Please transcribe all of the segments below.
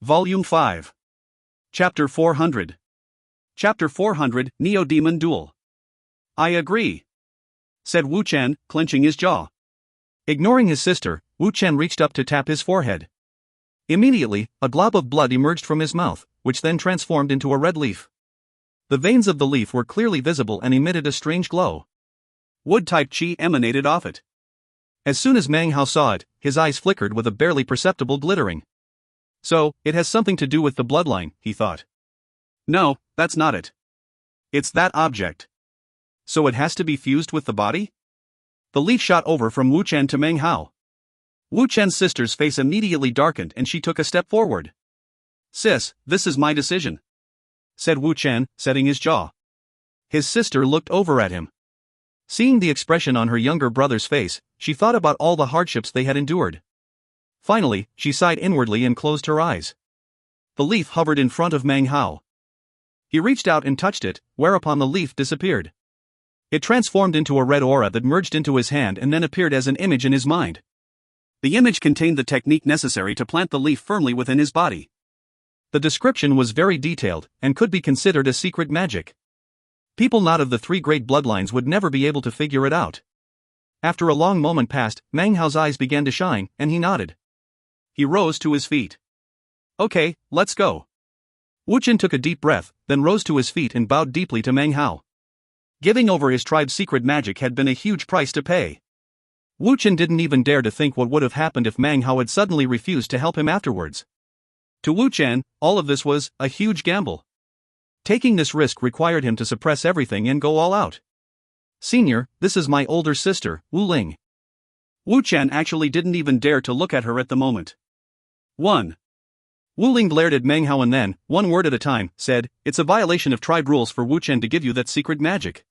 Volume 5. Chapter 400. Chapter 400, Neo-Demon Duel. I agree, said Wu Chen, clenching his jaw. Ignoring his sister, Wu Chen reached up to tap his forehead. Immediately, a glob of blood emerged from his mouth, which then transformed into a red leaf. The veins of the leaf were clearly visible and emitted a strange glow. Wood-type chi emanated off it. As soon as Meng Hao saw it, his eyes flickered with a barely perceptible glittering. So, it has something to do with the bloodline, he thought. No, that's not it. It's that object. So it has to be fused with the body? The leaf shot over from Wu Chen to Meng Hao. Wu Chen's sister's face immediately darkened and she took a step forward. Sis, this is my decision, said Wu Chen, setting his jaw. His sister looked over at him. Seeing the expression on her younger brother's face, she thought about all the hardships they had endured. Finally, she sighed inwardly and closed her eyes. The leaf hovered in front of Meng Hao. He reached out and touched it, whereupon the leaf disappeared. It transformed into a red aura that merged into his hand and then appeared as an image in his mind. The image contained the technique necessary to plant the leaf firmly within his body. The description was very detailed, and could be considered a secret magic. People not of the three great bloodlines would never be able to figure it out. After a long moment passed, Meng Hao's eyes began to shine, and he nodded. He rose to his feet. Okay, let's go. Wu Chen took a deep breath, then rose to his feet and bowed deeply to Meng Hao. Giving over his tribe's secret magic had been a huge price to pay. Wu Chen didn't even dare to think what would have happened if Meng Hao had suddenly refused to help him afterwards. To Wu Chen, all of this was a huge gamble. Taking this risk required him to suppress everything and go all out. Senior, this is my older sister, Wu Ling. Wu Chen actually didn't even dare to look at her at the moment. 1. Wu Ling glared at Meng Hao and then, one word at a time, said, "It's a violation of tribe rules for Wu Chen to give you that secret magic.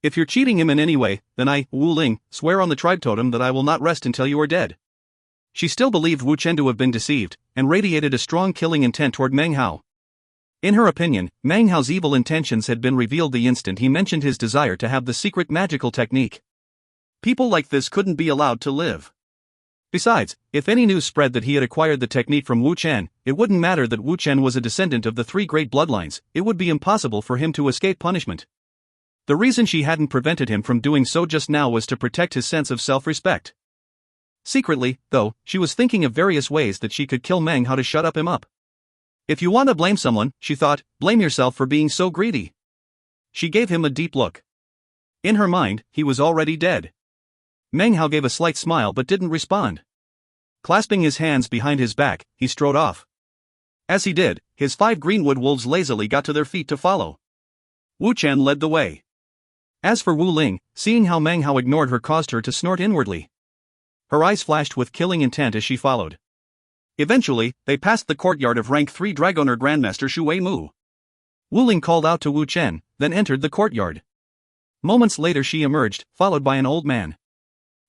If you're cheating him in any way, then I, Wu Ling, swear on the tribe totem that I will not rest until you are dead." She still believed Wu Chen to have been deceived, and radiated a strong killing intent toward Meng Hao. In her opinion, Meng Hao's evil intentions had been revealed the instant he mentioned his desire to have the secret magical technique. People like this couldn't be allowed to live. Besides, if any news spread that he had acquired the technique from Wu Chen, it wouldn't matter that Wu Chen was a descendant of the three great bloodlines, it would be impossible for him to escape punishment. The reason she hadn't prevented him from doing so just now was to protect his sense of self-respect. Secretly, though, she was thinking of various ways that she could kill Meng Hao to shut him up. If you want to blame someone, she thought, blame yourself for being so greedy. She gave him a deep look. In her mind, he was already dead. Meng Hao gave a slight smile but didn't respond. Clasping his hands behind his back, he strode off. As he did, his 5 greenwood wolves lazily got to their feet to follow. Wu Chen led the way. As for Wu Ling, seeing how Meng Hao ignored her caused her to snort inwardly. Her eyes flashed with killing intent as she followed. Eventually, they passed the courtyard of rank 3 Dragoner Grandmaster Shui Mu. Wu Ling called out to Wu Chen, then entered the courtyard. Moments later she emerged, followed by an old man.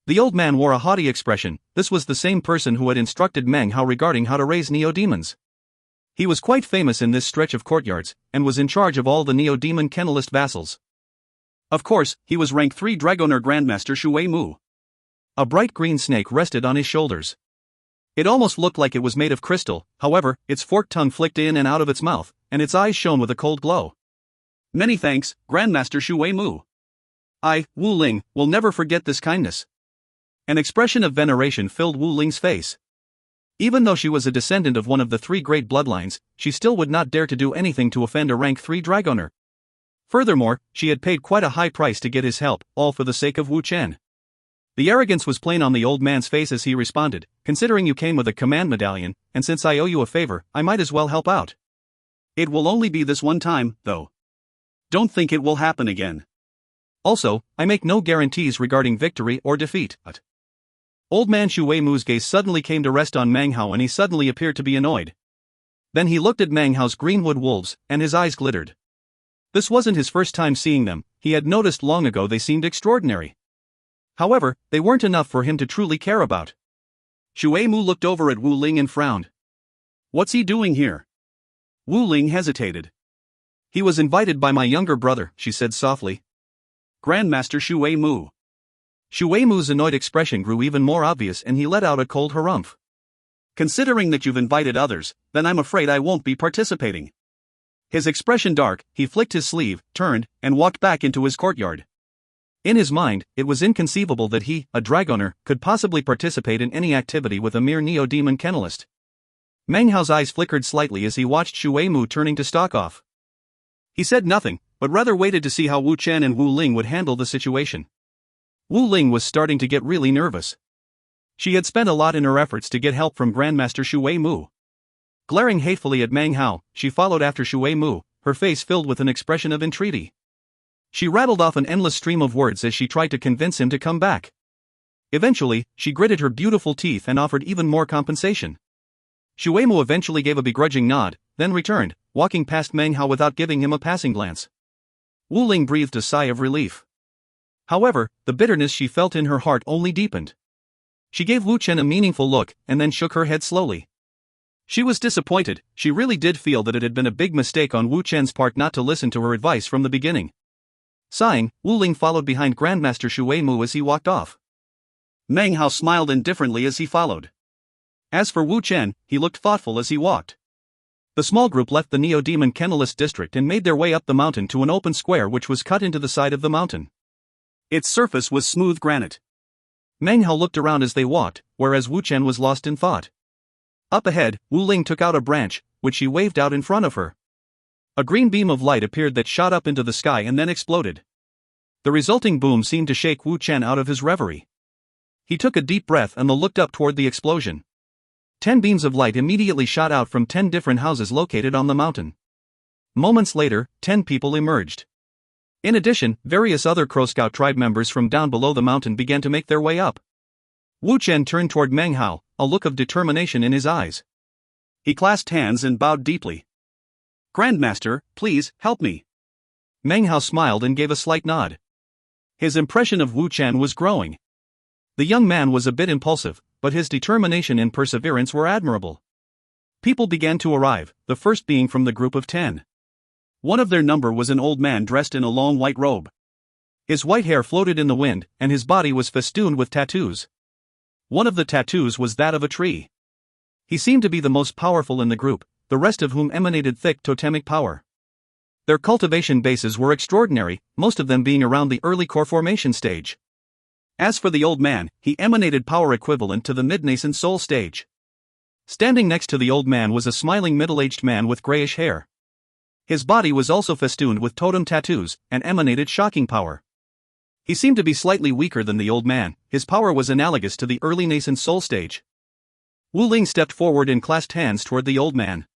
The old man wore a haughty expression. This was the same person who had instructed Meng Hao regarding how to raise neo-demons. He was quite famous in this stretch of courtyards, and was in charge of all the neo-demon kennelist vassals. Of course, he was rank 3 Dragoner Grandmaster Shui Mu. A bright green snake rested on his shoulders. It almost looked like it was made of crystal, however, its forked tongue flicked in and out of its mouth, and its eyes shone with a cold glow. Many thanks, Grandmaster Shui Mu. I, Wu Ling, will never forget this kindness. An expression of veneration filled Wu Ling's face. Even though she was a descendant of one of the 3 great bloodlines, she still would not dare to do anything to offend a rank 3 Dragoner. Furthermore, she had paid quite a high price to get his help, all for the sake of Wu Chen. The arrogance was plain on the old man's face as he responded, "Considering you came with a command medallion, and since I owe you a favor, I might as well help out. It will only be this one time, though. Don't think it will happen again. Also, I make no guarantees regarding victory or defeat." Old man Shui Mu's gaze suddenly came to rest on Meng Hao and he suddenly appeared to be annoyed. Then he looked at Meng Hao's greenwood wolves, and his eyes glittered. This wasn't his first time seeing them, he had noticed long ago they seemed extraordinary. However, they weren't enough for him to truly care about. Shui Mu looked over at Wu Ling and frowned. What's he doing here? Wu Ling hesitated. He was invited by my younger brother, she said softly. Grandmaster Shui Mu. Shui Mu's annoyed expression grew even more obvious and he let out a cold harumph. Considering that you've invited others, then I'm afraid I won't be participating. His expression dark, he flicked his sleeve, turned, and walked back into his courtyard. In his mind, it was inconceivable that he, a dragoner, could possibly participate in any activity with a mere neo-demon kennelist. Meng Hao's eyes flickered slightly as he watched Shui Mu turning to stalk off. He said nothing, but rather waited to see how Wu Chen and Wu Ling would handle the situation. Wu Ling was starting to get really nervous. She had spent a lot in her efforts to get help from Grandmaster Shui Mu. Glaring hatefully at Meng Hao, she followed after Shui Mu, her face filled with an expression of entreaty. She rattled off an endless stream of words as she tried to convince him to come back. Eventually, she gritted her beautiful teeth and offered even more compensation. Shui Mu eventually gave a begrudging nod, then returned, walking past Meng Hao without giving him a passing glance. Wu Ling breathed a sigh of relief. However, the bitterness she felt in her heart only deepened. She gave Wu Chen a meaningful look and then shook her head slowly. She was disappointed. She really did feel that it had been a big mistake on Wu Chen's part not to listen to her advice from the beginning. Sighing, Wu Ling followed behind Grandmaster Shui Mu as he walked off. Meng Hao smiled indifferently as he followed. As for Wu Chen, he looked thoughtful as he walked. The small group left the Neo-Demon Kennelist district and made their way up the mountain to an open square which was cut into the side of the mountain. Its surface was smooth granite. Meng Hao looked around as they walked, whereas Wu Chen was lost in thought. Up ahead, Wu Ling took out a branch, which she waved out in front of her. A green beam of light appeared that shot up into the sky and then exploded. The resulting boom seemed to shake Wu Chen out of his reverie. He took a deep breath and looked up toward the explosion. 10 beams of light immediately shot out from 10 different houses located on the mountain. Moments later, 10 people emerged. In addition, various other Crow Scout tribe members from down below the mountain began to make their way up. Wu Chen turned toward Meng Hao, a look of determination in his eyes. He clasped hands and bowed deeply. "Grandmaster, please, help me." Meng Hao smiled and gave a slight nod. His impression of Wu Chen was growing. The young man was a bit impulsive, but his determination and perseverance were admirable. People began to arrive, the first being from the group of 10. One of their number was an old man dressed in a long white robe. His white hair floated in the wind, and his body was festooned with tattoos. One of the tattoos was that of a tree. He seemed to be the most powerful in the group, the rest of whom emanated thick totemic power. Their cultivation bases were extraordinary, most of them being around the early core formation stage. As for the old man, he emanated power equivalent to the mid-nascent soul stage. Standing next to the old man was a smiling middle-aged man with grayish hair. His body was also festooned with totem tattoos, and emanated shocking power. He seemed to be slightly weaker than the old man, his power was analogous to the early nascent soul stage. Wu Ling stepped forward and clasped hands toward the old man.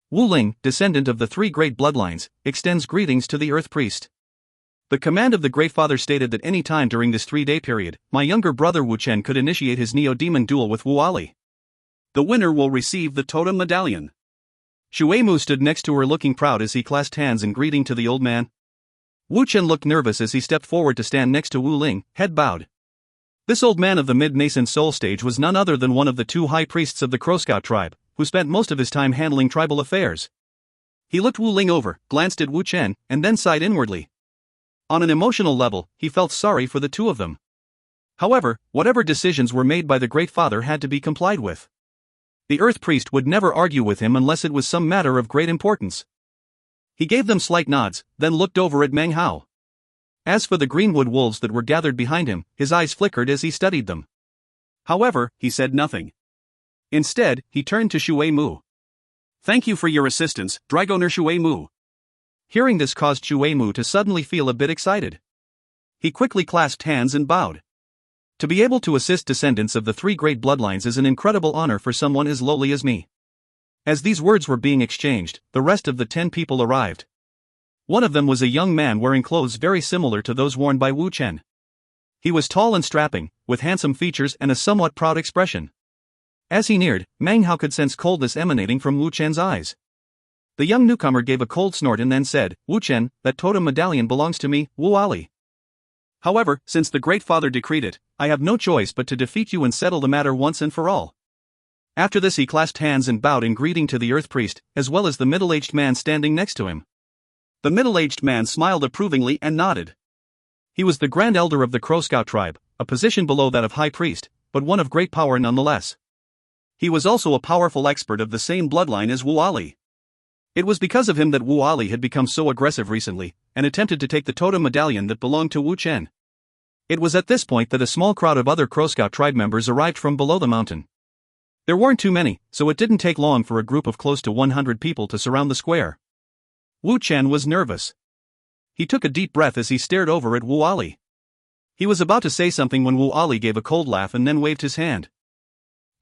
Wu Ling, descendant of the 3 great bloodlines, extends greetings to the Earth Priest. The command of the Great Father stated that any time during this 3-day period, my younger brother Wu Chen could initiate his Neo-Demon duel with Wu Ali. The winner will receive the totem medallion. Shui Mu stood next to her looking proud as he clasped hands in greeting to the old man. Wu Chen looked nervous as he stepped forward to stand next to Wu Ling, head bowed. This old man of the mid-nascent soul stage was none other than one of the 2 high priests of the Crow Scout tribe, who spent most of his time handling tribal affairs. He looked Wu Ling over, glanced at Wu Chen, and then sighed inwardly. On an emotional level, he felt sorry for the 2 of them. However, whatever decisions were made by the Great Father had to be complied with. The Earth Priest would never argue with him unless it was some matter of great importance. He gave them slight nods, then looked over at Meng Hao. As for the greenwood wolves that were gathered behind him, his eyes flickered as he studied them. However, he said nothing. Instead, he turned to Shui Mu. "Thank you for your assistance, Dragoner Shui Mu." Hearing this caused Shui Mu to suddenly feel a bit excited. He quickly clasped hands and bowed. To be able to assist descendants of the 3 great bloodlines is an incredible honor for someone as lowly as me. As these words were being exchanged, the rest of the 10 people arrived. One of them was a young man wearing clothes very similar to those worn by Wu Chen. He was tall and strapping, with handsome features and a somewhat proud expression. As he neared, Meng Hao could sense coldness emanating from Wu Chen's eyes. The young newcomer gave a cold snort and then said, "Wu Chen, that totem medallion belongs to me, Wu Ali. However, since the Great Father decreed it, I have no choice but to defeat you and settle the matter once and for all." After this he clasped hands and bowed in greeting to the Earth Priest, as well as the middle-aged man standing next to him. The middle-aged man smiled approvingly and nodded. He was the Grand Elder of the Crow Scout tribe, a position below that of High Priest, but one of great power nonetheless. He was also a powerful expert of the same bloodline as Wu Ali. It was because of him that Wu Ali had become so aggressive recently, and attempted to take the totem medallion that belonged to Wu Chen. It was at this point that a small crowd of other Crow Scout tribe members arrived from below the mountain. There weren't too many, so it didn't take long for a group of close to 100 people to surround the square. Wu Chen was nervous. He took a deep breath as he stared over at Wu Ali. He was about to say something when Wu Ali gave a cold laugh and then waved his hand.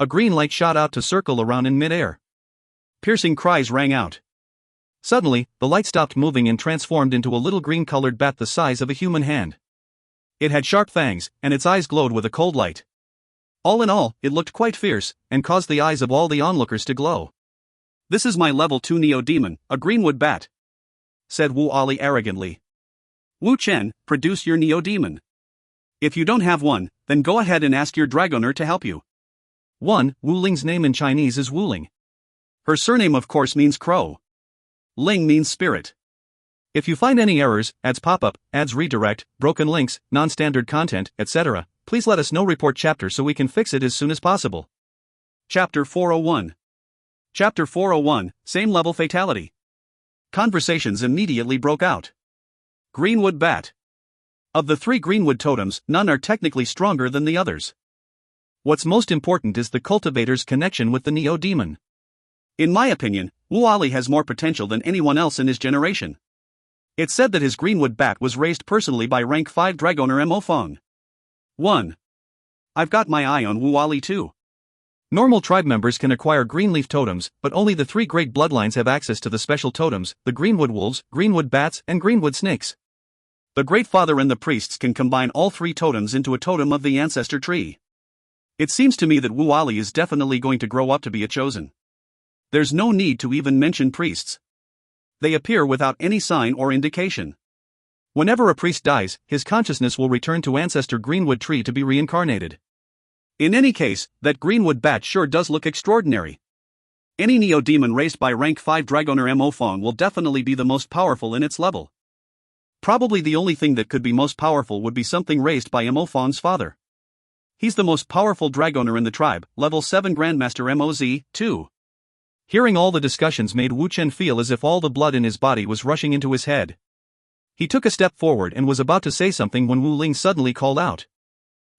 A green light shot out to circle around in midair. Piercing cries rang out. Suddenly, the light stopped moving and transformed into a little green-colored bat the size of a human hand. It had sharp fangs, and its eyes glowed with a cold light. All in all, it looked quite fierce, and caused the eyes of all the onlookers to glow. "This is my level 2 Neo-Demon, a greenwood bat," said Wu Ali arrogantly. "Wu Chen, produce your Neo-Demon. If you don't have one, then go ahead and ask your Dragoner to help you." Wu Ling's name in Chinese is Wu Ling. Her surname of course means crow. Ling means spirit. If you find any errors, ads pop up, ads redirect, broken links, non-standard content, etc., please let us know. Report chapter so we can fix it as soon as possible. Chapter 401. Chapter 401, Same Level Fatality. Conversations immediately broke out. Greenwood Bat. Of the 3 greenwood totems, none are technically stronger than the others. What's most important is the cultivator's connection with the Neo-Demon. In my opinion, Wu Ali has more potential than anyone else in his generation. It's said that his greenwood bat was raised personally by rank 5 Dragoner Mo Feng. 1. I've got my eye on Wu Ali too. Normal tribe members can acquire greenleaf totems, but only the 3 great bloodlines have access to the special totems, the greenwood wolves, greenwood bats, and greenwood snakes. The Great Father and the priests can combine all 3 totems into a totem of the ancestor tree. It seems to me that Wu Ali is definitely going to grow up to be a chosen. There's no need to even mention priests. They appear without any sign or indication. Whenever a priest dies, his consciousness will return to ancestor greenwood tree to be reincarnated. In any case, that greenwood bat sure does look extraordinary. Any Neo-Demon raised by rank 5 Dragoner Mo Feng will definitely be the most powerful in its level. Probably the only thing that could be most powerful would be something raised by Mo Feng's father. He's the most powerful Dragoner in the tribe, level 7 Grandmaster Moz, too. Hearing all the discussions made Wu Chen feel as if all the blood in his body was rushing into his head. He took a step forward and was about to say something when Wu Ling suddenly called out.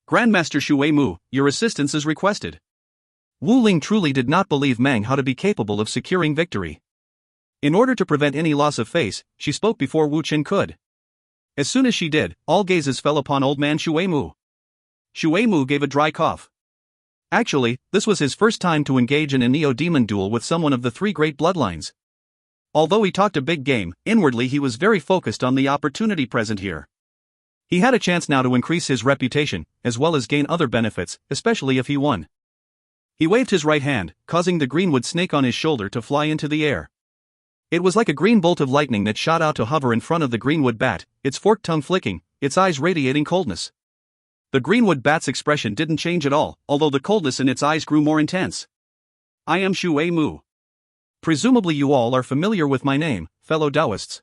"Grandmaster Shui Mu, your assistance is requested." Wu Ling truly did not believe Meng how to be capable of securing victory. In order to prevent any loss of face, she spoke before Wu Chen could. As soon as she did, all gazes fell upon old man Shui Mu. Shui Mu gave a dry cough. Actually, this was his first time to engage in a Neo-Demon duel with someone of the 3 great bloodlines. Although he talked a big game, inwardly he was very focused on the opportunity present here. He had a chance now to increase his reputation, as well as gain other benefits, especially if he won. He waved his right hand, causing the greenwood snake on his shoulder to fly into the air. It was like a green bolt of lightning that shot out to hover in front of the greenwood bat, its forked tongue flicking, its eyes radiating coldness. The greenwood bat's expression didn't change at all, although the coldness in its eyes grew more intense. "I am Shui Mu. Presumably you all are familiar with my name, fellow Taoists.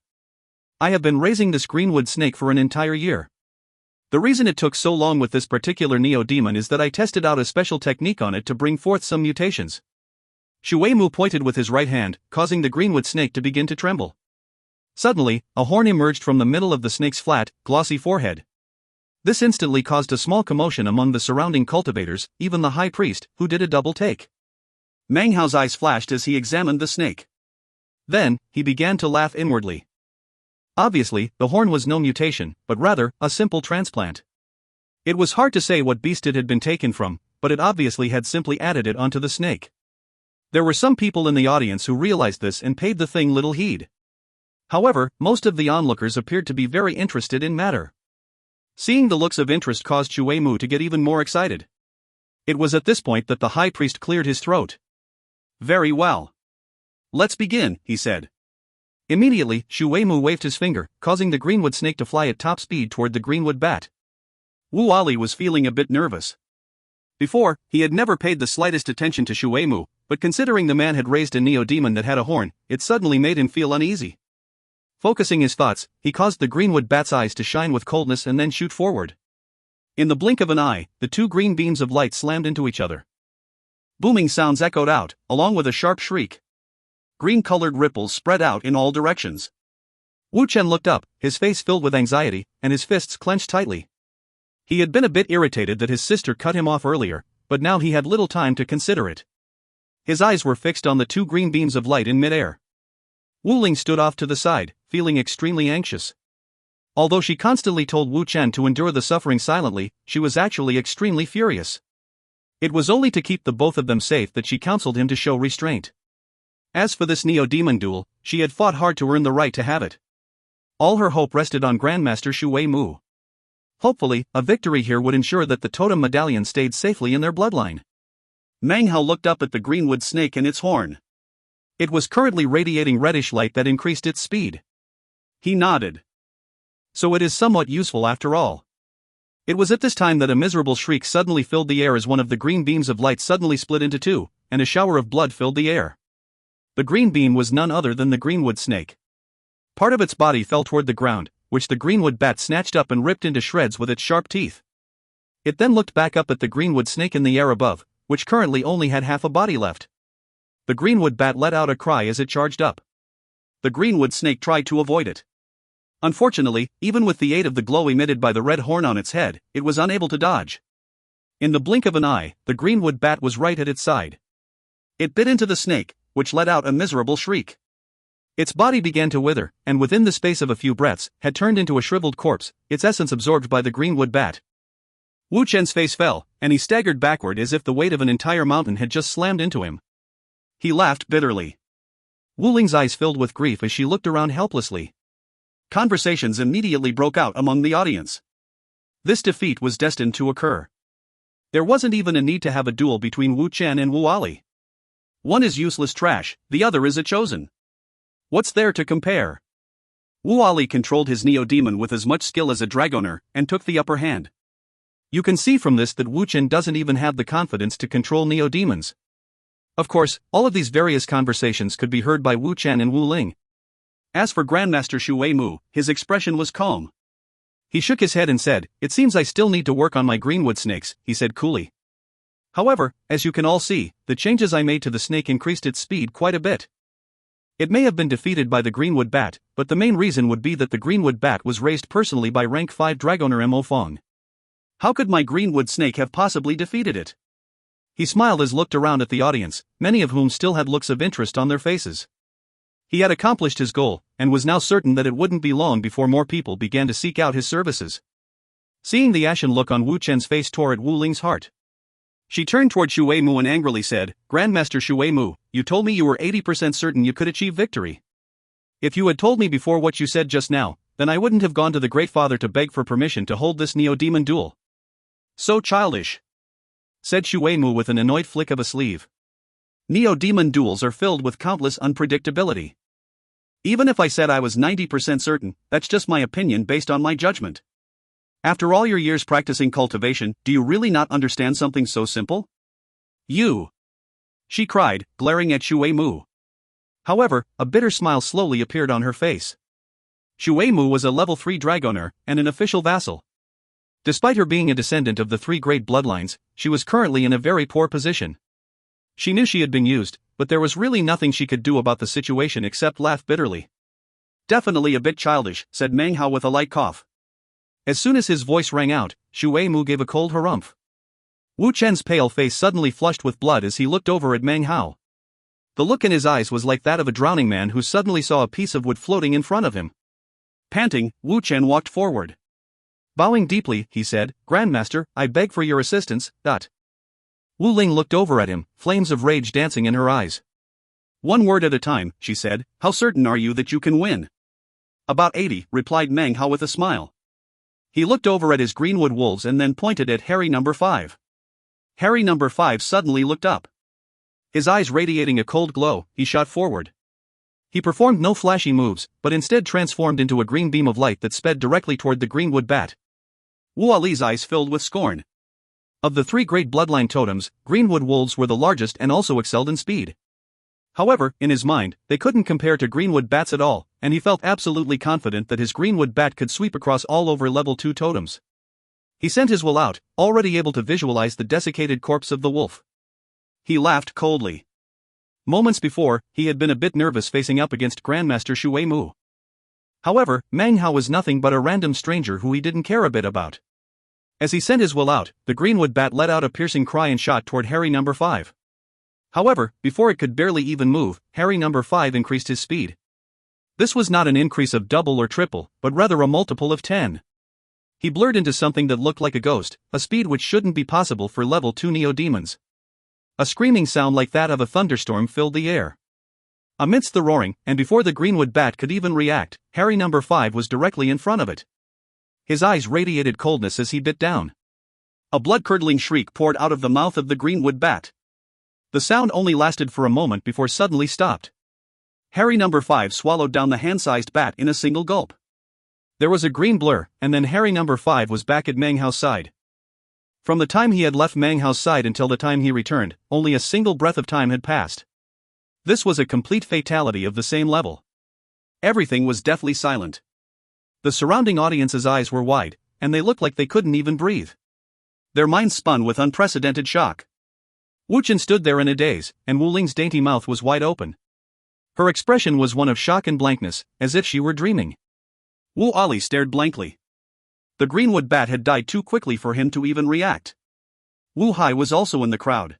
I have been raising this greenwood snake for an entire year. The reason it took so long with this particular Neo-Demon is that I tested out a special technique on it to bring forth some mutations." Shui Mu pointed with his right hand, causing the greenwood snake to begin to tremble. Suddenly, a horn emerged from the middle of the snake's flat, glossy forehead. This instantly caused a small commotion among the surrounding cultivators, even the high priest, who did a double take. Meng Hao's eyes flashed as he examined the snake. Then, he began to laugh inwardly. Obviously, the horn was no mutation, but rather, a simple transplant. It was hard to say what beast it had been taken from, but it obviously had simply added it onto the snake. There were some people in the audience who realized this and paid the thing little heed. However, most of the onlookers appeared to be very interested in matter. Seeing the looks of interest caused Shui Mu to get even more excited. It was at this point that the high priest cleared his throat. "Very well. Let's begin," he said. Immediately, Shui Mu waved his finger, causing the greenwood snake to fly at top speed toward the greenwood bat. Wu Ali was feeling a bit nervous. Before, he had never paid the slightest attention to Shui Mu, but considering the man had raised a Neo-Demon that had a horn, it suddenly made him feel uneasy. Focusing his thoughts, he caused the greenwood bat's eyes to shine with coldness and then shoot forward. In the blink of an eye, the 2 green beams of light slammed into each other. Booming sounds echoed out, along with a sharp shriek. Green-colored ripples spread out in all directions. Wu Chen looked up, his face filled with anxiety, and his fists clenched tightly. He had been a bit irritated that his sister cut him off earlier, but now he had little time to consider it. His eyes were fixed on the two green beams of light in midair. Wu Ling stood off to the side, feeling extremely anxious. Although she constantly told Wu Chen to endure the suffering silently, she was actually extremely furious. It was only to keep the both of them safe that she counseled him to show restraint. As for this Neo-Demon duel, she had fought hard to earn the right to have it. All her hope rested on Grandmaster Shui Mu. Hopefully, a victory here would ensure that the totem medallion stayed safely in their bloodline. Meng Hao looked up at the greenwood snake and its horn. It was currently radiating reddish light that increased its speed. He nodded. So it is somewhat useful after all. It was at this time that a miserable shriek suddenly filled the air as one of the green beams of light suddenly split into two, and a shower of blood filled the air. The green beam was none other than the greenwood snake. Part of its body fell toward the ground, which the greenwood bat snatched up and ripped into shreds with its sharp teeth. It then looked back up at the greenwood snake in the air above, which currently only had half a body left. The greenwood bat let out a cry as it charged up. The greenwood snake tried to avoid it. Unfortunately, even with the aid of the glow emitted by the red horn on its head, it was unable to dodge. In the blink of an eye, the greenwood bat was right at its side. It bit into the snake, which let out a miserable shriek. Its body began to wither, and within the space of a few breaths, had turned into a shriveled corpse, its essence absorbed by the greenwood bat. Wu Chen's face fell, and he staggered backward as if the weight of an entire mountain had just slammed into him. He laughed bitterly. Wu Ling's eyes filled with grief as she looked around helplessly. Conversations immediately broke out among the audience. This defeat was destined to occur. There wasn't even a need to have a duel between Wu Chen and Wu Ali. One is useless trash, the other is a chosen. What's there to compare? Wu Ali controlled his Neo-Demon with as much skill as a Dragoner, and took the upper hand. You can see from this that Wu Chen doesn't even have the confidence to control Neo-Demons. Of course, all of these various conversations could be heard by Wu Chen and Wu Ling. As for Grandmaster Shui Mu, his expression was calm. He shook his head and said, "It seems I still need to work on my greenwood snakes," he said coolly. However, as you can all see, the changes I made to the snake increased its speed quite a bit. It may have been defeated by the greenwood bat, but the main reason would be that the greenwood bat was raised personally by rank 5 Dragoner Mo Fong. How could my greenwood snake have possibly defeated it? He smiled as looked around at the audience, many of whom still had looks of interest on their faces. He had accomplished his goal, and was now certain that it wouldn't be long before more people began to seek out his services. Seeing the ashen look on Wu Chen's face tore at Wu Ling's heart. She turned toward Shui Mu and angrily said, "Grandmaster Shui Mu, you told me you were 80% certain you could achieve victory. If you had told me before what you said just now, then I wouldn't have gone to the Great Father to beg for permission to hold this Neo-Demon duel." "So childish," said Shui Mu with an annoyed flick of a sleeve. "Neo-Demon duels are filled with countless unpredictability. Even if I said I was 90% certain, that's just my opinion based on my judgment. After all your years practicing cultivation, do you really not understand something so simple? You!" she cried, glaring at Shui Mu. However, a bitter smile slowly appeared on her face. Shui Mu was a level 3 Dragoner, and an official vassal. Despite her being a descendant of the 3 great bloodlines, she was currently in a very poor position. She knew she had been used, but there was really nothing she could do about the situation except laugh bitterly. "Definitely a bit childish," said Meng Hao with a light cough. As soon as his voice rang out, Shui Mu gave a cold harumph. Wu Chen's pale face suddenly flushed with blood as he looked over at Meng Hao. The look in his eyes was like that of a drowning man who suddenly saw a piece of wood floating in front of him. Panting, Wu Chen walked forward. Bowing deeply, he said, "Grandmaster, I beg for your assistance." Wu Ling looked over at him, flames of rage dancing in her eyes. "One word at a time," she said. "How certain are you that you can win?" "About 80, replied Meng Hao with a smile. He looked over at his greenwood wolves and then pointed at Harry number 5. Harry number 5 suddenly looked up. His eyes radiating a cold glow, he shot forward. He performed no flashy moves, but instead transformed into a green beam of light that sped directly toward the greenwood bat. Wu Ali's eyes filled with scorn. Of the 3 great bloodline totems, greenwood wolves were the largest and also excelled in speed. However, in his mind, they couldn't compare to greenwood bats at all, and he felt absolutely confident that his greenwood bat could sweep across all over level 2 totems. He sent his will out, already able to visualize the desiccated corpse of the wolf. He laughed coldly. Moments before, he had been a bit nervous facing up against Grandmaster Shui Mu. However, Meng Hao was nothing but a random stranger who he didn't care a bit about. As he sent his will out, the greenwood bat let out a piercing cry and shot toward Harry number 5. However, before it could barely even move, Harry number 5 increased his speed. This was not an increase of double or triple, but rather a multiple of 10. He blurred into something that looked like a ghost, a speed which shouldn't be possible for level 2 neo-demons. A screaming sound like that of a thunderstorm filled the air. Amidst the roaring, and before the greenwood bat could even react, Harry number 5 was directly in front of it. His eyes radiated coldness as he bit down. A blood-curdling shriek poured out of the mouth of the greenwood bat. The sound only lasted for a moment before suddenly stopped. Harry number 5 swallowed down the hand-sized bat in a single gulp. There was a green blur, and then Harry number 5 was back at Meng Hao's side. From the time he had left Meng Hao's side until the time he returned, only a single breath of time had passed. This was a complete fatality of the same level. Everything was deathly silent. The surrounding audience's eyes were wide, and they looked like they couldn't even breathe. Their minds spun with unprecedented shock. Wu Chen stood there in a daze, and Wu Ling's dainty mouth was wide open. Her expression was one of shock and blankness, as if she were dreaming. Wu Ali stared blankly. The greenwood bat had died too quickly for him to even react. Wu Hai was also in the crowd.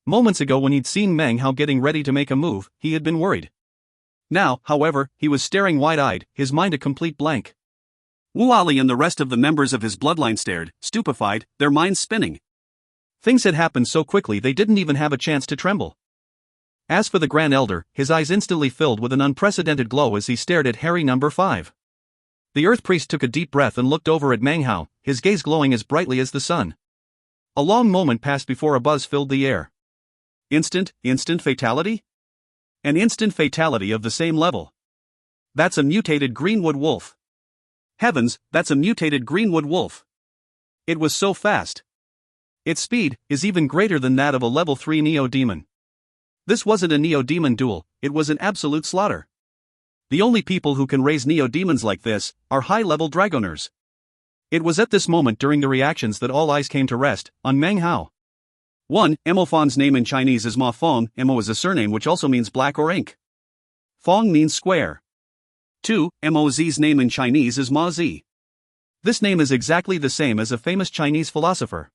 Moments ago when he'd seen Meng Hao getting ready to make a move, he had been worried. Now, however, he was staring wide-eyed, his mind a complete blank. Wu Ali and the rest of the members of his bloodline stared, stupefied, their minds spinning. Things had happened so quickly they didn't even have a chance to tremble. As for the Grand Elder, his eyes instantly filled with an unprecedented glow as he stared at Harry number 5. The Earth Priest took a deep breath and looked over at Meng Hao, his gaze glowing as brightly as the sun. A long moment passed before a buzz filled the air. Instant fatality? An instant fatality of the same level. That's a mutated greenwood wolf. Heavens, that's a mutated greenwood wolf. It was so fast. Its speed is even greater than that of a level 3 neo-demon. This wasn't a neo-demon duel, it was an absolute slaughter. The only people who can raise neo-demons like this are high-level dragoners. It was at this moment during the reactions that all eyes came to rest on Meng Hao. 1. Mo Fong's name in Chinese is Ma Fong. Mo is a surname which also means black or ink. Fong means square. 2. Mo Z's name in Chinese is Ma Zi. This name is exactly the same as a famous Chinese philosopher.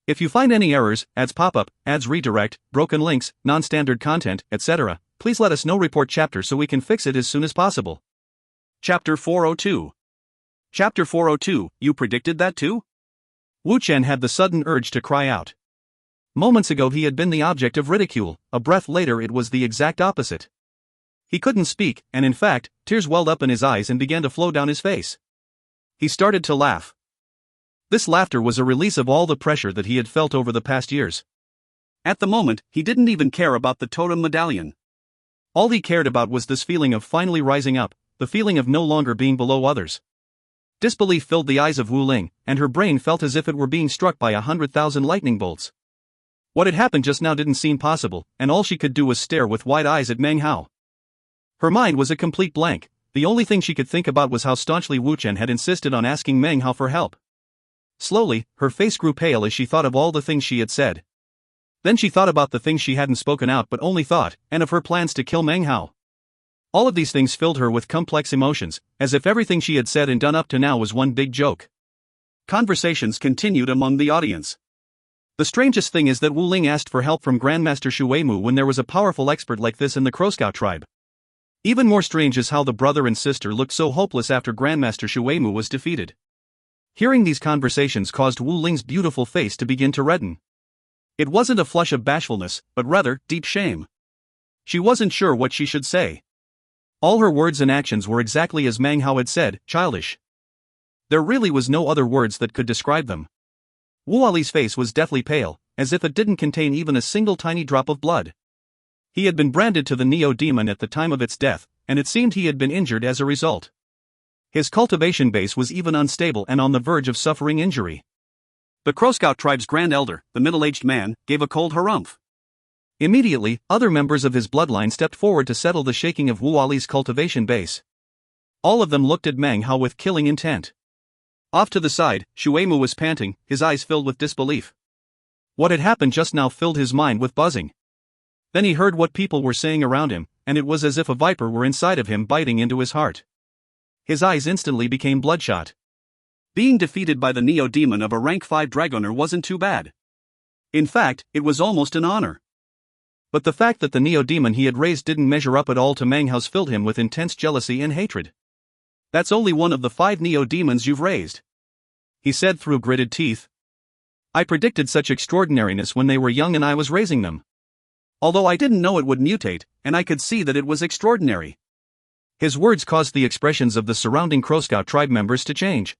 If you find any errors, ads pop-up, ads redirect, broken links, non-standard content, etc., please let us know. Report chapter so we can fix it as soon as possible. Chapter 402. Chapter 402, you predicted that too? Wu Chen had the sudden urge to cry out. Moments ago he had been the object of ridicule, a breath later it was the exact opposite. He couldn't speak, and in fact, tears welled up in his eyes and began to flow down his face. He started to laugh. This laughter was a release of all the pressure that he had felt over the past years. At the moment, he didn't even care about the totem medallion. All he cared about was this feeling of finally rising up, the feeling of no longer being below others. Disbelief filled the eyes of Wu Ling, and her brain felt as if it were being struck by 100,000 lightning bolts. What had happened just now didn't seem possible, and all she could do was stare with wide eyes at Meng Hao. Her mind was a complete blank. The only thing she could think about was how staunchly Wu Chen had insisted on asking Meng Hao for help. Slowly, her face grew pale as she thought of all the things she had said. Then she thought about the things she hadn't spoken out but only thought, and of her plans to kill Meng Hao. All of these things filled her with complex emotions, as if everything she had said and done up to now was one big joke. Conversations continued among the audience. The strangest thing is that Wu Ling asked for help from Grandmaster Shui Mu when there was a powerful expert like this in the Crow Scout tribe. Even more strange is how the brother and sister looked so hopeless after Grandmaster Shui Mu was defeated. Hearing these conversations caused Wu Ling's beautiful face to begin to redden. It wasn't a flush of bashfulness, but rather, deep shame. She wasn't sure what she should say. All her words and actions were exactly as Meng Hao had said, childish. There really was no other words that could describe them. Wu Ali's face was deathly pale, as if it didn't contain even a single tiny drop of blood. He had been branded to the Neo-Demon at the time of its death, and it seemed he had been injured as a result. His cultivation base was even unstable and on the verge of suffering injury. The Crow Scout tribe's Grand Elder, the middle-aged man, gave a cold harumph. Immediately, other members of his bloodline stepped forward to settle the shaking of Wu Ali's cultivation base. All of them looked at Meng Hao with killing intent. Off to the side, Shui Mu was panting, his eyes filled with disbelief. What had happened just now filled his mind with buzzing. Then he heard what people were saying around him, and it was as if a viper were inside of him biting into his heart. His eyes instantly became bloodshot. Being defeated by the Neo-Demon of a rank 5 Dragoner wasn't too bad. In fact, it was almost an honor. But the fact that the Neo-Demon he had raised didn't measure up at all to Meng Hao's filled him with intense jealousy and hatred. "That's only one of the 5 Neo-Demons you've raised," he said through gritted teeth. "I predicted such extraordinariness when they were young and I was raising them. Although I didn't know it would mutate, and I could see that it was extraordinary." His words caused the expressions of the surrounding Crow Scout tribe members to change.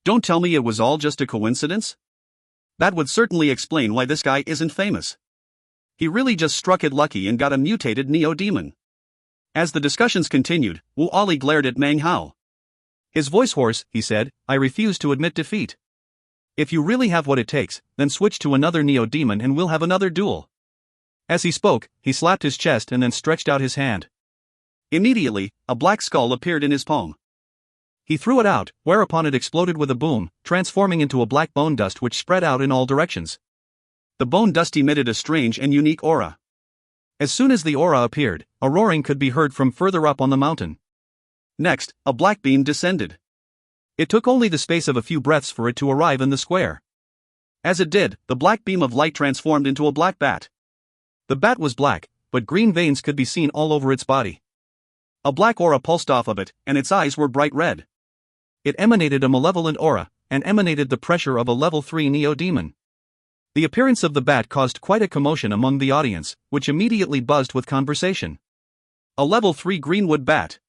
"Don't tell me it was all just a coincidence? That would certainly explain why this guy isn't famous. He really just struck it lucky and got a mutated Neo-Demon." As the discussions continued, Wu Ali glared at Meng Hao. His voice hoarse, he said, "I refuse to admit defeat. If you really have what it takes, then switch to another Neo-Demon and we'll have another duel." As he spoke, he slapped his chest and then stretched out his hand. Immediately, a black skull appeared in his palm. He threw it out, whereupon it exploded with a boom, transforming into a black bone dust which spread out in all directions. The bone dust emitted a strange and unique aura. As soon as the aura appeared, a roaring could be heard from further up on the mountain. Next, a black beam descended. It took only the space of a few breaths for it to arrive in the square. As it did, the black beam of light transformed into a black bat. The bat was black, but green veins could be seen all over its body. A black aura pulsed off of it, and its eyes were bright red. It emanated a malevolent aura, and emanated the pressure of a level 3 Neo-Demon. The appearance of the bat caused quite a commotion among the audience, which immediately buzzed with conversation. A level 3 greenwood bat.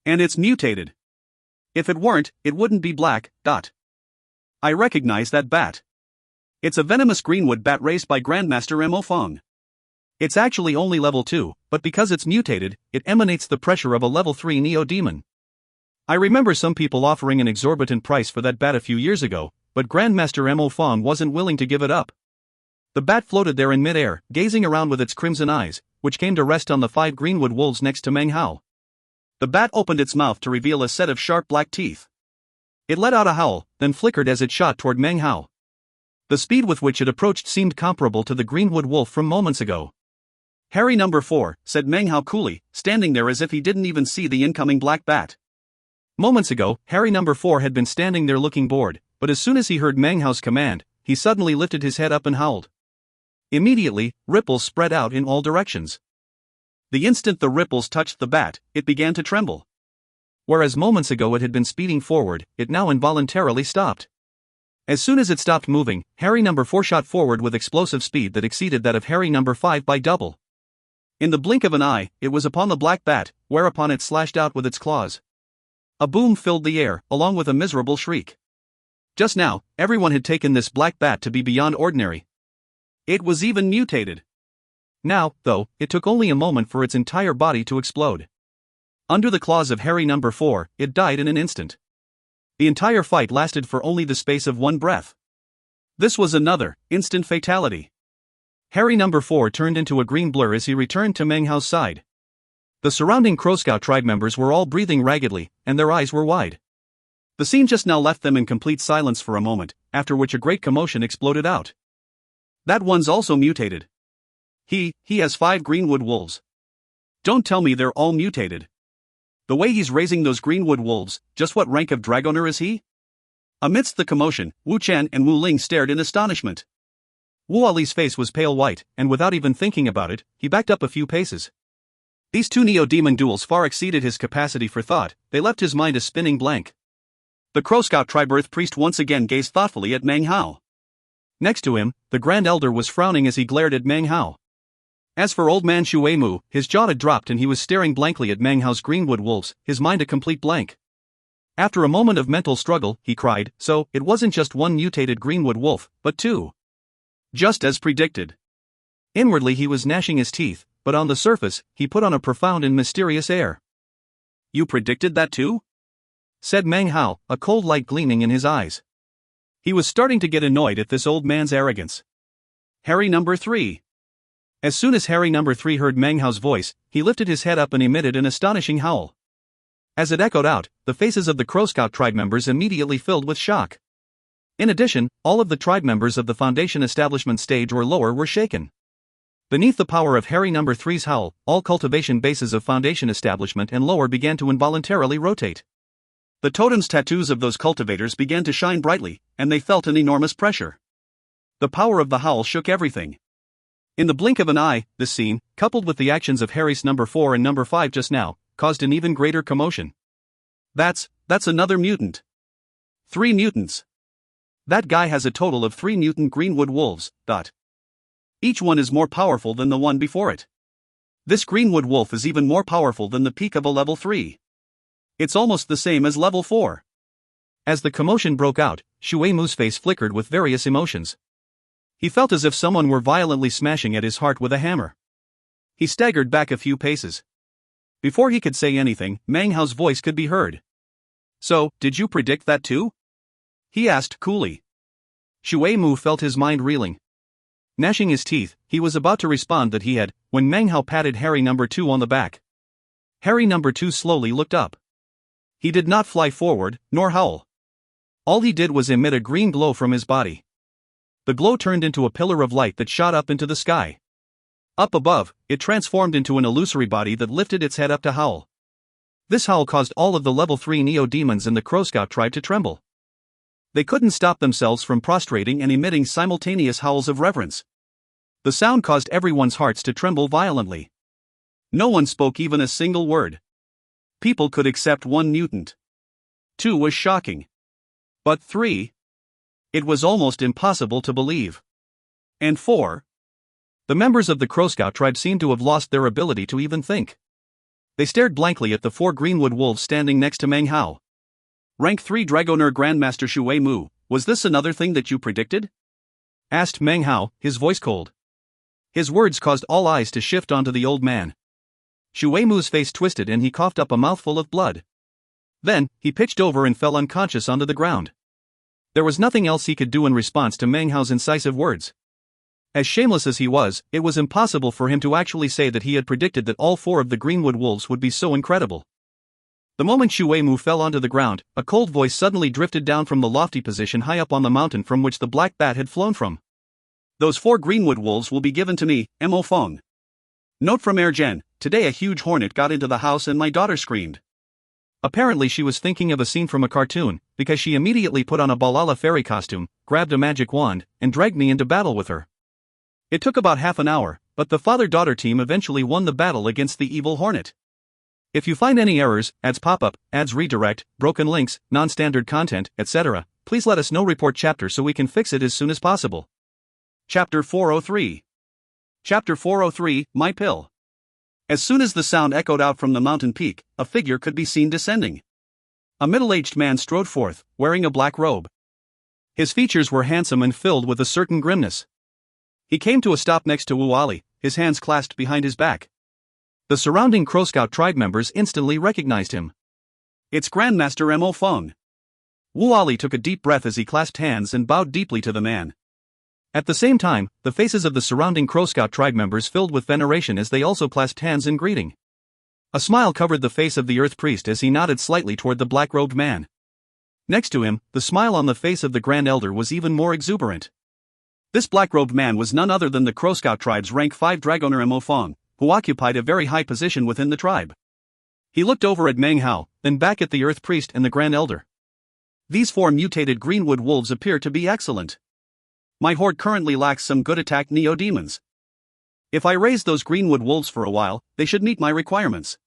And it's mutated. If it weren't, it wouldn't be black. I recognize that bat. It's a venomous greenwood bat raised by Grandmaster Mo Feng. It's actually only level 2, but because it's mutated, it emanates the pressure of a level 3 Neo-Demon. I remember some people offering an exorbitant price for that bat a few years ago, but Grandmaster Mo Feng wasn't willing to give it up. The bat floated there in midair, gazing around with its crimson eyes, which came to rest on the 5 greenwood wolves next to Meng Hao. The bat opened its mouth to reveal a set of sharp black teeth. It let out a howl, then flickered as it shot toward Meng Hao. The speed with which it approached seemed comparable to the greenwood wolf from moments ago. "Harry number 4, said Meng Hao coolly, standing there as if he didn't even see the incoming black bat. Moments ago, Harry number 4 had been standing there looking bored, but as soon as he heard Meng Hao's command, he suddenly lifted his head up and howled. Immediately, ripples spread out in all directions. The instant the ripples touched the bat, it began to tremble. Whereas moments ago it had been speeding forward, it now involuntarily stopped. As soon as it stopped moving, Harry number 4 shot forward with explosive speed that exceeded that of Harry number 5 by double. In the blink of an eye, it was upon the black bat, whereupon it slashed out with its claws. A boom filled the air, along with a miserable shriek. Just now, everyone had taken this black bat to be beyond ordinary. It was even mutated. Now, though, it took only a moment for its entire body to explode. Under the claws of Harry number 4, it died in an instant. The entire fight lasted for only the space of one breath. This was another instant fatality. Harry number 4 turned into a green blur as he returned to Meng Hao's side. The surrounding Crow Scout tribe members were all breathing raggedly, and their eyes were wide. The scene just now left them in complete silence for a moment, after which a great commotion exploded out. "That one's also mutated. He has 5 greenwood wolves. Don't tell me they're all mutated. The way he's raising those greenwood wolves, just what rank of Dragoner is he?" Amidst the commotion, Wu Chen and Wu Ling stared in astonishment. Wu Ali's face was pale white, and without even thinking about it, he backed up a few paces. These 2 Neo-Demon duels far exceeded his capacity for thought, they left his mind a spinning blank. The Crow Scout tribe Earth Priest once again gazed thoughtfully at Meng Hao. Next to him, the Grand Elder was frowning as he glared at Meng Hao. As for Old Man Shui Mu, his jaw had dropped and he was staring blankly at Meng Hao's greenwood wolves, his mind a complete blank. After a moment of mental struggle, he cried, "So, it wasn't just one mutated greenwood wolf, but 2. Just as predicted." Inwardly he was gnashing his teeth, but on the surface, he put on a profound and mysterious air. "You predicted that too?" said Meng Hao, a cold light gleaming in his eyes. He was starting to get annoyed at this old man's arrogance. "Harry number 3. As soon as Harry number 3 heard Meng Hao's voice, he lifted his head up and emitted an astonishing howl. As it echoed out, the faces of the Crow Scout tribe members immediately filled with shock. In addition, all of the tribe members of the Foundation establishment stage or lower were shaken. Beneath the power of Harry No. 3's howl, all cultivation bases of Foundation establishment and lower began to involuntarily rotate. The totems tattoos of those cultivators began to shine brightly, and they felt an enormous pressure. The power of the howl shook everything. In the blink of an eye, this scene, coupled with the actions of Harry's No. 4 and No. 5 just now, caused an even greater commotion. That's another mutant. 3 mutants. That guy has a total of 3 mutant Greenwood wolves. Each one is more powerful than the one before it. This Greenwood wolf is even more powerful than the peak of a level 3. It's almost the same as level 4. As the commotion broke out, Shui Mu's face flickered with various emotions. He felt as if someone were violently smashing at his heart with a hammer. He staggered back a few paces. Before he could say anything, Meng Hao's voice could be heard. "So, did you predict that too?" he asked coolly. Shui Mu felt his mind reeling. Gnashing his teeth, he was about to respond that he had, when Meng Hao patted Harry No. 2 on the back. Harry No. 2 slowly looked up. He did not fly forward, nor howl. All he did was emit a green glow from his body. The glow turned into a pillar of light that shot up into the sky. Up above, it transformed into an illusory body that lifted its head up to howl. This howl caused all of the level 3 Neo-Demons in the Crow Scout tribe to tremble. They couldn't stop themselves from prostrating and emitting simultaneous howls of reverence. The sound caused everyone's hearts to tremble violently. No one spoke even a single word. People could accept 1 mutant. 2 was shocking. But 3? It was almost impossible to believe. And 4? The members of the Crow Scout tribe seemed to have lost their ability to even think. They stared blankly at the 4 Greenwood wolves standing next to Meng Hao. "Rank 3 Dragoner Grandmaster Shui Mu, was this another thing that you predicted?" asked Meng Hao, his voice cold. His words caused all eyes to shift onto the old man. Shui Mu's face twisted and he coughed up a mouthful of blood. Then, he pitched over and fell unconscious onto the ground. There was nothing else he could do in response to Meng Hao's incisive words. As shameless as he was, it was impossible for him to actually say that he had predicted that all 4 of the Greenwood wolves would be so incredible. The moment Shui Mu fell onto the ground, a cold voice suddenly drifted down from the lofty position high up on the mountain from which the black bat had flown from. "Those 4 Greenwood wolves will be given to me, Mo Feng. Note from Ergen, today a huge hornet got into the house and my daughter screamed." Apparently she was thinking of a scene from a cartoon, because she immediately put on a Balala fairy costume, grabbed a magic wand, and dragged me into battle with her. It took about half an hour, but the father-daughter team eventually won the battle against the evil hornet. If you find any errors, ads pop-up, ads redirect, broken links, non-standard content, etc., please let us know. Report chapter so we can fix it as soon as possible. Chapter 403. Chapter 403, My Pill. As soon as the sound echoed out from the mountain peak, a figure could be seen descending. A middle-aged man strode forth, wearing a black robe. His features were handsome and filled with a certain grimness. He came to a stop next to Wu Ali, his hands clasped behind his back. The surrounding Crow Scout tribe members instantly recognized him. "It's Grandmaster Mo Feng." Wu Ali took a deep breath as he clasped hands and bowed deeply to the man. At the same time, the faces of the surrounding Crow Scout tribe members filled with veneration as they also clasped hands in greeting. A smile covered the face of the Earth Priest as he nodded slightly toward the black-robed man. Next to him, the smile on the face of the Grand Elder was even more exuberant. This black-robed man was none other than the Crow Scout tribe's rank 5 Dragoner Mo Feng, who occupied a very high position within the tribe. He looked over at Meng Hao, then back at the Earth Priest and the Grand Elder. "These 4 mutated Greenwood wolves appear to be excellent. My horde currently lacks some good attack Neo-Demons. If I raise those Greenwood wolves for a while, they should meet my requirements.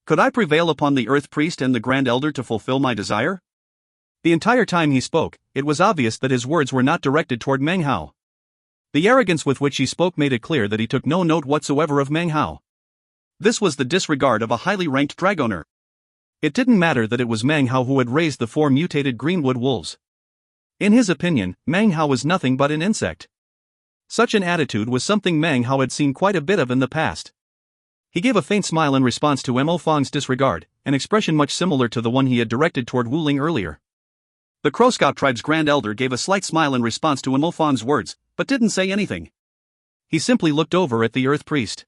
Could I prevail upon the Earth Priest and the Grand Elder to fulfill my desire?" The entire time he spoke, it was obvious that his words were not directed toward Meng Hao. The arrogance with which he spoke made it clear that he took no note whatsoever of Meng Hao. This was the disregard of a highly ranked Dragoner. It didn't matter that it was Meng Hao who had raised the 4 mutated Greenwood wolves. In his opinion, Meng Hao was nothing but an insect. Such an attitude was something Meng Hao had seen quite a bit of in the past. He gave a faint smile in response to Mo Feng's disregard, an expression much similar to the one he had directed toward Wu Ling earlier. The Crow Scout tribe's Grand Elder gave a slight smile in response to Mo Feng's words, but didn't say anything. He simply looked over at the Earth Priest.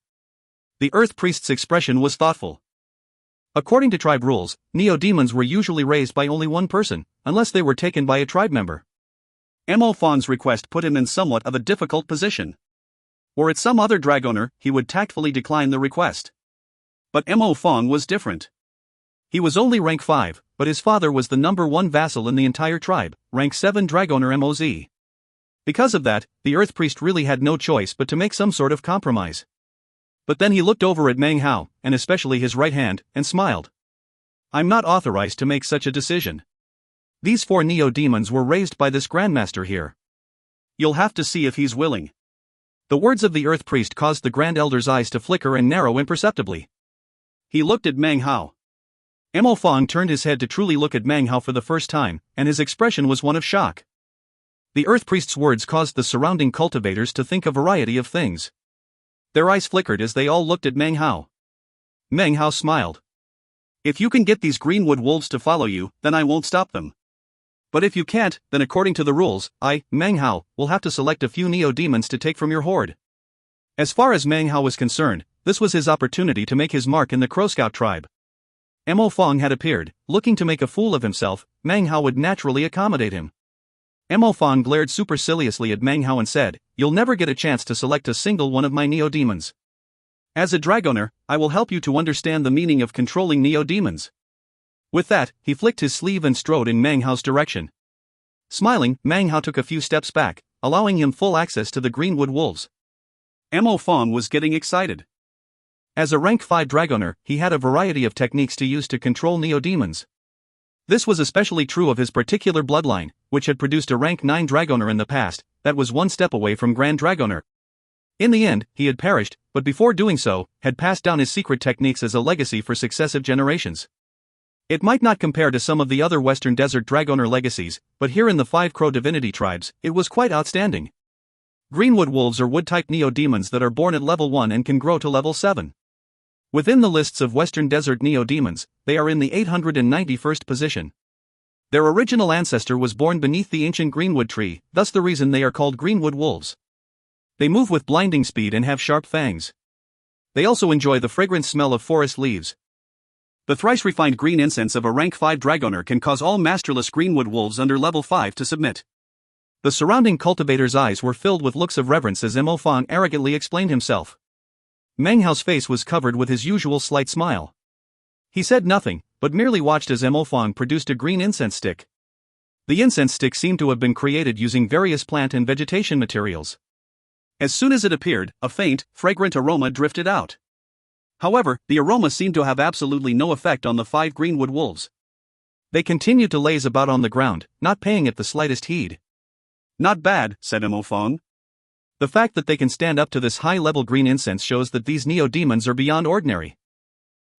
The Earth Priest's expression was thoughtful. According to tribe rules, Neo-Demons were usually raised by only one person, unless they were taken by a tribe member. Mo Fong's request put him in somewhat of a difficult position. Were it some other Dragoner, he would tactfully decline the request. But Mo Fong was different. He was only rank 5, but his father was the number 1 vassal in the entire tribe, rank 7 Dragoner MOZ. Because of that, the Earth Priest really had no choice but to make some sort of compromise. But then he looked over at Meng Hao, and especially his right hand, and smiled. I'm not authorized to make such a decision. These 4 neo-demons were raised by this Grandmaster here. You'll have to see if he's willing. The words of the Earth Priest caused the Grand Elder's eyes to flicker and narrow imperceptibly. He looked at Meng Hao. Mo Fong turned his head to truly look at Meng Hao for the first time, and his expression was one of shock. The Earth Priest's words caused the surrounding cultivators to think a variety of things. Their eyes flickered as they all looked at Meng Hao. Meng Hao smiled. If you can get these Greenwood wolves to follow you, then I won't stop them. But if you can't, then according to the rules, I, Meng Hao, will have to select a few neo-demons to take from your horde. As far as Meng Hao was concerned, this was his opportunity to make his mark in the Crow Scout tribe. Mo Fong had appeared, looking to make a fool of himself. Meng Hao would naturally accommodate him. Mo Fong glared superciliously at Meng Hao and said, "You'll never get a chance to select a single one of my neo-demons. As a Dragoner, I will help you to understand the meaning of controlling neo-demons." With that, he flicked his sleeve and strode in Meng Hao's direction. Smiling, Meng Hao took a few steps back, allowing him full access to the Greenwood wolves. Mo Fong was getting excited. As a rank 5 Dragoner, he had a variety of techniques to use to control neo-demons. This was especially true of his particular bloodline, which had produced a rank 9 Dragoner in the past, that was one step away from Grand Dragoner. In the end, he had perished, but before doing so, had passed down his secret techniques as a legacy for successive generations. It might not compare to some of the other Western Desert Dragoner legacies, but here in the 5 Crow divinity tribes, it was quite outstanding. Greenwood wolves are wood-type neo-demons that are born at level 1 and can grow to level 7. Within the lists of Western Desert neo-demons, they are in the 891st position. Their original ancestor was born beneath the ancient greenwood tree, thus the reason they are called Greenwood wolves. They move with blinding speed and have sharp fangs. They also enjoy the fragrant smell of forest leaves. The thrice-refined green incense of a rank 5 Dragoner can cause all masterless Greenwood wolves under level 5 to submit. The surrounding cultivators' eyes were filled with looks of reverence as Mo Fong arrogantly explained himself. Meng Hao's face was covered with his usual slight smile. He said nothing, but merely watched as Mo Fong produced a green incense stick. The incense stick seemed to have been created using various plant and vegetation materials. As soon as it appeared, a faint, fragrant aroma drifted out. However, the aroma seemed to have absolutely no effect on the 5 Greenwood wolves. They continued to laze about on the ground, not paying it the slightest heed. Not bad, said Mo Fong. The fact that they can stand up to this high-level green incense shows that these neo-demons are beyond ordinary.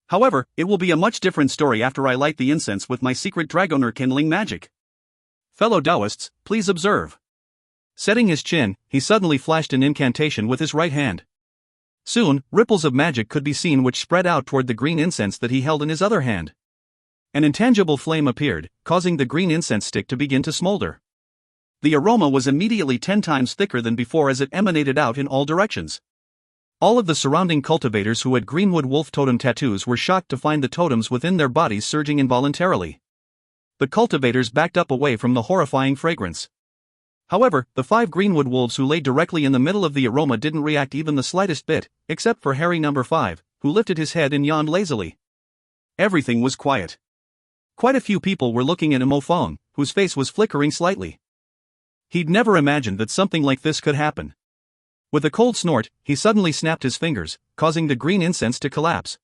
However, it will be a much different story after I light the incense with my secret Dragoner kindling magic. Fellow Taoists, please observe. Setting his chin, he suddenly flashed an incantation with his right hand. Soon, ripples of magic could be seen which spread out toward the green incense that he held in his other hand. An intangible flame appeared, causing the green incense stick to begin to smolder. The aroma was immediately 10 times thicker than before as it emanated out in all directions. All of the surrounding cultivators who had Greenwood wolf totem tattoos were shocked to find the totems within their bodies surging involuntarily. The cultivators backed up away from the horrifying fragrance. However, the 5 Greenwood wolves who lay directly in the middle of the aroma didn't react even the slightest bit, except for Harry number 5, who lifted his head and yawned lazily. Everything was quiet. Quite a few people were looking at Mo Fong, whose face was flickering slightly. He'd never imagined that something like this could happen. With a cold snort, he suddenly snapped his fingers, causing the green incense to collapse.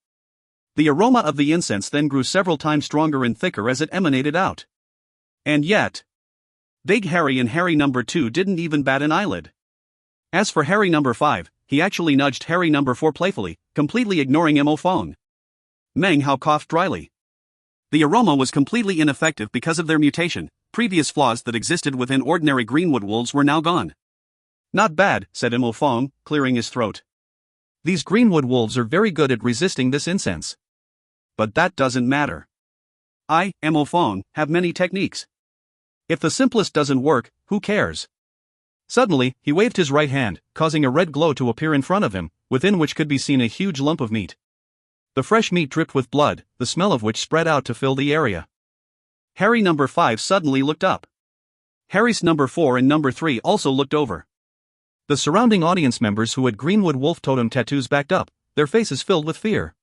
The aroma of the incense then grew several times stronger and thicker as it emanated out. And yet, Big Harry and Harry number 2 didn't even bat an eyelid. As for Harry number 5, he actually nudged Harry number 4 playfully, completely ignoring Mo Fong. Meng Hao coughed dryly. The aroma was completely ineffective because of their mutation. Previous flaws that existed within ordinary Greenwood wolves were now gone. Not bad, said Mo Fong, clearing his throat. These Greenwood wolves are very good at resisting this incense. But that doesn't matter. I, Mo Fong, have many techniques. If the simplest doesn't work, who cares? Suddenly, he waved his right hand, causing a red glow to appear in front of him, within which could be seen a huge lump of meat. The fresh meat dripped with blood, the smell of which spread out to fill the area. Harry number 5 suddenly looked up. Harry's number 4 and number 3 also looked over. The surrounding audience members who had Greenwood wolf totem tattoos backed up, their faces filled with fear.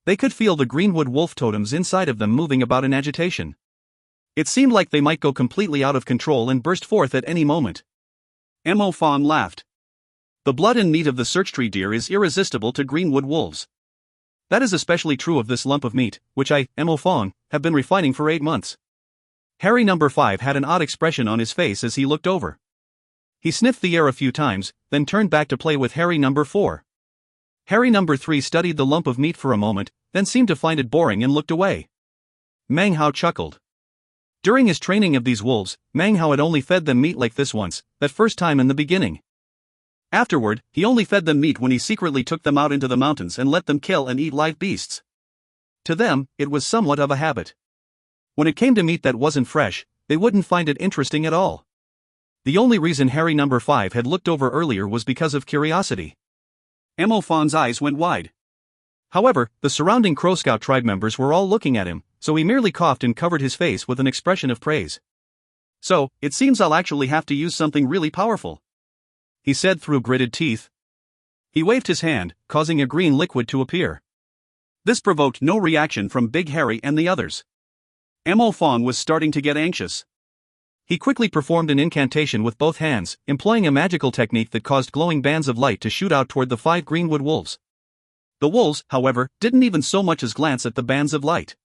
They could feel the Greenwood wolf totems inside of them moving about in agitation. It seemed like they might go completely out of control and burst forth at any moment. Mo Fawn laughed. The blood and meat of the search tree deer is irresistible to Greenwood wolves. That is especially true of this lump of meat, which I, Mo Fawn, have been refining for 8 months. Harry number 5 had an odd expression on his face as he looked over. He sniffed the air a few times, then turned back to play with Harry number 4. Harry number 3 studied the lump of meat for a moment, then seemed to find it boring and looked away. Meng chuckled. During his training of these wolves, Meng had only fed them meat like this once, that first time in the beginning. Afterward, he only fed them meat when he secretly took them out into the mountains and let them kill and eat live beasts. To them, it was somewhat of a habit. When it came to meat that wasn't fresh, they wouldn't find it interesting at all. The only reason Harry number 5 had looked over earlier was because of curiosity. Mo Fawn's eyes went wide. However, the surrounding Crow Scout tribe members were all looking at him, so he merely coughed and covered his face with an expression of praise. So, it seems I'll actually have to use something really powerful, he said through gritted teeth. He waved his hand, causing a green liquid to appear. This provoked no reaction from Big Harry and the others. Mo Fawn was starting to get anxious. He quickly performed an incantation with both hands, employing a magical technique that caused glowing bands of light to shoot out toward the 5 Greenwood wolves. The wolves, however, didn't even so much as glance at the bands of light.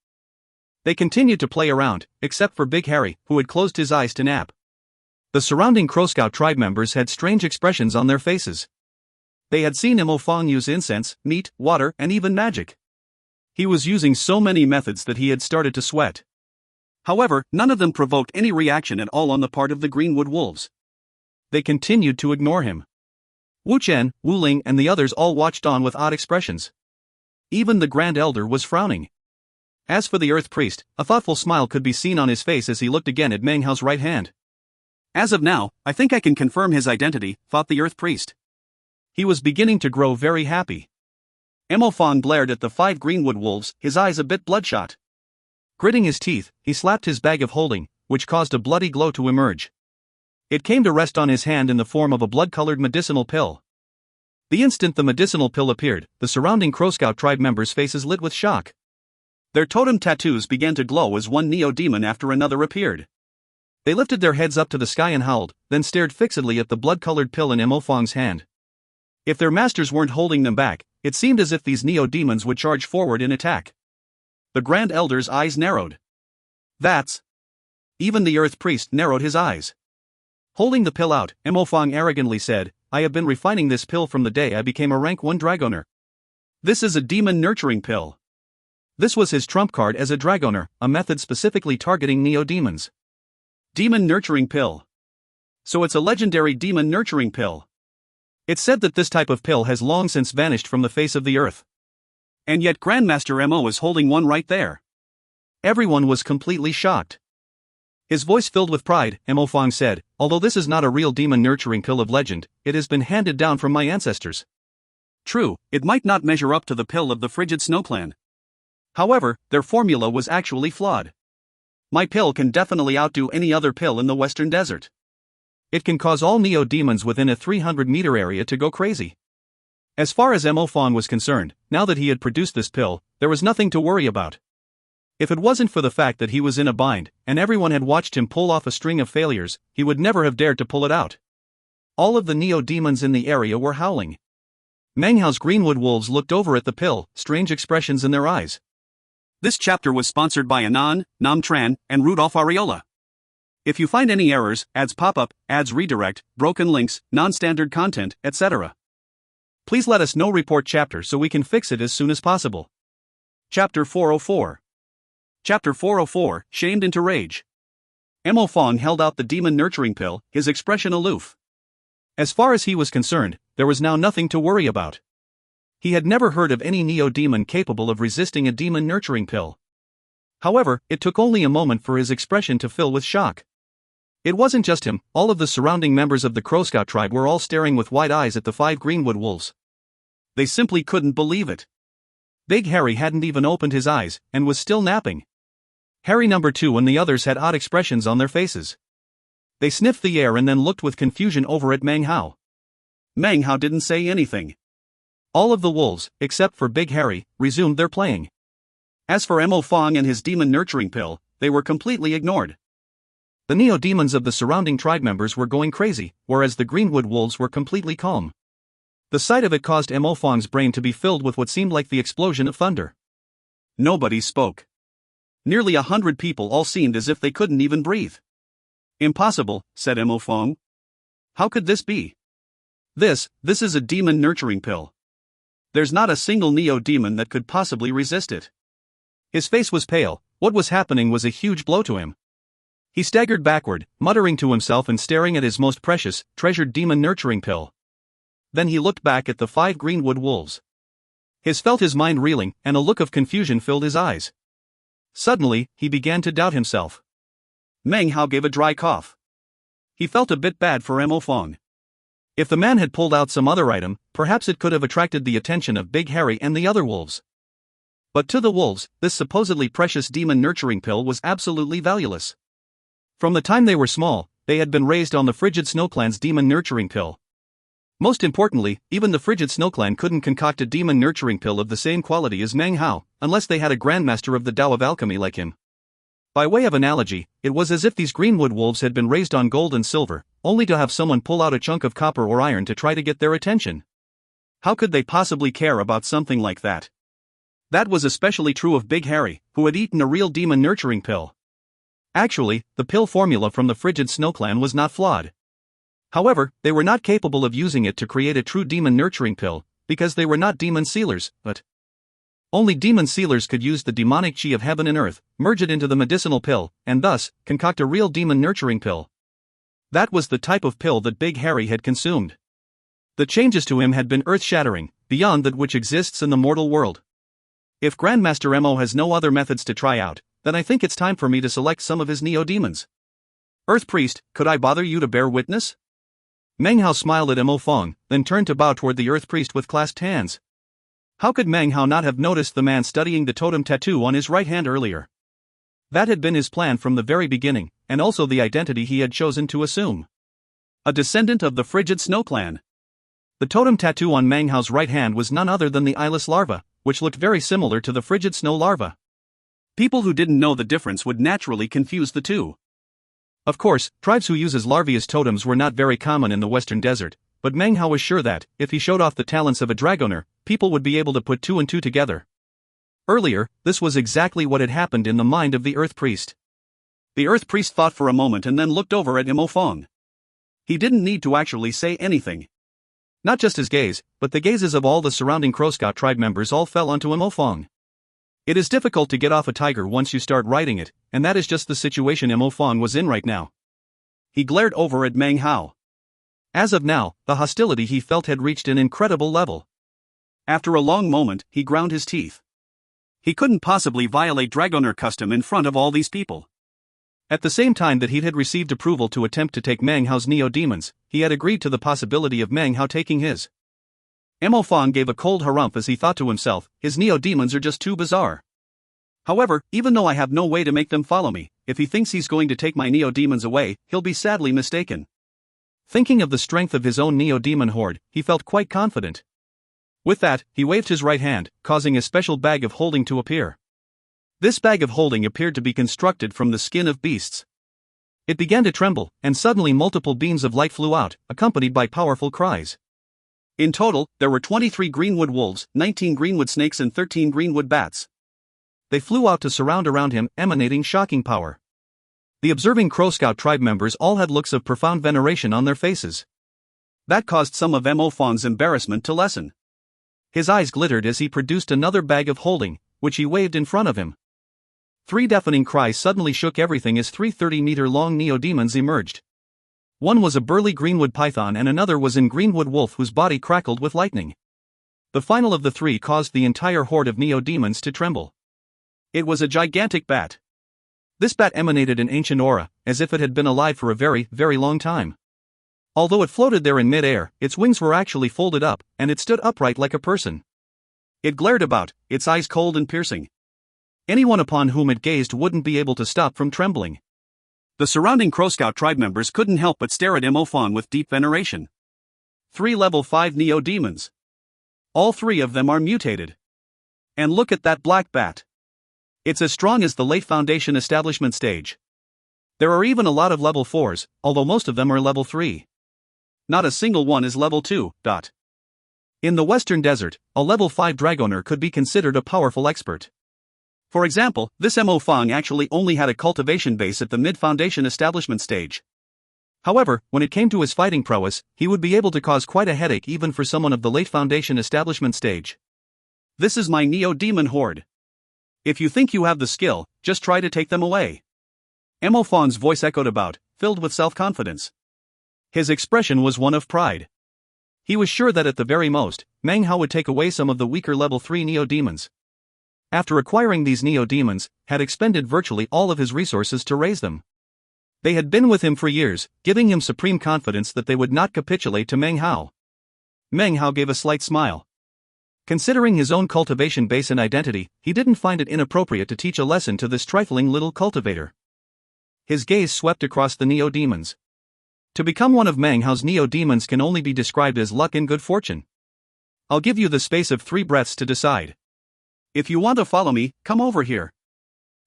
They continued to play around, except for Big Harry, who had closed his eyes to nap. The surrounding Crow Scout tribe members had strange expressions on their faces. They had seen Mo Fawn use incense, meat, water, and even magic. He was using so many methods that he had started to sweat. However, none of them provoked any reaction at all on the part of the Greenwood wolves. They continued to ignore him. Wu Chen, Wu Ling, and the others all watched on with odd expressions. Even the Grand Elder was frowning. As for the Earth Priest, a thoughtful smile could be seen on his face as he looked again at Meng Hao's right hand. As of now, I think I can confirm his identity, thought the Earth Priest. He was beginning to grow very happy. Mo Fawn glared at the 5 Greenwood wolves, his eyes a bit bloodshot. Gritting his teeth, he slapped his bag of holding, which caused a bloody glow to emerge. It came to rest on his hand in the form of a blood-colored medicinal pill. The instant the medicinal pill appeared, the surrounding Crow Scout tribe members' faces lit with shock. Their totem tattoos began to glow as one neo-demon after another appeared. They lifted their heads up to the sky and howled, then stared fixedly at the blood-colored pill in Mo Fawn's hand. If their masters weren't holding them back, it seemed as if these neo-demons would charge forward in attack. The Grand Elder's eyes narrowed. That's... Even the Earth Priest narrowed his eyes. Holding the pill out, Mo Fawn arrogantly said, I have been refining this pill from the day I became a rank 1 Dragoner. This is a demon nurturing pill. This was his trump card as a Dragoner, a method specifically targeting neo-demons. Demon nurturing pill. So it's a legendary demon nurturing pill. It's said that this type of pill has long since vanished from the face of the earth. And yet Grandmaster Mo is holding one right there. Everyone was completely shocked. His voice filled with pride, Mo Fawn said, although this is not a real demon nurturing pill of legend, it has been handed down from my ancestors. True, it might not measure up to the pill of the Frigid Snow Clan. However, their formula was actually flawed. My pill can definitely outdo any other pill in the Western Desert. It can cause all neo-demons within a 300-meter area to go crazy. As far as Mo Fawn was concerned, now that he had produced this pill, there was nothing to worry about. If it wasn't for the fact that he was in a bind, and everyone had watched him pull off a string of failures, he would never have dared to pull it out. All of the neo-demons in the area were howling. Meng Hao's Greenwood wolves looked over at the pill, strange expressions in their eyes. This chapter was sponsored by Anon, Nam Tran, and Rudolph Areola. If you find any errors, ads pop up, ads redirect, broken links, non-standard content, etc., please let us know. Report chapter so we can fix it as soon as possible. Chapter 404. Chapter 404, Shamed into Rage. Mo Fawn held out the demon nurturing pill, his expression aloof. As far as he was concerned, there was now nothing to worry about. He had never heard of any neo-demon capable of resisting a demon nurturing pill. However, it took only a moment for his expression to fill with shock. It wasn't just him, all of the surrounding members of the Crow Scout tribe were all staring with wide eyes at the 5 Greenwood wolves. They simply couldn't believe it. Big Harry hadn't even opened his eyes, and was still napping. Harry number 2 and the others had odd expressions on their faces. They sniffed the air and then looked with confusion over at Meng Hao. Meng Hao didn't say anything. All of the wolves, except for Big Harry, resumed their playing. As for Mo Fong and his demon nurturing pill, they were completely ignored. The neo-demons of the surrounding tribe members were going crazy, whereas the Greenwood wolves were completely calm. The sight of it caused Mo Fong's brain to be filled with what seemed like the explosion of thunder. Nobody spoke. Nearly 100 people all seemed as if they couldn't even breathe. Impossible, said Mo Fong. How could this be? This is a demon nurturing pill. There's not a single neo-demon that could possibly resist it. His face was pale. What was happening was a huge blow to him. He staggered backward, muttering to himself and staring at his most precious, treasured demon nurturing pill. Then he looked back at the 5 Greenwood wolves. He felt his mind reeling, and a look of confusion filled his eyes. Suddenly, he began to doubt himself. Meng Hao gave a dry cough. He felt a bit bad for Mo Fong. If the man had pulled out some other item, perhaps it could have attracted the attention of Big Harry and the other wolves. But to the wolves, this supposedly precious demon nurturing pill was absolutely valueless. From the time they were small, they had been raised on the Frigid Snow Clan's demon nurturing pill. Most importantly, even the Frigid Snow Clan couldn't concoct a demon nurturing pill of the same quality as Meng Hao, unless they had a grandmaster of the Tao of alchemy like him. By way of analogy, it was as if these Greenwood wolves had been raised on gold and silver, only to have someone pull out a chunk of copper or iron to try to get their attention. How could they possibly care about something like that? That was especially true of Big Harry, who had eaten a real demon nurturing pill. Actually, the pill formula from the Frigid Snow Clan was not flawed. However, they were not capable of using it to create a true demon nurturing pill, because they were not demon sealers, but only demon sealers could use the demonic chi of heaven and earth, merge it into the medicinal pill, and thus, concoct a real demon nurturing pill. That was the type of pill that Big Harry had consumed. The changes to him had been earth-shattering, beyond that which exists in the mortal world. If Grandmaster Mo has no other methods to try out, then I think it's time for me to select some of his neo-demons. Earth Priest, could I bother you to bear witness? Meng Hao smiled at Mo Fong, then turned to bow toward the Earth Priest with clasped hands. How could Meng Hao not have noticed the man studying the totem tattoo on his right hand earlier? That had been his plan from the very beginning, and also the identity he had chosen to assume. A descendant of the Frigid Snow Clan. The totem tattoo on Meng Hao's right hand was none other than the eyeless larva, which looked very similar to the Frigid Snow larva. People who didn't know the difference would naturally confuse the two. Of course, tribes who uses larvae as totems were not very common in the Western Desert, but Meng Hao was sure that, if he showed off the talents of a dragoner, people would be able to put 2 and 2 together. Earlier, this was exactly what had happened in the mind of the Earth Priest. The Earth Priest thought for a moment and then looked over at Mo Fong. He didn't need to actually say anything. Not just his gaze, but the gazes of all the surrounding Crow Scout tribe members all fell onto Mo Fong. It is difficult to get off a tiger once you start riding it, and that is just the situation Mo Fong was in right now. He glared over at Meng Hao. As of now, the hostility he felt had reached an incredible level. After a long moment, he ground his teeth. He couldn't possibly violate Dragoner custom in front of all these people. At the same time that he had received approval to attempt to take Meng Hao's neo-demons, he had agreed to the possibility of Meng Hao taking his. Mo Fong gave a cold harumph as he thought to himself, his neo-demons are just too bizarre. However, even though I have no way to make them follow me, if he thinks he's going to take my neo-demons away, he'll be sadly mistaken. Thinking of the strength of his own neo-demon horde, he felt quite confident. With that, he waved his right hand, causing a special bag of holding to appear. This bag of holding appeared to be constructed from the skin of beasts. It began to tremble, and suddenly multiple beams of light flew out, accompanied by powerful cries. In total, there were 23 Greenwood wolves, 19 Greenwood snakes and 13 Greenwood bats. They flew out to surround around him, emanating shocking power. The observing Crow Scout tribe members all had looks of profound veneration on their faces. That caused some of Mo Fong's embarrassment to lessen. His eyes glittered as he produced another bag of holding, which he waved in front of him. 3 deafening cries suddenly shook everything as 3 30-meter-long neo-demons emerged. One was a burly Greenwood python and another was an Greenwood wolf whose body crackled with lightning. The final of the 3 caused the entire horde of neo-demons to tremble. It was a gigantic bat. This bat emanated an ancient aura, as if it had been alive for a very, very long time. Although it floated there in mid-air, its wings were actually folded up, and it stood upright like a person. It glared about, its eyes cold and piercing. Anyone upon whom it gazed wouldn't be able to stop from trembling. The surrounding Crow Scout tribe members couldn't help but stare at Mo Fong with deep veneration. 3 level 5 Neo-Demons. All 3 of them are mutated. And look at that black bat. It's as strong as the late Foundation establishment stage. There are even a lot of level 4s, although most of them are level 3. Not a single one is level 2. In the Western Desert, a level 5 Dragoner could be considered a powerful expert. For example, this Mo Fong actually only had a cultivation base at the mid-Foundation establishment stage. However, when it came to his fighting prowess, he would be able to cause quite a headache even for someone of the late Foundation establishment stage. This is my Neo-Demon horde. If you think you have the skill, just try to take them away. Mo Fong's voice echoed about, filled with self-confidence. His expression was one of pride. He was sure that at the very most, Meng Hao would take away some of the weaker level 3 Neo-Demons. After acquiring these Neo-Demons, had expended virtually all of his resources to raise them. They had been with him for years, giving him supreme confidence that they would not capitulate to Meng Hao. Meng Hao gave a slight smile. Considering his own cultivation base and identity, he didn't find it inappropriate to teach a lesson to this trifling little cultivator. His gaze swept across the Neo-Demons. To become one of Meng Hao's Neo-Demons can only be described as luck and good fortune. I'll give you the space of 3 breaths to decide. If you want to follow me, come over here.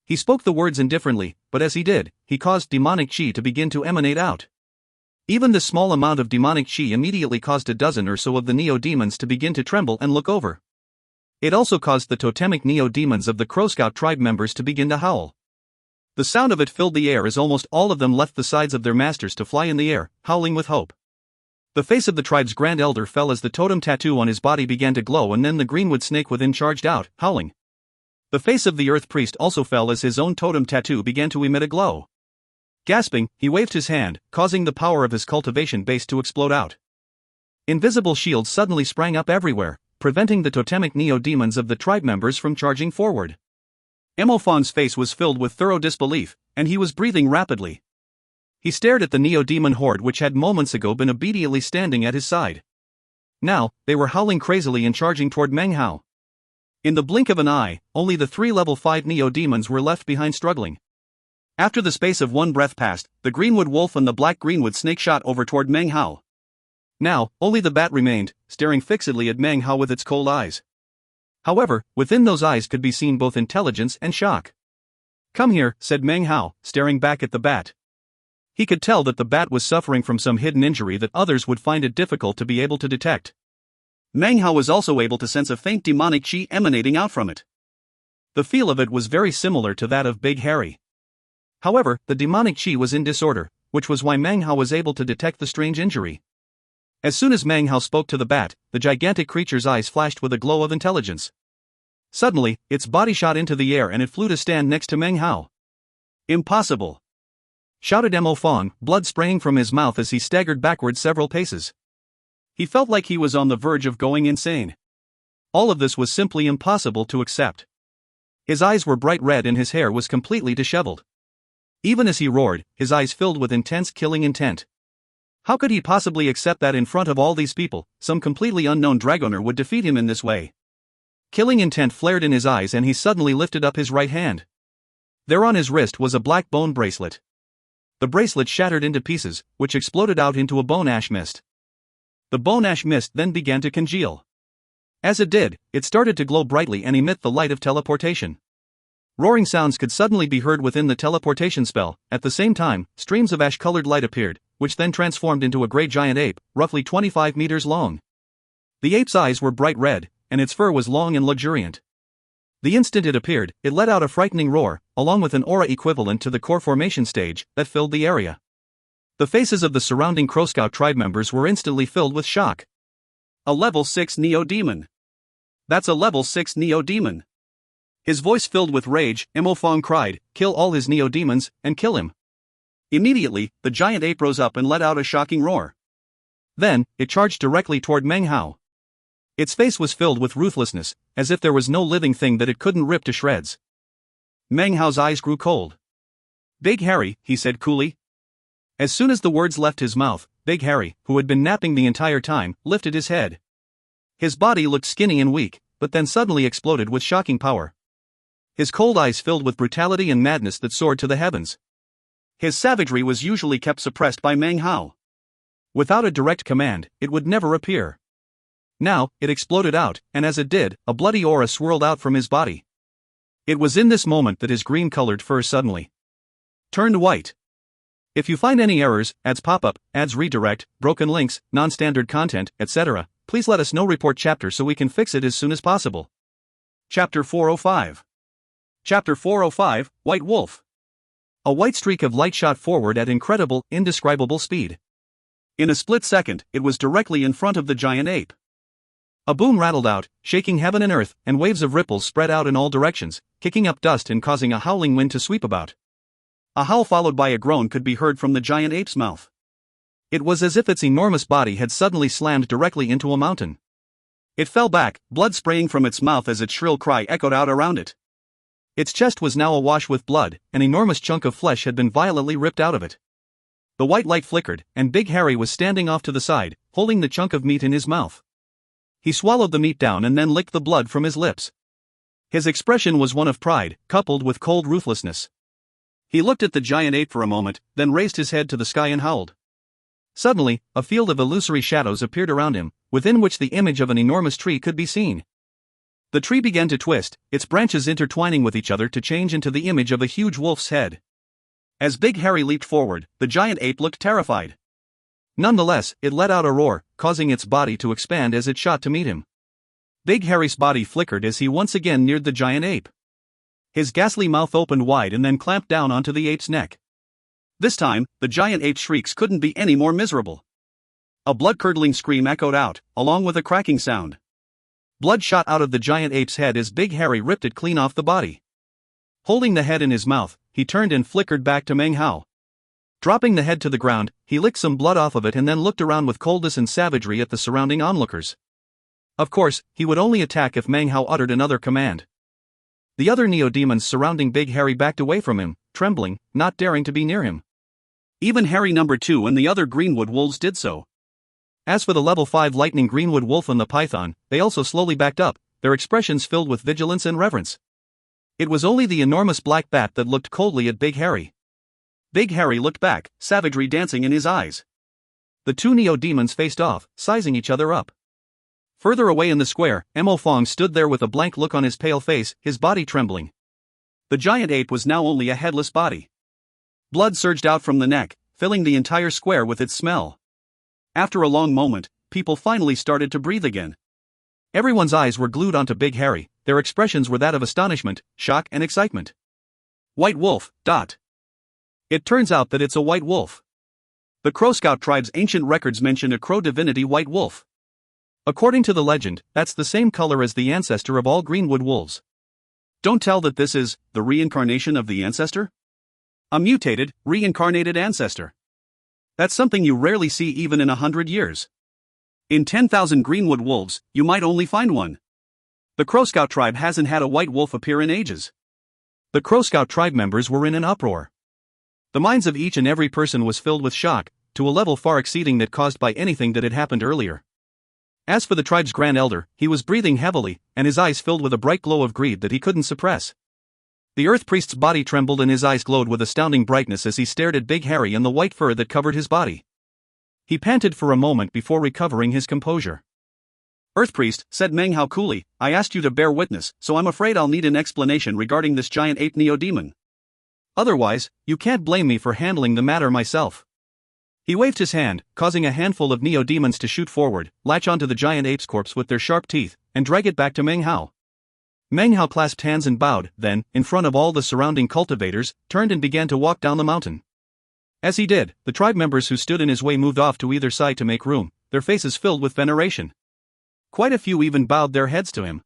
He spoke the words indifferently, but as he did, he caused demonic chi to begin to emanate out. Even this small amount of demonic chi immediately caused a dozen or so of the Neo-Demons to begin to tremble and look over. It also caused the totemic Neo-Demons of the Crow Scout tribe members to begin to howl. The sound of it filled the air as almost all of them left the sides of their masters to fly in the air, howling with hope. The face of the tribe's grand elder fell as the totem tattoo on his body began to glow, and then the greenwood snake within charged out, howling. The face of the earth priest also fell as his own totem tattoo began to emit a glow. Gasping, he waved his hand, causing the power of his cultivation base to explode out. Invisible shields suddenly sprang up everywhere, preventing the totemic Neo-Demons of the tribe members from charging forward. Mo Fong's face was filled with thorough disbelief, and he was breathing rapidly. He stared at the Neo-Demon horde which had moments ago been obediently standing at his side. Now, they were howling crazily and charging toward Meng Hao. In the blink of an eye, only the 3 level 5 Neo-Demons were left behind struggling. After the space of 1 breath passed, the greenwood wolf and the black greenwood snake shot over toward Meng Hao. Now, only the bat remained, staring fixedly at Meng Hao with its cold eyes. However, within those eyes could be seen both intelligence and shock. "Come here," said Meng Hao, staring back at the bat. He could tell that the bat was suffering from some hidden injury that others would find it difficult to be able to detect. Meng Hao was also able to sense a faint demonic chi emanating out from it. The feel of it was very similar to that of Big Harry. However, the demonic chi was in disorder, which was why Meng Hao was able to detect the strange injury. As soon as Meng Hao spoke to the bat, the gigantic creature's eyes flashed with a glow of intelligence. Suddenly, its body shot into the air and it flew to stand next to Meng Hao. "Impossible!" shouted Mo Fong, blood spraying from his mouth as he staggered backwards several paces. He felt like he was on the verge of going insane. All of this was simply impossible to accept. His eyes were bright red and his hair was completely disheveled. Even as he roared, his eyes filled with intense killing intent. How could he possibly accept that in front of all these people, some completely unknown Dragoner would defeat him in this way? Killing intent flared in his eyes and he suddenly lifted up his right hand. There on his wrist was a black bone bracelet. The bracelet shattered into pieces, which exploded out into a bone ash mist. The bone ash mist then began to congeal. As it did, it started to glow brightly and emit the light of teleportation. Roaring sounds could suddenly be heard within the teleportation spell. At the same time, streams of ash-colored light appeared, which then transformed into a gray giant ape, roughly 25 meters long. The ape's eyes were bright red, and its fur was long and luxuriant. The instant it appeared, it let out a frightening roar, along with an aura equivalent to the core formation stage, that filled the area. The faces of the surrounding Crow Scout tribe members were instantly filled with shock. A level 6 Neo-Demon. That's a level 6 Neo-Demon. His voice filled with rage, Mo Fong cried, "Kill all his Neo-Demons, and kill him." Immediately, the giant ape rose up and let out a shocking roar. Then, it charged directly toward Meng Hao. Its face was filled with ruthlessness, as if there was no living thing that it couldn't rip to shreds. Meng Hao's eyes grew cold. "Big Harry," he said coolly. As soon as the words left his mouth, Big Harry, who had been napping the entire time, lifted his head. His body looked skinny and weak, but then suddenly exploded with shocking power. His cold eyes filled with brutality and madness that soared to the heavens. His savagery was usually kept suppressed by Meng Hao. Without a direct command, it would never appear. Now, it exploded out, and as it did, a bloody aura swirled out from his body. It was in this moment that his green-colored fur suddenly turned white. If you find any errors, ads pop up, ads redirect, broken links, non-standard content, etc., please let us know. Report chapter so we can fix it as soon as possible. Chapter 405. Chapter 405, White Wolf. A white streak of light shot forward at incredible, indescribable speed. In a split second, it was directly in front of the giant ape. A boom rattled out, shaking heaven and earth, and waves of ripples spread out in all directions, kicking up dust and causing a howling wind to sweep about. A howl followed by a groan could be heard from the giant ape's mouth. It was as if its enormous body had suddenly slammed directly into a mountain. It fell back, blood spraying from its mouth as its shrill cry echoed out around it. Its chest was now awash with blood, an enormous chunk of flesh had been violently ripped out of it. The white light flickered, and Big Harry was standing off to the side, holding the chunk of meat in his mouth. He swallowed the meat down and then licked the blood from his lips. His expression was one of pride, coupled with cold ruthlessness. He looked at the giant ape for a moment, then raised his head to the sky and howled. Suddenly, a field of illusory shadows appeared around him, within which the image of an enormous tree could be seen. The tree began to twist, its branches intertwining with each other to change into the image of a huge wolf's head. As Big Harry leaped forward, the giant ape looked terrified. Nonetheless, it let out a roar, causing its body to expand as it shot to meet him. Big Harry's body flickered as he once again neared the giant ape. His ghastly mouth opened wide and then clamped down onto the ape's neck. This time, the giant ape's shrieks couldn't be any more miserable. A blood-curdling scream echoed out, along with a cracking sound. Blood shot out of the giant ape's head as Big Harry ripped it clean off the body. Holding the head in his mouth, he turned and flickered back to Meng Hao. Dropping the head to the ground, he licked some blood off of it and then looked around with coldness and savagery at the surrounding onlookers. Of course, he would only attack if Meng Hao uttered another command. The other neo-demons surrounding Big Harry backed away from him, trembling, not daring to be near him. Even Harry No. 2 and the other Greenwood wolves did so. As for the level 5 lightning Greenwood wolf and the python, they also slowly backed up, their expressions filled with vigilance and reverence. It was only the enormous black bat that looked coldly at Big Harry. Big Harry looked back, savagery dancing in his eyes. The two neo-demons faced off, sizing each other up. Further away in the square, Mo Fong stood there with a blank look on his pale face, his body trembling. The giant ape was now only a headless body. Blood surged out from the neck, filling the entire square with its smell. After a long moment, people finally started to breathe again. Everyone's eyes were glued onto Big Harry, their expressions were that of astonishment, shock and excitement. White wolf, ... It turns out that it's a white wolf. The Crow Scout tribe's ancient records mention a crow divinity white wolf. According to the legend, that's the same color as the ancestor of all Greenwood wolves. Don't tell that this is the reincarnation of the ancestor? A mutated, reincarnated ancestor. That's something you rarely see even in 100 years. In 10,000 Greenwood wolves, you might only find one. The Crow Scout tribe hasn't had a white wolf appear in ages. The Crow Scout tribe members were in an uproar. The minds of each and every person was filled with shock, to a level far exceeding that caused by anything that had happened earlier. As for the tribe's grand elder, he was breathing heavily, and his eyes filled with a bright glow of greed that he couldn't suppress. The Earth Priest's body trembled and his eyes glowed with astounding brightness as he stared at Big Harry and the white fur that covered his body. He panted for a moment before recovering his composure. Earth Priest, said Meng Hao coolly, I asked you to bear witness, so I'm afraid I'll need an explanation regarding this giant ape neo-demon. Otherwise, you can't blame me for handling the matter myself. He waved his hand, causing a handful of neo-demons to shoot forward, latch onto the giant ape's corpse with their sharp teeth, and drag it back to Meng Hao. Meng Hao clasped hands and bowed, then, in front of all the surrounding cultivators, turned and began to walk down the mountain. As he did, the tribe members who stood in his way moved off to either side to make room, their faces filled with veneration. Quite a few even bowed their heads to him.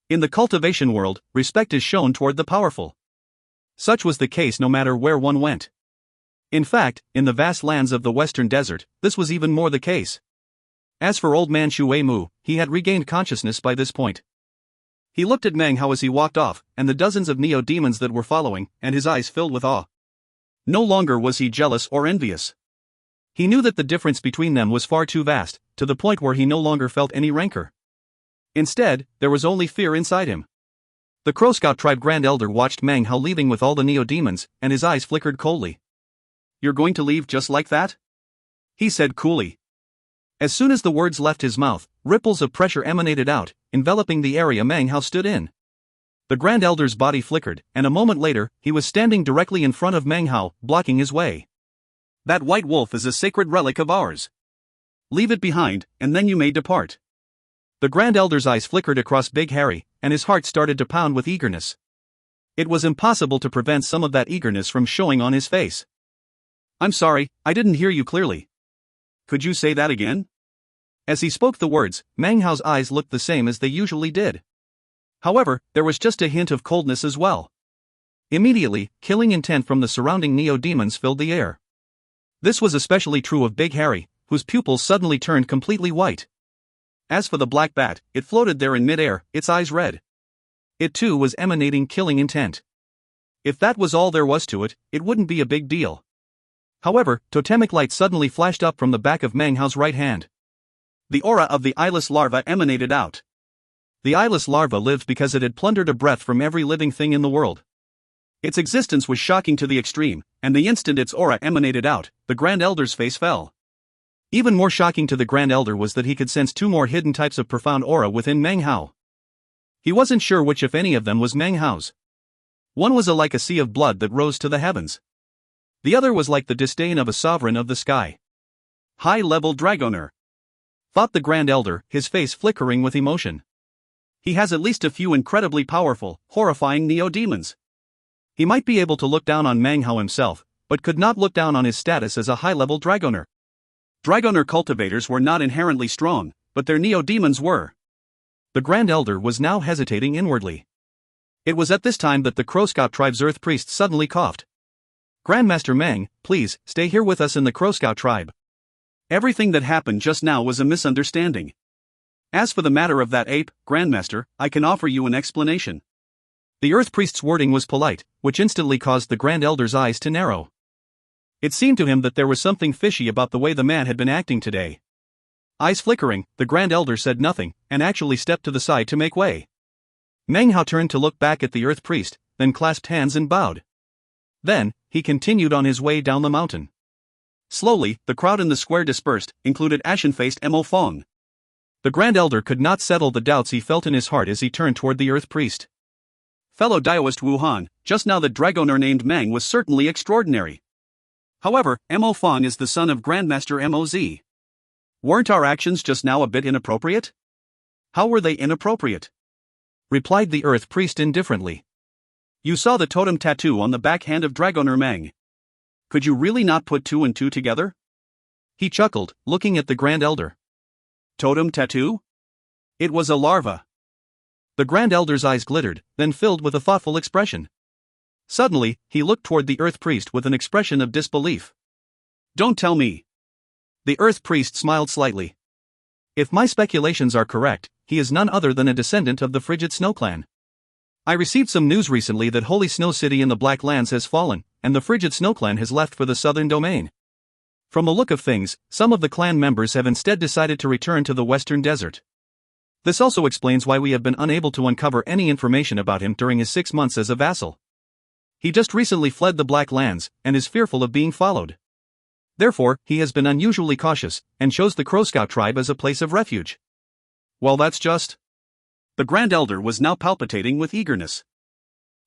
In the cultivation world, respect is shown toward the powerful. Such was the case no matter where one went. In fact, in the vast lands of the western desert, this was even more the case. As for old man Shui Mu, he had regained consciousness by this point. He looked at Meng Hao as he walked off, and the dozens of neo-demons that were following, and his eyes filled with awe. No longer was he jealous or envious. He knew that the difference between them was far too vast, to the point where he no longer felt any rancor. Instead, there was only fear inside him. The Crow Scout tribe Grand Elder watched Meng Hao leaving with all the neo-demons, and his eyes flickered coldly. you're going to leave just like that?" he said coolly. As soon as the words left his mouth, ripples of pressure emanated out, enveloping the area Meng Hao stood in. The Grand Elder's body flickered, and a moment later, he was standing directly in front of Meng Hao, blocking his way. "That white wolf is a sacred relic of ours. Leave it behind, and then you may depart." The Grand Elder's eyes flickered across Big Harry, and his heart started to pound with eagerness. It was impossible to prevent some of that eagerness from showing on his face. "I'm sorry, I didn't hear you clearly. Could you say that again?" As he spoke the words, Meng Hao's eyes looked the same as they usually did. However, there was just a hint of coldness as well. Immediately, killing intent from the surrounding neo-demons filled the air. This was especially true of Big Harry, whose pupils suddenly turned completely white. As for the black bat, it floated there in mid-air, its eyes red. It too was emanating killing intent. If that was all there was to it, it wouldn't be a big deal. However, totemic light suddenly flashed up from the back of Meng Hao's right hand. The aura of the eyeless larva emanated out. The eyeless larva lived because it had plundered a breath from every living thing in the world. Its existence was shocking to the extreme, and the instant its aura emanated out, the Grand Elder's face fell. Even more shocking to the Grand Elder was that he could sense two more hidden types of profound aura within Meng Hao. He wasn't sure which if any of them was Meng Hao's. One was like a sea of blood that rose to the heavens. The other was like the disdain of a sovereign of the sky. "High-level Dragoner," thought the Grand Elder, his face flickering with emotion. "He has at least a few incredibly powerful, horrifying neo-demons. He might be able to look down on Meng Hao himself, but could not look down on his status as a high-level Dragoner. Dragoner cultivators were not inherently strong, but their neo-demons were." The Grand Elder was now hesitating inwardly. It was at this time that the Crow-Scout tribe's Earth Priest suddenly coughed. "Grandmaster Meng, please, stay here with us in the Crow-Scout tribe. Everything that happened just now was a misunderstanding. As for the matter of that ape, Grandmaster, I can offer you an explanation." The Earth Priest's wording was polite, which instantly caused the Grand Elder's eyes to narrow. It seemed to him that there was something fishy about the way the man had been acting today. Eyes flickering, the Grand Elder said nothing, and actually stepped to the side to make way. Meng Hao turned to look back at the Earth Priest, then clasped hands and bowed. Then, he continued on his way down the mountain. Slowly, the crowd in the square dispersed, included ashen-faced Mo Fong. The Grand Elder could not settle the doubts he felt in his heart as he turned toward the Earth Priest. "Fellow Daoist Wuhan, just now the Dragoner named Meng was certainly extraordinary. However, Mo Fong is the son of Grandmaster Moz. Weren't our actions just now a bit inappropriate?" "How were they inappropriate?" replied the Earth Priest indifferently. "You saw the totem tattoo on the back hand of Dragoner Meng. Could you really not put two and two together?" He chuckled, looking at the Grand Elder. "Totem tattoo? It was a larva." The Grand Elder's eyes glittered, then filled with a thoughtful expression. Suddenly, he looked toward the Earth Priest with an expression of disbelief. "Don't tell me." The Earth Priest smiled slightly. "If my speculations are correct, he is none other than a descendant of the Frigid Snow Clan. I received some news recently that Holy Snow City in the Black Lands has fallen, and the Frigid Snow Clan has left for the southern domain. From the look of things, some of the clan members have instead decided to return to the western desert. This also explains why we have been unable to uncover any information about him during his 6 months as a vassal. He just recently fled the Black Lands, and is fearful of being followed. Therefore, he has been unusually cautious, and chose the Crow-Scout tribe as a place of refuge." "Well, that's just..." The Grand Elder was now palpitating with eagerness.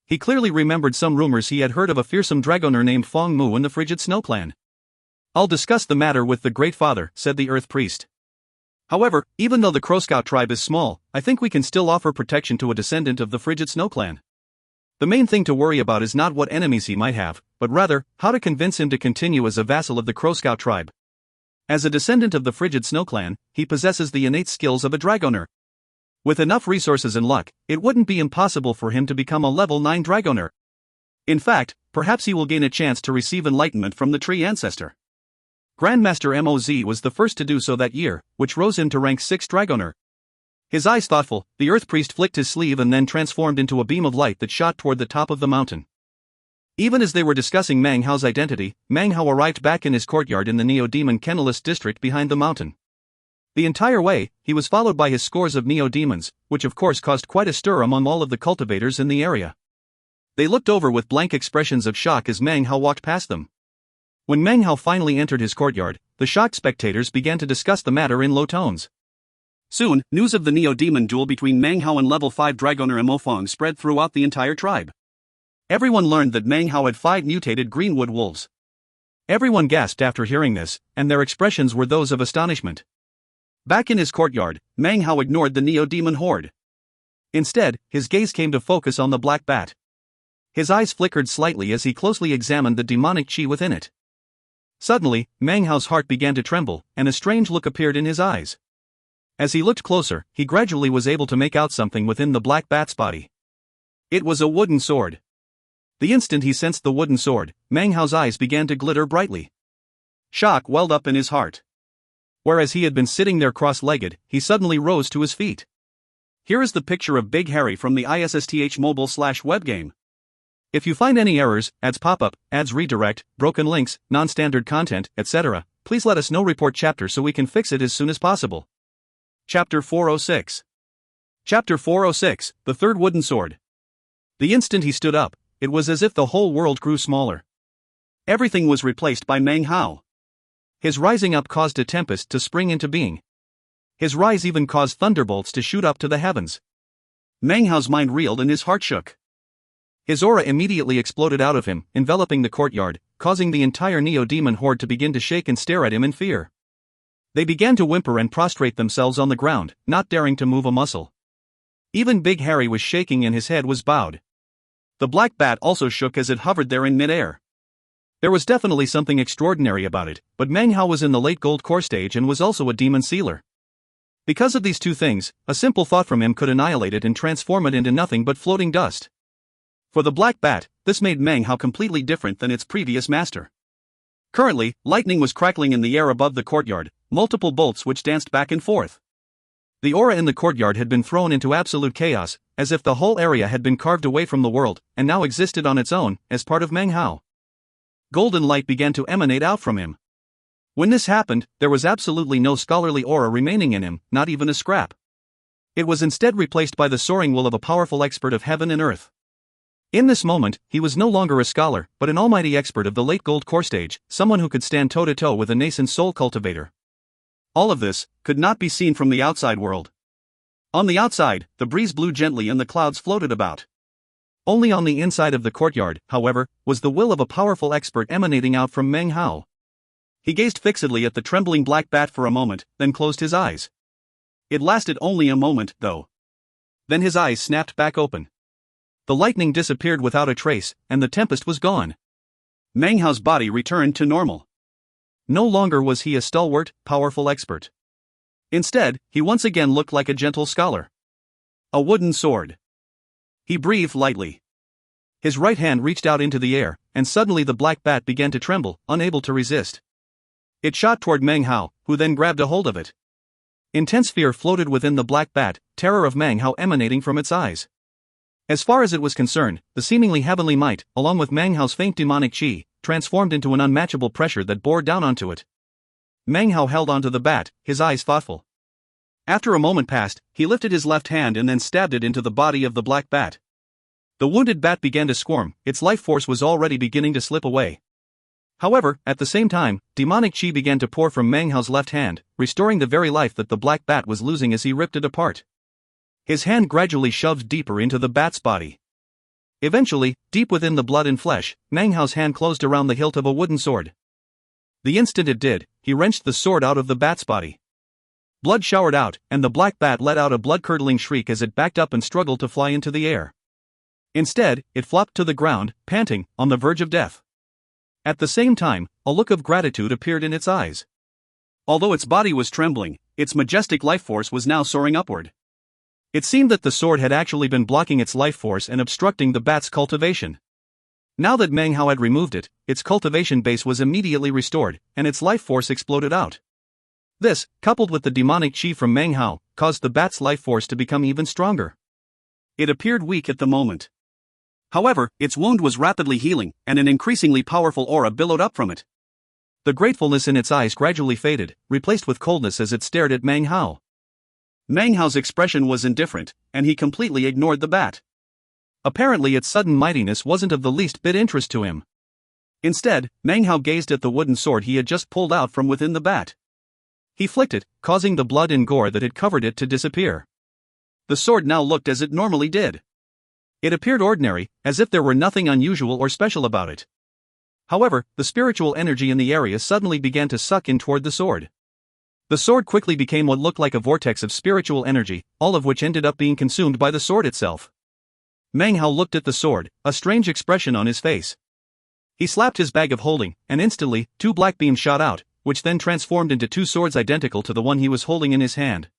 He clearly remembered some rumors he had heard of a fearsome Dragoner named Fong Mu in the Frigid Snow Clan. "I'll discuss the matter with the Great Father," said the Earth Priest. "However, even though the Crow-Scout tribe is small, I think we can still offer protection to a descendant of the Frigid Snow Clan. The main thing to worry about is not what enemies he might have, but rather, how to convince him to continue as a vassal of the Crow-Scout tribe. As a descendant of the Frigid Snow Clan, he possesses the innate skills of a Dragoner. With enough resources and luck, it wouldn't be impossible for him to become a level 9 Dragoner. In fact, perhaps he will gain a chance to receive enlightenment from the tree ancestor. Grandmaster Moz was the first to do so that year, which rose him to rank 6 Dragoner." His eyes thoughtful, the Earth Priest flicked his sleeve and then transformed into a beam of light that shot toward the top of the mountain. Even as they were discussing Meng Hao's identity, Meng Hao arrived back in his courtyard in the Neo-Demon Kennelist district behind the mountain. The entire way, he was followed by his scores of Neo-Demons, which of course caused quite a stir among all of the cultivators in the area. They looked over with blank expressions of shock as Meng Hao walked past them. When Meng Hao finally entered his courtyard, the shocked spectators began to discuss the matter in low tones. Soon, news of the Neo-Demon duel between Meng Hao and level 5 Dragoner Mofeng spread throughout the entire tribe. Everyone learned that Meng Hao had 5 mutated greenwood wolves. Everyone gasped after hearing this, and their expressions were those of astonishment. Back in his courtyard, Meng Hao ignored the Neo-Demon horde. Instead, his gaze came to focus on the black bat. His eyes flickered slightly as he closely examined the demonic chi within it. Suddenly, Meng Hao's heart began to tremble, and a strange look appeared in his eyes. As he looked closer, he gradually was able to make out something within the black bat's body. It was a wooden sword. The instant he sensed the wooden sword, Meng Hao's eyes began to glitter brightly. Shock welled up in his heart. Whereas he had been sitting there cross-legged, he suddenly rose to his feet. Here is the picture of Big Harry from the ISSTH mobile/web game. If you find any errors, ads pop-up, ads redirect, broken links, non-standard content, etc., please let us know. Report chapter so we can fix it as soon as possible. Chapter 406. Chapter 406, The Third Wooden Sword. The instant he stood up, it was as if the whole world grew smaller. Everything was replaced by Meng Hao. His rising up caused a tempest to spring into being. His rise even caused thunderbolts to shoot up to the heavens. Meng Hao's mind reeled and his heart shook. His aura immediately exploded out of him, enveloping the courtyard, causing the entire Neo-Demon horde to begin to shake and stare at him in fear. They began to whimper and prostrate themselves on the ground, not daring to move a muscle. Even Big Harry was shaking and his head was bowed. The black bat also shook as it hovered there in midair. There was definitely something extraordinary about it, but Meng Hao was in the late gold core stage and was also a demon sealer. Because of these two things, a simple thought from him could annihilate it and transform it into nothing but floating dust. For the black bat, this made Meng Hao completely different than its previous master. Currently, lightning was crackling in the air above the courtyard, multiple bolts which danced back and forth. The aura in the courtyard had been thrown into absolute chaos, as if the whole area had been carved away from the world, and now existed on its own, as part of Meng Hao. Golden light began to emanate out from him. When this happened, there was absolutely no scholarly aura remaining in him, not even a scrap. It was instead replaced by the soaring will of a powerful expert of heaven and earth. In this moment, he was no longer a scholar, but an almighty expert of the late gold core stage, someone who could stand toe-to-toe with a nascent soul cultivator. All of this could not be seen from the outside world. On the outside, the breeze blew gently and the clouds floated about. Only on the inside of the courtyard, however, was the will of a powerful expert emanating out from Meng Hao. He gazed fixedly at the trembling black bat for a moment, then closed his eyes. It lasted only a moment, though. Then his eyes snapped back open. The lightning disappeared without a trace, and the tempest was gone. Meng Hao's body returned to normal. No longer was he a stalwart, powerful expert. Instead, he once again looked like a gentle scholar. A wooden sword. He breathed lightly. His right hand reached out into the air, and suddenly the black bat began to tremble, unable to resist. It shot toward Meng Hao, who then grabbed a hold of it. Intense fear floated within the black bat, terror of Meng Hao emanating from its eyes. As far as it was concerned, the seemingly heavenly might, along with Meng Hao's faint demonic chi, transformed into an unmatchable pressure that bore down onto it. Meng Hao held onto the bat, his eyes thoughtful. After a moment passed, he lifted his left hand and then stabbed it into the body of the black bat. The wounded bat began to squirm, its life force was already beginning to slip away. However, at the same time, demonic chi began to pour from Meng Hao's left hand, restoring the very life that the black bat was losing as he ripped it apart. His hand gradually shoved deeper into the bat's body. Eventually, deep within the blood and flesh, Meng Hao's hand closed around the hilt of a wooden sword. The instant it did, he wrenched the sword out of the bat's body. Blood showered out, and the black bat let out a blood-curdling shriek as it backed up and struggled to fly into the air. Instead, it flopped to the ground, panting, on the verge of death. At the same time, a look of gratitude appeared in its eyes. Although its body was trembling, its majestic life force was now soaring upward. It seemed that the sword had actually been blocking its life force and obstructing the bat's cultivation. Now that Meng Hao had removed it, its cultivation base was immediately restored, and its life force exploded out. This, coupled with the demonic chi from Meng Hao, caused the bat's life force to become even stronger. It appeared weak at the moment. However, its wound was rapidly healing, and an increasingly powerful aura billowed up from it. The gratefulness in its eyes gradually faded, replaced with coldness as it stared at Meng Hao. Meng Hao's expression was indifferent, and he completely ignored the bat. Apparently its sudden mightiness wasn't of the least bit interest to him. Instead, Meng Hao gazed at the wooden sword he had just pulled out from within the bat. He flicked it, causing the blood and gore that had covered it to disappear. The sword now looked as it normally did. It appeared ordinary, as if there were nothing unusual or special about it. However, the spiritual energy in the area suddenly began to suck in toward the sword. The sword quickly became what looked like a vortex of spiritual energy, all of which ended up being consumed by the sword itself. Meng Hao looked at the sword, a strange expression on his face. He slapped his bag of holding, and instantly, 2 black beams shot out, which then transformed into 2 swords identical to the one he was holding in his hand.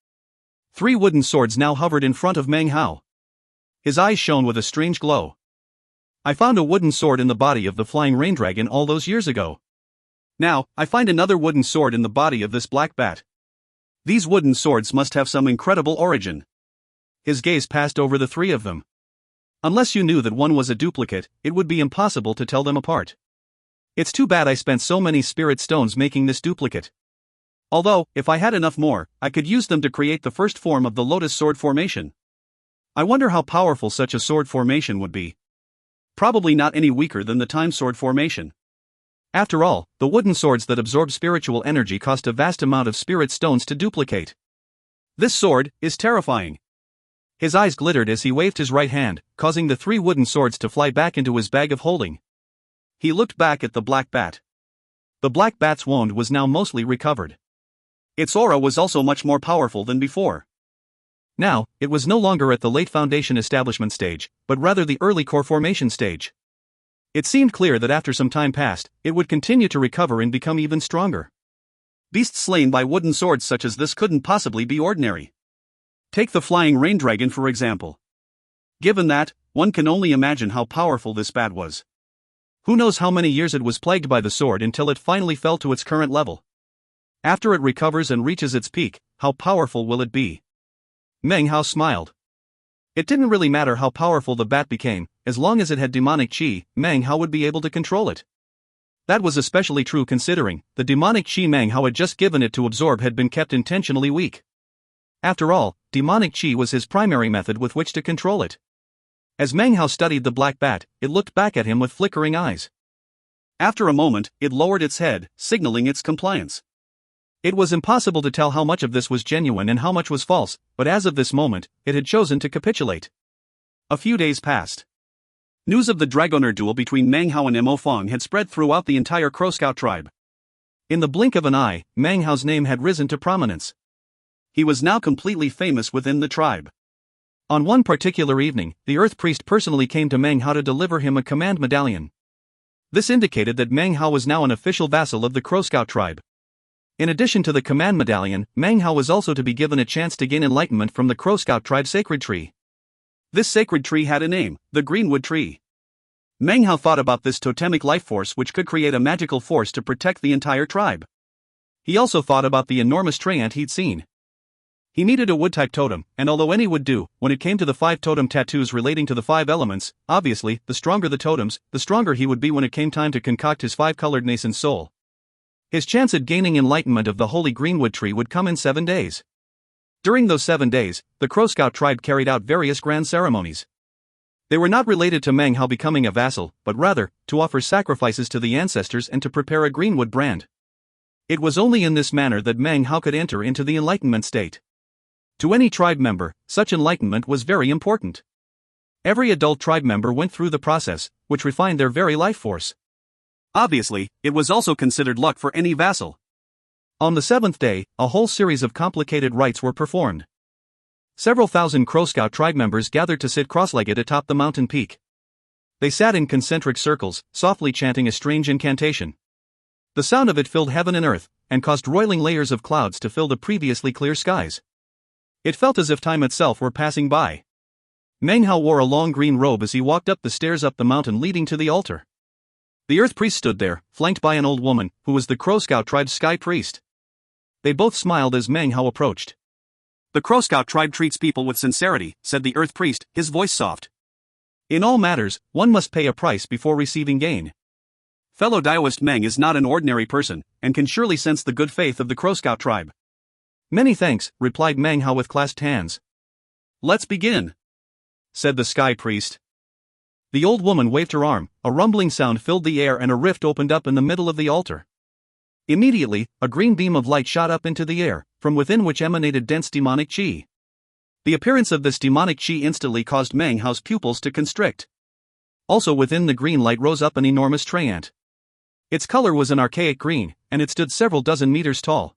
3 wooden swords now hovered in front of Meng Hao. His eyes shone with a strange glow. I found a wooden sword in the body of the flying rain dragon all those years ago. Now, I find another wooden sword in the body of this black bat. These wooden swords must have some incredible origin. His gaze passed over the 3 of them. Unless you knew that one was a duplicate, it would be impossible to tell them apart. It's too bad I spent so many spirit stones making this duplicate. Although, if I had enough more, I could use them to create the first form of the lotus sword formation. I wonder how powerful such a sword formation would be. Probably not any weaker than the time sword formation. After all, the wooden swords that absorb spiritual energy cost a vast amount of spirit stones to duplicate. This sword is terrifying. His eyes glittered as he waved his right hand, causing the 3 wooden swords to fly back into his bag of holding. He looked back at the black bat. The black bat's wound was now mostly recovered. Its aura was also much more powerful than before. Now, it was no longer at the late foundation establishment stage, but rather the early core formation stage. It seemed clear that after some time passed, it would continue to recover and become even stronger. Beasts slain by wooden swords such as this couldn't possibly be ordinary. Take the flying rain dragon for example. Given that, one can only imagine how powerful this bat was. Who knows how many years it was plagued by the sword until it finally fell to its current level. After it recovers and reaches its peak, how powerful will it be? Meng Hao smiled. It didn't really matter how powerful the bat became, as long as it had demonic chi, Meng Hao would be able to control it. That was especially true considering the demonic chi Meng Hao had just given it to absorb had been kept intentionally weak. After all, demonic chi was his primary method with which to control it. As Meng Hao studied the black bat, it looked back at him with flickering eyes. After a moment, it lowered its head, signaling its compliance. It was impossible to tell how much of this was genuine and how much was false, but as of this moment, it had chosen to capitulate. A few days passed. News of the Dragoner duel between Meng Hao and Mo Fong had spread throughout the entire Crow Scout tribe. In the blink of an eye, Meng Hao's name had risen to prominence. He was now completely famous within the tribe. On one particular evening, the Earth Priest personally came to Meng Hao to deliver him a command medallion. This indicated that Meng Hao was now an official vassal of the Crow Scout tribe. In addition to the command medallion, Meng Hao was also to be given a chance to gain enlightenment from the Crow Scout tribe sacred tree. This sacred tree had a name, the Greenwood Tree. Meng Hao thought about this totemic life force which could create a magical force to protect the entire tribe. He also thought about the enormous tree ant he'd seen. He needed a wood-type totem, and although any would do, when it came to the 5 totem tattoos relating to the 5 elements, obviously, the stronger the totems, the stronger he would be when it came time to concoct his 5-colored nascent soul. His chance at gaining enlightenment of the holy Greenwood Tree would come in 7 days. During those 7 days, the Crow Scout tribe carried out various grand ceremonies. They were not related to Meng Hao becoming a vassal, but rather, to offer sacrifices to the ancestors and to prepare a Greenwood brand. It was only in this manner that Meng Hao could enter into the enlightenment state. To any tribe member, such enlightenment was very important. Every adult tribe member went through the process, which refined their very life force. Obviously, it was also considered luck for any vassal. On the 7th day, a whole series of complicated rites were performed. Several thousand Crow Scout tribe members gathered to sit cross-legged atop the mountain peak. They sat in concentric circles, softly chanting a strange incantation. The sound of it filled heaven and earth, and caused roiling layers of clouds to fill the previously clear skies. It felt as if time itself were passing by. Meng Hao wore a long green robe as he walked up the stairs up the mountain leading to the altar. The Earth Priest stood there, flanked by an old woman, who was the Crow Scout tribe's Sky Priest. They both smiled as Meng Hao approached. "The Crow Scout tribe treats people with sincerity," said the Earth Priest, his voice soft. "In all matters, one must pay a price before receiving gain. Fellow Daoist Meng is not an ordinary person, and can surely sense the good faith of the Crow Scout tribe." "Many thanks," replied Meng Hao with clasped hands. "Let's begin," said the Sky Priest. The old woman waved her arm, a rumbling sound filled the air and a rift opened up in the middle of the altar. Immediately, a green beam of light shot up into the air, from within which emanated dense demonic chi. The appearance of this demonic chi instantly caused Meng Hao's pupils to constrict. Also within the green light rose up an enormous tree ant. Its color was an archaic green, and it stood several dozen meters tall.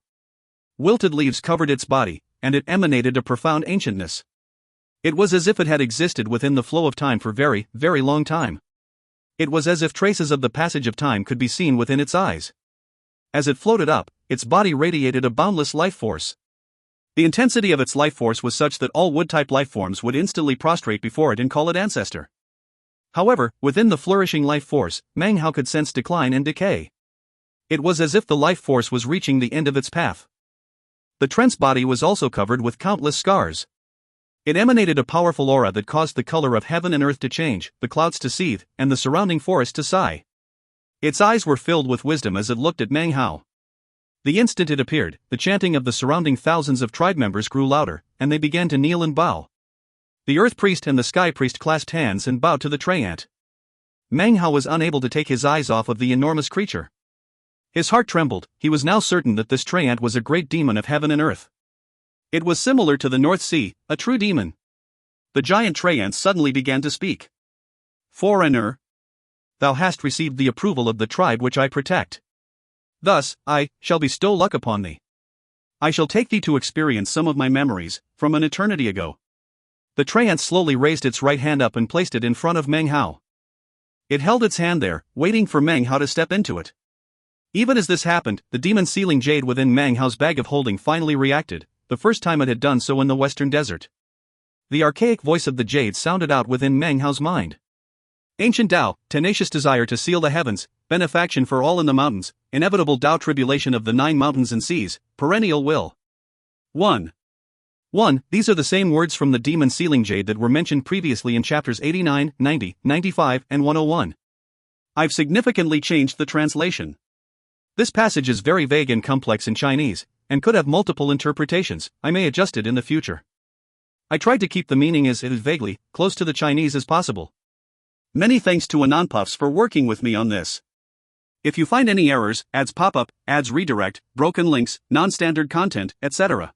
Wilted leaves covered its body, and it emanated a profound ancientness. It was as if it had existed within the flow of time for very, very long time. It was as if traces of the passage of time could be seen within its eyes. As it floated up, its body radiated a boundless life force. The intensity of its life force was such that all wood-type life forms would instantly prostrate before it and call it ancestor. However, within the flourishing life force, Meng Hao could sense decline and decay. It was as if the life force was reaching the end of its path. The trent's body was also covered with countless scars. It emanated a powerful aura that caused the color of heaven and earth to change, the clouds to seethe, and the surrounding forest to sigh. Its eyes were filled with wisdom as it looked at Meng Hao. The instant it appeared, the chanting of the surrounding thousands of tribe members grew louder, and they began to kneel and bow. The earth priest and the sky priest clasped hands and bowed to the tree ant. Meng Hao was unable to take his eyes off of the enormous creature. His heart trembled. He was now certain that this tree ant was a great demon of heaven and earth. It was similar to the North Sea, a true demon. The giant tree ant suddenly began to speak. "Foreigner, thou hast received the approval of the tribe which I protect. Thus, I shall bestow luck upon thee. I shall take thee to experience some of my memories, from an eternity ago." The tree ant slowly raised its right hand up and placed it in front of Meng Hao. It held its hand there, waiting for Meng Hao to step into it. Even as this happened, the demon sealing jade within Meng Hao's bag of holding finally reacted, the first time it had done so in the western desert. The archaic voice of the jade sounded out within Meng Hao's mind. "Ancient Tao, tenacious desire to seal the heavens, benefaction for all in the mountains, inevitable Tao tribulation of the 9 mountains and seas, perennial will." 1. These are the same words from the demon sealing jade that were mentioned previously in chapters 89, 90, 95, and 101. I've significantly changed the translation. This passage is very vague and complex in Chinese, and could have multiple interpretations. I may adjust it in the future. I tried to keep the meaning as vaguely close to the Chinese as possible. Many thanks to Anonpuffs for working with me on this. If you find any errors, ads pop up, ads redirect, broken links, non-standard content, etc.,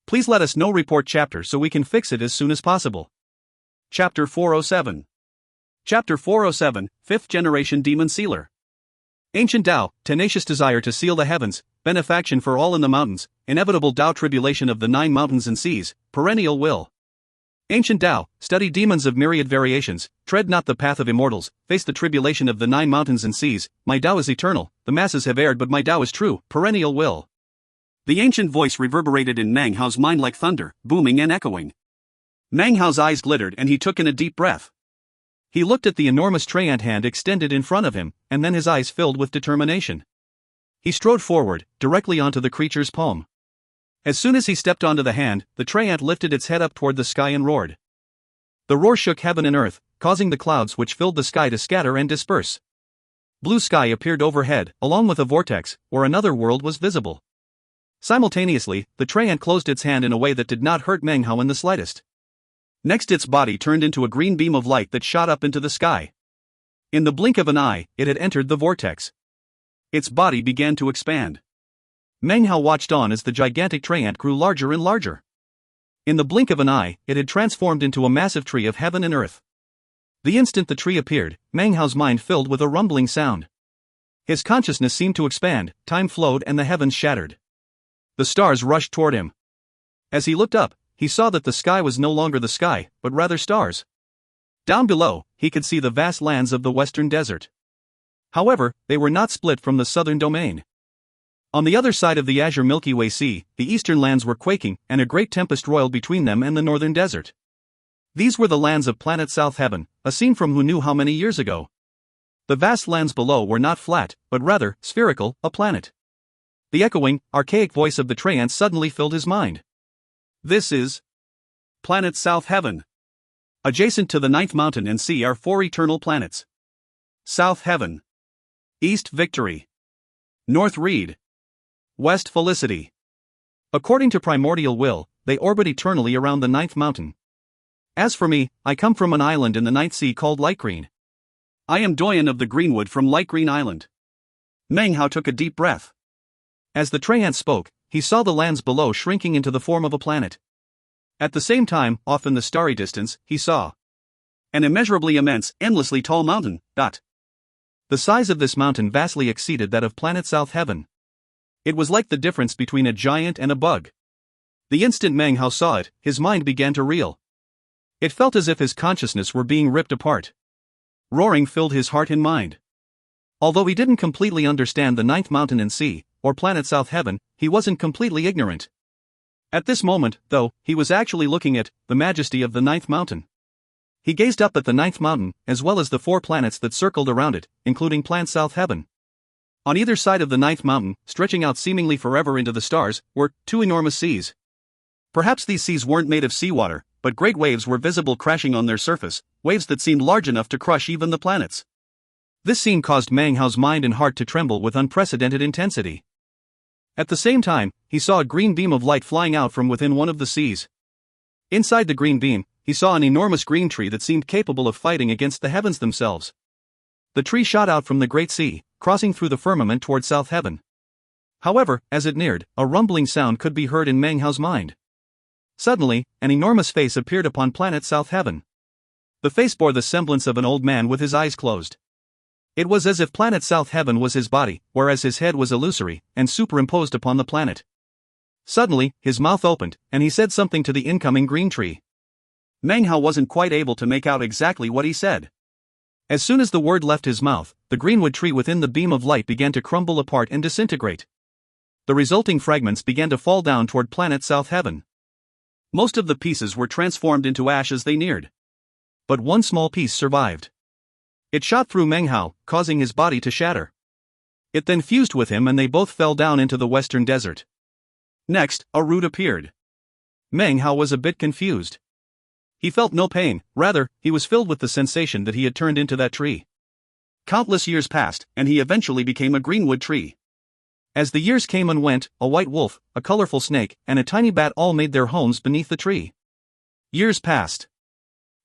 please let us know. Report chapter so we can fix it as soon as possible. Chapter 407. Chapter 407, 5th Generation Demon Sealer. Ancient Tao, tenacious desire to seal the heavens, benefaction for all in the mountains, inevitable Tao tribulation of the 9 mountains and seas, perennial will. Ancient Tao, study demons of myriad variations, tread not the path of immortals, face the tribulation of the 9 mountains and seas, my Tao is eternal, the masses have erred but my Tao is true, perennial will. The ancient voice reverberated in Meng Hao's mind like thunder, booming and echoing. Meng Hao's eyes glittered and he took in a deep breath. He looked at the enormous tree ant hand extended in front of him, and then his eyes filled with determination. He strode forward, directly onto the creature's palm. As soon as he stepped onto the hand, the tree ant lifted its head up toward the sky and roared. The roar shook heaven and earth, causing the clouds which filled the sky to scatter and disperse. Blue sky appeared overhead, along with a vortex, where another world was visible. Simultaneously, the tree ant closed its hand in a way that did not hurt Meng Hao in the slightest. Next, its body turned into a green beam of light that shot up into the sky. In the blink of an eye, it had entered the vortex. Its body began to expand. Meng Hao watched on as the gigantic tree ant grew larger and larger. In the blink of an eye, it had transformed into a massive tree of heaven and earth. The instant the tree appeared, Meng Hao's mind filled with a rumbling sound. His consciousness seemed to expand, time flowed and the heavens shattered. The stars rushed toward him. As he looked up, he saw that the sky was no longer the sky, but rather stars. Down below, he could see the vast lands of the western desert. However, they were not split from the southern domain. On the other side of the azure Milky Way Sea, the eastern lands were quaking, and a great tempest roiled between them and the northern desert. These were the lands of planet South Heaven, a scene from who knew how many years ago. The vast lands below were not flat, but rather spherical, a planet. The echoing, archaic voice of the tree ant suddenly filled his mind. This is planet South Heaven. Adjacent to the 9th mountain and sea are 4 eternal planets. South Heaven, East Victory, North Reed, West Felicity. According to primordial will, they orbit eternally around the 9th mountain. As for me, I come from an island in the 9th sea called Light Green. I am Doyen of the Greenwood from Light Green Island. Meng Hao took a deep breath. As the Treant spoke, he saw the lands below shrinking into the form of a planet. At the same time, off in the starry distance, he saw an immeasurably immense, endlessly tall mountain. The size of this mountain vastly exceeded that of planet South Heaven. It was like the difference between a giant and a bug. The instant Meng Hao saw it, his mind began to reel. It felt as if his consciousness were being ripped apart. Roaring filled his heart and mind. Although he didn't completely understand the ninth mountain and sea, or planet South Heaven, he wasn't completely ignorant. At this moment, though, he was actually looking at the majesty of the ninth mountain. He gazed up at the ninth mountain, as well as the 4 planets that circled around it, including planet South Heaven. On either side of the ninth mountain, stretching out seemingly forever into the stars, were 2 enormous seas. Perhaps these seas weren't made of seawater, but great waves were visible crashing on their surface, waves that seemed large enough to crush even the planets. This scene caused Meng Hao's mind and heart to tremble with unprecedented intensity. At the same time, he saw a green beam of light flying out from within one of the seas. Inside the green beam, he saw an enormous green tree that seemed capable of fighting against the heavens themselves. The tree shot out from the great sea, crossing through the firmament toward South Heaven. However, as it neared, a rumbling sound could be heard in Meng Hao's mind. Suddenly, an enormous face appeared upon planet South Heaven. The face bore the semblance of an old man with his eyes closed. It was as if planet South Heaven was his body, whereas his head was illusory, and superimposed upon the planet. Suddenly, his mouth opened, and he said something to the incoming green tree. Meng Hao wasn't quite able to make out exactly what he said. As soon as the word left his mouth, the greenwood tree within the beam of light began to crumble apart and disintegrate. The resulting fragments began to fall down toward planet South Heaven. Most of the pieces were transformed into ash as they neared. But one small piece survived. It shot through Meng Hao, causing his body to shatter. It then fused with him and they both fell down into the western desert. Next, a root appeared. Meng Hao was a bit confused. He felt no pain, rather, he was filled with the sensation that he had turned into that tree. Countless years passed, and he eventually became a greenwood tree. As the years came and went, a white wolf, a colorful snake, and a tiny bat all made their homes beneath the tree. Years passed.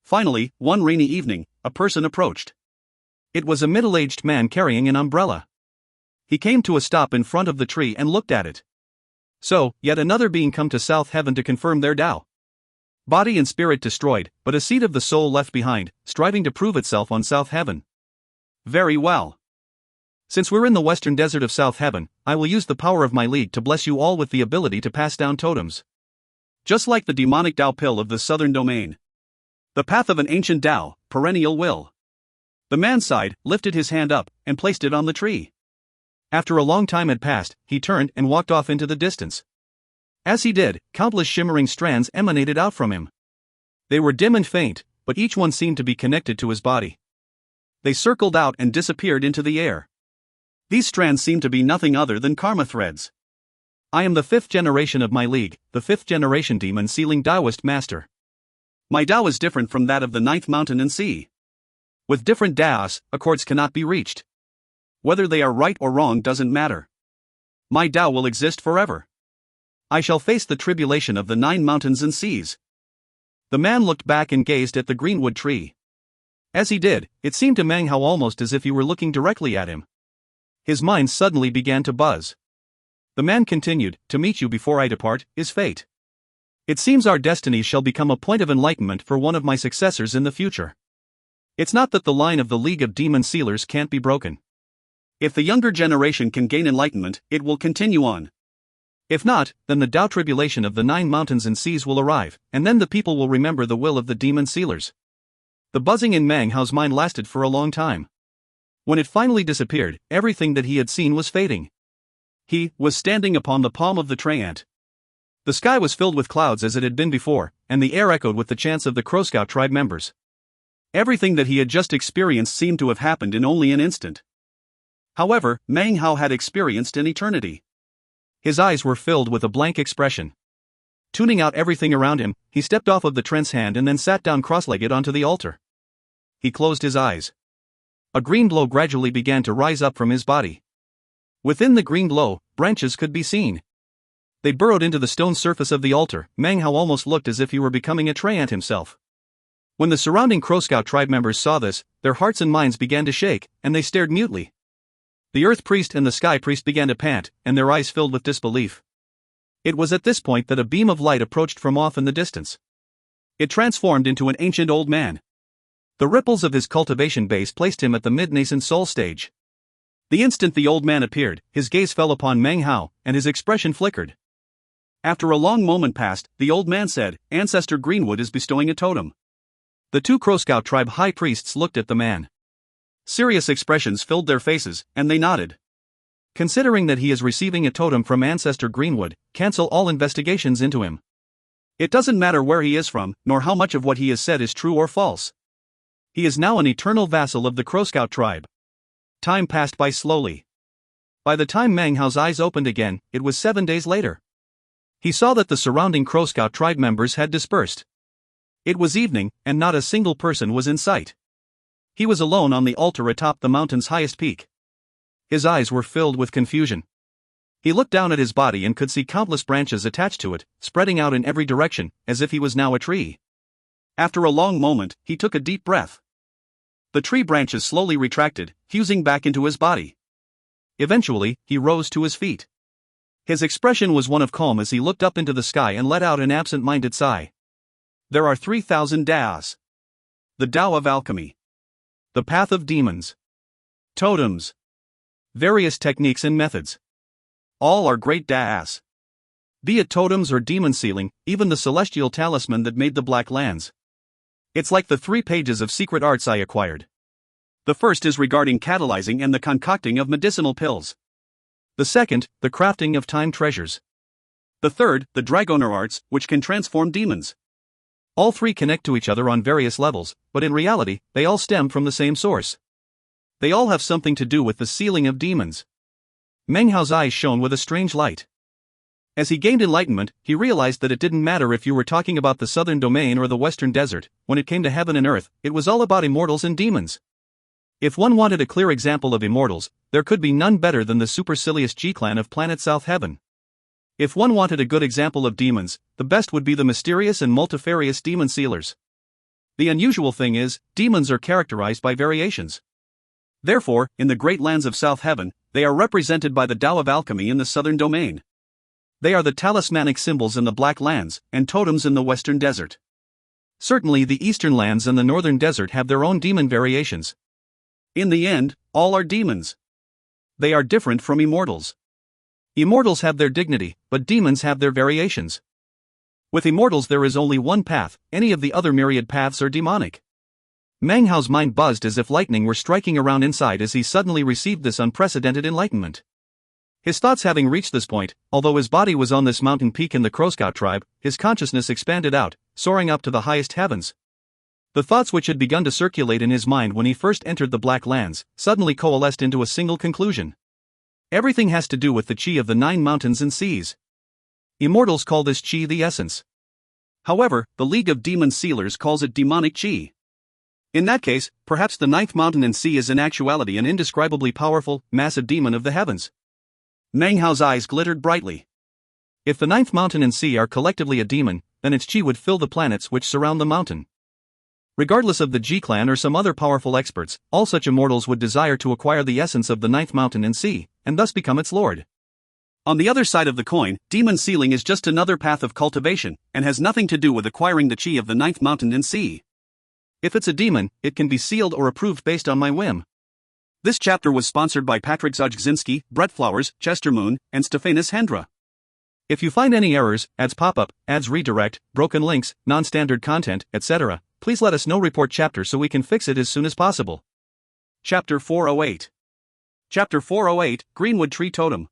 Finally, one rainy evening, a person approached. It was a middle-aged man carrying an umbrella. He came to a stop in front of the tree and looked at it. So, yet another being come to South Heaven to confirm their Tao. Body and spirit destroyed, but a seed of the soul left behind, striving to prove itself on South Heaven. Very well. Since we're in the western desert of South Heaven, I will use the power of my league to bless you all with the ability to pass down totems. Just like the demonic Tao pill of the southern domain. The path of an ancient Tao, perennial will. The man sighed, lifted his hand up, and placed it on the tree. After a long time had passed, he turned and walked off into the distance. As he did, countless shimmering strands emanated out from him. They were dim and faint, but each one seemed to be connected to his body. They circled out and disappeared into the air. These strands seemed to be nothing other than karma threads. I am the 5th generation of my league, the 5th generation demon sealing Taoist master. My Tao is different from that of the 9th mountain and sea. With different Taos, accords cannot be reached. Whether they are right or wrong doesn't matter. My Tao will exist forever. I shall face the tribulation of the 9 mountains and seas. The man looked back and gazed at the greenwood tree. As he did, it seemed to Meng Hao almost as if he were looking directly at him. His mind suddenly began to buzz. The man continued, "To meet you before I depart, is fate. It seems our destinies shall become a point of enlightenment for one of my successors in the future. It's not that the line of the League of Demon Sealers can't be broken. If the younger generation can gain enlightenment, it will continue on. If not, then the Tao tribulation of the 9 mountains and seas will arrive, and then the people will remember the will of the Demon Sealers." The buzzing in Meng Hao's mind lasted for a long time. When it finally disappeared, everything that he had seen was fading. He was standing upon the palm of the Treant. The sky was filled with clouds as it had been before, and the air echoed with the chants of the Crow Scout tribe members. Everything that he had just experienced seemed to have happened in only an instant. However, Meng Hao had experienced an eternity. His eyes were filled with a blank expression. Tuning out everything around him, he stepped off of the Trent's hand and then sat down cross-legged onto the altar. He closed his eyes. A green glow gradually began to rise up from his body. Within the green glow, branches could be seen. They burrowed into the stone surface of the altar. Meng Hao almost looked as if he were becoming a Treant himself. When the surrounding Crow Scout tribe members saw this, their hearts and minds began to shake, and they stared mutely. The Earth Priest and the Sky Priest began to pant, and their eyes filled with disbelief. It was at this point that a beam of light approached from off in the distance. It transformed into an ancient old man. The ripples of his cultivation base placed him at the mid-nascent soul stage. The instant the old man appeared, his gaze fell upon Meng Hao, and his expression flickered. After a long moment passed, the old man said, "Ancestor Greenwood is bestowing a totem." The two Crow Scout tribe high priests looked at the man. Serious expressions filled their faces, and they nodded. Considering that he is receiving a totem from Ancestor Greenwood, cancel all investigations into him. It doesn't matter where he is from, nor how much of what he has said is true or false. He is now an eternal vassal of the Crow Scout tribe. Time passed by slowly. By the time Meng Hao's eyes opened again, it was 7 days later. He saw that the surrounding Crow Scout tribe members had dispersed. It was evening, and not a single person was in sight. He was alone on the altar atop the mountain's highest peak. His eyes were filled with confusion. He looked down at his body and could see countless branches attached to it, spreading out in every direction, as if he was now a tree. After a long moment, he took a deep breath. The tree branches slowly retracted, fusing back into his body. Eventually, he rose to his feet. His expression was one of calm as he looked up into the sky and let out an absent-minded sigh. There are 3,000 Daos. The Tao of Alchemy. The Path of Demons. Totems. Various techniques and methods. All are great Daos. Be it totems or demon sealing, even the celestial talisman that made the Black Lands. It's like the 3 pages of secret arts I acquired. The first is regarding catalyzing and the concocting of medicinal pills. The second, the crafting of time treasures. The third, the Dragoner arts, which can transform demons. All 3 connect to each other on various levels, but in reality, they all stem from the same source. They all have something to do with the sealing of demons. Meng Hao's eyes shone with a strange light. As he gained enlightenment, he realized that it didn't matter if you were talking about the southern domain or the western desert. When it came to heaven and earth, it was all about immortals and demons. If one wanted a clear example of immortals, there could be none better than the supercilious G-clan of planet South Heaven. If one wanted a good example of demons, the best would be the mysterious and multifarious demon sealers. The unusual thing is, demons are characterized by variations. Therefore, in the great lands of South Heaven, they are represented by the Tao of Alchemy in the southern domain. They are the talismanic symbols in the Black Lands, and totems in the western desert. Certainly the eastern lands and the northern desert have their own demon variations. In the end, all are demons. They are different from immortals. Immortals have their dignity, but demons have their variations. With immortals there is only one path, any of the other myriad paths are demonic. Meng Hao's mind buzzed as if lightning were striking around inside as he suddenly received this unprecedented enlightenment. His thoughts having reached this point, although his body was on this mountain peak in the Crow Scout tribe, his consciousness expanded out, soaring up to the highest heavens. The thoughts which had begun to circulate in his mind when he first entered the Black Lands, suddenly coalesced into a single conclusion. Everything has to do with the chi of the 9 mountains and seas. Immortals call this chi the essence. However, the League of Demon Sealers calls it demonic chi. In that case, perhaps the 9th mountain and sea is in actuality an indescribably powerful, massive demon of the heavens. Meng Hao's eyes glittered brightly. If the 9th mountain and sea are collectively a demon, then its chi would fill the planets which surround the mountain. Regardless of the G-clan or some other powerful experts, all such immortals would desire to acquire the essence of the 9th mountain and sea, and thus become its lord. On the other side of the coin, demon sealing is just another path of cultivation, and has nothing to do with acquiring the chi of the 9th mountain and sea. If it's a demon, it can be sealed or approved based on my whim. This chapter was sponsored by Patrick Zajczynski, Brett Flowers, Chester Moon, and Stephanus Hendra. If you find any errors, ads pop up, ads redirect, broken links, non-standard content, etc., please let us know. Report chapter so we can fix it as soon as possible. Chapter 408. Chapter 408, Greenwood Tree Totem.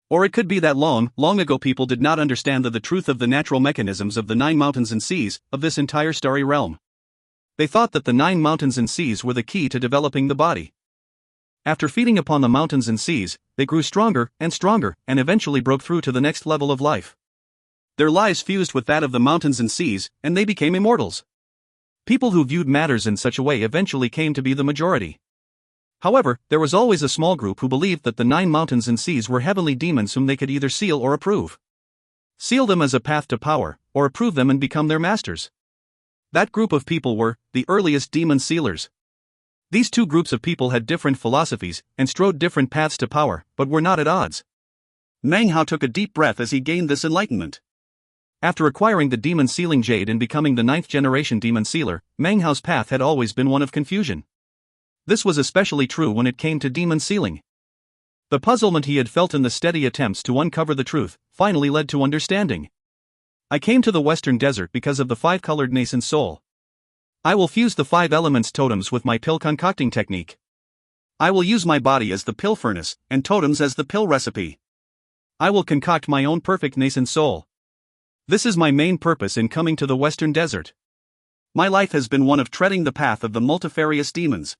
Or it could be that long ago people did not understand the truth of the natural mechanisms of the 9 mountains and seas, of this entire starry realm. They thought that the 9 mountains and seas were the key to developing the body. After feeding upon the mountains and seas, they grew stronger, and eventually broke through to the next level of life. Their lives fused with that of the mountains and seas, and they became immortals. People who viewed matters in such a way eventually came to be the majority. However, there was always a small group who believed that the 9 mountains and seas were heavenly demons whom they could either seal or approve. Seal them as a path to power, or approve them and become their masters. That group of people were the earliest demon sealers. These two groups of people had different philosophies and strode different paths to power, but were not at odds. Meng Hao took a deep breath as he gained this enlightenment. After acquiring the demon sealing jade and becoming the 9th generation demon sealer, Meng Hao's path had always been one of confusion. This was especially true when it came to demon sealing. The puzzlement he had felt in the steady attempts to uncover the truth finally led to understanding. I came to the Western Desert because of the 5-colored nascent soul. I will fuse the 5 elements totems with my pill concocting technique. I will use my body as the pill furnace, and totems as the pill recipe. I will concoct my own perfect nascent soul. This is my main purpose in coming to the Western Desert. My life has been one of treading the path of the multifarious demons.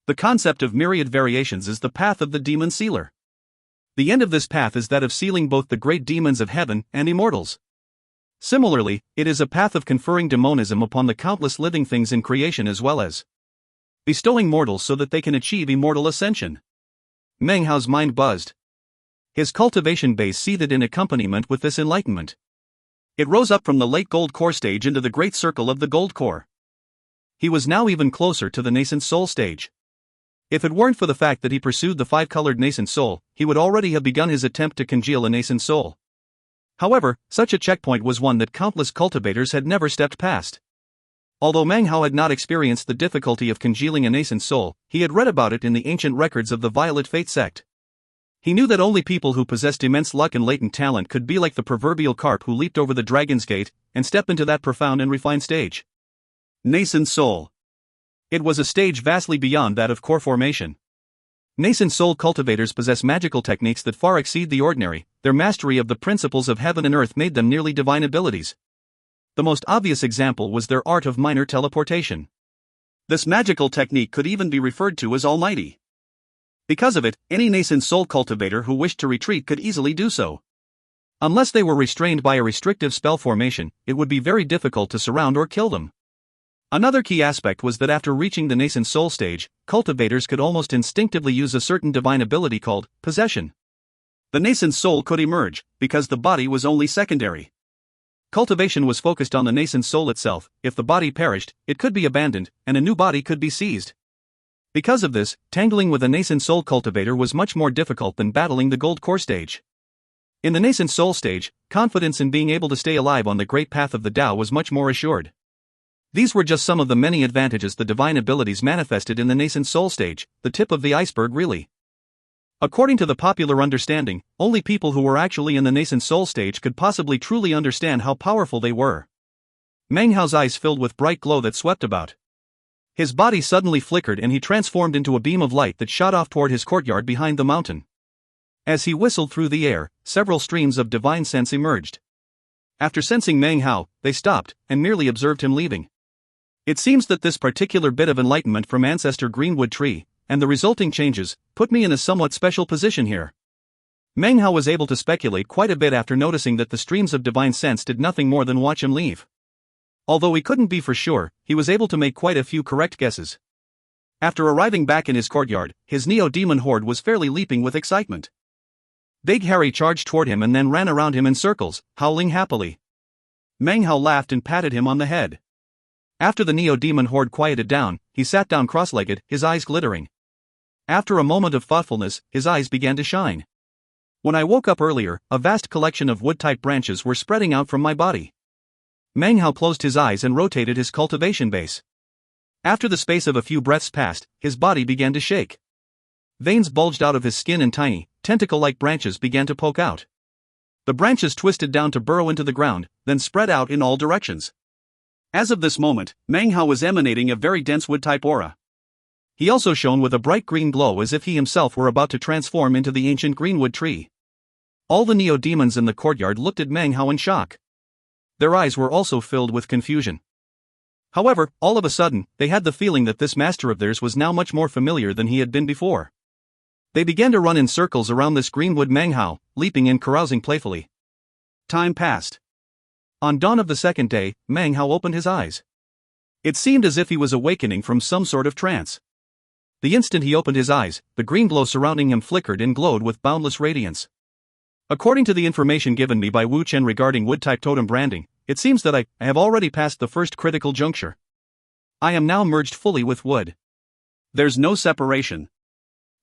The concept of myriad variations is the path of the demon sealer. The end of this path is that of sealing both the great demons of heaven and immortals. Similarly, it is a path of conferring demonism upon the countless living things in creation as well as bestowing mortals so that they can achieve immortal ascension. Meng Hao's mind buzzed. His cultivation base seethed in accompaniment with this enlightenment. It rose up from the late gold core stage into the great circle of the gold core. He was now even closer to the nascent soul stage. If it weren't for the fact that he pursued the 5-colored nascent soul, he would already have begun his attempt to congeal a nascent soul. However, such a checkpoint was one that countless cultivators had never stepped past. Although Meng Hao had not experienced the difficulty of congealing a nascent soul, he had read about it in the ancient records of the Violet Fate sect. He knew that only people who possessed immense luck and latent talent could be like the proverbial carp who leaped over the dragon's gate and step into that profound and refined stage. Nascent soul. It was a stage vastly beyond that of core formation. Nascent soul cultivators possess magical techniques that far exceed the ordinary. Their mastery of the principles of heaven and earth made them nearly divine abilities. The most obvious example was their art of minor teleportation. This magical technique could even be referred to as almighty. Because of it, any nascent soul cultivator who wished to retreat could easily do so. Unless they were restrained by a restrictive spell formation, it would be very difficult to surround or kill them. Another key aspect was that after reaching the nascent soul stage, cultivators could almost instinctively use a certain divine ability called possession. The nascent soul could emerge, because the body was only secondary. Cultivation was focused on the nascent soul itself. If the body perished, it could be abandoned, and a new body could be seized. Because of this, tangling with a nascent soul cultivator was much more difficult than battling the gold core stage. In the nascent soul stage, confidence in being able to stay alive on the great path of the Tao was much more assured. These were just some of the many advantages the divine abilities manifested in the nascent soul stage, the tip of the iceberg really. According to the popular understanding, only people who were actually in the nascent soul stage could possibly truly understand how powerful they were. Meng Hao's eyes filled with bright glow that swept about. His body suddenly flickered and he transformed into a beam of light that shot off toward his courtyard behind the mountain. As he whistled through the air, several streams of divine sense emerged. After sensing Meng Hao, they stopped and merely observed him leaving. It seems that this particular bit of enlightenment from Ancestor Greenwood Tree, and the resulting changes, put me in a somewhat special position here. Meng Hao was able to speculate quite a bit after noticing that the streams of divine sense did nothing more than watch him leave. Although he couldn't be for sure, he was able to make quite a few correct guesses. After arriving back in his courtyard, his neo-demon horde was fairly leaping with excitement. Big Harry charged toward him and then ran around him in circles, howling happily. Meng Hao laughed and patted him on the head. After the neo-demon horde quieted down, he sat down cross-legged, his eyes glittering. After a moment of thoughtfulness, his eyes began to shine. When I woke up earlier, a vast collection of wood-type branches were spreading out from my body. Meng Hao closed his eyes and rotated his cultivation base. After the space of a few breaths passed, his body began to shake. Veins bulged out of his skin and tiny, tentacle-like branches began to poke out. The branches twisted down to burrow into the ground, then spread out in all directions. As of this moment, Meng Hao was emanating a very dense wood-type aura. He also shone with a bright green glow as if he himself were about to transform into the ancient greenwood tree. All the neo-demons in the courtyard looked at Meng Hao in shock. Their eyes were also filled with confusion. However, all of a sudden, they had the feeling that this master of theirs was now much more familiar than he had been before. They began to run in circles around this greenwood Meng Hao, leaping and carousing playfully. Time passed. On dawn of the second day, Meng Hao opened his eyes. It seemed as if he was awakening from some sort of trance. The instant he opened his eyes, the green glow surrounding him flickered and glowed with boundless radiance. According to the information given me by Wu Chen regarding wood-type totem branding, it seems that I have already passed the first critical juncture. I am now merged fully with wood. There's no separation.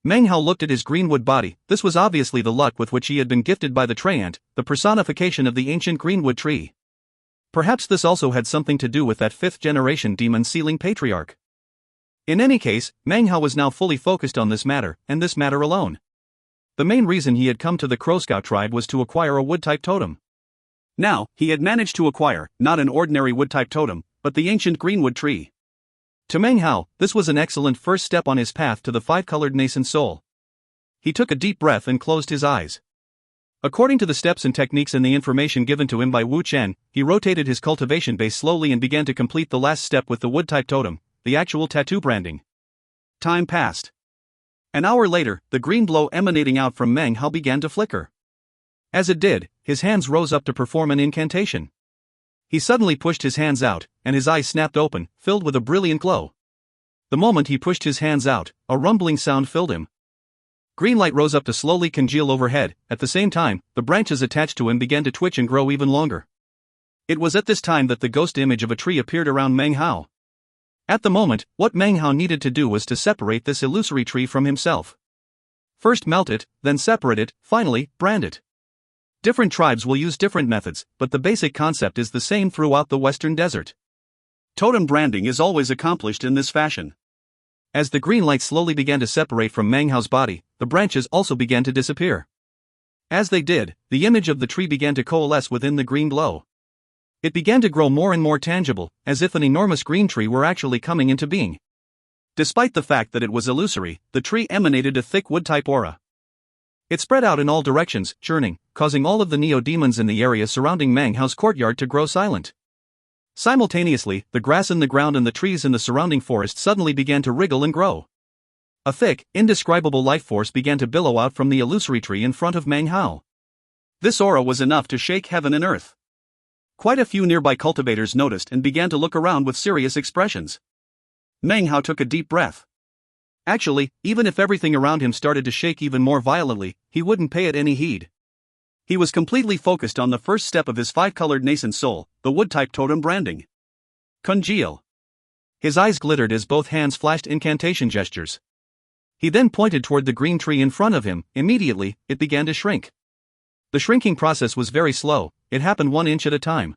Meng Hao looked at his greenwood body. This was obviously the luck with which he had been gifted by the Treant, the personification of the ancient greenwood tree. Perhaps this also had something to do with that fifth-generation demon-sealing patriarch. In any case, Meng Hao was now fully focused on this matter, and this matter alone. The main reason he had come to the Crow Scout tribe was to acquire a wood-type totem. Now, he had managed to acquire, not an ordinary wood-type totem, but the ancient greenwood tree. To Meng Hao, this was an excellent first step on his path to the five-colored nascent soul. He took a deep breath and closed his eyes. According to the steps and techniques and the information given to him by Wu Chen, he rotated his cultivation base slowly and began to complete the last step with the wood-type totem, the actual tattoo branding. Time passed. An hour later, the green glow emanating out from Meng Hao began to flicker. As it did, his hands rose up to perform an incantation. He suddenly pushed his hands out, and his eyes snapped open, filled with a brilliant glow. The moment he pushed his hands out, a rumbling sound filled him. Green light rose up to slowly congeal overhead. At the same time, the branches attached to him began to twitch and grow even longer. It was at this time that the ghost image of a tree appeared around Meng Hao. At the moment, what Meng Hao needed to do was to separate this illusory tree from himself. First melt it, then separate it, finally, brand it. Different tribes will use different methods, but the basic concept is the same throughout the Western Desert. Totem branding is always accomplished in this fashion. As the green light slowly began to separate from Meng Hao's body, the branches also began to disappear. As they did, the image of the tree began to coalesce within the green glow. It began to grow more and more tangible, as if an enormous green tree were actually coming into being. Despite the fact that it was illusory, the tree emanated a thick wood-type aura. It spread out in all directions, churning, causing all of the neo-demons in the area surrounding Meng Hao's courtyard to grow silent. Simultaneously, the grass in the ground and the trees in the surrounding forest suddenly began to wriggle and grow. A thick, indescribable life force began to billow out from the illusory tree in front of Meng Hao. This aura was enough to shake heaven and earth. Quite a few nearby cultivators noticed and began to look around with serious expressions. Meng Hao took a deep breath. Actually, even if everything around him started to shake even more violently, he wouldn't pay it any heed. He was completely focused on the first step of his five-colored nascent soul, the wood-type totem branding. Congeal. His eyes glittered as both hands flashed incantation gestures. He then pointed toward the green tree in front of him. Immediately, it began to shrink. The shrinking process was very slow, it happened 1 inch at a time.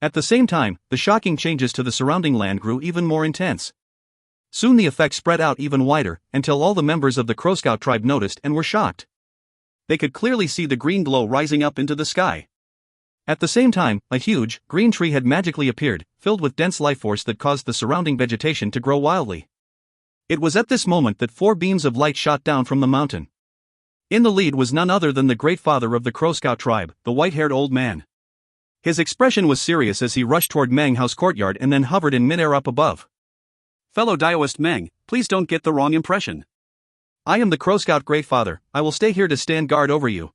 At the same time, the shocking changes to the surrounding land grew even more intense. Soon the effect spread out even wider, until all the members of the Crow Scout tribe noticed and were shocked. They could clearly see the green glow rising up into the sky. At the same time, a huge, green tree had magically appeared, filled with dense life force that caused the surrounding vegetation to grow wildly. It was at this moment that 4 beams of light shot down from the mountain. In the lead was none other than the great father of the Crow Scout tribe, the white-haired old man. His expression was serious as he rushed toward Meng Hao's courtyard and then hovered in midair up above. Fellow Daoist Meng, please don't get the wrong impression. I am the Crow Scout Great Father, I will stay here to stand guard over you.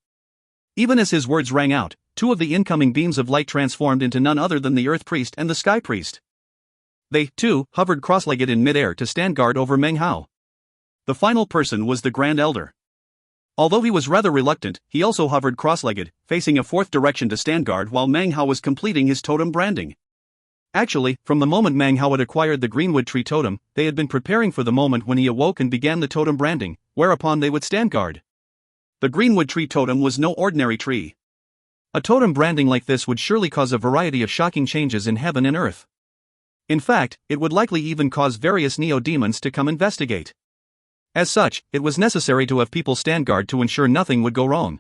Even as his words rang out, 2 of the incoming beams of light transformed into none other than the Earth Priest and the Sky Priest. They, too, hovered cross-legged in midair to stand guard over Meng Hao. The final person was the Grand Elder. Although he was rather reluctant, he also hovered cross-legged, facing a 4th direction to stand guard while Meng Hao was completing his totem branding. Actually, from the moment Meng Hao had acquired the greenwood tree totem, they had been preparing for the moment when he awoke and began the totem branding, whereupon they would stand guard. The greenwood tree totem was no ordinary tree. A totem branding like this would surely cause a variety of shocking changes in heaven and earth. In fact, it would likely even cause various neo-demons to come investigate. As such, it was necessary to have people stand guard to ensure nothing would go wrong.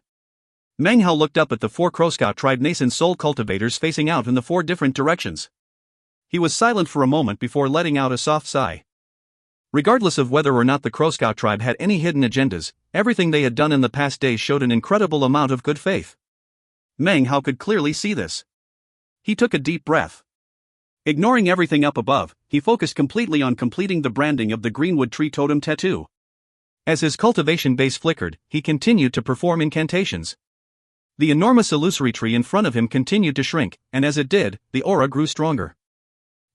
Meng Hao looked up at the 4 Crow Scout tribe nascent soul cultivators facing out in the 4 different directions. He was silent for a moment before letting out a soft sigh. Regardless of whether or not the Crow Scout tribe had any hidden agendas, everything they had done in the past days showed an incredible amount of good faith. Meng Hao could clearly see this. He took a deep breath. Ignoring everything up above, he focused completely on completing the branding of the greenwood tree totem tattoo. As his cultivation base flickered, he continued to perform incantations. The enormous illusory tree in front of him continued to shrink, and as it did, the aura grew stronger.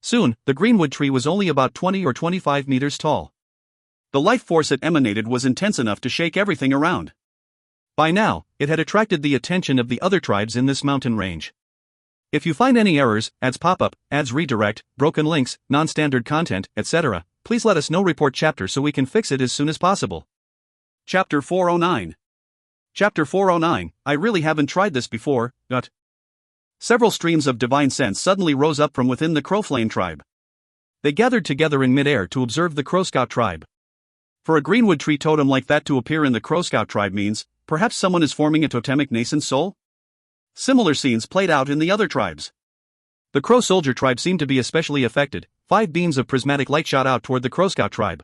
Soon, the greenwood tree was only about 20 or 25 meters tall. The life force it emanated was intense enough to shake everything around. By now, it had attracted the attention of the other tribes in this mountain range. If you find any errors, ads pop up, ads redirect, broken links, non-standard content, etc., please let us know. Report chapter so we can fix it as soon as possible. Chapter 409. Chapter 409, I really haven't tried this before, but. Several streams of divine sense suddenly rose up from within the Crowflame tribe. They gathered together in midair to observe the Crow Scout tribe. For a greenwood tree totem like that to appear in the Crow Scout tribe means, perhaps someone is forming a totemic nascent soul? Similar scenes played out in the other tribes. The Crow Soldier tribe seemed to be especially affected. 5 beams of prismatic light shot out toward the Crow Scout tribe.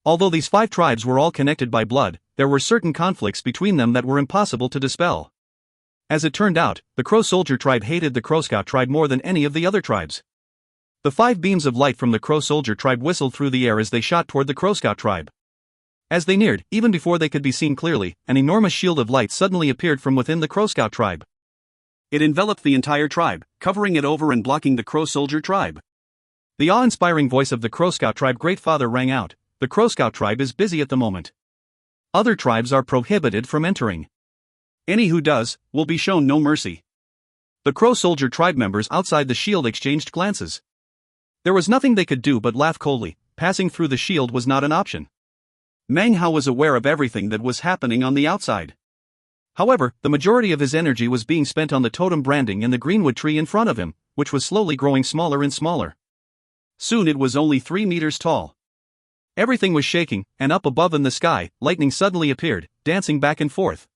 Although these 5 tribes were all connected by blood, there were certain conflicts between them that were impossible to dispel. As it turned out, the Crow Soldier tribe hated the Crow Scout tribe more than any of the other tribes. The 5 beams of light from the Crow Soldier tribe whistled through the air as they shot toward the Crow Scout tribe. As they neared, even before they could be seen clearly, an enormous shield of light suddenly appeared from within the Crow Scout tribe. It enveloped the entire tribe, covering it over and blocking the Crow Soldier tribe. The awe-inspiring voice of the Crow Scout tribe Great Father rang out. The Crow Scout tribe is busy at the moment. Other tribes are prohibited from entering. Any who does, will be shown no mercy. The Crow Soldier tribe members outside the shield exchanged glances. There was nothing they could do but laugh coldly. Passing through the shield was not an option. Meng was aware of everything that was happening on the outside. However, the majority of his energy was being spent on the totem branding and the greenwood tree in front of him, which was slowly growing smaller and smaller. Soon it was only 3 meters tall. Everything was shaking, and up above in the sky, lightning suddenly appeared, dancing back and forth.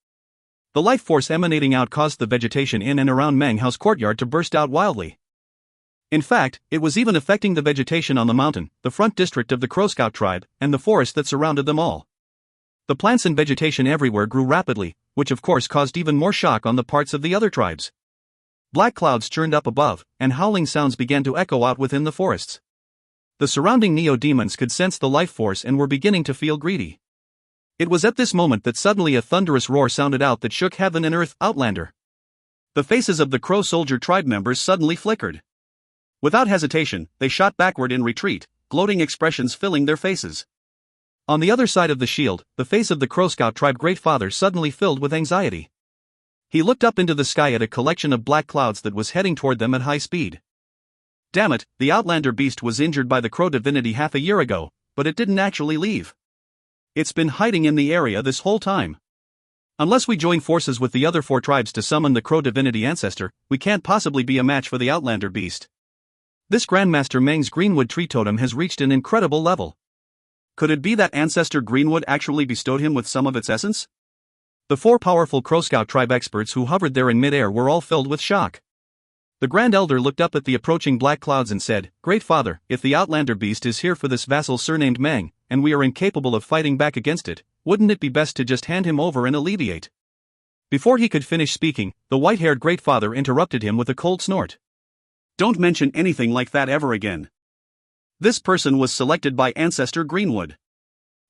The life force emanating out caused the vegetation in and around Meng's courtyard to burst out wildly. In fact, it was even affecting the vegetation on the mountain, the front district of the Crow Scout tribe, and the forest that surrounded them all. The plants and vegetation everywhere grew rapidly, which of course caused even more shock on the parts of the other tribes. Black clouds churned up above, and howling sounds began to echo out within the forests. The surrounding neo-demons could sense the life force and were beginning to feel greedy. It was at this moment that suddenly a thunderous roar sounded out that shook heaven and earth. Outlander! The faces of the Crow Soldier tribe members suddenly flickered. Without hesitation, they shot backward in retreat, gloating expressions filling their faces. On the other side of the shield, the face of the Crow Scout tribe Great Father suddenly filled with anxiety. He looked up into the sky at a collection of black clouds that was heading toward them at high speed. Damn it, the Outlander beast was injured by the Crow divinity half a year ago, but it didn't actually leave. It's been hiding in the area this whole time. Unless we join forces with the other 4 tribes to summon the Crow divinity ancestor, we can't possibly be a match for the Outlander beast. This Grandmaster Meng's greenwood tree totem has reached an incredible level. Could it be that ancestor Greenwood actually bestowed him with some of its essence? The 4 powerful Crow Scout tribe experts who hovered there in midair were all filled with shock. The Grand Elder looked up at the approaching black clouds and said, Great Father, if the Outlander beast is here for this vassal surnamed Meng, and we are incapable of fighting back against it, wouldn't it be best to just hand him over and alleviate? Before he could finish speaking, the white-haired Great Father interrupted him with a cold snort. Don't mention anything like that ever again. This person was selected by Ancestor Greenwood.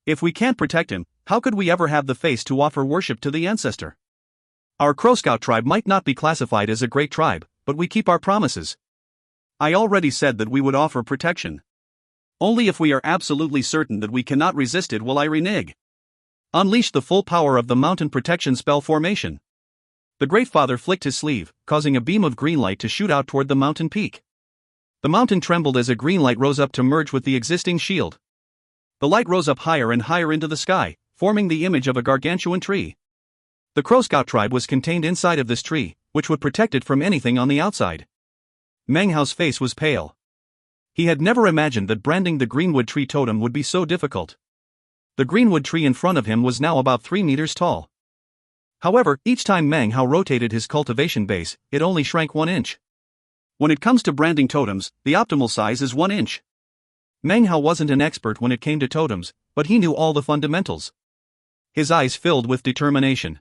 If we can't protect him, how could we ever have the face to offer worship to the ancestor? Our Crow Scout tribe might not be classified as a great tribe, but we keep our promises. I already said that we would offer protection. Only if we are absolutely certain that we cannot resist it will I renege. Unleash the full power of the mountain protection spell formation. The Great Father flicked his sleeve, causing a beam of green light to shoot out toward the mountain peak. The mountain trembled as a green light rose up to merge with the existing shield. The light rose up higher and higher into the sky, forming the image of a gargantuan tree. The Crow Scout tribe was contained inside of this tree, which would protect it from anything on the outside. Meng's face was pale. He had never imagined that branding the greenwood tree totem would be so difficult. The greenwood tree in front of him was now about 3 meters tall. However, each time Meng rotated his cultivation base, it only shrank 1 inch. When it comes to branding totems, the optimal size is 1 inch. Meng wasn't an expert when it came to totems, but he knew all the fundamentals. His eyes filled with determination.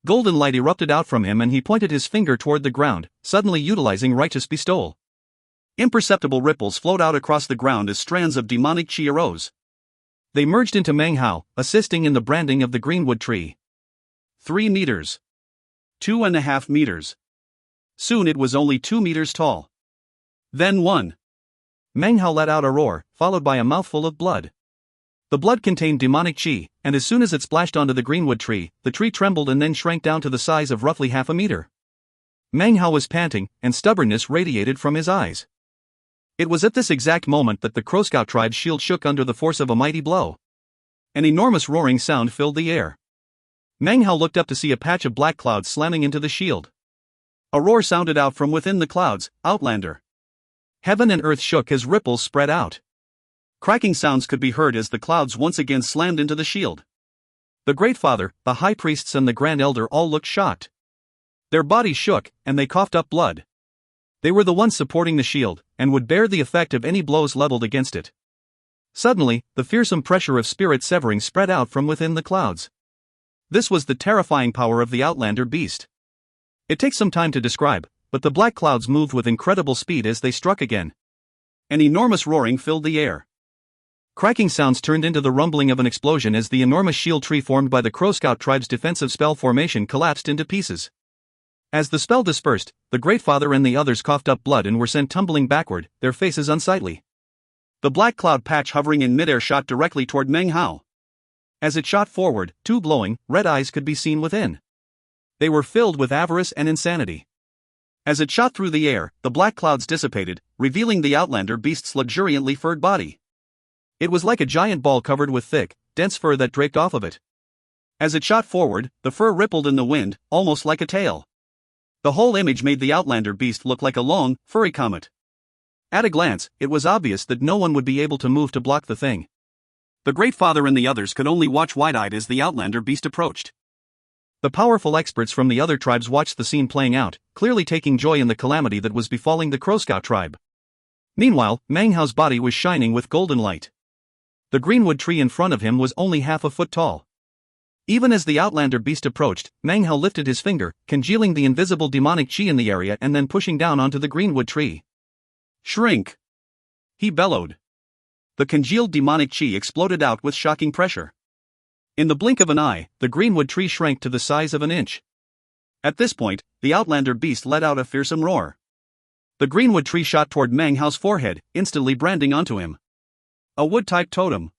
Golden light erupted out from him and he pointed his finger toward the ground, suddenly utilizing righteous bestowal. Imperceptible ripples flowed out across the ground as strands of demonic chi arose. They merged into Meng, assisting in the branding of the greenwood tree. 3 meters. 2.5 meters. Soon it was only 2 meters tall. Then 1. Meng let out a roar, followed by a mouthful of blood. The blood contained demonic chi, and as soon as it splashed onto the greenwood tree, the tree trembled and then shrank down to the size of roughly half a meter. Meng Hao was panting, and stubbornness radiated from his eyes. It was at this exact moment that the Crow Scout tribe's shield shook under the force of a mighty blow. An enormous roaring sound filled the air. Meng Hao looked up to see a patch of black clouds slamming into the shield. A roar sounded out from within the clouds, "Outlander!" Heaven and earth shook as ripples spread out. Cracking sounds could be heard as the clouds once again slammed into the shield. The Great Father, the High Priests and the Grand Elder all looked shocked. Their bodies shook, and they coughed up blood. They were the ones supporting the shield, and would bear the effect of any blows leveled against it. Suddenly, the fearsome pressure of spirit severing spread out from within the clouds. This was the terrifying power of the Outlander beast. It takes some time to describe, but the black clouds moved with incredible speed as they struck again. An enormous roaring filled the air. Cracking sounds turned into the rumbling of an explosion as the enormous shield tree formed by the Crow Scout tribe's defensive spell formation collapsed into pieces. As the spell dispersed, the Great Father and the others coughed up blood and were sent tumbling backward, their faces unsightly. The black cloud patch hovering in midair shot directly toward Meng Hao. As it shot forward, two glowing, red eyes could be seen within. They were filled with avarice and insanity. As it shot through the air, the black clouds dissipated, revealing the Outlander beast's luxuriantly furred body. It was like a giant ball covered with thick, dense fur that draped off of it. As it shot forward, the fur rippled in the wind, almost like a tail. The whole image made the Outlander beast look like a long, furry comet. At a glance, it was obvious that no one would be able to move to block the thing. The Great Father and the others could only watch wide-eyed as the Outlander beast approached. The powerful experts from the other tribes watched the scene playing out, clearly taking joy in the calamity that was befalling the Crow Scout tribe. Meanwhile, Meng Hao's body was shining with golden light. The greenwood tree in front of him was only half a foot tall. Even as the Outlander beast approached, Meng Hao lifted his finger, congealing the invisible demonic chi in the area and then pushing down onto the greenwood tree. "Shrink!" he bellowed. The congealed demonic chi exploded out with shocking pressure. In the blink of an eye, the greenwood tree shrank to the size of an inch. At this point, the Outlander beast let out a fearsome roar. The greenwood tree shot toward Meng Hao's forehead, instantly branding onto him. A wood-type totem.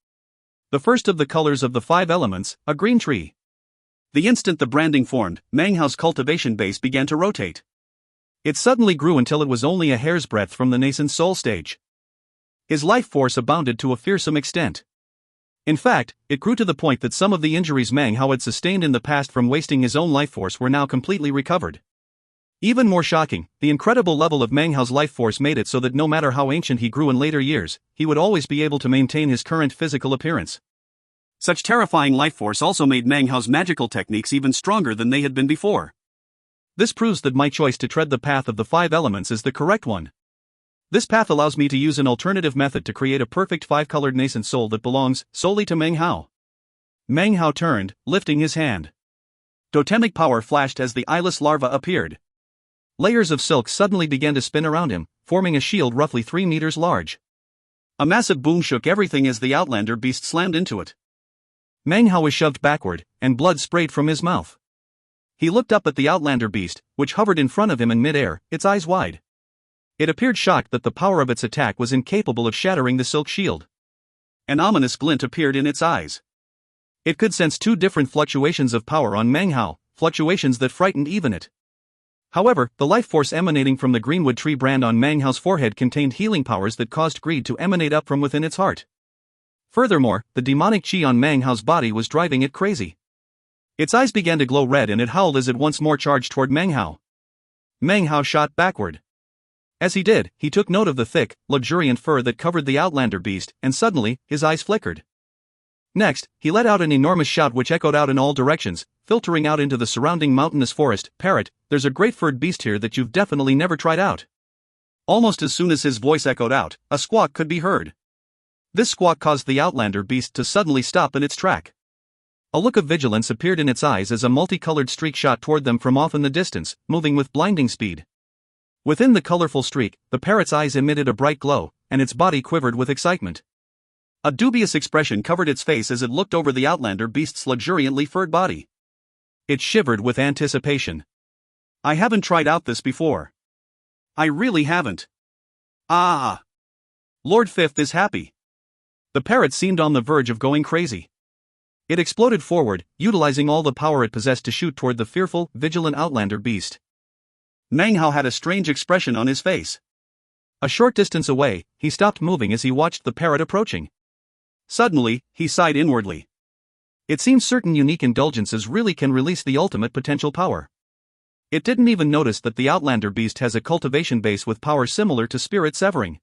The first of the colors of the 5 elements, a green tree. The instant the branding formed, Meng Hao's cultivation base began to rotate. It suddenly grew until it was only a hair's breadth from the nascent soul stage. His life force abounded to a fearsome extent. In fact, it grew to the point that some of the injuries Meng Hao had sustained in the past from wasting his own life force were now completely recovered. Even more shocking, the incredible level of Meng Hao's life force made it so that no matter how ancient he grew in later years, he would always be able to maintain his current physical appearance. Such terrifying life force also made Meng Hao's magical techniques even stronger than they had been before. This proves that my choice to tread the path of the 5 elements is the correct one. This path allows me to use an alternative method to create a perfect 5-colored nascent soul that belongs solely to Meng Hao. Meng Hao turned, lifting his hand. Totemic power flashed as the eyeless larva appeared. Layers of silk suddenly began to spin around him, forming a shield roughly 3 meters large. A massive boom shook everything as the Outlander beast slammed into it. Meng Hao was shoved backward, and blood sprayed from his mouth. He looked up at the Outlander beast, which hovered in front of him in midair, its eyes wide. It appeared shocked that the power of its attack was incapable of shattering the silk shield. An ominous glint appeared in its eyes. It could sense 2 different fluctuations of power on Meng Hao, fluctuations that frightened even it. However, the life force emanating from the greenwood tree brand on Meng Hao's forehead contained healing powers that caused greed to emanate up from within its heart. Furthermore, the demonic chi on Meng Hao's body was driving it crazy. Its eyes began to glow red and it howled as it once more charged toward Meng Hao. Meng Hao shot backward. As he did, he took note of the thick, luxuriant fur that covered the Outlander beast, and suddenly, his eyes flickered. Next, he let out an enormous shout which echoed out in all directions, filtering out into the surrounding mountainous forest. "Parrot, there's a great furred beast here that you've definitely never tried out." Almost as soon as his voice echoed out, a squawk could be heard. This squawk caused the Outlander beast to suddenly stop in its track. A look of vigilance appeared in its eyes as a multicolored streak shot toward them from off in the distance, moving with blinding speed. Within the colorful streak, the parrot's eyes emitted a bright glow, and its body quivered with excitement. A dubious expression covered its face as it looked over the Outlander beast's luxuriantly furred body. It shivered with anticipation. "I haven't tried out this before. I really haven't. Ah! Lord Fifth is happy." The parrot seemed on the verge of going crazy. It exploded forward, utilizing all the power it possessed to shoot toward the fearful, vigilant Outlander beast. Meng Hao had a strange expression on his face. A short distance away, he stopped moving as he watched the parrot approaching. Suddenly, he sighed inwardly. It seems certain unique indulgences really can release the ultimate potential power. It didn't even notice that the Outlander beast has a cultivation base with power similar to spirit severing.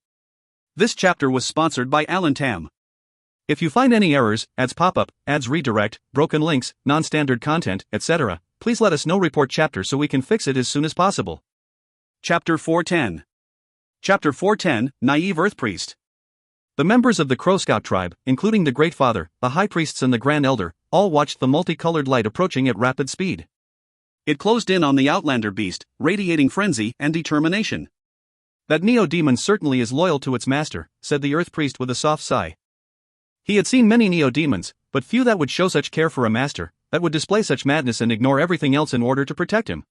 This chapter was sponsored by Alan Tam. If you find any errors, ads pop up, ads redirect, broken links, non-standard content, etc., please let us know. Report chapter so we can fix it as soon as possible. Chapter 410. Chapter 410, Naive Earth Priest. The members of the Crow Scout tribe, including the Great Father, the High Priests and the Grand Elder, all watched the multicolored light approaching at rapid speed. It closed in on the Outlander beast, radiating frenzy and determination. That Neo-Demon certainly is loyal to its master, said the Earth Priest with a soft sigh. He had seen many Neo-Demons, but few that would show such care for a master, that would display such madness and ignore everything else in order to protect him.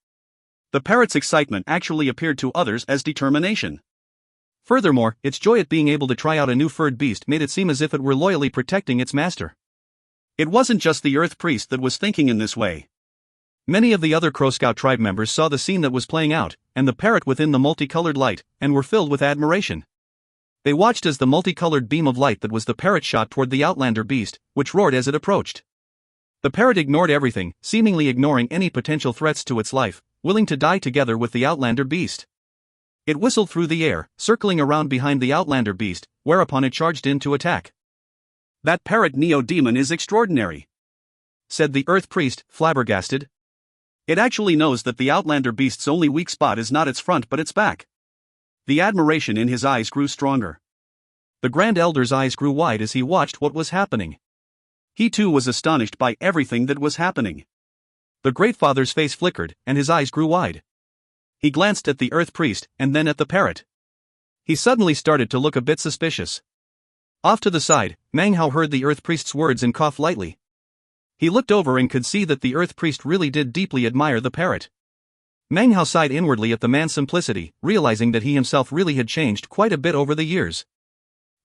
The parrot's excitement actually appeared to others as determination. Furthermore, its joy at being able to try out a new furred beast made it seem as if it were loyally protecting its master. It wasn't just the Earth Priest that was thinking in this way. Many of the other Crow Scout tribe members saw the scene that was playing out, and the parrot within the multicolored light, and were filled with admiration. They watched as the multicolored beam of light that was the parrot shot toward the Outlander beast, which roared as it approached. The parrot ignored everything, seemingly ignoring any potential threats to its life, willing to die together with the Outlander beast. It whistled through the air, circling around behind the Outlander beast, whereupon it charged in to attack. That parrot Neo-Demon is extraordinary, said the Earth Priest, flabbergasted. It actually knows that the Outlander beast's only weak spot is not its front but its back. The admiration in his eyes grew stronger. The Grand Elder's eyes grew wide as he watched what was happening. He too was astonished by everything that was happening. The Great Father's face flickered, and his eyes grew wide. He glanced at the Earth Priest, and then at the parrot. He suddenly started to look a bit suspicious. Off to the side, Meng Hao heard the Earth Priest's words and coughed lightly. He looked over and could see that the Earth Priest really did deeply admire the parrot. Meng Hao sighed inwardly at the man's simplicity, realizing that he himself really had changed quite a bit over the years.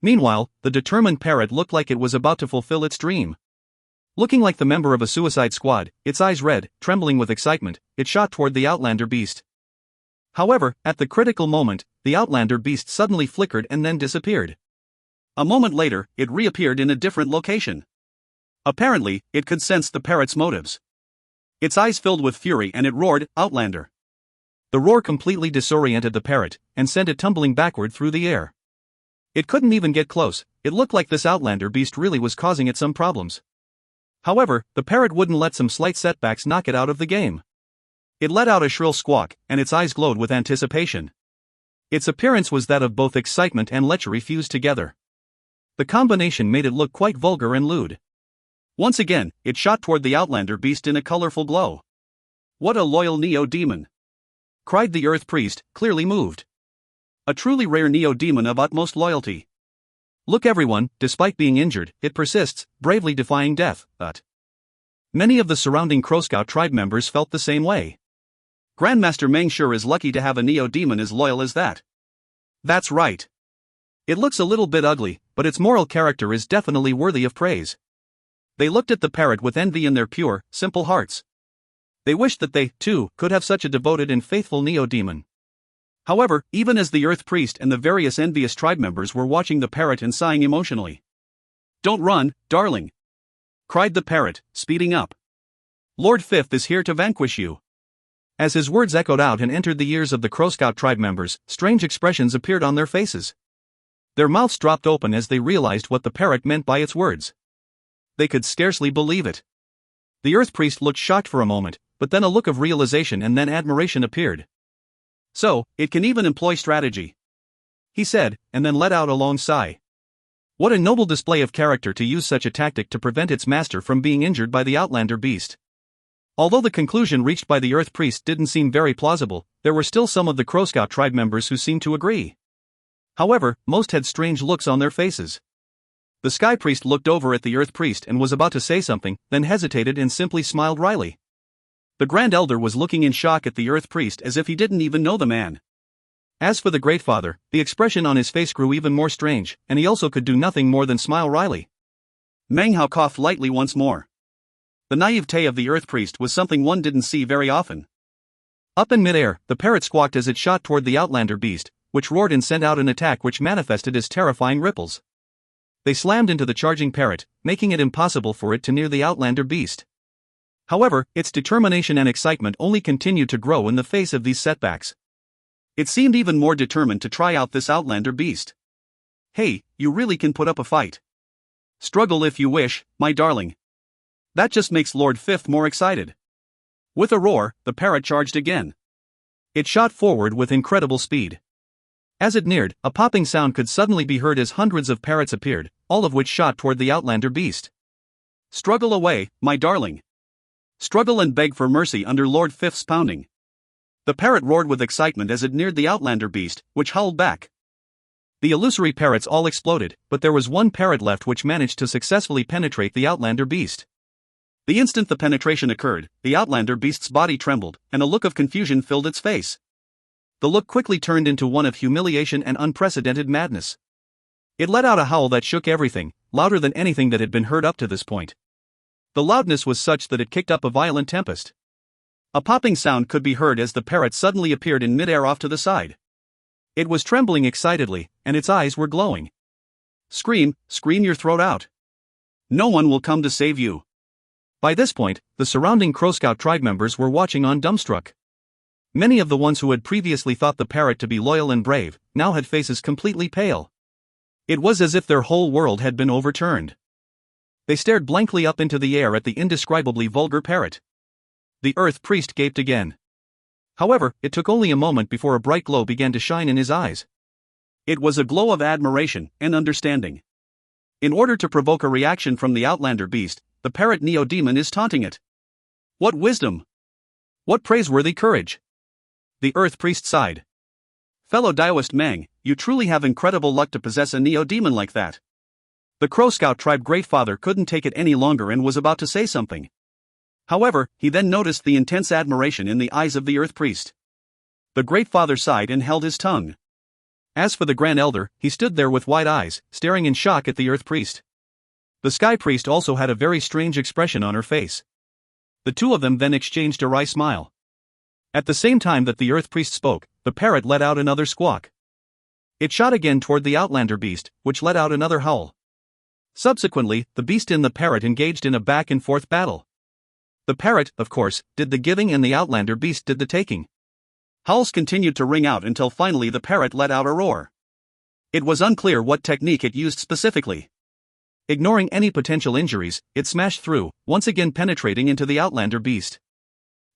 Meanwhile, the determined parrot looked like it was about to fulfill its dream. Looking like the member of a suicide squad, its eyes red, trembling with excitement, it shot toward the Outlander beast. However, at the critical moment, the Outlander beast suddenly flickered and then disappeared. A moment later, it reappeared in a different location. Apparently, it could sense the parrot's motives. Its eyes filled with fury and it roared, "Outlander!" The roar completely disoriented the parrot, and sent it tumbling backward through the air. It couldn't even get close. It looked like this Outlander beast really was causing it some problems. However, the parrot wouldn't let some slight setbacks knock it out of the game. It let out a shrill squawk, and its eyes glowed with anticipation. Its appearance was that of both excitement and lechery fused together. The combination made it look quite vulgar and lewd. Once again, it shot toward the Outlander beast in a colorful glow. "What a loyal Neo-Demon!" cried the Earth Priest, clearly moved. "A truly rare Neo-Demon of utmost loyalty. Look everyone, despite being injured, it persists, bravely defying death." But many of the surrounding Crow Scout tribe members felt the same way. Grandmaster Meng sure is lucky to have a Neo-Demon as loyal as that. That's right. It looks a little bit ugly, but its moral character is definitely worthy of praise. They looked at the parrot with envy in their pure, simple hearts. They wished that they, too, could have such a devoted and faithful Neo-Demon. However, even as the Earth Priest and the various envious tribe members were watching the parrot and sighing emotionally. "Don't run, darling!" cried the parrot, speeding up. "Lord Fifth is here to vanquish you." As his words echoed out and entered the ears of the Crow Scout tribe members, strange expressions appeared on their faces. Their mouths dropped open as they realized what the parrot meant by its words. They could scarcely believe it. The Earth Priest looked shocked for a moment, but then a look of realization and then admiration appeared. "So, it can even employ strategy," he said, and then let out a long sigh. What a noble display of character to use such a tactic to prevent its master from being injured by the Outlander beast. Although the conclusion reached by the Earth Priest didn't seem very plausible, there were still some of the Crow Scout tribe members who seemed to agree. However, most had strange looks on their faces. The Sky Priest looked over at the Earth Priest and was about to say something, then hesitated and simply smiled wryly. The Grand Elder was looking in shock at the Earth Priest as if he didn't even know the man. As for the Great Father, the expression on his face grew even more strange, and he also could do nothing more than smile wryly. Meng Hao coughed lightly once more. The naivete of the Earth Priest was something one didn't see very often. Up in midair, the parrot squawked as it shot toward the outlander beast, which roared and sent out an attack which manifested as terrifying ripples. They slammed into the charging parrot, making it impossible for it to near the outlander beast. However, its determination and excitement only continued to grow in the face of these setbacks. It seemed even more determined to try out this outlander beast. "Hey, you really can put up a fight. Struggle if you wish, my darling." That just makes Lord Fifth more excited. With a roar, the parrot charged again. It shot forward with incredible speed. As it neared, a popping sound could suddenly be heard as hundreds of parrots appeared, all of which shot toward the outlander beast. "Struggle away, my darling. Struggle and beg for mercy under Lord Fifth's pounding." The parrot roared with excitement as it neared the outlander beast, which howled back. The illusory parrots all exploded, but there was one parrot left which managed to successfully penetrate the outlander beast. The instant the penetration occurred, the outlander beast's body trembled, and a look of confusion filled its face. The look quickly turned into one of humiliation and unprecedented madness. It let out a howl that shook everything, louder than anything that had been heard up to this point. The loudness was such that it kicked up a violent tempest. A popping sound could be heard as the parrot suddenly appeared in midair off to the side. It was trembling excitedly, and its eyes were glowing. "Scream, scream your throat out. No one will come to save you." By this point, the surrounding Crow Scout tribe members were watching on dumbstruck. Many of the ones who had previously thought the parrot to be loyal and brave, now had faces completely pale. It was as if their whole world had been overturned. They stared blankly up into the air at the indescribably vulgar parrot. The Earth Priest gaped again. However, it took only a moment before a bright glow began to shine in his eyes. It was a glow of admiration and understanding. In order to provoke a reaction from the outlander beast, the parrot Neo-Demon is taunting it. What wisdom! What praiseworthy courage! The Earth Priest sighed. "Fellow Daoist Meng, you truly have incredible luck to possess a Neo-Demon like that." The Crow Scout tribe Greatfather couldn't take it any longer and was about to say something. However, he then noticed the intense admiration in the eyes of the Earth Priest. The Greatfather sighed and held his tongue. As for the Grand Elder, he stood there with wide eyes, staring in shock at the Earth Priest. The Sky Priest also had a very strange expression on her face. The two of them then exchanged a wry smile. At the same time that the Earth Priest spoke, the parrot let out another squawk. It shot again toward the outlander beast, which let out another howl. Subsequently, the beast and the parrot engaged in a back-and-forth battle. The parrot, of course, did the giving and the outlander beast did the taking. Howls continued to ring out until finally the parrot let out a roar. It was unclear what technique it used specifically. Ignoring any potential injuries, it smashed through, once again penetrating into the outlander beast.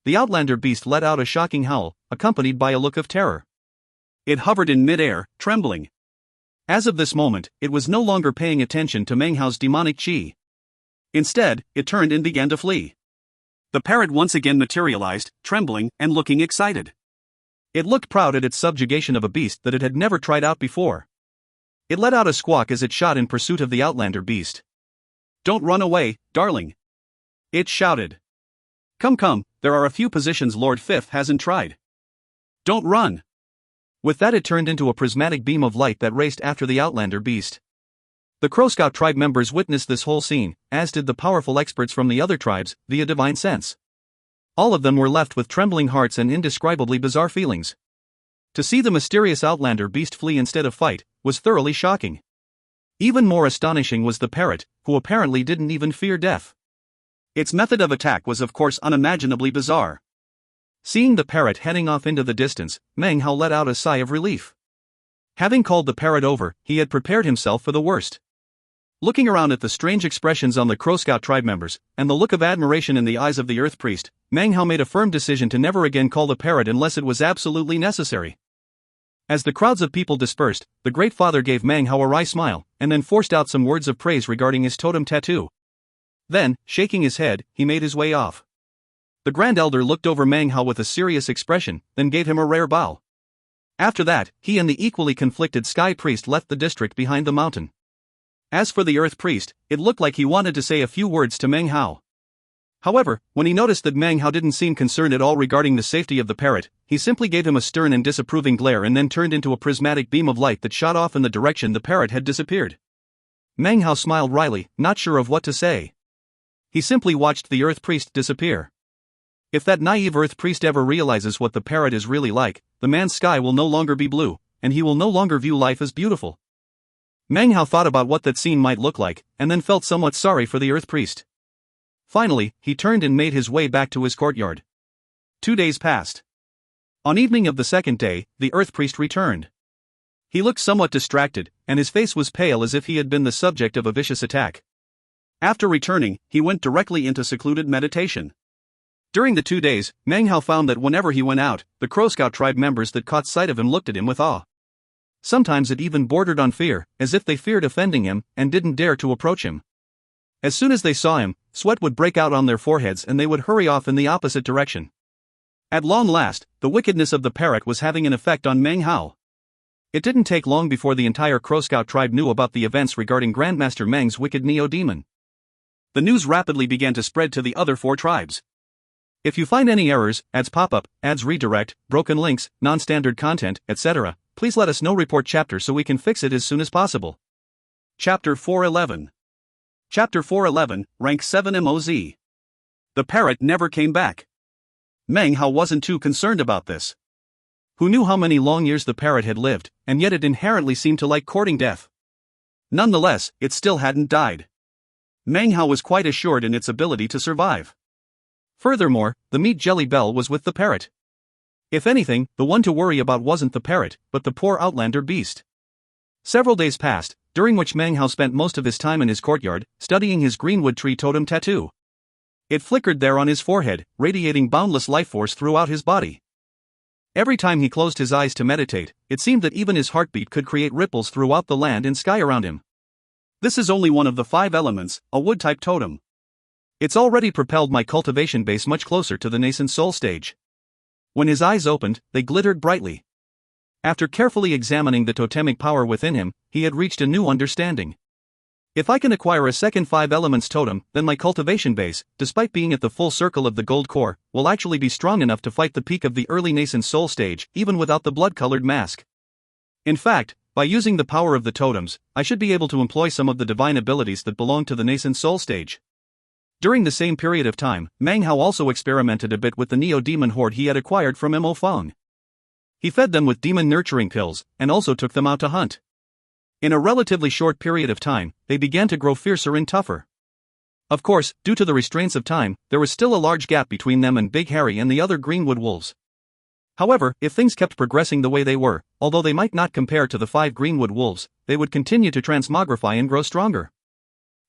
The outlander beast let out a shocking howl, accompanied by a look of terror. It hovered in midair, trembling. As of this moment, it was no longer paying attention to Meng Hao's demonic chi. Instead, it turned and began to flee. The parrot once again materialized, trembling and looking excited. It looked proud at its subjugation of a beast that it had never tried out before. It let out a squawk as it shot in pursuit of the outlander beast. "Don't run away, darling," it shouted. Come, there are a few positions Lord Fifth hasn't tried. Don't run." With that, it turned into a prismatic beam of light that raced after the outlander beast. The Crow Scout tribe members witnessed this whole scene, as did the powerful experts from the other tribes, via divine sense. All of them were left with trembling hearts and indescribably bizarre feelings. To see the mysterious outlander beast flee instead of fight was thoroughly shocking. Even more astonishing was the parrot, who apparently didn't even fear death. Its method of attack was of course unimaginably bizarre. Seeing the parrot heading off into the distance, Meng Hao let out a sigh of relief. Having called the parrot over, he had prepared himself for the worst. Looking around at the strange expressions on the Crow Scout tribe members, and the look of admiration in the eyes of the Earth Priest, Meng Hao made a firm decision to never again call the parrot unless it was absolutely necessary. As the crowds of people dispersed, the Great Father gave Meng Hao a wry smile, and then forced out some words of praise regarding his totem tattoo. Then, shaking his head, he made his way off. The Grand Elder looked over Meng Hao with a serious expression, then gave him a rare bow. After that, he and the equally conflicted Sky Priest left the district behind the mountain. As for the Earth Priest, it looked like he wanted to say a few words to Meng Hao. However, when he noticed that Meng Hao didn't seem concerned at all regarding the safety of the parrot, he simply gave him a stern and disapproving glare and then turned into a prismatic beam of light that shot off in the direction the parrot had disappeared. Meng Hao smiled wryly, not sure of what to say. He simply watched the Earth Priest disappear. If that naive earth priest ever realizes what the parrot is really like, the man's sky will no longer be blue, and he will no longer view life as beautiful. Meng Hao thought about what that scene might look like, and then felt somewhat sorry for the earth priest. Finally, he turned and made his way back to his courtyard. 2 days passed. On evening of the second day, the earth priest returned. He looked somewhat distracted, and his face was pale as if he had been the subject of a vicious attack. After returning, he went directly into secluded meditation. During the 2 days, Meng Hao found that whenever he went out, the Crow Scout tribe members that caught sight of him looked at him with awe. Sometimes it even bordered on fear, as if they feared offending him and didn't dare to approach him. As soon as they saw him, sweat would break out on their foreheads and they would hurry off in the opposite direction. At long last, the wickedness of the parrot was having an effect on Meng Hao. It didn't take long before the entire Crow Scout tribe knew about the events regarding Grandmaster Meng's wicked neo-demon. The news rapidly began to spread to the other 4 tribes. If you find any errors, ads pop up, ads redirect, broken links, non-standard content, etc., please let us know. Report chapter so we can fix it as soon as possible. Chapter 411. Chapter 411, Rank 7 MOZ. The parrot never came back. Meng Hao wasn't too concerned about this. Who knew how many long years the parrot had lived, and yet it inherently seemed to like courting death. Nonetheless, it still hadn't died. Meng Hao was quite assured in its ability to survive. Furthermore, the meat jelly bell was with the parrot. If anything, the one to worry about wasn't the parrot, but the poor outlander beast. Several days passed, during which Meng Hao spent most of his time in his courtyard, studying his greenwood tree totem tattoo. It flickered there on his forehead, radiating boundless life force throughout his body. Every time he closed his eyes to meditate, it seemed that even his heartbeat could create ripples throughout the land and sky around him. This is only one of the 5 elements, a wood-type totem. It's already propelled my cultivation base much closer to the nascent soul stage. When his eyes opened, they glittered brightly. After carefully examining the totemic power within him, he had reached a new understanding. If I can acquire a second 5 elements totem, then my cultivation base, despite being at the full circle of the gold core, will actually be strong enough to fight the peak of the early nascent soul stage, even without the blood-colored mask. In fact, by using the power of the totems, I should be able to employ some of the divine abilities that belong to the nascent soul stage. During the same period of time, Meng Hao also experimented a bit with the neo-demon horde he had acquired from Mo Fong. He fed them with demon nurturing pills, and also took them out to hunt. In a relatively short period of time, they began to grow fiercer and tougher. Of course, due to the restraints of time, there was still a large gap between them and Big Harry and the other Greenwood wolves. However, if things kept progressing the way they were, although they might not compare to the 5 Greenwood wolves, they would continue to transmogrify and grow stronger.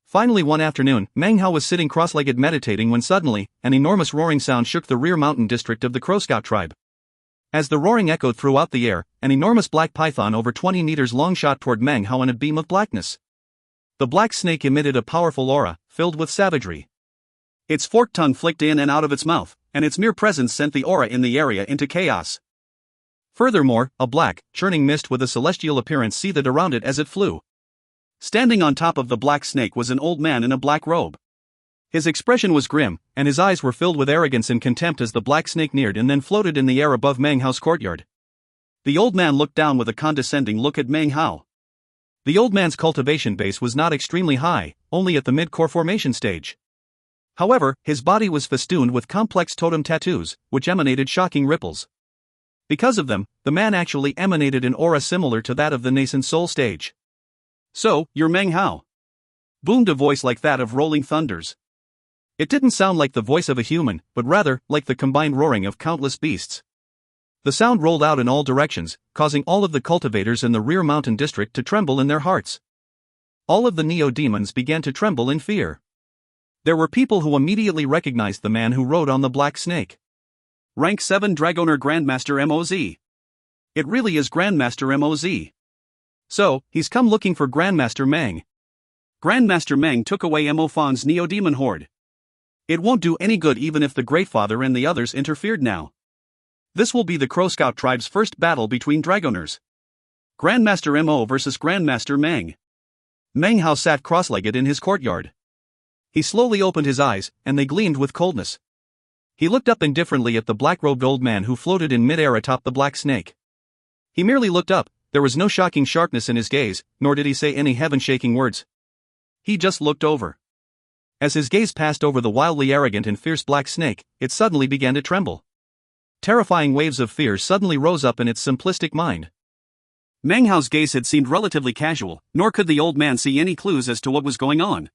Finally one afternoon, Meng Hao was sitting cross-legged meditating when suddenly, an enormous roaring sound shook the rear mountain district of the Crow Scout tribe. As the roaring echoed throughout the air, an enormous black python over 20 meters long shot toward Meng Hao in a beam of blackness. The black snake emitted a powerful aura, filled with savagery. Its forked tongue flicked in and out of its mouth, and its mere presence sent the aura in the area into chaos. Furthermore, a black, churning mist with a celestial appearance seethed around it as it flew. Standing on top of the black snake was an old man in a black robe. His expression was grim, and his eyes were filled with arrogance and contempt as the black snake neared and then floated in the air above Meng Hao's courtyard. The old man looked down with a condescending look at Meng Hao. The old man's cultivation base was not extremely high, only at the mid-core formation stage. However, his body was festooned with complex totem tattoos, which emanated shocking ripples. Because of them, the man actually emanated an aura similar to that of the nascent soul stage. "So, you're Meng Hao?" boomed a voice like that of rolling thunders. It didn't sound like the voice of a human, but rather, like the combined roaring of countless beasts. The sound rolled out in all directions, causing all of the cultivators in the rear mountain district to tremble in their hearts. All of the neo-demons began to tremble in fear. There were people who immediately recognized the man who rode on the black snake. Rank 7 Dragoner Grandmaster MOZ. It really is Grandmaster MOZ. So, he's come looking for Grandmaster Meng. Grandmaster Meng took away Mo Fong's neo-demon horde. It won't do any good even if the Great Father and the others interfered now. This will be the Crow Scout tribe's first battle between Dragoners. Grandmaster Mo versus Grandmaster Meng. Meng Hao sat cross-legged in his courtyard. He slowly opened his eyes, and they gleamed with coldness. He looked up indifferently at the black-robed old man who floated in mid-air atop the black snake. He merely looked up. There was no shocking sharpness in his gaze, nor did he say any heaven-shaking words. He just looked over. As his gaze passed over the wildly arrogant and fierce black snake, it suddenly began to tremble. Terrifying waves of fear suddenly rose up in its simplistic mind. Meng Hao's gaze had seemed relatively casual, nor could the old man see any clues as to what was going on.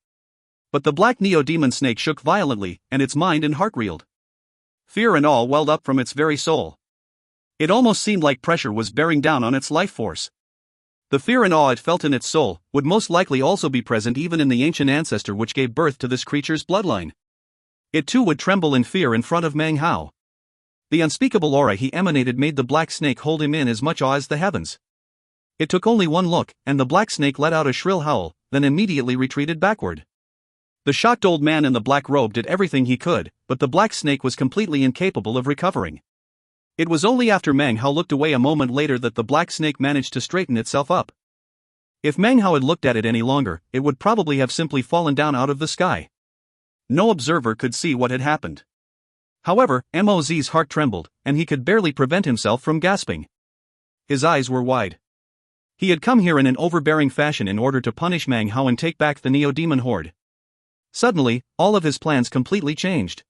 But the black neo-demon snake shook violently, and its mind and heart reeled. Fear and awe welled up from its very soul. It almost seemed like pressure was bearing down on its life force. The fear and awe it felt in its soul would most likely also be present even in the ancient ancestor which gave birth to this creature's bloodline. It too would tremble in fear in front of Meng Hao. The unspeakable aura he emanated made the black snake hold him in as much awe as the heavens. It took only one look, and the black snake let out a shrill howl, then immediately retreated backward. The shocked old man in the black robe did everything he could, but the black snake was completely incapable of recovering. It was only after Meng Hao looked away a moment later that the black snake managed to straighten itself up. If Meng Hao had looked at it any longer, it would probably have simply fallen down out of the sky. No observer could see what had happened. However, Moz's heart trembled, and he could barely prevent himself from gasping. His eyes were wide. He had come here in an overbearing fashion in order to punish Meng Hao and take back the Neo-Demon Horde. Suddenly, all of his plans completely changed.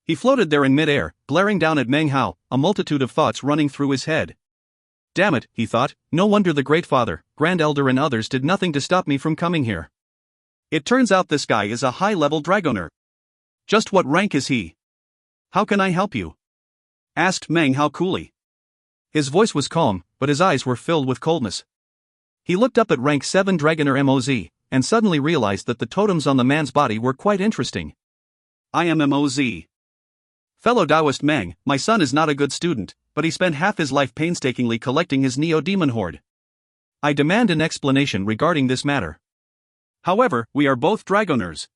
He floated there in mid-air, glaring down at Meng Hao, a multitude of thoughts running through his head. Damn it, he thought, no wonder the Great Father, Grand Elder and others did nothing to stop me from coming here. It turns out this guy is a high-level Dragoner. Just what rank is he? How can I help you? Asked Meng Hao coolly. His voice was calm, but his eyes were filled with coldness. He looked up at rank 7 Dragoner Moz, and suddenly realized that the totems on the man's body were quite interesting. I am Moz. Fellow Taoist Meng, my son is not a good student, but he spent half his life painstakingly collecting his Neo-Demon Horde. I demand an explanation regarding this matter. However, we are both Dragoners.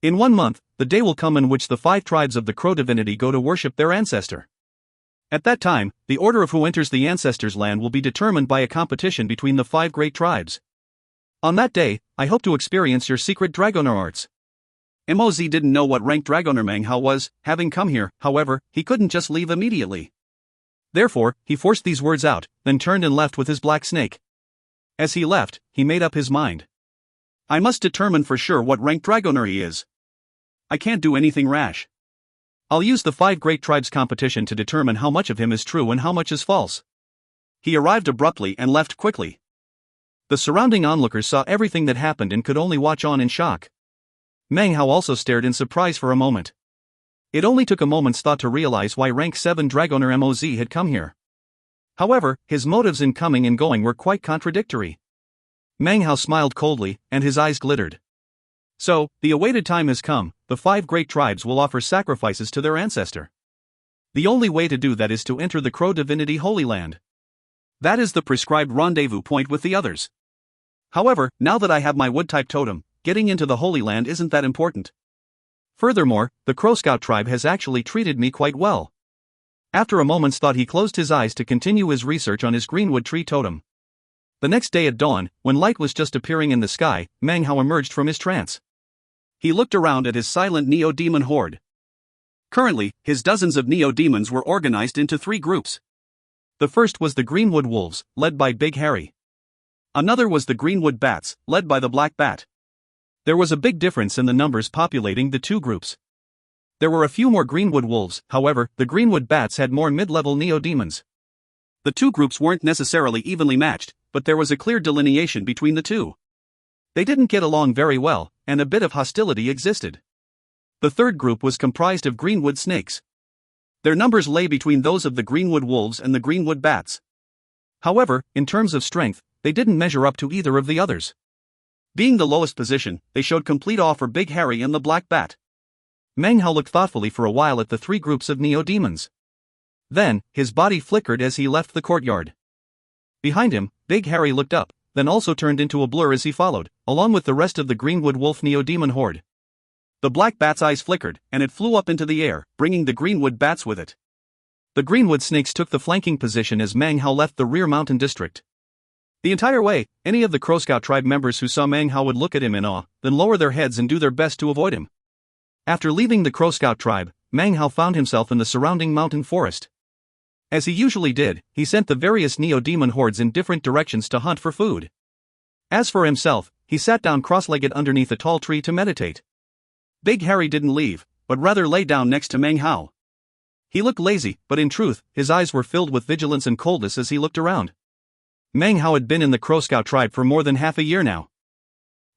In 1 month, the day will come in which the 5 tribes of the Crow divinity go to worship their ancestor. At that time, the order of who enters the ancestor's land will be determined by a competition between the 5 great tribes. On that day, I hope to experience your secret Dragoner arts. Moz didn't know what rank Dragoner Meng Hao was, having come here, however, he couldn't just leave immediately. Therefore, he forced these words out, then turned and left with his black snake. As he left, he made up his mind. I must determine for sure what rank Dragoner he is. I can't do anything rash. I'll use the 5 great tribes competition to determine how much of him is true and how much is false. He arrived abruptly and left quickly. The surrounding onlookers saw everything that happened and could only watch on in shock. Meng Hao also stared in surprise for a moment. It only took a moment's thought to realize why rank 7 Dragoner Moz had come here. However, his motives in coming and going were quite contradictory. Meng Hao smiled coldly, and his eyes glittered. So, the awaited time has come, the 5 great tribes will offer sacrifices to their ancestor. The only way to do that is to enter the Crow divinity Holy Land. That is the prescribed rendezvous point with the others. However, now that I have my wood-type totem, getting into the Holy Land isn't that important. Furthermore, the Crow Scout tribe has actually treated me quite well. After a moment's thought, he closed his eyes to continue his research on his greenwood tree totem. The next day at dawn, when light was just appearing in the sky, Meng Hao emerged from his trance. He looked around at his silent Neo-Demon Horde. Currently, his dozens of Neo-Demons were organized into 3 groups. The first was the Greenwood Wolves, led by Big Harry. Another was the Greenwood Bats, led by the Black Bat. There was a big difference in the numbers populating the 2 groups. There were a few more Greenwood Wolves, however, the Greenwood Bats had more mid-level Neo-Demons. The 2 groups weren't necessarily evenly matched, but there was a clear delineation between the 2. They didn't get along very well, and a bit of hostility existed. The third group was comprised of Greenwood Snakes. Their numbers lay between those of the Greenwood Wolves and the Greenwood Bats. However, in terms of strength, they didn't measure up to either of the others. Being the lowest position, they showed complete awe for Big Harry and the Black Bat. Meng Hao looked thoughtfully for a while at the 3 groups of Neo-Demons. Then, his body flickered as he left the courtyard. Behind him, Big Harry looked up, then also turned into a blur as he followed, along with the rest of the Greenwood Wolf Neo-Demon Horde. The Black Bat's eyes flickered, and it flew up into the air, bringing the Greenwood Bats with it. The Greenwood Snakes took the flanking position as Meng Hao left the rear mountain district. The entire way, any of the Crow Scout tribe members who saw Meng Hao would look at him in awe, then lower their heads and do their best to avoid him. After leaving the Crow Scout tribe, Meng Hao found himself in the surrounding mountain forest. As he usually did, he sent the various Neo-Demon hordes in different directions to hunt for food. As for himself, he sat down cross-legged underneath a tall tree to meditate. Big Harry didn't leave, but rather lay down next to Meng Hao. He looked lazy, but in truth, his eyes were filled with vigilance and coldness as he looked around. Meng Hao had been in the Crow Scout tribe for more than half a year now.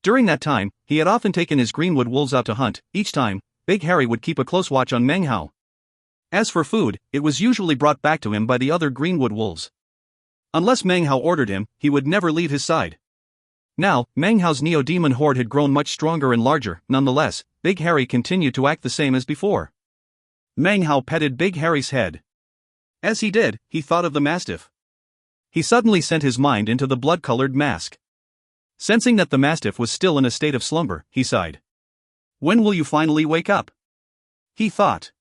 During that time, he had often taken his greenwood wolves out to hunt. Each time, Big Harry would keep a close watch on Meng Hao. As for food, it was usually brought back to him by the other greenwood wolves. Unless Meng Hao ordered him, he would never leave his side. Now, Meng Hao's neo-demon horde had grown much stronger and larger. Nonetheless, Big Harry continued to act the same as before. Meng Hao petted Big Harry's head. As he did, he thought of the mastiff. He suddenly sent his mind into the blood-colored mask. Sensing that the mastiff was still in a state of slumber, he sighed. When will you finally wake up? He thought.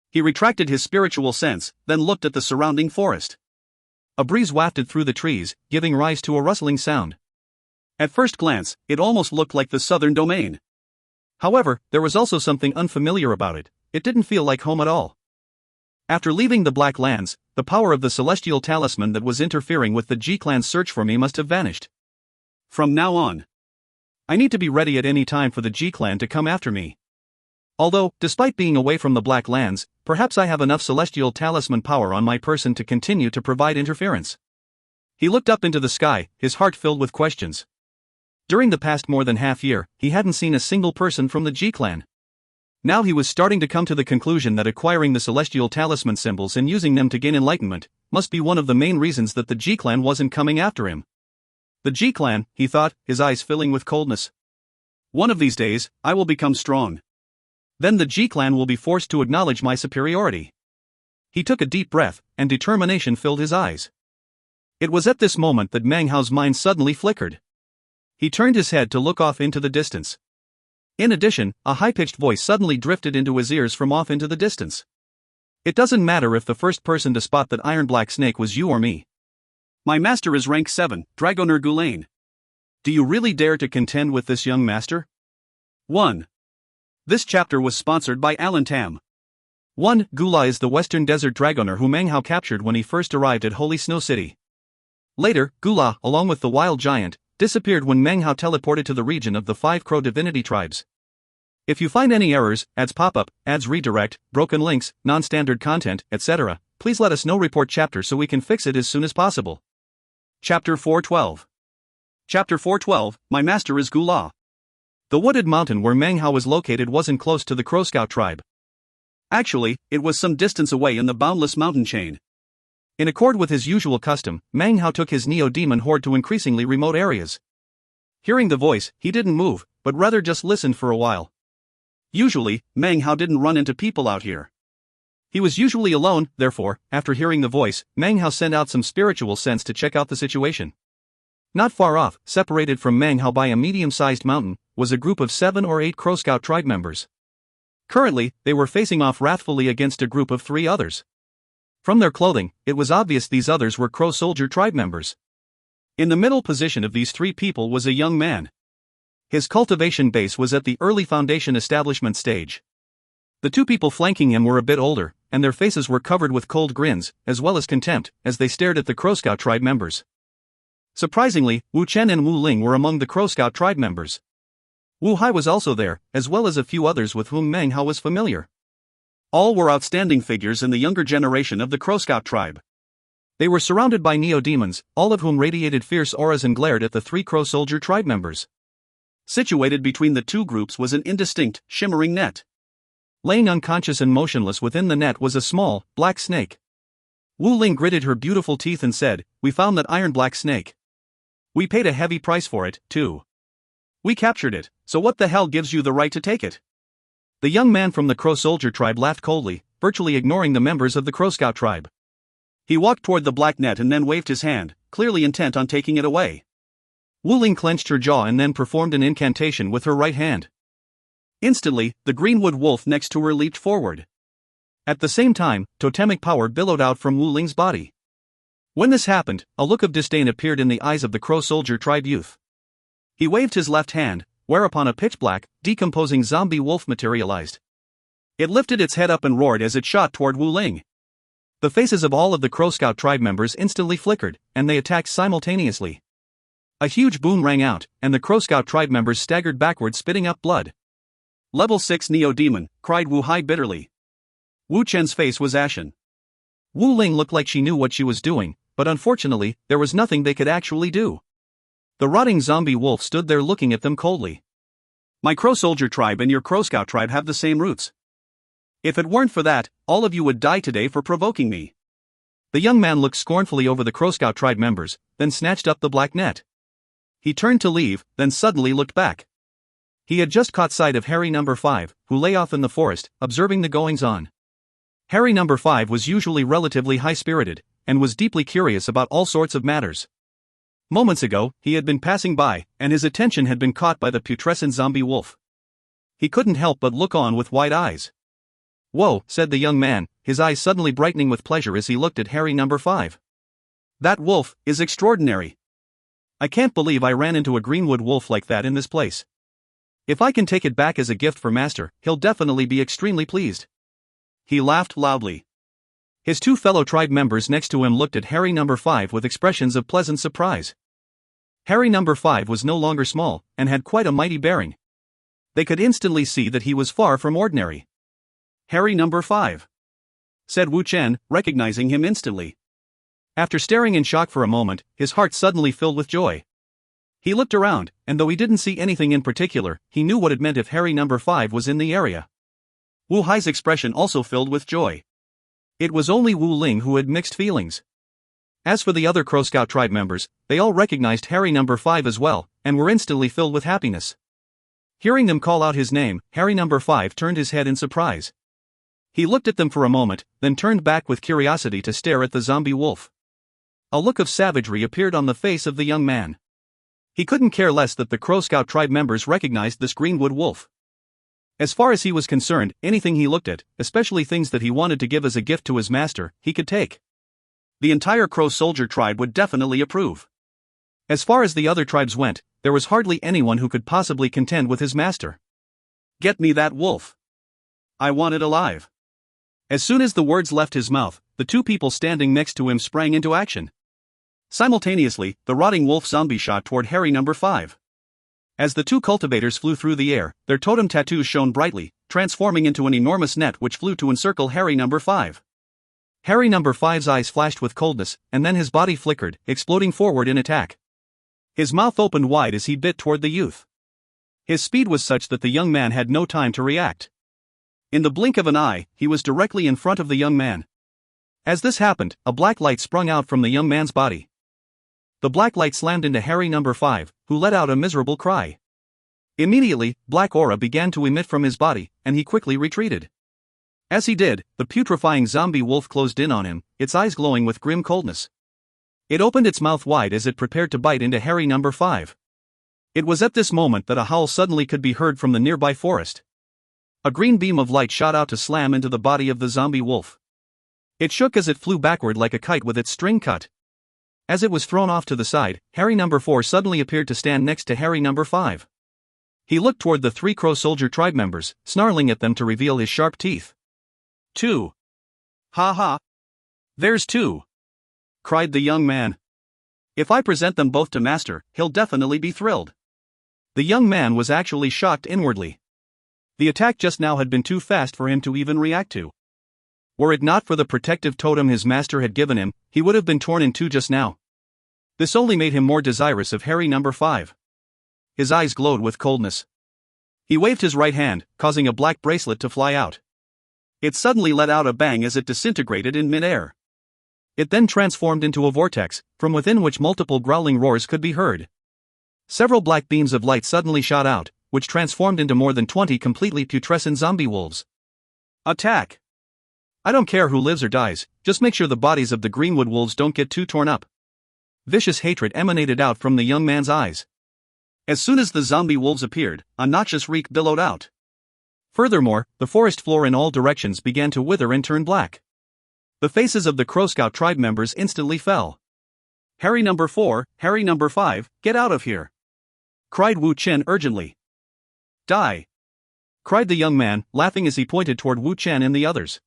He retracted his spiritual sense, then looked at the surrounding forest. A breeze wafted through the trees, giving rise to a rustling sound. At first glance, it almost looked like the southern domain. However, there was also something unfamiliar about it. It didn't feel like home at all. After leaving the Black Lands, the power of the celestial talisman that was interfering with the G-Clan's search for me must have vanished. From now on, I need to be ready at any time for the G-Clan to come after me. Although, despite being away from the Black Lands, perhaps I have enough celestial talisman power on my person to continue to provide interference. He looked up into the sky, his heart filled with questions. During the past more than half year, he hadn't seen a single person from the G-Clan. Now he was starting to come to the conclusion that acquiring the celestial talisman symbols and using them to gain enlightenment must be one of the main reasons that the G-Clan wasn't coming after him. The G-Clan, he thought, his eyes filling with coldness. One of these days, I will become strong. Then the G-Clan will be forced to acknowledge my superiority. He took a deep breath, and determination filled his eyes. It was at this moment that Meng Hao's mind suddenly flickered. He turned his head to look off into the distance. In addition, a high-pitched voice suddenly drifted into his ears from off into the distance. It doesn't matter if the first person to spot that iron black snake was you or me. My master is rank 7, Dragoner Gulain. Do you really dare to contend with this young master? 1. This chapter was sponsored by Alan Tam. 1. Gula is the Western Desert Dragoner who Meng Hao captured when he first arrived at Holy Snow City. Later, Gula, along with the Wild Giant, disappeared when Meng Hao teleported to the region of the 5 Crow Divinity Tribes. If you find any errors, ads pop up, ads redirect, broken links, non-standard content, etc., please let us know. Report chapter so we can fix it as soon as possible. Chapter 412. Chapter 412, My Master is Gula. The wooded mountain where Meng Hao was located wasn't close to the Crow Scout tribe. Actually, it was some distance away in the boundless mountain chain. In accord with his usual custom, Meng Hao took his neo-demon horde to increasingly remote areas. Hearing the voice, he didn't move, but rather just listened for a while. Usually, Meng Hao didn't run into people out here. He was usually alone. Therefore, after hearing the voice, Meng Hao sent out some spiritual sense to check out the situation. Not far off, separated from Meng Hao by a medium-sized mountain, was a group of 7 or 8 Crow Scout tribe members. Currently, they were facing off wrathfully against a group of 3 others. From their clothing, it was obvious these others were Crow Soldier tribe members. In the middle position of these 3 people was a young man. His cultivation base was at the early foundation establishment stage. The 2 people flanking him were a bit older, and their faces were covered with cold grins, as well as contempt, as they stared at the Crow Scout tribe members. Surprisingly, Wu Chen and Wu Ling were among the Crow Scout tribe members. Wu Hai was also there, as well as a few others with whom Meng Hao was familiar. All were outstanding figures in the younger generation of the Crow Scout tribe. They were surrounded by neo-demons, all of whom radiated fierce auras and glared at the 3 Crow Soldier tribe members. Situated between the 2 groups was an indistinct, shimmering net. Laying unconscious and motionless within the net was a small, black snake. Wu Ling gritted her beautiful teeth and said, "We found that iron black snake. We paid a heavy price for it, too. We captured it, so what the hell gives you the right to take it?" The young man from the Crow Soldier tribe laughed coldly, virtually ignoring the members of the Crow Scout tribe. He walked toward the black net and then waved his hand, clearly intent on taking it away. Wu Ling clenched her jaw and then performed an incantation with her right hand. Instantly, the greenwood wolf next to her leaped forward. At the same time, totemic power billowed out from Wu Ling's body. When this happened, a look of disdain appeared in the eyes of the Crow Soldier tribe youth. He waved his left hand, whereupon a pitch-black, decomposing zombie wolf materialized. It lifted its head up and roared as it shot toward Wu Ling. The faces of all of the Crow Scout tribe members instantly flickered, and they attacked simultaneously. A huge boom rang out, and the Crow Scout tribe members staggered backward, spitting up blood. Level 6 Neo-Demon, cried Wu Hai bitterly. Wu Chen's face was ashen. Wu Ling looked like she knew what she was doing, but unfortunately, there was nothing they could actually do. The rotting zombie wolf stood there looking at them coldly. My Crow Soldier tribe and your Crow Scout tribe have the same roots. If it weren't for that, all of you would die today for provoking me. The young man looked scornfully over the Crow Scout tribe members, then snatched up the black net. He turned to leave, then suddenly looked back. He had just caught sight of Harry No. 5, who lay off in the forest, observing the goings-on. Harry No. 5 was usually relatively high-spirited, and was deeply curious about all sorts of matters. Moments ago, he had been passing by, and his attention had been caught by the putrescent zombie wolf. He couldn't help but look on with wide eyes. Whoa, said the young man, his eyes suddenly brightening with pleasure as he looked at Harry No. 5. That wolf is extraordinary. I can't believe I ran into a greenwood wolf like that in this place. If I can take it back as a gift for Master, he'll definitely be extremely pleased. He laughed loudly. His two fellow tribe members next to him looked at Harry No. 5 with expressions of pleasant surprise. Harry No. 5 was no longer small, and had quite a mighty bearing. They could instantly see that he was far from ordinary. Harry No. 5, said Wu Chen, recognizing him instantly. After staring in shock for a moment, his heart suddenly filled with joy. He looked around, and though he didn't see anything in particular, he knew what it meant if Harry No. 5 was in the area. Wu Hai's expression also filled with joy. It was only Wu Ling who had mixed feelings. As for the other Crow Scout tribe members, they all recognized Harry No. 5 as well, and were instantly filled with happiness. Hearing them call out his name, Harry No. 5 turned his head in surprise. He looked at them for a moment, then turned back with curiosity to stare at the zombie wolf. A look of savagery appeared on the face of the young man. He couldn't care less that the Crow Scout tribe members recognized this greenwood wolf. As far as he was concerned, anything he looked at, especially things that he wanted to give as a gift to his master, he could take. The entire Crow Soldier tribe would definitely approve. As far as the other tribes went, there was hardly anyone who could possibly contend with his master. Get me that wolf. I want it alive. As soon as the words left his mouth, the two people standing next to him sprang into action. Simultaneously, the rotting wolf zombie shot toward Harry No. 5. As the two cultivators flew through the air, their totem tattoos shone brightly, transforming into an enormous net which flew to encircle Harry No. 5. Harry No. 5's eyes flashed with coldness, and then his body flickered, exploding forward in attack. His mouth opened wide as he bit toward the youth. His speed was such that the young man had no time to react. In the blink of an eye, he was directly in front of the young man. As this happened, a black light sprung out from the young man's body. The black light slammed into Harry No. 5, who let out a miserable cry. Immediately, black aura began to emit from his body, and he quickly retreated. As he did, the putrefying zombie wolf closed in on him, its eyes glowing with grim coldness. It opened its mouth wide as it prepared to bite into Harry No. 5. It was at this moment that a howl suddenly could be heard from the nearby forest. A green beam of light shot out to slam into the body of the zombie wolf. It shook as it flew backward like a kite with its string cut. As it was thrown off to the side, Harry No. 4 suddenly appeared to stand next to Harry No. 5. He looked toward the three Crow Soldier tribe members, snarling at them to reveal his sharp teeth. 2. Ha ha. There's 2. Cried the young man. If I present them both to Master, he'll definitely be thrilled. The young man was actually shocked inwardly. The attack just now had been too fast for him to even react to. Were it not for the protective totem his master had given him, he would have been torn in two just now. This only made him more desirous of Harry No. 5. His eyes glowed with coldness. He waved his right hand, causing a black bracelet to fly out. It suddenly let out a bang as it disintegrated in midair. It then transformed into a vortex, from within which multiple growling roars could be heard. Several black beams of light suddenly shot out, which transformed into more than 20 completely putrescent zombie wolves. Attack! I don't care who lives or dies, just make sure the bodies of the greenwood wolves don't get too torn up. Vicious hatred emanated out from the young man's eyes. As soon as the zombie wolves appeared, a noxious reek billowed out. Furthermore, the forest floor in all directions began to wither and turn black. The faces of the Crow Scout tribe members instantly fell. Harry No. 4, Harry No. 5, get out of here! Cried Wu Chen urgently. Die! Cried the young man, laughing as he pointed toward Wu Chen and the others.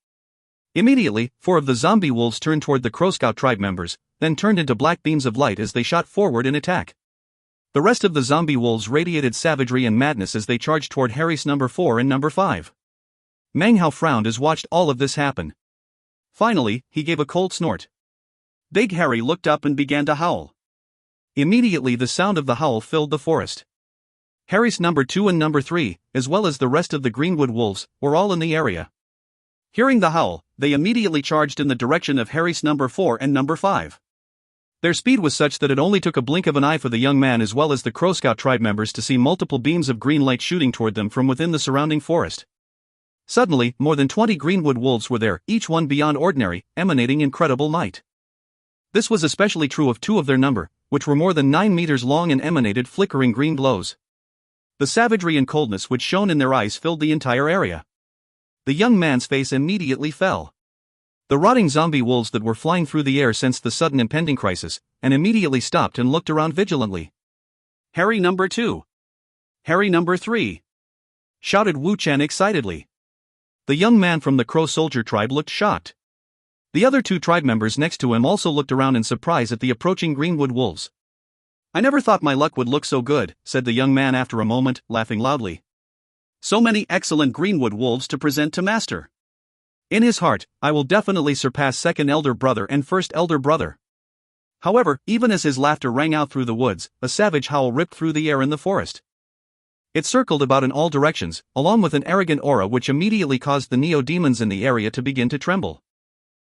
Immediately, 4 of the zombie wolves turned toward the Crow Scout tribe members, then turned into black beams of light as they shot forward in attack. The rest of the zombie wolves radiated savagery and madness as they charged toward Harry's number 4 and number 5. Meng Hao frowned as watched all of this happen. Finally, he gave a cold snort. Big Harry looked up and began to howl. Immediately the sound of the howl filled the forest. Harry's number 2 and number 3, as well as the rest of the Greenwood wolves, were all in the area. Hearing the howl, they immediately charged in the direction of Harry's number 4 and number 5. Their speed was such that it only took a blink of an eye for the young man as well as the Crow Scout tribe members to see multiple beams of green light shooting toward them from within the surrounding forest. Suddenly, more than 20 Greenwood wolves were there, each one beyond ordinary, emanating incredible might. This was especially true of 2 of their number, which were more than 9 meters long and emanated flickering green glows. The savagery and coldness which shone in their eyes filled the entire area. The young man's face immediately fell. The rotting zombie wolves that were flying through the air sensed the sudden impending crisis, and immediately stopped and looked around vigilantly. Harry number 2. Harry number 3. Shouted Wu Chen excitedly. The young man from the Crow Soldier tribe looked shocked. The other 2 tribe members next to him also looked around in surprise at the approaching Greenwood wolves. I never thought my luck would look so good, said the young man after a moment, laughing loudly. So many excellent Greenwood wolves to present to Master. In his heart, I will definitely surpass second elder brother and first elder brother. However, even as his laughter rang out through the woods, a savage howl ripped through the air in the forest. It circled about in all directions, along with an arrogant aura which immediately caused the neo-demons in the area to begin to tremble.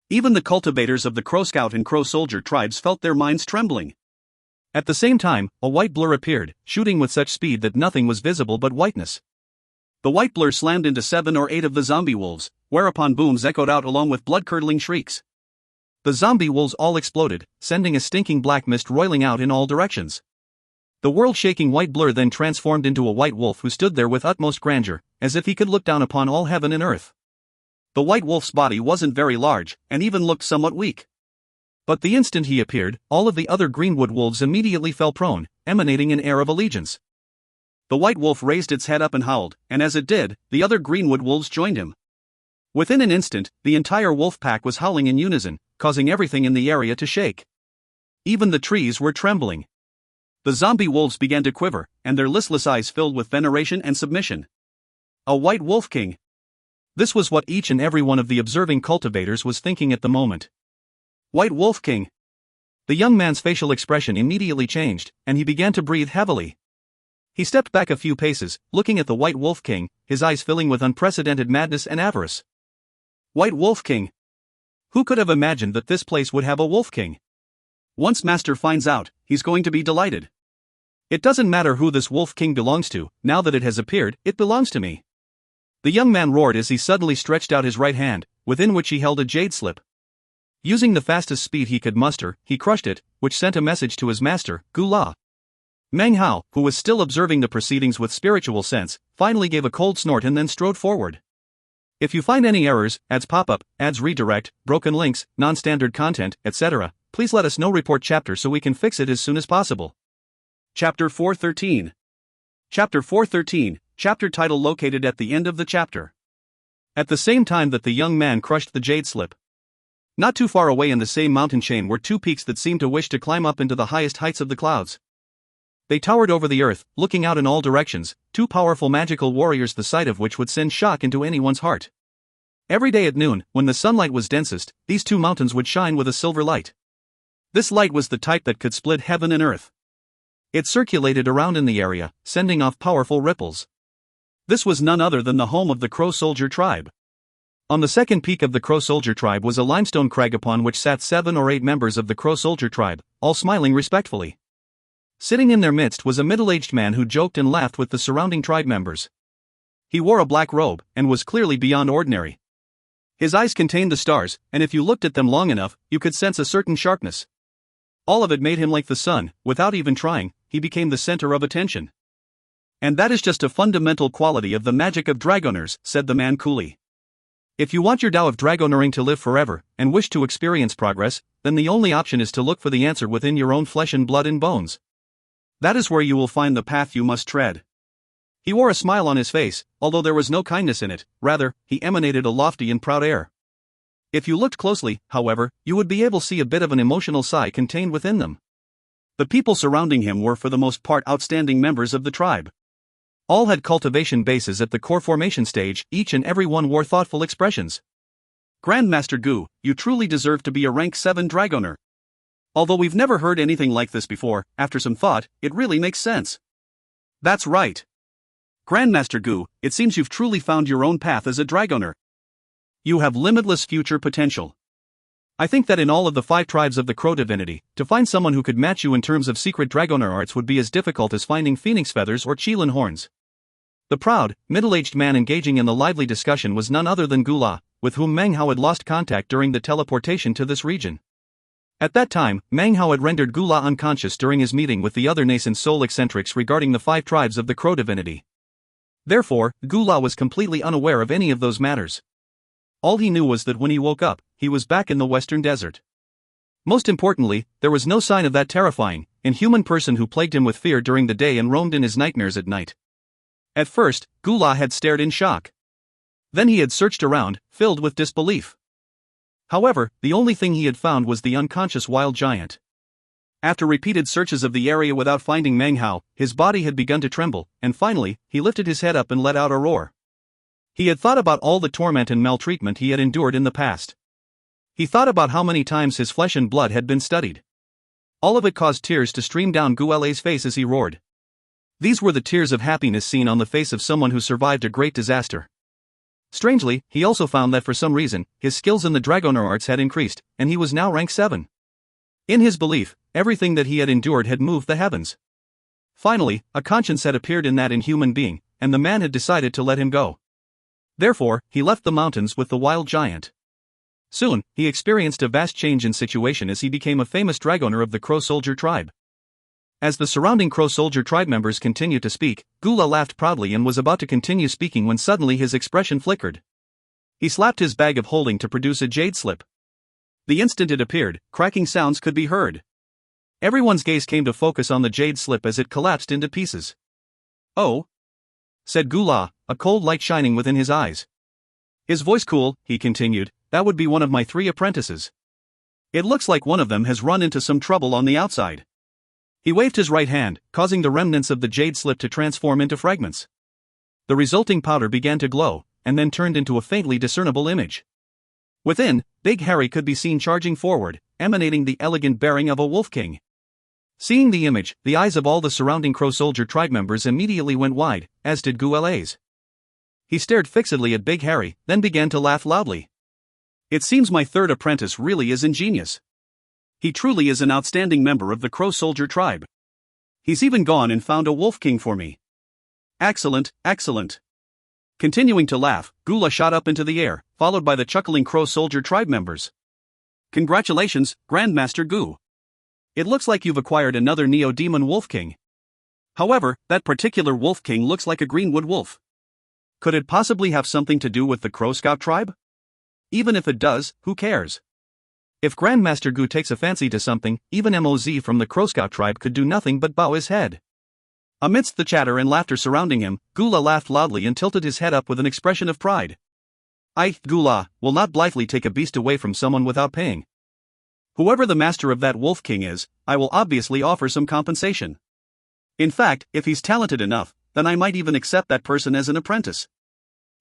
Even the cultivators of the Crow Scout and Crow Soldier tribes felt their minds trembling. At the same time, a white blur appeared, shooting with such speed that nothing was visible but whiteness. The white blur slammed into 7 or 8 of the zombie wolves, whereupon booms echoed out along with blood-curdling shrieks. The zombie wolves all exploded, sending a stinking black mist roiling out in all directions. The world-shaking white blur then transformed into a white wolf who stood there with utmost grandeur, as if he could look down upon all heaven and earth. The white wolf's body wasn't very large, and even looked somewhat weak. But the instant he appeared, all of the other Greenwood wolves immediately fell prone, emanating an air of allegiance. The white wolf raised its head up and howled, and as it did, the other Greenwood wolves joined him. Within an instant, the entire wolf pack was howling in unison, causing everything in the area to shake. Even the trees were trembling. The zombie wolves began to quiver, and their listless eyes filled with veneration and submission. A white wolf king. This was what each and every one of the observing cultivators was thinking at the moment. White wolf king. The young man's facial expression immediately changed, and he began to breathe heavily. He stepped back a few paces, looking at the White Wolf King, his eyes filling with unprecedented madness and avarice. White Wolf King. Who could have imagined that this place would have a Wolf King? Once Master finds out, he's going to be delighted. It doesn't matter who this Wolf King belongs to, now that it has appeared, it belongs to me. The young man roared as he suddenly stretched out his right hand, within which he held a jade slip. Using the fastest speed he could muster, he crushed it, which sent a message to his master, Gula. Meng Hao, who was still observing the proceedings with spiritual sense, finally gave a cold snort and then strode forward. If you find any errors, ads pop up, ads redirect, broken links, non-standard content, etc., please let us know. Report chapter so we can fix it as soon as possible. Chapter 413. Chapter 413, chapter title located at the end of the chapter. At the same time that the young man crushed the jade slip. Not too far away in the same mountain chain were 2 peaks that seemed to wish to climb up into the highest heights of the clouds. They towered over the earth, looking out in all directions, 2 powerful magical warriors the sight of which would send shock into anyone's heart. Every day at noon, when the sunlight was densest, these 2 mountains would shine with a silver light. This light was the type that could split heaven and earth. It circulated around in the area, sending off powerful ripples. This was none other than the home of the Crow Soldier tribe. On the second peak of the Crow Soldier tribe was a limestone crag upon which sat 7 or 8 members of the Crow Soldier tribe, all smiling respectfully. Sitting in their midst was a middle-aged man who joked and laughed with the surrounding tribe members. He wore a black robe, and was clearly beyond ordinary. His eyes contained the stars, and if you looked at them long enough, you could sense a certain sharpness. All of it made him like the sun. Without even trying, he became the center of attention. And that is just a fundamental quality of the magic of Dragoners, said the man coolly. If you want your Tao of Dragonering to live forever, and wish to experience progress, then the only option is to look for the answer within your own flesh and blood and bones. That is where you will find the path you must tread. He wore a smile on his face, although there was no kindness in it, rather, he emanated a lofty and proud air. If you looked closely, however, you would be able to see a bit of an emotional sigh contained within them. The people surrounding him were for the most part outstanding members of the tribe. All had cultivation bases at the core formation stage, each and every one wore thoughtful expressions. Grandmaster Gu, you truly deserve to be a rank 7 Dragoner. Although we've never heard anything like this before, after some thought, it really makes sense. That's right. Grandmaster Gu, it seems you've truly found your own path as a Dragoner. You have limitless future potential. I think that in all of the 5 tribes of the Crow Divinity, to find someone who could match you in terms of secret Dragoner arts would be as difficult as finding phoenix feathers or Qilin horns. The proud, middle-aged man engaging in the lively discussion was none other than Gula, with whom Meng Hao had lost contact during the teleportation to this region. At that time, Meng Hao had rendered Gula unconscious during his meeting with the other nascent soul eccentrics regarding the 5 tribes of the Crow Divinity. Therefore, Gula was completely unaware of any of those matters. All he knew was that when he woke up, he was back in the western desert. Most importantly, there was no sign of that terrifying, inhuman person who plagued him with fear during the day and roamed in his nightmares at night. At first, Gula had stared in shock. Then he had searched around, filled with disbelief. However, the only thing he had found was the unconscious wild giant. After repeated searches of the area without finding Meng Hao, his body had begun to tremble, and finally, he lifted his head up and let out a roar. He had thought about all the torment and maltreatment he had endured in the past. He thought about how many times his flesh and blood had been studied. All of it caused tears to stream down Guele's face as he roared. These were the tears of happiness seen on the face of someone who survived a great disaster. Strangely, he also found that for some reason, his skills in the Dragoner arts had increased, and he was now rank 7. In his belief, everything that he had endured had moved the heavens. Finally, a conscience had appeared in that inhuman being, and the man had decided to let him go. Therefore, he left the mountains with the wild giant. Soon, he experienced a vast change in situation as he became a famous Dragoner of the Crow Soldier tribe. As the surrounding Crow Soldier tribe members continued to speak, Gula laughed proudly and was about to continue speaking when suddenly his expression flickered. He slapped his bag of holding to produce a jade slip. The instant it appeared, cracking sounds could be heard. Everyone's gaze came to focus on the jade slip as it collapsed into pieces. "Oh," said Gula, a cold light shining within his eyes. His voice cool, he continued, "That would be one of my 3 apprentices. It looks like one of them has run into some trouble on the outside." He waved his right hand, causing the remnants of the jade slip to transform into fragments. The resulting powder began to glow, and then turned into a faintly discernible image. Within, Big Harry could be seen charging forward, emanating the elegant bearing of a wolf king. Seeing the image, the eyes of all the surrounding Crow Soldier tribe members immediately went wide, as did Guele's. He stared fixedly at Big Harry, then began to laugh loudly. "It seems my 3rd apprentice really is ingenious. He truly is an outstanding member of the Crow Soldier tribe. He's even gone and found a wolf king for me. Excellent, excellent." Continuing to laugh, Gula shot up into the air, followed by the chuckling Crow Soldier tribe members. "Congratulations, Grandmaster Gu. It looks like you've acquired another Neo-Demon Wolf King. However, that particular Wolf King looks like a Greenwood wolf. Could it possibly have something to do with the Crow Scout tribe? Even if it does, who cares? If Grandmaster Gu takes a fancy to something, even Moz from the Crow Scout tribe could do nothing but bow his head." Amidst the chatter and laughter surrounding him, Gula laughed loudly and tilted his head up with an expression of pride. "I, Gula, will not blithely take a beast away from someone without paying. Whoever the master of that Wolf King is, I will obviously offer some compensation. In fact, if he's talented enough, then I might even accept that person as an apprentice."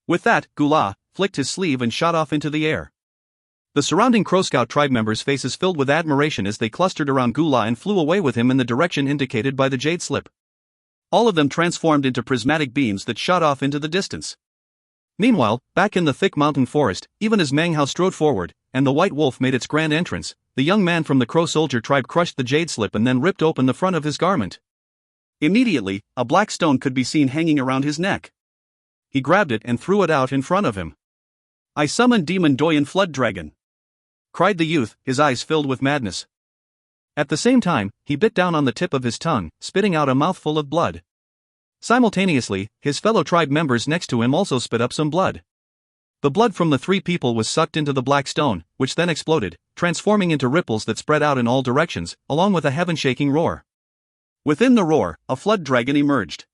With that, Gula flicked his sleeve and shot off into the air. The surrounding Crow Scout tribe members' faces filled with admiration as they clustered around Gula and flew away with him in the direction indicated by the jade slip. All of them transformed into prismatic beams that shot off into the distance. Meanwhile, back in the thick mountain forest, even as Meng Hao strode forward, and the white wolf made its grand entrance, the young man from the Crow Soldier tribe crushed the jade slip and then ripped open the front of his garment. Immediately, a black stone could be seen hanging around his neck. He grabbed it and threw it out in front of him. "I summon Demon Doyen Flood Dragon!" cried the youth, his eyes filled with madness. At the same time, he bit down on the tip of his tongue, spitting out a mouthful of blood. Simultaneously, his fellow tribe members next to him also spit up some blood. The blood from the 3 people was sucked into the black stone, which then exploded, transforming into ripples that spread out in all directions, along with a heaven-shaking roar. Within the roar, a flood dragon emerged.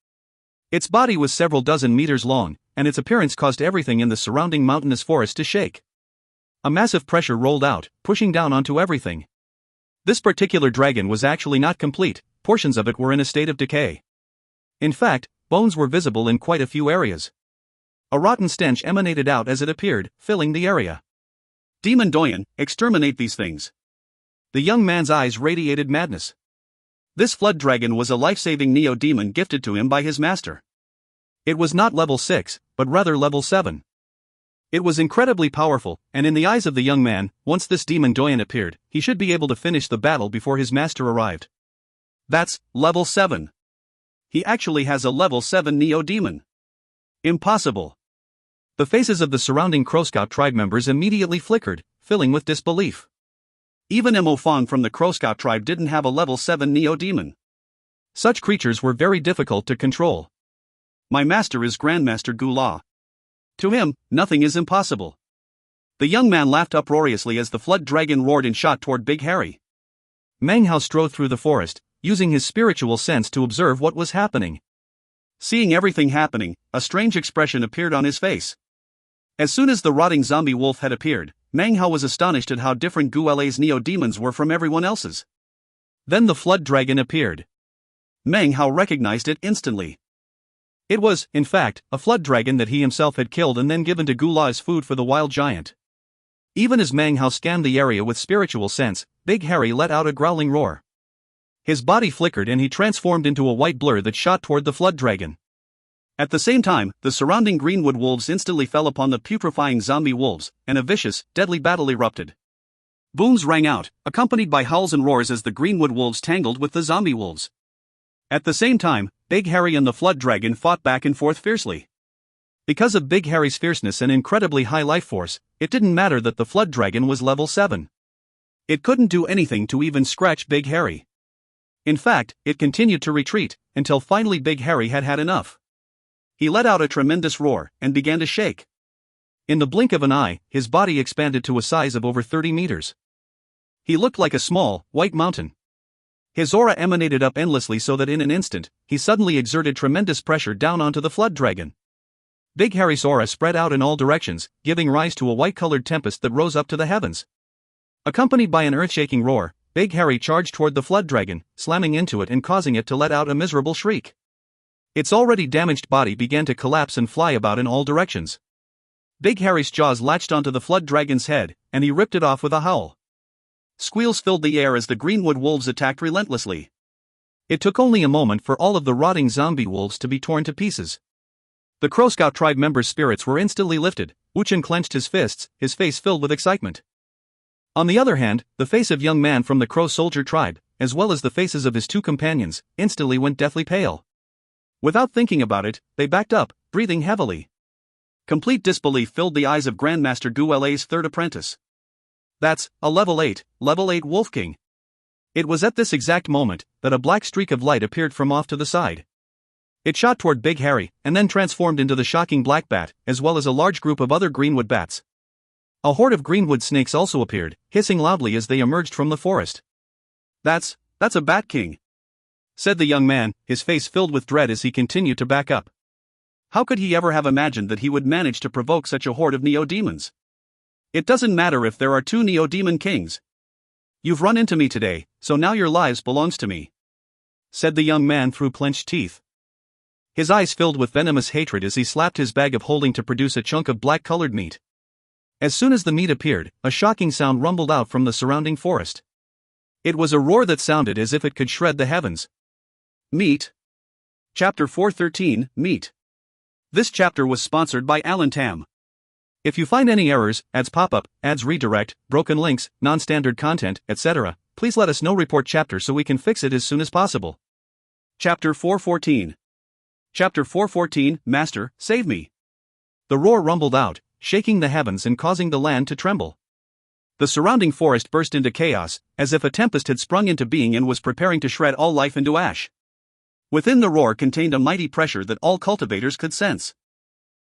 Its body was several dozen meters long, and its appearance caused everything in the surrounding mountainous forest to shake. A massive pressure rolled out, pushing down onto everything. This particular dragon was actually not complete, portions of it were in a state of decay. In fact, bones were visible in quite a few areas. A rotten stench emanated out as it appeared, filling the area. Demon Doyen, exterminate these things. The young man's eyes radiated madness. This flood dragon was a life-saving neo-demon gifted to him by his master. It was not level 6, but rather level 7. It was incredibly powerful, and in the eyes of the young man, once this demon Doyen appeared, he should be able to finish the battle before his master arrived. That's level 7. He actually has a level 7 neo-demon. Impossible. The faces of the surrounding Crow Scout tribe members immediately flickered, filling with disbelief. Even Mo Fong from the Crow Scout tribe didn't have a level 7 neo-demon. Such creatures were very difficult to control. My master is Grandmaster Gula. To him, nothing is impossible. The young man laughed uproariously as the flood dragon roared and shot toward Big Harry. Meng Hao strode through the forest, using his spiritual sense to observe what was happening. Seeing everything happening, a strange expression appeared on his face. As soon as the rotting zombie wolf had appeared, Meng Hao was astonished at how different Gule's neo-demons were from everyone else's. Then the flood dragon appeared. Meng Hao recognized it instantly. It was, in fact, a flood dragon that he himself had killed and then given to Gula as food for the wild giant. Even as Meng Hao scanned the area with spiritual sense, Big Harry let out a growling roar. His body flickered and he transformed into a white blur that shot toward the flood dragon. At the same time, the surrounding greenwood wolves instantly fell upon the putrefying zombie wolves, and a vicious, deadly battle erupted. Booms rang out, accompanied by howls and roars as the greenwood wolves tangled with the zombie wolves. At the same time, Big Harry and the flood dragon fought back and forth fiercely. Because of Big Harry's fierceness and incredibly high life force, it didn't matter that the flood dragon was level 7. It couldn't do anything to even scratch Big Harry. In fact, it continued to retreat, until finally Big Harry had had enough. He let out a tremendous roar, and began to shake. In the blink of an eye, his body expanded to a size of over 30 meters. He looked like a small, white mountain. His aura emanated up endlessly so that in an instant, he suddenly exerted tremendous pressure down onto the flood dragon. Big Harry's aura spread out in all directions, giving rise to a white-colored tempest that rose up to the heavens. Accompanied by an earth-shaking roar, Big Harry charged toward the flood dragon, slamming into it and causing it to let out a miserable shriek. Its already damaged body began to collapse and fly about in all directions. Big Harry's jaws latched onto the flood dragon's head, and he ripped it off with a howl. Squeals filled the air as the greenwood wolves attacked relentlessly. It took only a moment for all of the rotting zombie wolves to be torn to pieces. The Crow Scout tribe members' spirits were instantly lifted. Wuchen clenched his fists, his face filled with excitement. On the other hand, the face of young man from the Crow Soldier tribe, as well as the faces of his two companions, instantly went deathly pale. Without thinking about it, they backed up, breathing heavily. Complete disbelief filled the eyes of Grandmaster Gule's third apprentice. That's a level 8 Wolf King. It was at this exact moment that a black streak of light appeared from off to the side. It shot toward Big Harry, and then transformed into the shocking black bat, as well as a large group of other greenwood bats. A horde of greenwood snakes also appeared, hissing loudly as they emerged from the forest. That's a Bat King," said the young man, his face filled with dread as he continued to back up. How could he ever have imagined that he would manage to provoke such a horde of neo-demons? It doesn't matter if there are 2 neo-demon kings. You've run into me today, so now your lives belongs to me," said the young man through clenched teeth. His eyes filled with venomous hatred as he slapped his bag of holding to produce a chunk of black-colored meat. As soon as the meat appeared, a shocking sound rumbled out from the surrounding forest. It was a roar that sounded as if it could shred the heavens. Meat. Chapter 413, Meat. This chapter was sponsored by Alan Tam. If you find any errors, ads pop up, ads redirect, broken links, non-standard content, etc., please let us know. Report chapter so we can fix it as soon as possible. Chapter 414. Chapter 414, Master, save me. The roar rumbled out, shaking the heavens and causing the land to tremble. The surrounding forest burst into chaos, as if a tempest had sprung into being and was preparing to shred all life into ash. Within the roar contained a mighty pressure that all cultivators could sense.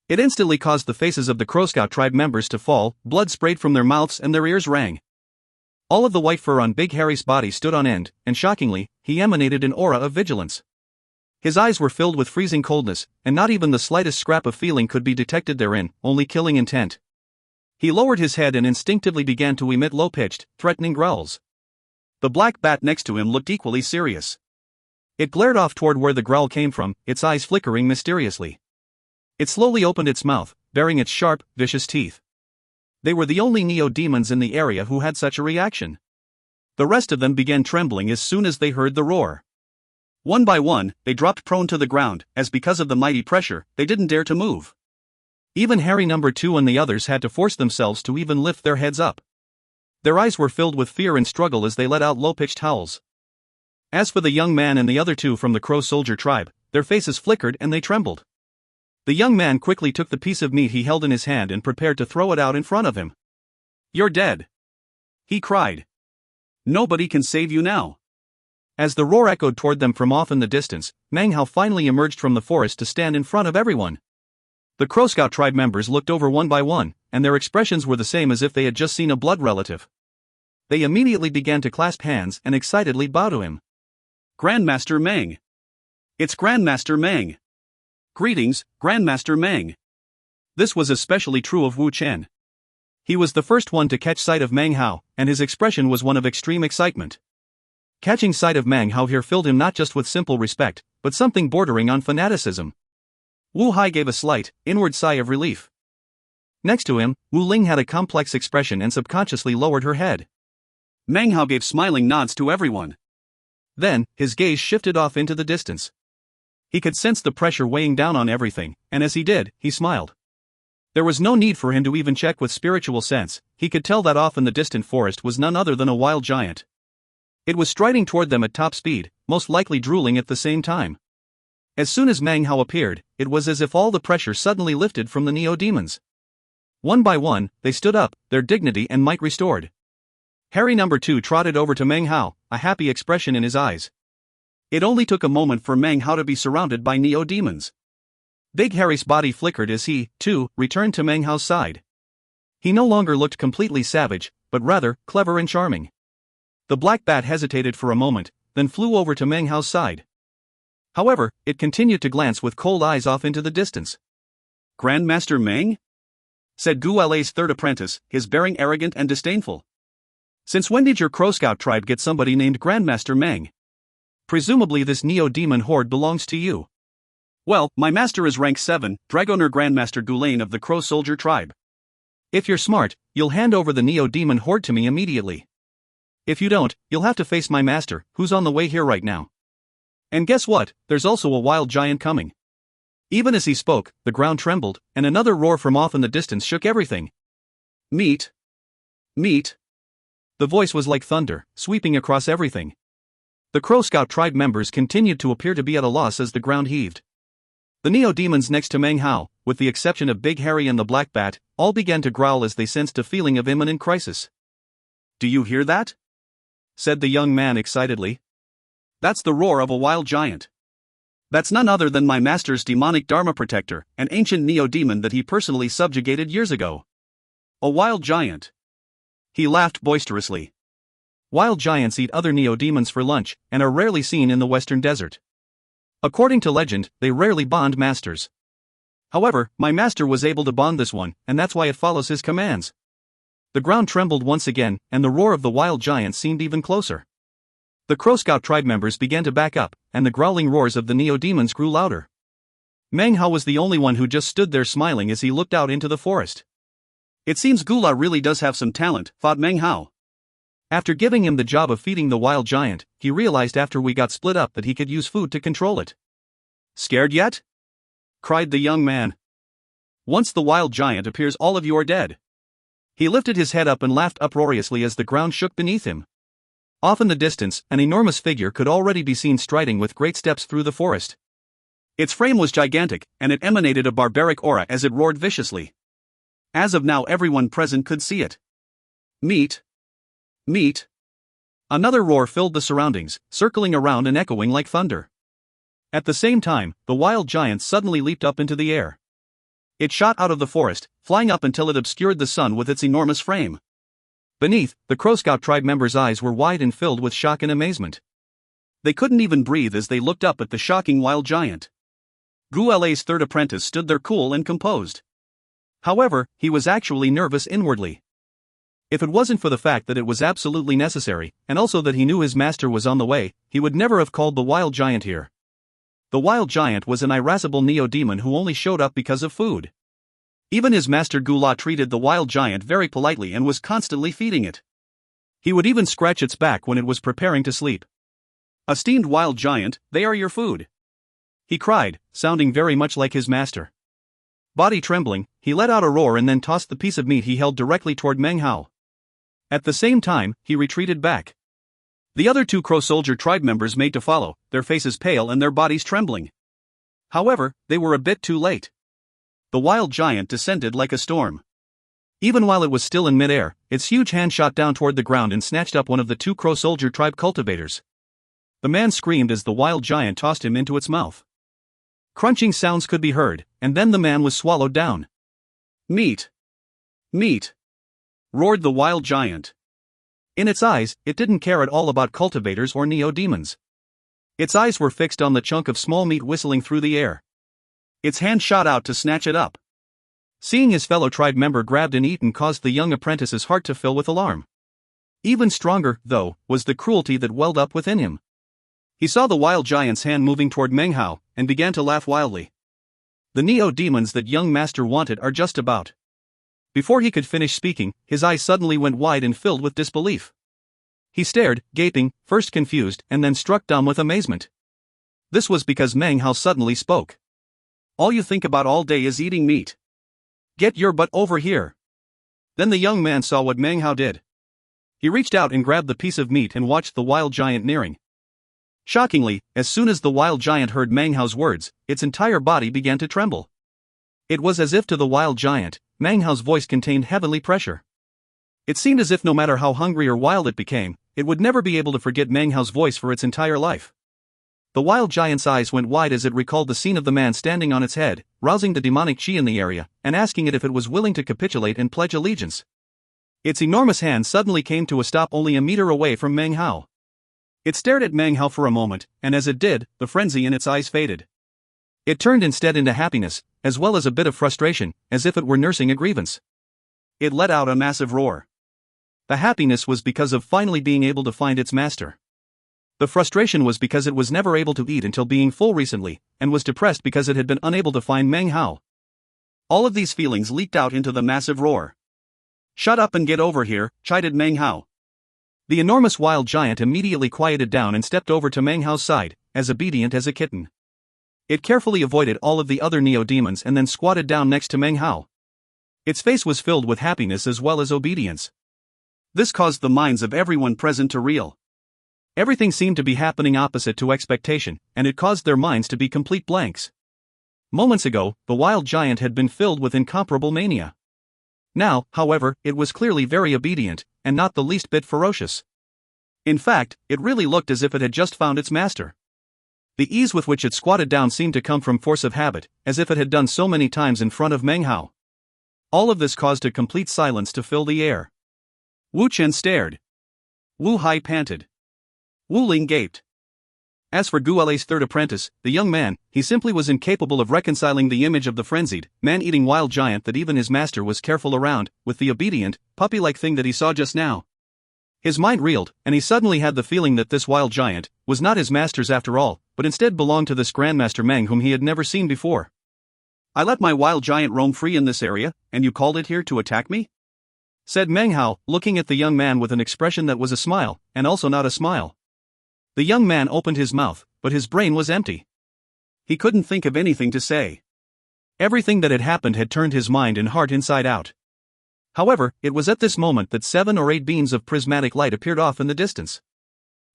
It instantly caused the faces of the Crow Scout tribe members to fall, blood sprayed from their mouths and their ears rang. All of the white fur on Big Harry's body stood on end, and shockingly, he emanated an aura of vigilance. His eyes were filled with freezing coldness, and not even the slightest scrap of feeling could be detected therein, only killing intent. He lowered his head and instinctively began to emit low-pitched, threatening growls. The black bat next to him looked equally serious. It glared off toward where the growl came from, its eyes flickering mysteriously. It slowly opened its mouth, baring its sharp, vicious teeth. They were the only neo-demons in the area who had such a reaction. The rest of them began trembling as soon as they heard the roar. One by one, they dropped prone to the ground, as because of the mighty pressure, they didn't dare to move. Even Harry No. 2 and the others had to force themselves to even lift their heads up. Their eyes were filled with fear and struggle as they let out low-pitched howls. As for the young man and the other two from the Crow Soldier tribe, their faces flickered and they trembled. The young man quickly took the piece of meat he held in his hand and prepared to throw it out in front of him. "You're dead!" he cried. "Nobody can save you now." As the roar echoed toward them from off in the distance, Meng finally emerged from the forest to stand in front of everyone. The Crow Scout tribe members looked over one by one, and their expressions were the same as if they had just seen a blood relative. They immediately began to clasp hands and excitedly bow to him. "Grandmaster Meng! It's Grandmaster Meng! Greetings, Grandmaster Meng!" This was especially true of Wu Chen. He was the first one to catch sight of Meng Hao, and his expression was one of extreme excitement. Catching sight of Meng Hao here filled him not just with simple respect, but something bordering on fanaticism. Wu Hai gave a slight, inward sigh of relief. Next to him, Wu Ling had a complex expression and subconsciously lowered her head. Meng Hao gave smiling nods to everyone. Then, his gaze shifted off into the distance. He could sense the pressure weighing down on everything, and as he did, he smiled. There was no need for him to even check with spiritual sense, he could tell that off in the distant forest was none other than a wild giant. It was striding toward them at top speed, most likely drooling at the same time. As soon as Meng Hao appeared, it was as if all the pressure suddenly lifted from the neo-demons. One by one, they stood up, their dignity and might restored. Harry No. 2 trotted over to Meng Hao, a happy expression in his eyes. It only took a moment for Meng Hao to be surrounded by neo-demons. Big Harry's body flickered as he, too, returned to Meng Hao's side. He no longer looked completely savage, but rather, clever and charming. The black bat hesitated for a moment, then flew over to Meng Hao's side. However, it continued to glance with cold eyes off into the distance. "Grandmaster Meng?" said Gu Lei's third apprentice, his bearing arrogant and disdainful. "Since when did your Crow Scout tribe get somebody named Grandmaster Meng? Presumably this neo-demon horde belongs to you." "Well, my master is rank 7, Dragoner Grandmaster Gulain of the Crow Soldier tribe. If you're smart, you'll hand over the neo-demon horde to me immediately. If you don't, you'll have to face my master, who's on the way here right now. And guess what, there's also a wild giant coming." Even as he spoke, the ground trembled, and another roar from off in the distance shook everything. "Meat! Meat!" The voice was like thunder, sweeping across everything. The Crow Scout tribe members continued to appear to be at a loss as the ground heaved. The neo-demons next to Meng Hao, with the exception of Big Harry and the Black Bat, all began to growl as they sensed a feeling of imminent crisis. "Do you hear that?" said the young man excitedly. "That's the roar of a wild giant. That's none other than my master's demonic Dharma protector, an ancient neo-demon that he personally subjugated years ago. A wild giant." He laughed boisterously. Wild giants eat other neo-demons for lunch, and are rarely seen in the western desert. According to legend, they rarely bond masters. However, my master was able to bond this one, and that's why it follows his commands. The ground trembled once again, and the roar of the wild giant seemed even closer. The Crow Scout tribe members began to back up, and the growling roars of the neo-demons grew louder. Meng Hao was the only one who just stood there smiling as he looked out into the forest. "It seems Gula really does have some talent," thought Meng Hao. After giving him the job of feeding the wild giant, he realized after we got split up that he could use food to control it. "Scared yet?" cried the young man. "Once the wild giant appears, all of you are dead." He lifted his head up and laughed uproariously as the ground shook beneath him. Off in the distance, an enormous figure could already be seen striding with great steps through the forest. Its frame was gigantic, and it emanated a barbaric aura as it roared viciously. As of now, everyone present could see it. "Meat! Meat!" Another roar filled the surroundings, circling around and echoing like thunder. At the same time, the wild giant suddenly leaped up into the air. It shot out of the forest, flying up until it obscured the sun with its enormous frame. Beneath, the Crow Scout tribe members' eyes were wide and filled with shock and amazement. They couldn't even breathe as they looked up at the shocking wild giant. Gu Lei's third apprentice stood there cool and composed. However, he was actually nervous inwardly. If it wasn't for the fact that it was absolutely necessary, and also that he knew his master was on the way, he would never have called the wild giant here. The wild giant was an irascible neo-demon who only showed up because of food. Even his master Gula treated the wild giant very politely and was constantly feeding it. He would even scratch its back when it was preparing to sleep. "Esteemed wild giant, they are your food," he cried, sounding very much like his master. Body trembling, he let out a roar and then tossed the piece of meat he held directly toward Meng Hao. At the same time, he retreated back. The other 2 Crow Soldier tribe members made to follow, their faces pale and their bodies trembling. However, they were a bit too late. The wild giant descended like a storm. Even while it was still in midair, its huge hand shot down toward the ground and snatched up one of the 2 Crow Soldier tribe cultivators. The man screamed as the wild giant tossed him into its mouth. Crunching sounds could be heard, and then the man was swallowed down. "Meat! Meat!" roared the wild giant. In its eyes, it didn't care at all about cultivators or neo-demons. Its eyes were fixed on the chunk of small meat whistling through the air. Its hand shot out to snatch it up. Seeing his fellow tribe member grabbed and eaten caused the young apprentice's heart to fill with alarm. Even stronger, though, was the cruelty that welled up within him. He saw the wild giant's hand moving toward Meng Hao, and began to laugh wildly. The neo-demons that young master wanted are just about. Before he could finish speaking, his eyes suddenly went wide and filled with disbelief. He stared, gaping, first confused and then struck dumb with amazement. This was because Meng Hao suddenly spoke. "All you think about all day is eating meat. Get your butt over here." Then the young man saw what Meng Hao did. He reached out and grabbed the piece of meat and watched the wild giant nearing. Shockingly, as soon as the wild giant heard Meng Hao's words, its entire body began to tremble. It was as if to the wild giant, Meng Hao's voice contained heavenly pressure. It seemed as if no matter how hungry or wild it became, it would never be able to forget Meng Hao's voice for its entire life. The wild giant's eyes went wide as it recalled the scene of the man standing on its head, rousing the demonic chi in the area, and asking it if it was willing to capitulate and pledge allegiance. Its enormous hand suddenly came to a stop only a meter away from Meng Hao. It stared at Meng Hao for a moment, and as it did, the frenzy in its eyes faded. It turned instead into happiness, as well as a bit of frustration, as if it were nursing a grievance. It let out a massive roar. The happiness was because of finally being able to find its master. The frustration was because it was never able to eat until being full recently, and was depressed because it had been unable to find Meng Hao. All of these feelings leaked out into the massive roar. "Shut up and get over here," chided Meng Hao. The enormous wild giant immediately quieted down and stepped over to Meng Hao's side, as obedient as a kitten. It carefully avoided all of the other neo-demons and then squatted down next to Meng Hao. Its face was filled with happiness as well as obedience. This caused the minds of everyone present to reel. Everything seemed to be happening opposite to expectation, and it caused their minds to be complete blanks. Moments ago, the wild giant had been filled with incomparable mania. Now, however, it was clearly very obedient, and not the least bit ferocious. In fact, it really looked as if it had just found its master. The ease with which it squatted down seemed to come from force of habit, as if it had done so many times in front of Meng Hao. All of this caused a complete silence to fill the air. Wu Chen stared. Wu Hai panted. Wu Ling gaped. As for Guale's third apprentice, the young man, he simply was incapable of reconciling the image of the frenzied, man-eating wild giant that even his master was careful around, with the obedient, puppy-like thing that he saw just now. His mind reeled, and he suddenly had the feeling that this wild giant was not his master's after all, but instead belonged to this Grandmaster Meng whom he had never seen before. "I let my wild giant roam free in this area, and you called it here to attack me?" said Meng Hao, looking at the young man with an expression that was a smile, and also not a smile. The young man opened his mouth, but his brain was empty. He couldn't think of anything to say. Everything that had happened had turned his mind and heart inside out. However, it was at this moment that 7 or 8 beams of prismatic light appeared off in the distance.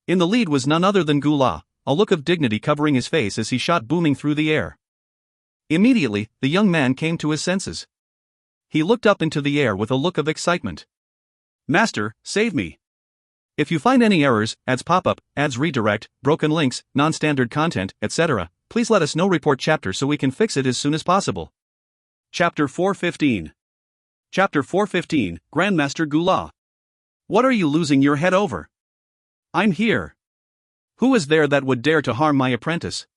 In the lead was none other than Gula, a look of dignity covering his face as he shot booming through the air. Immediately, the young man came to his senses. He looked up into the air with a look of excitement. "Master, save me. If you find any errors, ads pop-up, ads redirect, broken links, non-standard content, etc., please let us know. Report chapter so we can fix it as soon as possible." Chapter 415. Chapter 415, Grandmaster Gula. "What are you losing your head over? I'm here. Who is there that would dare to harm my apprentice?"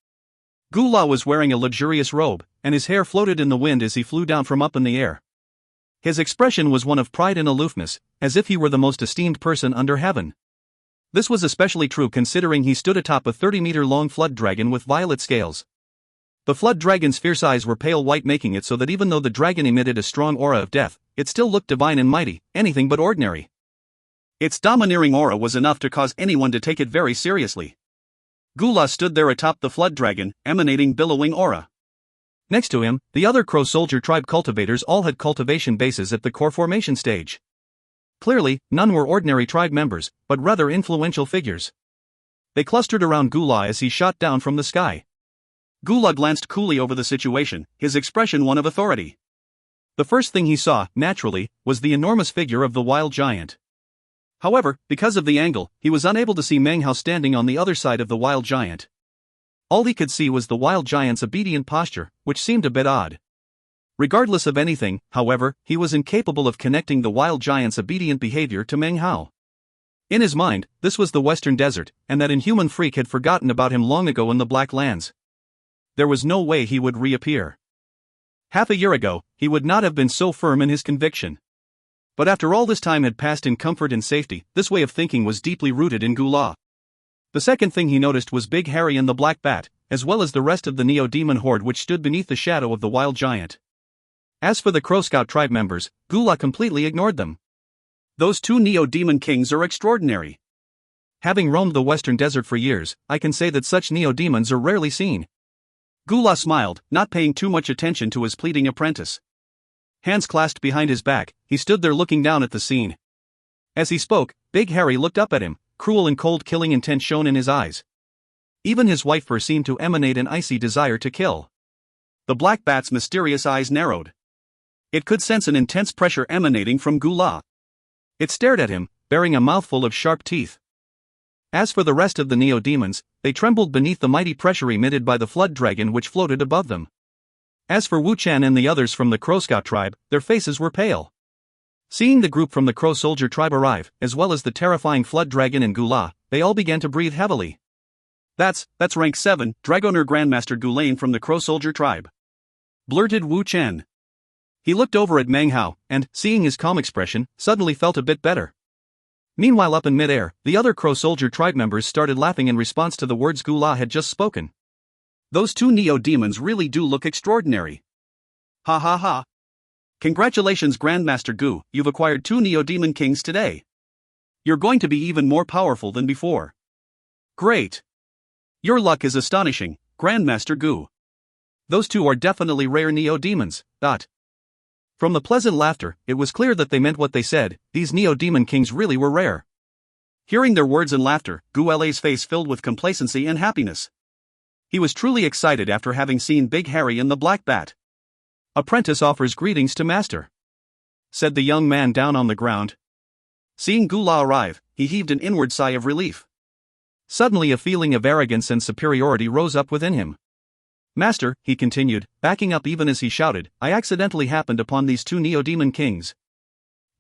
Gula was wearing a luxurious robe, and his hair floated in the wind as he flew down from up in the air. His expression was one of pride and aloofness, as if he were the most esteemed person under heaven. This was especially true considering he stood atop a 30-meter-long flood dragon with violet scales. The flood dragon's fierce eyes were pale white, making it so that even though the dragon emitted a strong aura of death, it still looked divine and mighty, anything but ordinary. Its domineering aura was enough to cause anyone to take it very seriously. Gula stood there atop the flood dragon, emanating billowing aura. Next to him, the other Crow Soldier tribe cultivators all had cultivation bases at the core formation stage. Clearly, none were ordinary tribe members, but rather influential figures. They clustered around Gula as he shot down from the sky. Gula glanced coolly over the situation, his expression one of authority. The first thing he saw, naturally, was the enormous figure of the wild giant. However, because of the angle, he was unable to see Meng standing on the other side of the wild giant. All he could see was the wild giant's obedient posture, which seemed a bit odd. Regardless of anything, however, he was incapable of connecting the wild giant's obedient behavior to Meng. In his mind, this was the Western Desert, and that inhuman freak had forgotten about him long ago in the Black Lands. There was no way he would reappear. Half a year ago, he would not have been so firm in his conviction. But after all this time had passed in comfort and safety, this way of thinking was deeply rooted in Gula. The second thing he noticed was Big Harry and the Black Bat, as well as the rest of the Neo-Demon horde which stood beneath the shadow of the wild giant. As for the Crow Scout tribe members, Gula completely ignored them. Those two Neo-Demon kings are extraordinary. Having roamed the Western Desert for years, I can say that such Neo-Demons are rarely seen. Gula smiled, not paying too much attention to his pleading apprentice. Hands clasped behind his back, he stood there looking down at the scene. As he spoke, Big Harry looked up at him, cruel and cold-killing intent shone in his eyes. Even his white fur seemed to emanate an icy desire to kill. The Black Bat's mysterious eyes narrowed. It could sense an intense pressure emanating from Gula. It stared at him, bearing a mouthful of sharp teeth. As for the rest of the Neo-Demons, they trembled beneath the mighty pressure emitted by the flood dragon which floated above them. As for Wu Chan and the others from the Crow Scout tribe, their faces were pale. Seeing the group from the Crow Soldier tribe arrive, as well as the terrifying flood dragon and Gula, they all began to breathe heavily. That's rank 7, Dragoner Grandmaster Gulain from the Crow Soldier tribe," blurted Wu Chen. He looked over at Meng Hao, and, seeing his calm expression, suddenly felt a bit better. Meanwhile, up in mid-air, the other Crow Soldier tribe members started laughing in response to the words Gula had just spoken. "Those two Neo-Demons really do look extraordinary. Ha ha ha. Congratulations Grandmaster Gu, you've acquired 2 Neo-Demon Kings today. You're going to be even more powerful than before. Great. Your luck is astonishing, Grandmaster Gu. Those two are definitely rare Neo-Demons, . From the pleasant laughter, it was clear that they meant what they said, these Neo-Demon Kings really were rare. Hearing their words and laughter, Gu Lei's face filled with complacency and happiness. He was truly excited after having seen Big Harry and the Black Bat. "Apprentice offers greetings to master," said the young man down on the ground. Seeing Gula arrive, he heaved an inward sigh of relief. Suddenly a feeling of arrogance and superiority rose up within him. "Master," he continued, backing up even as he shouted, "I accidentally happened upon these 2 Neo-Demon Kings.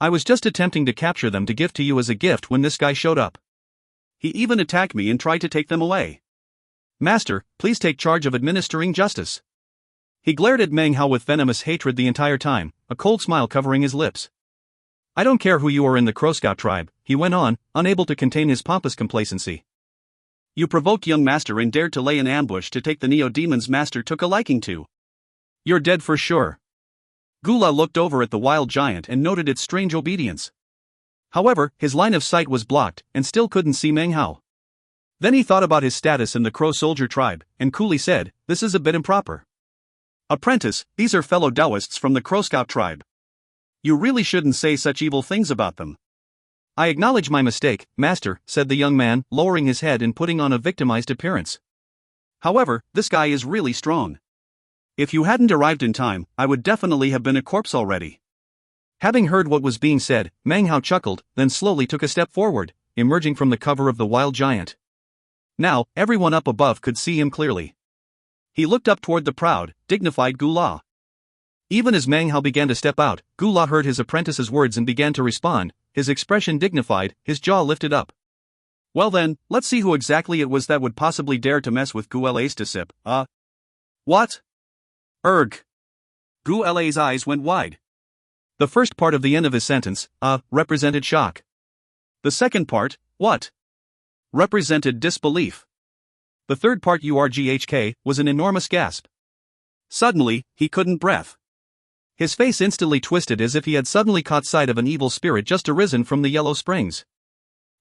I was just attempting to capture them to give to you as a gift when this guy showed up. He even attacked me and tried to take them away. Master, please take charge of administering justice." He glared at Meng Hao with venomous hatred the entire time, a cold smile covering his lips. "I don't care who you are in the Crow Scout tribe," he went on, unable to contain his pompous complacency. "You provoked young master and dared to lay an ambush to take the Neo-Demons master took a liking to. You're dead for sure." Gula looked over at the wild giant and noted its strange obedience. However, his line of sight was blocked, and still couldn't see Meng Hao. Then he thought about his status in the Crow Soldier tribe, and coolly said, "This is a bit improper. Apprentice, these are fellow Taoists from the Crow Scout tribe. You really shouldn't say such evil things about them." "I acknowledge my mistake, master," said the young man, lowering his head and putting on a victimized appearance. "However, this guy is really strong. If you hadn't arrived in time, I would definitely have been a corpse already." Having heard what was being said, Meng Hao chuckled, then slowly took a step forward, emerging from the cover of the wild giant. Now, everyone up above could see him clearly. He looked up toward the proud, dignified Gula. Even as Meng Hao began to step out, Gula heard his apprentice's words and began to respond, his expression dignified, his jaw lifted up. "Well then, let's see who exactly it was that would possibly dare to mess with Gu Lei's disciple. What? Erg." Gu Lei's eyes went wide. The first part of the end of his sentence, represented shock. The second part, what? Represented disbelief. The third part, URGHK, was an enormous gasp. Suddenly, he couldn't breathe. His face instantly twisted as if he had suddenly caught sight of an evil spirit just arisen from the Yellow Springs.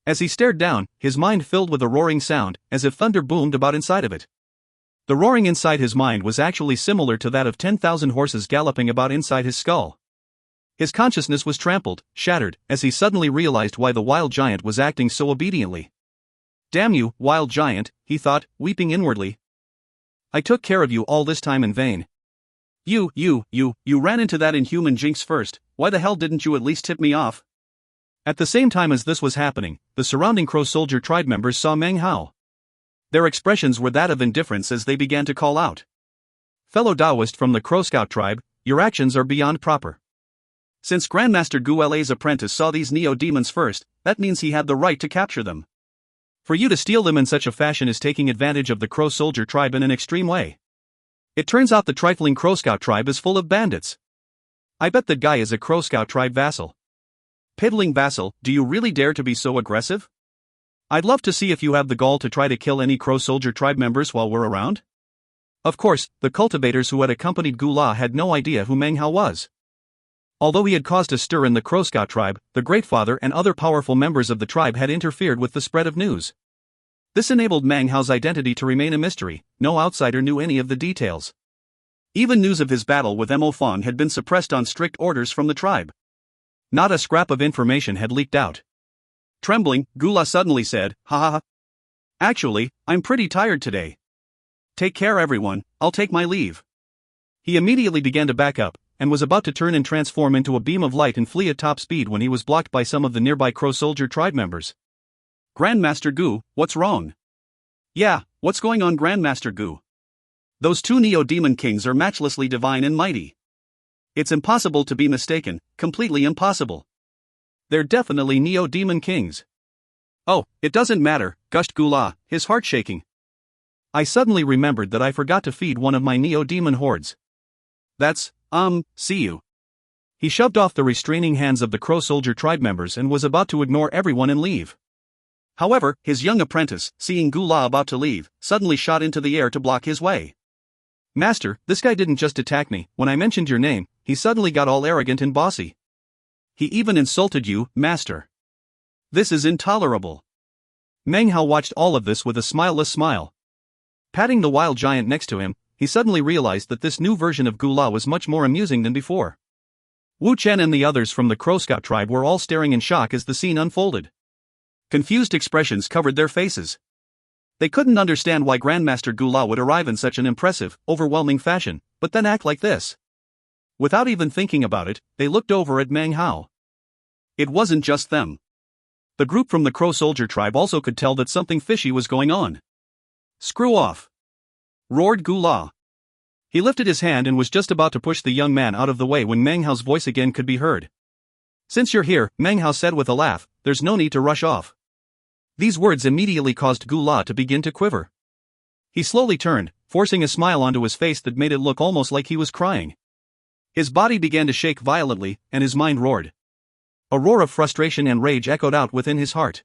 As he stared down, his mind filled with a roaring sound, as if thunder boomed about inside of it. The roaring inside his mind was actually similar to that of 10,000 horses galloping about inside his skull. His consciousness was trampled, shattered, as he suddenly realized why the wild giant was acting so obediently. Damn you, wild giant, he thought, weeping inwardly. I took care of you all this time in vain. You ran into that inhuman jinx first, why the hell didn't you at least tip me off? At the same time as this was happening, the surrounding Crow Soldier tribe members saw Meng Hao. Their expressions were that of indifference as they began to call out. Fellow Taoist from the Crow Scout tribe, your actions are beyond proper. Since Grandmaster Gu Lei's apprentice saw these neo-demons first, that means he had the right to capture them. For you to steal them in such a fashion is taking advantage of the Crow Soldier tribe in an extreme way. It turns out the trifling Crow Scout tribe is full of bandits. I bet that guy is a Crow Scout tribe vassal. Piddling vassal, do you really dare to be so aggressive? I'd love to see if you have the gall to try to kill any Crow Soldier tribe members while we're around. Of course, the cultivators who had accompanied Gu Lai had no idea who Meng Hao was. Although he had caused a stir in the Crow Scout tribe, the Great Father and other powerful members of the tribe had interfered with the spread of news. This enabled Meng Hao's identity to remain a mystery. No outsider knew any of the details. Even news of his battle with Mo Fan had been suppressed on strict orders from the tribe. Not a scrap of information had leaked out. Trembling, Gu Lai suddenly said, "Ha ha ha. Actually, I'm pretty tired today. Take care everyone, I'll take my leave." He immediately began to back up, and was about to turn and transform into a beam of light and flee at top speed when he was blocked by some of the nearby Crow Soldier tribe members. Grandmaster Gu, what's wrong? Yeah, what's going on, Grandmaster Gu? Those two Neo-Demon Kings are matchlessly divine and mighty. It's impossible to be mistaken, completely impossible. They're definitely Neo-Demon Kings. Oh, it doesn't matter, gushed Gu Lai, his heart shaking. I suddenly remembered that I forgot to feed one of my Neo-Demon hordes. That's, see you. He shoved off the restraining hands of the Crow Soldier tribe members and was about to ignore everyone and leave. However, his young apprentice, seeing Gu Lai about to leave, suddenly shot into the air to block his way. Master, this guy didn't just attack me. When I mentioned your name, he suddenly got all arrogant and bossy. He even insulted you, Master. This is intolerable. Meng Hao watched all of this with a smileless smile. Patting the wild giant next to him, he suddenly realized that this new version of Gu Lai was much more amusing than before. Wu Chen and the others from the Crow Scout tribe were all staring in shock as the scene unfolded. Confused expressions covered their faces. They couldn't understand why Grandmaster Gu Lai would arrive in such an impressive, overwhelming fashion, but then act like this. Without even thinking about it, they looked over at Meng Hao. It wasn't just them. The group from the Crow Soldier tribe also could tell that something fishy was going on. Screw off! Roared Gu Lai. He lifted his hand and was just about to push the young man out of the way when Meng Hao's voice again could be heard. Since you're here, Meng Hao said with a laugh, there's no need to rush off. These words immediately caused Gu Lai to begin to quiver. He slowly turned, forcing a smile onto his face that made it look almost like he was crying. His body began to shake violently, and his mind roared. A roar of frustration and rage echoed out within his heart.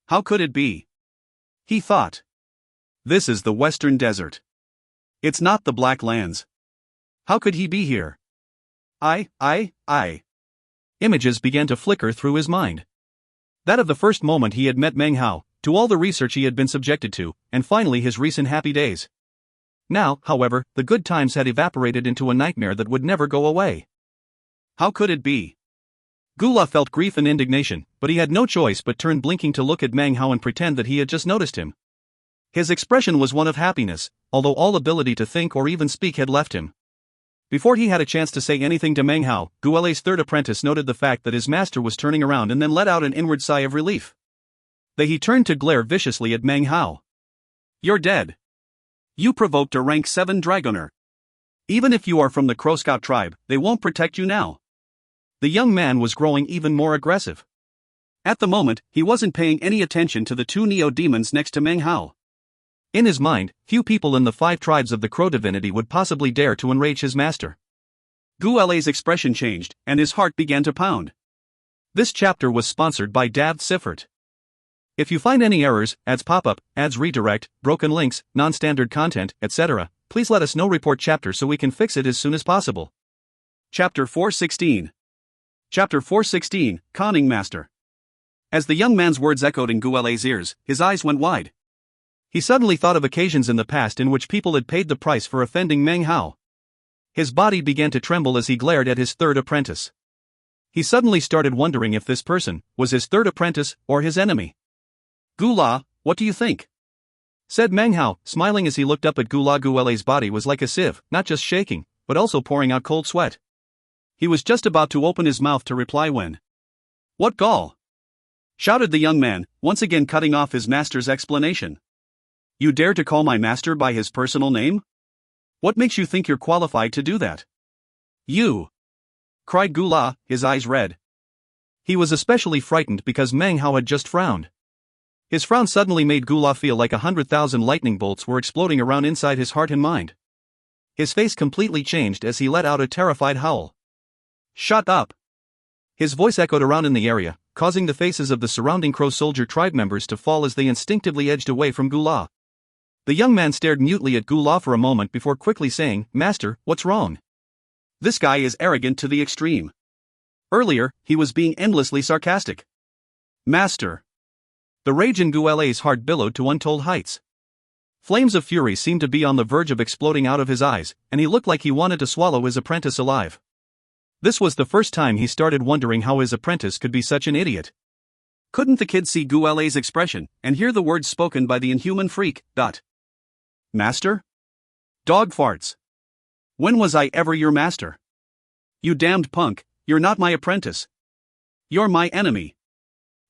How could it be? He thought. This is the Western Desert. It's not the Black Lands. How could he be here? Images began to flicker through his mind. That of the first moment he had met Meng Hao, to all the research he had been subjected to, and finally his recent happy days. Now, however, the good times had evaporated into a nightmare that would never go away. How could it be? Gu Lai felt grief and indignation, but he had no choice but turn blinking to look at Meng Hao and pretend that he had just noticed him. His expression was one of happiness, although all ability to think or even speak had left him. Before he had a chance to say anything to Meng Hao, Gu Lei's third apprentice noted the fact that his master was turning around and then let out an inward sigh of relief. Then he turned to glare viciously at Meng Hao. You're dead. You provoked a rank 7 Dragoner. Even if you are from the Crow Scout tribe, they won't protect you now. The young man was growing even more aggressive. At the moment, he wasn't paying any attention to the two neo-demons next to Meng Hao. In his mind, few people in the 5 tribes of the Crow divinity would possibly dare to enrage his master. Gu Lei's expression changed, and his heart began to pound. This chapter was sponsored by Dav Siffert. If you find any errors, ads pop up, ads redirect, broken links, non-standard content, etc., please let us know. Report chapter so we can fix it as soon as possible. Chapter 416. Chapter 416, Conning Master. As the young man's words echoed in Gu Lei's ears, his eyes went wide. He suddenly thought of occasions in the past in which people had paid the price for offending Meng Hao. His body began to tremble as he glared at his third apprentice. He suddenly started wondering if this person was his third apprentice or his enemy. Gu La, what do you think? Said Meng Hao, smiling as he looked up at Gu La. Gu Lei's body was like a sieve, not just shaking, but also pouring out cold sweat. He was just about to open his mouth to reply when... What gall! Shouted the young man, once again cutting off his master's explanation. You dare to call my master by his personal name? What makes you think you're qualified to do that? You! Cried Gu La, his eyes red. He was especially frightened because Meng Hao had just frowned. His frown suddenly made Gu La feel like 100,000 lightning bolts were exploding around inside his heart and mind. His face completely changed as he let out a terrified howl. Shut up! His voice echoed around in the area, causing the faces of the surrounding Crow Soldier tribe members to fall as they instinctively edged away from Gu La. The young man stared mutely at Gu La for a moment before quickly saying, Master, what's wrong? This guy is arrogant to the extreme. Earlier, he was being endlessly sarcastic. Master! The rage in Gu Lei's heart billowed to untold heights. Flames of fury seemed to be on the verge of exploding out of his eyes, and he looked like he wanted to swallow his apprentice alive. This was the first time he started wondering how his apprentice could be such an idiot. Couldn't the kid see Gu Lei's expression and hear the words spoken by the inhuman freak? Master? Dog farts. When was I ever your master? You damned punk, you're not my apprentice. You're my enemy.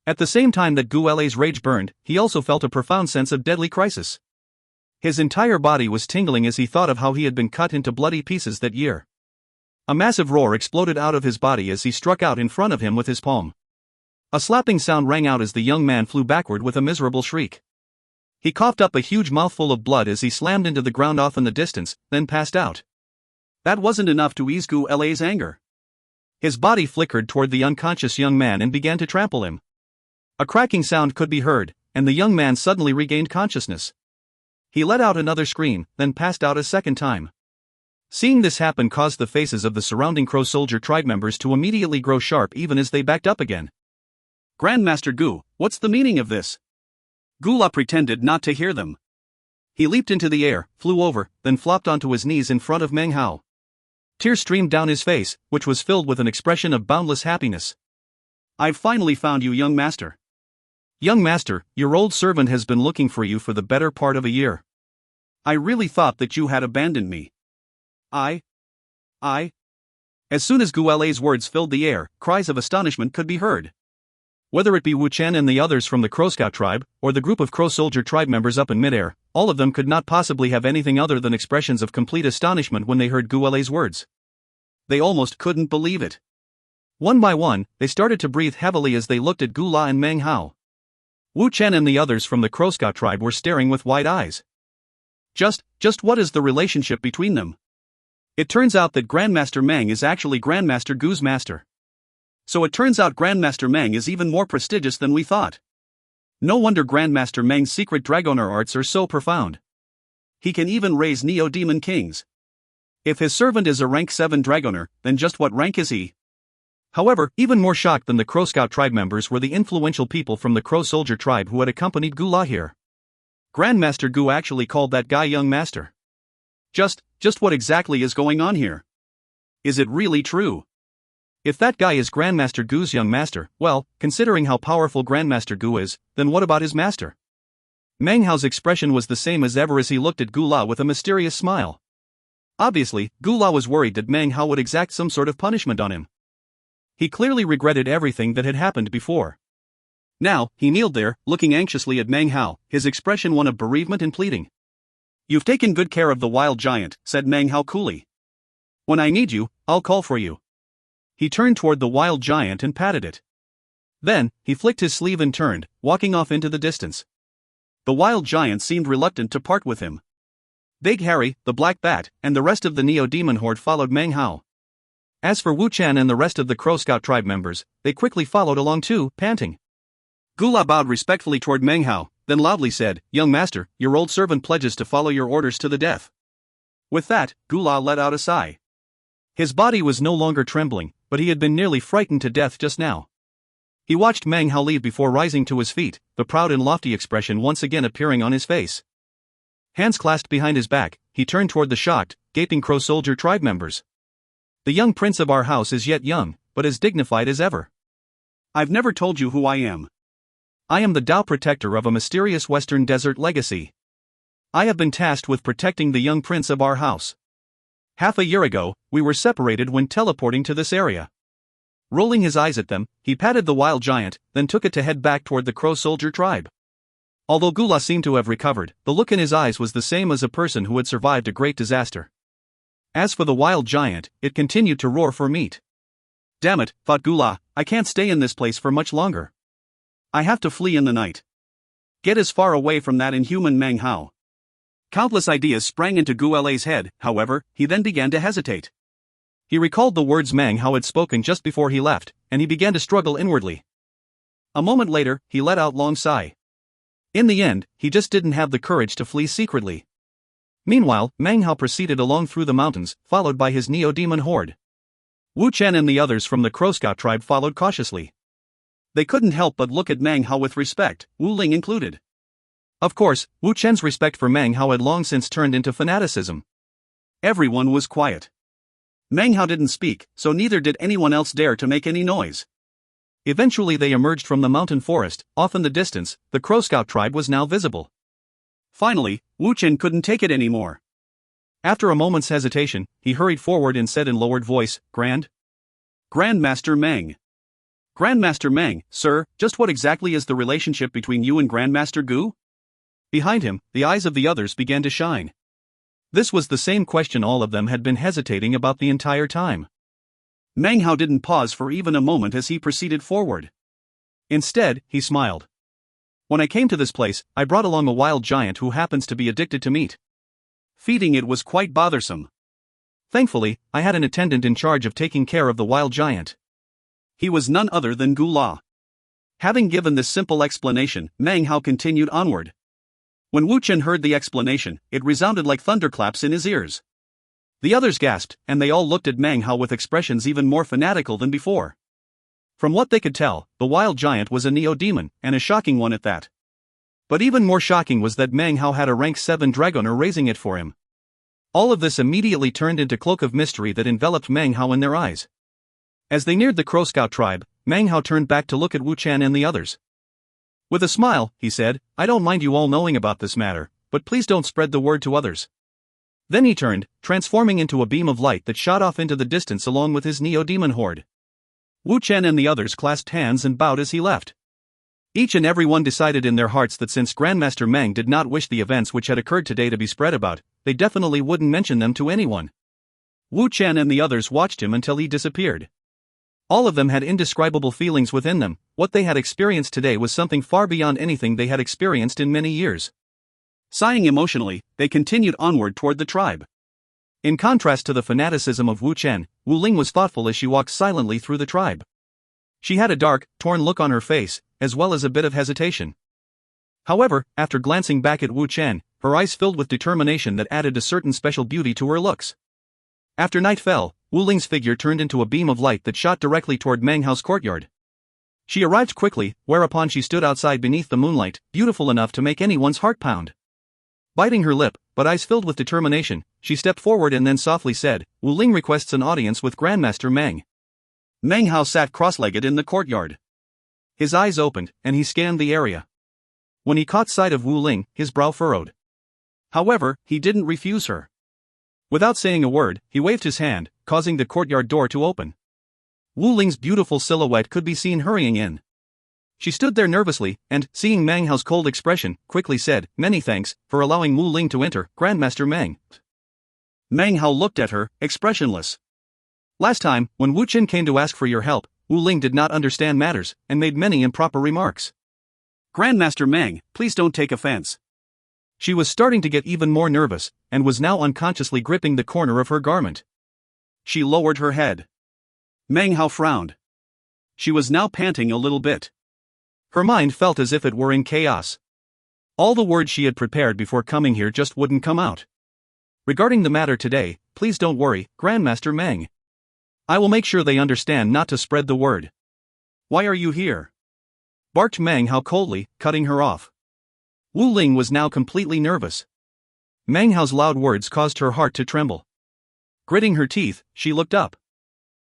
At the same time that Gu Lei's rage burned, he also felt a profound sense of deadly crisis. His entire body was tingling as he thought of how he had been cut into bloody pieces that year. A massive roar exploded out of his body as he struck out in front of him with his palm. A slapping sound rang out as the young man flew backward with a miserable shriek. He coughed up a huge mouthful of blood as he slammed into the ground off in the distance, then passed out. That wasn't enough to ease Gu Lei's anger. His body flickered toward the unconscious young man and began to trample him. A cracking sound could be heard, and the young man suddenly regained consciousness. He let out another scream, then passed out a second time. Seeing this happen caused the faces of the surrounding Crow Soldier tribe members to immediately grow sharp even as they backed up again. Grandmaster Gu, what's the meaning of this? Gu La pretended not to hear them. He leaped into the air, flew over, then flopped onto his knees in front of Meng Hao. Tears streamed down his face, which was filled with an expression of boundless happiness. I've finally found you, young master. Young master, your old servant has been looking for you for the better part of a year. I really thought that you had abandoned me. I. As soon as Gu Lei's words filled the air, cries of astonishment could be heard. Whether it be Wu Chen and the others from the Crow Scout tribe, or the group of Crow Soldier tribe members up in midair, all of them could not possibly have anything other than expressions of complete astonishment when they heard Gu Lei's words. They almost couldn't believe it. One by one, they started to breathe heavily as they looked at Gu La and Meng Hao. Wu Chen and the others from the Crow Scout tribe were staring with wide eyes. Just what is the relationship between them? It turns out that Grandmaster Meng is actually Grandmaster Gu's master. So it turns out Grandmaster Meng is even more prestigious than we thought. No wonder Grandmaster Meng's secret Dragoner arts are so profound. He can even raise Neo-Demon Kings. If his servant is a rank 7 Dragoner, then just what rank is he? However, even more shocked than the Crow Scout tribe members were the influential people from the Crow Soldier tribe who had accompanied Gu La here. Grandmaster Gu actually called that guy young master. Just what exactly is going on here? Is it really true? If that guy is Grandmaster Gu's young master, well, considering how powerful Grandmaster Gu is, then what about his master? Meng Hao's expression was the same as ever as he looked at Gu La with a mysterious smile. Obviously, Gu La was worried that Meng Hao would exact some sort of punishment on him. He clearly regretted everything that had happened before. Now, he kneeled there, looking anxiously at Meng Hao, his expression one of bereavement and pleading. You've taken good care of the wild giant, said Meng Hao coolly. When I need you, I'll call for you. He turned toward the wild giant and patted it. Then, he flicked his sleeve and turned, walking off into the distance. The wild giant seemed reluctant to part with him. Big Harry, the Black Bat, and the rest of the Neo-Demon horde followed Meng Hao. As for Wu Chen and the rest of the Crow Scout tribe members, they quickly followed along too, panting. Gula bowed respectfully toward Meng Hao, then loudly said, "Young master, your old servant pledges to follow your orders to the death." With that, Gula let out a sigh. His body was no longer trembling, but he had been nearly frightened to death just now. He watched Meng Hao leave before rising to his feet, the proud and lofty expression once again appearing on his face. Hands clasped behind his back, he turned toward the shocked, gaping Crow soldier tribe members. "The young prince of our house is yet young, but as dignified as ever. I've never told you who I am. I am the Tao protector of a mysterious western desert legacy. I have been tasked with protecting the young prince of our house. Half a year ago, we were separated when teleporting to this area." Rolling his eyes at them, he patted the wild giant, then took it to head back toward the Crow soldier tribe. Although Gula seemed to have recovered, the look in his eyes was the same as a person who had survived a great disaster. As for the wild giant, it continued to roar for meat. "Damn it," thought Gula, "I can't stay in this place for much longer. I have to flee in the night. Get as far away from that inhuman Meng Hao." Countless ideas sprang into Gula's head, however, he then began to hesitate. He recalled the words Meng Hao had spoken just before he left, and he began to struggle inwardly. A moment later, he let out a long sigh. In the end, he just didn't have the courage to flee secretly. Meanwhile, Meng Hao proceeded along through the mountains, followed by his neo-demon horde. Wu Chen and the others from the Crow Scout tribe followed cautiously. They couldn't help but look at Meng Hao with respect, Wu Ling included. Of course, Wu Chen's respect for Meng Hao had long since turned into fanaticism. Everyone was quiet. Meng Hao didn't speak, so neither did anyone else dare to make any noise. Eventually they emerged from the mountain forest. Off in the distance, the Crow Scout tribe was now visible. Finally, Wu Chen couldn't take it anymore. After a moment's hesitation, he hurried forward and said in lowered voice, "Grandmaster Meng." "Grandmaster Meng, sir, just what exactly is the relationship between you and Grandmaster Gu?" Behind him, the eyes of the others began to shine. This was the same question all of them had been hesitating about the entire time. Meng Hao didn't pause for even a moment as he proceeded forward. Instead, he smiled. "When I came to this place, I brought along a wild giant who happens to be addicted to meat. Feeding it was quite bothersome. Thankfully, I had an attendant in charge of taking care of the wild giant. He was none other than Gula." Having given this simple explanation, Meng Hao continued onward. When Wu Chen heard the explanation, it resounded like thunderclaps in his ears. The others gasped, and they all looked at Meng Hao with expressions even more fanatical than before. From what they could tell, the wild giant was a neo-demon, and a shocking one at that. But even more shocking was that Meng Hao had a rank 7 dragoner raising it for him. All of this immediately turned into cloak of mystery that enveloped Meng Hao in their eyes. As they neared the Crow Scout tribe, Meng Hao turned back to look at Wu Chen and the others. With a smile, he said, "I don't mind you all knowing about this matter, but please don't spread the word to others." Then he turned, transforming into a beam of light that shot off into the distance along with his neo-demon horde. Wu Chen and the others clasped hands and bowed as he left. Each and every one decided in their hearts that since Grandmaster Meng did not wish the events which had occurred today to be spread about, they definitely wouldn't mention them to anyone. Wu Chen and the others watched him until he disappeared. All of them had indescribable feelings within them. What they had experienced today was something far beyond anything they had experienced in many years. Sighing emotionally, they continued onward toward the tribe. In contrast to the fanaticism of Wu Chen, Wu Ling was thoughtful as she walked silently through the tribe. She had a dark, torn look on her face, as well as a bit of hesitation. However, after glancing back at Wu Chen, her eyes filled with determination that added a certain special beauty to her looks. After night fell, Wu Ling's figure turned into a beam of light that shot directly toward Meng Hao's courtyard. She arrived quickly, whereupon she stood outside beneath the moonlight, beautiful enough to make anyone's heart pound. Biting her lip, but eyes filled with determination, she stepped forward and then softly said, "Wu Ling requests an audience with Grandmaster Meng." Meng Hao sat cross-legged in the courtyard. His eyes opened, and he scanned the area. When he caught sight of Wu Ling, his brow furrowed. However, he didn't refuse her. Without saying a word, he waved his hand, causing the courtyard door to open. Wu Ling's beautiful silhouette could be seen hurrying in. She stood there nervously, and, seeing Meng Hao's cold expression, quickly said, "Many thanks for allowing Wu Ling to enter, Grandmaster Meng." Meng Hao looked at her, expressionless. Last time, when Wu Chen came to ask for your help, Wu Ling did not understand matters, and made many improper remarks. "Grandmaster Meng, please don't take offense." She was starting to get even more nervous, and was now unconsciously gripping the corner of her garment. She lowered her head. Meng Hao frowned. She was now panting a little bit. Her mind felt as if it were in chaos. All the words she had prepared before coming here just wouldn't come out. Regarding the matter today, please don't worry, Grandmaster Meng. I will make sure they understand not to spread the word. Why are you here? Barked Meng Hao coldly, cutting her off. Wu Ling was now completely nervous. Meng Hao's loud words caused her heart to tremble. Gritting her teeth, she looked up.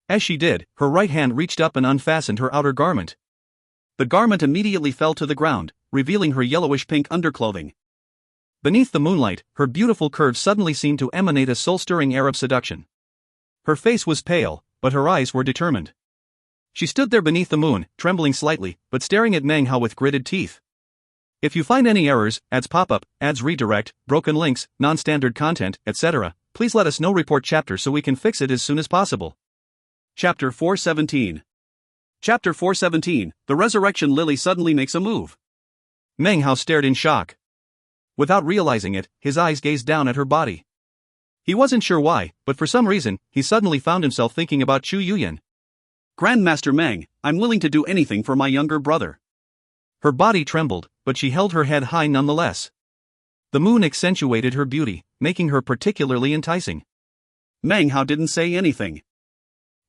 As she did, her right hand reached up and unfastened her outer garment. The garment immediately fell to the ground, revealing her yellowish-pink underclothing. Beneath the moonlight, her beautiful curves suddenly seemed to emanate a soul-stirring air of seduction. Her face was pale, but her eyes were determined. She stood there beneath the moon, trembling slightly, but staring at Meng Hao with gritted teeth. If you find any errors, ads pop up, ads redirect, broken links, non-standard content, etc., please let us know. Report chapter so we can fix it as soon as possible. Chapter 417. Chapter 417, The Resurrection Lily suddenly makes a move. Meng Hao stared in shock. Without realizing it, his eyes gazed down at her body. He wasn't sure why, but for some reason, he suddenly found himself thinking about Chu Yuyan. Grandmaster Meng, I'm willing to do anything for my younger brother. Her body trembled, but she held her head high nonetheless. The moon accentuated her beauty, making her particularly enticing. Meng Hao didn't say anything.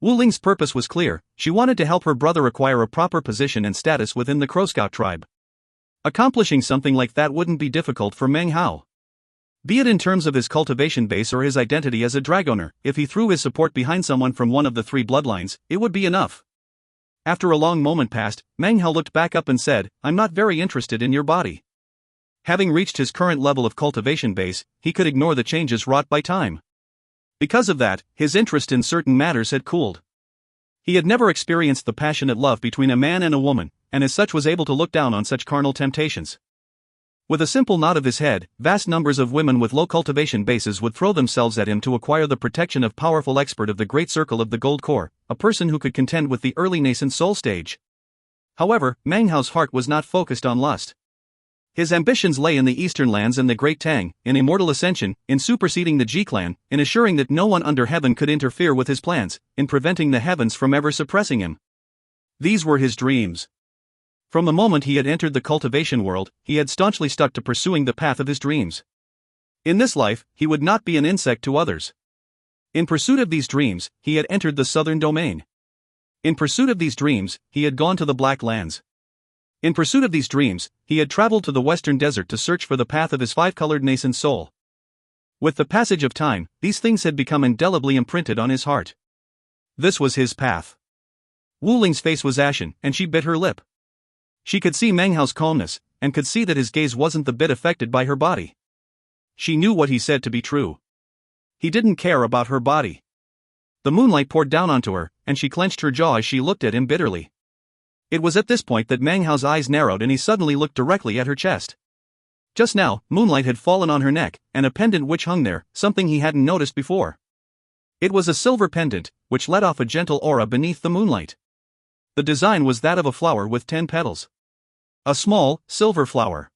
Wu Ling's purpose was clear: she wanted to help her brother acquire a proper position and status within the Crow Scout tribe. Accomplishing something like that wouldn't be difficult for Meng Hao. Be it in terms of his cultivation base or his identity as a dragowner, if he threw his support behind someone from one of the three bloodlines, it would be enough. After a long moment passed, Meng Hao looked back up and said, I'm not very interested in your body. Having reached his current level of cultivation base, he could ignore the changes wrought by time. Because of that, his interest in certain matters had cooled. He had never experienced the passionate love between a man and a woman, and as such was able to look down on such carnal temptations. With a simple nod of his head, vast numbers of women with low cultivation bases would throw themselves at him to acquire the protection of powerful expert of the Great Circle of the Gold Core, a person who could contend with the early nascent soul stage. However, Meng Hao's heart was not focused on lust. His ambitions lay in the Eastern lands and the Great Tang, in immortal ascension, in superseding the G-clan, in assuring that no one under heaven could interfere with his plans, in preventing the heavens from ever suppressing him. These were his dreams. From the moment he had entered the cultivation world, he had staunchly stuck to pursuing the path of his dreams. In this life, he would not be an insect to others. In pursuit of these dreams, he had entered the southern domain. In pursuit of these dreams, he had gone to the Black Lands. In pursuit of these dreams, he had traveled to the western desert to search for the path of his five-colored nascent soul. With the passage of time, these things had become indelibly imprinted on his heart. This was his path. Wu Ling's face was ashen, and she bit her lip. She could see Meng Hao's calmness, and could see that his gaze wasn't the bit affected by her body. She knew what he said to be true. He didn't care about her body. The moonlight poured down onto her, and she clenched her jaw as she looked at him bitterly. It was at this point that Meng Hao's eyes narrowed and he suddenly looked directly at her chest. Just now, moonlight had fallen on her neck, and a pendant which hung there, something he hadn't noticed before. It was a silver pendant, which let off a gentle aura beneath the moonlight. The design was that of a flower with 10 petals. A small, silver flower.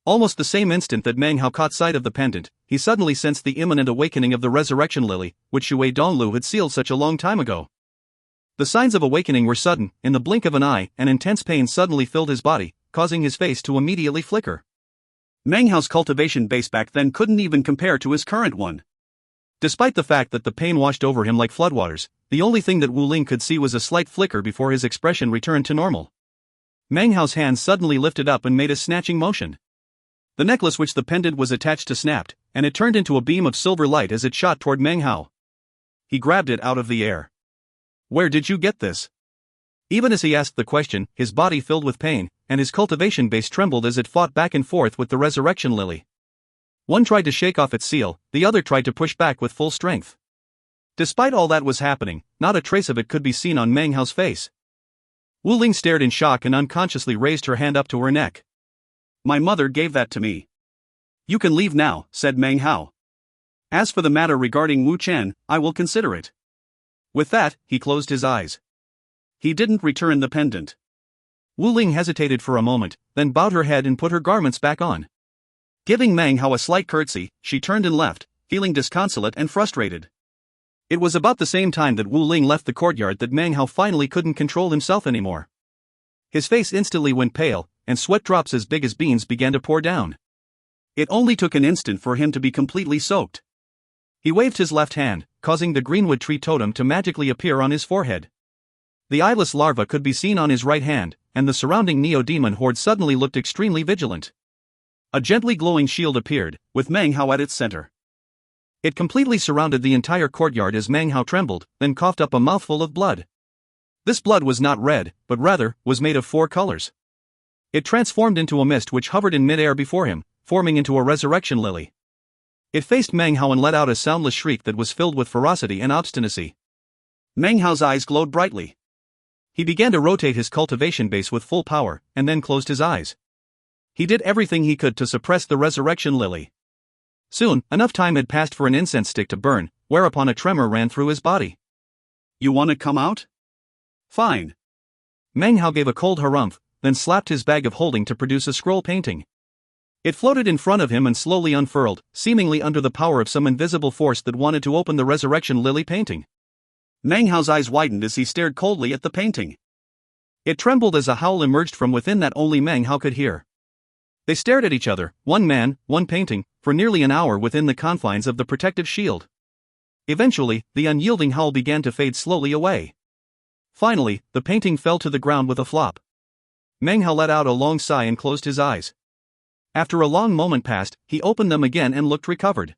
Almost the same instant that Meng Hao caught sight of the pendant, he suddenly sensed the imminent awakening of the resurrection lily, which Shui Donglu had sealed such a long time ago. The signs of awakening were sudden. In the blink of an eye, an intense pain suddenly filled his body, causing his face to immediately flicker. Meng Hao's cultivation base back then couldn't even compare to his current one. Despite the fact that the pain washed over him like floodwaters, the only thing that Wu Ling could see was a slight flicker before his expression returned to normal. Meng Hao's hand suddenly lifted up and made a snatching motion. The necklace which the pendant was attached to snapped, and it turned into a beam of silver light as it shot toward Meng Hao. He grabbed it out of the air. Where did you get this? Even as he asked the question, his body filled with pain, and his cultivation base trembled as it fought back and forth with the resurrection lily. One tried to shake off its seal, the other tried to push back with full strength. Despite all that was happening, not a trace of it could be seen on Meng Hao's face. Wu Ling stared in shock and unconsciously raised her hand up to her neck. My mother gave that to me. You can leave now, said Meng Hao. As for the matter regarding Wu Chen, I will consider it. With that, he closed his eyes. He didn't return the pendant. Wu Ling hesitated for a moment, then bowed her head and put her garments back on. Giving Meng Hao a slight curtsy, she turned and left, feeling disconsolate and frustrated. It was about the same time that Wu Ling left the courtyard that Meng Hao finally couldn't control himself anymore. His face instantly went pale, and sweat drops as big as beans began to pour down. It only took an instant for him to be completely soaked. He waved his left hand, causing the greenwood tree totem to magically appear on his forehead. The eyeless larva could be seen on his right hand, and the surrounding neo-demon horde suddenly looked extremely vigilant. A gently glowing shield appeared, with Meng Hao at its center. It completely surrounded the entire courtyard as Meng Hao trembled, then coughed up a mouthful of blood. This blood was not red, but rather, was made of 4 colors. It transformed into a mist which hovered in mid-air before him, forming into a resurrection lily. It faced Meng Hao and let out a soundless shriek that was filled with ferocity and obstinacy. Meng Hao's eyes glowed brightly. He began to rotate his cultivation base with full power, and then closed his eyes. He did everything he could to suppress the resurrection lily. Soon, enough time had passed for an incense stick to burn, whereupon a tremor ran through his body. "You want to come out? Fine." Meng Hao gave a cold harumph, then slapped his bag of holding to produce a scroll painting. It floated in front of him and slowly unfurled, seemingly under the power of some invisible force that wanted to open the resurrection lily painting. Meng Hao's eyes widened as he stared coldly at the painting. It trembled as a howl emerged from within that only Meng Hao could hear. They stared at each other, one man, one painting, for nearly an hour within the confines of the protective shield. Eventually, the unyielding howl began to fade slowly away. Finally, the painting fell to the ground with a flop. Meng Hao let out a long sigh and closed his eyes. After a long moment passed, he opened them again and looked recovered.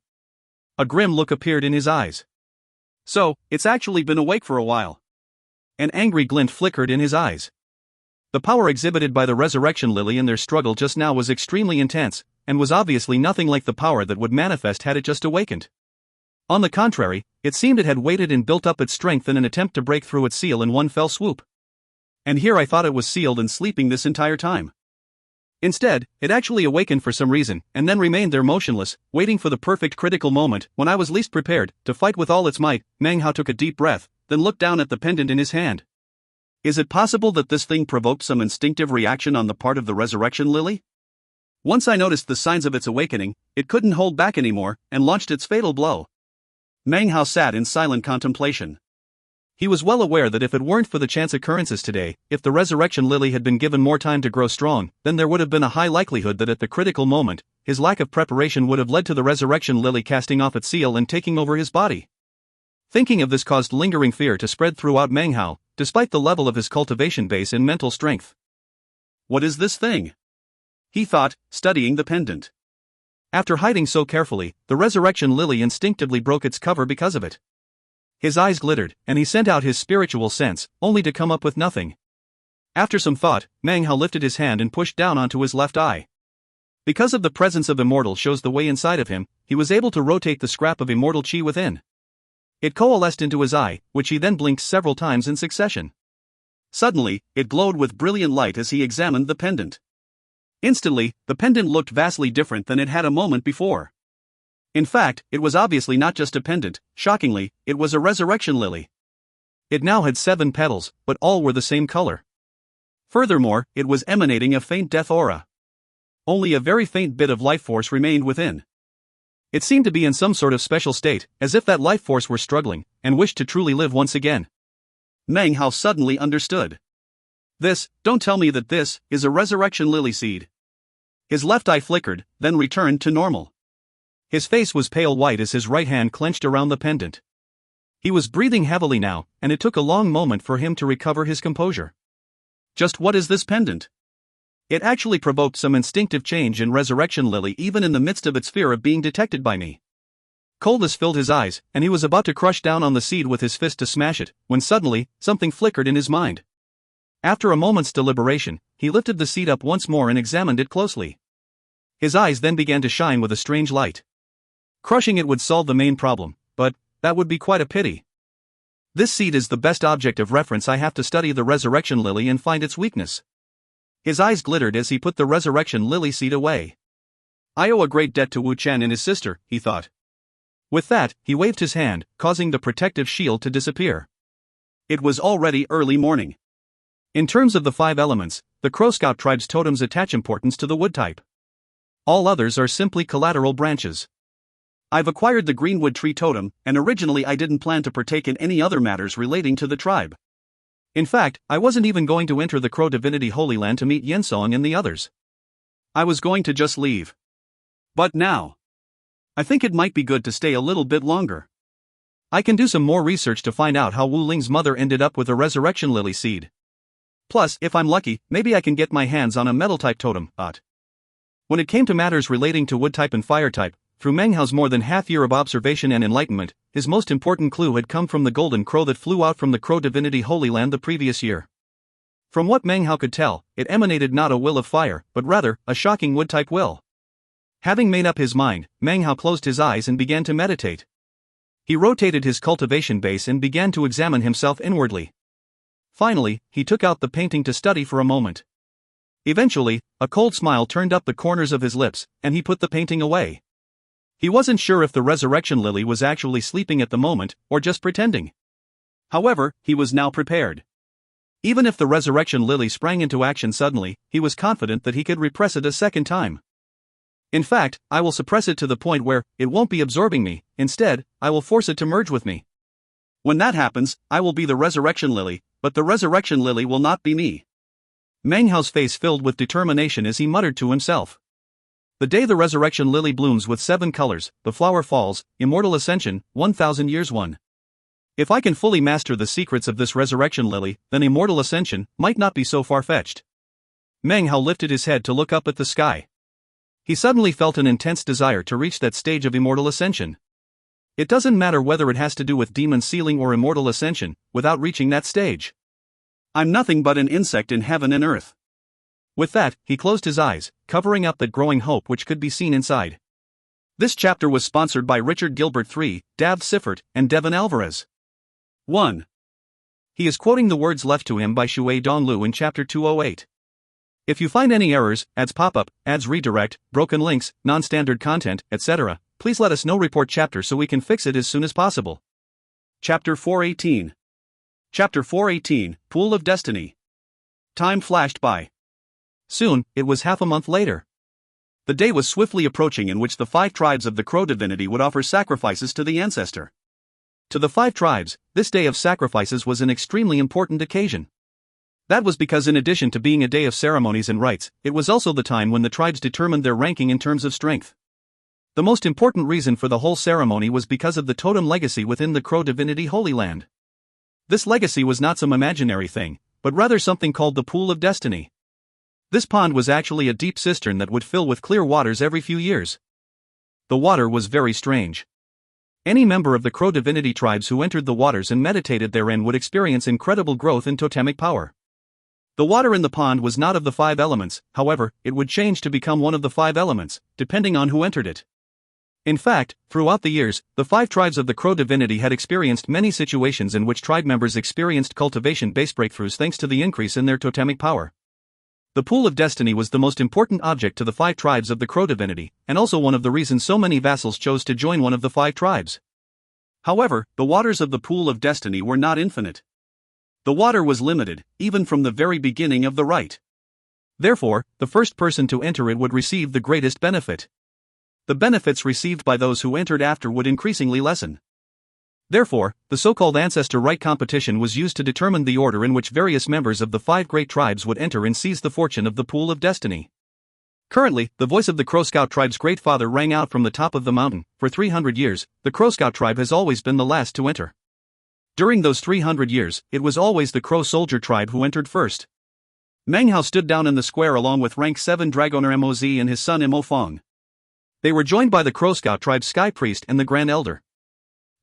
A grim look appeared in his eyes. "So, it's actually been awake for a while." An angry glint flickered in his eyes. The power exhibited by the resurrection lily in their struggle just now was extremely intense, and was obviously nothing like the power that would manifest had it just awakened. On the contrary, it seemed it had waited and built up its strength in an attempt to break through its seal in one fell swoop. And here I thought it was sealed and sleeping this entire time. Instead, it actually awakened for some reason, and then remained there motionless, waiting for the perfect critical moment, when I was least prepared, to fight with all its might. Meng Hao took a deep breath, then looked down at the pendant in his hand. Is it possible that this thing provoked some instinctive reaction on the part of the resurrection lily? Once I noticed the signs of its awakening, it couldn't hold back anymore, and launched its fatal blow. Meng Hao sat in silent contemplation. He was well aware that if it weren't for the chance occurrences today, if the resurrection lily had been given more time to grow strong, then there would have been a high likelihood that at the critical moment, his lack of preparation would have led to the resurrection lily casting off its seal and taking over his body. Thinking of this caused lingering fear to spread throughout Meng Hao, despite the level of his cultivation base and mental strength. What is this thing? He thought, studying the pendant. After hiding so carefully, the resurrection lily instinctively broke its cover because of it. His eyes glittered, and he sent out his spiritual sense, only to come up with nothing. After some thought, Meng Hao lifted his hand and pushed down onto his left eye. Because of the presence of immortal shows the way inside of him, he was able to rotate the scrap of immortal chi within. It coalesced into his eye, which he then blinked several times in succession. Suddenly, it glowed with brilliant light as he examined the pendant. Instantly, the pendant looked vastly different than it had a moment before. In fact, it was obviously not just a pendant. Shockingly, it was a resurrection lily. It now had 7 petals, but all were the same color. Furthermore, it was emanating a faint death aura. Only a very faint bit of life force remained within. It seemed to be in some sort of special state, as if that life force were struggling, and wished to truly live once again. Meng Hao suddenly understood. Don't tell me that this, is a resurrection lily seed. His left eye flickered, then returned to normal. His face was pale white as his right hand clenched around the pendant. He was breathing heavily now, and it took a long moment for him to recover his composure. Just what is this pendant? It actually provoked some instinctive change in Resurrection Lily even in the midst of its fear of being detected by me. Coldness filled his eyes, and he was about to crush down on the seed with his fist to smash it, when suddenly, something flickered in his mind. After a moment's deliberation, he lifted the seed up once more and examined it closely. His eyes then began to shine with a strange light. Crushing it would solve the main problem, but that would be quite a pity. This seed is the best object of reference I have to study the Resurrection Lily and find its weakness. His eyes glittered as he put the Resurrection Lily seed away. I owe a great debt to Wu Chen and his sister, he thought. With that, he waved his hand, causing the protective shield to disappear. It was already early morning. In terms of the 5 elements, the Crow Scout tribe's totems attach importance to the wood type. All others are simply collateral branches. I've acquired the Greenwood Tree Totem, and originally I didn't plan to partake in any other matters relating to the tribe. In fact, I wasn't even going to enter the Crow Divinity Holy Land to meet Yensong and the others. I was going to just leave. But now, I think it might be good to stay a little bit longer. I can do some more research to find out how Wu Ling's mother ended up with a resurrection lily seed. Plus, if I'm lucky, maybe I can get my hands on a metal-type totem. When it came to matters relating to wood-type and fire-type, through Meng Hao's more than half-year of observation and enlightenment, his most important clue had come from the golden crow that flew out from the Crow Divinity Holy Land the previous year. From what Meng Hao could tell, it emanated not a will of fire, but rather, a shocking wood-type will. Having made up his mind, Meng Hao closed his eyes and began to meditate. He rotated his cultivation base and began to examine himself inwardly. Finally, he took out the painting to study for a moment. Eventually, a cold smile turned up the corners of his lips, and he put the painting away. He wasn't sure if the resurrection lily was actually sleeping at the moment, or just pretending. However, he was now prepared. Even if the resurrection lily sprang into action suddenly, he was confident that he could repress it a second time. In fact, I will suppress it to the point where it won't be absorbing me. Instead, I will force it to merge with me. When that happens, I will be the resurrection lily, but the resurrection lily will not be me. Meng Hao's face filled with determination as he muttered to himself. The day the resurrection lily blooms with 7 colors, the flower falls, immortal ascension, 1,000 years 1. If I can fully master the secrets of this resurrection lily, then immortal ascension might not be so far-fetched. Meng Hao lifted his head to look up at the sky. He suddenly felt an intense desire to reach that stage of immortal ascension. It doesn't matter whether it has to do with demon sealing or immortal ascension, without reaching that stage. I'm nothing but an insect in heaven and earth. With that, he closed his eyes, covering up that growing hope which could be seen inside. This chapter was sponsored by Richard Gilbert III, Dav Siffert, and Devin Alvarez. 1. He is quoting the words left to him by Shui Donglu in chapter 208. If you find any errors, ads pop up, ads redirect, broken links, non-standard content, etc., please let us know. Report chapter so we can fix it as soon as possible. Chapter 418. Chapter 418, Pool of Destiny. Time flashed by. Soon, it was half a month later. The day was swiftly approaching in which the 5 tribes of the Crow Divinity would offer sacrifices to the ancestor. To the 5 tribes, this day of sacrifices was an extremely important occasion. That was because in addition to being a day of ceremonies and rites, it was also the time when the tribes determined their ranking in terms of strength. The most important reason for the whole ceremony was because of the totem legacy within the Crow Divinity Holy Land. This legacy was not some imaginary thing, but rather something called the Pool of Destiny. This pond was actually a deep cistern that would fill with clear waters every few years. The water was very strange. Any member of the Crow Divinity tribes who entered the waters and meditated therein would experience incredible growth in totemic power. The water in the pond was not of the 5 elements, however, it would change to become one of the 5 elements, depending on who entered it. In fact, throughout the years, the 5 tribes of the Crow Divinity had experienced many situations in which tribe members experienced cultivation-based breakthroughs thanks to the increase in their totemic power. The Pool of Destiny was the most important object to the 5 tribes of the Crow Divinity, and also one of the reasons so many vassals chose to join one of the 5 tribes. However, the waters of the Pool of Destiny were not infinite. The water was limited, even from the very beginning of the rite. Therefore, the first person to enter it would receive the greatest benefit. The benefits received by those who entered after would increasingly lessen. Therefore, the so-called ancestor rite competition was used to determine the order in which various members of the 5 great tribes would enter and seize the fortune of the Pool of Destiny. Currently, the voice of the Crow Scout tribe's great father rang out from the top of the mountain. For 300 years, the Crow Scout tribe has always been the last to enter. During those 300 years, it was always the Crow Soldier tribe who entered first. Meng Hao stood down in the square along with rank 7 Dragoner Moz and his son Mo Fong. They were joined by the Crow Scout tribe's Sky Priest and the Grand Elder.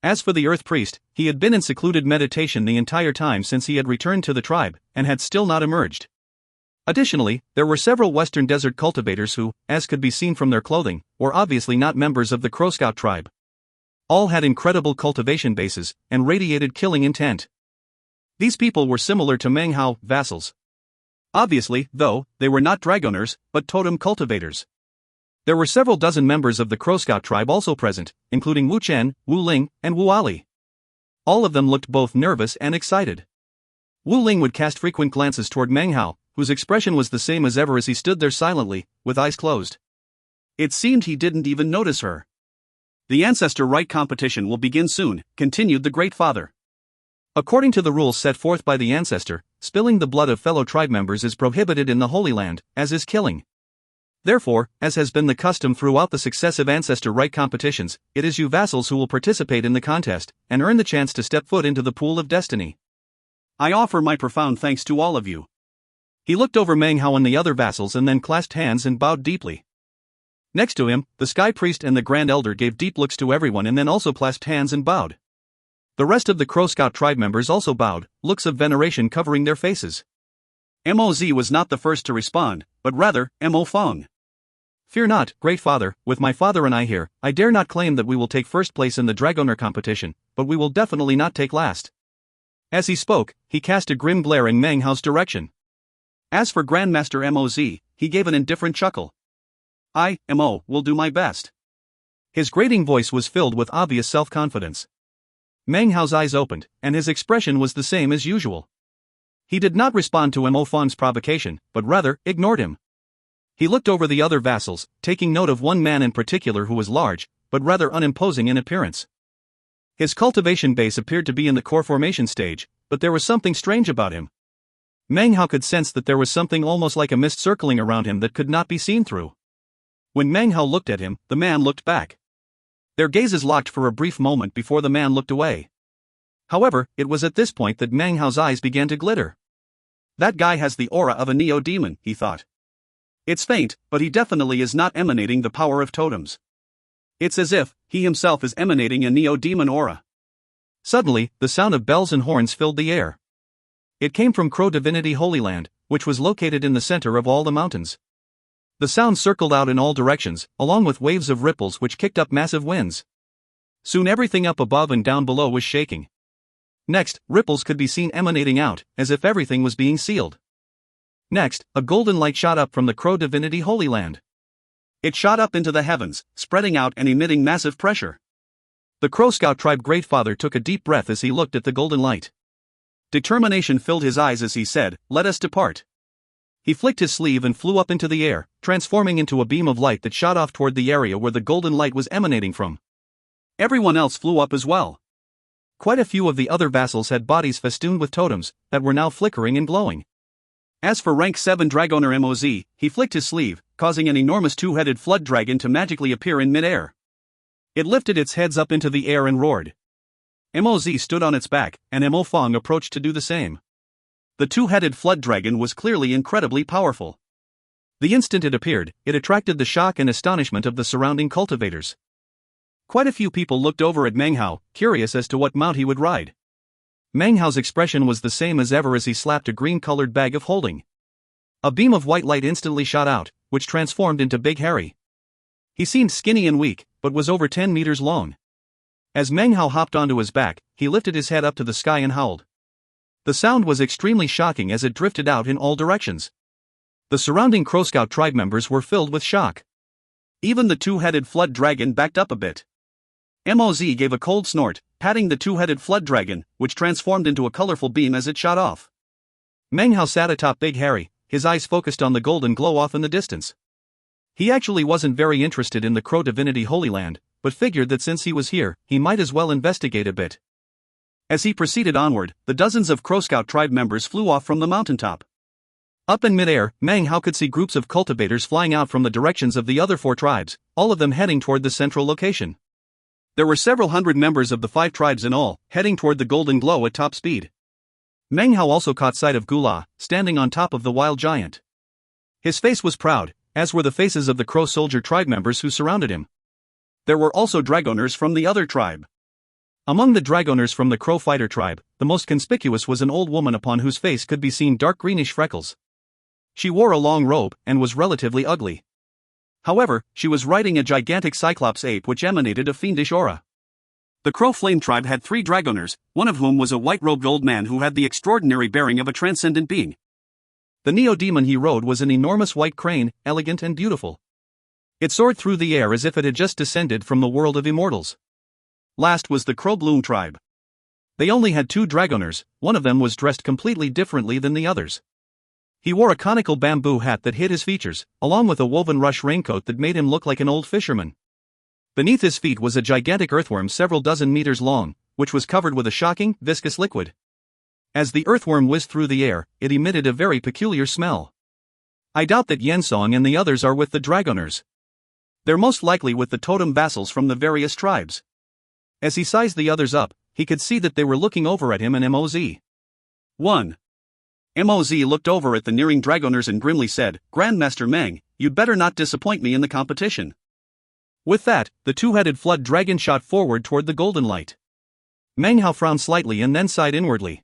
As for the Earth Priest, he had been in secluded meditation the entire time since he had returned to the tribe, and had still not emerged. Additionally, there were several Western Desert cultivators who, as could be seen from their clothing, were obviously not members of the Crow Scout tribe. All had incredible cultivation bases, and radiated killing intent. These people were similar to Meng Hao, vassals. Obviously, though, they were not Dragoners, but totem cultivators. There were several dozen members of the Crow Scout tribe also present, including Wu Chen, Wu Ling, and Wu Ali. All of them looked both nervous and excited. Wu Ling would cast frequent glances toward Meng Hao, whose expression was the same as ever as he stood there silently, with eyes closed. It seemed he didn't even notice her. The ancestor right competition will begin soon, continued the Great Father. According to the rules set forth by the ancestor, spilling the blood of fellow tribe members is prohibited in the Holy Land, as is killing. Therefore, as has been the custom throughout the successive ancestor right competitions, it is you vassals who will participate in the contest, and earn the chance to step foot into the pool of destiny. I offer my profound thanks to all of you. He looked over Meng Hao and the other vassals and then clasped hands and bowed deeply. Next to him, the Sky Priest and the Grand Elder gave deep looks to everyone and then also clasped hands and bowed. The rest of the Crow Scout tribe members also bowed, looks of veneration covering their faces. Moz was not the first to respond, but rather, Mo Fong. Fear not, Great Father, with my father and I here, I dare not claim that we will take first place in the Dragoner competition, but we will definitely not take last. As he spoke, he cast a grim glare in Meng Hao's direction. As for Grandmaster Moz, he gave an indifferent chuckle. I, Mo, will do my best. His grating voice was filled with obvious self-confidence. Meng Hao's eyes opened, and his expression was the same as usual. He did not respond to Mo Fong's provocation, but rather, ignored him. He looked over the other vassals, taking note of one man in particular who was large, but rather unimposing in appearance. His cultivation base appeared to be in the core formation stage, but there was something strange about him. Meng Hao could sense that there was something almost like a mist circling around him that could not be seen through. When Meng Hao looked at him, the man looked back. Their gazes locked for a brief moment before the man looked away. However, it was at this point that Meng Hao's eyes began to glitter. That guy has the aura of a neo-demon, he thought. It's faint, but he definitely is not emanating the power of totems. It's as if he himself is emanating a neo-demon aura. Suddenly, the sound of bells and horns filled the air. It came from Crow Divinity Holy Land, which was located in the center of all the mountains. The sound circled out in all directions, along with waves of ripples which kicked up massive winds. Soon everything up above and down below was shaking. Next, ripples could be seen emanating out, as if everything was being sealed. Next, a golden light shot up from the Crow Divinity Holy Land. It shot up into the heavens, spreading out and emitting massive pressure. The Crow Scout tribe Great Father took a deep breath as he looked at the golden light. Determination filled his eyes as he said, "Let us depart." He flicked his sleeve and flew up into the air, transforming into a beam of light that shot off toward the area where the golden light was emanating from. Everyone else flew up as well. Quite a few of the other vassals had bodies festooned with totems that were now flickering and glowing. As for Rank 7 Dragoner Moz, he flicked his sleeve, causing an enormous two-headed flood dragon to magically appear in mid-air. It lifted its heads up into the air and roared. Moz stood on its back, and Mo Fong approached to do the same. The two-headed flood dragon was clearly incredibly powerful. The instant it appeared, it attracted the shock and astonishment of the surrounding cultivators. Quite a few people looked over at Meng Hao, curious as to what mount he would ride. Meng Hao's expression was the same as ever as he slapped a green-colored bag of holding. A beam of white light instantly shot out, which transformed into Big Harry. He seemed skinny and weak, but was over 10 meters long. As Meng Hao hopped onto his back, he lifted his head up to the sky and howled. The sound was extremely shocking as it drifted out in all directions. The surrounding Crow Scout tribe members were filled with shock. Even the two-headed flood dragon backed up a bit. Moz gave a cold snort, patting the two-headed flood dragon, which transformed into a colorful beam as it shot off. Meng Hao sat atop Big Harry, his eyes focused on the golden glow off in the distance. He actually wasn't very interested in the Crow Divinity Holy Land, but figured that since he was here, he might as well investigate a bit. As he proceeded onward, the dozens of Crow Scout tribe members flew off from the mountaintop. Up in midair, Meng Hao could see groups of cultivators flying out from the directions of the other 4 tribes, all of them heading toward the central location. There were several hundred members of the 5 tribes in all, heading toward the golden glow at top speed. Meng Hao also caught sight of Gula, standing on top of the wild giant. His face was proud, as were the faces of the Crow Soldier tribe members who surrounded him. There were also Dragoners from the other tribe. Among the Dragoners from the Crow Fighter tribe, the most conspicuous was an old woman upon whose face could be seen dark greenish freckles. She wore a long robe and was relatively ugly. However, she was riding a gigantic Cyclops ape which emanated a fiendish aura. The Crow Flame tribe had 3 Dragoners, one of whom was a white-robed old man who had the extraordinary bearing of a transcendent being. The Neo-Demon he rode was an enormous white crane, elegant and beautiful. It soared through the air as if it had just descended from the world of immortals. Last was the Crow Bloom tribe. They only had 2 Dragoners, one of them was dressed completely differently than the others. He wore a conical bamboo hat that hid his features, along with a woven rush raincoat that made him look like an old fisherman. Beneath his feet was a gigantic earthworm several dozen meters long, which was covered with a shocking, viscous liquid. As the earthworm whizzed through the air, it emitted a very peculiar smell. I doubt that Yensong and the others are with the Dragoners. They're most likely with the totem vassals from the various tribes. As he sized the others up, he could see that they were looking over at him and Moz. 1. Moz looked over at the nearing Dragoners and grimly said, "Grandmaster Meng, you'd better not disappoint me in the competition." With that, the two-headed flood dragon shot forward toward the golden light. Meng Hao frowned slightly and then sighed inwardly.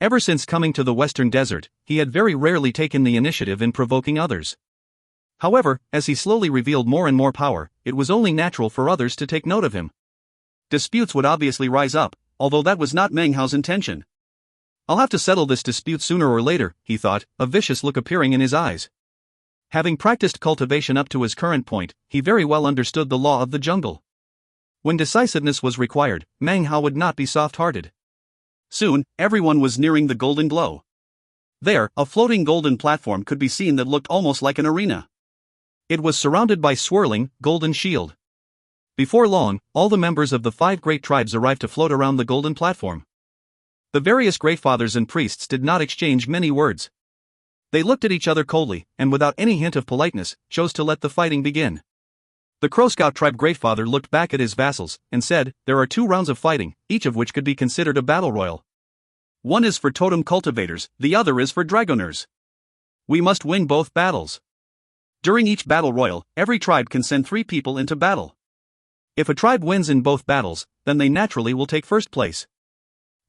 Ever since coming to the Western Desert, he had very rarely taken the initiative in provoking others. However, as he slowly revealed more and more power, it was only natural for others to take note of him. Disputes would obviously rise up, although that was not Meng Hao's intention. "I'll have to settle this dispute sooner or later," he thought, a vicious look appearing in his eyes. Having practiced cultivation up to his current point, he very well understood the law of the jungle. When decisiveness was required, Meng Hao would not be soft-hearted. Soon, everyone was nearing the golden glow. There, a floating golden platform could be seen that looked almost like an arena. It was surrounded by swirling, golden shield. Before long, all the members of the 5 great tribes arrived to float around the golden platform. The various great fathers and priests did not exchange many words. They looked at each other coldly, and without any hint of politeness, chose to let the fighting begin. The Crow Scout tribe greatfather looked back at his vassals, and said, "There are 2 rounds of fighting, each of which could be considered a battle royal. One is for totem cultivators, the other is for dragoners. We must win both battles. During each battle royal, every tribe can send 3 people into battle. If a tribe wins in both battles, then they naturally will take first place.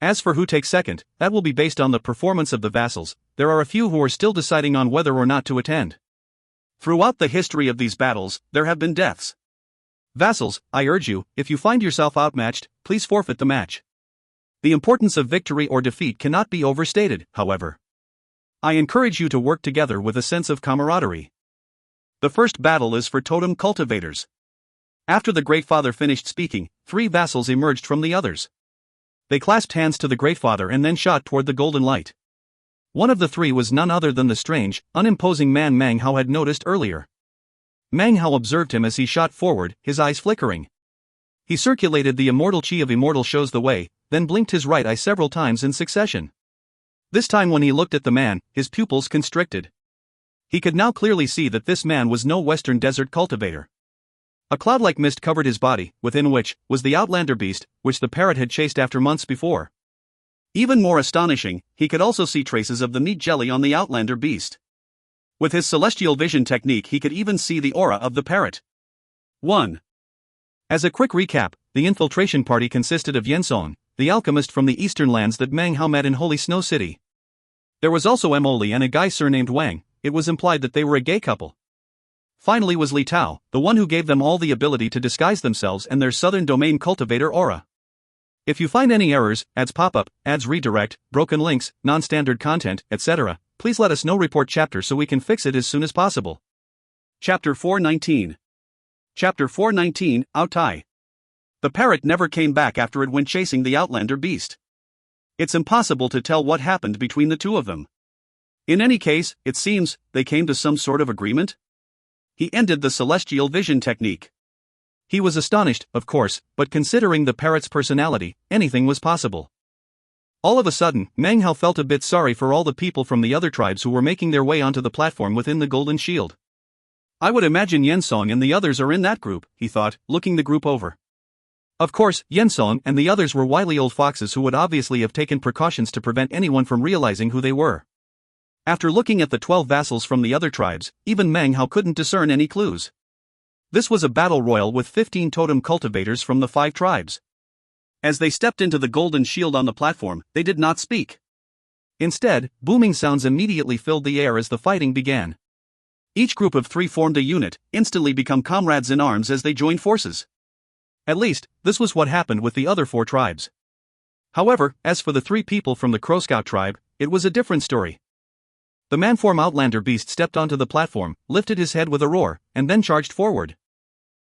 As for who takes second, that will be based on the performance of the vassals. There are a few who are still deciding on whether or not to attend. Throughout the history of these battles, there have been deaths. Vassals, I urge you, if you find yourself outmatched, please forfeit the match. The importance of victory or defeat cannot be overstated, however. I encourage you to work together with a sense of camaraderie. The first battle is for totem cultivators." After the Great Father finished speaking, 3 vassals emerged from the others. They clasped hands to the Great Father and then shot toward the golden light. One of the 3 was none other than the strange, unimposing man Meng Hao had noticed earlier. Meng Hao observed him as he shot forward, his eyes flickering. He circulated the immortal chi of Immortal Shows the Way, then blinked his right eye several times in succession. This time when he looked at the man, his pupils constricted. He could now clearly see that this man was no Western Desert cultivator. A cloud-like mist covered his body, within which was the Outlander beast, which the parrot had chased after months before. Even more astonishing, he could also see traces of the meat jelly on the Outlander beast. With his celestial vision technique, he could even see the aura of the parrot. 1. As a quick recap, the infiltration party consisted of Yensong, the alchemist from the eastern lands that Meng Hao met in Holy Snow City. There was also Emoli and a guy surnamed Wang. It was implied that they were a gay couple. Finally was Li Tao, the one who gave them all the ability to disguise themselves and their southern domain cultivator aura. If you find any errors, ads pop-up, ads redirect, broken links, non-standard content, etc., please let us know. Report chapter so we can fix it as soon as possible. Chapter 419. Chapter 419, Ao Tai. The parrot never came back after it went chasing the Outlander beast. It's impossible to tell what happened between the 2 of them. In any case, it seems they came to some sort of agreement. He ended the celestial vision technique. He was astonished, of course, but considering the parrot's personality, anything was possible. All of a sudden, Meng Hao felt a bit sorry for all the people from the other tribes who were making their way onto the platform within the Golden Shield. I would imagine Yensong and the others are in that group, he thought, looking the group over. Of course, Yensong and the others were wily old foxes who would obviously have taken precautions to prevent anyone from realizing who they were. After looking at the 12 vassals from the other tribes, even Meng Hao couldn't discern any clues. This was a battle royal with 15 totem cultivators from the 5 tribes. As they stepped into the golden shield on the platform, they did not speak. Instead, booming sounds immediately filled the air as the fighting began. Each group of 3 formed a unit, instantly become comrades in arms as they joined forces. At least, this was what happened with the other 4 tribes. However, as for the 3 people from the Crow Scout tribe, it was a different story. The man-form Outlander beast stepped onto the platform, lifted his head with a roar, and then charged forward.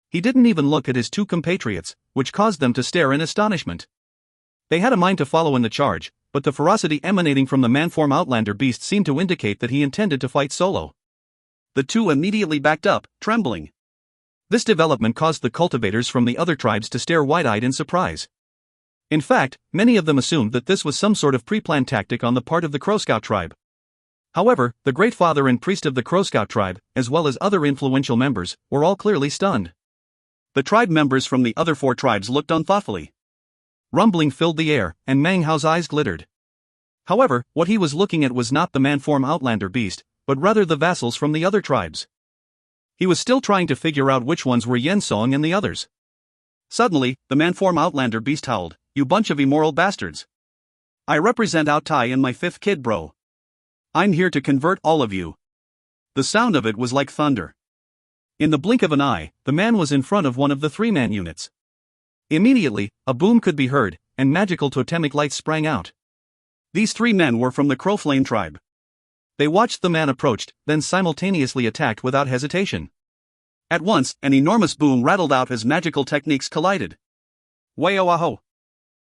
He didn't even look at his 2 compatriots, which caused them to stare in astonishment. They had a mind to follow in the charge, but the ferocity emanating from the man-form Outlander beast seemed to indicate that he intended to fight solo. The 2 immediately backed up, trembling. This development caused the cultivators from the other tribes to stare wide-eyed in surprise. In fact, many of them assumed that this was some sort of pre-planned tactic on the part of the Crow Scout tribe. However, the Great Father and priest of the Crow Scout tribe, as well as other influential members, were all clearly stunned. The tribe members from the other 4 tribes looked on thoughtfully. Rumbling filled the air, and Meng Hao's eyes glittered. However, what he was looking at was not the man-form outlander beast, but rather the vassals from the other tribes. He was still trying to figure out which ones were Yen Song and the others. Suddenly, the man-form outlander beast howled, "You bunch of immoral bastards! I represent Ao Tai and my 5th kid, bro. I'm here to convert all of you." The sound of it was like thunder. In the blink of an eye, the man was in front of one of the 3-man units. Immediately, a boom could be heard, and magical totemic lights sprang out. These 3 men were from the Crow Flame tribe. They watched the man approached, then simultaneously attacked without hesitation. At once, an enormous boom rattled out as magical techniques collided. "Wayo-aho!"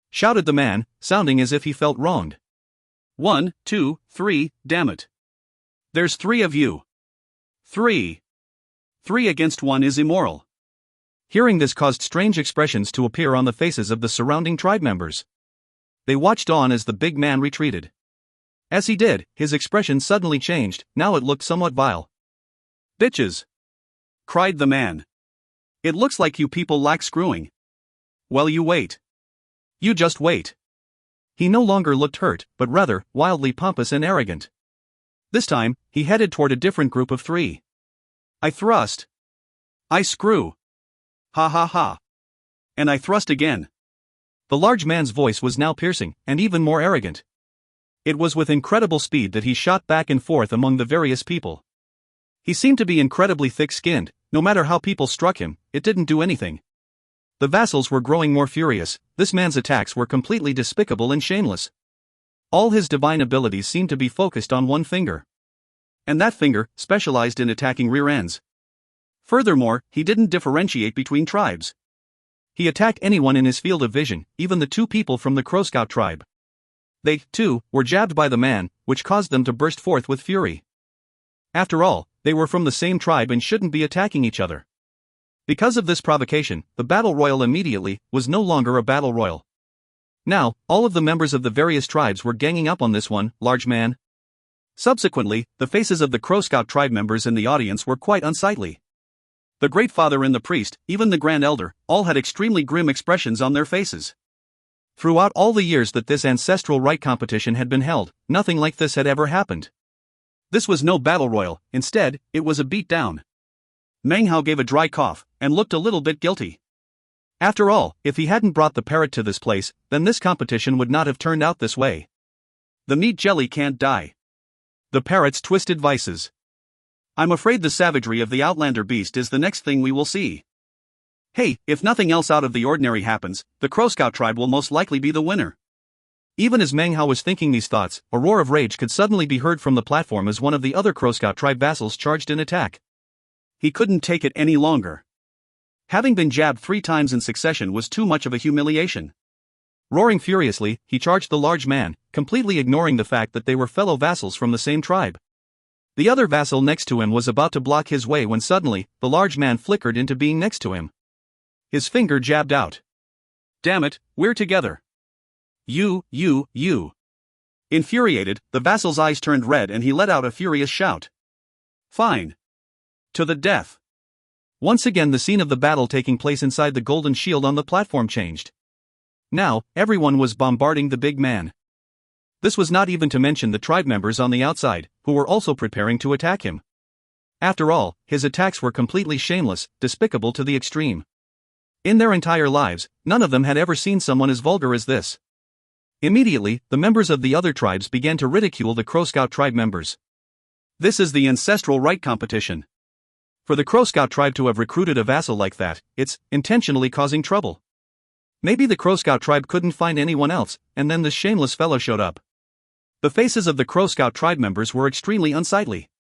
shouted the man, sounding as if he felt wronged. 1, 2, 3, damn it. There's 3 of you. 3 against 1 is immoral. Hearing this caused strange expressions to appear on the faces of the surrounding tribe members. They watched on as the big man retreated. As he did, his expression suddenly changed, now it looked somewhat vile. "Bitches!" cried the man. "It looks like you people lack screwing. Well, you wait. You just wait." He no longer looked hurt, but rather, wildly pompous and arrogant. This time, he headed toward a different group of 3. "I thrust. I screw. Ha ha ha. And I thrust again." The large man's voice was now piercing, and even more arrogant. It was with incredible speed that he shot back and forth among the various people. He seemed to be incredibly thick-skinned. No matter how people struck him, it didn't do anything. The vassals were growing more furious. This man's attacks were completely despicable and shameless. All his divine abilities seemed to be focused on one finger. And that finger specialized in attacking rear ends. Furthermore, he didn't differentiate between tribes. He attacked anyone in his field of vision, even the 2 people from the Crow Scout tribe. They, too, were jabbed by the man, which caused them to burst forth with fury. After all, they were from the same tribe and shouldn't be attacking each other. Because of this provocation, the battle royal immediately was no longer a battle royal. Now, all of the members of the various tribes were ganging up on this one large man. Subsequently, the faces of the Crow Scout tribe members in the audience were quite unsightly. The Great Father and the priest, even the Grand Elder, all had extremely grim expressions on their faces. Throughout all the years that this ancestral rite competition had been held, nothing like this had ever happened. This was no battle royal, instead, it was a beatdown. Meng Hao gave a dry cough, and looked a little bit guilty. After all, if he hadn't brought the parrot to this place, then this competition would not have turned out this way. The meat jelly can't die. The parrot's twisted vices. I'm afraid the savagery of the Outlander beast is the next thing we will see. Hey, if nothing else out of the ordinary happens, the Crow Scout tribe will most likely be the winner. Even as Meng Hao was thinking these thoughts, a roar of rage could suddenly be heard from the platform as one of the other Crow Scout tribe vassals charged in attack. He couldn't take it any longer. Having been jabbed 3 times in succession was too much of a humiliation. Roaring furiously, he charged the large man, completely ignoring the fact that they were fellow vassals from the same tribe. The other vassal next to him was about to block his way when suddenly, the large man flickered into being next to him. His finger jabbed out. "Damn it, we're together. You. Infuriated, the vassal's eyes turned red and he let out a furious shout. Fine. To the death. Once again the scene of the battle taking place inside the golden shield on the platform changed. Now, everyone was bombarding the big man. This was not even to mention the tribe members on the outside, who were also preparing to attack him. After all, his attacks were completely shameless, despicable to the extreme. In their entire lives, none of them had ever seen someone as vulgar as this. Immediately, the members of the other tribes began to ridicule the Crow Scout tribe members. This is the ancestral rite competition. For the Crow Scout tribe to have recruited a vassal like that, it's intentionally causing trouble. Maybe the Crow Scout tribe couldn't find anyone else, and then this shameless fellow showed up. The faces of the Crow Scout tribe members were extremely unsightly.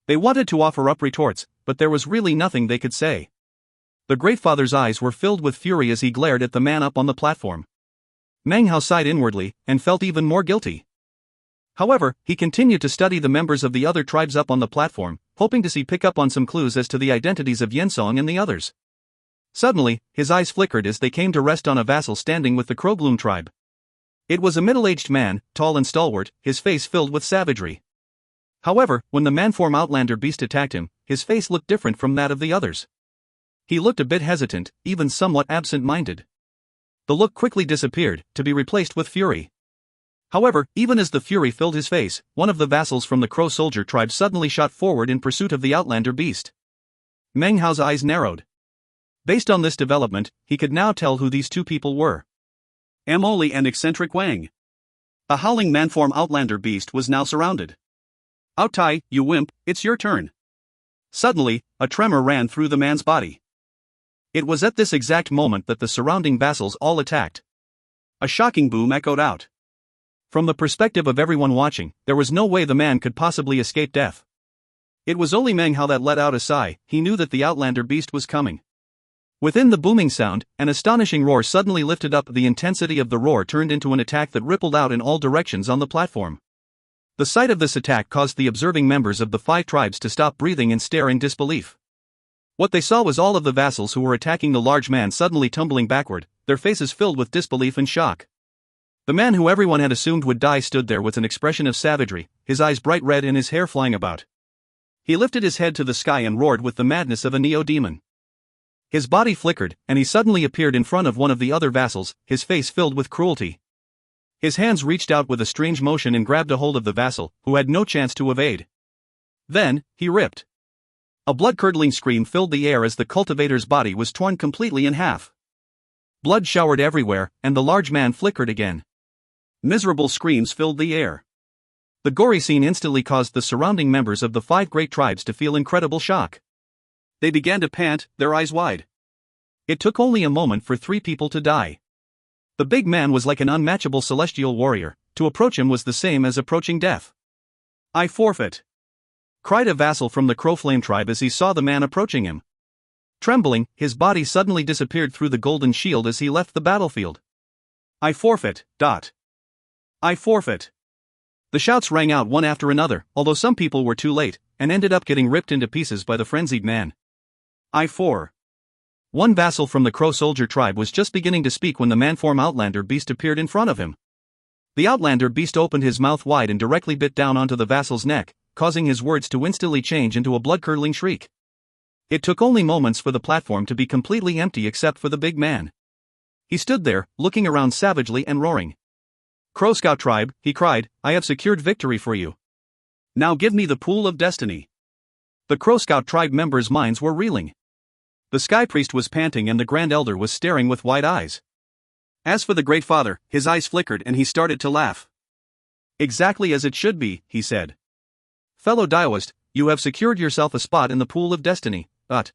They wanted to offer up retorts, but there was really nothing they could say. The Great Father's eyes were filled with fury as he glared at the man up on the platform. Meng Hao sighed inwardly, and felt even more guilty. However, he continued to study the members of the other tribes up on the platform, hoping to pick up on some clues as to the identities of Yensong and the others. Suddenly, his eyes flickered as they came to rest on a vassal standing with the Crowbloom tribe. It was a middle-aged man, tall and stalwart, his face filled with savagery. However, when the man-form outlander beast attacked him, his face looked different from that of the others. He looked a bit hesitant, even somewhat absent-minded. The look quickly disappeared, to be replaced with fury. However, even as the fury filled his face, one of the vassals from the Crow Soldier tribe suddenly shot forward in pursuit of the outlander beast. Meng Hao's eyes narrowed. Based on this development, he could now tell who these two people were. Emoli and eccentric Wang. A howling man-form outlander beast was now surrounded. "Outai, you wimp, it's your turn." Suddenly, a tremor ran through the man's body. It was at this exact moment that the surrounding vassals all attacked. A shocking boom echoed out. From the perspective of everyone watching, there was no way the man could possibly escape death. It was only Meng Hao that let out a sigh. He knew that the outlander beast was coming. Within the booming sound, an astonishing roar suddenly lifted up. The intensity of the roar turned into an attack that rippled out in all directions on the platform. The sight of this attack caused the observing members of the 5 tribes to stop breathing and stare in disbelief. What they saw was all of the vassals who were attacking the large man suddenly tumbling backward, their faces filled with disbelief and shock. The man who everyone had assumed would die stood there with an expression of savagery, his eyes bright red and his hair flying about. He lifted his head to the sky and roared with the madness of a neo-demon. His body flickered, and he suddenly appeared in front of one of the other vassals, his face filled with cruelty. His hands reached out with a strange motion and grabbed a hold of the vassal, who had no chance to evade. Then, he ripped. A blood-curdling scream filled the air as the cultivator's body was torn completely in half. Blood showered everywhere, and the large man flickered again. Miserable screams filled the air. The gory scene instantly caused the surrounding members of the 5 great tribes to feel incredible shock. They began to pant, their eyes wide. It took only a moment for 3 people to die. The big man was like an unmatchable celestial warrior. To approach him was the same as approaching death. "I forfeit," cried a vassal from the Crow Flame tribe as he saw the man approaching him. Trembling, his body suddenly disappeared through the golden shield as he left the battlefield. "I forfeit, I forfeit." The shouts rang out one after another, although some people were too late, and ended up getting ripped into pieces by the frenzied man. One vassal from the Crow Soldier tribe was just beginning to speak when the man-form outlander beast appeared in front of him. The outlander beast opened his mouth wide and directly bit down onto the vassal's neck, causing his words to instantly change into a blood-curdling shriek. It took only moments for the platform to be completely empty except for the big man. He stood there, looking around savagely and roaring. "Crow Scout tribe," he cried, "I have secured victory for you. Now give me the pool of destiny." The Crow Scout tribe members' minds were reeling. The Sky Priest was panting and the Grand Elder was staring with wide eyes. As for the Great Father, his eyes flickered and he started to laugh. "Exactly as it should be," he said. "Fellow Daoist, you have secured yourself a spot in the pool of destiny, but..."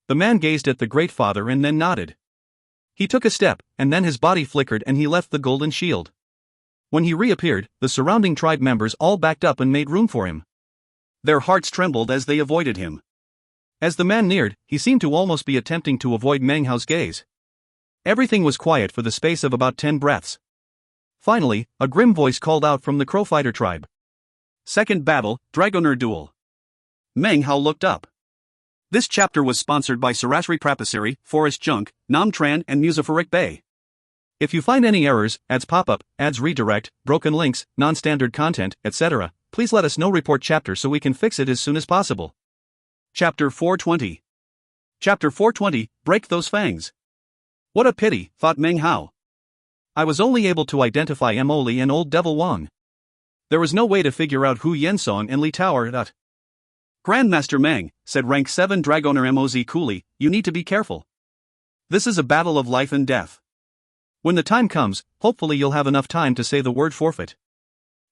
The man gazed at the Great Father and then nodded. He took a step, and then his body flickered and he left the golden shield. When he reappeared, the surrounding tribe members all backed up and made room for him. Their hearts trembled as they avoided him. As the man neared, he seemed to almost be attempting to avoid Meng Hao's gaze. Everything was quiet for the space of about 10 breaths. Finally, a grim voice called out from the Crow Fighter tribe. "Second battle, Dragoner duel." Meng Hao looked up. This chapter was sponsored by Sarasri Prapasari, Forest Junk, Namtran and Musafaric Bay. If you find any errors, ads pop up, ads redirect, broken links, non-standard content, etc., please let us know. Report chapter so we can fix it as soon as possible. Chapter 420. Chapter 420, Break Those Fangs. What a pity, thought Meng Hao. I was only able to identify Emoli and Old Devil Wang. There was no way to figure out who Yensong and Li Tao are. "Grandmaster Meng," said Rank 7 Dragoner Moz coolly, "you need to be careful. This is a battle of life and death. When the time comes, hopefully you'll have enough time to say the word forfeit."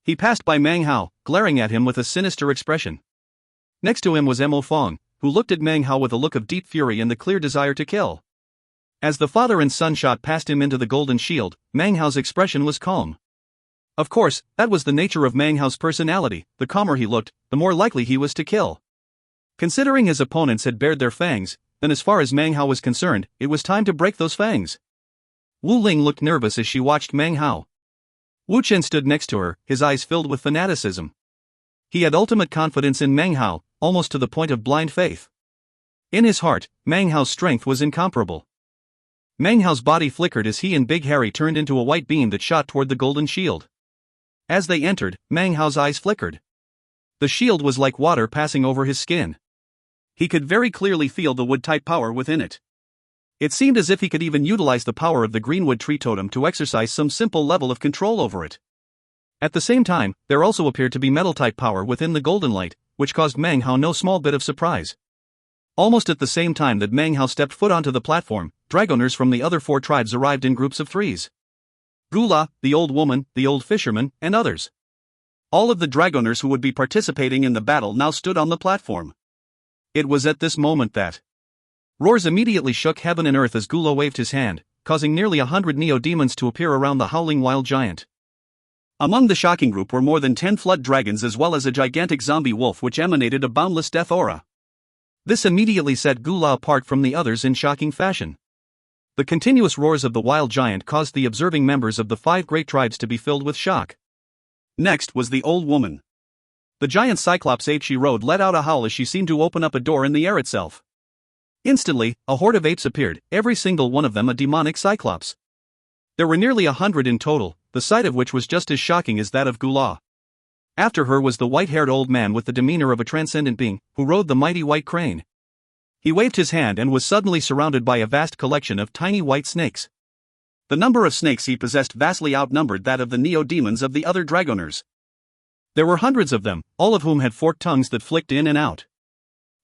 He passed by Meng Hao, glaring at him with a sinister expression. Next to him was Mo Fong, who looked at Meng Hao with a look of deep fury and the clear desire to kill. As the father and son shot past him into the golden shield, Meng Hao's expression was calm. Of course, that was the nature of Meng Hao's personality. The calmer he looked, the more likely he was to kill. Considering his opponents had bared their fangs, then as far as Meng Hao was concerned, it was time to break those fangs. Wu Ling looked nervous as she watched Meng Hao. Wu Chen stood next to her, his eyes filled with fanaticism. He had ultimate confidence in Meng Hao, almost to the point of blind faith. In his heart, Meng Hao's strength was incomparable. Meng Hao's body flickered as he and Big Harry turned into a white beam that shot toward the golden shield. As they entered, Meng Hao's eyes flickered. The shield was like water passing over his skin. He could very clearly feel the wood-type power within it. It seemed as if he could even utilize the power of the greenwood tree totem to exercise some simple level of control over it. At the same time, there also appeared to be metal-type power within the golden light, which caused Meng Hao no small bit of surprise. Almost at the same time that Meng Hao stepped foot onto the platform, dragoners from the other 4 tribes arrived in groups of 3s. Gula, the old woman, the old fisherman, and others. All of the dragoners who would be participating in the battle now stood on the platform. It was at this moment that roars immediately shook heaven and earth as Gula waved his hand, causing nearly 100 neo-demons to appear around the howling wild giant. Among the shocking group were more than 10 flood dragons as well as a gigantic zombie wolf which emanated a boundless death aura. This immediately set Gula apart from the others in shocking fashion. The continuous roars of the wild giant caused the observing members of the 5 great tribes to be filled with shock. Next was the old woman. The giant cyclops ape she rode let out a howl as she seemed to open up a door in the air itself. Instantly, a horde of apes appeared, every single one of them a demonic cyclops. There were nearly 100 in total, the sight of which was just as shocking as that of Gula. After her was the white-haired old man with the demeanor of a transcendent being, who rode the mighty white crane. He waved his hand and was suddenly surrounded by a vast collection of tiny white snakes. The number of snakes he possessed vastly outnumbered that of the neo-demons of the other dragoners. There were hundreds of them, all of whom had forked tongues that flicked in and out.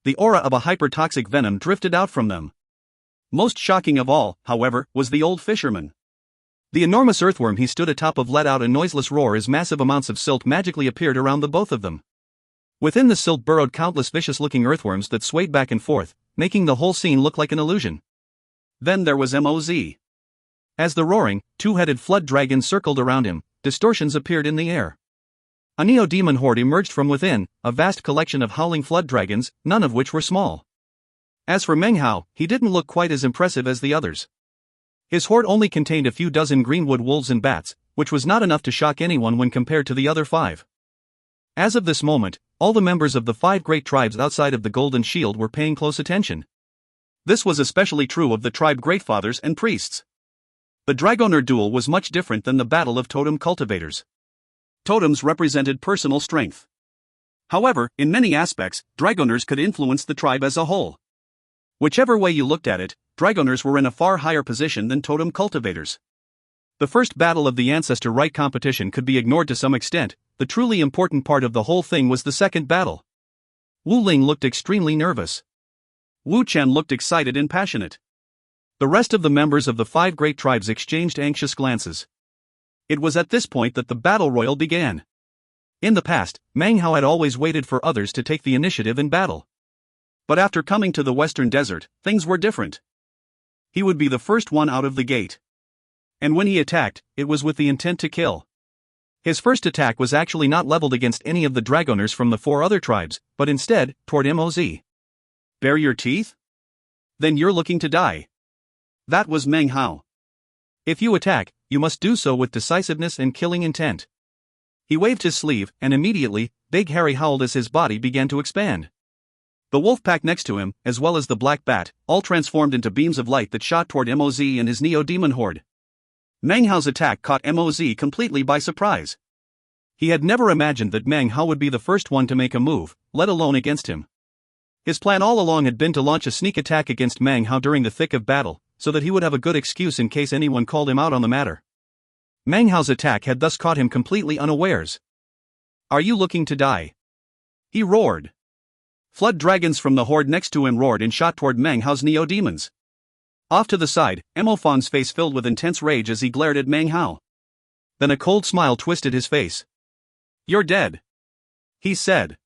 The aura of a hyper-toxic venom drifted out from them. Most shocking of all, however, was the old fisherman. The enormous earthworm he stood atop of let out a noiseless roar as massive amounts of silt magically appeared around the both of them. Within the silt burrowed countless vicious-looking earthworms that swayed back and forth, making the whole scene look like an illusion. Then there was Moz. As the roaring, 2-headed flood dragon circled around him, distortions appeared in the air. A neo-demon horde emerged from within, a vast collection of howling flood dragons, none of which were small. As for Meng Hao, he didn't look quite as impressive as the others. His horde only contained a few dozen greenwood wolves and bats, which was not enough to shock anyone when compared to the other 5. As of this moment, all the members of the 5 great tribes outside of the Golden Shield were paying close attention. This was especially true of the tribe greatfathers and priests. The Dragoner duel was much different than the battle of totem cultivators. Totems represented personal strength. However, in many aspects, Dragoners could influence the tribe as a whole. Whichever way you looked at it, Dragoners were in a far higher position than totem cultivators. The first battle of the ancestor right competition could be ignored to some extent. The truly important part of the whole thing was the second battle. Wu Ling looked extremely nervous. Wu Chen looked excited and passionate. The rest of the members of the 5 great tribes exchanged anxious glances. It was at this point that the battle royal began. In the past, Meng Hao had always waited for others to take the initiative in battle. But after coming to the Western Desert, things were different. He would be the first one out of the gate. And when he attacked, it was with the intent to kill. His first attack was actually not leveled against any of the Dragoners from the 4 other tribes, but instead, toward Moz. Bare your teeth? Then you're looking to die. That was Meng Hao. If you attack, you must do so with decisiveness and killing intent. He waved his sleeve, and immediately, Big Harry howled as his body began to expand. The wolf pack next to him, as well as the black bat, all transformed into beams of light that shot toward Moz and his neo-demon horde. Meng Hao's attack caught Moz completely by surprise. He had never imagined that Meng Hao would be the first one to make a move, let alone against him. His plan all along had been to launch a sneak attack against Meng Hao during the thick of battle, so that he would have a good excuse in case anyone called him out on the matter. Meng Hao's attack had thus caught him completely unawares. Are you looking to die? He roared. Flood dragons from the horde next to him roared and shot toward Meng Hao's neo-demons. Off to the side, Emofon's face filled with intense rage as he glared at Meng Hao. Then a cold smile twisted his face. You're dead, he said.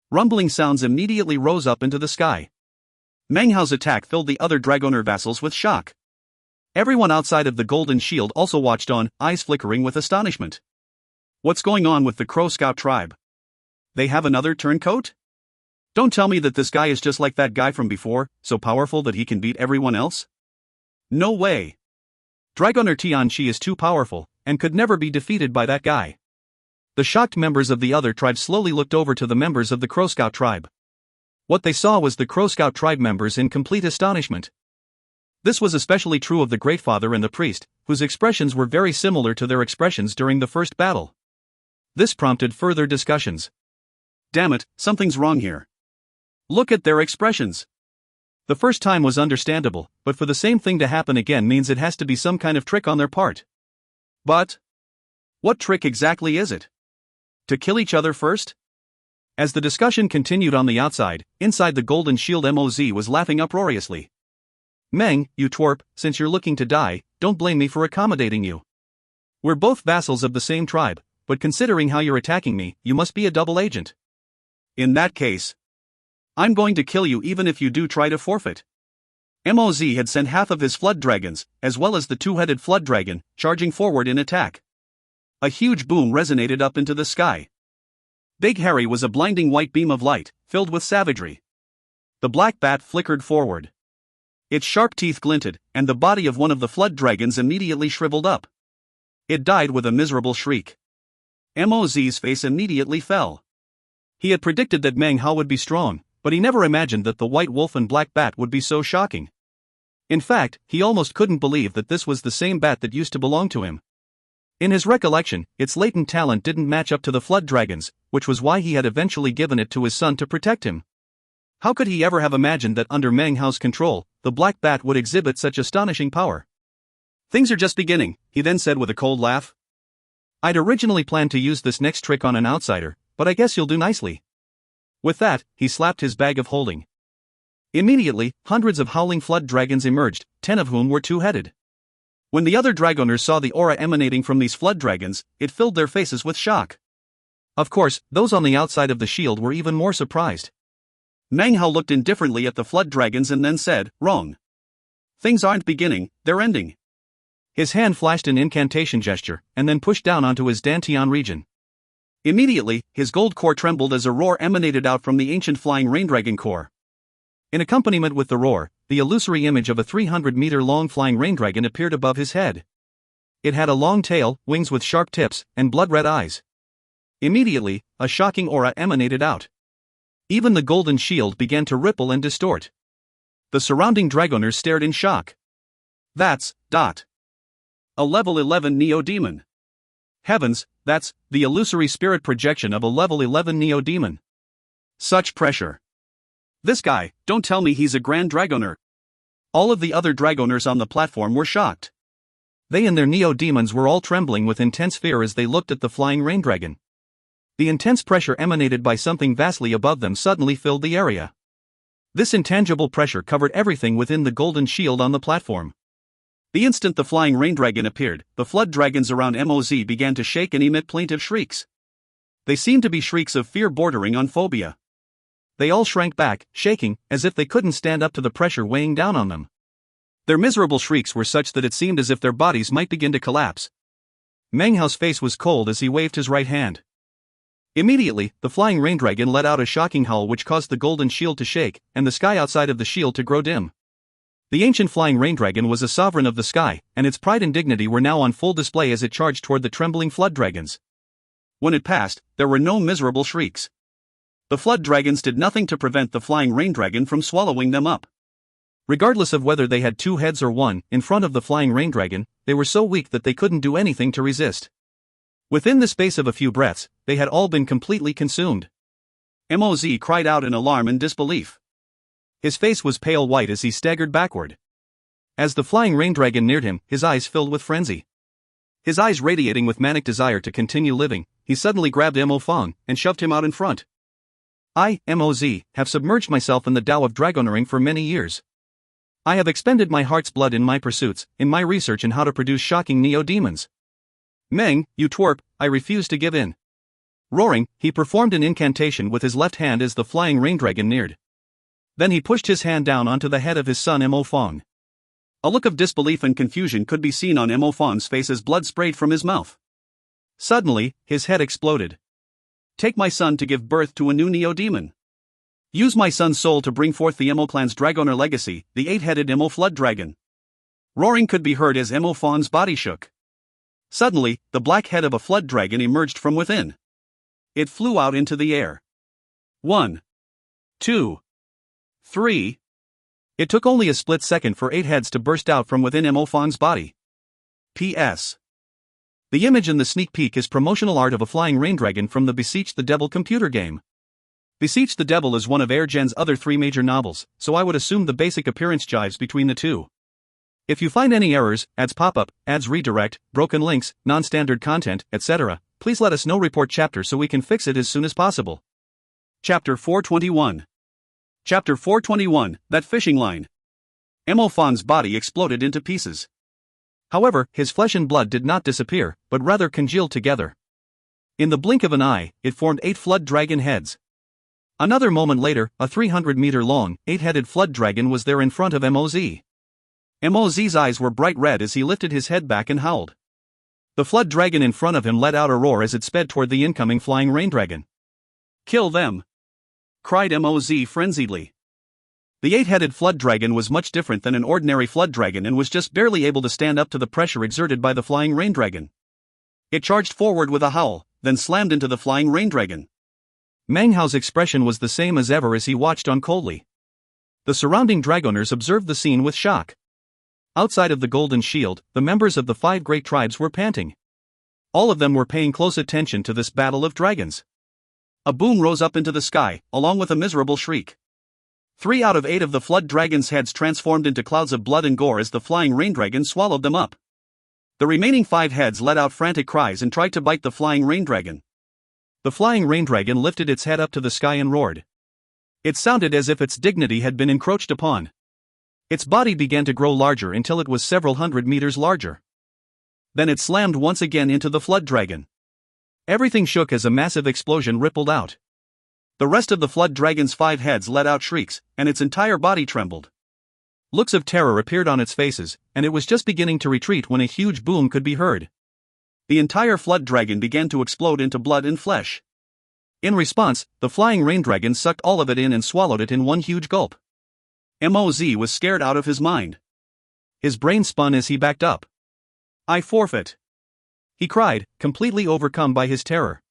Rumbling sounds immediately rose up into the sky. Meng Hao's attack filled the other Dragoner vassals with shock. Everyone outside of the Golden Shield also watched on, eyes flickering with astonishment. What's going on with the Crow Scout tribe? They have another turncoat? Don't tell me that this guy is just like that guy from before, so powerful that he can beat everyone else? No way. Dragoner Tianqi is too powerful, and could never be defeated by that guy. The shocked members of the other tribes slowly looked over to the members of the Crow Scout tribe. What they saw was the Crow Scout tribe members in complete astonishment. This was especially true of the Great Father and the priest, whose expressions were very similar to their expressions during the first battle. This prompted further discussions. Damn it, something's wrong here. Look at their expressions. The first time was understandable, but for the same thing to happen again means it has to be some kind of trick on their part. But what trick exactly is it? To kill each other first? As the discussion continued on the outside, inside the Golden Shield MOZ was laughing uproariously. Meng, you twerp, since you're looking to die, don't blame me for accommodating you. We're both vassals of the same tribe, but considering how you're attacking me, you must be a double agent. In that case, I'm going to kill you even if you do try to forfeit. MOZ had sent half of his flood dragons, as well as the two-headed flood dragon, charging forward in attack. A huge boom resonated up into the sky. Big Harry was a blinding white beam of light, filled with savagery. The black bat flickered forward. Its sharp teeth glinted, and the body of one of the flood dragons immediately shriveled up. It died with a miserable shriek. MOZ's face immediately fell. He had predicted that Meng Hao would be strong, but he never imagined that the white wolf and black bat would be so shocking. In fact, he almost couldn't believe that this was the same bat that used to belong to him. In his recollection, its latent talent didn't match up to the flood dragons, which was why he had eventually given it to his son to protect him. How could he ever have imagined that under Meng Hao's control, the black bat would exhibit such astonishing power? Things are just beginning, he then said with a cold laugh. I'd originally planned to use this next trick on an outsider, but I guess you'll do nicely. With that, he slapped his bag of holding. Immediately, hundreds of howling flood dragons emerged, 10 of whom were two-headed. When the other dragoners saw the aura emanating from these flood dragons, it filled their faces with shock. Of course, those on the outside of the shield were even more surprised. Meng Hao looked indifferently at the flood dragons and then said, "Wrong. Things aren't beginning, they're ending." His hand flashed an incantation gesture, and then pushed down onto his Dantian region. Immediately, his gold core trembled as a roar emanated out from the ancient flying raindragon core. In accompaniment with the roar, the illusory image of a 300-meter-long flying raindragon appeared above his head. It had a long tail, wings with sharp tips, and blood-red eyes. Immediately, a shocking aura emanated out. Even the golden shield began to ripple and distort. The surrounding dragoners stared in shock. That's a level 11 Neo-Demon. Heavens, that's the illusory spirit projection of a level 11 Neo-Demon. Such pressure. This guy, don't tell me he's a Grand Dragoner. All of the other dragoners on the platform were shocked. They and their Neo-Demons were all trembling with intense fear as they looked at the flying raindragon. The intense pressure emanated by something vastly above them suddenly filled the area. This intangible pressure covered everything within the golden shield on the platform. The instant the flying raindragon appeared, the flood dragons around MOZ began to shake and emit plaintive shrieks. They seemed to be shrieks of fear bordering on phobia. They all shrank back, shaking, as if they couldn't stand up to the pressure weighing down on them. Their miserable shrieks were such that it seemed as if their bodies might begin to collapse. Meng Hao's face was cold as he waved his right hand. Immediately, the flying raindragon let out a shocking howl which caused the golden shield to shake, and the sky outside of the shield to grow dim. The ancient flying raindragon was a sovereign of the sky, and its pride and dignity were now on full display as it charged toward the trembling flood dragons. When it passed, there were no miserable shrieks. The flood dragons did nothing to prevent the flying raindragon from swallowing them up. Regardless of whether they had two heads or one, in front of the flying raindragon, they were so weak that they couldn't do anything to resist. Within the space of a few breaths, they had all been completely consumed. MOZ cried out in alarm and disbelief. His face was pale white as he staggered backward. As the flying raindragon neared him, his eyes filled with frenzy. His eyes radiating with manic desire to continue living, he suddenly grabbed Mo Fong and shoved him out in front. I, MOZ, have submerged myself in the Tao of dragonering for many years. I have expended my heart's blood in my pursuits, in my research in how to produce shocking neo-demons. Meng, you twerp, I refuse to give in. Roaring, he performed an incantation with his left hand as the flying raindragon neared. Then he pushed his hand down onto the head of his son Mo Fong. A look of disbelief and confusion could be seen on Mo Fong's face as blood sprayed from his mouth. Suddenly, his head exploded. Take my son to give birth to a new neo-demon. Use my son's soul to bring forth the Emo clan's Dragoner legacy, the 8-headed Emo flood dragon. Roaring could be heard as Mo Fong's body shook. Suddenly, the black head of a flood dragon emerged from within. It flew out into the air. 1, 2, 3. It took only a split second for 8 heads to burst out from within Mo Fang's body. P.S. The image in the sneak peek is promotional art of a flying rain dragon from the Beseech the Devil computer game. Beseech the Devil is one of Airgen's other 3 major novels, so I would assume the basic appearance jives between the two. If you find any errors, ads pop up, ads redirect, broken links, non-standard content, etc., please let us know. Report chapter so we can fix it as soon as possible. Chapter 421. Chapter 421, That Fishing Line. Mo Fang's body exploded into pieces. However, his flesh and blood did not disappear, but rather congealed together. In the blink of an eye, it formed 8 flood dragon heads. Another moment later, a 300-meter-long, 8-headed flood dragon was there in front of Moz. Moz's eyes were bright red as he lifted his head back and howled. The flood dragon in front of him let out a roar as it sped toward the incoming flying rain dragon. "Kill them!" cried Moz frenziedly. The 8-headed flood dragon was much different than an ordinary flood dragon and was just barely able to stand up to the pressure exerted by the flying rain dragon. It charged forward with a howl, then slammed into the flying rain dragon. Meng Hao's expression was the same as ever as he watched on coldly. The surrounding dragoners observed the scene with shock. Outside of the Golden Shield, the members of the 5 great tribes were panting. All of them were paying close attention to this battle of dragons. A boom rose up into the sky, along with a miserable shriek. 3 out of 8 of the flood dragon's heads transformed into clouds of blood and gore as the flying rain dragon swallowed them up. The remaining 5 heads let out frantic cries and tried to bite the flying rain dragon. The flying rain dragon lifted its head up to the sky and roared. It sounded as if its dignity had been encroached upon. Its body began to grow larger until it was several hundred meters larger. Then it slammed once again into the flood dragon. Everything shook as a massive explosion rippled out. The rest of the flood dragon's 5 heads let out shrieks, and its entire body trembled. Looks of terror appeared on its faces, and it was just beginning to retreat when a huge boom could be heard. The entire flood dragon began to explode into blood and flesh. In response, the flying rain dragon sucked all of it in and swallowed it in one huge gulp. Moz was scared out of his mind. His brain spun as he backed up. "I forfeit," he cried, completely overcome by his terror.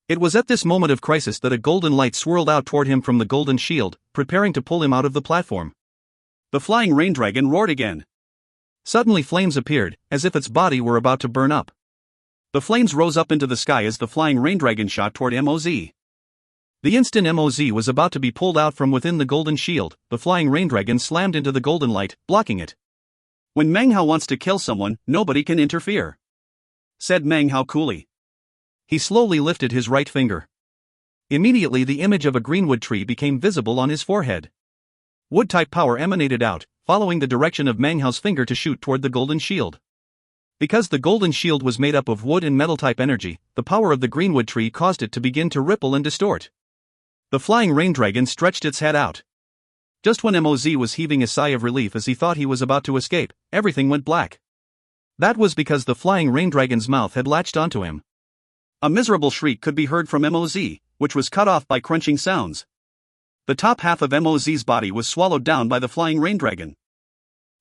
It was at this moment of crisis that a golden light swirled out toward him from the Golden Shield, preparing to pull him out of the platform. The flying rain dragon roared again. Suddenly flames appeared, as if its body were about to burn up. The flames rose up into the sky as the flying rain dragon shot toward Moz. The instant Moz was about to be pulled out from within the Golden Shield, the flying rain dragon slammed into the golden light, blocking it. "When Meng Hao wants to kill someone, nobody can interfere," said Meng Hao coolly. He slowly lifted his right finger. Immediately the image of a greenwood tree became visible on his forehead. Wood-type power emanated out, following the direction of Meng Hao's finger to shoot toward the Golden Shield. Because the Golden Shield was made up of wood and metal-type energy, the power of the greenwood tree caused it to begin to ripple and distort. The flying rain dragon stretched its head out. Just when Moz was heaving a sigh of relief as he thought he was about to escape, everything went black. That was because the flying rain dragon's mouth had latched onto him. A miserable shriek could be heard from Moz, which was cut off by crunching sounds. The top half of Moz's body was swallowed down by the flying rain dragon.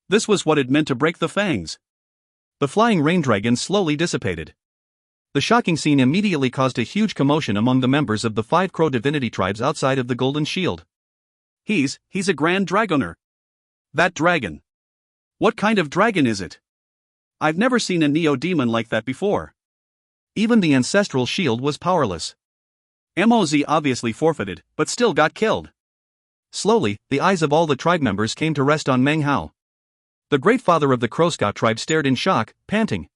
This was what it meant to break the fangs. The flying rain dragon slowly dissipated. The shocking scene immediately caused a huge commotion among the members of the 5 crow divinity tribes outside of the Golden Shield. He's a grand dragoner. That dragon. What kind of dragon is it? I've never seen a neo-demon like that before. Even the ancestral shield was powerless. Moz obviously forfeited, but still got killed. Slowly, the eyes of all the tribe members came to rest on Meng Hao. The great father of the Crow Scout tribe stared in shock, panting.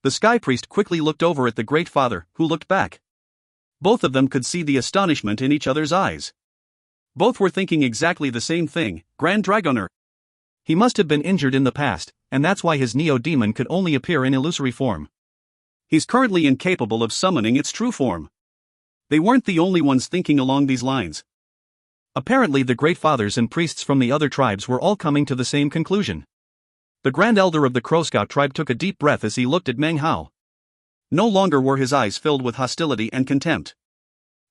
The Sky Priest quickly looked over at the great father, who looked back. Both of them could see the astonishment in each other's eyes. Both were thinking exactly the same thing, Grand Dragoner. He must have been injured in the past, and that's why his neo-demon could only appear in illusory form. He's currently incapable of summoning its true form. They weren't the only ones thinking along these lines. Apparently the great fathers and priests from the other tribes were all coming to the same conclusion. The Grand Elder of the Crow Scout tribe took a deep breath as he looked at Meng Hao. No longer were his eyes filled with hostility and contempt.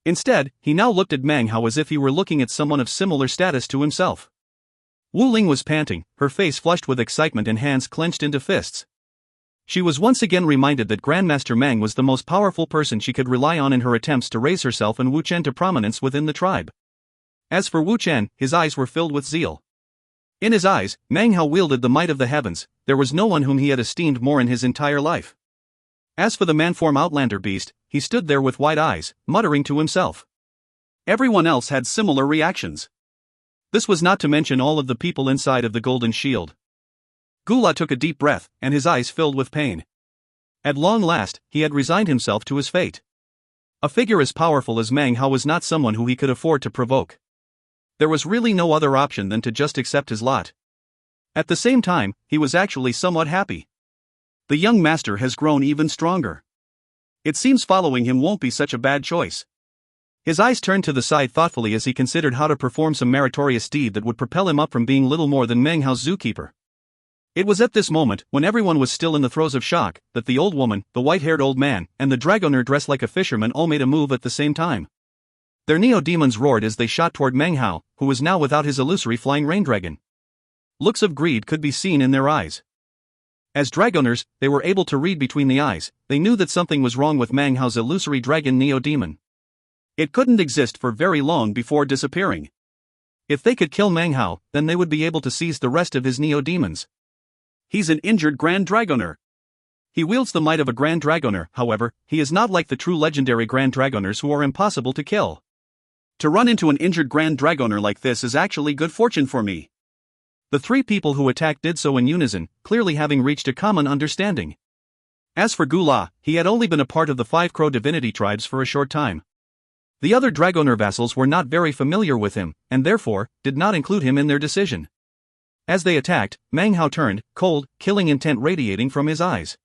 Instead, he now looked at Meng Hao as if he were looking at someone of similar status to himself. Wu Ling was panting, her face flushed with excitement and hands clenched into fists. She was once again reminded that Grandmaster Meng was the most powerful person she could rely on in her attempts to raise herself and Wu Chen to prominence within the tribe. As for Wu Chen, his eyes were filled with zeal. In his eyes, Meng Hao wielded the might of the heavens. There was no one whom he had esteemed more in his entire life. As for the man-form outlander beast, he stood there with wide eyes, muttering to himself. Everyone else had similar reactions. This was not to mention all of the people inside of the golden shield. Gula took a deep breath, and his eyes filled with pain. At long last, he had resigned himself to his fate. A figure as powerful as Meng Hao was not someone who he could afford to provoke. There was really no other option than to just accept his lot. At the same time, he was actually somewhat happy. The young master has grown even stronger. It seems following him won't be such a bad choice. His eyes turned to the side thoughtfully as he considered how to perform some meritorious deed that would propel him up from being little more than Meng Hao's zookeeper. It was at this moment, when everyone was still in the throes of shock, that the old woman, the white-haired old man, and the dragoner dressed like a fisherman all made a move at the same time. Their neo-demons roared as they shot toward Meng Hao, who was now without his illusory flying rain dragon. Looks of greed could be seen in their eyes. As dragoners, they were able to read between the eyes. They knew that something was wrong with Meng Hao's illusory dragon neo-demon. It couldn't exist for very long before disappearing. If they could kill Meng Hao, then they would be able to seize the rest of his neo-demons. He's an injured Grand Dragoner. He wields the might of a Grand Dragoner, however, he is not like the true legendary Grand Dragoners who are impossible to kill. To run into an injured Grand Dragoner like this is actually good fortune for me. The three people who attacked did so in unison, clearly having reached a common understanding. As for Gula, he had only been a part of the 5 Crow divinity tribes for a short time. The other Dragoner vassals were not very familiar with him, and therefore, did not include him in their decision. As they attacked, Meng Hao turned, cold, killing intent radiating from his eyes.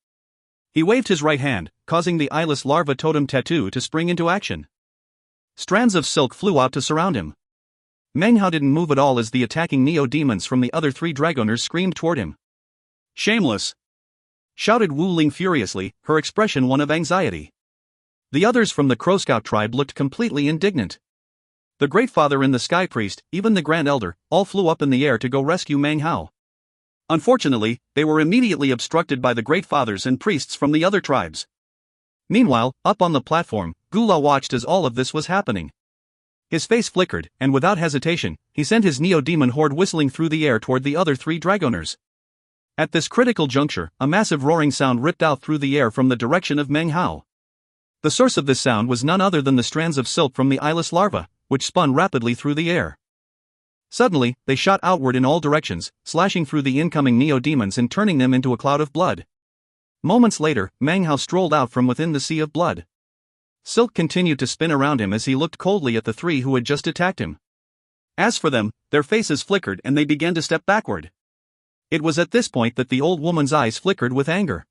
He waved his right hand, causing the eyeless larva totem tattoo to spring into action. Strands of silk flew out to surround him. Meng Hao didn't move at all as the attacking neo-demons from the other 3 dragoners screamed toward him. "Shameless!" shouted Wu Ling furiously, her expression one of anxiety. The others from the Crow Scout tribe looked completely indignant. The Great Father and the Sky Priest, even the Grand Elder, all flew up in the air to go rescue Meng Hao. Unfortunately, they were immediately obstructed by the Great Fathers and priests from the other tribes. Meanwhile, up on the platform, Gula watched as all of this was happening. His face flickered, and without hesitation, he sent his neo-demon horde whistling through the air toward the other 3 dragoners. At this critical juncture, a massive roaring sound ripped out through the air from the direction of Meng Hao. The source of this sound was none other than the strands of silk from the eyeless larva, which spun rapidly through the air. Suddenly, they shot outward in all directions, slashing through the incoming neo-demons and turning them into a cloud of blood. Moments later, Meng Hao strolled out from within the sea of blood. Silk continued to spin around him as he looked coldly at the 3 who had just attacked him. As for them, their faces flickered and they began to step backward. It was at this point that the old woman's eyes flickered with anger.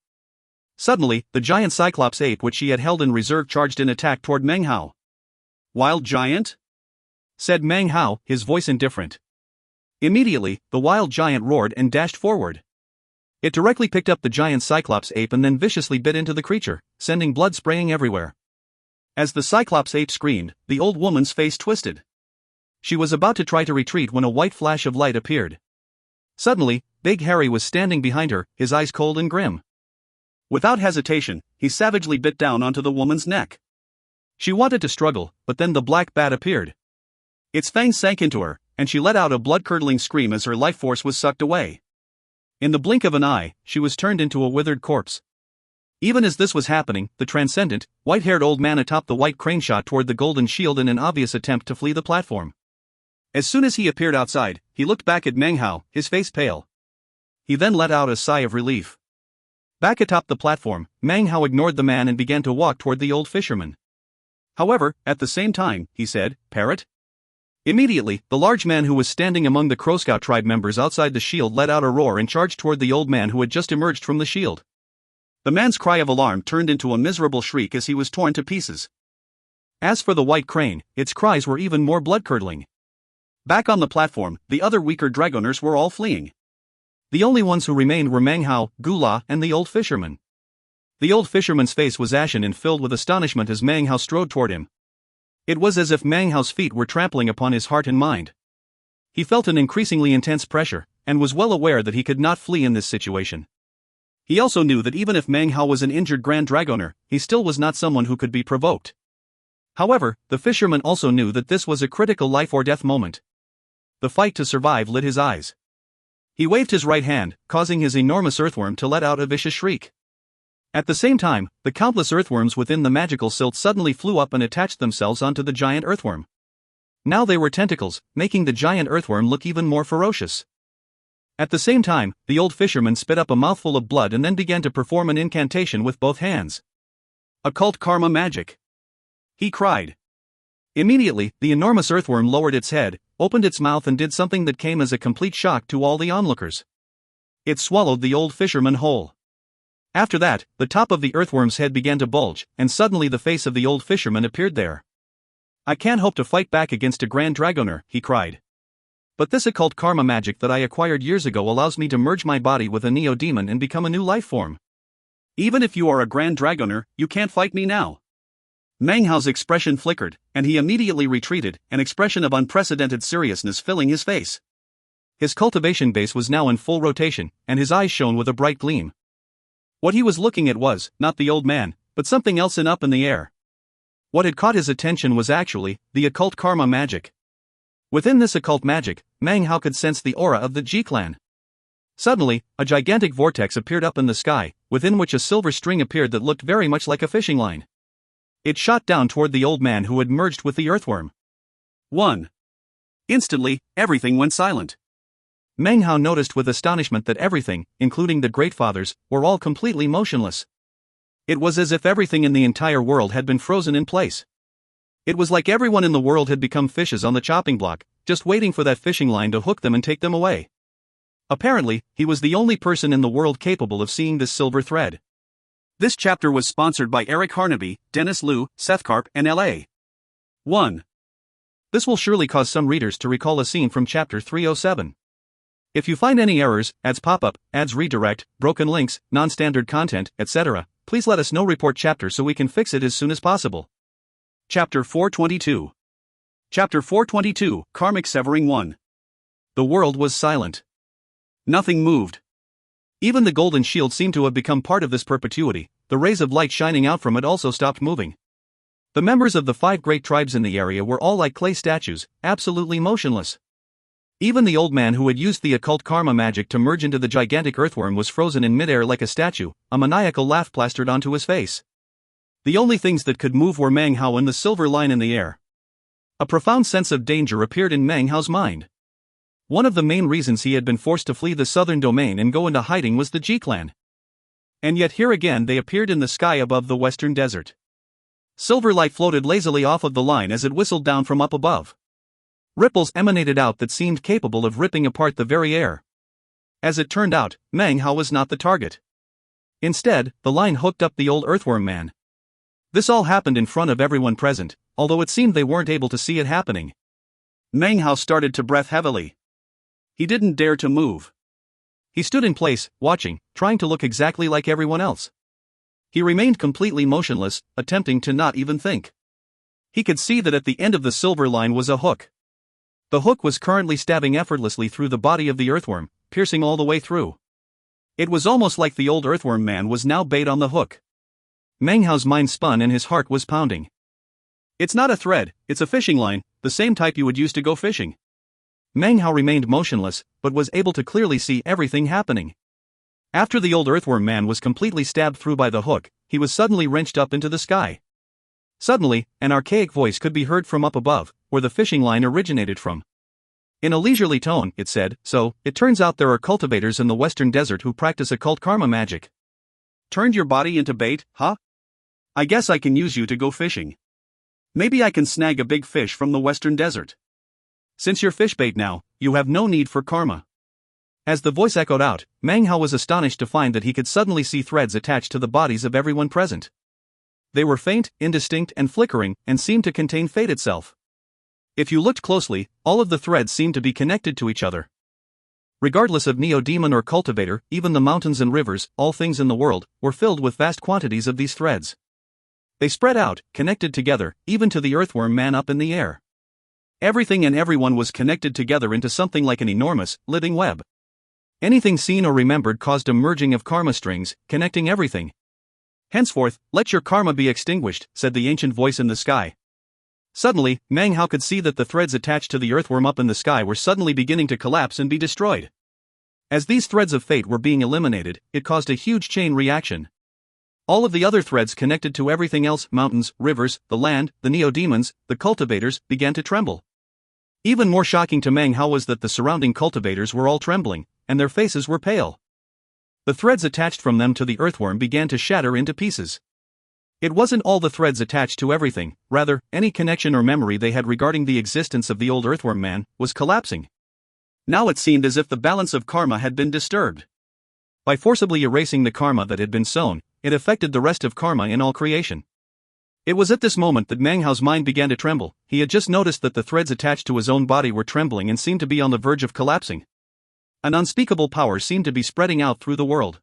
Suddenly, the giant Cyclops ape which she had held in reserve charged in attack toward Meng Hao. "Wild giant?" said Meng Hao, his voice indifferent. Immediately, the wild giant roared and dashed forward. It directly picked up the giant Cyclops ape and then viciously bit into the creature, sending blood spraying everywhere. As the Cyclops ape screamed, the old woman's face twisted. She was about to try to retreat when a white flash of light appeared. Suddenly, Big Harry was standing behind her, his eyes cold and grim. Without hesitation, he savagely bit down onto the woman's neck. She wanted to struggle, but then the black bat appeared. Its fangs sank into her, and she let out a blood-curdling scream as her life force was sucked away. In the blink of an eye, she was turned into a withered corpse. Even as this was happening, the transcendent, white-haired old man atop the white crane shot toward the golden shield in an obvious attempt to flee the platform. As soon as he appeared outside, he looked back at Meng Hao, his face pale. He then let out a sigh of relief. Back atop the platform, Meng Hao ignored the man and began to walk toward the old fisherman. However, at the same time, he said, "Parrot?" Immediately, the large man who was standing among the Crow Scout tribe members outside the shield let out a roar and charged toward the old man who had just emerged from the shield. The man's cry of alarm turned into a miserable shriek as he was torn to pieces. As for the white crane, its cries were even more blood-curdling. Back on the platform, the other weaker dragoners were all fleeing. The only ones who remained were Meng Hao, Gula, and the old fisherman. The old fisherman's face was ashen and filled with astonishment as Meng Hao strode toward him. It was as if Meng Hao's feet were trampling upon his heart and mind. He felt an increasingly intense pressure, and was well aware that he could not flee in this situation. He also knew that even if Meng Hao was an injured Grand Dragoner, he still was not someone who could be provoked. However, the fisherman also knew that this was a critical life-or-death moment. The fight to survive lit his eyes. He waved his right hand, causing his enormous earthworm to let out a vicious shriek. At the same time, the countless earthworms within the magical silt suddenly flew up and attached themselves onto the giant earthworm. Now they were tentacles, making the giant earthworm look even more ferocious. At the same time, the old fisherman spit up a mouthful of blood and then began to perform an incantation with both hands. Occult karma magic! He cried. Immediately, the enormous earthworm lowered its head, opened its mouth and did something that came as a complete shock to all the onlookers. It swallowed the old fisherman whole. After that, the top of the earthworm's head began to bulge, and suddenly the face of the old fisherman appeared there. I can't hope to fight back against a grand dragoner, he cried. But this occult karma magic that I acquired years ago allows me to merge my body with a neo-demon and become a new life form. Even if you are a grand dragoner, you can't fight me now. Meng Hao's expression flickered, and he immediately retreated, an expression of unprecedented seriousness filling his face. His cultivation base was now in full rotation, and his eyes shone with a bright gleam. What he was looking at was, not the old man, but something else up in the air. What had caught his attention was actually, the occult karma magic. Within this occult magic, Meng Hao could sense the aura of the Ji clan. Suddenly, a gigantic vortex appeared up in the sky, within which a silver string appeared that looked very much like a fishing line. It shot down toward the old man who had merged with the earthworm. 1. Instantly, everything went silent. Meng Hao noticed with astonishment that everything, including the Great Fathers, were all completely motionless. It was as if everything in the entire world had been frozen in place. It was like everyone in the world had become fishes on the chopping block, just waiting for that fishing line to hook them and take them away. Apparently, he was the only person in the world capable of seeing this silver thread. This chapter was sponsored by Eric Harnaby, Dennis Liu, Seth Karp, and L.A. 1. This will surely cause some readers to recall a scene from chapter 307. If you find any errors, ads pop-up, ads redirect, broken links, non-standard content, etc., please let us know. Report chapter so we can fix it as soon as possible. Chapter 422. Chapter 422, Karmic Severing 1. The world was silent. Nothing moved. Even the golden shield seemed to have become part of this perpetuity, the rays of light shining out from it also stopped moving. The members of the 5 great tribes in the area were all like clay statues, absolutely motionless. Even the old man who had used the occult karma magic to merge into the gigantic earthworm was frozen in midair like a statue, a maniacal laugh plastered onto his face. The only things that could move were Meng Hao and the silver line in the air. A profound sense of danger appeared in Meng Hao's mind. One of the main reasons he had been forced to flee the southern domain and go into hiding was the Ji clan. And yet here again they appeared in the sky above the western desert. Silver light floated lazily off of the line as it whistled down from up above. Ripples emanated out that seemed capable of ripping apart the very air. As it turned out, Meng Hao was not the target. Instead, the line hooked up the old earthworm man. This all happened in front of everyone present, although it seemed they weren't able to see it happening. Meng Hao started to breath heavily. He didn't dare to move. He stood in place, watching, trying to look exactly like everyone else. He remained completely motionless, attempting to not even think. He could see that at the end of the silver line was a hook. The hook was currently stabbing effortlessly through the body of the earthworm, piercing all the way through. It was almost like the old earthworm man was now bait on the hook. Meng Hao's mind spun and his heart was pounding. It's not a thread, it's a fishing line, the same type you would use to go fishing. Meng Hao remained motionless, but was able to clearly see everything happening. After the old earthworm man was completely stabbed through by the hook, he was suddenly wrenched up into the sky. Suddenly, an archaic voice could be heard from up above, where the fishing line originated from. In a leisurely tone, it said, "So, it turns out there are cultivators in the western desert who practice occult karma magic. Turned your body into bait, huh? I guess I can use you to go fishing. Maybe I can snag a big fish from the western desert. Since you're fish bait now, you have no need for karma." As the voice echoed out, Meng Hao was astonished to find that he could suddenly see threads attached to the bodies of everyone present. They were faint, indistinct, and flickering, and seemed to contain fate itself. If you looked closely, all of the threads seemed to be connected to each other. Regardless of neo-demon or cultivator, even the mountains and rivers, all things in the world, were filled with vast quantities of these threads. They spread out, connected together, even to the earthworm man up in the air. Everything and everyone was connected together into something like an enormous, living web. Anything seen or remembered caused a merging of karma strings, connecting everything. "Henceforth, let your karma be extinguished," said the ancient voice in the sky. Suddenly, Meng Hao could see that the threads attached to the earthworm up in the sky were suddenly beginning to collapse and be destroyed. As these threads of fate were being eliminated, it caused a huge chain reaction. All of the other threads connected to everything else, mountains, rivers, the land, the neo-demons, the cultivators, began to tremble. Even more shocking to Meng Hao was that the surrounding cultivators were all trembling, and their faces were pale. The threads attached from them to the earthworm began to shatter into pieces. It wasn't all the threads attached to everything, rather, any connection or memory they had regarding the existence of the old earthworm man was collapsing. Now it seemed as if the balance of karma had been disturbed. By forcibly erasing the karma that had been sown, it affected the rest of karma in all creation. It was at this moment that Meng Hao's mind began to tremble. He had just noticed that the threads attached to his own body were trembling and seemed to be on the verge of collapsing. An unspeakable power seemed to be spreading out through the world.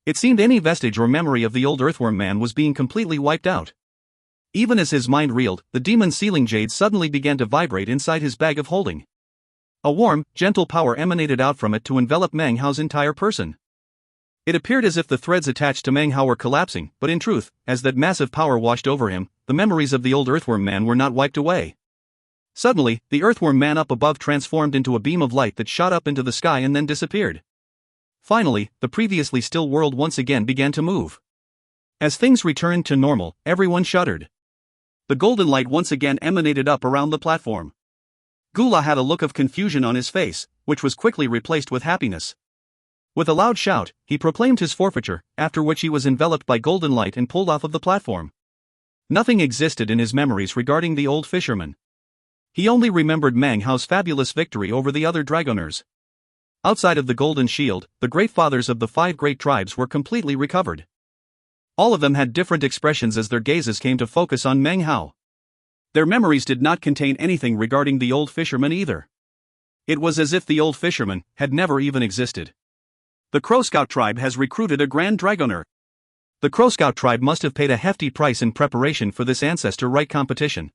It seemed any vestige or memory of the old earthworm man was being completely wiped out. Even as his mind reeled, the demon sealing jade suddenly began to vibrate inside his bag of holding. A warm, gentle power emanated out from it to envelop Meng Hao's entire person. It appeared as if the threads attached to Meng Hao were collapsing, but in truth, as that massive power washed over him, the memories of the old earthworm man were not wiped away. Suddenly, the earthworm man up above transformed into a beam of light that shot up into the sky and then disappeared. Finally, the previously still world once again began to move. As things returned to normal, everyone shuddered. The golden light once again emanated up around the platform. Gula had a look of confusion on his face, which was quickly replaced with happiness. With a loud shout, he proclaimed his forfeiture, after which he was enveloped by golden light and pulled off of the platform. Nothing existed in his memories regarding the old fisherman. He only remembered Meng Hao's fabulous victory over the other dragoners. Outside of the golden shield, the great fathers of the 5 great tribes were completely recovered. All of them had different expressions as their gazes came to focus on Meng Hao. Their memories did not contain anything regarding the old fisherman either. It was as if the old fisherman had never even existed. The Crow Scout tribe has recruited a Grand Dragoner. The Crow Scout tribe must have paid a hefty price in preparation for this ancestor right competition.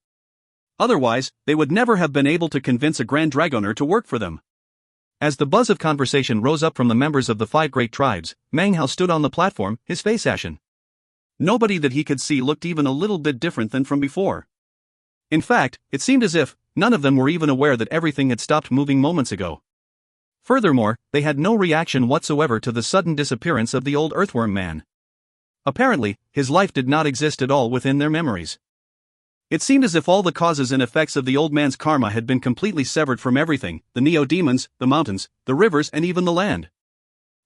Otherwise, they would never have been able to convince a Grand Dragoner to work for them. As the buzz of conversation rose up from the members of the 5 great tribes, Meng Hao stood on the platform, his face ashen. Nobody that he could see looked even a little bit different than from before. In fact, it seemed as if none of them were even aware that everything had stopped moving moments ago. Furthermore, they had no reaction whatsoever to the sudden disappearance of the old earthworm man. Apparently, his life did not exist at all within their memories. It seemed as if all the causes and effects of the old man's karma had been completely severed from everything, the neo-demons, the mountains, the rivers and even the land.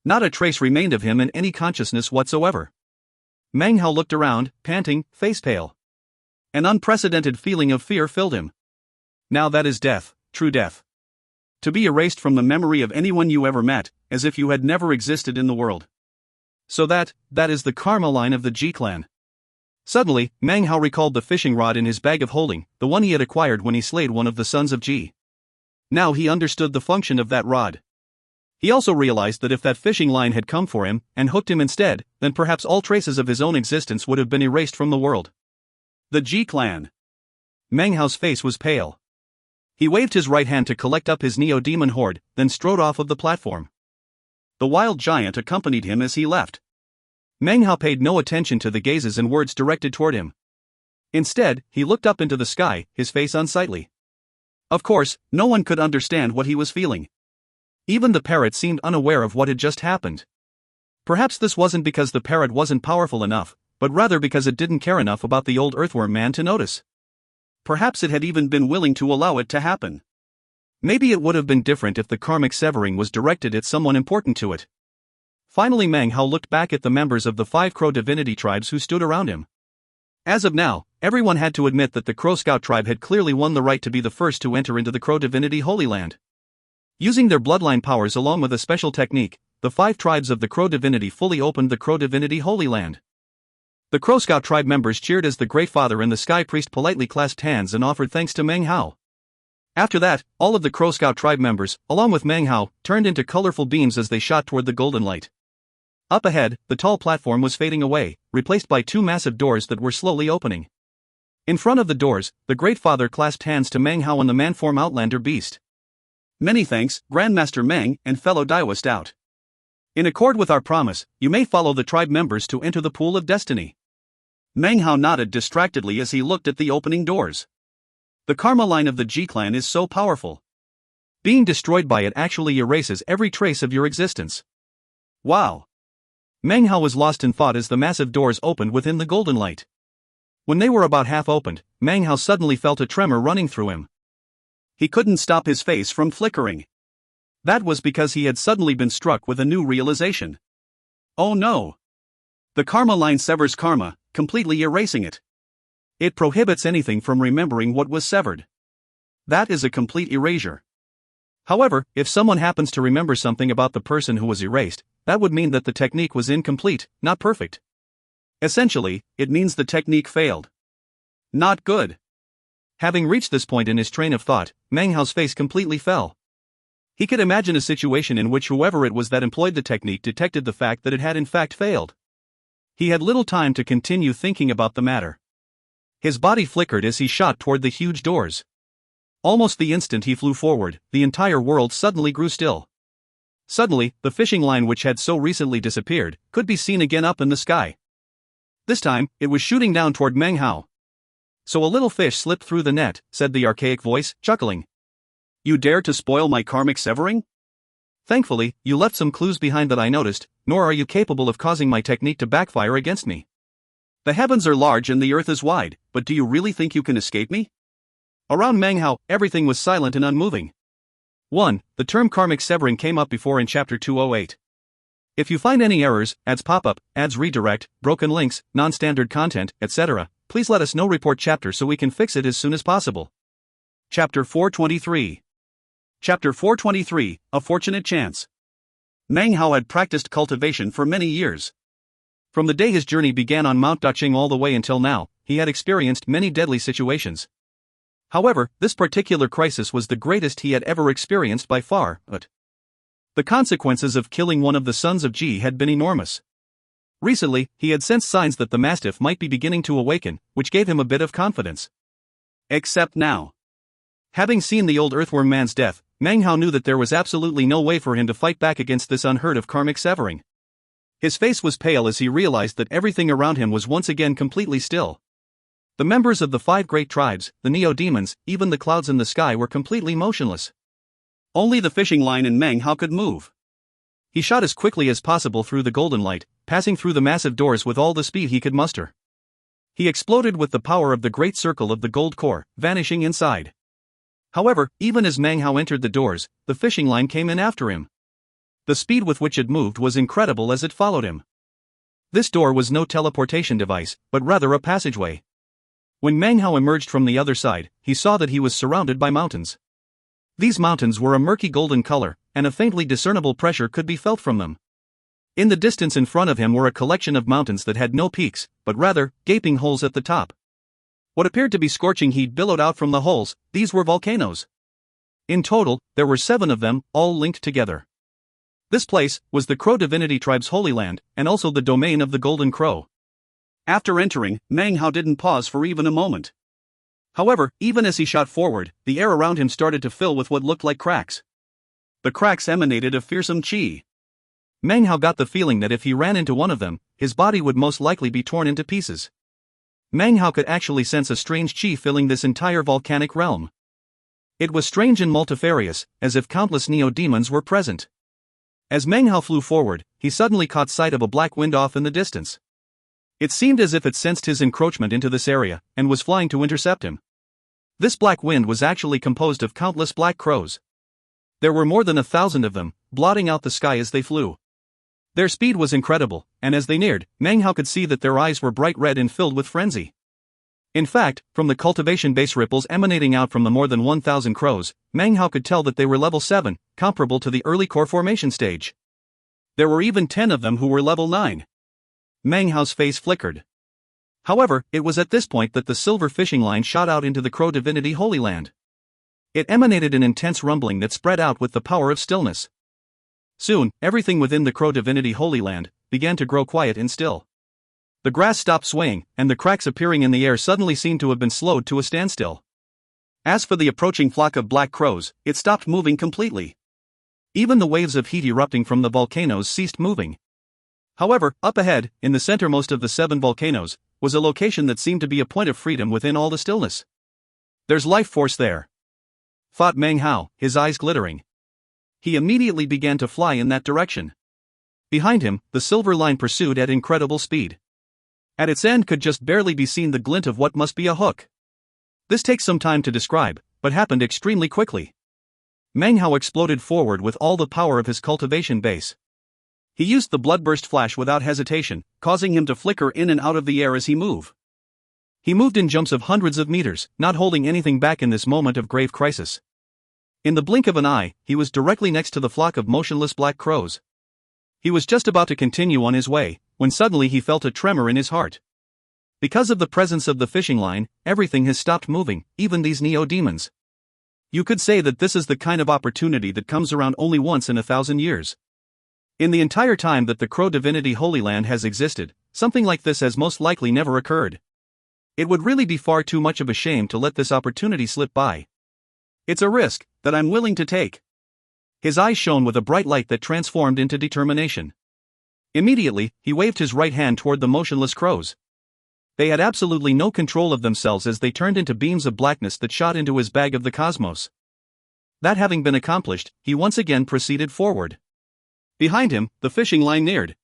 Not a trace remained of him in any consciousness whatsoever. Meng Hao looked around, panting, face pale. An unprecedented feeling of fear filled him. Now that is death, true death. To be erased from the memory of anyone you ever met, as if you had never existed in the world. So that is the karma line of the Ji clan. Suddenly, Meng Hao recalled the fishing rod in his bag of holding, the one he had acquired when he slayed one of the sons of Ji. Now he understood the function of that rod. He also realized that if that fishing line had come for him, and hooked him instead, then perhaps all traces of his own existence would have been erased from the world. The Ji clan. Meng Hao's face was pale. He waved his right hand to collect up his neo-demon horde, then strode off of the platform. The wild giant accompanied him as he left. Meng Hao paid no attention to the gazes and words directed toward him. Instead, he looked up into the sky, his face unsightly. Of course, no one could understand what he was feeling. Even the parrot seemed unaware of what had just happened. Perhaps this wasn't because the parrot wasn't powerful enough, but rather because it didn't care enough about the old earthworm man to notice. Perhaps it had even been willing to allow it to happen. Maybe it would have been different if the karmic severing was directed at someone important to it. Finally, Meng Hao looked back at the members of the 5 Crow divinity tribes who stood around him. As of now, everyone had to admit that the Crow Scout tribe had clearly won the right to be the first to enter into the Crow divinity Holy Land. Using their bloodline powers along with a special technique, the 5 tribes of the Crow divinity fully opened the Crow divinity Holy Land. The Crow Scout tribe members cheered as the Great Father and the Sky Priest politely clasped hands and offered thanks to Meng Hao. After that, all of the Crow Scout tribe members, along with Meng Hao, turned into colorful beams as they shot toward the golden light. Up ahead, the tall platform was fading away, replaced by 2 massive doors that were slowly opening. In front of the doors, the Great Father clasped hands to Meng Hao and the man-form Outlander beast. Many thanks, Grandmaster Meng and fellow Daiwa Stout. In accord with our promise, you may follow the tribe members to enter the pool of destiny. Meng Hao nodded distractedly as he looked at the opening doors. The karma line of the G clan is so powerful. Being destroyed by it actually erases every trace of your existence. Wow. Meng Hao was lost in thought as the massive doors opened within the golden light. When they were about half opened, Meng Hao suddenly felt a tremor running through him. He couldn't stop his face from flickering. That was because he had suddenly been struck with a new realization. Oh no! The karma line severs karma, completely erasing it. It prohibits anything from remembering what was severed. That is a complete erasure. However, if someone happens to remember something about the person who was erased, that would mean that the technique was incomplete, not perfect. Essentially, it means the technique failed. Not good. Having reached this point in his train of thought, Meng Hao's face completely fell. He could imagine a situation in which whoever it was that employed the technique detected the fact that it had in fact failed. He had little time to continue thinking about the matter. His body flickered as he shot toward the huge doors. Almost the instant he flew forward, the entire world suddenly grew still. Suddenly, the fishing line which had so recently disappeared, could be seen again up in the sky. This time, it was shooting down toward Meng Hao. So a little fish slipped through the net, said the archaic voice, chuckling. You dare to spoil my karmic severing? Thankfully, you left some clues behind that I noticed, nor are you capable of causing my technique to backfire against me. The heavens are large and the earth is wide, but do you really think you can escape me? Around Meng Hao, everything was silent and unmoving. 1. The term karmic severing came up before in chapter 208. If you find any errors, ads pop-up, ads redirect, broken links, non-standard content, etc., please let us know. Report chapter so we can fix it as soon as possible. Chapter 423. Chapter 423, A Fortunate Chance. Meng Hao had practiced cultivation for many years. From the day his journey began on Mount Daqing all the way until now, he had experienced many deadly situations. However, this particular crisis was the greatest he had ever experienced by far, but the consequences of killing one of the sons of Ji had been enormous. Recently, he had sensed signs that the mastiff might be beginning to awaken, which gave him a bit of confidence. Except now. Having seen the old earthworm man's death, Meng Hao knew that there was absolutely no way for him to fight back against this unheard of karmic severing. His face was pale as he realized that everything around him was once again completely still. The members of the 5 great tribes, the neo-demons, even the clouds in the sky were completely motionless. Only the fishing line and Meng Hao could move. He shot as quickly as possible through the golden light, passing through the massive doors with all the speed he could muster. He exploded with the power of the great circle of the gold core, vanishing inside. However, even as Meng Hao entered the doors, the fishing line came in after him. The speed with which it moved was incredible as it followed him. This door was no teleportation device, but rather a passageway. When Meng Hao emerged from the other side, he saw that he was surrounded by mountains. These mountains were a murky golden color, and a faintly discernible pressure could be felt from them. In the distance in front of him were a collection of mountains that had no peaks, but rather, gaping holes at the top. What appeared to be scorching heat billowed out from the holes. These were volcanoes. In total, there were 7 of them, all linked together. This place was the Crow Divinity Tribe's Holy Land, and also the domain of the Golden Crow. After entering, Meng Hao didn't pause for even a moment. However, even as he shot forward, the air around him started to fill with what looked like cracks. The cracks emanated a fearsome chi. Meng Hao got the feeling that if he ran into one of them, his body would most likely be torn into pieces. Meng Hao could actually sense a strange chi filling this entire volcanic realm. It was strange and multifarious, as if countless neo-demons were present. As Meng Hao flew forward, he suddenly caught sight of a black wind off in the distance. It seemed as if it sensed his encroachment into this area, and was flying to intercept him. This black wind was actually composed of countless black crows. There were more than 1,000 of them, blotting out the sky as they flew. Their speed was incredible, and as they neared, Meng Hao could see that their eyes were bright red and filled with frenzy. In fact, from the cultivation base ripples emanating out from the more than 1,000 crows, Meng Hao could tell that they were level 7, comparable to the early core formation stage. There were even 10 of them who were level 9. Meng Hao's face flickered. However, it was at this point that the silver fishing line shot out into the Crow Divinity Holy Land. It emanated an intense rumbling that spread out with the power of stillness. Soon, everything within the Crow Divinity Holy Land began to grow quiet and still. The grass stopped swaying, and the cracks appearing in the air suddenly seemed to have been slowed to a standstill. As for the approaching flock of black crows, it stopped moving completely. Even the waves of heat erupting from the volcanoes ceased moving. However, up ahead, in the centermost of the 7 volcanoes, was a location that seemed to be a point of freedom within all the stillness. There's life force there, thought Meng Hao, his eyes glittering. He immediately began to fly in that direction. Behind him, the silver line pursued at incredible speed. At its end could just barely be seen the glint of what must be a hook. This takes some time to describe, but happened extremely quickly. Meng Hao exploded forward with all the power of his cultivation base. He used the bloodburst flash without hesitation, causing him to flicker in and out of the air as he moved. He moved in jumps of hundreds of meters, not holding anything back in this moment of grave crisis. In the blink of an eye, he was directly next to the flock of motionless black crows. He was just about to continue on his way, when suddenly he felt a tremor in his heart. Because of the presence of the fishing line, everything has stopped moving, even these neo-demons. You could say that this is the kind of opportunity that comes around only once in 1,000 years. In the entire time that the Crow Divinity Holy Land has existed, something like this has most likely never occurred. It would really be far too much of a shame to let this opportunity slip by. It's a risk that I'm willing to take. His eyes shone with a bright light that transformed into determination. Immediately, he waved his right hand toward the motionless crows. They had absolutely no control of themselves as they turned into beams of blackness that shot into his bag of the cosmos. That having been accomplished, he once again proceeded forward. Behind him, the fishing line neared.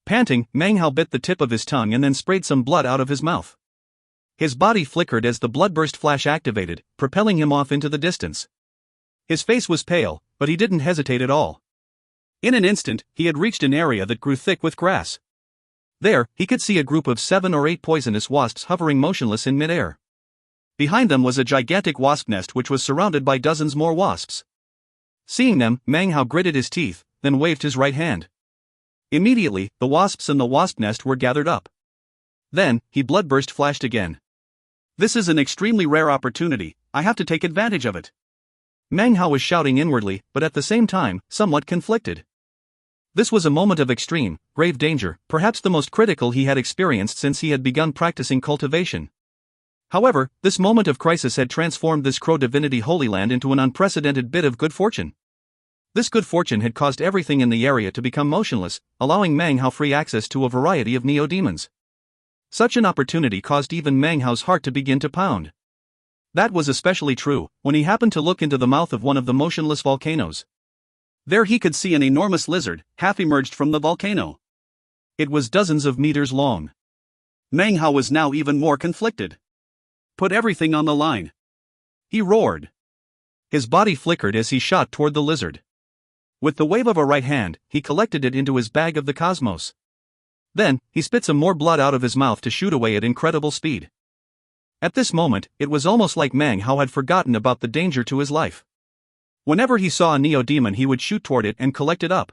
Panting, Meng Hao bit the tip of his tongue and then sprayed some blood out of his mouth. His body flickered as the bloodburst flash activated, propelling him off into the distance. His face was pale, but he didn't hesitate at all. In an instant, he had reached an area that grew thick with grass. There, he could see a group of 7 or 8 poisonous wasps hovering motionless in midair. Behind them was a gigantic wasp nest which was surrounded by dozens more wasps. Seeing them, Meng Hao gritted his teeth, then waved his right hand. Immediately, the wasps in the wasp nest were gathered up. Then, he bloodburst flashed again. This is an extremely rare opportunity, I have to take advantage of it. Meng Hao was shouting inwardly, but at the same time, somewhat conflicted. This was a moment of extreme, grave danger, perhaps the most critical he had experienced since he had begun practicing cultivation. However, this moment of crisis had transformed this Crow Divinity Holy Land into an unprecedented bit of good fortune. This good fortune had caused everything in the area to become motionless, allowing Meng Hao free access to a variety of neo-demons. Such an opportunity caused even Meng Hao's heart to begin to pound. That was especially true when he happened to look into the mouth of one of the motionless volcanoes. There he could see an enormous lizard, half emerged from the volcano. It was dozens of meters long. Meng Hao was now even more conflicted. Put everything on the line, he roared. His body flickered as he shot toward the lizard. With the wave of a right hand, he collected it into his bag of the cosmos. Then, he spit some more blood out of his mouth to shoot away at incredible speed. At this moment, it was almost like Meng Hao had forgotten about the danger to his life. Whenever he saw a neo-demon he would shoot toward it and collect it up.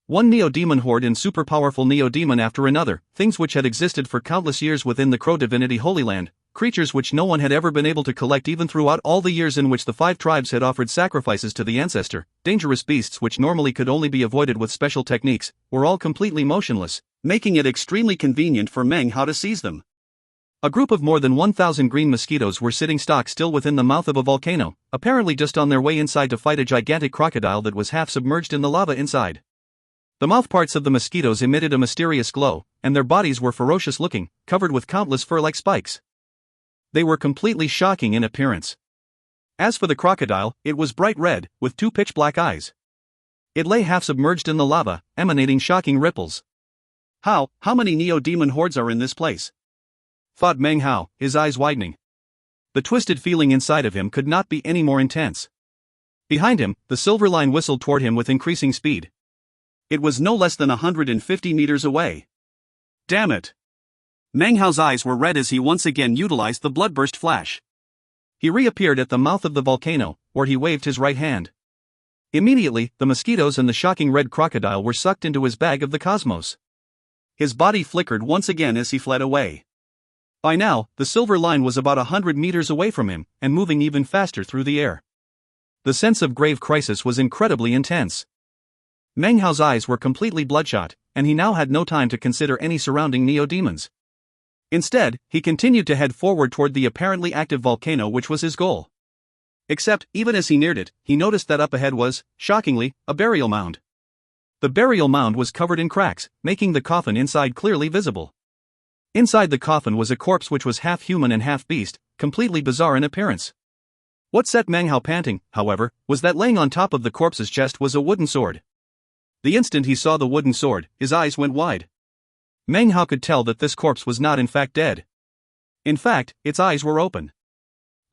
One neo-demon horde and super-powerful neo-demon after another, things which had existed for countless years within the Crow Divinity Holy Land, creatures which no one had ever been able to collect even throughout all the years in which the 5 tribes had offered sacrifices to the ancestor, dangerous beasts which normally could only be avoided with special techniques, were all completely motionless, making it extremely convenient for Meng Hao to seize them. A group of more than 1,000 green mosquitoes were sitting stock still within the mouth of a volcano, apparently just on their way inside to fight a gigantic crocodile that was half submerged in the lava inside. The mouthparts of the mosquitoes emitted a mysterious glow, and their bodies were ferocious looking, covered with countless fur-like spikes. They were completely shocking in appearance. As for the crocodile, it was bright red, with 2 pitch-black eyes. It lay half submerged in the lava, emanating shocking ripples. How many neo-demon hordes are in this place? Thought Meng Hao, his eyes widening. The twisted feeling inside of him could not be any more intense. Behind him, the silver line whistled toward him with increasing speed. It was no less than 150 meters away. Damn it! Meng Hao's eyes were red as he once again utilized the bloodburst flash. He reappeared at the mouth of the volcano, where he waved his right hand. Immediately, the mosquitoes and the shocking red crocodile were sucked into his bag of the cosmos. His body flickered once again as he fled away. By now, the silver line was about 100 meters away from him, and moving even faster through the air. The sense of grave crisis was incredibly intense. Meng Hao's eyes were completely bloodshot, and he now had no time to consider any surrounding neo-demons. Instead, he continued to head forward toward the apparently active volcano which was his goal. Except, even as he neared it, he noticed that up ahead was, shockingly, a burial mound. The burial mound was covered in cracks, making the coffin inside clearly visible. Inside the coffin was a corpse which was half human and half beast, completely bizarre in appearance. What set Meng Hao panting, however, was that laying on top of the corpse's chest was a wooden sword. The instant he saw the wooden sword, his eyes went wide. Meng Hao could tell that this corpse was not in fact dead. In fact, its eyes were open.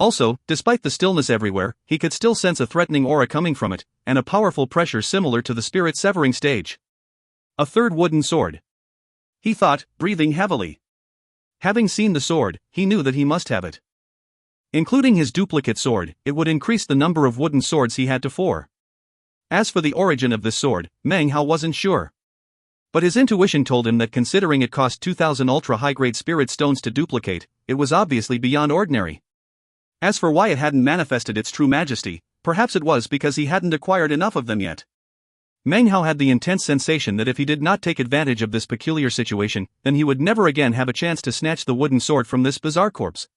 Also, despite the stillness everywhere, he could still sense a threatening aura coming from it, and a powerful pressure similar to the spirit severing stage. A third wooden sword. He thought, breathing heavily. Having seen the sword, he knew that he must have it. Including his duplicate sword, it would increase the number of wooden swords he had to 4. As for the origin of this sword, Meng Hao wasn't sure. But his intuition told him that considering it cost 2,000 ultra-high-grade spirit stones to duplicate, it was obviously beyond ordinary. As for why it hadn't manifested its true majesty, perhaps it was because he hadn't acquired enough of them yet. Meng Hao had the intense sensation that if he did not take advantage of this peculiar situation, then he would never again have a chance to snatch the wooden sword from this bizarre corpse.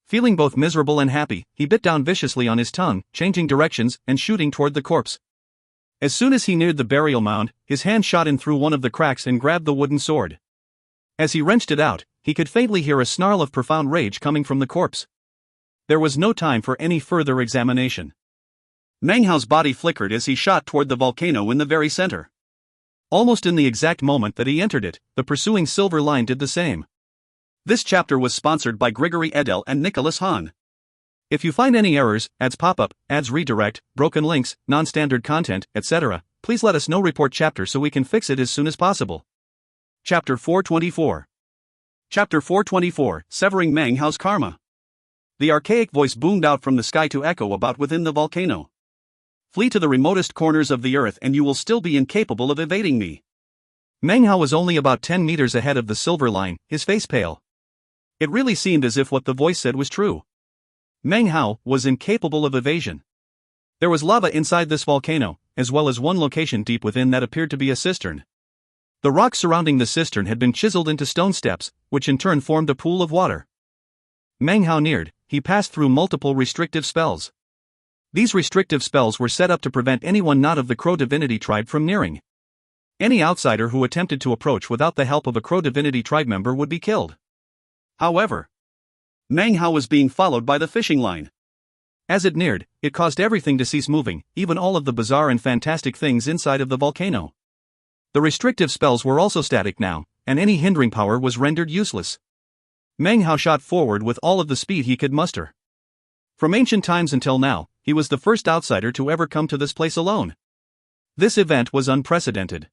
Feeling both miserable and happy, he bit down viciously on his tongue, changing directions and shooting toward the corpse. As soon as he neared the burial mound, his hand shot in through one of the cracks and grabbed the wooden sword. As he wrenched it out, he could faintly hear a snarl of profound rage coming from the corpse. There was no time for any further examination. Meng Hao's body flickered as he shot toward the volcano in the very center. Almost in the exact moment that he entered it, the pursuing silver line did the same. This chapter was sponsored by Grigory Edel and Nicholas Hahn. If you find any errors, ads pop up, ads redirect, broken links, non-standard content, etc., please let us know. Report chapter so we can fix it as soon as possible. Chapter 424. Chapter 424, Severing Meng Hao's Karma. The archaic voice boomed out from the sky to echo about within the volcano. Flee to the remotest corners of the earth and you will still be incapable of evading me. Meng Hao was only about 10 meters ahead of the silver line, his face pale. It really seemed as if what the voice said was true. Meng Hao was incapable of evasion. There was lava inside this volcano, as well as one location deep within that appeared to be a cistern. The rocks surrounding the cistern had been chiseled into stone steps, which in turn formed a pool of water. Meng Hao neared. He passed through multiple restrictive spells. These restrictive spells were set up to prevent anyone not of the Crow Divinity tribe from nearing. Any outsider who attempted to approach without the help of a Crow Divinity tribe member would be killed. However, Meng Hao was being followed by the fishing line. As it neared, it caused everything to cease moving, even all of the bizarre and fantastic things inside of the volcano. The restrictive spells were also static now, and any hindering power was rendered useless. Meng Hao shot forward with all of the speed he could muster. From ancient times until now, he was the first outsider to ever come to this place alone. This event was unprecedented.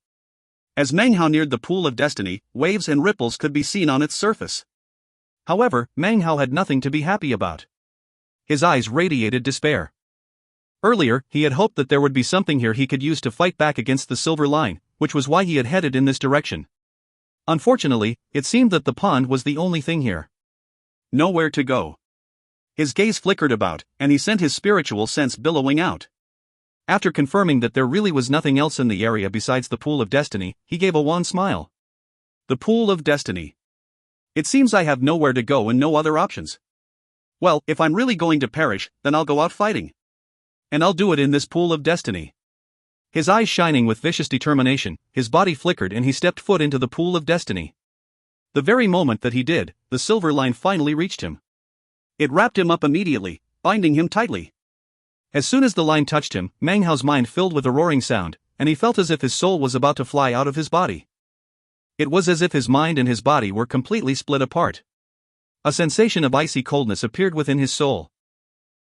As Meng Hao neared the pool of destiny, waves and ripples could be seen on its surface. However, Meng Hao had nothing to be happy about. His eyes radiated despair. Earlier, he had hoped that there would be something here he could use to fight back against the silver line, which was why he had headed in this direction. Unfortunately, it seemed that the pond was the only thing here. Nowhere to go. His gaze flickered about, and he sent his spiritual sense billowing out. After confirming that there really was nothing else in the area besides the pool of destiny, he gave a wan smile. The pool of destiny. It seems I have nowhere to go and no other options. Well, if I'm really going to perish, then I'll go out fighting. And I'll do it in this pool of destiny. His eyes shining with vicious determination, his body flickered and he stepped foot into the pool of destiny. The very moment that he did, the silver line finally reached him. It wrapped him up immediately, binding him tightly. As soon as the line touched him, Meng Hao's mind filled with a roaring sound, and he felt as if his soul was about to fly out of his body. It was as if his mind and his body were completely split apart. A sensation of icy coldness appeared within his soul.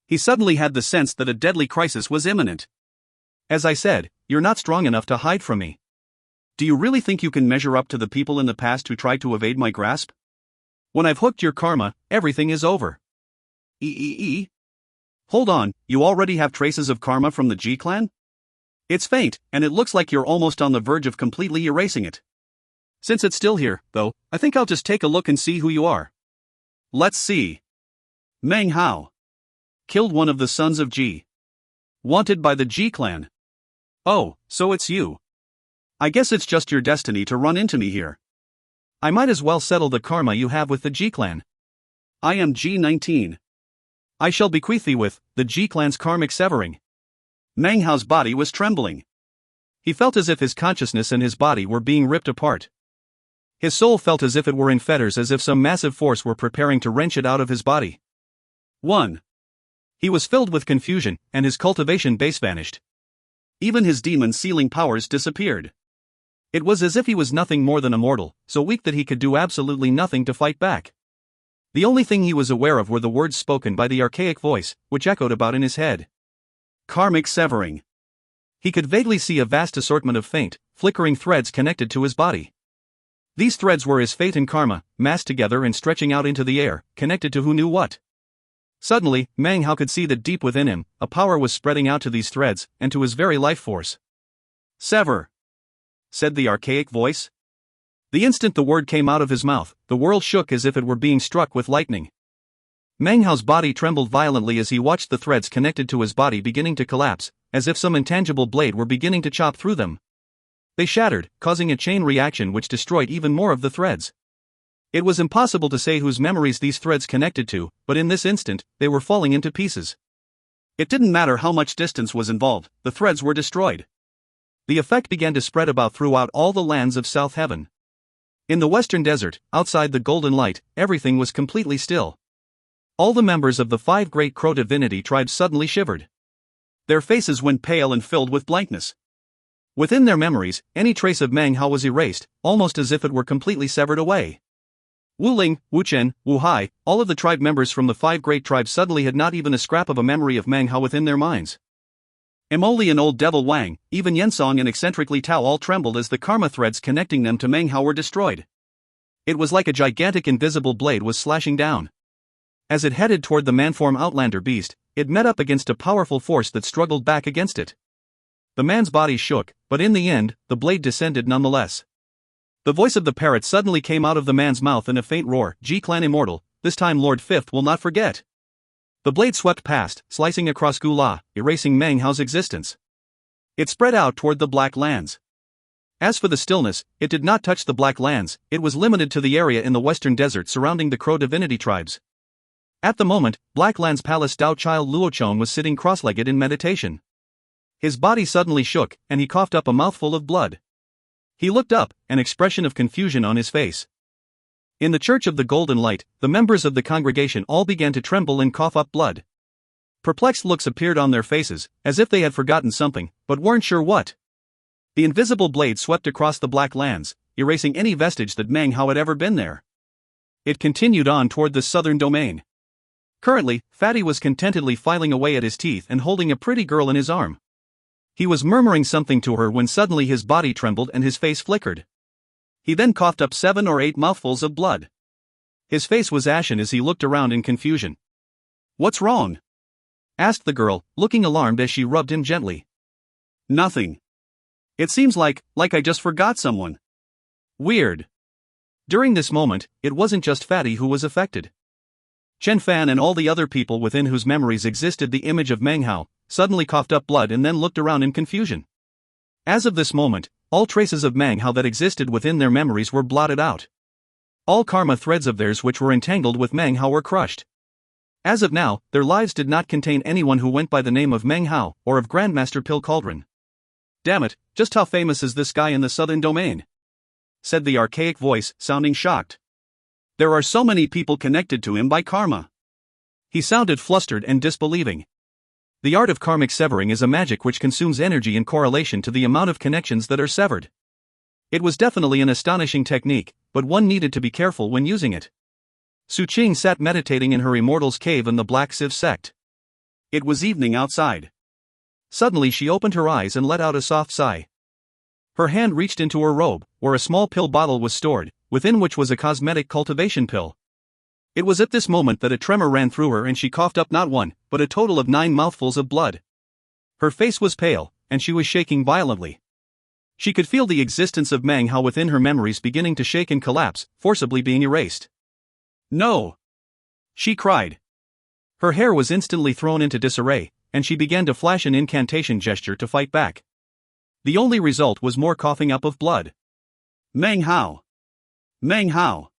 He suddenly had the sense that a deadly crisis was imminent. As I said, you're not strong enough to hide from me. Do you really think you can measure up to the people in the past who tried to evade my grasp? When I've hooked your karma, everything is over. Hold on, you already have traces of karma from the G clan? It's faint, and it looks like you're almost on the verge of completely erasing it. Since it's still here, though, I think I'll just take a look and see who you are. Let's see. Meng Hao. Killed one of the sons of G. Wanted by the G clan. Oh, so it's you. I guess it's just your destiny to run into me here. I might as well settle the karma you have with the G clan. I am G19. I shall bequeath thee with the G clan's karmic severing. Meng Hao's body was trembling. He felt as if his consciousness and his body were being ripped apart. His soul felt as if it were in fetters, as if some massive force were preparing to wrench it out of his body. 1. He was filled with confusion, and his cultivation base vanished. Even his demon sealing powers disappeared. It was as if he was nothing more than a mortal, so weak that he could do absolutely nothing to fight back. The only thing he was aware of were the words spoken by the archaic voice, which echoed about in his head. Karmic severing. He could vaguely see a vast assortment of faint, flickering threads connected to his body. These threads were his fate and karma, massed together and stretching out into the air, connected to who knew what. Suddenly, Meng Hao could see that deep within him, a power was spreading out to these threads, and to his very life force. Sever, said the archaic voice. The instant the word came out of his mouth, the world shook as if it were being struck with lightning. Meng Hao's body trembled violently as he watched the threads connected to his body beginning to collapse, as if some intangible blade were beginning to chop through them. They shattered, causing a chain reaction which destroyed even more of the threads. It was impossible to say whose memories these threads connected to, but in this instant, they were falling into pieces. It didn't matter how much distance was involved, the threads were destroyed. The effect began to spread about throughout all the lands of South Heaven. In the western desert, outside the golden light, everything was completely still. All the members of the 5 great crow divinity tribes suddenly shivered. Their faces went pale and filled with blankness. Within their memories, any trace of Meng Hao was erased, almost as if it were completely severed away. Wu Ling, Wu Chen, Wu Hai, all of the tribe members from the 5 great tribes suddenly had not even a scrap of a memory of Meng Hao within their minds. Emoli and old devil Wang, even Yensong and eccentric Li Tao all trembled as the karma threads connecting them to Meng Hao were destroyed. It was like a gigantic invisible blade was slashing down. As it headed toward the manform outlander beast, it met up against a powerful force that struggled back against it. The man's body shook, but in the end, the blade descended nonetheless. The voice of the parrot suddenly came out of the man's mouth in a faint roar. G-Clan Immortal, this time Lord Fifth will not forget. The blade swept past, slicing across Gula, erasing Meng Hao's existence. It spread out toward the Black Lands. As for the stillness, it did not touch the Black Lands, it was limited to the area in the western desert surrounding the Crow divinity tribes. At the moment, Black Land's Palace Dao Child Luochong was sitting cross-legged in meditation. His body suddenly shook, and he coughed up a mouthful of blood. He looked up, an expression of confusion on his face. In the Church of the Golden Light, the members of the congregation all began to tremble and cough up blood. Perplexed looks appeared on their faces, as if they had forgotten something, but weren't sure what. The invisible blade swept across the Black Lands, erasing any vestige that Meng Hao had ever been there. It continued on toward the southern domain. Currently, Fatty was contentedly filing away at his teeth and holding a pretty girl in his arm. He was murmuring something to her when suddenly his body trembled and his face flickered. He then coughed up 7 or 8 mouthfuls of blood. His face was ashen as he looked around in confusion. "What's wrong?" asked the girl, looking alarmed as she rubbed him gently. "Nothing. It seems like I just forgot someone. Weird." During this moment, it wasn't just Fatty who was affected. Chen Fan and all the other people within whose memories existed the image of Meng Hao suddenly coughed up blood and then looked around in confusion. As of this moment, all traces of Meng Hao that existed within their memories were blotted out. All karma threads of theirs which were entangled with Meng Hao were crushed. As of now, their lives did not contain anyone who went by the name of Meng Hao or of Grandmaster Pill Cauldron. "Damn it, just how famous is this guy in the southern domain?" said the archaic voice, sounding shocked. "There are so many people connected to him by karma." He sounded flustered and disbelieving. The art of karmic severing is a magic which consumes energy in correlation to the amount of connections that are severed. It was definitely an astonishing technique, but one needed to be careful when using it. Su Qing sat meditating in her immortal's cave in the Black Civ sect. It was evening outside. Suddenly she opened her eyes and let out a soft sigh. Her hand reached into her robe, where a small pill bottle was stored, within which was a cosmetic cultivation pill. It was at this moment that a tremor ran through her and she coughed up not 1, but a total of 9 mouthfuls of blood. Her face was pale, and she was shaking violently. She could feel the existence of Meng Hao within her memories beginning to shake and collapse, forcibly being erased. "No!" she cried. Her hair was instantly thrown into disarray, and she began to flash an incantation gesture to fight back. The only result was more coughing up of blood. "Meng Hao! Meng Hao!"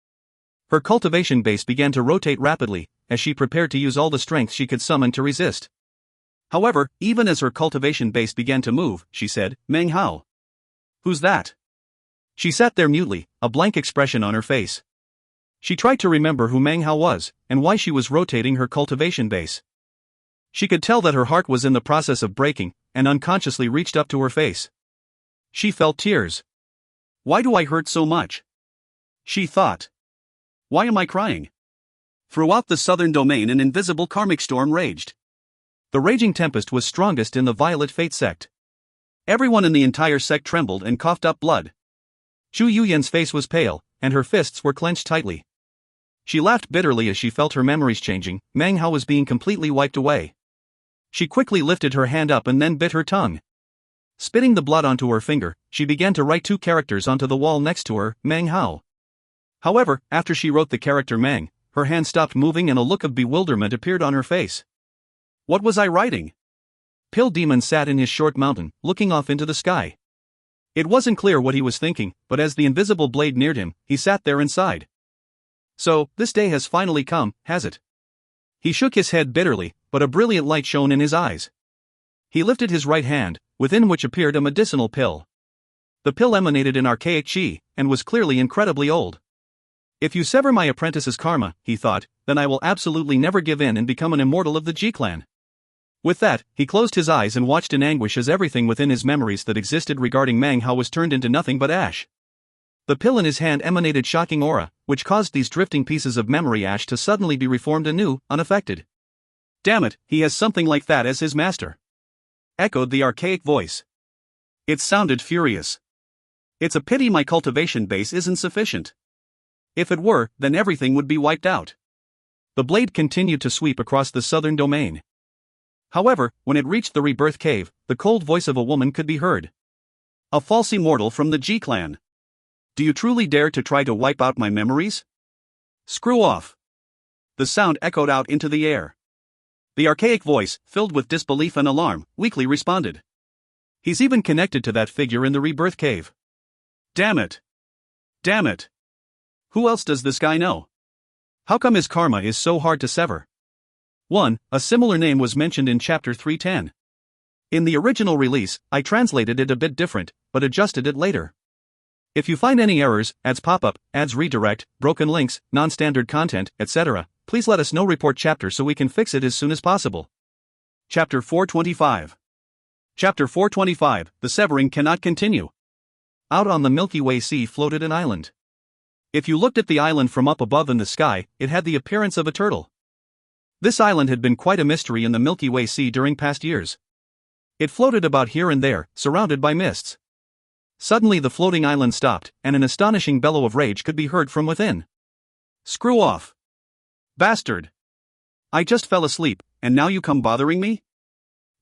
Her cultivation base began to rotate rapidly, as she prepared to use all the strength she could summon to resist. However, even as her cultivation base began to move, she said, "Meng Hao. Who's that?" She sat there mutely, a blank expression on her face. She tried to remember who Meng Hao was, and why she was rotating her cultivation base. She could tell that her heart was in the process of breaking, and unconsciously reached up to her face. She felt tears. Why do I hurt so much? She thought. Why am I crying? Throughout the southern domain an invisible karmic storm raged. The raging tempest was strongest in the Violet Fate sect. Everyone in the entire sect trembled and coughed up blood. Chu Yuyan's face was pale, and her fists were clenched tightly. She laughed bitterly as she felt her memories changing. Meng Hao was being completely wiped away. She quickly lifted her hand up and then bit her tongue. Spitting the blood onto her finger, she began to write 2 characters onto the wall next to her, Meng Hao. However, after she wrote the character Meng, her hand stopped moving and a look of bewilderment appeared on her face. What was I writing? Pill Demon sat in his short mountain, looking off into the sky. It wasn't clear what he was thinking, but as the invisible blade neared him, he sat there and sighed. So, this day has finally come, has it? He shook his head bitterly, but a brilliant light shone in his eyes. He lifted his right hand, within which appeared a medicinal pill. The pill emanated in archaic chi, and was clearly incredibly old. If you sever my apprentice's karma, he thought, then I will absolutely never give in and become an immortal of the Ji clan. With that, he closed his eyes and watched in anguish as everything within his memories that existed regarding Meng Hao was turned into nothing but ash. The pill in his hand emanated shocking aura, which caused these drifting pieces of memory ash to suddenly be reformed anew, unaffected. Damn it, he has something like that as his master. Echoed the archaic voice. It sounded furious. It's a pity my cultivation base isn't sufficient. If it were, then everything would be wiped out. The blade continued to sweep across the southern domain. However, when it reached the rebirth cave, the cold voice of a woman could be heard. A false immortal from the Ji clan. Do you truly dare to try to wipe out my memories? Screw off. The sound echoed out into the air. The archaic voice, filled with disbelief and alarm, weakly responded. He's even connected to that figure in the rebirth cave. Damn it. Damn it. Who else does this guy know? How come his karma is so hard to sever? 1. A similar name was mentioned in chapter 310. In the original release, I translated it a bit different, but adjusted it later. If you find any errors, ads pop up, ads redirect, broken links, non-standard content, etc., please let us know. Report chapter so we can fix it as soon as possible. Chapter 425. Chapter 425, The Severing Cannot Continue. Out on the Milky Way Sea floated an island. If you looked at the island from up above in the sky, it had the appearance of a turtle. This island had been quite a mystery in the Milky Way Sea during past years. It floated about here and there, surrounded by mists. Suddenly the floating island stopped, and an astonishing bellow of rage could be heard from within. Screw off. Bastard. I just fell asleep, and now you come bothering me?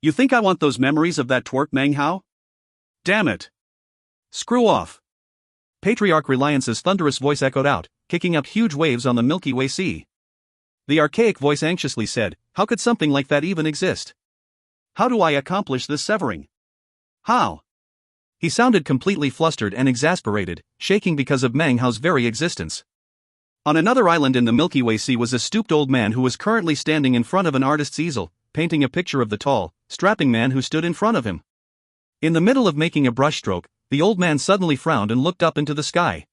You think I want those memories of that twerp Meng Hao? Damn it. Screw off. Patriarch Reliance's thunderous voice echoed out, kicking up huge waves on the Milky Way Sea. The archaic voice anxiously said, how could something like that even exist? How do I accomplish this severing? How? He sounded completely flustered and exasperated, shaking because of Meng Hao's very existence. On another island in the Milky Way Sea was a stooped old man who was currently standing in front of an artist's easel, painting a picture of the tall, strapping man who stood in front of him. In the middle of making a brushstroke, the old man suddenly frowned and looked up into the sky.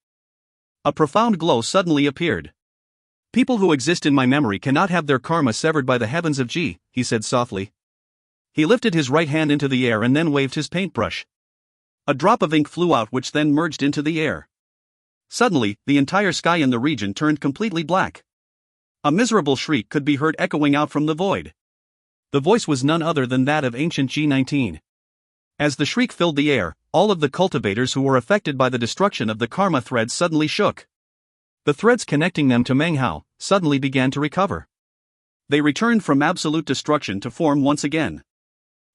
A profound glow suddenly appeared. People who exist in my memory cannot have their karma severed by the heavens of Ji, he said softly. He lifted his right hand into the air and then waved his paintbrush. A drop of ink flew out which then merged into the air. Suddenly, the entire sky in the region turned completely black. A miserable shriek could be heard echoing out from the void. The voice was none other than that of ancient G19. As the shriek filled the air, all of the cultivators who were affected by the destruction of the karma threads suddenly shook. The threads connecting them to Meng Hao suddenly began to recover. They returned from absolute destruction to form once again.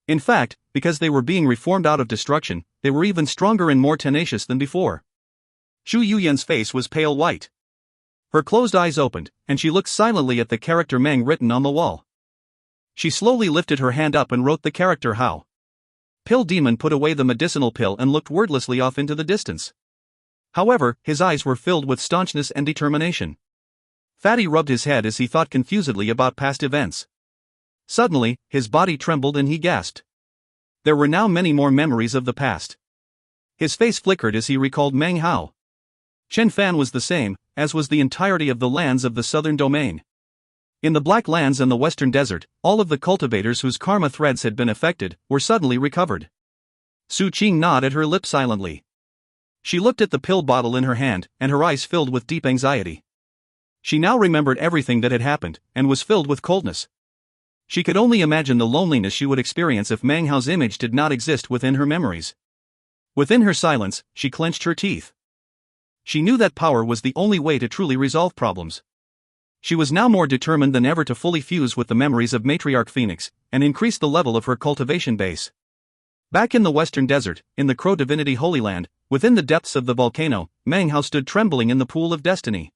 In fact, because they were being reformed out of destruction, they were even stronger and more tenacious than before. Xu Yuyan's face was pale white. Her closed eyes opened, and she looked silently at the character Meng written on the wall. She slowly lifted her hand up and wrote the character Hao. Pill Demon put away the medicinal pill and looked wordlessly off into the distance. However, his eyes were filled with staunchness and determination. Fatty rubbed his head as he thought confusedly about past events. Suddenly, his body trembled and he gasped. There were now many more memories of the past. His face flickered as he recalled Meng Hao. Chen Fan was the same, as was the entirety of the lands of the southern domain. In the Black Lands and the Western Desert, all of the cultivators whose karma threads had been affected were suddenly recovered. Su Qing nodded her lips silently. She looked at the pill bottle in her hand, and her eyes filled with deep anxiety. She now remembered everything that had happened, and was filled with coldness. She could only imagine the loneliness she would experience if Meng Hao's image did not exist within her memories. Within her silence, she clenched her teeth. She knew that power was the only way to truly resolve problems. She was now more determined than ever to fully fuse with the memories of Matriarch Phoenix, and increase the level of her cultivation base. Back in the Western Desert, in the Crow Divinity Holy Land, within the depths of the volcano, Meng Hao stood trembling in the pool of destiny.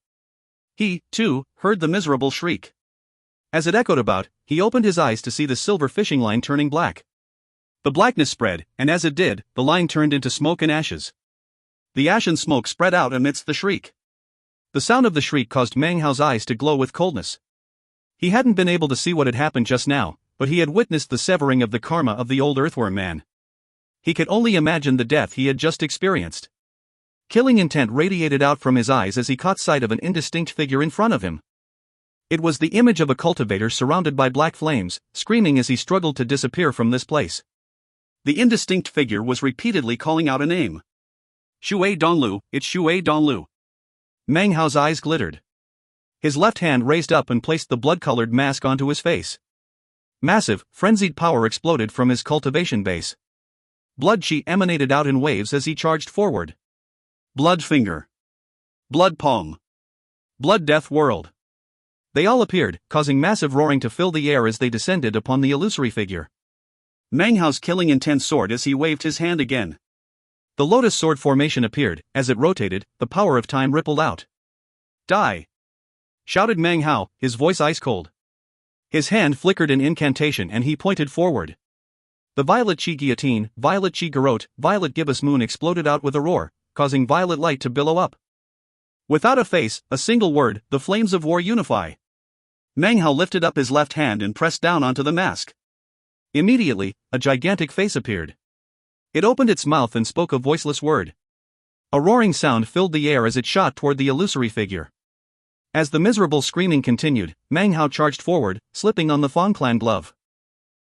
He, too, heard the miserable shriek. As it echoed about, he opened his eyes to see the silver fishing line turning black. The blackness spread, and as it did, the line turned into smoke and ashes. The ash and smoke spread out amidst the shriek. The sound of the shriek caused Meng Hao's eyes to glow with coldness. He hadn't been able to see what had happened just now, but he had witnessed the severing of the karma of the old earthworm man. He could only imagine the death he had just experienced. Killing intent radiated out from his eyes as he caught sight of an indistinct figure in front of him. It was the image of a cultivator surrounded by black flames, screaming as he struggled to disappear from this place. The indistinct figure was repeatedly calling out a name. Shui Donglu, it's Shui Donglu. Meng Hao's eyes glittered. His left hand raised up and placed the blood-colored mask onto his face. Massive, frenzied power exploded from his cultivation base. Blood chi emanated out in waves as he charged forward. Blood finger. Blood palm. Blood death world. They all appeared, causing massive roaring to fill the air as they descended upon the illusory figure. Meng Hao's killing intent soared as he waved his hand again. The lotus sword formation appeared. As it rotated, the power of time rippled out. Die! Shouted Meng Hao, his voice ice cold. His hand flickered in incantation and he pointed forward. The violet chi guillotine, violet chi garrote, violet gibbous moon exploded out with a roar, causing violet light to billow up. Without a face, a single word, the flames of war unify. Meng Hao lifted up his left hand and pressed down onto the mask. Immediately, a gigantic face appeared. It opened its mouth and spoke a voiceless word. A roaring sound filled the air as it shot toward the illusory figure. As the miserable screaming continued, Meng Hao charged forward, slipping on the Fong Clan glove.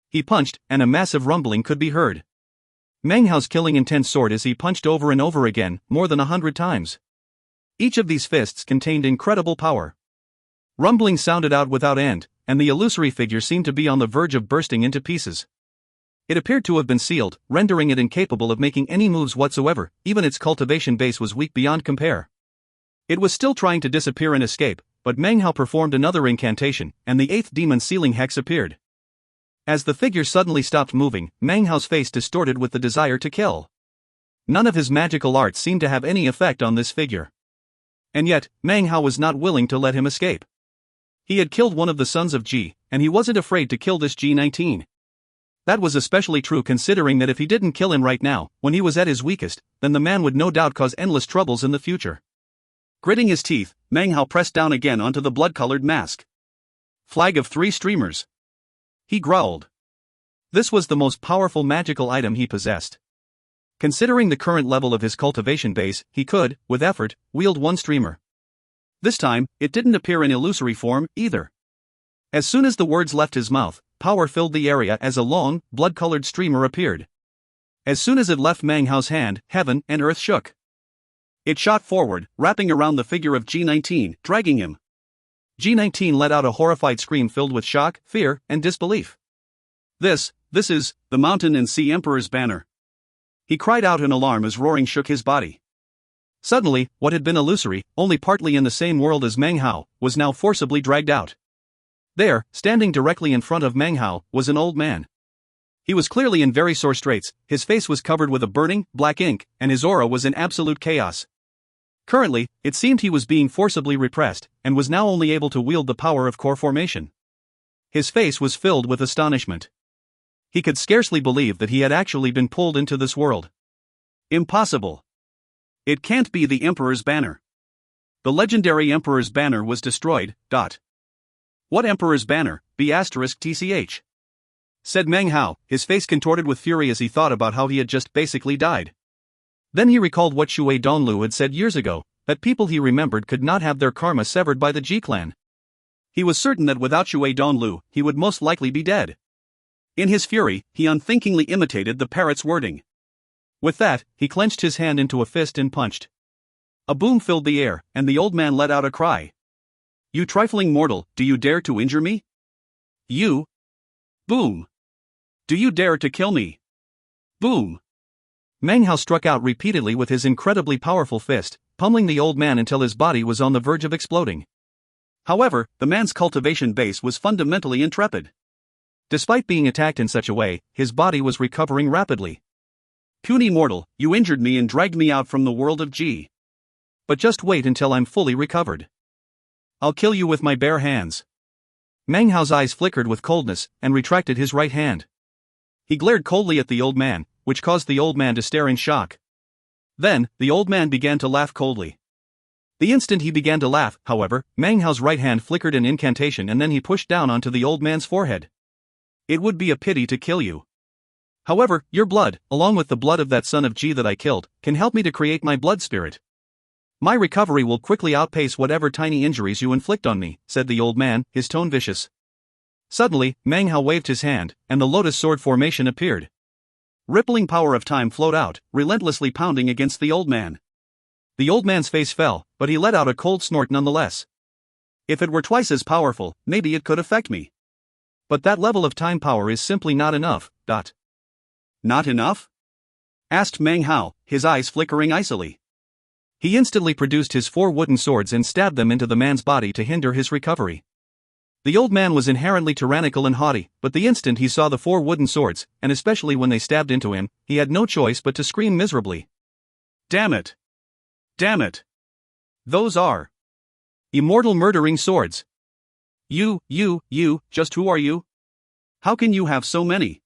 He punched, and a massive rumbling could be heard. Meng Hao's killing intent soared as he punched over and over again, more than 100 times. Each of these fists contained incredible power. Rumbling sounded out without end, and the illusory figure seemed to be on the verge of bursting into pieces. It appeared to have been sealed, rendering it incapable of making any moves whatsoever. Even its cultivation base was weak beyond compare. It was still trying to disappear and escape, but Meng Hao performed another incantation, and the 8th demon sealing hex appeared. As the figure suddenly stopped moving, Meng Hao's face distorted with the desire to kill. None of his magical arts seemed to have any effect on this figure. And yet, Meng Hao was not willing to let him escape. He had killed one of the sons of Ji, and he wasn't afraid to kill this G19. That was especially true considering that if he didn't kill him right now, when he was at his weakest, then the man would no doubt cause endless troubles in the future. Gritting his teeth, Meng Hao pressed down again onto the blood-colored mask. Flag of 3 streamers. He growled. This was the most powerful magical item he possessed. Considering the current level of his cultivation base, he could, with effort, wield 1 streamer. This time, it didn't appear in illusory form, either. As soon as the words left his mouth, power filled the area as a long, blood-colored streamer appeared. As soon as it left Meng Hao's hand, heaven and earth shook. It shot forward, wrapping around the figure of G19, dragging him. G19 let out a horrified scream filled with shock, fear, and disbelief. This is, the Mountain and Sea Emperor's banner. He cried out in alarm as roaring shook his body. Suddenly, what had been illusory, only partly in the same world as Meng Hao, was now forcibly dragged out. There, standing directly in front of Meng Hao, was an old man. He was clearly in very sore straits, his face was covered with a burning, black ink, and his aura was in absolute chaos. Currently, it seemed he was being forcibly repressed, and was now only able to wield the power of core formation. His face was filled with astonishment. He could scarcely believe that he had actually been pulled into this world. Impossible. It can't be the Emperor's banner. The legendary Emperor's banner was destroyed. What Emperor's banner? B***TCH. Said Meng Hao, his face contorted with fury as he thought about how he had just basically died. Then he recalled what Shui Donglu had said years ago, that people he remembered could not have their karma severed by the Ji clan. He was certain that without Xue Donlu, he would most likely be dead. In his fury, he unthinkingly imitated the parrot's wording. With that, he clenched his hand into a fist and punched. A boom filled the air, and the old man let out a cry. "You trifling mortal, do you dare to injure me? You? Boom! Do you dare to kill me? Boom!" Meng Hao struck out repeatedly with his incredibly powerful fist, pummeling the old man until his body was on the verge of exploding. However, the man's cultivation base was fundamentally intrepid. Despite being attacked in such a way, his body was recovering rapidly. "Puny mortal, you injured me and dragged me out from the world of Ji. But just wait until I'm fully recovered. I'll kill you with my bare hands." Meng Hao's eyes flickered with coldness, and retracted his right hand. He glared coldly at the old man, which caused the old man to stare in shock. Then, the old man began to laugh coldly. The instant he began to laugh, however, Meng Hao's right hand flickered an incantation and then he pushed down onto the old man's forehead. "It would be a pity to kill you. However, your blood, along with the blood of that son of Ji that I killed, can help me to create my blood spirit. My recovery will quickly outpace whatever tiny injuries you inflict on me," said the old man, his tone vicious. Suddenly, Meng Hao waved his hand, and the lotus sword formation appeared. Rippling power of time flowed out, relentlessly pounding against the old man. The old man's face fell, but he let out a cold snort nonetheless. "If it were twice as powerful, maybe it could affect me. But that level of time power is simply not enough." "Not enough?" asked Meng Hao, his eyes flickering icily. He instantly produced his 4 wooden swords and stabbed them into the man's body to hinder his recovery. The old man was inherently tyrannical and haughty, but the instant he saw the 4 wooden swords, and especially when they stabbed into him, he had no choice but to scream miserably. "Damn it! Damn it! Those are immortal murdering swords! You, just who are you? How can you have so many?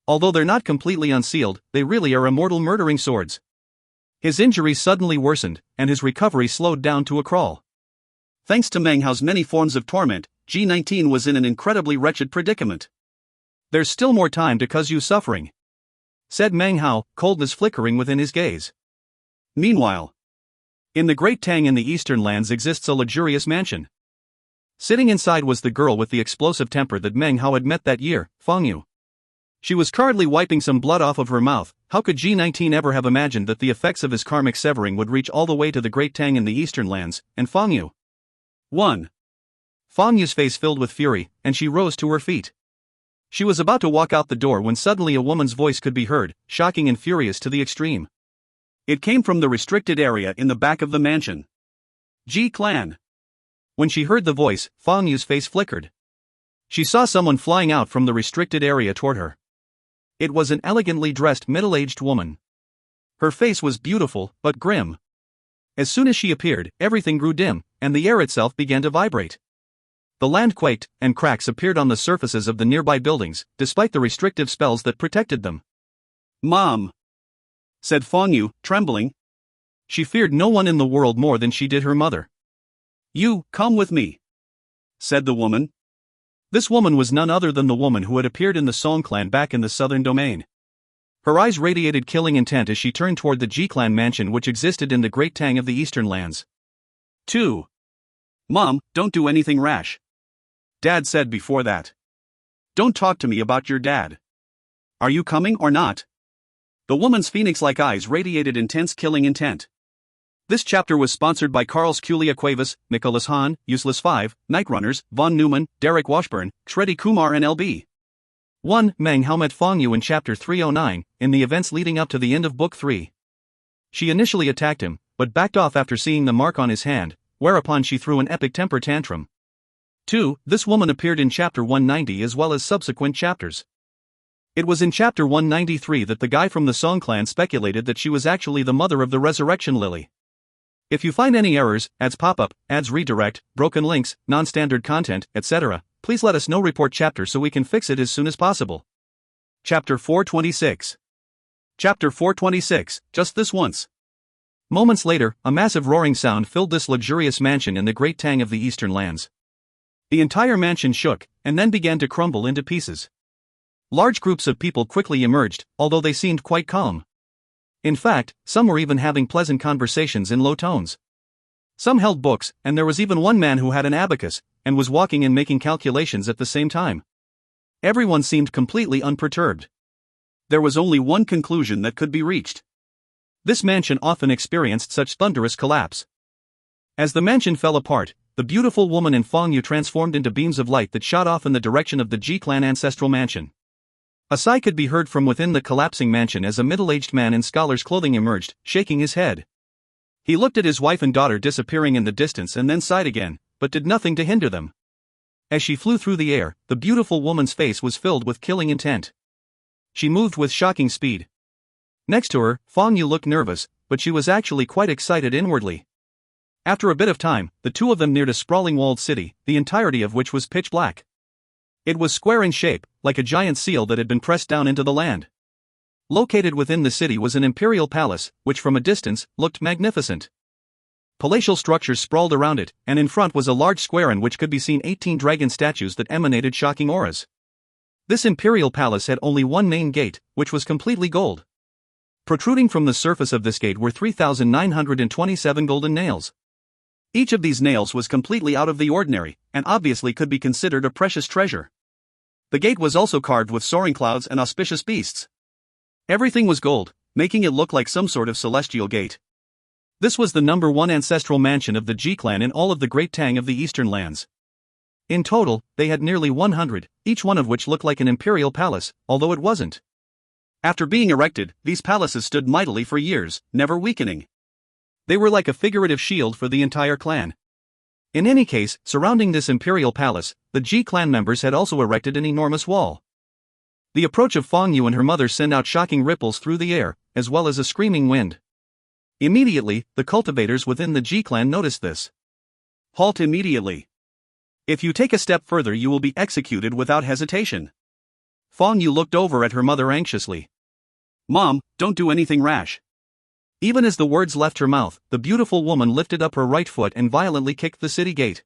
Although they're not completely unsealed, they really are immortal murdering swords." His injuries suddenly worsened, and his recovery slowed down to a crawl. Thanks to Meng Hao's many forms of torment, G19 was in an incredibly wretched predicament. "There's still more time to cause you suffering," said Meng Hao, coldness flickering within his gaze. Meanwhile, in the Great Tang in the Eastern Lands exists a luxurious mansion. Sitting inside was the girl with the explosive temper that Meng Hao had met that year, Fangyu. She was currently wiping some blood off of her mouth. How could G19 ever have imagined that the effects of his karmic severing would reach all the way to the Great Tang in the Eastern Lands, and Fangyu? 1. Fangyu's face filled with fury, and she rose to her feet. She was about to walk out the door when suddenly a woman's voice could be heard, shocking and furious to the extreme. It came from the restricted area in the back of the mansion. "Ji clan." When she heard the voice, Fangyu's face flickered. She saw someone flying out from the restricted area toward her. It was an elegantly dressed middle-aged woman. Her face was beautiful, but grim. As soon as she appeared, everything grew dim, and the air itself began to vibrate. The land quaked, and cracks appeared on the surfaces of the nearby buildings, despite the restrictive spells that protected them. "Mom," said Fangyu, trembling. She feared no one in the world more than she did her mother. "You, come with me," said the woman. This woman was none other than the woman who had appeared in the Song clan back in the southern domain. Her eyes radiated killing intent as she turned toward the Ji clan mansion which existed in the Great Tang of the Eastern Lands. 2. "Mom, don't do anything rash," Dad said before that. "Don't talk to me about your dad. Are you coming or not?" The woman's phoenix-like eyes radiated intense killing intent. This chapter was sponsored by Carlos Culia Cuevas, Nicholas Hahn, Useless 5, Nightrunners, Von Neumann, Derek Washburn, Shreddy Kumar and LB. 1. Meng Hao met Fangyu in Chapter 309, in the events leading up to the end of Book 3. She initially attacked him, but backed off after seeing the mark on his hand, whereupon she threw an epic temper tantrum. 2. This woman appeared in Chapter 190 as well as subsequent chapters. It was in Chapter 193 that the guy from the Song clan speculated that she was actually the mother of the Resurrection Lily. If you find any errors, ads pop up, ads redirect, broken links, non-standard content, etc., please let us know. Report chapter so we can fix it as soon as possible. Chapter 426. Chapter 426, just this once. Moments later, a massive roaring sound filled this luxurious mansion in the Great Tang of the Eastern Lands. The entire mansion shook, and then began to crumble into pieces. Large groups of people quickly emerged, although they seemed quite calm. In fact, some were even having pleasant conversations in low tones. Some held books, and there was even one man who had an abacus, and was walking and making calculations at the same time. Everyone seemed completely unperturbed. There was only one conclusion that could be reached. This mansion often experienced such thunderous collapse. As the mansion fell apart, the beautiful woman in Fong Yu transformed into beams of light that shot off in the direction of the Ji clan ancestral mansion. A sigh could be heard from within the collapsing mansion as a middle-aged man in scholar's clothing emerged, shaking his head. He looked at his wife and daughter disappearing in the distance and then sighed again, but did nothing to hinder them. As she flew through the air, the beautiful woman's face was filled with killing intent. She moved with shocking speed. Next to her, Fong Yu looked nervous, but she was actually quite excited inwardly. After a bit of time, the two of them neared a sprawling walled city, the entirety of which was pitch black. It was square in shape, like a giant seal that had been pressed down into the land. Located within the city was an imperial palace, which from a distance, looked magnificent. Palatial structures sprawled around it, and in front was a large square in which could be seen 18 dragon statues that emanated shocking auras. This imperial palace had only one main gate, which was completely gold. Protruding from the surface of this gate were 3,927 golden nails. Each of these nails was completely out of the ordinary, and obviously could be considered a precious treasure. The gate was also carved with soaring clouds and auspicious beasts. Everything was gold, making it look like some sort of celestial gate. This was the number one ancestral mansion of the Ji clan in all of the Great Tang of the Eastern Lands. In total, they had nearly 100, each one of which looked like an imperial palace, although it wasn't. After being erected, these palaces stood mightily for years, never weakening. They were like a figurative shield for the entire clan. In any case, surrounding this imperial palace, the Ji clan members had also erected an enormous wall. The approach of Fong Yu and her mother sent out shocking ripples through the air, as well as a screaming wind. Immediately, the cultivators within the Ji clan noticed this. Halt immediately. If you take a step further, you will be executed without hesitation. Fong Yu looked over at her mother anxiously. Mom, don't do anything rash. Even as the words left her mouth, the beautiful woman lifted up her right foot and violently kicked the city gate.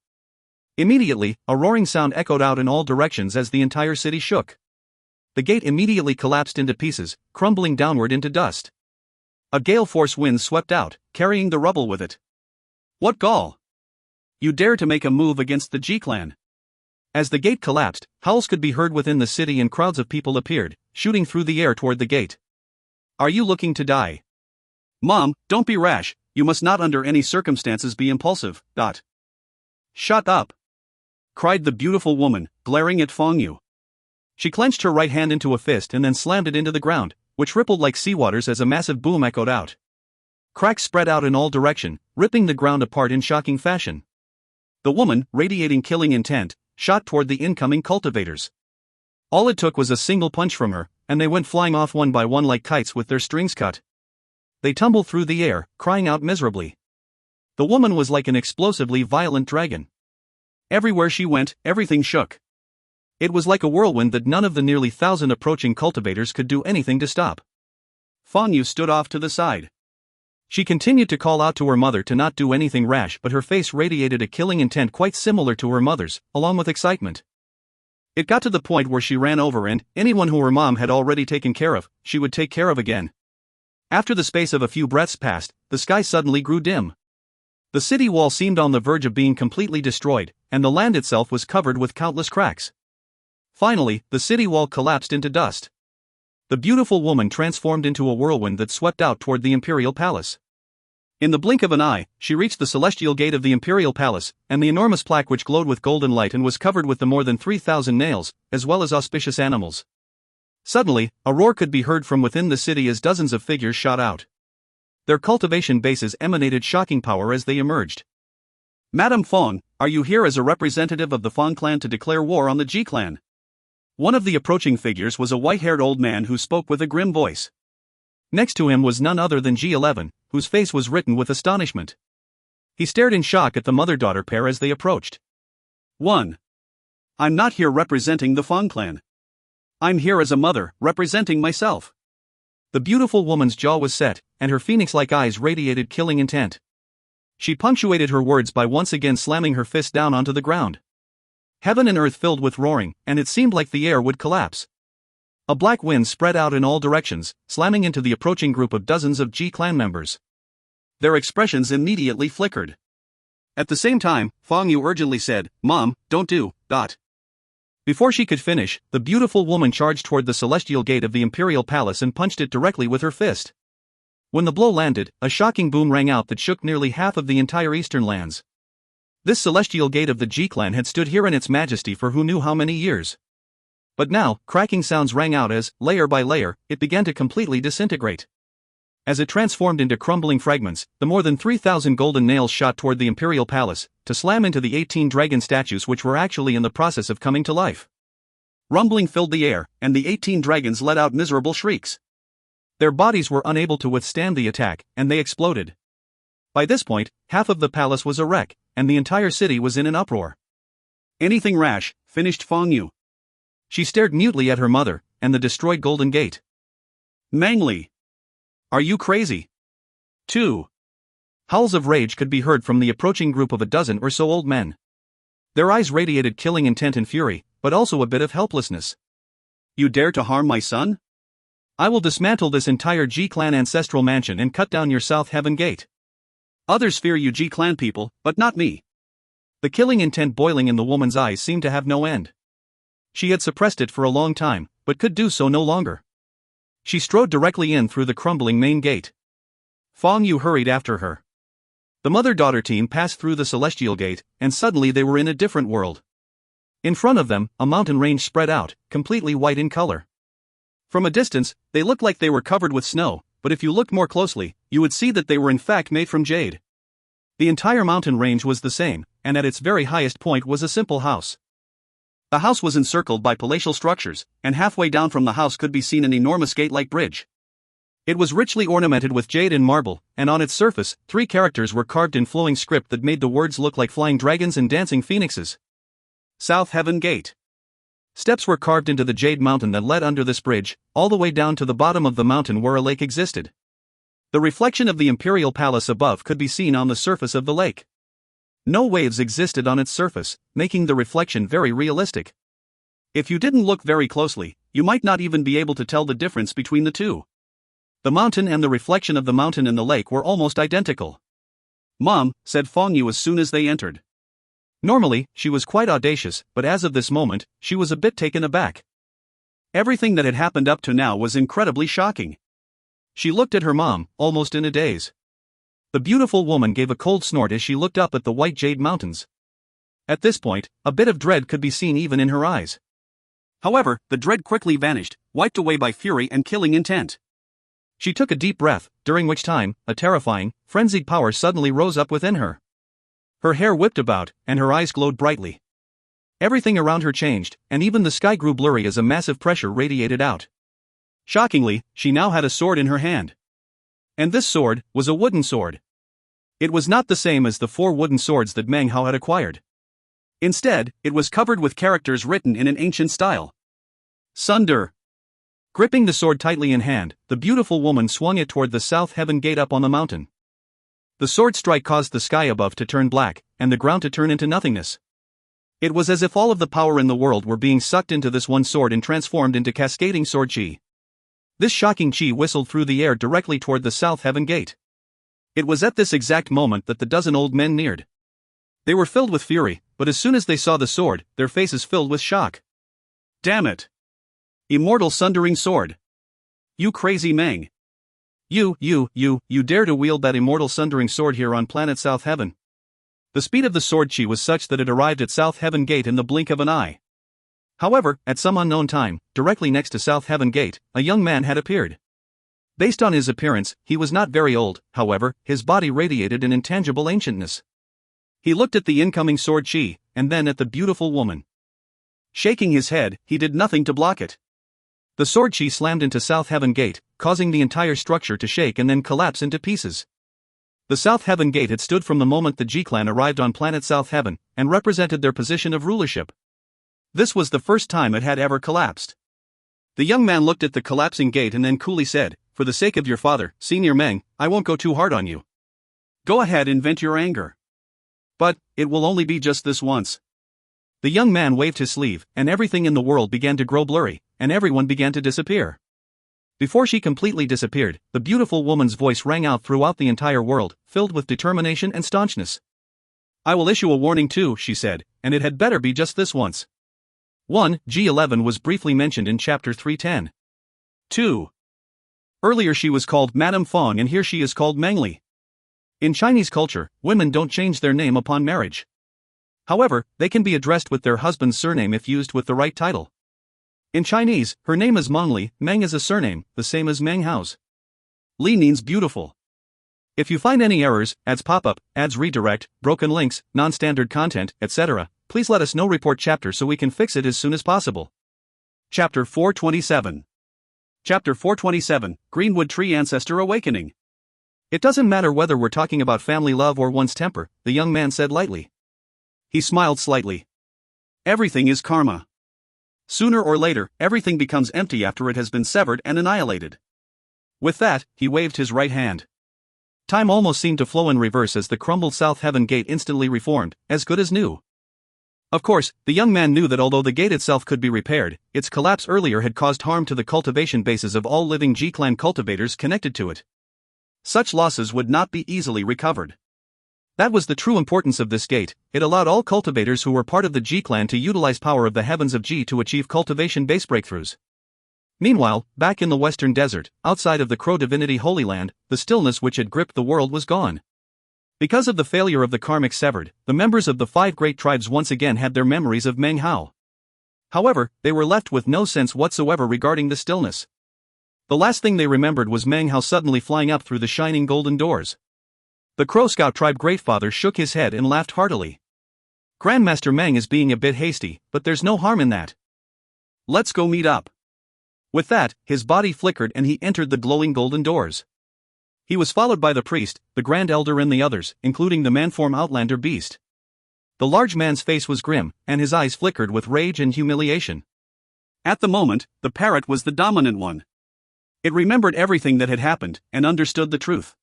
Immediately, a roaring sound echoed out in all directions as the entire city shook. The gate immediately collapsed into pieces, crumbling downward into dust. A gale-force wind swept out, carrying the rubble with it. What gall! You dare to make a move against the Ji clan! As the gate collapsed, howls could be heard within the city and crowds of people appeared, shooting through the air toward the gate. Are you looking to die? Mom, don't be rash, you must not under any circumstances be impulsive. Shut up! Cried the beautiful woman, glaring at Fong Yu. She clenched her right hand into a fist and then slammed it into the ground, which rippled like seawaters as a massive boom echoed out. Cracks spread out in all direction, ripping the ground apart in shocking fashion. The woman, radiating killing intent, shot toward the incoming cultivators. All it took was a single punch from her, and they went flying off one by one like kites with their strings cut. They tumbled through the air, crying out miserably. The woman was like an explosively violent dragon. Everywhere she went, everything shook. It was like a whirlwind that none of the nearly 1,000 approaching cultivators could do anything to stop. Fong Yu stood off to the side. She continued to call out to her mother to not do anything rash, but her face radiated a killing intent quite similar to her mother's, along with excitement. It got to the point where she ran over and, anyone who her mom had already taken care of, she would take care of again. After the space of a few breaths passed, the sky suddenly grew dim. The city wall seemed on the verge of being completely destroyed, and the land itself was covered with countless cracks. Finally, the city wall collapsed into dust. The beautiful woman transformed into a whirlwind that swept out toward the imperial palace. In the blink of an eye, she reached the celestial gate of the imperial palace, and the enormous plaque which glowed with golden light and was covered with the more than 3,000 nails, as well as auspicious animals. Suddenly, a roar could be heard from within the city as dozens of figures shot out. Their cultivation bases emanated shocking power as they emerged. Madame Fong, are you here as a representative of the Fong clan to declare war on the Ji clan? One of the approaching figures was a white-haired old man who spoke with a grim voice. Next to him was none other than G11, whose face was written with astonishment. He stared in shock at the mother-daughter pair as they approached. 1. I'm not here representing the Fong clan. I'm here as a mother, representing myself. The beautiful woman's jaw was set, and her phoenix-like eyes radiated killing intent. She punctuated her words by once again slamming her fist down onto the ground. Heaven and earth filled with roaring, and it seemed like the air would collapse. A black wind spread out in all directions, slamming into the approaching group of dozens of Ji clan members. Their expressions immediately flickered. At the same time, Fang Yu urgently said, "Mom, don't do that." Before she could finish, the beautiful woman charged toward the celestial gate of the imperial palace and punched it directly with her fist. When the blow landed, a shocking boom rang out that shook nearly half of the entire eastern lands. This celestial gate of the Ji clan had stood here in its majesty for who knew how many years. But now, cracking sounds rang out as, layer by layer, it began to completely disintegrate. As it transformed into crumbling fragments, the more than 3,000 golden nails shot toward the imperial palace, to slam into the 18 dragon statues which were actually in the process of coming to life. Rumbling filled the air, and the 18 dragons let out miserable shrieks. Their bodies were unable to withstand the attack, and they exploded. By this point, half of the palace was a wreck, and the entire city was in an uproar. "Anything rash," finished Fang Yu. She stared mutely at her mother, and the destroyed Golden Gate. "Meng, are you crazy?" 2. Howls of rage could be heard from the approaching group of a dozen or so old men. Their eyes radiated killing intent and fury, but also a bit of helplessness. "You dare to harm my son? I will dismantle this entire Ji clan ancestral mansion and cut down your South Heaven Gate. Others fear you Ji clan people, but not me." The killing intent boiling in the woman's eyes seemed to have no end. She had suppressed it for a long time, but could do so no longer. She strode directly in through the crumbling main gate. Fang Yu hurried after her. The mother-daughter team passed through the celestial gate, and suddenly they were in a different world. In front of them, a mountain range spread out, completely white in color. From a distance, they looked like they were covered with snow, but if you looked more closely, you would see that they were in fact made from jade. The entire mountain range was the same, and at its very highest point was a simple house. The house was encircled by palatial structures, and halfway down from the house could be seen an enormous gate-like bridge. It was richly ornamented with jade and marble, and on its surface, 3 characters were carved in flowing script that made the words look like flying dragons and dancing phoenixes. South Heaven Gate. Steps were carved into the jade mountain that led under this bridge, all the way down to the bottom of the mountain where a lake existed. The reflection of the imperial palace above could be seen on the surface of the lake. No waves existed on its surface, making the reflection very realistic. If you didn't look very closely, you might not even be able to tell the difference between the two. The mountain and the reflection of the mountain in the lake were almost identical. "Mom," said Fang Yu as soon as they entered. Normally, she was quite audacious, but as of this moment, she was a bit taken aback. Everything that had happened up to now was incredibly shocking. She looked at her mom, almost in a daze. The beautiful woman gave a cold snort as she looked up at the white jade mountains. At this point, a bit of dread could be seen even in her eyes. However, the dread quickly vanished, wiped away by fury and killing intent. She took a deep breath, during which time, a terrifying, frenzied power suddenly rose up within her. Her hair whipped about, and her eyes glowed brightly. Everything around her changed, and even the sky grew blurry as a massive pressure radiated out. Shockingly, she now had a sword in her hand. And this sword was a wooden sword. It was not the same as the 4 wooden swords that Meng Hao had acquired. Instead, it was covered with characters written in an ancient style. Sunder. Gripping the sword tightly in hand, the beautiful woman swung it toward the South Heaven Gate up on the mountain. The sword strike caused the sky above to turn black, and the ground to turn into nothingness. It was as if all of the power in the world were being sucked into this one sword and transformed into cascading sword chi. This shocking chi whistled through the air directly toward the South Heaven Gate. It was at this exact moment that the dozen old men neared. They were filled with fury, but as soon as they saw the sword, their faces filled with shock. "Damn it! Immortal Sundering Sword! You crazy Meng! You dare to wield that immortal sundering sword here on planet South Heaven?" The speed of the sword chi was such that it arrived at South Heaven Gate in the blink of an eye. However, at some unknown time, directly next to South Heaven Gate, a young man had appeared. Based on his appearance, he was not very old, however, his body radiated an intangible ancientness. He looked at the incoming sword chi, and then at the beautiful woman. Shaking his head, he did nothing to block it. The sword chi slammed into South Heaven Gate, causing the entire structure to shake and then collapse into pieces. The South Heaven Gate had stood from the moment the Ji clan arrived on planet South Heaven, and represented their position of rulership. This was the first time it had ever collapsed. The young man looked at the collapsing gate and then coolly said, "For the sake of your father, Senior Meng, I won't go too hard on you. Go ahead and vent your anger. But, it will only be just this once." The young man waved his sleeve, and everything in the world began to grow blurry, and everyone began to disappear. Before she completely disappeared, the beautiful woman's voice rang out throughout the entire world, filled with determination and staunchness. I will issue a warning too, she said, and it had better be just this once. 1. G11 was briefly mentioned in chapter 310. 2. Earlier she was called Madame Fong and here she is called Meng. In Chinese culture, women don't change their name upon marriage. However, they can be addressed with their husband's surname if used with the right title. In Chinese, her name is Meng. Meng is a surname, the same as Meng Hao's. Li means beautiful. If you find any errors, ads pop up, ads redirect, broken links, non-standard content, etc., please let us know. Report chapter so we can fix it as soon as possible. Chapter 427. Chapter 427, Greenwood Tree Ancestor Awakening. It doesn't matter whether we're talking about family love or one's temper, the young man said lightly. He smiled slightly. Everything is karma. Sooner or later, everything becomes empty after it has been severed and annihilated. With that, he waved his right hand. Time almost seemed to flow in reverse as the crumbled South Heaven gate instantly reformed, as good as new. Of course, the young man knew that although the gate itself could be repaired, its collapse earlier had caused harm to the cultivation bases of all living G-clan cultivators connected to it. Such losses would not be easily recovered. That was the true importance of this gate. It allowed all cultivators who were part of the G-clan to utilize power of the heavens of G to achieve cultivation base breakthroughs. Meanwhile, back in the western desert, outside of the Crow Divinity Holy Land, the stillness which had gripped the world was gone. Because of the failure of the karmic severed, the members of the 5 great tribes once again had their memories of Meng Hao. However, they were left with no sense whatsoever regarding the stillness. The last thing they remembered was Meng Hao suddenly flying up through the shining golden doors. The Crow Scout tribe greatfather shook his head and laughed heartily. Grandmaster Meng is being a bit hasty, but there's no harm in that. Let's go meet up. With that, his body flickered and he entered the glowing golden doors. He was followed by the priest, the Grand Elder and the others, including the man-form Outlander beast. The large man's face was grim, and his eyes flickered with rage and humiliation. At the moment, the parrot was the dominant one. It remembered everything that had happened, and understood the truth.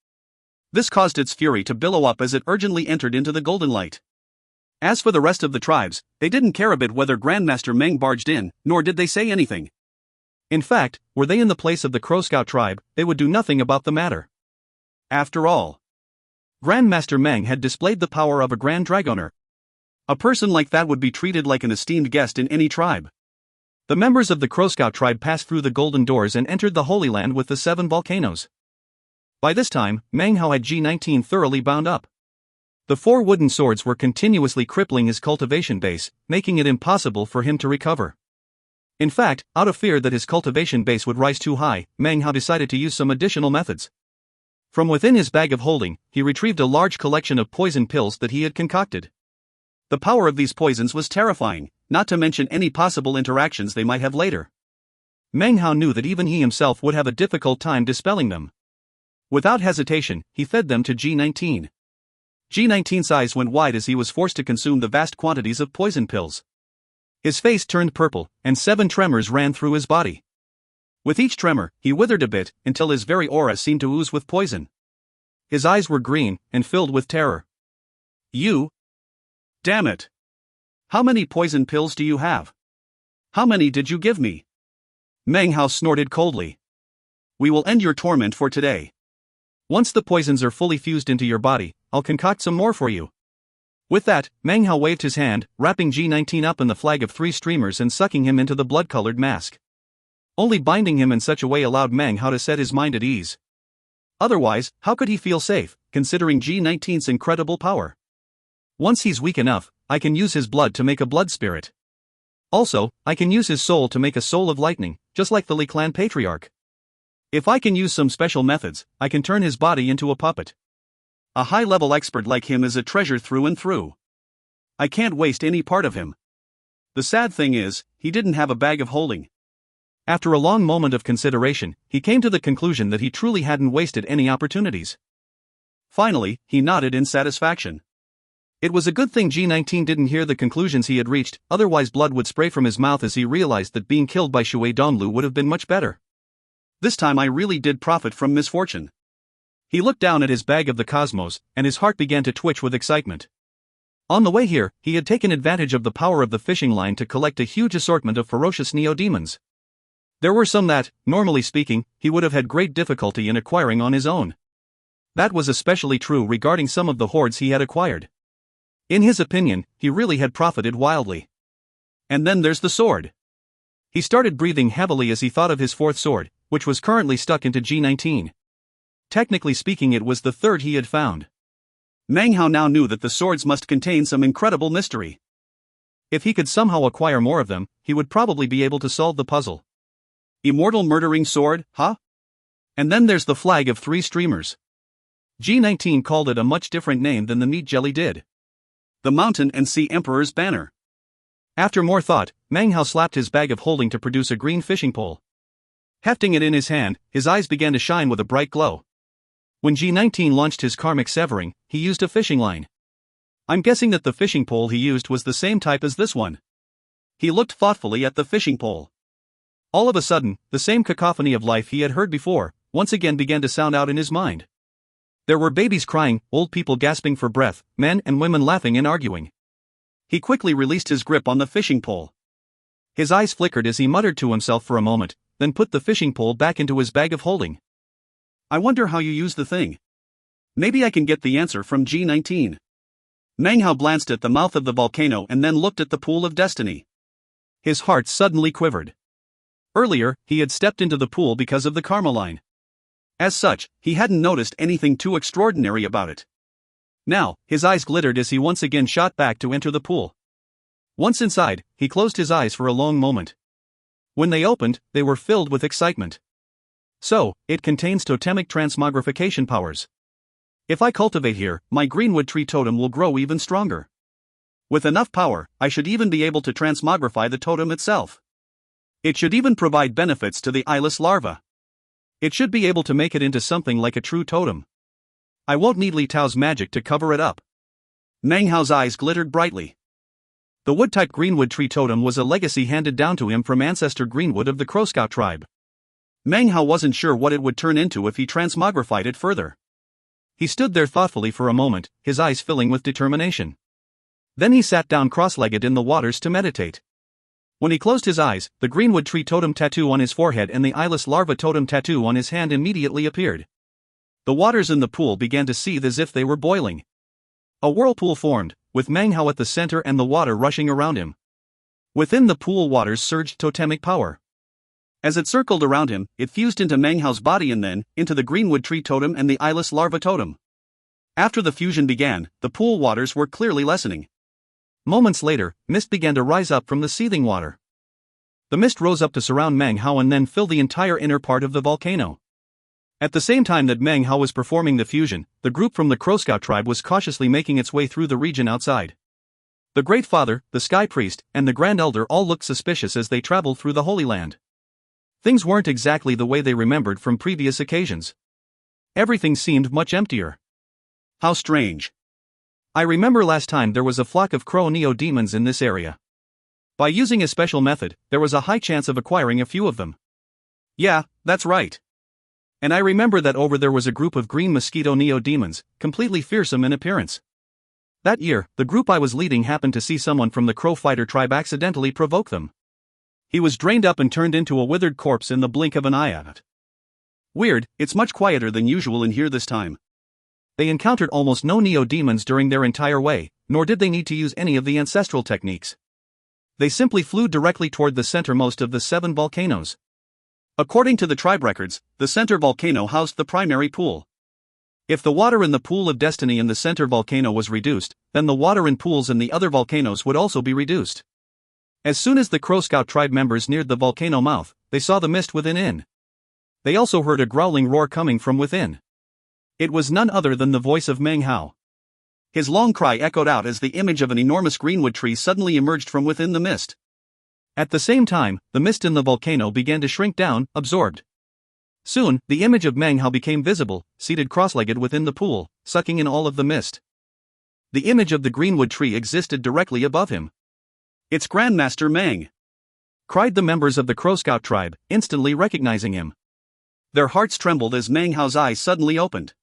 This caused its fury to billow up as it urgently entered into the golden light. As for the rest of the tribes, they didn't care a bit whether Grandmaster Meng barged in, nor did they say anything. In fact, were they in the place of the Crow Scout tribe, they would do nothing about the matter. After all, Grandmaster Meng had displayed the power of a Grand Dragoner. A person like that would be treated like an esteemed guest in any tribe. The members of the Crow Scout tribe passed through the golden doors and entered the Holy Land with the 7 volcanoes. By this time, Meng Hao had G19 thoroughly bound up. The 4 wooden swords were continuously crippling his cultivation base, making it impossible for him to recover. In fact, out of fear that his cultivation base would rise too high, Meng Hao decided to use some additional methods. From within his bag of holding, he retrieved a large collection of poison pills that he had concocted. The power of these poisons was terrifying, not to mention any possible interactions they might have later. Meng Hao knew that even he himself would have a difficult time dispelling them. Without hesitation, he fed them to G19. G19's eyes went wide as he was forced to consume the vast quantities of poison pills. His face turned purple, and 7 tremors ran through his body. With each tremor, he withered a bit, until his very aura seemed to ooze with poison. His eyes were green, and filled with terror. You? Damn it! How many poison pills do you have? How many did you give me? Meng Hao snorted coldly. We will end your torment for today. Once the poisons are fully fused into your body, I'll concoct some more for you. With that, Meng Hao waved his hand, wrapping G19 up in the flag of 3 streamers and sucking him into the blood-colored mask. Only binding him in such a way allowed Meng Hao to set his mind at ease. Otherwise, how could he feel safe, considering G19's incredible power? Once he's weak enough, I can use his blood to make a blood spirit. Also, I can use his soul to make a soul of lightning, just like the Li Clan patriarch. If I can use some special methods, I can turn his body into a puppet. A high-level expert like him is a treasure through and through. I can't waste any part of him. The sad thing is, he didn't have a bag of holding. After a long moment of consideration, he came to the conclusion that he truly hadn't wasted any opportunities. Finally, he nodded in satisfaction. It was a good thing G19 didn't hear the conclusions he had reached, otherwise blood would spray from his mouth as he realized that being killed by Shui Donglu would have been much better. This time I really did profit from misfortune. He looked down at his bag of the cosmos, and his heart began to twitch with excitement. On the way here, he had taken advantage of the power of the fishing line to collect a huge assortment of ferocious neo-demons. There were some that, normally speaking, he would have had great difficulty in acquiring on his own. That was especially true regarding some of the hordes he had acquired. In his opinion, he really had profited wildly. And then there's the sword. He started breathing heavily as he thought of his fourth sword, which was currently stuck into G19. Technically speaking, it was the third he had found. Meng Hao now knew that the swords must contain some incredible mystery. If he could somehow acquire more of them, he would probably be able to solve the puzzle. Immortal murdering sword, huh? And then there's the flag of 3 streamers. G19 called it a much different name than the meat jelly did. The Mountain and Sea Emperor's banner. After more thought, Meng Hao slapped his bag of holding to produce a green fishing pole. Hefting it in his hand, his eyes began to shine with a bright glow. When G19 launched his karmic severing, he used a fishing line. I'm guessing that the fishing pole he used was the same type as this one. He looked thoughtfully at the fishing pole. All of a sudden, the same cacophony of life he had heard before, once again began to sound out in his mind. There were babies crying, old people gasping for breath, men and women laughing and arguing. He quickly released his grip on the fishing pole. His eyes flickered as he muttered to himself for a moment, then put the fishing pole back into his bag of holding. I wonder how you use the thing. Maybe I can get the answer from G19. Meng Hao glanced at the mouth of the volcano and then looked at the pool of destiny. His heart suddenly quivered. Earlier, he had stepped into the pool because of the karma line. As such, he hadn't noticed anything too extraordinary about it. Now, his eyes glittered as he once again shot back to enter the pool. Once inside, he closed his eyes for a long moment. When they opened, they were filled with excitement. So, it contains totemic transmogrification powers. If I cultivate here, my greenwood tree totem will grow even stronger. With enough power, I should even be able to transmogrify the totem itself. It should even provide benefits to the eyeless larva. It should be able to make it into something like a true totem. I won't need Li Tao's magic to cover it up. Meng Hao's eyes glittered brightly. The wood-type greenwood tree totem was a legacy handed down to him from ancestor Greenwood of the Crow Scout tribe. Meng Hao wasn't sure what it would turn into if he transmogrified it further. He stood there thoughtfully for a moment, his eyes filling with determination. Then he sat down cross-legged in the waters to meditate. When he closed his eyes, the greenwood tree totem tattoo on his forehead and the eyeless larva totem tattoo on his hand immediately appeared. The waters in the pool began to seethe as if they were boiling. A whirlpool formed, with Meng Hao at the center and the water rushing around him. Within the pool waters surged totemic power. As it circled around him, it fused into Meng Hao's body and then, into the greenwood tree totem and the eyeless larva totem. After the fusion began, the pool waters were clearly lessening. Moments later, mist began to rise up from the seething water. The mist rose up to surround Meng Hao and then fill the entire inner part of the volcano. At the same time that Meng Hao was performing the fusion, the group from the Crow Scout tribe was cautiously making its way through the region outside. The Great Father, the Sky Priest, and the Grand Elder all looked suspicious as they traveled through the Holy Land. Things weren't exactly the way they remembered from previous occasions. Everything seemed much emptier. How strange. I remember last time there was a flock of crow neo-demons in this area. By using a special method, there was a high chance of acquiring a few of them. Yeah, that's right. And I remember that over there was a group of green mosquito neo-demons, completely fearsome in appearance. That year, the group I was leading happened to see someone from the Crow Fighter tribe accidentally provoke them. He was drained up and turned into a withered corpse in the blink of an eye. Weird, it's much quieter than usual in here this time. They encountered almost no neo-demons during their entire way, nor did they need to use any of the ancestral techniques. They simply flew directly toward the centermost of the 7 volcanoes. According to the tribe records, the center volcano housed the primary pool. If the water in the pool of destiny in the center volcano was reduced, then the water in pools in the other volcanoes would also be reduced. As soon as the Crow Scout tribe members neared the volcano mouth, they saw the mist within. They also heard a growling roar coming from within. It was none other than the voice of Meng Hao. His long cry echoed out as the image of an enormous greenwood tree suddenly emerged from within the mist. At the same time, the mist in the volcano began to shrink down, absorbed. Soon, the image of Meng Hao became visible, seated cross-legged within the pool, sucking in all of the mist. The image of the greenwood tree existed directly above him. It's Grandmaster Meng! Cried the members of the Crow Scout tribe, instantly recognizing him. Their hearts trembled as Meng Hao's eyes suddenly opened.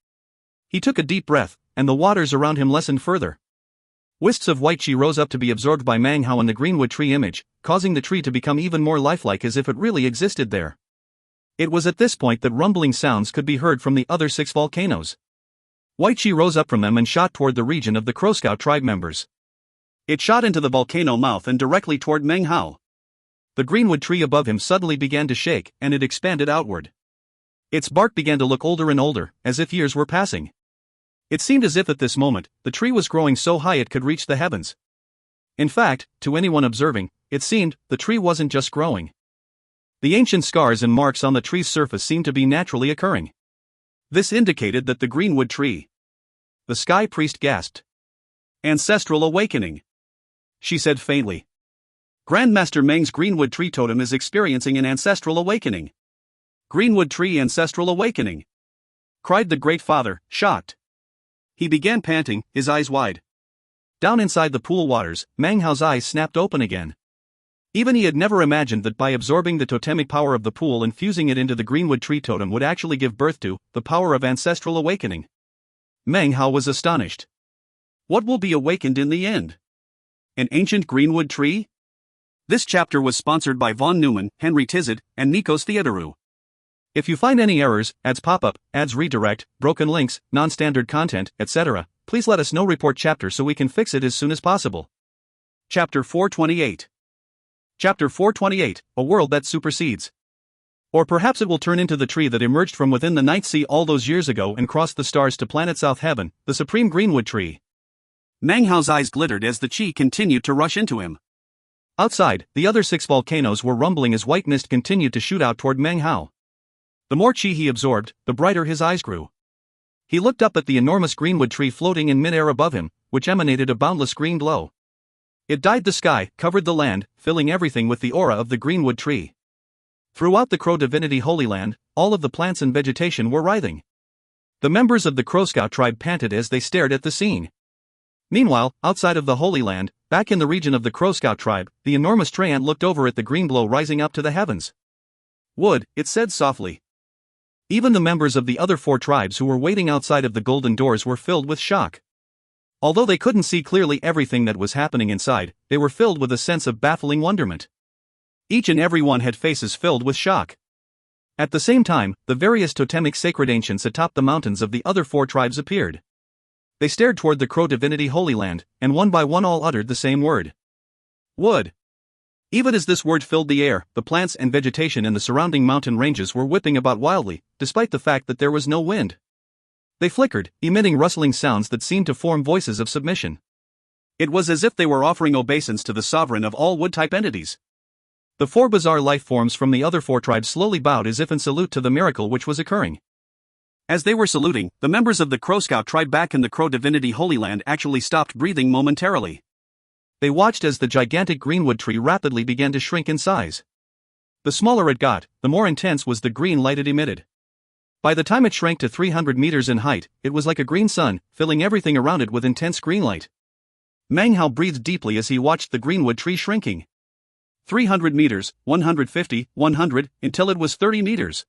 He took a deep breath, and the waters around him lessened further. Wisps of white chi rose up to be absorbed by Meng Hao and the greenwood tree image, causing the tree to become even more lifelike as if it really existed there. It was at this point that rumbling sounds could be heard from the other 6 volcanoes. White chi rose up from them and shot toward the region of the Crow Scout tribe members. It shot into the volcano mouth and directly toward Meng Hao. The greenwood tree above him suddenly began to shake, and it expanded outward. Its bark began to look older and older, as if years were passing. It seemed as if at this moment, the tree was growing so high it could reach the heavens. In fact, to anyone observing, it seemed, the tree wasn't just growing. The ancient scars and marks on the tree's surface seemed to be naturally occurring. This indicated that the greenwood tree. The sky priest gasped. Ancestral awakening, she said faintly. Grandmaster Meng's greenwood tree totem is experiencing an ancestral awakening. Greenwood tree ancestral awakening, cried the Great Father, shocked. He began panting, his eyes wide. Down inside the pool waters, Meng Hao's eyes snapped open again. Even he had never imagined that by absorbing the totemic power of the pool and fusing it into the greenwood tree totem would actually give birth to the power of ancestral awakening. Meng Hao was astonished. What will be awakened in the end? An ancient greenwood tree? This chapter was sponsored by Von Neumann, Henry Tizard, and Nikos Theodorou. If you find any errors, ads pop-up, ads redirect, broken links, non-standard content, etc., please let us know. Report chapter so we can fix it as soon as possible. Chapter 428. Chapter 428, A World That Supersedes. Or perhaps it will turn into the tree that emerged from within the night sea all those years ago and crossed the stars to planet South Heaven, the supreme greenwood tree. Meng Hao's eyes glittered as the chi continued to rush into him. Outside, the other 6 volcanoes were rumbling as white mist continued to shoot out toward Meng Hao. The more chi he absorbed, the brighter his eyes grew. He looked up at the enormous greenwood tree floating in mid-air above him, which emanated a boundless green glow. It dyed the sky, covered the land, filling everything with the aura of the greenwood tree. Throughout the Crow Divinity Holy Land, all of the plants and vegetation were writhing. The members of the Crow Scout tribe panted as they stared at the scene. Meanwhile, outside of the Holy Land, back in the region of the Crow Scout tribe, the enormous Treant looked over at the green glow rising up to the heavens. Wood, it said softly. Even the members of the other 4 tribes who were waiting outside of the golden doors were filled with shock. Although they couldn't see clearly everything that was happening inside, they were filled with a sense of baffling wonderment. Each and every one had faces filled with shock. At the same time, the various totemic sacred ancients atop the mountains of the other 4 tribes appeared. They stared toward the Crow Divinity Holy Land, and one by one all uttered the same word. Wood. Even as this word filled the air, the plants and vegetation in the surrounding mountain ranges were whipping about wildly, despite the fact that there was no wind. They flickered, emitting rustling sounds that seemed to form voices of submission. It was as if they were offering obeisance to the sovereign of all wood-type entities. The 4 bizarre life forms from the other 4 tribes slowly bowed as if in salute to the miracle which was occurring. As they were saluting, the members of the Crow Scout tribe back in the Crow Divinity Holy Land actually stopped breathing momentarily. They watched as the gigantic greenwood tree rapidly began to shrink in size. The smaller it got, the more intense was the green light it emitted. By the time it shrank to 300 meters in height, it was like a green sun, filling everything around it with intense green light. Meng Hao breathed deeply as he watched the greenwood tree shrinking. 300 meters, 150, 100, until it was 30 meters.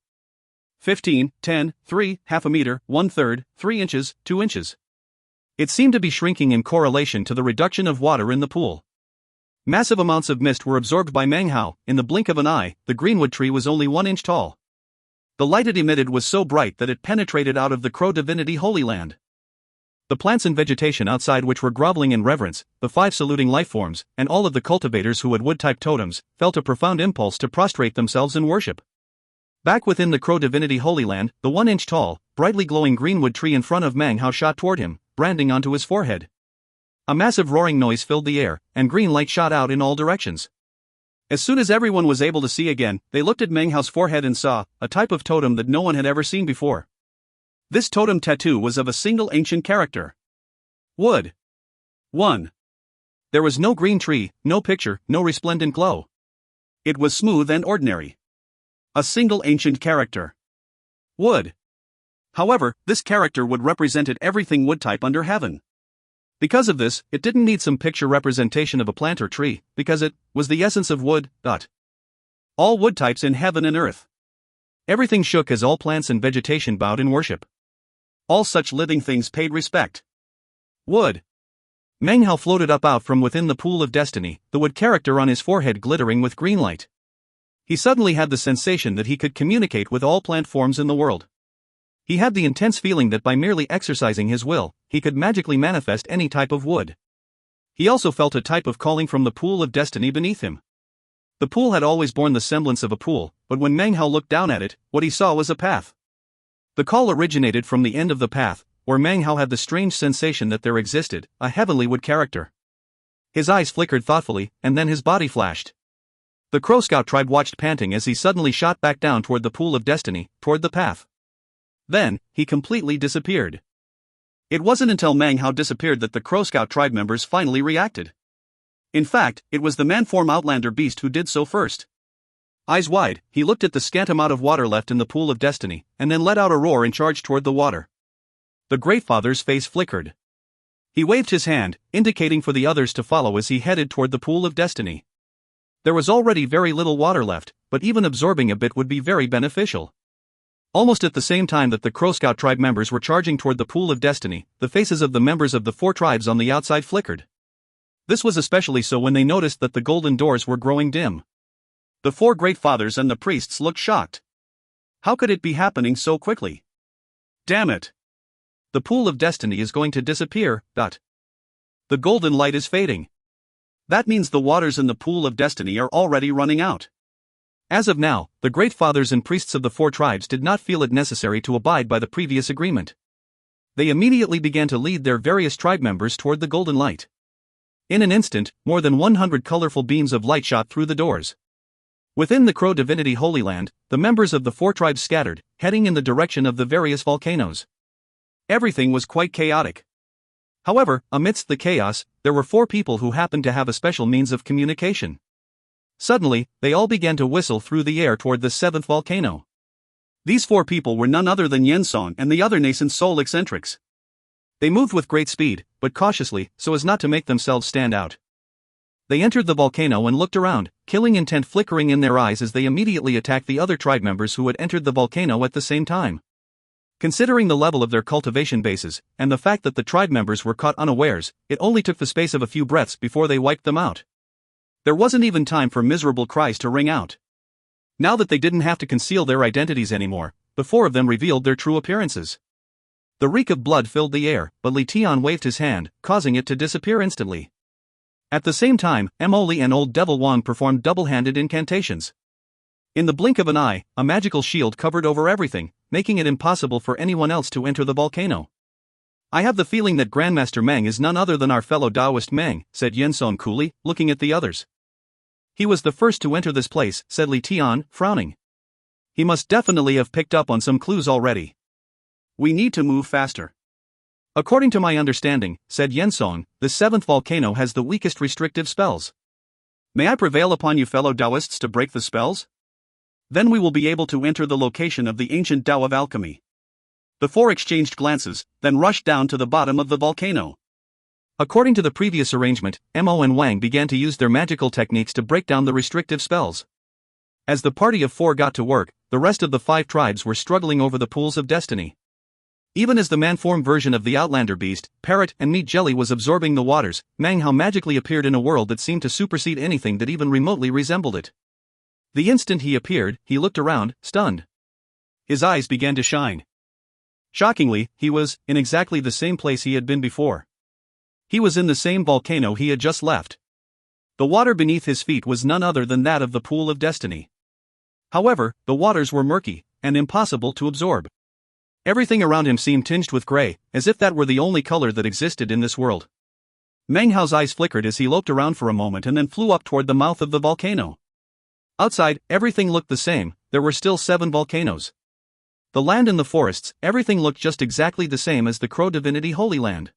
15, 10, 3, half a meter, 1/3, 3 inches, 2 inches. It seemed to be shrinking in correlation to the reduction of water in the pool. Massive amounts of mist were absorbed by Meng Hao. In the blink of an eye, the greenwood tree was only 1 inch tall. The light it emitted was so bright that it penetrated out of the Crow Divinity Holy Land. The plants and vegetation outside which were groveling in reverence, the 5 saluting life forms, and all of the cultivators who had wood-type totems, felt a profound impulse to prostrate themselves in worship. Back within the Crow Divinity Holy Land, the 1 inch tall, brightly glowing greenwood tree in front of Meng Hao shot toward him, branding onto his forehead. A massive roaring noise filled the air, and green light shot out in all directions. As soon as everyone was able to see again, they looked at Meng Hao's forehead and saw a type of totem that no one had ever seen before. This totem tattoo was of a single ancient character. Wood. 1. There was no green tree, no picture, no resplendent glow. It was smooth and ordinary. A single ancient character. Wood. However, this character would represented everything wood-type under heaven. Because of this, it didn't need some picture representation of a plant or tree, because it was the essence of wood. All wood types in heaven and earth. Everything shook as all plants and vegetation bowed in worship. All such living things paid respect. Wood. Meng Hao floated up out from within the pool of destiny, the wood character on his forehead glittering with green light. He suddenly had the sensation that he could communicate with all plant forms in the world. He had the intense feeling that by merely exercising his will, he could magically manifest any type of wood. He also felt a type of calling from the pool of destiny beneath him. The pool had always borne the semblance of a pool, but when Meng Hao looked down at it, what he saw was a path. The call originated from the end of the path, where Meng Hao had the strange sensation that there existed a heavenly-wood character. His eyes flickered thoughtfully, and then his body flashed. The Crow Scout tribe watched panting as he suddenly shot back down toward the pool of destiny, toward the path. Then, he completely disappeared. It wasn't until Meng Hao disappeared that the Crow Scout tribe members finally reacted. In fact, it was the man-form Outlander beast who did so first. Eyes wide, he looked at the scant amount of water left in the pool of destiny, and then let out a roar and charged toward the water. The Great Father's face flickered. He waved his hand, indicating for the others to follow as he headed toward the pool of destiny. There was already very little water left, but even absorbing a bit would be very beneficial. Almost at the same time that the Crow Scout tribe members were charging toward the pool of destiny, the faces of the members of the 4 tribes on the outside flickered. This was especially so when they noticed that the golden doors were growing dim. The 4 Great Fathers and the priests looked shocked. How could it be happening so quickly? Damn it! The pool of destiny is going to disappear. The golden light is fading. That means the waters in the pool of destiny are already running out. As of now, the Great Fathers and priests of the 4 tribes did not feel it necessary to abide by the previous agreement. They immediately began to lead their various tribe members toward the golden light. In an instant, more than 100 colorful beams of light shot through the doors. Within the Crow Divinity Holy Land, the members of the 4 tribes scattered, heading in the direction of the various volcanoes. Everything was quite chaotic. However, amidst the chaos, there were 4 people who happened to have a special means of communication. Suddenly, they all began to whistle through the air toward the 7th volcano. These 4 people were none other than Yensong and the other nascent soul eccentrics. They moved with great speed, but cautiously, so as not to make themselves stand out. They entered the volcano and looked around, killing intent flickering in their eyes as they immediately attacked the other tribe members who had entered the volcano at the same time. Considering the level of their cultivation bases, and the fact that the tribe members were caught unawares, it only took the space of a few breaths before they wiped them out. There wasn't even time for miserable cries to ring out. Now that they didn't have to conceal their identities anymore, the 4 of them revealed their true appearances. The reek of blood filled the air, but Li Tian waved his hand, causing it to disappear instantly. At the same time, Emoli and Old Devil Wang performed double-handed incantations. In the blink of an eye, a magical shield covered over everything, making it impossible for anyone else to enter the volcano. I have the feeling that Grandmaster Meng is none other than our fellow Taoist Meng, said Yensong coolly, looking at the others. He was the first to enter this place, said Li Tian, frowning. He must definitely have picked up on some clues already. We need to move faster. According to my understanding, said Yensong, the 7th volcano has the weakest restrictive spells. May I prevail upon you fellow Taoists to break the spells? Then we will be able to enter the location of the ancient Tao of alchemy. The 4 exchanged glances, then rushed down to the bottom of the volcano. According to the previous arrangement, Mo and Wang began to use their magical techniques to break down the restrictive spells. As the party of 4 got to work, the rest of the 5 tribes were struggling over the pools of destiny. Even as the man-form version of the Outlander beast, Parrot and Meat Jelly was absorbing the waters, Meng Hao magically appeared in a world that seemed to supersede anything that even remotely resembled it. The instant he appeared, he looked around, stunned. His eyes began to shine. Shockingly, he was in exactly the same place he had been before. He was in the same volcano he had just left. The water beneath his feet was none other than that of the pool of destiny. However, the waters were murky and impossible to absorb. Everything around him seemed tinged with gray, as if that were the only color that existed in this world. Meng Hao's eyes flickered as he loped around for a moment and then flew up toward the mouth of the volcano. Outside, everything looked the same, there were still 7 volcanoes. The land and the forests, everything looked just exactly the same as the Crow Divinity Holy Land.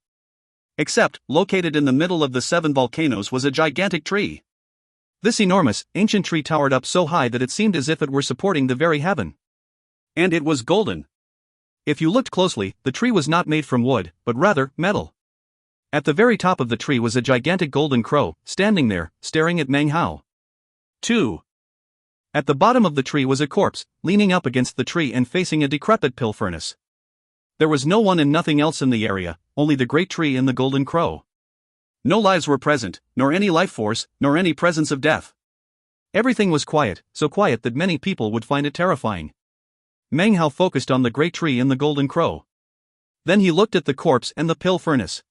Except, located in the middle of the 7 volcanoes was a gigantic tree. This enormous, ancient tree towered up so high that it seemed as if it were supporting the very heaven. And it was golden. If you looked closely, the tree was not made from wood, but rather, metal. At the very top of the tree was a gigantic golden crow, standing there, staring at Meng Hao. 2. At the bottom of the tree was a corpse, leaning up against the tree and facing a decrepit pill furnace. There was no one and nothing else in the area, only the great tree and the golden crow. No lives were present, nor any life force, nor any presence of death. Everything was quiet, so quiet that many people would find it terrifying. Meng Hao focused on the great tree and the golden crow. Then he looked at the corpse and the pill furnace.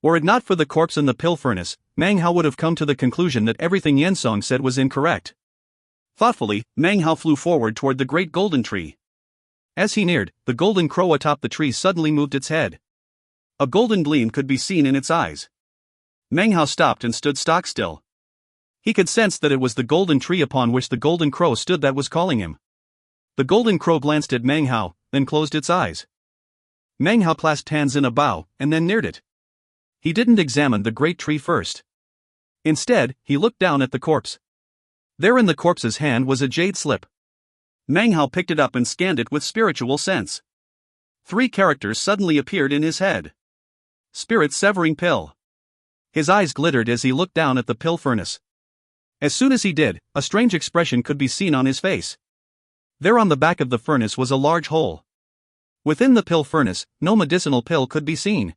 Were it not for the corpse in the pill furnace, Meng Hao would have come to the conclusion that everything Yensong said was incorrect. Thoughtfully, Meng Hao flew forward toward the great golden tree. As he neared, the golden crow atop the tree suddenly moved its head. A golden gleam could be seen in its eyes. Meng Hao stopped and stood stock still. He could sense that it was the golden tree upon which the golden crow stood that was calling him. The golden crow glanced at Meng Hao, then closed its eyes. Meng Hao clasped hands in a bow, and then neared it. He didn't examine the great tree first. Instead, he looked down at the corpse. There in the corpse's hand was a jade slip. Meng Hao picked it up and scanned it with spiritual sense. 3 characters suddenly appeared in his head. Spirit severing pill. His eyes glittered as he looked down at the pill furnace. As soon as he did, a strange expression could be seen on his face. There on the back of the furnace was a large hole. Within the pill furnace, no medicinal pill could be seen.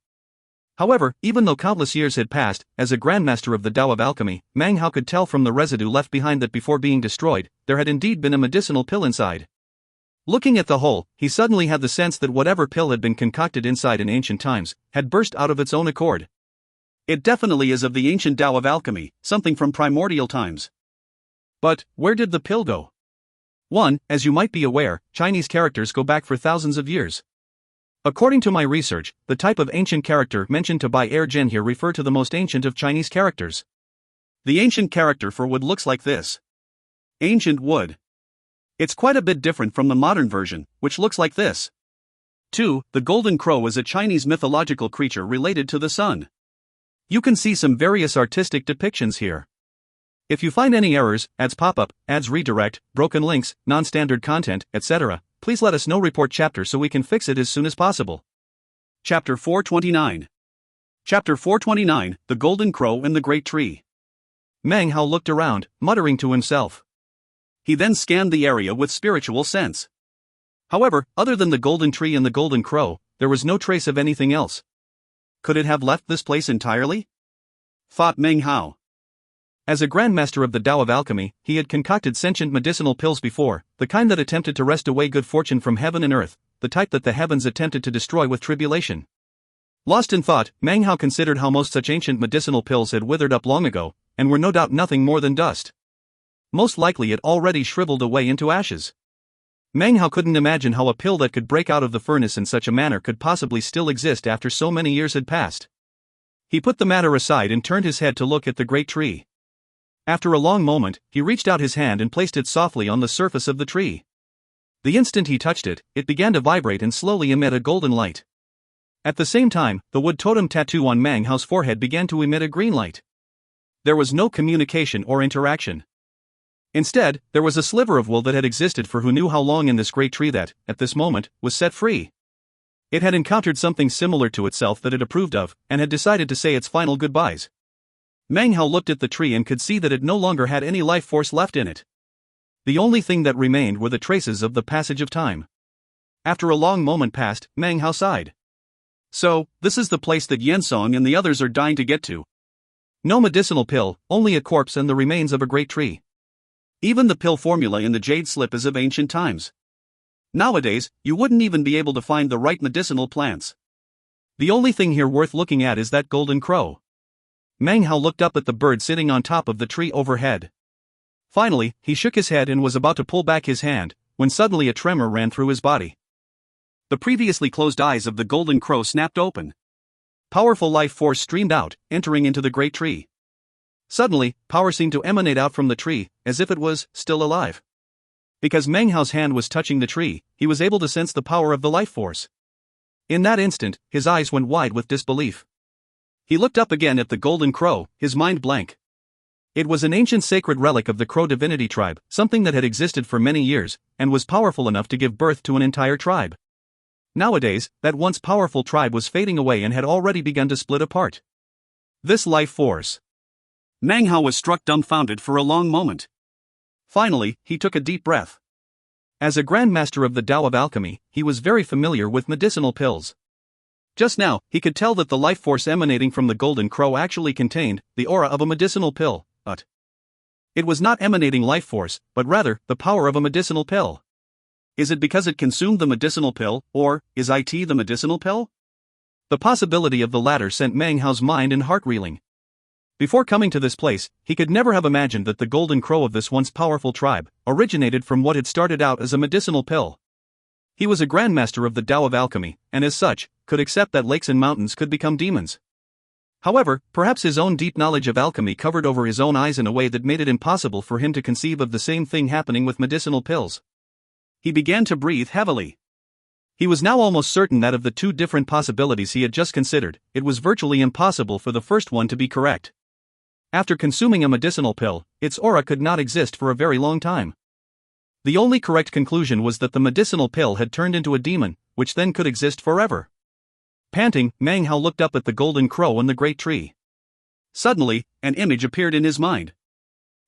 However, even though countless years had passed, as a grandmaster of the Tao of Alchemy, Meng Hao could tell from the residue left behind that before being destroyed, there had indeed been a medicinal pill inside. Looking at the hole, he suddenly had the sense that whatever pill had been concocted inside in ancient times, had burst out of its own accord. It definitely is of the ancient Tao of Alchemy, something from primordial times. But, where did the pill go? 1. As you might be aware, Chinese characters go back for thousands of years. According to my research, the type of ancient character mentioned to by Er Jin here refer to the most ancient of Chinese characters. The ancient character for wood looks like this. Ancient wood. It's quite a bit different from the modern version, which looks like this. 2. The golden crow is a Chinese mythological creature related to the sun. You can see some various artistic depictions here. If you find any errors, ads pop up, ads redirect, broken links, non-standard content, etc., please let us know. Report chapter so we can fix it as soon as possible. Chapter 429. Chapter 429, The Golden Crow and the Great Tree. Meng Hao looked around, muttering to himself. He then scanned the area with spiritual sense. However, other than the golden tree and the golden crow, there was no trace of anything else. Could it have left this place entirely? Thought Meng Hao. As a grandmaster of the Tao of Alchemy, he had concocted sentient medicinal pills before, the kind that attempted to wrest away good fortune from heaven and earth, the type that the heavens attempted to destroy with tribulation. Lost in thought, Meng Hao considered how most such ancient medicinal pills had withered up long ago, and were no doubt nothing more than dust. Most likely it already shriveled away into ashes. Meng Hao couldn't imagine how a pill that could break out of the furnace in such a manner could possibly still exist after so many years had passed. He put the matter aside and turned his head to look at the great tree. After a long moment, he reached out his hand and placed it softly on the surface of the tree. The instant he touched it, it began to vibrate and slowly emit a golden light. At the same time, the wood totem tattoo on Meng Hao's forehead began to emit a green light. There was no communication or interaction. Instead, there was a sliver of wool that had existed for who knew how long in this great tree that, at this moment, was set free. It had encountered something similar to itself that it approved of, and had decided to say its final goodbyes. Meng Hao looked at the tree and could see that it no longer had any life force left in it. The only thing that remained were the traces of the passage of time. After a long moment passed, Meng Hao sighed. So, this is the place that Yensong and the others are dying to get to. No medicinal pill, only a corpse and the remains of a great tree. Even the pill formula in the jade slip is of ancient times. Nowadays, you wouldn't even be able to find the right medicinal plants. The only thing here worth looking at is that golden crow. Meng Hao looked up at the bird sitting on top of the tree overhead. Finally, he shook his head and was about to pull back his hand, when suddenly a tremor ran through his body. The previously closed eyes of the golden crow snapped open. Powerful life force streamed out, entering into the great tree. Suddenly, power seemed to emanate out from the tree, as if it was still alive. Because Meng Hao's hand was touching the tree, he was able to sense the power of the life force. In that instant, his eyes went wide with disbelief. He looked up again at the golden crow, his mind blank. It was an ancient sacred relic of the crow divinity tribe, something that had existed for many years, and was powerful enough to give birth to an entire tribe. Nowadays, that once powerful tribe was fading away and had already begun to split apart. This life force. Meng Hao was struck dumbfounded for a long moment. Finally, he took a deep breath. As a grandmaster of the Tao of Alchemy, he was very familiar with medicinal pills. Just now, he could tell that the life force emanating from the golden crow actually contained the aura of a medicinal pill, but it was not emanating life force, but rather the power of a medicinal pill. Is it because it consumed the medicinal pill, or is it the medicinal pill? The possibility of the latter sent Meng Hao's mind and heart reeling. Before coming to this place, he could never have imagined that the golden crow of this once powerful tribe originated from what had started out as a medicinal pill. He was a grandmaster of the Tao of alchemy, and as such, could accept that lakes and mountains could become demons. However, perhaps his own deep knowledge of alchemy covered over his own eyes in a way that made it impossible for him to conceive of the same thing happening with medicinal pills. He began to breathe heavily. He was now almost certain that of the two different possibilities he had just considered, it was virtually impossible for the first one to be correct. After consuming a medicinal pill, its aura could not exist for a very long time. The only correct conclusion was that the medicinal pill had turned into a demon, which then could exist forever. Panting, Meng Hao looked up at the golden crow and the great tree. Suddenly, an image appeared in his mind.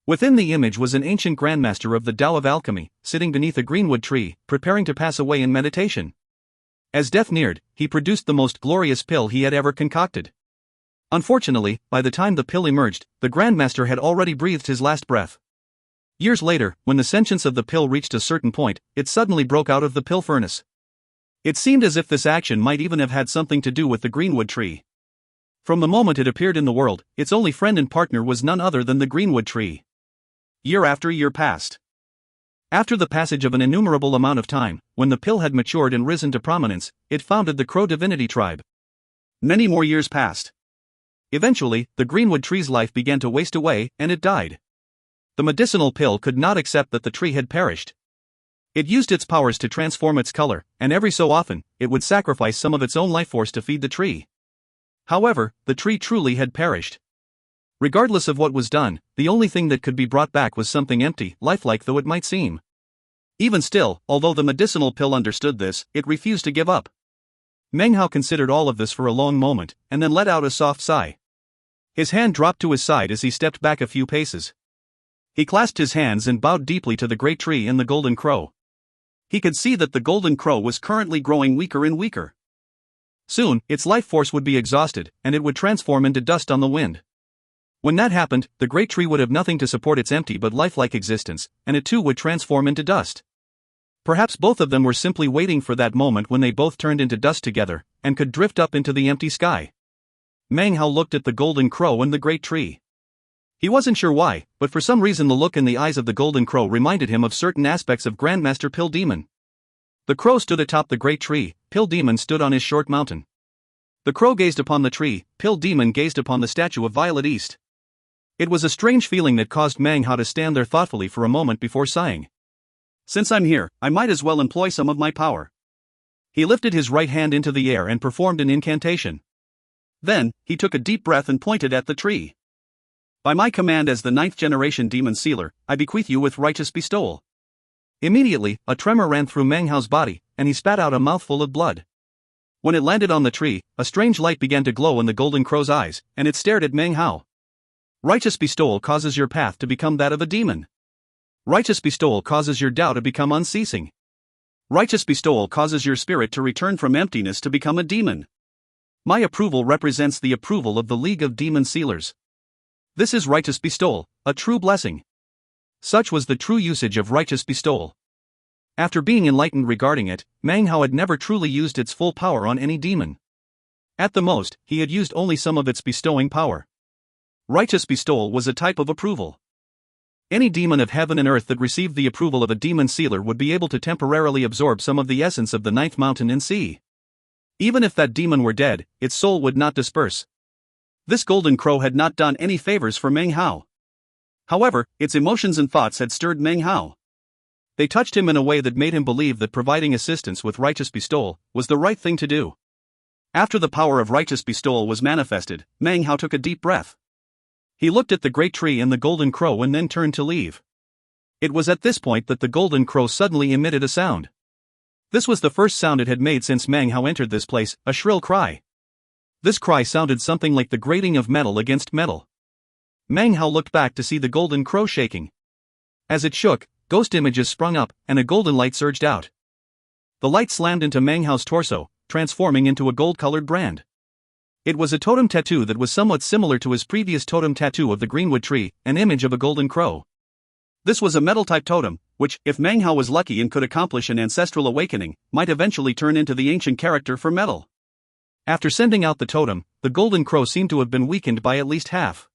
Within the image was an ancient grandmaster of the Tao of alchemy, sitting beneath a greenwood tree, preparing to pass away in meditation. As death neared, he produced the most glorious pill he had ever concocted. Unfortunately, by the time the pill emerged, the grandmaster had already breathed his last breath. Years later, when the sentience of the pill reached a certain point, it suddenly broke out of the pill furnace. It seemed as if this action might even have had something to do with the greenwood tree. From the moment it appeared in the world, its only friend and partner was none other than the greenwood tree. Year after year passed. After the passage of an innumerable amount of time, when the pill had matured and risen to prominence, it founded the Crow Divinity tribe. Many more years passed. Eventually, the greenwood tree's life began to waste away, and it died. The medicinal pill could not accept that the tree had perished. It used its powers to transform its color, and every so often, it would sacrifice some of its own life force to feed the tree. However, the tree truly had perished. Regardless of what was done, the only thing that could be brought back was something empty, lifelike though it might seem. Even still, although the medicinal pill understood this, it refused to give up. Meng Hao considered all of this for a long moment, and then let out a soft sigh. His hand dropped to his side as he stepped back a few paces. He clasped his hands and bowed deeply to the great tree and the golden crow. He could see that the golden crow was currently growing weaker and weaker. Soon, its life force would be exhausted, and it would transform into dust on the wind. When that happened, the great tree would have nothing to support its empty but lifelike existence, and it too would transform into dust. Perhaps both of them were simply waiting for that moment when they both turned into dust together, and could drift up into the empty sky. Meng Hao looked at the golden crow and the great tree. He wasn't sure why, but for some reason the look in the eyes of the golden crow reminded him of certain aspects of Grandmaster Pill Demon. The crow stood atop the great tree, Pill Demon stood on his short mountain. The crow gazed upon the tree, Pill Demon gazed upon the statue of Violet East. It was a strange feeling that caused Meng Hao to stand there thoughtfully for a moment before sighing. Since I'm here, I might as well employ some of my power. He lifted his right hand into the air and performed an incantation. Then, he took a deep breath and pointed at the tree. By my command as the 9th generation demon sealer, I bequeath you with righteous bestowal. Immediately, a tremor ran through Meng Hao's body, and he spat out a mouthful of blood. When it landed on the tree, a strange light began to glow in the golden crow's eyes, and it stared at Meng Hao. Righteous bestowal causes your path to become that of a demon. Righteous bestowal causes your Tao to become unceasing. Righteous bestowal causes your spirit to return from emptiness to become a demon. My approval represents the approval of the League of Demon Sealers. This is righteous bestowal, a true blessing. Such was the true usage of righteous bestowal. After being enlightened regarding it, Meng Hao had never truly used its full power on any demon. At the most, he had used only some of its bestowing power. Righteous bestowal was a type of approval. Any demon of heaven and earth that received the approval of a demon sealer would be able to temporarily absorb some of the essence of the 9th mountain and sea. Even if that demon were dead, its soul would not disperse. This golden crow had not done any favors for Meng Hao. However, its emotions and thoughts had stirred Meng Hao. They touched him in a way that made him believe that providing assistance with righteous bestowal was the right thing to do. After the power of righteous bestowal was manifested, Meng Hao took a deep breath. He looked at the great tree and the golden crow and then turned to leave. It was at this point that the golden crow suddenly emitted a sound. This was the first sound it had made since Meng Hao entered this place, a shrill cry. This cry sounded something like the grating of metal against metal. Meng Hao looked back to see the golden crow shaking. As it shook, ghost images sprung up, and a golden light surged out. The light slammed into Meng Hao's torso, transforming into a gold-colored brand. It was a totem tattoo that was somewhat similar to his previous totem tattoo of the greenwood tree, an image of a golden crow. This was a metal-type totem, which, if Meng Hao was lucky and could accomplish an ancestral awakening, might eventually turn into the ancient character for metal. After sending out the totem, the golden crow seemed to have been weakened by at least half.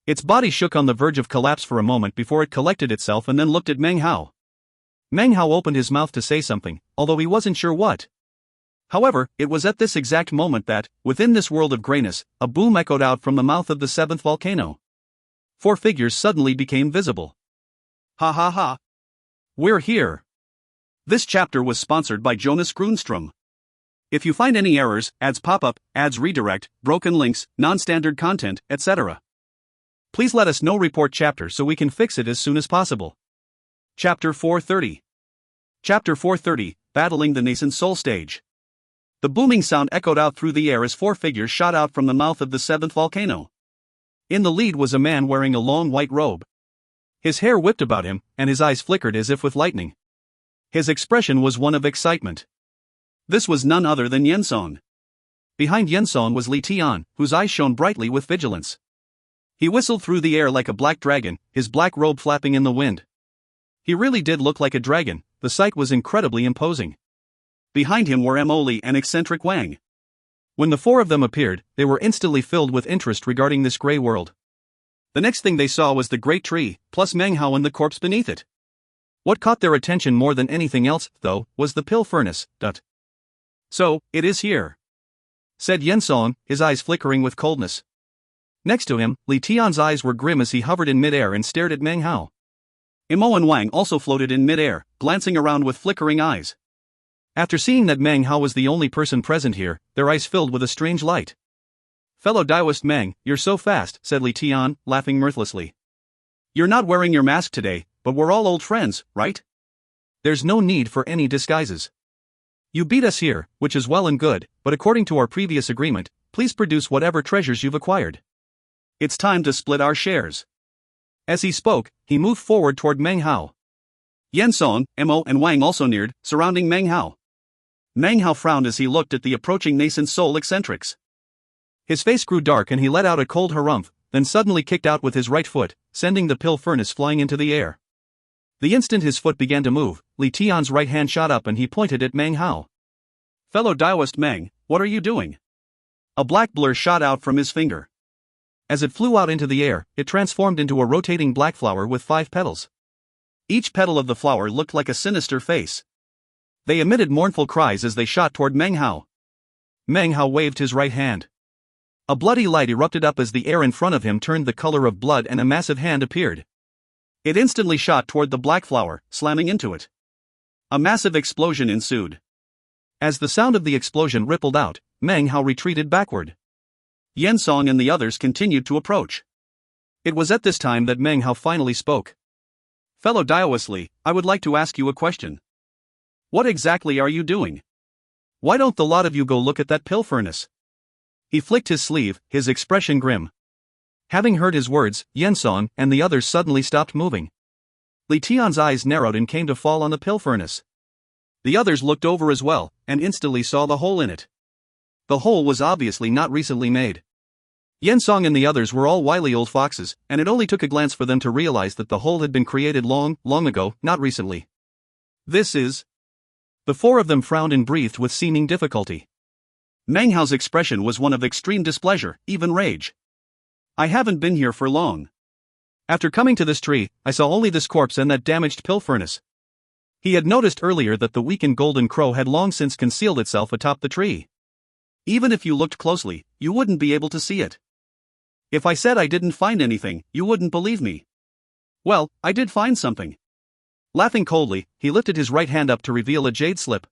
Its body shook on the verge of collapse for a moment before it collected itself and then looked at Meng Hao. Meng Hao opened his mouth to say something, although he wasn't sure what. However, it was at this exact moment that, within this world of grayness, a boom echoed out from the mouth of the seventh volcano. 4 figures suddenly became visible. Ha ha ha. We're here. This chapter was sponsored by Jonas Grunstrom. If you find any errors, ads pop up, ads redirect, broken links, non-standard content, etc., please let us know. Report chapter so we can fix it as soon as possible. Chapter 430. Chapter 430, Battling the Nascent Soul Stage. The booming sound echoed out through the air as 4 figures shot out from the mouth of the seventh volcano. In the lead was a man wearing a long white robe. His hair whipped about him, and his eyes flickered as if with lightning. His expression was one of excitement. This was none other than Yensong. Behind Yensong was Li Tian, whose eyes shone brightly with vigilance. He whistled through the air like a black dragon, his black robe flapping in the wind. He really did look like a dragon. The sight was incredibly imposing. Behind him were Mo Li and eccentric Wang. When the 4 of them appeared, they were instantly filled with interest regarding this gray world. The next thing they saw was the great tree, plus Meng Hao and the corpse beneath it. What caught their attention more than anything else, though, was the pill furnace. So, it is here, said Yensong, his eyes flickering with coldness. Next to him, Li Tian's eyes were grim as he hovered in midair and stared at Meng Hao. Mo and Wang also floated in midair, glancing around with flickering eyes. After seeing that Meng Hao was the only person present here, their eyes filled with a strange light. Fellow Daoist Meng, you're so fast, said Li Tian, laughing mirthlessly. You're not wearing your mask today, but we're all old friends, right? There's no need for any disguises. You beat us here, which is well and good, but according to our previous agreement, please produce whatever treasures you've acquired. It's time to split our shares. As he spoke, he moved forward toward Meng Hao. Yensong, Mo and Wang also neared, surrounding Meng Hao. Meng Hao frowned as he looked at the approaching nascent soul eccentrics. His face grew dark and he let out a cold harumph, then suddenly kicked out with his right foot, sending the pill furnace flying into the air. The instant his foot began to move, Li Tian's right hand shot up and he pointed at Meng Hao. Fellow Daoist Meng, what are you doing? A black blur shot out from his finger. As it flew out into the air, it transformed into a rotating black flower with 5 petals. Each petal of the flower looked like a sinister face. They emitted mournful cries as they shot toward Meng Hao. Meng Hao waved his right hand. A bloody light erupted up as the air in front of him turned the color of blood and a massive hand appeared. It instantly shot toward the black flower, slamming into it. A massive explosion ensued. As the sound of the explosion rippled out, Meng Hao retreated backward. Yensong and the others continued to approach. It was at this time that Meng Hao finally spoke. Fellow Daoist Li, I would like to ask you a question. What exactly are you doing? Why don't the lot of you go look at that pill furnace? He flicked his sleeve, his expression grim. Having heard his words, Yensong and the others suddenly stopped moving. Li Tian's eyes narrowed and came to fall on the pill furnace. The others looked over as well, and instantly saw the hole in it. The hole was obviously not recently made. Yensong and the others were all wily old foxes, and it only took a glance for them to realize that the hole had been created long ago, not recently. This is... The 4 of them frowned and breathed with seeming difficulty. Meng Hao's expression was one of extreme displeasure, even rage. I haven't been here for long. After coming to this tree, I saw only this corpse and that damaged pill furnace. He had noticed earlier that the weakened golden crow had long since concealed itself atop the tree. Even if you looked closely, you wouldn't be able to see it. If I said I didn't find anything, you wouldn't believe me. Well, I did find something. Laughing coldly, he lifted his right hand up to reveal a jade slip.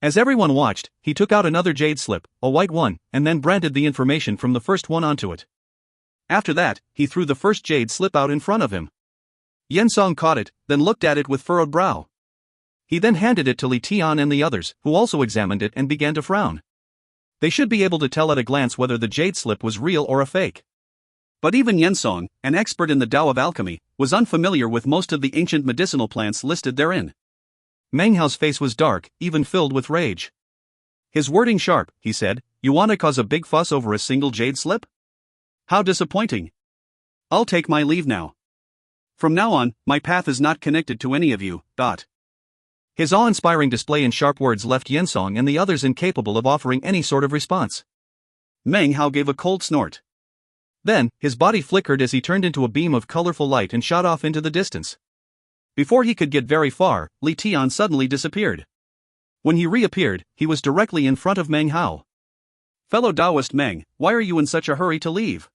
As everyone watched, he took out another jade slip, a white one, and then branded the information from the first one onto it. After that, he threw the first jade slip out in front of him. Yensong caught it, then looked at it with furrowed brow. He then handed it to Li Tian and the others, who also examined it and began to frown. They should be able to tell at a glance whether the jade slip was real or a fake. But even Yensong, an expert in the Tao of alchemy, was unfamiliar with most of the ancient medicinal plants listed therein. Meng Hao's face was dark, even filled with rage. His wording sharp, he said, "You want to cause a big fuss over a single jade slip? How disappointing. I'll take my leave now. From now on, my path is not connected to any of you, ... His awe-inspiring display in sharp words left Yensong and the others incapable of offering any sort of response. Meng Hao gave a cold snort. Then, his body flickered as he turned into a beam of colorful light and shot off into the distance. Before he could get very far, Li Tian suddenly disappeared. When he reappeared, he was directly in front of Meng Hao. "Fellow Taoist Meng, why are you in such a hurry to leave?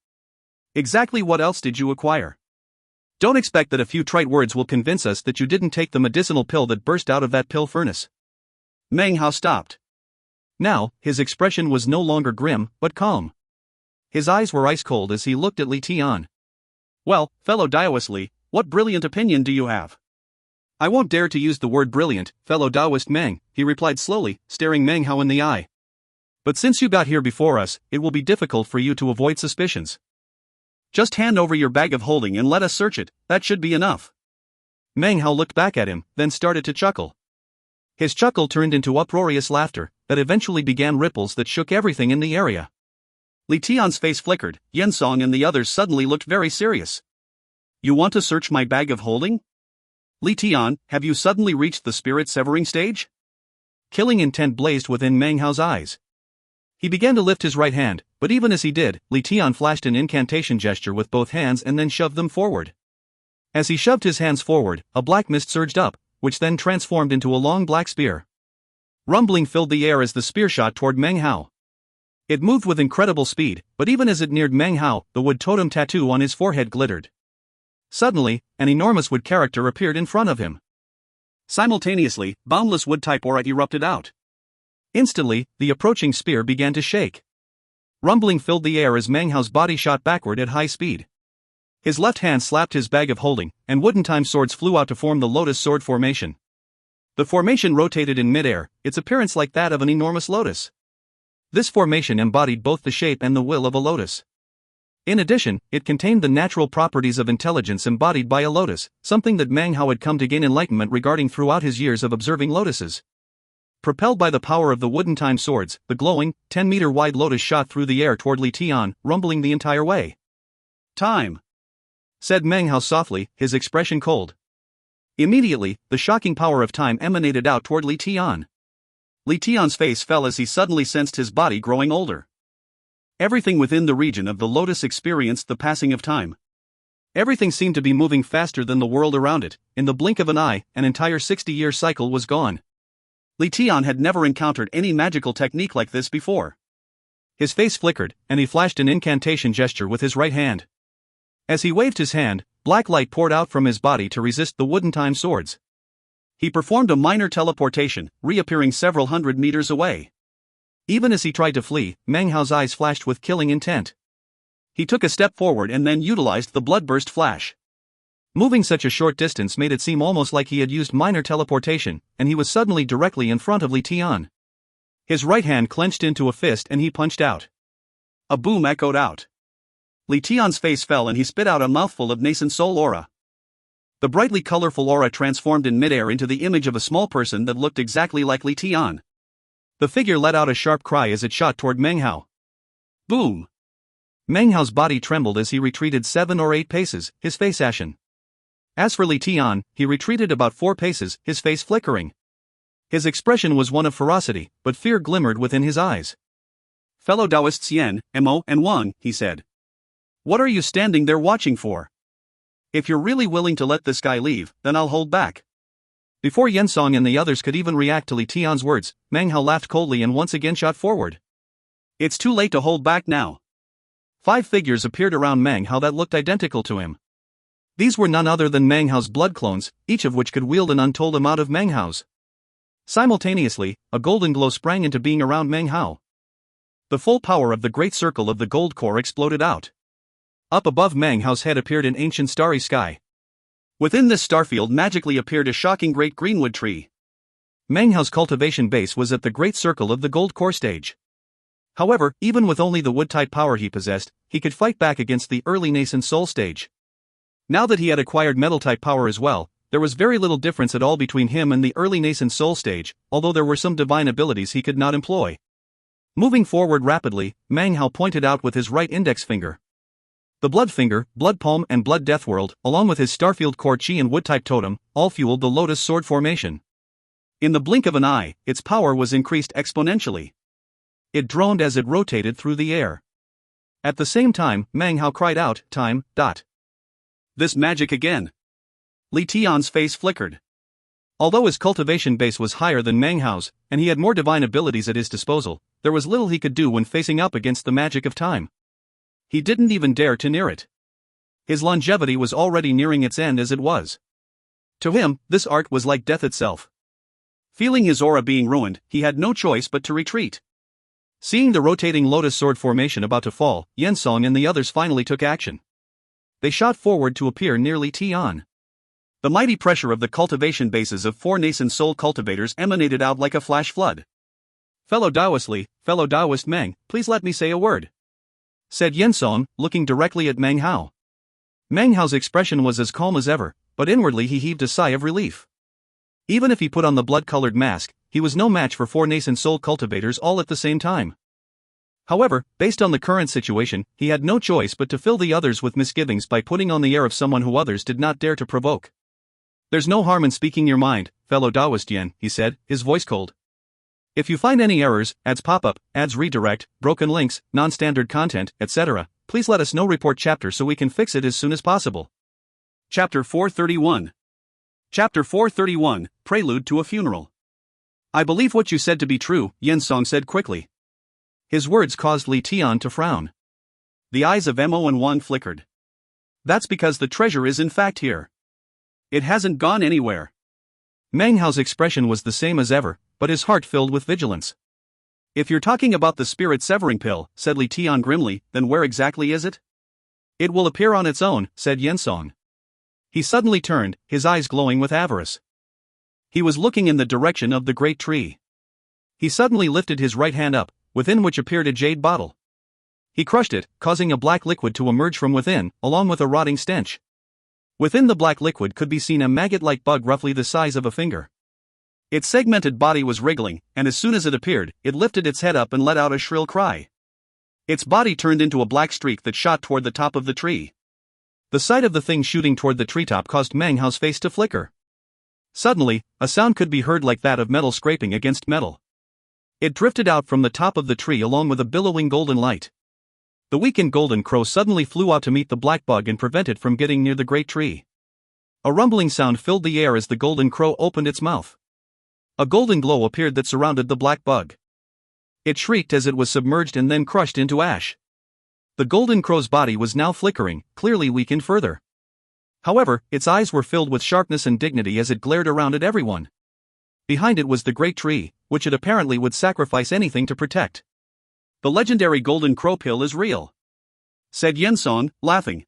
Exactly what else did you acquire? Don't expect that a few trite words will convince us that you didn't take the medicinal pill that burst out of that pill furnace." Meng Hao stopped. Now, his expression was no longer grim, but calm. His eyes were ice cold as he looked at Li Tian. "Well, fellow Taoist Li, what brilliant opinion do you have?" "I won't dare to use the word brilliant, fellow Taoist Meng," he replied slowly, staring Meng Hao in the eye. "But since you got here before us, it will be difficult for you to avoid suspicions. Just hand over your bag of holding and let us search it, that should be enough." Meng Hao looked back at him, then started to chuckle. His chuckle turned into uproarious laughter, that eventually began ripples that shook everything in the area. Li Tian's face flickered, Yensong and the others suddenly looked very serious. "You want to search my bag of holding? Li Tian, have you suddenly reached the spirit severing stage?" Killing intent blazed within Meng Hao's eyes. He began to lift his right hand, but even as he did, Li Tian flashed an incantation gesture with both hands and then shoved them forward. As he shoved his hands forward, a black mist surged up, which then transformed into a long black spear. Rumbling filled the air as the spear shot toward Meng Hao. It moved with incredible speed, but even as it neared Meng Hao, the wood totem tattoo on his forehead glittered. Suddenly, an enormous wood character appeared in front of him. Simultaneously, boundless wood-type aura erupted out. Instantly, the approaching spear began to shake. Rumbling filled the air as Meng Hao's body shot backward at high speed. His left hand slapped his bag of holding, and wooden time swords flew out to form the lotus sword formation. The formation rotated in midair, its appearance like that of an enormous lotus. This formation embodied both the shape and the will of a lotus. In addition, it contained the natural properties of intelligence embodied by a lotus, something that Meng Hao had come to gain enlightenment regarding throughout his years of observing lotuses. Propelled by the power of the wooden time swords, the glowing, 10-meter-wide lotus shot through the air toward Li Tian, rumbling the entire way. "Time," said Meng Hao softly, his expression cold. Immediately, the shocking power of time emanated out toward Li Tian. Li Tian's face fell as he suddenly sensed his body growing older. Everything within the region of the lotus experienced the passing of time. Everything seemed to be moving faster than the world around it. In the blink of an eye, an entire 60-year cycle was gone. Li Tian had never encountered any magical technique like this before. His face flickered, and he flashed an incantation gesture with his right hand. As he waved his hand, black light poured out from his body to resist the wooden time swords. He performed a minor teleportation, reappearing several hundred meters away. Even as he tried to flee, Meng Hao's eyes flashed with killing intent. He took a step forward and then utilized the bloodburst flash. Moving such a short distance made it seem almost like he had used minor teleportation, and he was suddenly directly in front of Li Tian. His right hand clenched into a fist and he punched out. A boom echoed out. Li Tian's face fell and he spit out a mouthful of nascent soul aura. The brightly colorful aura transformed in midair into the image of a small person that looked exactly like Li Tian. The figure let out a sharp cry as it shot toward Meng Hao. Boom! Meng Hao's body trembled as he retreated 7 or 8 paces, his face ashen. As for Li Tian, he retreated about 4 paces, his face flickering. His expression was one of ferocity, but fear glimmered within his eyes. "Fellow Taoists Yan, Mo, and Wang," he said. "What are you standing there watching for? If you're really willing to let this guy leave, then I'll hold back." Before Yensong and the others could even react to Li Tian's words, Meng Hao laughed coldly and once again shot forward. "It's too late to hold back now." 5 figures appeared around Meng Hao that looked identical to him. These were none other than Meng Hao's blood clones, each of which could wield an untold amount of Meng Hao's. Simultaneously, a golden glow sprang into being around Meng Hao. The full power of the great circle of the gold core exploded out. Up above Meng Hao's head appeared an ancient starry sky. Within this starfield magically appeared a shocking great greenwood tree. Meng Hao's cultivation base was at the great circle of the gold core stage. However, even with only the wood-type power he possessed, he could fight back against the early nascent soul stage. Now that he had acquired metal-type power as well, there was very little difference at all between him and the early nascent soul stage, although there were some divine abilities he could not employ. Moving forward rapidly, Meng Hao pointed out with his right index finger. The blood finger, blood palm and blood death world, along with his starfield core chi and wood-type totem, all fueled the lotus sword formation. In the blink of an eye, its power was increased exponentially. It droned as it rotated through the air. At the same time, Meng Hao cried out, "Time, dot." This magic again. Li Tian's face flickered. Although his cultivation base was higher than Meng Hao's, and he had more divine abilities at his disposal, there was little he could do when facing up against the magic of time. He didn't even dare to near it. His longevity was already nearing its end as it was. To him, this art was like death itself. Feeling his aura being ruined, he had no choice but to retreat. Seeing the rotating lotus sword formation about to fall, Yensong and the others finally took action. They shot forward to appear near Li Tian. The mighty pressure of the cultivation bases of 4 nascent soul cultivators emanated out like a flash flood. "Fellow Taoist Li, fellow Taoist Meng, please let me say a word," said Yensong, looking directly at Meng Hao. Meng Hao's expression was as calm as ever, but inwardly he heaved a sigh of relief. Even if he put on the blood-colored mask, he was no match for 4 nascent soul cultivators all at the same time. However, based on the current situation, he had no choice but to fill the others with misgivings by putting on the air of someone who others did not dare to provoke. "There's no harm in speaking your mind, fellow Taoist Yen," he said, his voice cold. "If you find any errors, ads pop up, ads redirect, broken links, non-standard content, etc., please let us know. Report chapter so we can fix it as soon as possible." Chapter 431. Chapter 431, Prelude to a Funeral. "I believe what you said to be true," Yensong said quickly. His words caused Li Tian to frown. The eyes of Mo and Wan flickered. "That's because the treasure is in fact here. It hasn't gone anywhere." Meng Hao's expression was the same as ever, but his heart filled with vigilance. "If you're talking about the spirit severing pill," said Li Tian grimly, "then where exactly is it?" "It will appear on its own," said Yensong. He suddenly turned, his eyes glowing with avarice. He was looking in the direction of the great tree. He suddenly lifted his right hand up, within which appeared a jade bottle. He crushed it, causing a black liquid to emerge from within, along with a rotting stench. Within the black liquid could be seen a maggot-like bug roughly the size of a finger. Its segmented body was wriggling, and as soon as it appeared, it lifted its head up and let out a shrill cry. Its body turned into a black streak that shot toward the top of the tree. The sight of the thing shooting toward the treetop caused Meng Hao's face to flicker. Suddenly, a sound could be heard like that of metal scraping against metal. It drifted out from the top of the tree along with a billowing golden light. The weakened golden crow suddenly flew out to meet the black bug and prevent it from getting near the great tree. A rumbling sound filled the air as the golden crow opened its mouth. A golden glow appeared that surrounded the black bug. It shrieked as it was submerged and then crushed into ash. The golden crow's body was now flickering, clearly weakened further. However, its eyes were filled with sharpness and dignity as it glared around at everyone. Behind it was the great tree, which it apparently would sacrifice anything to protect. "The legendary golden crow pill is real," said Yensong, laughing.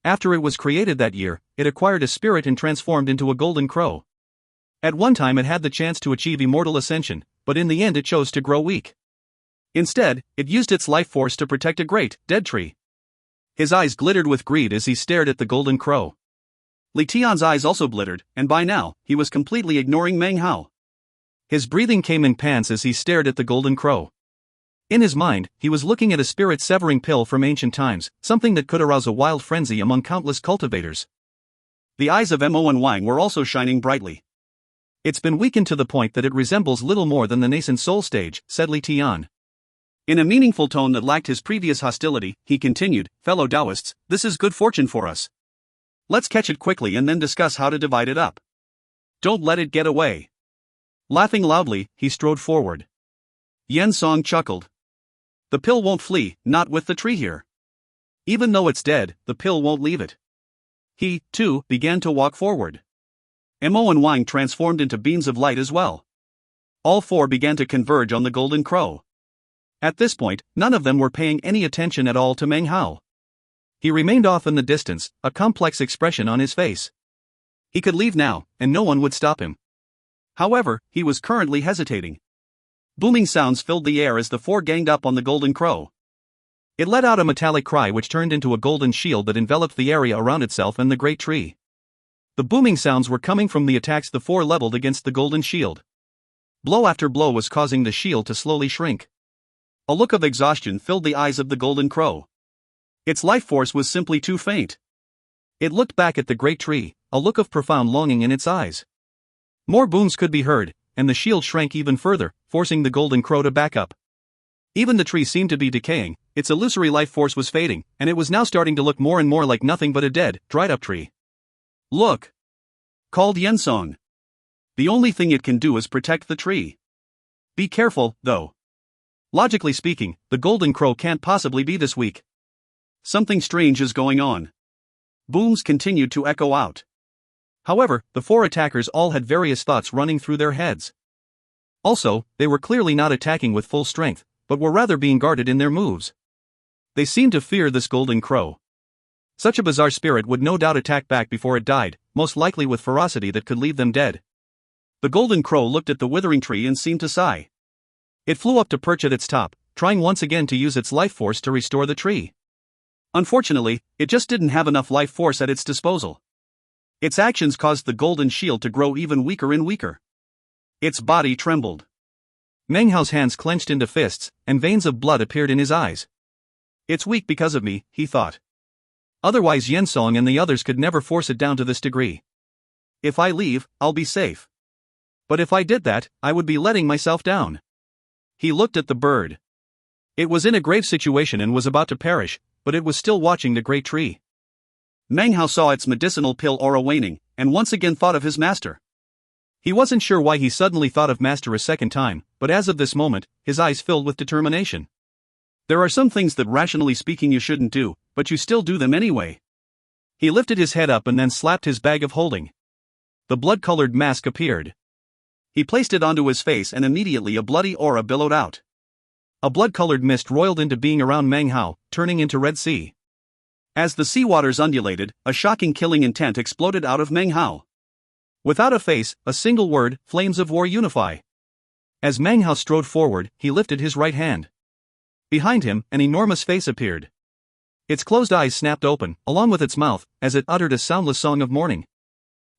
After it was created that year, it acquired a spirit and transformed into a golden crow. At one time it had the chance to achieve immortal ascension, but in the end it chose to grow weak. Instead, it used its life force to protect a great, dead tree. His eyes glittered with greed as he stared at the golden crow. Li Tian's eyes also glittered, and by now, he was completely ignoring Meng Hao. His breathing came in pants as he stared at the golden crow. In his mind, he was looking at a spirit-severing pill from ancient times, something that could arouse a wild frenzy among countless cultivators. The eyes of Mo and Wang were also shining brightly. "It's been weakened to the point that it resembles little more than the nascent soul stage," said Li Tian. In a meaningful tone that lacked his previous hostility, he continued, "Fellow Taoists, this is good fortune for us. Let's catch it quickly and then discuss how to divide it up. Don't let it get away." Laughing loudly, he strode forward. Yensong chuckled. "The pill won't flee, not with the tree here. Even though it's dead, the pill won't leave it." He, too, began to walk forward. Mo and Wang transformed into beams of light as well. All 4 began to converge on the golden crow. At this point, none of them were paying any attention at all to Meng Hao. He remained off in the distance, a complex expression on his face. He could leave now, and no one would stop him. However, he was currently hesitating. Booming sounds filled the air as the 4 ganged up on the golden crow. It let out a metallic cry which turned into a golden shield that enveloped the area around itself and the great tree. The booming sounds were coming from the attacks the 4 leveled against the golden shield. Blow after blow was causing the shield to slowly shrink. A look of exhaustion filled the eyes of the golden crow. Its life force was simply too faint. It looked back at the great tree, a look of profound longing in its eyes. More booms could be heard, and the shield shrank even further, forcing the golden crow to back up. Even the tree seemed to be decaying, its illusory life force was fading, and it was now starting to look more and more like nothing but a dead, dried-up tree. "Look!" called Yensong. "The only thing it can do is protect the tree. Be careful, though. Logically speaking, the golden crow can't possibly be this weak. Something strange is going on." Booms continued to echo out. However, the four attackers all had various thoughts running through their heads. Also, they were clearly not attacking with full strength, but were rather being guarded in their moves. They seemed to fear this golden crow. Such a bizarre spirit would no doubt attack back before it died, most likely with ferocity that could leave them dead. The golden crow looked at the withering tree and seemed to sigh. It flew up to perch at its top, trying once again to use its life force to restore the tree. Unfortunately, it just didn't have enough life force at its disposal. Its actions caused the golden shield to grow even weaker and weaker. Its body trembled. Meng Hao's hands clenched into fists, and veins of blood appeared in his eyes. "It's weak because of me," he thought. "Otherwise Yensong and the others could never force it down to this degree. If I leave, I'll be safe. But if I did that, I would be letting myself down." He looked at the bird. It was in a grave situation and was about to perish, but it was still watching the great tree. Meng Hao saw its medicinal pill aura waning, and once again thought of his master. He wasn't sure why he suddenly thought of master a second time, but as of this moment, his eyes filled with determination. There are some things that rationally speaking you shouldn't do, but you still do them anyway. He lifted his head up and then slapped his bag of holding. The blood-colored mask appeared. He placed it onto his face and immediately a bloody aura billowed out. A blood-colored mist roiled into being around Meng Hao, turning into Red Sea. As the sea waters undulated, a shocking killing intent exploded out of Meng Hao. Without a face, a single word, flames of war unify. As Meng Hao strode forward, he lifted his right hand. Behind him, an enormous face appeared. Its closed eyes snapped open, along with its mouth, as it uttered a soundless song of mourning.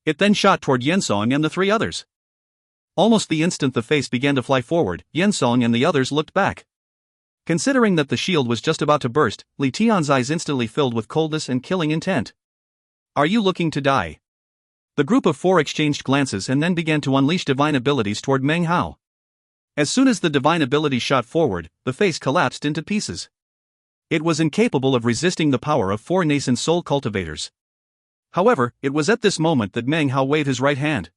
It then shot toward Yensong and the three others. Almost the instant the face began to fly forward, Yensong and the others looked back. Considering that the shield was just about to burst, Li Tian's eyes instantly filled with coldness and killing intent. "Are you looking to die?" The group of four exchanged glances and then began to unleash divine abilities toward Meng Hao. As soon as the divine ability shot forward, the face collapsed into pieces. It was incapable of resisting the power of four nascent soul cultivators. However, it was at this moment that Meng Hao waved his right hand.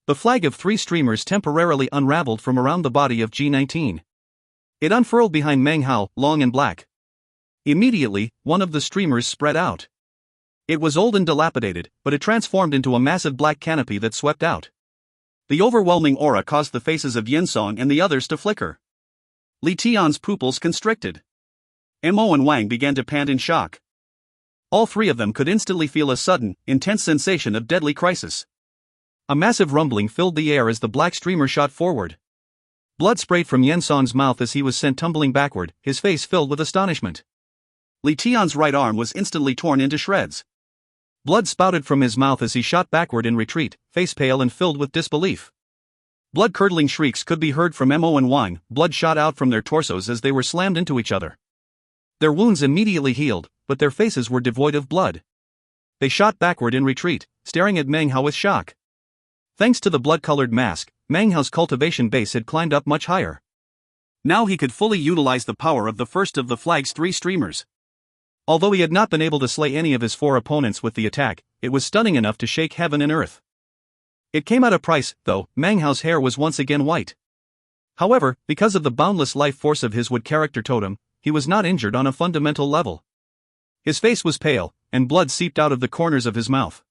The flag of three streamers temporarily unraveled from around the body of G19. It unfurled behind Meng Hao, long and black. Immediately, one of the streamers spread out. It was old and dilapidated, but it transformed into a massive black canopy that swept out. The overwhelming aura caused the faces of Yensong and the others to flicker. Li Tian's pupils constricted. Mo and Wang began to pant in shock. All three of them could instantly feel a sudden, intense sensation of deadly crisis. A massive rumbling filled the air as the black streamer shot forward. Blood sprayed from Yensong's mouth as he was sent tumbling backward, his face filled with astonishment. Li Tian's right arm was instantly torn into shreds. Blood spouted from his mouth as he shot backward in retreat, face pale and filled with disbelief. Blood-curdling shrieks could be heard from Mo and Wang, blood shot out from their torsos as they were slammed into each other. Their wounds immediately healed, but their faces were devoid of blood. They shot backward in retreat, staring at Meng Hao with shock. Thanks to the blood-colored mask, Meng Hao's cultivation base had climbed up much higher. Now he could fully utilize the power of the first of the flag's three streamers. Although he had not been able to slay any of his four opponents with the attack, it was stunning enough to shake heaven and earth. It came at a price, though. Meng Hao's hair was once again white. However, because of the boundless life force of his wood character totem, he was not injured on a fundamental level. His face was pale, and blood seeped out of the corners of his mouth.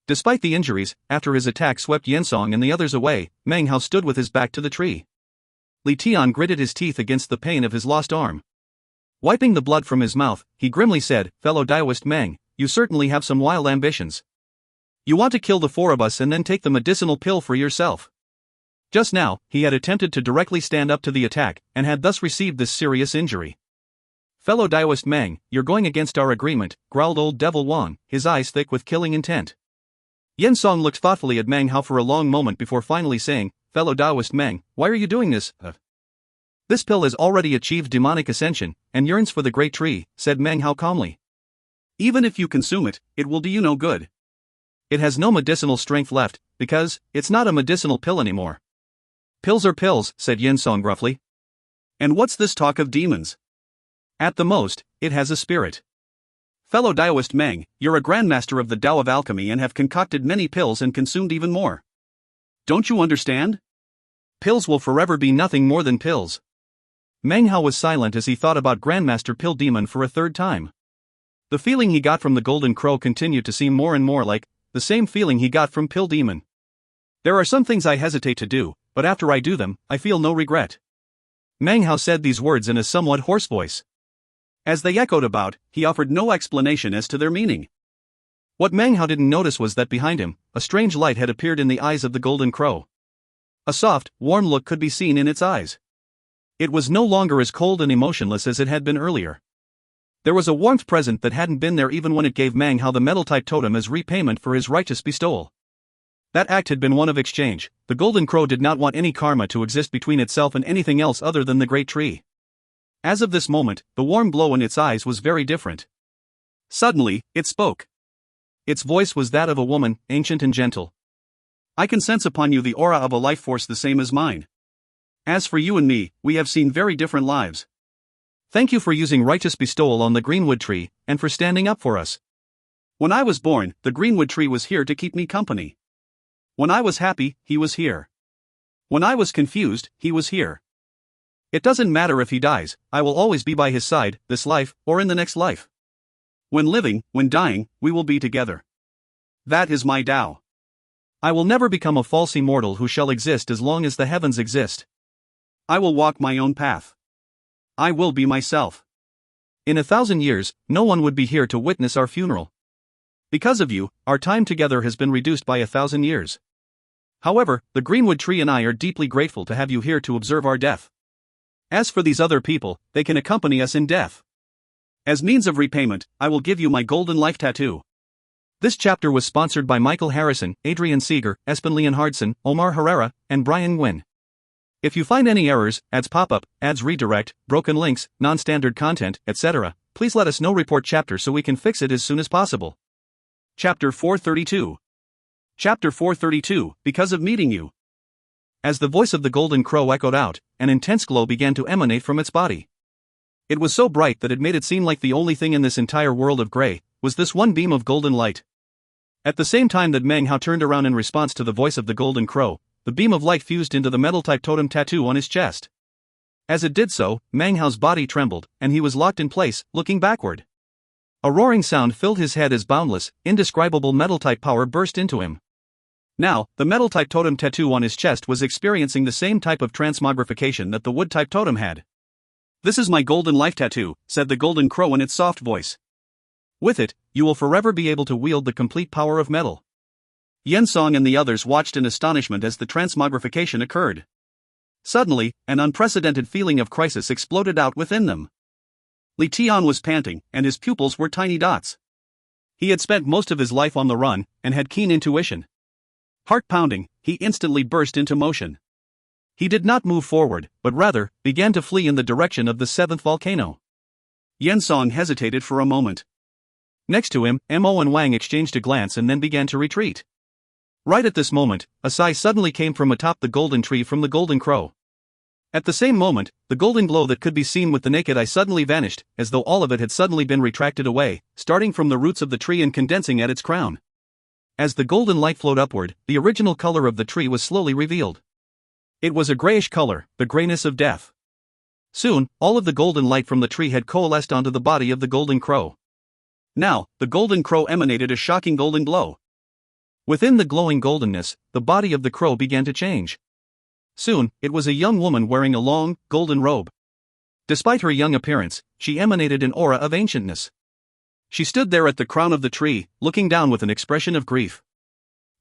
Despite the injuries, after his attack swept Yensong and the others away, Meng Hao stood with his back to the tree. Li Tian gritted his teeth against the pain of his lost arm. Wiping the blood from his mouth, he grimly said, "Fellow Daoist Meng, you certainly have some wild ambitions. You want to kill the four of us and then take the medicinal pill for yourself." Just now, he had attempted to directly stand up to the attack, and had thus received this serious injury. "Fellow Daoist Meng, you're going against our agreement," growled old Devil Wang, his eyes thick with killing intent. Yensong looked thoughtfully at Meng Hao for a long moment before finally saying, "Fellow Daoist Meng, why are you doing this?" "This pill has already achieved demonic ascension, and yearns for the great tree," said Meng Hao calmly. "Even if you consume it, it will do you no good. It has no medicinal strength left, because it's not a medicinal pill anymore. Pills are pills, said Yensong gruffly. And what's this talk of demons? At the most, it has a spirit. Fellow Taoist Meng, you're a grandmaster of the Tao of alchemy and have concocted many pills and consumed even more. Don't you understand? Pills will forever be nothing more than pills. Meng Hao was silent as he thought about Grandmaster Pill Demon for a third time. The feeling he got from the Golden Crow continued to seem more and more like the same feeling he got from Pill Demon. There are some things I hesitate to do, but after I do them, I feel no regret. Meng Hao said these words in a somewhat hoarse voice. As they echoed about, he offered no explanation as to their meaning. What Meng Hao didn't notice was that behind him, a strange light had appeared in the eyes of the Golden Crow. A soft, warm look could be seen in its eyes. It was no longer as cold and emotionless as it had been earlier. There was a warmth present that hadn't been there even when it gave Meng Hao the metal-type totem as repayment for his righteous bestowal. That act had been one of exchange. The Golden Crow did not want any karma to exist between itself and anything else other than the great tree. As of this moment, the warm glow in its eyes was very different. Suddenly, it spoke. Its voice was that of a woman, ancient and gentle. I can sense upon you the aura of a life force the same as mine. As for you and me, we have seen very different lives. Thank you for using righteous bestowal on the greenwood tree, and for standing up for us. When I was born, the greenwood tree was here to keep me company. When I was happy, he was here. When I was confused, he was here. It doesn't matter if he dies, I will always be by his side, this life, or in the next life. When living, when dying, we will be together. That is my Tao. I will never become a false immortal who shall exist as long as the heavens exist. I will walk my own path. I will be myself. In 1,000 years, no one would be here to witness our funeral. Because of you, our time together has been reduced by 1,000 years. However, the greenwood tree and I are deeply grateful to have you here to observe our death. As for these other people, they can accompany us in death. As means of repayment, I will give you my golden life tattoo. This chapter was sponsored by Michael Harrison, Adrian Seeger, Espen Leonhardsen, Omar Herrera, and Brian Nguyen. If you find any errors, ads pop up, ads redirect, broken links, non-standard content, etc., please let us know. Report chapter so we can fix it as soon as possible. Chapter 432. Chapter 432, Because of Meeting You. As the voice of the Golden Crow echoed out, an intense glow began to emanate from its body. It was so bright that it made it seem like the only thing in this entire world of gray was this one beam of golden light. At the same time that Meng Hao turned around in response to the voice of the Golden Crow, the beam of light fused into the metal-type totem tattoo on his chest. As it did so, Meng Hao's body trembled, and he was locked in place, looking backward. A roaring sound filled his head as boundless, indescribable metal-type power burst into him. Now, the metal-type totem tattoo on his chest was experiencing the same type of transmogrification that the wood-type totem had. This is my golden life tattoo, said the Golden Crow in its soft voice. With it, you will forever be able to wield the complete power of metal. Yensong and the others watched in astonishment as the transmogrification occurred. Suddenly, an unprecedented feeling of crisis exploded out within them. Li Tian was panting, and his pupils were tiny dots. He had spent most of his life on the run, and had keen intuition. Heart pounding, he instantly burst into motion. He did not move forward, but rather, began to flee in the direction of the seventh volcano. Yensong hesitated for a moment. Next to him, Mo and Wang exchanged a glance and then began to retreat. Right at this moment, a sigh suddenly came from atop the golden tree from the Golden Crow. At the same moment, the golden glow that could be seen with the naked eye suddenly vanished, as though all of it had suddenly been retracted away, starting from the roots of the tree and condensing at its crown. As the golden light flowed upward, the original color of the tree was slowly revealed. It was a grayish color, the grayness of death. Soon, all of the golden light from the tree had coalesced onto the body of the Golden Crow. Now, the Golden Crow emanated a shocking golden glow. Within the glowing goldenness, the body of the crow began to change. Soon, it was a young woman wearing a long, golden robe. Despite her young appearance, she emanated an aura of ancientness. She stood there at the crown of the tree, looking down with an expression of grief.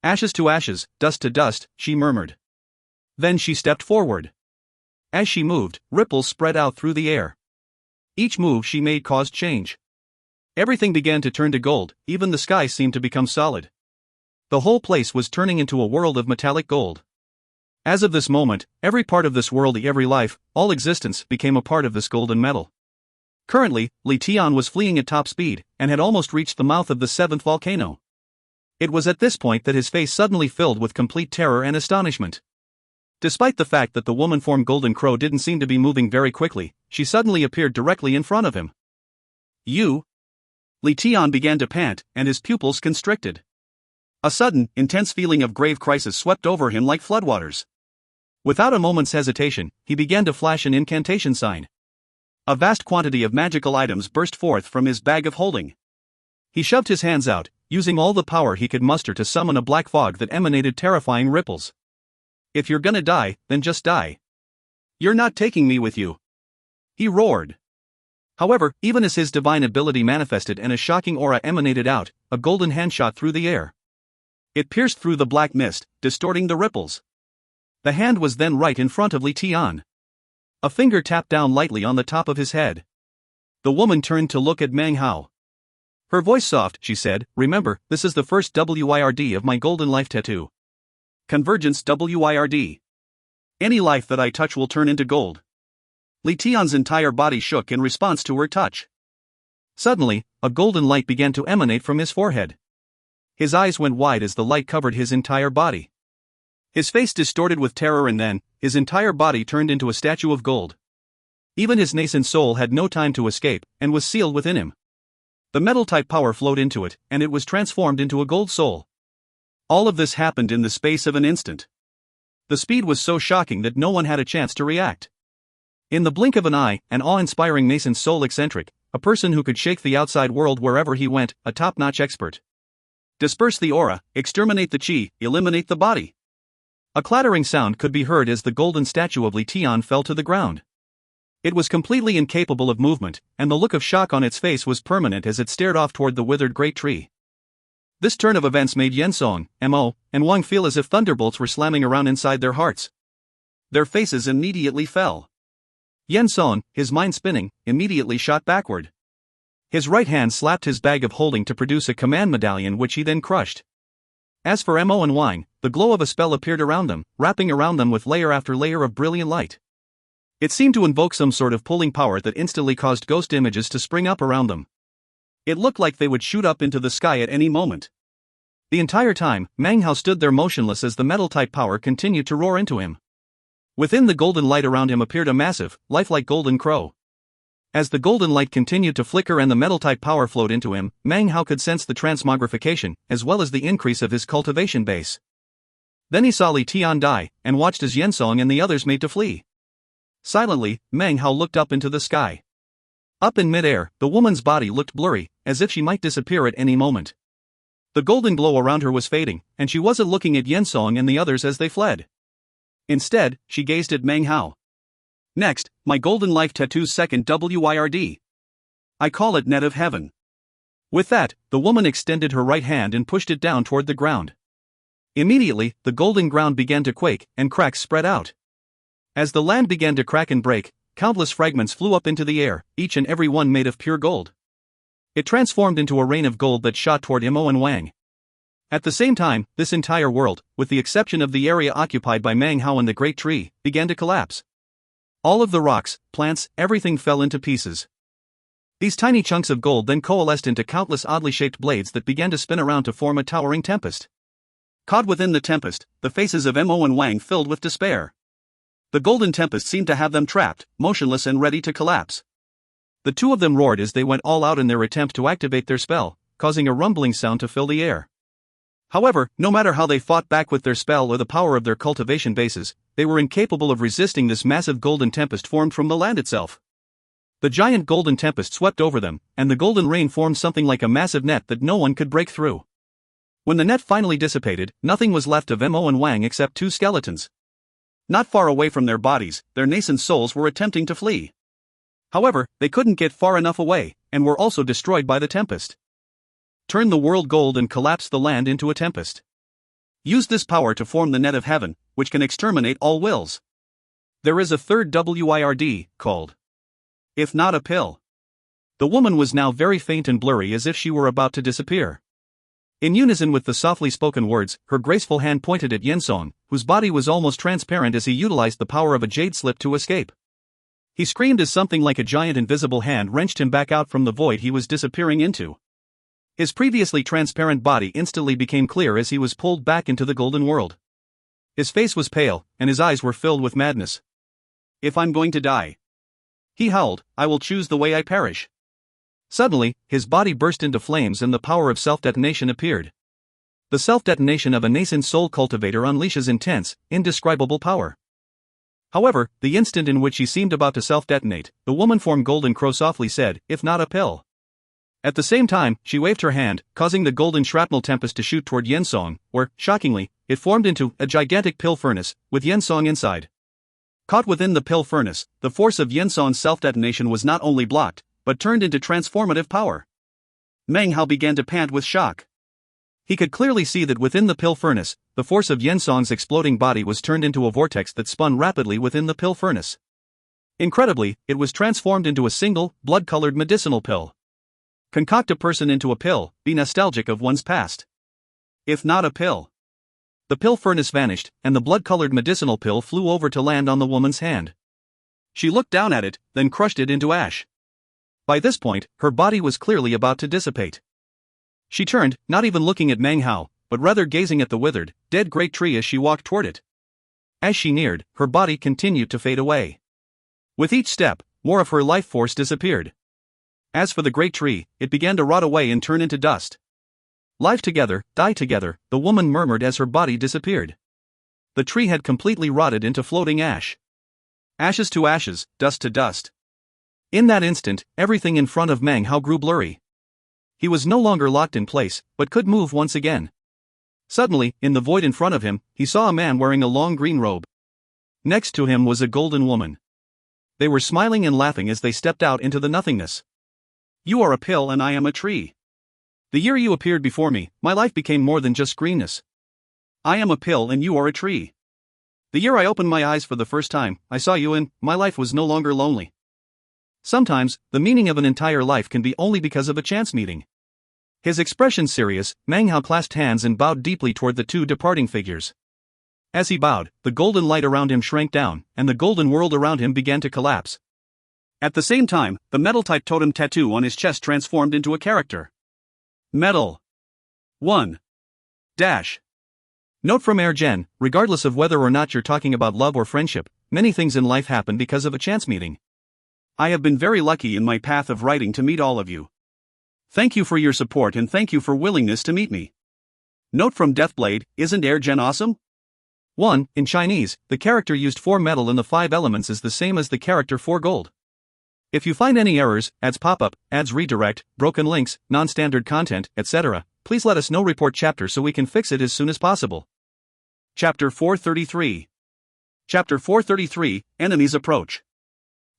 Ashes to ashes, dust to dust, she murmured. Then she stepped forward. As she moved, ripples spread out through the air. Each move she made caused change. Everything began to turn to gold, even the sky seemed to become solid. The whole place was turning into a world of metallic gold. As of this moment, every part of this world, every life, all existence became a part of this golden metal. Currently, Li Tian was fleeing at top speed, and had almost reached the mouth of the seventh volcano. It was at this point that his face suddenly filled with complete terror and astonishment. Despite the fact that the woman-formed golden crow didn't seem to be moving very quickly, she suddenly appeared directly in front of him. You? Li Tian began to pant, and his pupils constricted. A sudden, intense feeling of grave crisis swept over him like floodwaters. Without a moment's hesitation, he began to flash an incantation sign. A vast quantity of magical items burst forth from his bag of holding. He shoved his hands out, using all the power he could muster to summon a black fog that emanated terrifying ripples. If you're gonna die, then just die. You're not taking me with you. He roared. However, even as his divine ability manifested and a shocking aura emanated out, a golden hand shot through the air. It pierced through the black mist, distorting the ripples. The hand was then right in front of Li Tian. A finger tapped down lightly on the top of his head. The woman turned to look at Meng Hao. Her voice soft, she said, "Remember, this is the first WIRD of my golden life tattoo. Convergence WIRD. Any life that I touch will turn into gold." Li Tian's entire body shook in response to her touch. Suddenly, a golden light began to emanate from his forehead. His eyes went wide as the light covered his entire body. His face distorted with terror, and then, his entire body turned into a statue of gold. Even his nascent soul had no time to escape, and was sealed within him. The metal-type power flowed into it, and it was transformed into a gold soul. All of this happened in the space of an instant. The speed was so shocking that no one had a chance to react. In the blink of an eye, an awe-inspiring nascent soul eccentric, a person who could shake the outside world wherever he went, a top-notch expert. Disperse the aura, exterminate the chi, eliminate the body. A clattering sound could be heard as the golden statue of Li Tian fell to the ground. It was completely incapable of movement, and the look of shock on its face was permanent as it stared off toward the withered great tree. This turn of events made Yensong, Mo, and Wang feel as if thunderbolts were slamming around inside their hearts. Their faces immediately fell. Yensong, his mind spinning, immediately shot backward. His right hand slapped his bag of holding to produce a command medallion, which he then crushed. As for Mo and Wang, the glow of a spell appeared around them, wrapping around them with layer after layer of brilliant light. It seemed to invoke some sort of pulling power that instantly caused ghost images to spring up around them. It looked like they would shoot up into the sky at any moment. The entire time, Meng Hao stood there motionless as the metal-type power continued to roar into him. Within the golden light around him appeared a massive, lifelike golden crow. As the golden light continued to flicker and the metal-type power flowed into him, Meng Hao could sense the transmogrification, as well as the increase of his cultivation base. Then he saw Li Tian die, and watched as Yensong and the others made to flee. Silently, Meng Hao looked up into the sky. Up in mid-air, the woman's body looked blurry, as if she might disappear at any moment. The golden glow around her was fading, and she wasn't looking at Yensong and the others as they fled. Instead, she gazed at Meng Hao. "Next, my golden life tattoo's second WIRD. I call it Net of Heaven." With that, the woman extended her right hand and pushed it down toward the ground. Immediately, the golden ground began to quake, and cracks spread out. As the land began to crack and break, countless fragments flew up into the air, each and every one made of pure gold. It transformed into a rain of gold that shot toward Mo and Wang. At the same time, this entire world, with the exception of the area occupied by Meng Hao and the great tree, began to collapse. All of the rocks, plants, everything fell into pieces. These tiny chunks of gold then coalesced into countless oddly shaped blades that began to spin around to form a towering tempest. Caught within the tempest, the faces of Mo and Wang filled with despair. The golden tempest seemed to have them trapped, motionless and ready to collapse. The two of them roared as they went all out in their attempt to activate their spell, causing a rumbling sound to fill the air. However, no matter how they fought back with their spell or the power of their cultivation bases, they were incapable of resisting this massive golden tempest formed from the land itself. The giant golden tempest swept over them, and the golden rain formed something like a massive net that no one could break through. When the net finally dissipated, nothing was left of Mo and Wang except two skeletons. Not far away from their bodies, their nascent souls were attempting to flee. However, they couldn't get far enough away, and were also destroyed by the tempest. Turn the world gold and collapse the land into a tempest. Use this power to form the Net of Heaven, which can exterminate all wills. There is a third WIRD, called If Not a Pill. The woman was now very faint and blurry, as if she were about to disappear. In unison with the softly spoken words, her graceful hand pointed at Yensong, whose body was almost transparent as he utilized the power of a jade slip to escape. He screamed as something like a giant invisible hand wrenched him back out from the void he was disappearing into. His previously transparent body instantly became clear as he was pulled back into the golden world. His face was pale, and his eyes were filled with madness. "If I'm going to die," he howled, "I will choose the way I perish." Suddenly, his body burst into flames and the power of self-detonation appeared. The self-detonation of a nascent soul cultivator unleashes intense, indescribable power. However, the instant in which he seemed about to self-detonate, the woman form Golden Crow softly said, "If not a pill." At the same time, she waved her hand, causing the golden shrapnel tempest to shoot toward Yensong, where, shockingly, it formed into a gigantic pill furnace, with Yensong inside. Caught within the pill furnace, the force of Yensong's self-detonation was not only blocked, but turned into transformative power. Meng Hao began to pant with shock. He could clearly see that within the pill furnace, the force of Yensong's exploding body was turned into a vortex that spun rapidly within the pill furnace. Incredibly, it was transformed into a single, blood-colored medicinal pill. Concoct a person into a pill, be nostalgic of one's past. If not a pill. The pill furnace vanished, and the blood-colored medicinal pill flew over to land on the woman's hand. She looked down at it, then crushed it into ash. By this point, her body was clearly about to dissipate. She turned, not even looking at Meng Hao, but rather gazing at the withered, dead great tree as she walked toward it. As she neared, her body continued to fade away. With each step, more of her life force disappeared. As for the great tree, it began to rot away and turn into dust. "Live together, die together," the woman murmured as her body disappeared. The tree had completely rotted into floating ash. Ashes to ashes, dust to dust. In that instant, everything in front of Meng Hao grew blurry. He was no longer locked in place, but could move once again. Suddenly, in the void in front of him, he saw a man wearing a long green robe. Next to him was a golden woman. They were smiling and laughing as they stepped out into the nothingness. "You are a pill and I am a tree. The year you appeared before me, my life became more than just greenness. I am a pill and you are a tree. The year I opened my eyes for the first time, I saw you and my life was no longer lonely." Sometimes, the meaning of an entire life can be only because of a chance meeting. His expression serious, Meng Hao clasped hands and bowed deeply toward the two departing figures. As he bowed, the golden light around him shrank down, and the golden world around him began to collapse. At the same time, the metal-type totem tattoo on his chest transformed into a character. Metal 1. Dash. Note from Air Gen, regardless of whether or not you're talking about love or friendship, many things in life happen because of a chance meeting. I have been very lucky in my path of writing to meet all of you. Thank you for your support and thank you for willingness to meet me. Note from Deathblade, isn't Air Gen awesome? 1. In Chinese, the character used for metal in the 5 elements is the same as the character for gold. If you find any errors, ads pop-up, ads redirect, broken links, non-standard content, etc., please let us know. Report chapter so we can fix it as soon as possible. Chapter 433. Chapter 433, Enemies Approach.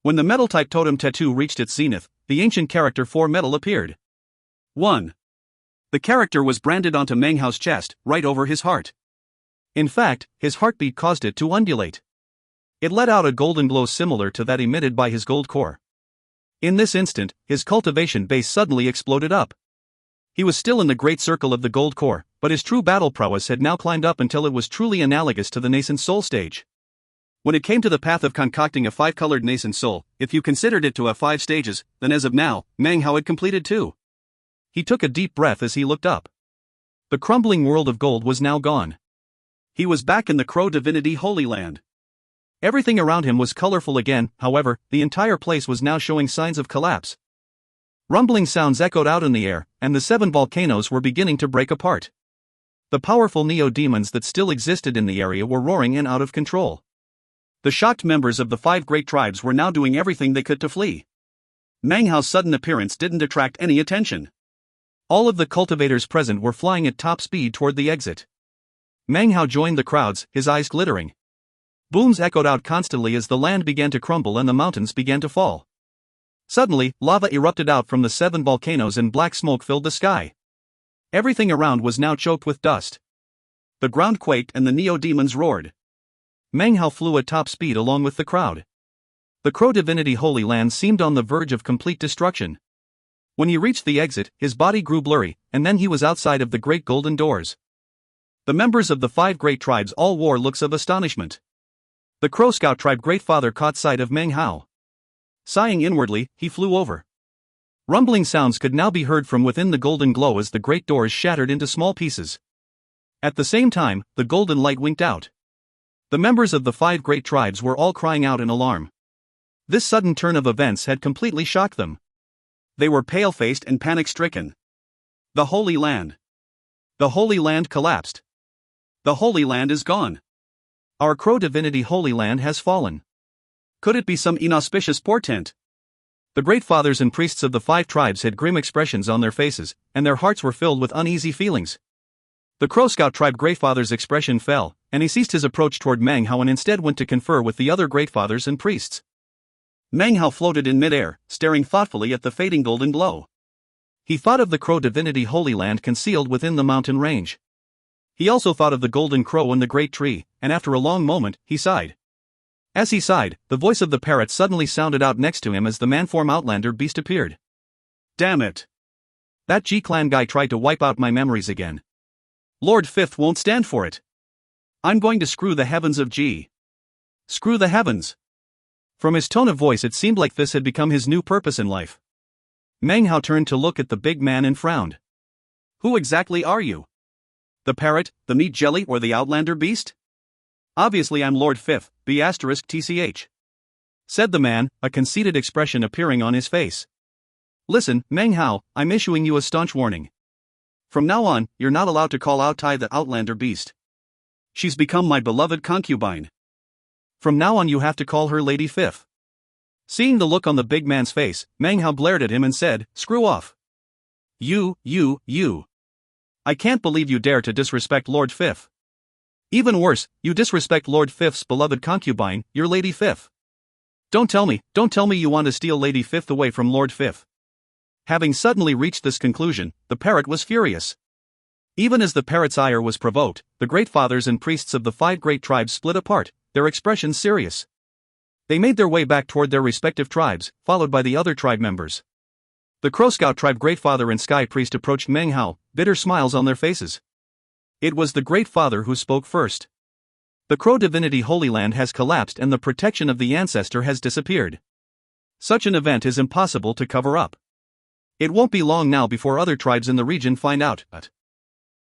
When the metal-type totem tattoo reached its zenith, the ancient character for metal appeared. 1. The character was branded onto Meng Hao's chest, right over his heart. In fact, his heartbeat caused it to undulate. It let out a golden glow similar to that emitted by his gold core. In this instant, his cultivation base suddenly exploded up. He was still in the great circle of the gold core, but his true battle prowess had now climbed up until it was truly analogous to the nascent soul stage. When it came to the path of concocting a 5-colored nascent soul, if you considered it to have 5 stages, then as of now, Meng Hao had completed 2. He took a deep breath as he looked up. The crumbling world of gold was now gone. He was back in the Crow Divinity Holy Land. Everything around him was colorful again, however, the entire place was now showing signs of collapse. Rumbling sounds echoed out in the air, and the 7 volcanoes were beginning to break apart. The powerful neo-demons that still existed in the area were roaring and out of control. The shocked members of the 5 great tribes were now doing everything they could to flee. Meng Hao's sudden appearance didn't attract any attention. All of the cultivators present were flying at top speed toward the exit. Meng Hao joined the crowds, his eyes glittering. Booms echoed out constantly as the land began to crumble and the mountains began to fall. Suddenly, lava erupted out from the 7 volcanoes and black smoke filled the sky. Everything around was now choked with dust. The ground quaked and the neo-demons roared. Meng Hao flew at top speed along with the crowd. The Crow Divinity Holy Land seemed on the verge of complete destruction. When he reached the exit, his body grew blurry, and then he was outside of the great golden doors. The members of the 5 great tribes all wore looks of astonishment. The Crow Scout tribe Great Father caught sight of Meng Hao. Sighing inwardly, he flew over. Rumbling sounds could now be heard from within the golden glow as the great doors shattered into small pieces. At the same time, the golden light winked out. The members of the 5 great tribes were all crying out in alarm. This sudden turn of events had completely shocked them. They were pale-faced and panic-stricken. The Holy Land. The Holy Land collapsed. The Holy Land is gone. Our Crow divinity Holy Land has fallen. Could it be some inauspicious portent? The great fathers and priests of the 5 tribes had grim expressions on their faces, and their hearts were filled with uneasy feelings. The Crow Scout tribe great father's expression fell, and he ceased his approach toward Meng Hao and instead went to confer with the other great fathers and priests. Meng Hao floated in midair, staring thoughtfully at the fading golden glow. He thought of the Crow divinity Holy Land concealed within the mountain range. He also thought of the golden crow and the great tree, and after a long moment, he sighed. As he sighed, the voice of the parrot suddenly sounded out next to him as the man-form outlander beast appeared. Damn it! That G-Clan guy tried to wipe out my memories again. Lord Fifth won't stand for it. I'm going to screw the heavens of G. Screw the heavens. From his tone of voice it seemed like this had become his new purpose in life. Meng Hao turned to look at the big man and frowned. Who exactly are you? The parrot, the meat jelly, or the outlander beast? Obviously I'm Lord Fifth, B*TCH. Said the man, a conceited expression appearing on his face. Listen, Meng Hao, I'm issuing you a staunch warning. From now on, you're not allowed to call out Tai the outlander beast. She's become my beloved concubine. From now on you have to call her Lady Fifth. Seeing the look on the big man's face, Meng Hao glared at him and said, Screw off. You. I can't believe you dare to disrespect Lord Fifth. Even worse, you disrespect Lord Fifth's beloved concubine, your Lady Fifth. Don't tell me you want to steal Lady Fifth away from Lord Fifth. Having suddenly reached this conclusion, the parrot was furious. Even as the parrot's ire was provoked, the great fathers and priests of the 5 great tribes split apart, their expressions serious. They made their way back toward their respective tribes, followed by the other tribe members. The Crow Scout tribe great father and sky priest approached Meng Hao, bitter smiles on their faces. It was the great father who spoke first. The Crow divinity Holy Land has collapsed and the protection of the ancestor has disappeared. Such an event is impossible to cover up. It won't be long now before other tribes in the region find out.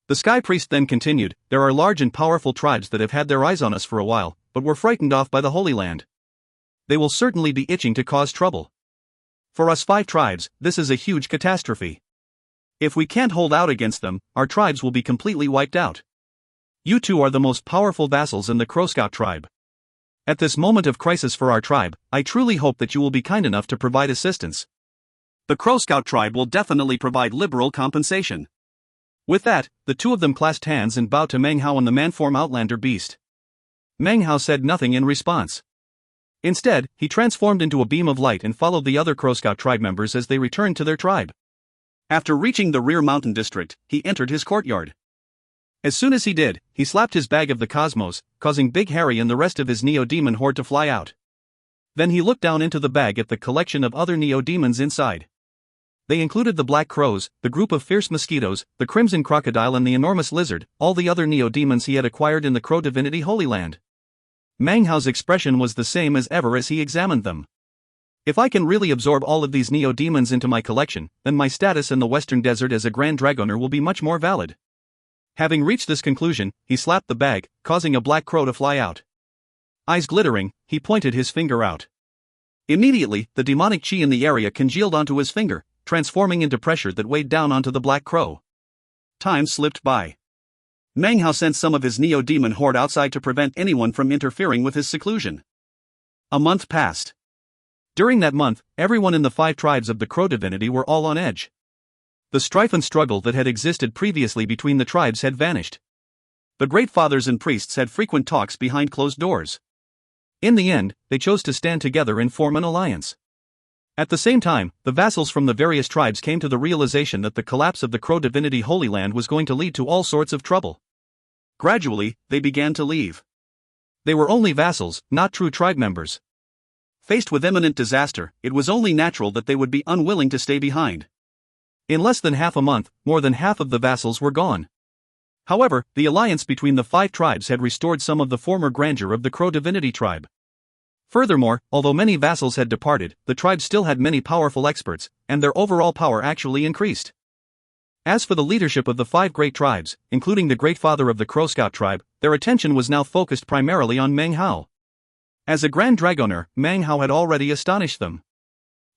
The sky priest then continued, there are large and powerful tribes that have had their eyes on us for a while, but were frightened off by the Holy Land. They will certainly be itching to cause trouble. For us 5 tribes, this is a huge catastrophe. If we can't hold out against them, our tribes will be completely wiped out. You 2 are the most powerful vassals in the Crow Scout tribe. At this moment of crisis for our tribe, I truly hope that you will be kind enough to provide assistance. The Crow Scout tribe will definitely provide liberal compensation. With that, the 2 of them clasped hands and bowed to Meng Hao and the man-form outlander beast. Meng Hao said nothing in response. Instead, he transformed into a beam of light and followed the other Crow Scout tribe members as they returned to their tribe. After reaching the rear mountain district, he entered his courtyard. As soon as he did, he slapped his bag of the cosmos, causing Big Harry and the rest of his Neo-Demon horde to fly out. Then he looked down into the bag at the collection of other Neo-Demons inside. They included the black crows, the group of fierce mosquitoes, the crimson crocodile and the enormous lizard, all the other Neo-Demons he had acquired in the Crow divinity Holy Land. Meng Hao's expression was the same as ever as he examined them. If I can really absorb all of these Neo-Demons into my collection, then my status in the Western Desert as a Grand Dragoner will be much more valid. Having reached this conclusion, he slapped the bag, causing a black crow to fly out. Eyes glittering, he pointed his finger out. Immediately, the demonic chi in the area congealed onto his finger, transforming into pressure that weighed down onto the black crow. Time slipped by. Meng Hao sent some of his Neo-Demon horde outside to prevent anyone from interfering with his seclusion. A month passed. During that month, everyone in the 5 tribes of the Crow divinity were all on edge. The strife and struggle that had existed previously between the tribes had vanished. The great fathers and priests had frequent talks behind closed doors. In the end, they chose to stand together and form an alliance. At the same time, the vassals from the various tribes came to the realization that the collapse of the Crow divinity Holy Land was going to lead to all sorts of trouble. Gradually, they began to leave. They were only vassals, not true tribe members. Faced with imminent disaster, it was only natural that they would be unwilling to stay behind. In less than half a month, more than half of the vassals were gone. However, the alliance between the 5 tribes had restored some of the former grandeur of the Crow divinity tribe. Furthermore, although many vassals had departed, the tribe still had many powerful experts, and their overall power actually increased. As for the leadership of the 5 great tribes, including the great father of the Crow Scout tribe, their attention was now focused primarily on Meng Hao. As a Grand Dragoner, Meng Hao had already astonished them.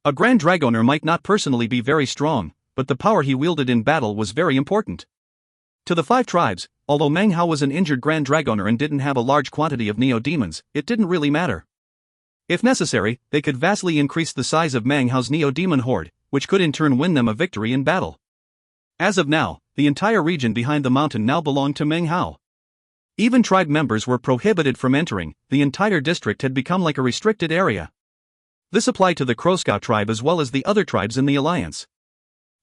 A Grand Dragoner might not personally be very strong, but the power he wielded in battle was very important. To the 5 tribes, although Meng Hao was an injured Grand Dragoner and didn't have a large quantity of Neo-Demons, it didn't really matter. If necessary, they could vastly increase the size of Meng Hao's Neo-Demon horde, which could in turn win them a victory in battle. As of now, the entire region behind the mountain now belonged to Meng Hao. Even tribe members were prohibited from entering, the entire district had become like a restricted area. This applied to the Crow Scout tribe as well as the other tribes in the alliance.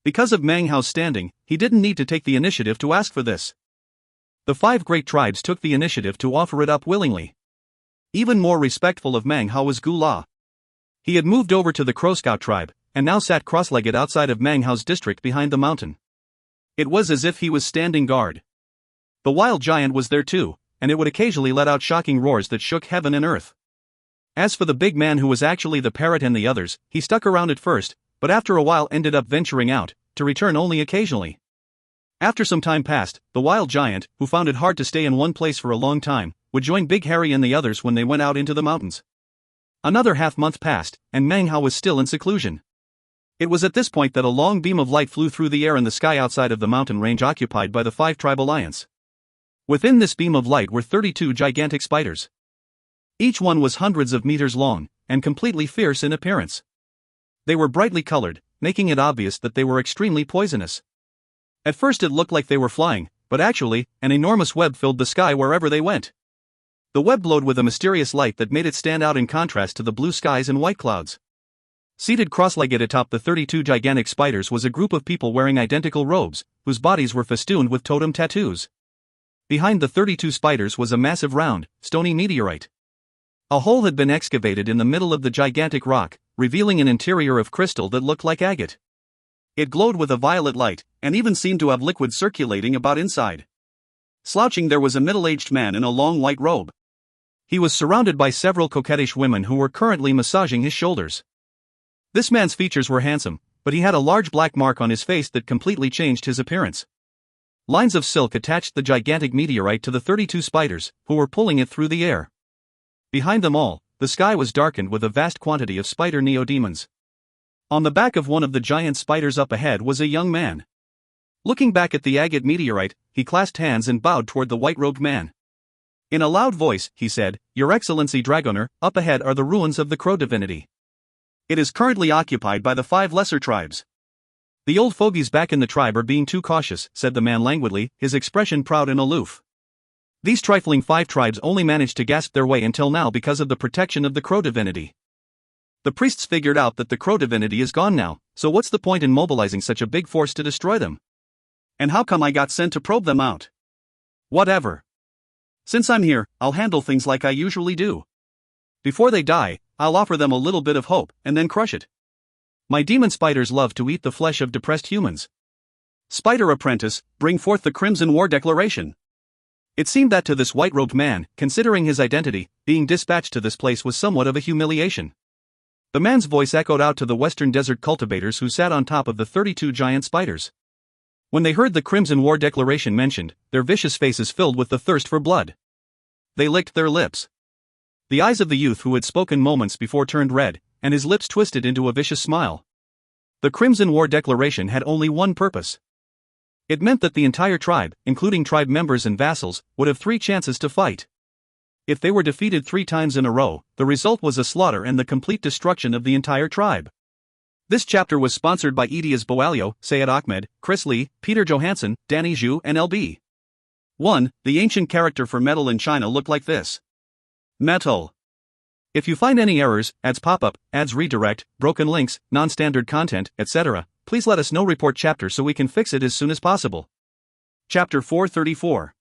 Because of Meng Hao's standing, he didn't need to take the initiative to ask for this. The 5 great tribes took the initiative to offer it up willingly. Even more respectful of Meng Hao was Gu La. He had moved over to the Crow Scout tribe, and now sat cross-legged outside of Meng Hao's district behind the mountain. It was as if he was standing guard. The wild giant was there too, and it would occasionally let out shocking roars that shook heaven and earth. As for the big man who was actually the parrot and the others, he stuck around at first, but after a while ended up venturing out, to return only occasionally. After some time passed, the wild giant, who found it hard to stay in one place for a long time, would join Big Harry and the others when they went out into the mountains. Another half-month passed, and Meng Hao was still in seclusion. It was at this point that a long beam of light flew through the air in the sky outside of the mountain range occupied by the 5-tribe alliance. Within this beam of light were 32 gigantic spiders. Each one was hundreds of meters long, and completely fierce in appearance. They were brightly colored, making it obvious that they were extremely poisonous. At first it looked like they were flying, but actually, an enormous web filled the sky wherever they went. The web glowed with a mysterious light that made it stand out in contrast to the blue skies and white clouds. Seated cross-legged atop the 32 gigantic spiders was a group of people wearing identical robes, whose bodies were festooned with totem tattoos. Behind the 32 spiders was a massive round, stony meteorite. A hole had been excavated in the middle of the gigantic rock, revealing an interior of crystal that looked like agate. It glowed with a violet light, and even seemed to have liquid circulating about inside. Slouching there was a middle-aged man in a long white robe. He was surrounded by several coquettish women who were currently massaging his shoulders. This man's features were handsome, but he had a large black mark on his face that completely changed his appearance. Lines of silk attached the gigantic meteorite to the 32 spiders, who were pulling it through the air. Behind them all, the sky was darkened with a vast quantity of spider neo-demons. On the back of one of the giant spiders up ahead was a young man. Looking back at the agate meteorite, he clasped hands and bowed toward the white-robed man. In a loud voice, he said, "Your Excellency Dragoner, up ahead are the ruins of the Crow divinity. It is currently occupied by the 5 lesser tribes." "The old fogies back in the tribe are being too cautious," said the man languidly, his expression proud and aloof. "These trifling 5 tribes only managed to gasp their way until now because of the protection of the Crow divinity. The priests figured out that the Crow divinity is gone now, so what's the point in mobilizing such a big force to destroy them? And how come I got sent to probe them out? Whatever. Since I'm here, I'll handle things like I usually do. Before they die, I'll offer them a little bit of hope, and then crush it. My demon spiders love to eat the flesh of depressed humans. Spider apprentice, bring forth the Crimson War Declaration." It seemed that to this white-robed man, considering his identity, being dispatched to this place was somewhat of a humiliation. The man's voice echoed out to the western desert cultivators who sat on top of the 32 giant spiders. When they heard the Crimson War Declaration mentioned, their vicious faces filled with the thirst for blood. They licked their lips. The eyes of the youth who had spoken moments before turned red, and his lips twisted into a vicious smile. The Crimson War Declaration had only one purpose. It meant that the entire tribe, including tribe members and vassals, would have 3 chances to fight. If they were defeated 3 times in a row, the result was a slaughter and the complete destruction of the entire tribe. This chapter was sponsored by Edias Boalio, Sayed Ahmed, Chris Lee, Peter Johansson, Danny Zhu and LB. 1. The ancient character for metal in China looked like this. Metal. If you find any errors, ads pop up, ads redirect, broken links, non-standard content, etc., please let us know. Report chapter so we can fix it as soon as possible. Chapter 434.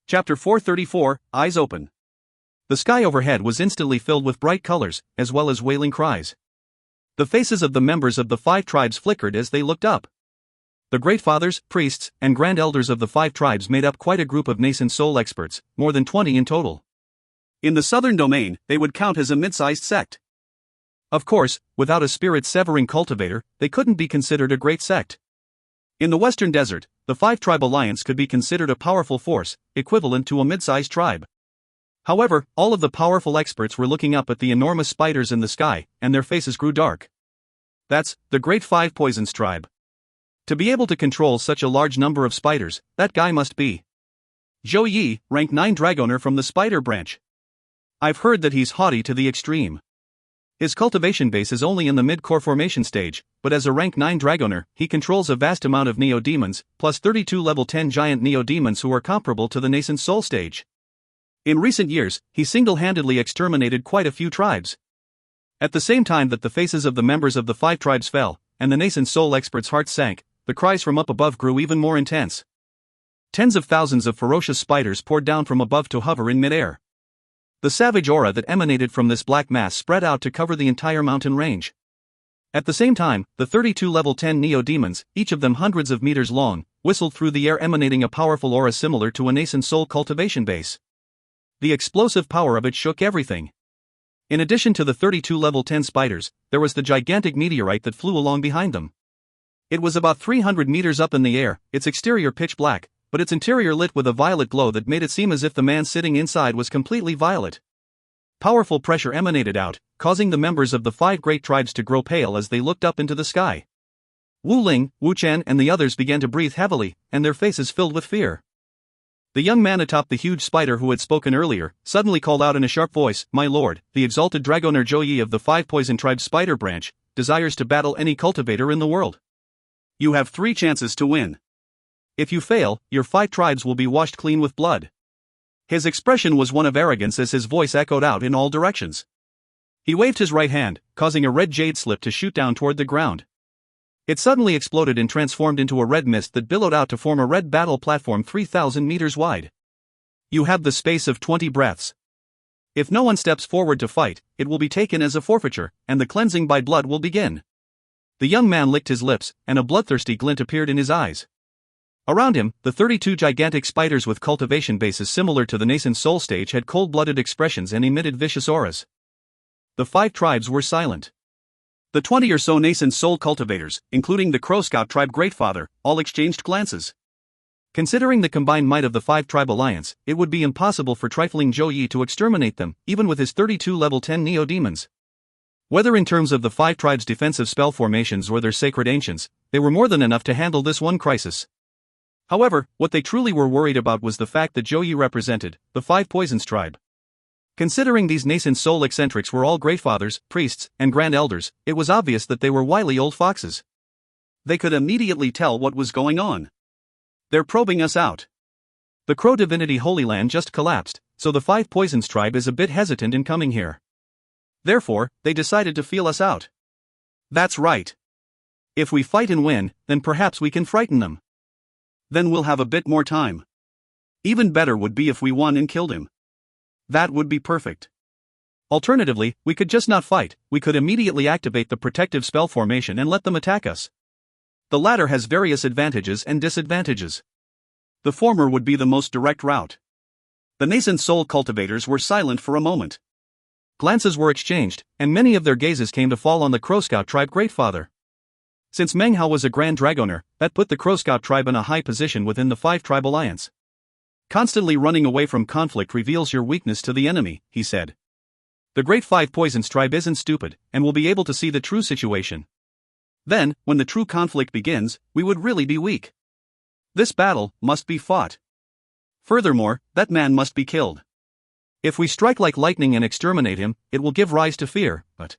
Chapter 434, Eyes Open. The sky overhead was instantly filled with bright colors, as well as wailing cries. The faces of the members of the 5 tribes flickered as they looked up. The great fathers, priests, and grand elders of the 5 tribes made up quite a group of nascent soul experts, more than 20 in total. In the southern domain, they would count as a mid-sized sect. Of course, without a spirit-severing cultivator, they couldn't be considered a great sect. In the Western Desert, the five-tribe alliance could be considered a powerful force, equivalent to a mid-sized tribe. However, all of the powerful experts were looking up at the enormous spiders in the sky, and their faces grew dark. That's the Great Five Poisons tribe. To be able to control such a large number of spiders, that guy must be Zhou Yi, rank 9 Dragoner from the spider branch. I've heard that he's haughty to the extreme. His cultivation base is only in the mid-core formation stage, but as a rank 9 Dragoner, he controls a vast amount of Neo-Demons, plus 32 level 10 giant Neo-Demons who are comparable to the nascent soul stage. In recent years, he single-handedly exterminated quite a few tribes. At the same time that the faces of the members of the 5 tribes fell, and the nascent soul experts' hearts sank, the cries from up above grew even more intense. Tens of thousands of ferocious spiders poured down from above to hover in midair. The savage aura that emanated from this black mass spread out to cover the entire mountain range. At the same time, the 32 level 10 Neo-Demons, each of them hundreds of meters long, whistled through the air, emanating a powerful aura similar to a nascent soul cultivation base. The explosive power of it shook everything. In addition to the 32 level 10 spiders, there was the gigantic meteorite that flew along behind them. It was about 300 meters up in the air, its exterior pitch black, but its interior lit with a violet glow that made it seem as if the man sitting inside was completely violet. Powerful pressure emanated out, causing the members of the 5 great tribes to grow pale as they looked up into the sky. Wu Ling, Wu Chen and the others began to breathe heavily, and their faces filled with fear. The young man atop the huge spider who had spoken earlier, suddenly called out in a sharp voice, "My lord, the exalted Dragoner Zhou Yi of the 5 Poison Tribe Spider Branch, desires to battle any cultivator in the world. You have 3 chances to win. If you fail, your 5 tribes will be washed clean with blood." His expression was one of arrogance as his voice echoed out in all directions. He waved his right hand, causing a red jade slip to shoot down toward the ground. It suddenly exploded and transformed into a red mist that billowed out to form a red battle platform 3,000 meters wide. You have the space of 20 breaths. If no one steps forward to fight, it will be taken as a forfeiture, and the cleansing by blood will begin. The young man licked his lips, and a bloodthirsty glint appeared in his eyes. Around him, the 32 gigantic spiders with cultivation bases similar to the nascent soul stage had cold-blooded expressions and emitted vicious auras. The 5 tribes were silent. The 20 or so nascent soul cultivators, including the Crow Scout tribe Greatfather, all exchanged glances. Considering the combined might of the 5 tribe alliance, it would be impossible for trifling Zhou Yi to exterminate them, even with his 32 level 10 Neo-Demons. Whether in terms of the 5 tribes' defensive spell formations or their sacred ancients, they were more than enough to handle this one crisis. However, what they truly were worried about was the fact that Zhou Yi represented the 5 Poisons tribe. Considering these nascent soul eccentrics were all greatfathers, priests, and grand elders, it was obvious that they were wily old foxes. They could immediately tell what was going on. They're probing us out. The Crow Divinity Holy Land just collapsed, so the 5 Poisons tribe is a bit hesitant in coming here. Therefore, they decided to feel us out. That's right. If we fight and win, then perhaps we can frighten them. Then we'll have a bit more time. Even better would be if we won and killed him. That would be perfect. Alternatively, we could just not fight, we could immediately activate the protective spell formation and let them attack us. The latter has various advantages and disadvantages. The former would be the most direct route. The nascent soul cultivators were silent for a moment. Glances were exchanged, and many of their gazes came to fall on the Crow Scout tribe Greatfather. Since Meng was a Grand Dragoner, that put the Crow Scout tribe in a high position within the 5 tribe alliance. Constantly running away from conflict reveals your weakness to the enemy, he said. The Great 5 Poisons tribe isn't stupid, and will be able to see the true situation. Then, when the true conflict begins, we would really be weak. This battle must be fought. Furthermore, that man must be killed. If we strike like lightning and exterminate him, it will give rise to fear, but...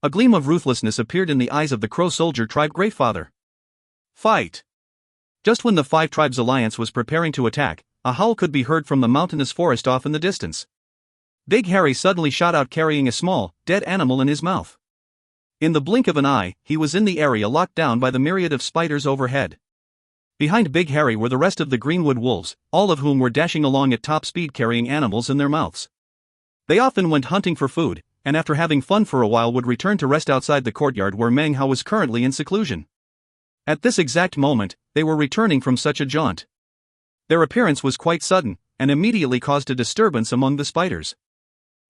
A gleam of ruthlessness appeared in the eyes of the Crow Soldier tribe Greatfather. Fight! Just when the 5 tribes alliance was preparing to attack, a howl could be heard from the mountainous forest off in the distance. Big Harry suddenly shot out carrying a small, dead animal in his mouth. In the blink of an eye, he was in the area locked down by the myriad of spiders overhead. Behind Big Harry were the rest of the Greenwood wolves, all of whom were dashing along at top speed carrying animals in their mouths. They often went hunting for food, and after having fun for a while would return to rest outside the courtyard where Meng was currently in seclusion. At this exact moment, they were returning from such a jaunt. Their appearance was quite sudden, and immediately caused a disturbance among the spiders.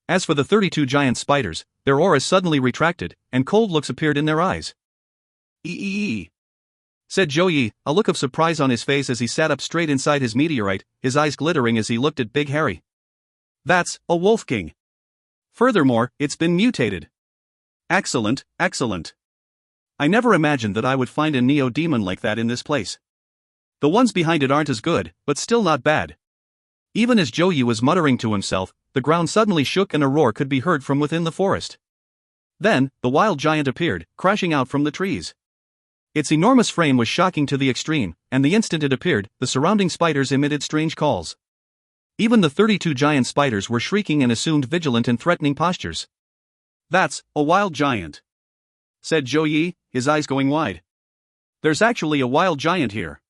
As for the 32 giant spiders, their auras suddenly retracted, and cold looks appeared in their eyes. said Zhou Yi, a look of surprise on his face as he sat up straight inside his meteorite, his eyes glittering as he looked at Big Harry. That's a wolf king. Furthermore, it's been mutated. Excellent, excellent. I never imagined that I would find a neo-demon like that in this place. The ones behind it aren't as good, but still not bad. Even as Zhou Yi was muttering to himself, the ground suddenly shook and a roar could be heard from within the forest. Then, the wild giant appeared, crashing out from the trees. Its enormous frame was shocking to the extreme, and the instant it appeared, the surrounding spiders emitted strange calls. Even the 32 giant spiders were shrieking and assumed vigilant and threatening postures. That's a wild giant, said Zhou Yi, his eyes going wide. There's actually a wild giant here.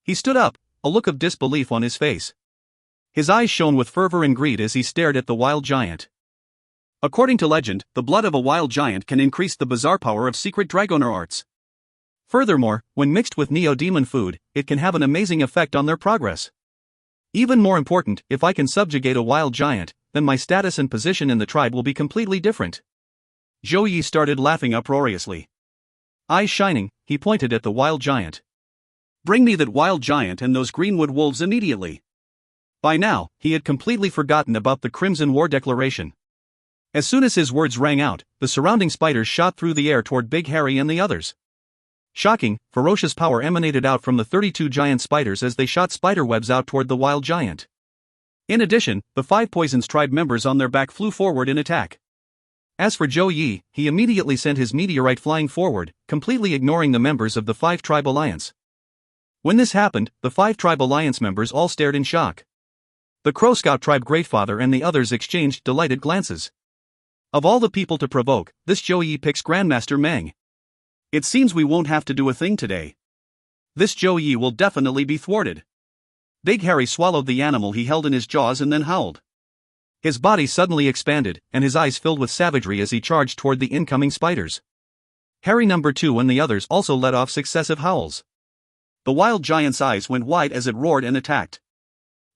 He stood up, a look of disbelief on his face. His eyes shone with fervor and greed as he stared at the wild giant. According to legend, the blood of a wild giant can increase the bizarre power of secret Dragoner arts. Furthermore, when mixed with neo-demon food, it can have an amazing effect on their progress. Even more important, if I can subjugate a wild giant, then my status and position in the tribe will be completely different. Zhou Yi started laughing uproariously. Eyes shining, he pointed at the wild giant. Bring me that wild giant and those greenwood wolves immediately. By now, he had completely forgotten about the Crimson War Declaration. As soon as his words rang out, the surrounding spiders shot through the air toward Big Harry and the others. Shocking, ferocious power emanated out from the 32 giant spiders as they shot spider webs out toward the wild giant. In addition, the 5 Poisons tribe members on their back flew forward in attack. As for Zhou Yi, he immediately sent his meteorite flying forward, completely ignoring the members of the 5 tribe alliance. When this happened, the 5 tribe alliance members all stared in shock. The Crow Scout tribe Greatfather and the others exchanged delighted glances. Of all the people to provoke, this Zhou Yi picks Grandmaster Meng. It seems we won't have to do a thing today. This Zhou Yi will definitely be thwarted. Big Harry swallowed the animal he held in his jaws and then howled. His body suddenly expanded, and his eyes filled with savagery as he charged toward the incoming spiders. Harry number 2 and the others also let off successive howls. The wild giant's eyes went wide as it roared and attacked.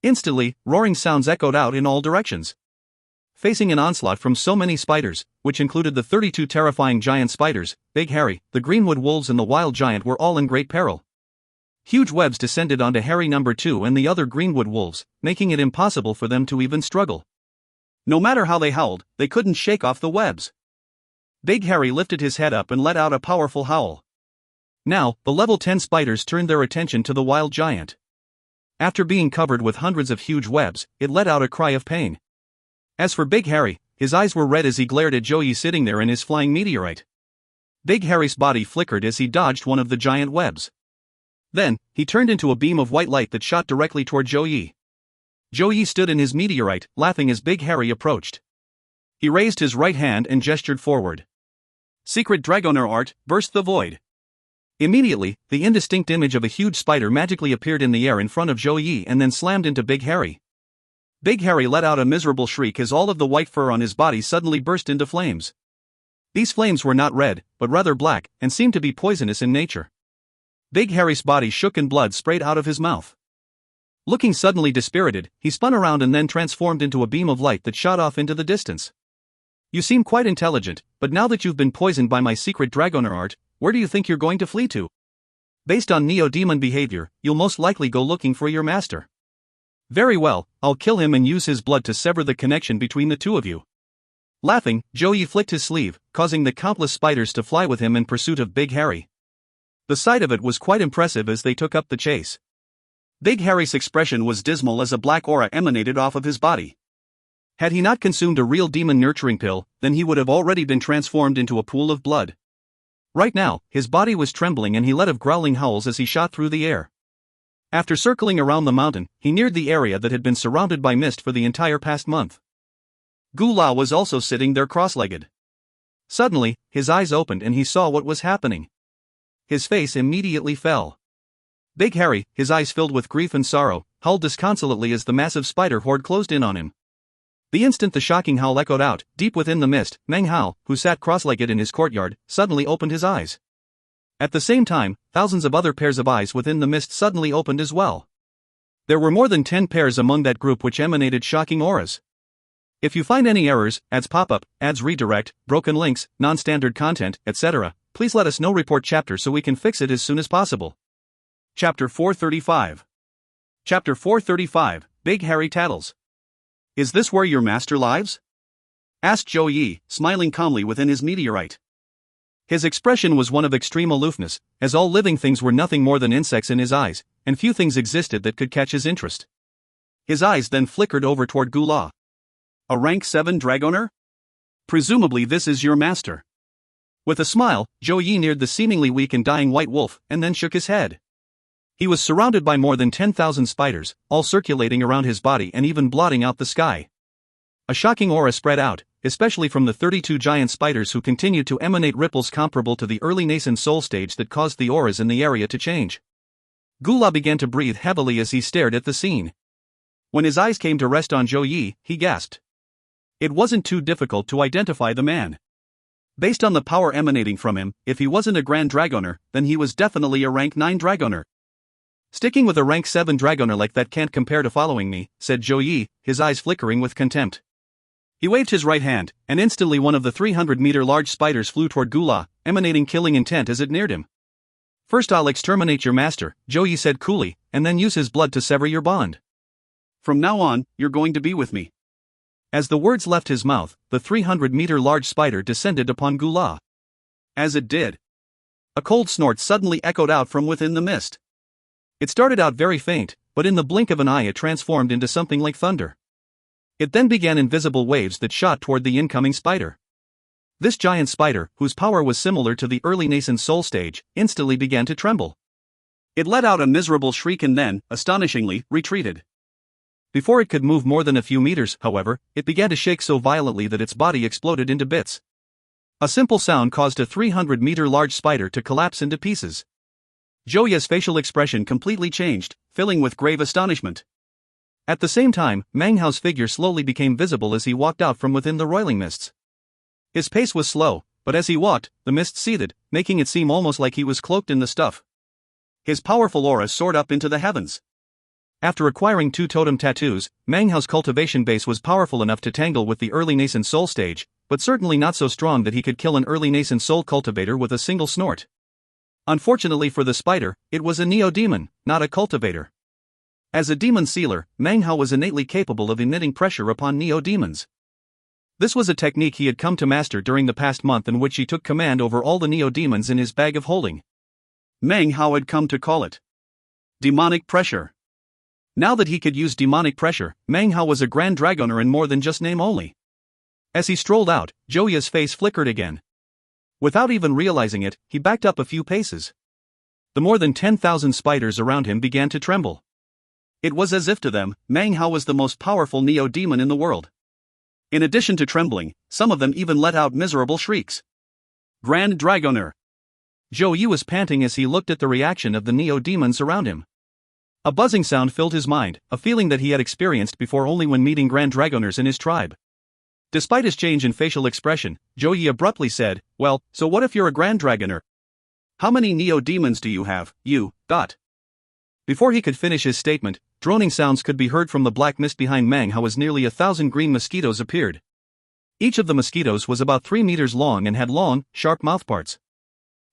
Instantly, roaring sounds echoed out in all directions. Facing an onslaught from so many spiders, which included the 32 terrifying giant spiders, Big Harry, the greenwood wolves and the wild giant were all in great peril. Huge webs descended onto Harry number 2 and the other greenwood wolves, making it impossible for them to even struggle. No matter how they howled, they couldn't shake off the webs. Big Harry lifted his head up and let out a powerful howl. Now, the level 10 spiders turned their attention to the wild giant. After being covered with hundreds of huge webs, it let out a cry of pain. As for Big Harry, his eyes were red as he glared at Zhou Yi sitting there in his flying meteorite. Big Harry's body flickered as he dodged one of the giant webs. Then, he turned into a beam of white light that shot directly toward Zhou Yi. Zhou Yi stood in his meteorite, laughing as Big Harry approached. He raised his right hand and gestured forward. Secret Dragoner art, burst the void. Immediately, the indistinct image of a huge spider magically appeared in the air in front of Zhou Yi and then slammed into Big Harry. Big Harry let out a miserable shriek as all of the white fur on his body suddenly burst into flames. These flames were not red, but rather black, and seemed to be poisonous in nature. Big Harry's body shook and blood sprayed out of his mouth. Looking suddenly dispirited, he spun around and then transformed into a beam of light that shot off into the distance. You seem quite intelligent, but now that you've been poisoned by my secret Dragoner art, where do you think you're going to flee to? Based on neo-demon behavior, you'll most likely go looking for your master. Very well, I'll kill him and use his blood to sever the connection between the two of you. Laughing, Zhou Yi flicked his sleeve, causing the countless spiders to fly with him in pursuit of Big Harry. The sight of it was quite impressive as they took up the chase. Big Harry's expression was dismal as a black aura emanated off of his body. Had he not consumed a real demon nurturing pill, then he would have already been transformed into a pool of blood. Right now, his body was trembling and he let off growling howls as he shot through the air. After circling around the mountain, he neared the area that had been surrounded by mist for the entire past month. Gu Lao was also sitting there cross-legged. Suddenly, his eyes opened and he saw what was happening. His face immediately fell. Big Harry, his eyes filled with grief and sorrow, howled disconsolately as the massive spider horde closed in on him. The instant the shocking howl echoed out, deep within the mist, Meng, who sat cross-legged in his courtyard, suddenly opened his eyes. At the same time, thousands of other pairs of eyes within the mist suddenly opened as well. There were more than 10 pairs among that group which emanated shocking auras. If you find any errors, ads pop-up, ads redirect, broken links, non-standard content, etc., please let us know report chapter so we can fix it as soon as possible. Chapter 435. Chapter 435, Big Hairy Tattles. Is this where your master lives? Asked Zhou Yi, smiling calmly within his meteorite. His expression was one of extreme aloofness, as all living things were nothing more than insects in his eyes, and few things existed that could catch his interest. His eyes then flickered over toward Gula. A rank 7 Dragoner? Presumably this is your master. With a smile, Zhou Yi neared the seemingly weak and dying white wolf, and then shook his head. He was surrounded by more than 10,000 spiders, all circulating around his body and even blotting out the sky. A shocking aura spread out, especially from the 32 giant spiders who continued to emanate ripples comparable to the early nascent soul stage that caused the auras in the area to change. Gula began to breathe heavily as he stared at the scene. When his eyes came to rest on Zhou Yi, he gasped. It wasn't too difficult to identify the man. Based on the power emanating from him, if he wasn't a Grand Dragoner, then he was definitely a rank 9 Dragoner. Sticking with a rank 7 Dragoner like that can't compare to following me, said Zhou Yi, his eyes flickering with contempt. He waved his right hand, and instantly one of the 300-meter large spiders flew toward Gula, emanating killing intent as it neared him. First I'll exterminate your master, Zhou Yi said coolly, and then use his blood to sever your bond. From now on, you're going to be with me. As the words left his mouth, the 300-meter large spider descended upon Gula. As it did, a cold snort suddenly echoed out from within the mist. It started out very faint, but in the blink of an eye it transformed into something like thunder. It then began invisible waves that shot toward the incoming spider. This giant spider, whose power was similar to the early nascent soul stage, instantly began to tremble. It let out a miserable shriek and then, astonishingly, retreated. Before it could move more than a few meters, however, it began to shake so violently that its body exploded into bits. A simple sound caused a 300-meter large spider to collapse into pieces. Zhou Yi's facial expression completely changed, filling with grave astonishment. At the same time, Meng Hao's figure slowly became visible as he walked out from within the roiling mists. His pace was slow, but as he walked, the mist seethed, making it seem almost like he was cloaked in the stuff. His powerful aura soared up into the heavens. After acquiring 2 totem tattoos, Meng Hao's cultivation base was powerful enough to tangle with the early nascent soul stage, but certainly not so strong that he could kill an early nascent soul cultivator with a single snort. Unfortunately for the spider, it was a neo-demon, not a cultivator. As a demon sealer, Meng Hao was innately capable of emitting pressure upon neo-demons. This was a technique he had come to master during the past month in which he took command over all the neo-demons in his bag of holding. Meng Hao had come to call it demonic pressure. Now that he could use demonic pressure, Meng Hao was a Grand Dragoner in more than just name only. As he strolled out, Zhou Yi's face flickered again. Without even realizing it, he backed up a few paces. The more than 10,000 spiders around him began to tremble. It was as if to them, Meng Hao was the most powerful neo-demon in the world. In addition to trembling, some of them even let out miserable shrieks. Grand Dragoner. Zhou Yi was panting as he looked at the reaction of the neo-demons around him. A buzzing sound filled his mind, a feeling that he had experienced before only when meeting Grand Dragoners in his tribe. Despite his change in facial expression, Zhou Yi abruptly said, "Well, so what if you're a Grand Dragoner? How many neo-demons do you have, you, dot?" Before he could finish his statement, droning sounds could be heard from the black mist behind Meng Hao as nearly 1,000 green mosquitoes appeared. Each of the mosquitoes was about 3 meters long and had long, sharp mouthparts.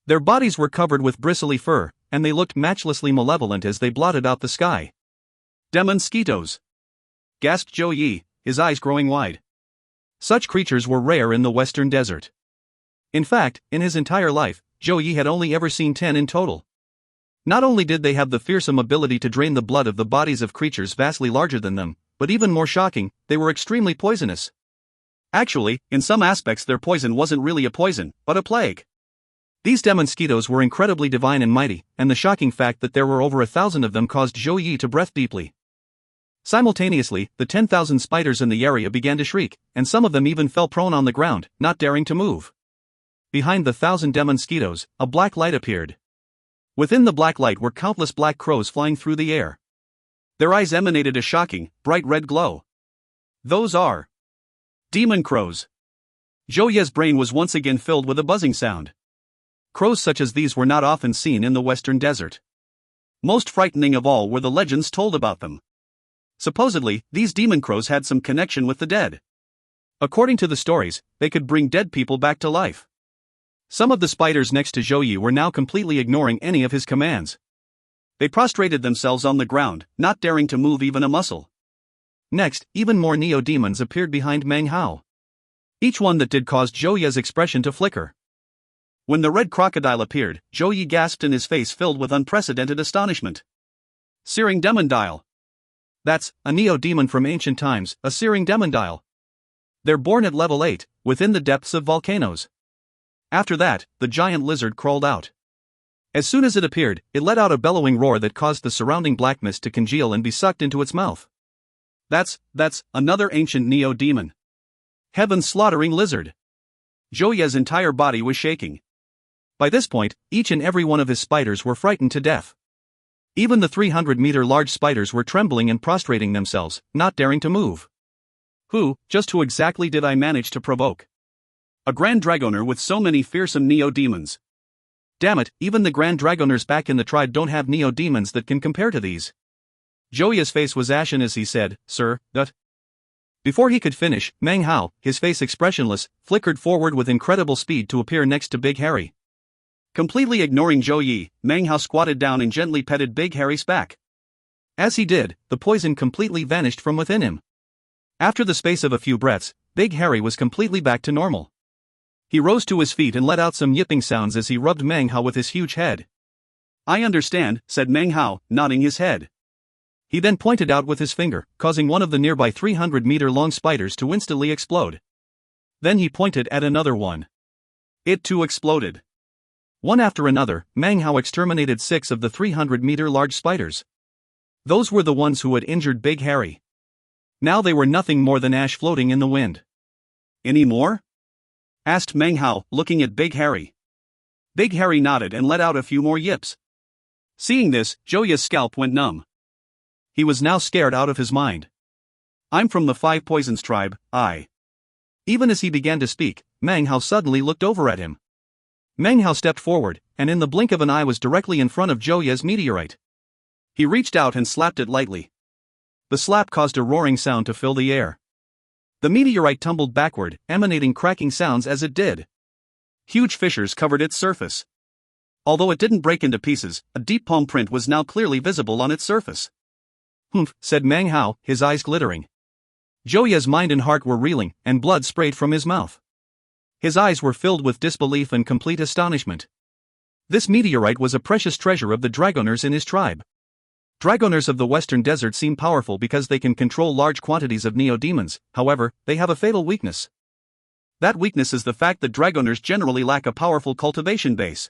Their bodies were covered with bristly fur, and they looked matchlessly malevolent as they blotted out the sky. "Demonsquitos!" gasped Zhou Yi, his eyes growing wide. Such creatures were rare in the western desert. In fact, in his entire life, Zhou Yi had only ever seen 10 in total. Not only did they have the fearsome ability to drain the blood of the bodies of creatures vastly larger than them, but even more shocking, they were extremely poisonous. Actually, in some aspects their poison wasn't really a poison, but a plague. These demonsquitos were incredibly divine and mighty, and the shocking fact that there were over 1,000 of them caused Zhou Yi to breath deeply. Simultaneously, the 10,000 spiders in the area began to shriek, and some of them even fell prone on the ground, not daring to move. Behind the 1,000 demonsquitos, a black light appeared. Within the black light were countless black crows flying through the air. Their eyes emanated a shocking, bright red glow. Those are demon crows. Zhou Yi's brain was once again filled with a buzzing sound. Crows such as these were not often seen in the western desert. Most frightening of all were the legends told about them. Supposedly, these demon crows had some connection with the dead. According to the stories, they could bring dead people back to life. Some of the spiders next to Zhou Yi were now completely ignoring any of his commands. They prostrated themselves on the ground, not daring to move even a muscle. Next, even more neo-demons appeared behind Meng Hao. Each one that did caused Zhou Yi's expression to flicker. When the red crocodile appeared, Zhou Yi gasped and his face filled with unprecedented astonishment. Searing Demondile. That's a neo-demon from ancient times, a searing Demondile. They're born at level 8, within the depths of volcanoes. After that, the giant lizard crawled out. As soon as it appeared, it let out a bellowing roar that caused the surrounding black mist to congeal and be sucked into its mouth. That's another ancient neo-demon. Heaven's slaughtering lizard. Zhou Yi's entire body was shaking. By this point, each and every one of his spiders were frightened to death. Even the 300-meter large spiders were trembling and prostrating themselves, not daring to move. Who exactly did I manage to provoke? A Grand Dragoner with so many fearsome neo-demons. Damn it, even the Grand Dragoners back in the tribe don't have neo-demons that can compare to these. Zhou Yi's face was ashen as he said, "Sir, that..." Before he could finish, Meng Hao, his face expressionless, flickered forward with incredible speed to appear next to Big Harry. Completely ignoring Zhou Yi, Meng Hao squatted down and gently petted Big Harry's back. As he did, the poison completely vanished from within him. After the space of a few breaths, Big Harry was completely back to normal. He rose to his feet and let out some yipping sounds as he rubbed Meng Hao with his huge head. "I understand," said Meng Hao, nodding his head. He then pointed out with his finger, causing one of the nearby 300-meter-long spiders to instantly explode. Then he pointed at another one. It too exploded. One after another, Meng Hao exterminated 6 of the 300-meter-large spiders. Those were the ones who had injured Big Harry. Now they were nothing more than ash floating in the wind. "Any more?" asked Meng Hao, looking at Big Harry. Big Harry nodded and let out a few more yips. Seeing this, Zhou Yi's scalp went numb. He was now scared out of his mind. "I'm from the 5 Poisons tribe, I..." Even as he began to speak, Meng Hao suddenly looked over at him. Meng Hao stepped forward, and in the blink of an eye was directly in front of Zhou Yi's meteorite. He reached out and slapped it lightly. The slap caused a roaring sound to fill the air. The meteorite tumbled backward, emanating cracking sounds as it did. Huge fissures covered its surface. Although it didn't break into pieces, a deep palm print was now clearly visible on its surface. "Humph," said Meng Hao, his eyes glittering. Zhou Yi's mind and heart were reeling, and blood sprayed from his mouth. His eyes were filled with disbelief and complete astonishment. This meteorite was a precious treasure of the Dragoners in his tribe. Dragoners of the Western Desert seem powerful because they can control large quantities of neo-demons, however, they have a fatal weakness. That weakness is the fact that Dragoners generally lack a powerful cultivation base.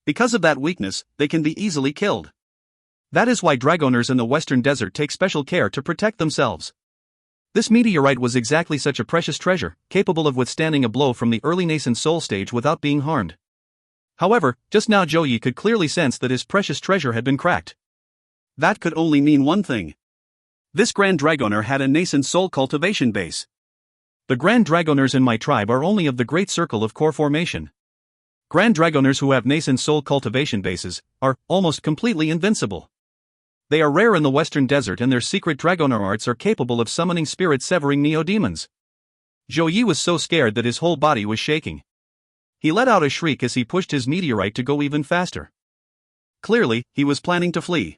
Because of that weakness, they can be easily killed. That is why Dragoners in the Western Desert take special care to protect themselves. This meteorite was exactly such a precious treasure, capable of withstanding a blow from the early nascent soul stage without being harmed. However, just now Zhou Yi could clearly sense that his precious treasure had been cracked. That could only mean one thing. This Grand Dragoner had a nascent soul cultivation base. The Grand Dragoners in my tribe are only of the Great Circle of Core Formation. Grand Dragoners who have nascent soul cultivation bases are almost completely invincible. They are rare in the Western Desert and their secret Dragoner arts are capable of summoning spirit-severing neo-demons. Zhou Yi was so scared that his whole body was shaking. He let out a shriek as he pushed his meteorite to go even faster. Clearly, he was planning to flee.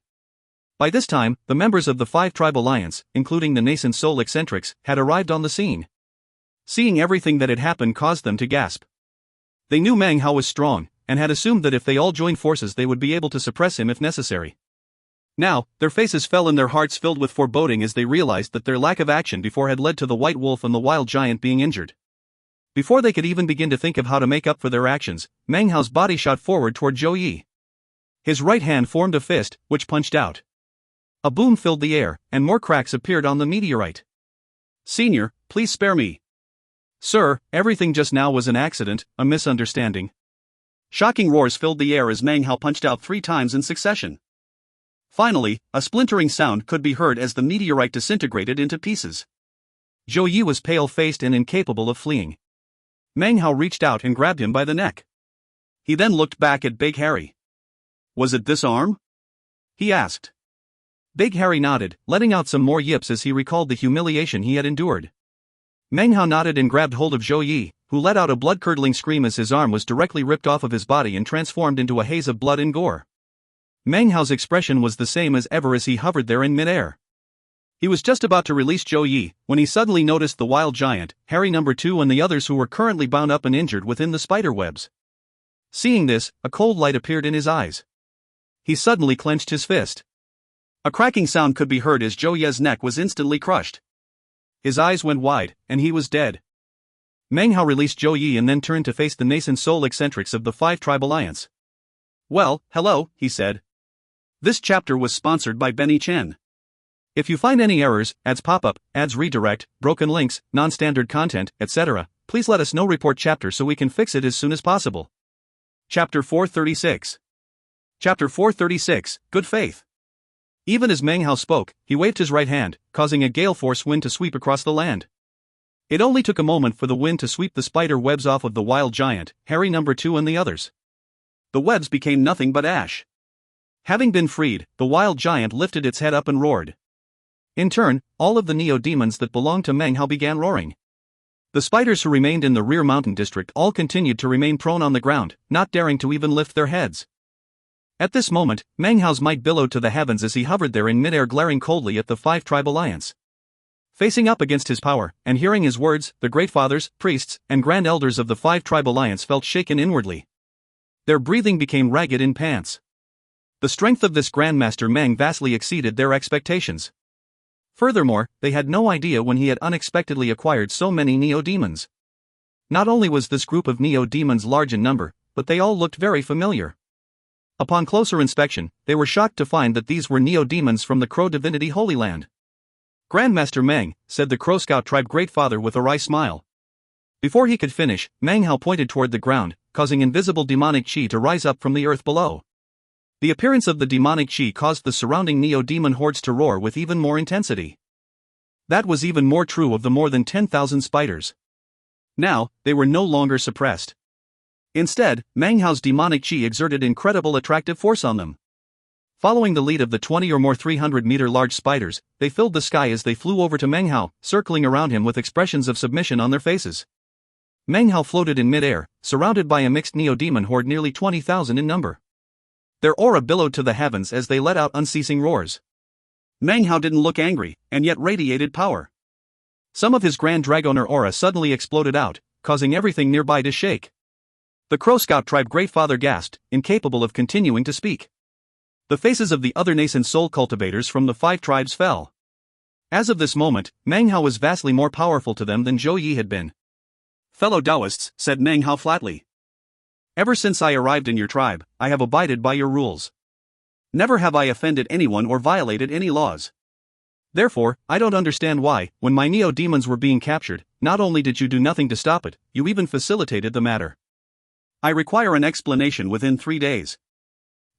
By this time, the members of the 5-tribe alliance, including the nascent soul eccentrics, had arrived on the scene. Seeing everything that had happened caused them to gasp. They knew Meng Hao was strong, and had assumed that if they all joined forces they would be able to suppress him if necessary. Now, their faces fell and their hearts filled with foreboding as they realized that their lack of action before had led to the White Wolf and the Wild Giant being injured. Before they could even begin to think of how to make up for their actions, Meng Hao's body shot forward toward Zhou Yi. His right hand formed a fist, which punched out. A boom filled the air, and more cracks appeared on the meteorite. "Senior, please spare me." "Sir, everything just now was an accident, a misunderstanding." Shocking roars filled the air as Meng Hao punched out 3 times in succession. Finally, a splintering sound could be heard as the meteorite disintegrated into pieces. Zhou Yi was pale-faced and incapable of fleeing. Meng Hao reached out and grabbed him by the neck. He then looked back at Big Harry. "Was it this arm?" he asked. Big Harry nodded, letting out some more yips as he recalled the humiliation he had endured. Meng Hao nodded and grabbed hold of Zhou Yi, who let out a blood-curdling scream as his arm was directly ripped off of his body and transformed into a haze of blood and gore. Meng Hao's expression was the same as ever as he hovered there in midair. He was just about to release Zhou Yi when he suddenly noticed the wild giant, Harry No. 2 and the others who were currently bound up and injured within the spider webs. Seeing this, a cold light appeared in his eyes. He suddenly clenched his fist. A cracking sound could be heard as Zhou Yi's neck was instantly crushed. His eyes went wide, and he was dead. Meng Hao released Zhou Yi and then turned to face the nascent soul eccentrics of the Five-Tribe Alliance. "Well, hello," he said. This chapter was sponsored by Benny Chen. If you find any errors, ads pop up, ads redirect, broken links, non-standard content, etc., please let us know. Report chapter so we can fix it as soon as possible. Chapter 436. Chapter 436, Good Faith. Even as Meng Hao spoke, he waved his right hand, causing a gale-force wind to sweep across the land. It only took a moment for the wind to sweep the spider webs off of the wild giant, Harry No. 2 and the others. The webs became nothing but ash. Having been freed, the wild giant lifted its head up and roared. In turn, all of the neo-demons that belonged to Meng Hao began roaring. The spiders who remained in the rear mountain district all continued to remain prone on the ground, not daring to even lift their heads. At this moment, Meng Hao's might billowed to the heavens as he hovered there in midair, glaring coldly at the Five-Tribe Alliance. Facing up against his power, and hearing his words, the great fathers, priests, and grand elders of the Five-Tribe Alliance felt shaken inwardly. Their breathing became ragged in pants. The strength of this Grandmaster Meng vastly exceeded their expectations. Furthermore, they had no idea when he had unexpectedly acquired so many neo-demons. Not only was this group of neo-demons large in number, but they all looked very familiar. Upon closer inspection, they were shocked to find that these were neo-demons from the Crow Divinity Holy Land. "Grandmaster Meng," said the Crow Scout tribe great father with a wry smile. Before he could finish, Meng Hao pointed toward the ground, causing invisible demonic chi to rise up from the earth below. The appearance of the demonic chi caused the surrounding neo-demon hordes to roar with even more intensity. That was even more true of the more than 10,000 spiders. Now, they were no longer suppressed. Instead, Meng Hao's demonic chi exerted incredible attractive force on them. Following the lead of the 20 or more 300-meter large spiders, they filled the sky as they flew over to Meng Hao, circling around him with expressions of submission on their faces. Meng Hao floated in midair, surrounded by a mixed neo-demon horde nearly 20,000 in number. Their aura billowed to the heavens as they let out unceasing roars. Meng Hao didn't look angry, and yet radiated power. Some of his Grand Dragoner aura suddenly exploded out, causing everything nearby to shake. The Crow Scout tribe great father gasped, incapable of continuing to speak. The faces of the other nascent soul cultivators from the 5 tribes fell. As of this moment, Meng Hao was vastly more powerful to them than Zhou Yi had been. "Fellow Taoists," said Meng Hao flatly. "Ever since I arrived in your tribe, I have abided by your rules. Never have I offended anyone or violated any laws. Therefore, I don't understand why, when my neo-demons were being captured, not only did you do nothing to stop it, you even facilitated the matter. I require an explanation within 3 days.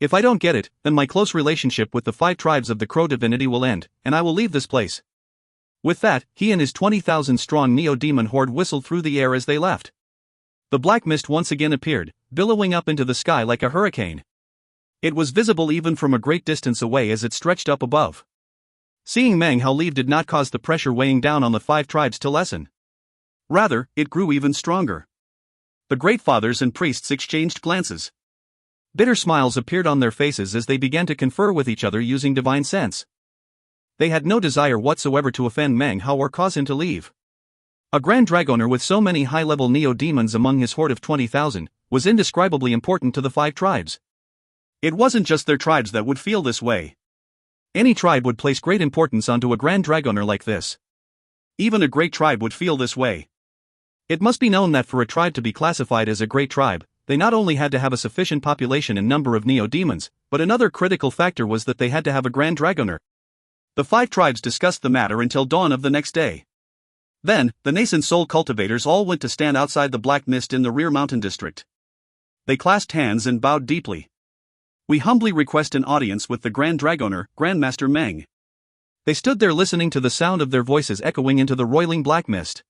If I don't get it, then my close relationship with the 5 tribes of the Crow Divinity will end, and I will leave this place." With that, he and his 20,000-strong neo-demon horde whistled through the air as they left. The black mist once again appeared, billowing up into the sky like a hurricane. It was visible even from a great distance away as it stretched up above. Seeing Meng Hao leave did not cause the pressure weighing down on the 5 tribes to lessen. Rather, it grew even stronger. The great fathers and priests exchanged glances. Bitter smiles appeared on their faces as they began to confer with each other using divine sense. They had no desire whatsoever to offend Meng Hao or cause him to leave. A Grand Dragoner with so many high-level neo-demons among his horde of 20,000 was indescribably important to the 5 tribes. It wasn't just their tribes that would feel this way. Any tribe would place great importance onto a Grand Dragoner like this. Even a great tribe would feel this way. It must be known that for a tribe to be classified as a great tribe, they not only had to have a sufficient population and number of neo-demons, but another critical factor was that they had to have a Grand Dragoner. The 5 tribes discussed the matter until dawn of the next day. Then, the nascent soul cultivators all went to stand outside the black mist in the rear mountain district. They clasped hands and bowed deeply. "We humbly request an audience with the Grand Dragoner, Grandmaster Meng." They stood there listening to the sound of their voices echoing into the roiling black mist.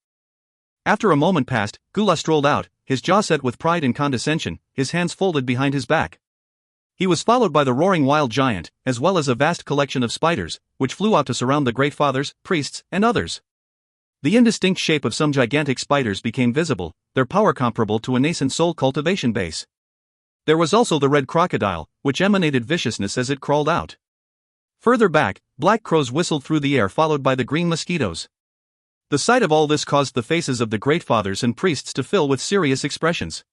After a moment passed, Gula strolled out, his jaw set with pride and condescension, his hands folded behind his back. He was followed by the roaring wild giant, as well as a vast collection of spiders, which flew out to surround the great fathers, priests, and others. The indistinct shape of some gigantic spiders became visible, their power comparable to a nascent soul cultivation base. There was also the red crocodile, which emanated viciousness as it crawled out. Further back, black crows whistled through the air, followed by the green mosquitoes. The sight of all this caused the faces of the great fathers and priests to fill with serious expressions.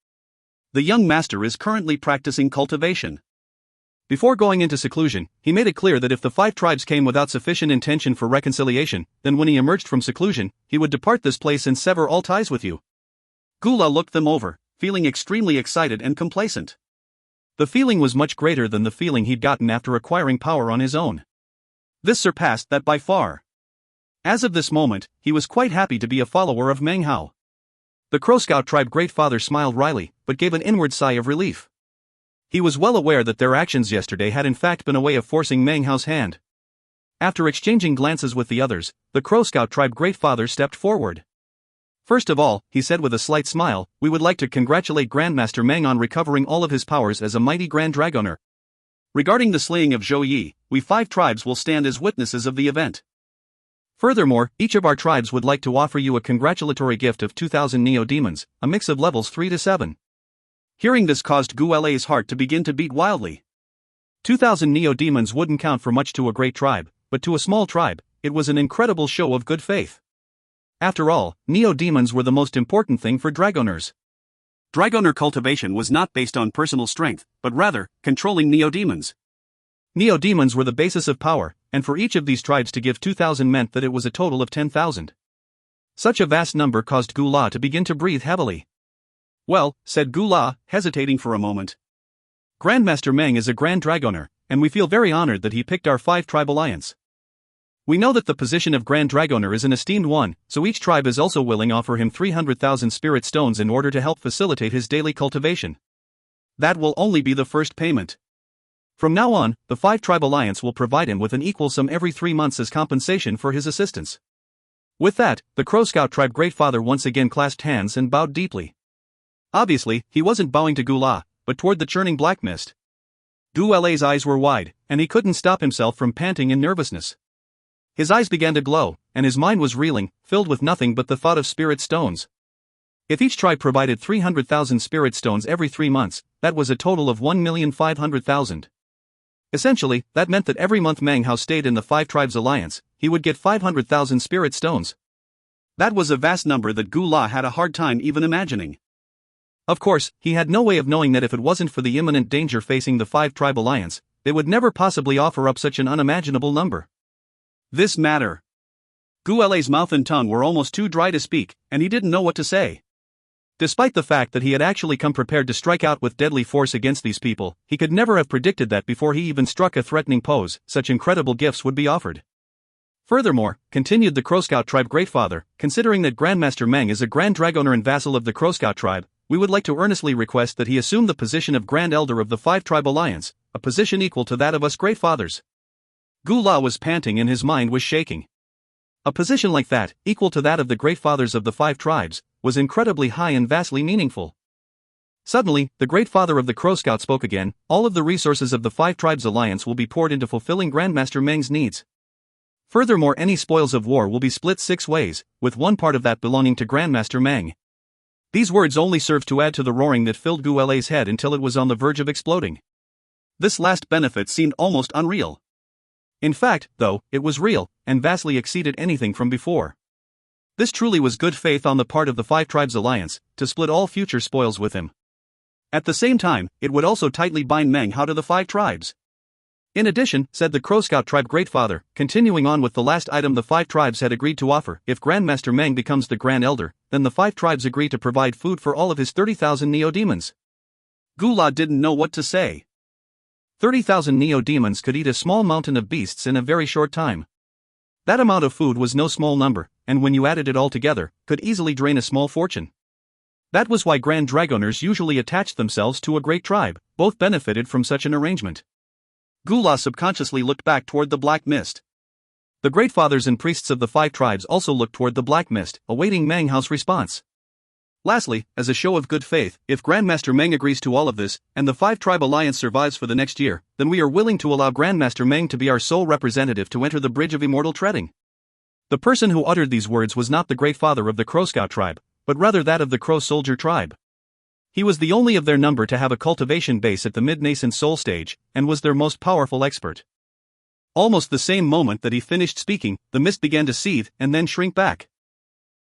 The young master is currently practicing cultivation. Before going into seclusion, he made it clear that if the 5 tribes came without sufficient intention for reconciliation, then when he emerged from seclusion, he would depart this place and sever all ties with you. Gula looked them over, feeling extremely excited and complacent. The feeling was much greater than the feeling he'd gotten after acquiring power on his own. This surpassed that by far. As of this moment, he was quite happy to be a follower of Meng Hao. The Crow Scout tribe great father smiled wryly, but gave an inward sigh of relief. He was well aware that their actions yesterday had in fact been a way of forcing Meng Hao's hand. After exchanging glances with the others, the Crow Scout tribe great father stepped forward. First of all, he said with a slight smile, we would like to congratulate Grandmaster Meng on recovering all of his powers as a mighty Grand Dragoner. Regarding the slaying of Zhou Yi, we 5 tribes will stand as witnesses of the event. Furthermore, each of our tribes would like to offer you a congratulatory gift of 2,000 Neo-Demons, a mix of levels 3 to 7. Hearing this caused Gu Lei's heart to begin to beat wildly. 2,000 Neo-Demons wouldn't count for much to a great tribe, but to a small tribe, it was an incredible show of good faith. After all, Neo-Demons were the most important thing for Dragoners. Dragoner cultivation was not based on personal strength, but rather, controlling Neo-Demons. Neo-Demons were the basis of power, and for each of these tribes to give 2,000 meant that it was a total of 10,000. Such a vast number caused Gu La to begin to breathe heavily. Well, said Gu La, hesitating for a moment. Grandmaster Meng is a Grand Dragoner, and we feel very honored that he picked our 5-tribe alliance. We know that the position of Grand Dragoner is an esteemed one, so each tribe is also willing to offer him 300,000 spirit stones in order to help facilitate his daily cultivation. That will only be the first payment. From now on, the 5-tribe alliance will provide him with an equal sum every 3 months as compensation for his assistance. With that, the Crow Scout tribe great father once again clasped hands and bowed deeply. Obviously, he wasn't bowing to Gu La, but toward the churning black mist. Gu Lei's eyes were wide, and he couldn't stop himself from panting in nervousness. His eyes began to glow, and his mind was reeling, filled with nothing but the thought of spirit stones. If each tribe provided 300,000 spirit stones every 3 months, that was a total of 1,500,000. Essentially, that meant that every month Meng Hao stayed in the 5 tribes alliance, he would get 500,000 spirit stones. That was a vast number that Gu La had a hard time even imagining. Of course, he had no way of knowing that if it wasn't for the imminent danger facing the 5-tribe alliance, they would never possibly offer up such an unimaginable number. This matter. Gu Lei's mouth and tongue were almost too dry to speak, and he didn't know what to say. Despite the fact that he had actually come prepared to strike out with deadly force against these people, he could never have predicted that before he even struck a threatening pose, such incredible gifts would be offered. Furthermore, continued the Crow Scout tribe great father, considering that Grandmaster Meng is a Grand Dragoner and vassal of the Crow Scout tribe, we would like to earnestly request that he assume the position of Grand Elder of the 5-tribe alliance, a position equal to that of us great fathers. Gu La was panting and his mind was shaking. A position like that, equal to that of the great fathers of the 5 tribes, was incredibly high and vastly meaningful. Suddenly, the great father of the Crow Scout spoke again, all of the resources of the 5 tribes alliance will be poured into fulfilling Grandmaster Meng's needs. Furthermore, any spoils of war will be split 6 ways, with one part of that belonging to Grandmaster Meng. These words only served to add to the roaring that filled Gu Lei's head until it was on the verge of exploding. This last benefit seemed almost unreal. In fact, though, it was real, and vastly exceeded anything from before. This truly was good faith on the part of the 5 tribes alliance, to split all future spoils with him. At the same time, it would also tightly bind Meng Hao to the 5 tribes. In addition, said the Crow Scout tribe great father, continuing on with the last item the 5 tribes had agreed to offer, if Grandmaster Meng becomes the Grand Elder, then the 5 tribes agree to provide food for all of his 30,000 Neo-Demons. Gu La didn't know what to say. 30,000 Neo-Demons could eat a small mountain of beasts in a very short time. That amount of food was no small number, and when you added it all together, could easily drain a small fortune. That was why Grand Dragoners usually attached themselves to a great tribe, both benefited from such an arrangement. Gu La subconsciously looked back toward the black mist. The great fathers and priests of the 5 tribes also looked toward the black mist, awaiting Meng Hao's response. Lastly, as a show of good faith, if Grandmaster Meng agrees to all of this, and the 5-tribe alliance survives for the next year, then we are willing to allow Grandmaster Meng to be our sole representative to enter the Bridge of Immortal Treading. The person who uttered these words was not the great father of the Crow Scout tribe, but rather that of the Crow Soldier tribe. He was the only of their number to have a cultivation base at the mid-nascent soul stage, and was their most powerful expert. Almost the same moment that he finished speaking, the mist began to seethe and then shrink back.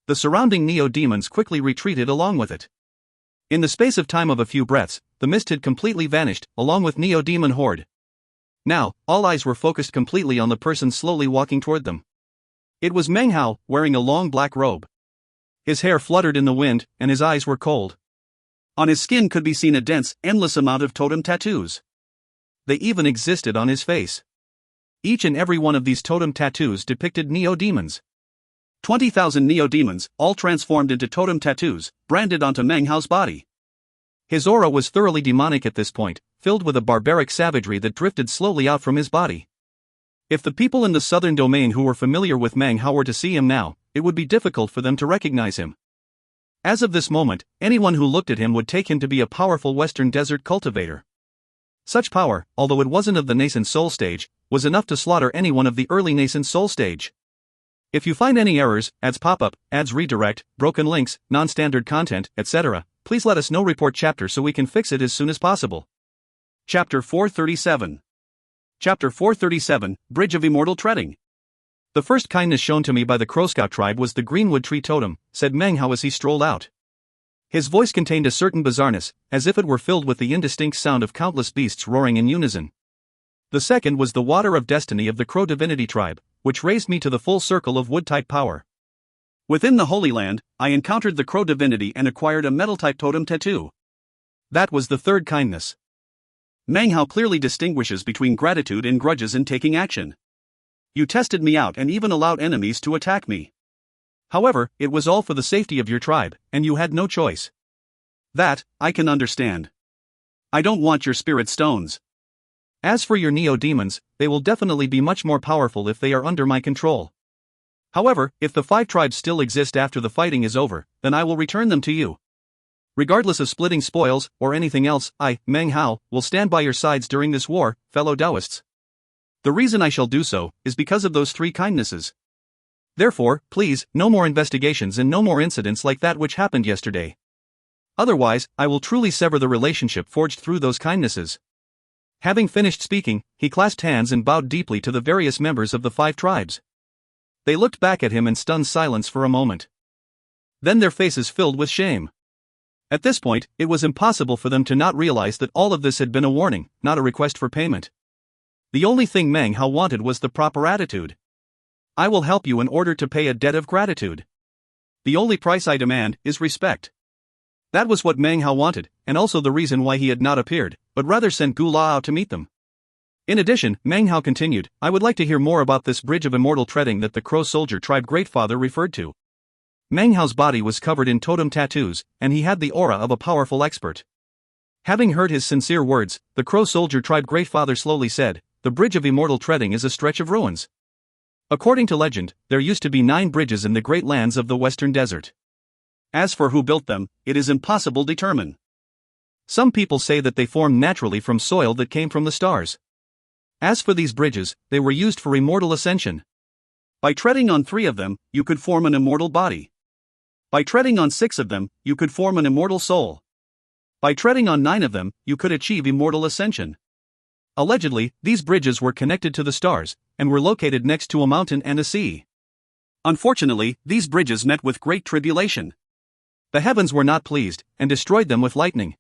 The surrounding neo-demons quickly retreated along with it. In the space of time of a few breaths, the mist had completely vanished, along with neo-demon horde. Now, all eyes were focused completely on the person slowly walking toward them. It was Meng, wearing a long black robe. His hair fluttered in the wind, and his eyes were cold. On his skin could be seen a dense, endless amount of totem tattoos. They even existed on his face. Each and every one of these totem tattoos depicted neo-demons. 20,000 neo-demons, all transformed into totem tattoos, branded onto Meng Hao's body. His aura was thoroughly demonic at this point, filled with a barbaric savagery that drifted slowly out from his body. If the people in the southern domain who were familiar with Meng Hao were to see him now, it would be difficult for them to recognize him. As of this moment, anyone who looked at him would take him to be a powerful western desert cultivator. Such power, although it wasn't of the nascent soul stage, was enough to slaughter anyone of the early nascent soul stage. If you find any errors, ads pop up, ads redirect, broken links, non-standard content, etc., please let us know. Report chapter so we can fix it as soon as possible. Chapter 437. Chapter 437, Bridge of Immortal Treading. The first kindness shown to me by the Crow Scout tribe was the greenwood tree totem, said Meng Hao as he strolled out. His voice contained a certain bizarreness, as if it were filled with the indistinct sound of countless beasts roaring in unison. The second was the water of destiny of the Crow divinity tribe, which raised me to the full circle of wood-type power. Within the Holy Land, I encountered the Crow divinity and acquired a metal-type totem tattoo. That was the third kindness. Meng Hao clearly distinguishes between gratitude and grudges in taking action. You tested me out and even allowed enemies to attack me. However, it was all for the safety of your tribe, and you had no choice. That, I can understand. I don't want your spirit stones. As for your neo-demons, they will definitely be much more powerful if they are under my control. However, if the 5 tribes still exist after the fighting is over, then I will return them to you. Regardless of splitting spoils, or anything else, I, Meng Hao, will stand by your sides during this war, fellow Taoists. The reason I shall do so, is because of those 3 kindnesses. Therefore, please, no more investigations and no more incidents like that which happened yesterday. Otherwise, I will truly sever the relationship forged through those kindnesses. Having finished speaking, he clasped hands and bowed deeply to the various members of the 5 tribes. They looked back at him in stunned silence for a moment. Then their faces filled with shame. At this point, it was impossible for them to not realize that all of this had been a warning, not a request for payment. The only thing Meng Hao wanted was the proper attitude. I will help you in order to pay a debt of gratitude. The only price I demand is respect. That was what Meng Hao wanted, and also the reason why he had not appeared, but rather sent Gu Lao to meet them. In addition, Meng Hao continued, I would like to hear more about this bridge of immortal treading that the Crow Soldier tribe great father referred to. Meng Hao's body was covered in totem tattoos, and he had the aura of a powerful expert. Having heard his sincere words, the Crow Soldier tribe great father slowly said, the bridge of immortal treading is a stretch of ruins. According to legend, there used to be 9 bridges in the great lands of the western desert. As for who built them, it is impossible to determine. Some people say that they formed naturally from soil that came from the stars. As for these bridges, they were used for immortal ascension. By treading on 3 of them, you could form an immortal body. By treading on 6 of them, you could form an immortal soul. By treading on 9 of them, you could achieve immortal ascension. Allegedly, these bridges were connected to the stars, and were located next to a mountain and a sea. Unfortunately, these bridges met with great tribulation. The heavens were not pleased, and destroyed them with lightning.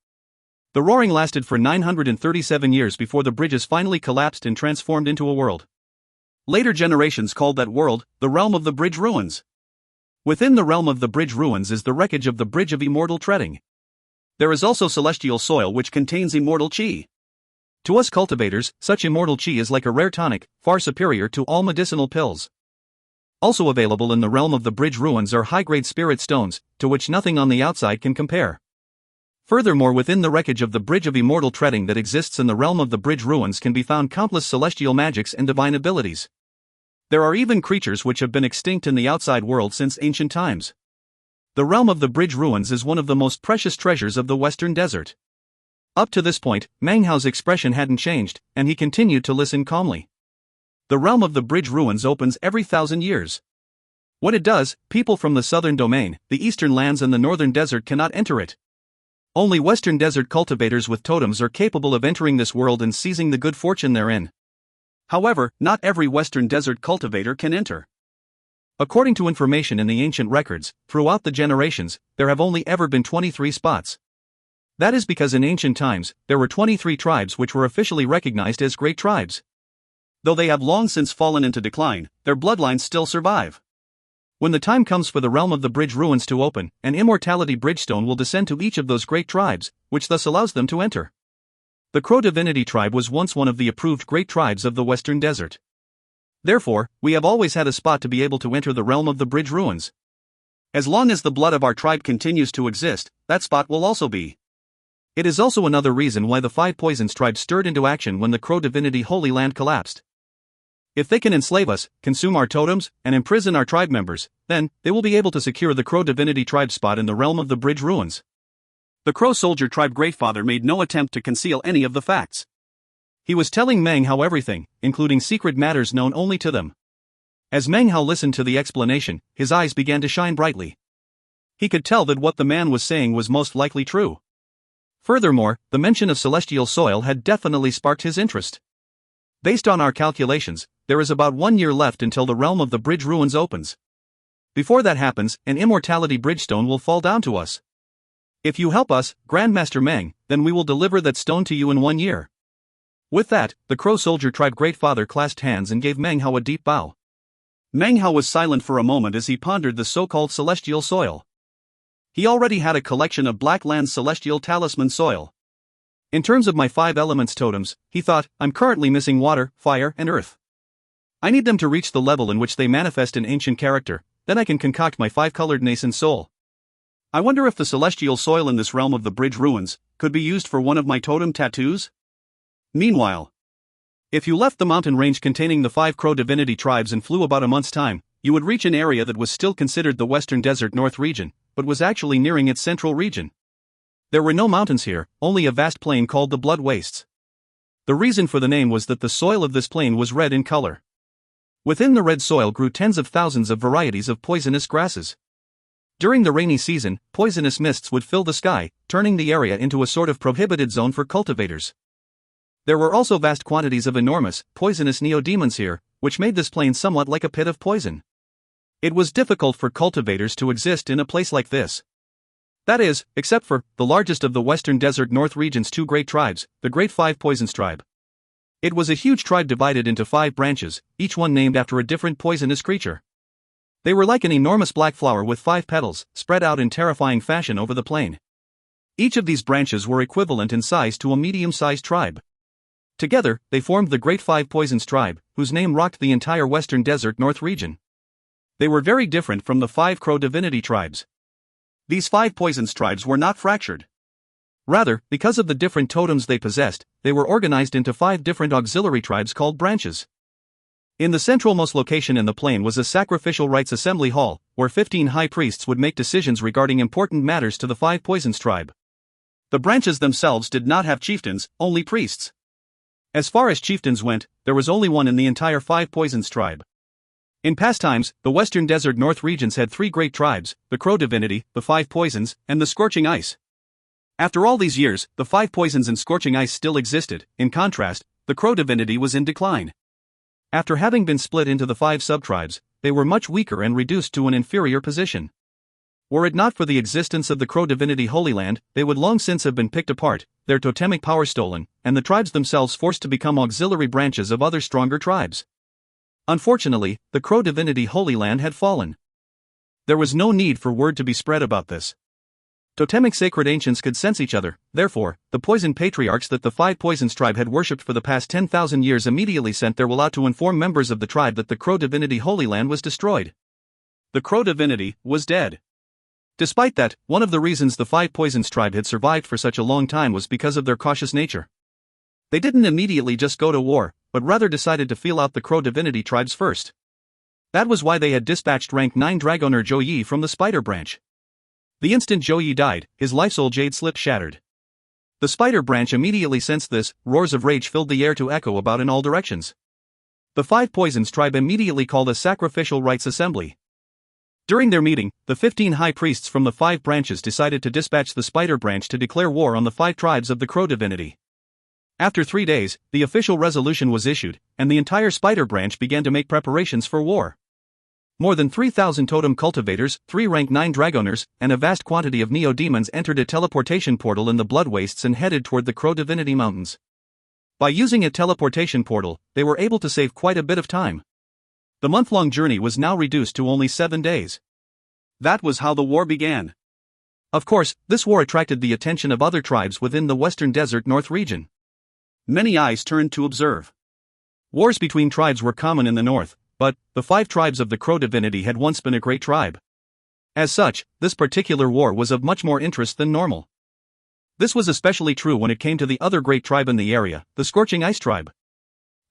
The roaring lasted for 937 years before the bridges finally collapsed and transformed into a world. Later generations called that world, the realm of the bridge ruins. Within the realm of the bridge ruins is the wreckage of the bridge of immortal treading. There is also celestial soil which contains immortal chi. To us cultivators, such immortal chi is like a rare tonic, far superior to all medicinal pills. Also available in the realm of the bridge ruins are high-grade spirit stones, to which nothing on the outside can compare. Furthermore, within the wreckage of the bridge of immortal treading that exists in the realm of the bridge ruins can be found countless celestial magics and divine abilities. There are even creatures which have been extinct in the outside world since ancient times. The realm of the bridge ruins is one of the most precious treasures of the western desert. Up to this point, Meng Hao's expression hadn't changed, and he continued to listen calmly. The realm of the bridge ruins opens every 1,000 years. What it does, people from the southern domain, the eastern lands and the northern desert cannot enter it. Only western desert cultivators with totems are capable of entering this world and seizing the good fortune therein. However, not every western desert cultivator can enter. According to information in the ancient records, throughout the generations, there have only ever been 23 spots. That is because in ancient times, there were 23 tribes which were officially recognized as great tribes. Though they have long since fallen into decline, their bloodlines still survive. When the time comes for the realm of the bridge ruins to open, an immortality bridgestone will descend to each of those great tribes, which thus allows them to enter. The Crow Divinity tribe was once one of the approved great tribes of the western desert. Therefore, we have always had a spot to be able to enter the realm of the bridge ruins. As long as the blood of our tribe continues to exist, that spot will also be. It is also another reason why the Five Poisons tribe stirred into action when the Crow Divinity Holy Land collapsed. If they can enslave us, consume our totems, and imprison our tribe members, then they will be able to secure the Crow Divinity tribe spot in the realm of the bridge ruins. The Crow Soldier tribe Greatfather made no attempt to conceal any of the facts. He was telling Meng Hao everything, including secret matters known only to them. As Meng Hao listened to the explanation, his eyes began to shine brightly. He could tell that what the man was saying was most likely true. Furthermore, the mention of celestial soil had definitely sparked his interest. Based on our calculations, there is about 1 year left until the realm of the bridge ruins opens. Before that happens, an immortality bridgestone will fall down to us. If you help us, Grandmaster Meng, then we will deliver that stone to you in 1 year. With that, the Crow Soldier tribe Greatfather clasped hands and gave Meng Hao a deep bow. Meng Hao was silent for a moment as he pondered the so-called celestial soil. He already had a collection of Black Land's celestial talisman soil. In terms of my 5 elements totems, he thought, I'm currently missing water, fire, and earth. I need them to reach the level in which they manifest in ancient character, then I can concoct my 5-colored nascent soul. I wonder if the celestial soil in this realm of the bridge ruins could be used for one of my totem tattoos? Meanwhile, if you left the mountain range containing the 5 Crow Divinity tribes and flew about a month's time, you would reach an area that was still considered the Western Desert North region, but was actually nearing its central region. There were no mountains here, only a vast plain called the Blood Wastes. The reason for the name was that the soil of this plain was red in color. Within the red soil grew tens of thousands of varieties of poisonous grasses. During the rainy season, poisonous mists would fill the sky, turning the area into a sort of prohibited zone for cultivators. There were also vast quantities of enormous, poisonous neodemons here, which made this plain somewhat like a pit of poison. It was difficult for cultivators to exist in a place like this. That is, except for the largest of the Western Desert North region's 2 great tribes, the Great Five Poisons tribe. It was a huge tribe divided into 5 branches, each one named after a different poisonous creature. They were like an enormous black flower with 5 petals, spread out in terrifying fashion over the plain. Each of these branches were equivalent in size to a medium-sized tribe. Together, they formed the Great Five Poisons tribe, whose name rocked the entire Western Desert North region. They were very different from the 5 Crow Divinity tribes. These 5 Poisons tribes were not fractured. Rather, because of the different totems they possessed, they were organized into 5 different auxiliary tribes called branches. In the centralmost location in the plain was a sacrificial rites assembly hall, where 15 high priests would make decisions regarding important matters to the 5 Poisons tribe. The branches themselves did not have chieftains, only priests. As far as chieftains went, there was only one in the entire 5 Poisons tribe. In past times, the Western Desert North regions had 3 great tribes, the Crow Divinity, the 5 Poisons, and the Scorching Ice. After all these years, the 5 Poisons and Scorching Ice still existed. In contrast, the Crow Divinity was in decline. After having been split into the 5 subtribes, they were much weaker and reduced to an inferior position. Were it not for the existence of the Crow Divinity Holy Land, they would long since have been picked apart, their totemic power stolen, and the tribes themselves forced to become auxiliary branches of other stronger tribes. Unfortunately, the Crow Divinity Holy Land had fallen. There was no need for word to be spread about this. Totemic sacred ancients could sense each other, therefore, the poison patriarchs that the 5 Poisons tribe had worshipped for the past 10,000 years immediately sent their will out to inform members of the tribe that the Crow Divinity Holy Land was destroyed. The Crow Divinity was dead. Despite that, one of the reasons the 5 Poisons tribe had survived for such a long time was because of their cautious nature. They didn't immediately just go to war, but rather decided to feel out the Crow Divinity tribes first. That was why they had dispatched rank 9 Dragoner Zhou Yi from the Spider branch. The instant Zhou Yi died, his life soul jade slip shattered. The Spider branch immediately sensed this, roars of rage filled the air to echo about in all directions. The 5 Poisons tribe immediately called a sacrificial rites assembly. During their meeting, the 15 high priests from the 5 branches decided to dispatch the spider branch to declare war on the 5 tribes of the crow divinity. After 3 days, the official resolution was issued, and the entire spider branch began to make preparations for war. More than 3,000 totem cultivators, 3 rank 9 dragoners, and a vast quantity of neodemons entered a teleportation portal in the blood wastes and headed toward the Crow Divinity Mountains. By using a teleportation portal, they were able to save quite a bit of time. The month-long journey was now reduced to only 7 days. That was how the war began. Of course, this war attracted the attention of other tribes within the Western Desert North region. Many eyes turned to observe. Wars between tribes were common in the north, but the 5 tribes of the Crow Divinity had once been a great tribe. As such, this particular war was of much more interest than normal. This was especially true when it came to the other great tribe in the area, the Scorching Ice tribe.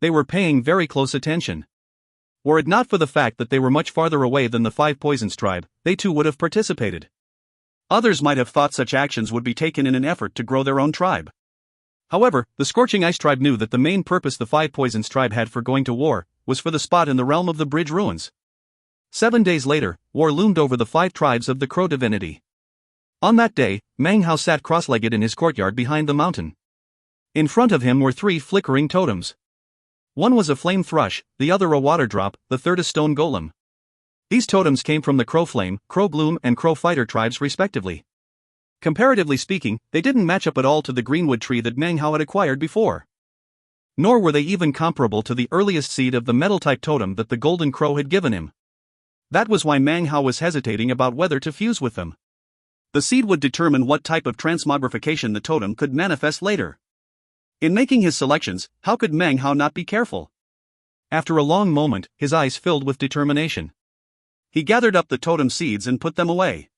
They were paying very close attention. Were it not for the fact that they were much farther away than the 5 Poisons tribe, they too would have participated. Others might have thought such actions would be taken in an effort to grow their own tribe. However, the Scorching Ice tribe knew that the main purpose the 5 Poisons tribe had for going to war was for the spot in the realm of the bridge ruins. 7 days later, war loomed over the 5 tribes of the Crow Divinity. On that day, Meng sat cross-legged in his courtyard behind the mountain. In front of him were 3 flickering totems. One was a flame thrush, the other a water drop, the third a stone golem. These totems came from the Crow Flame, Crow Bloom, and Crow Fighter tribes respectively. Comparatively speaking, they didn't match up at all to the greenwood tree that Meng had acquired before. Nor were they even comparable to the earliest seed of the metal-type totem that the Golden Crow had given him. That was why Meng was hesitating about whether to fuse with them. The seed would determine what type of transmogrification the totem could manifest later. In making his selections, how could Meng not be careful? After a long moment, his eyes filled with determination. He gathered up the totem seeds and put them away.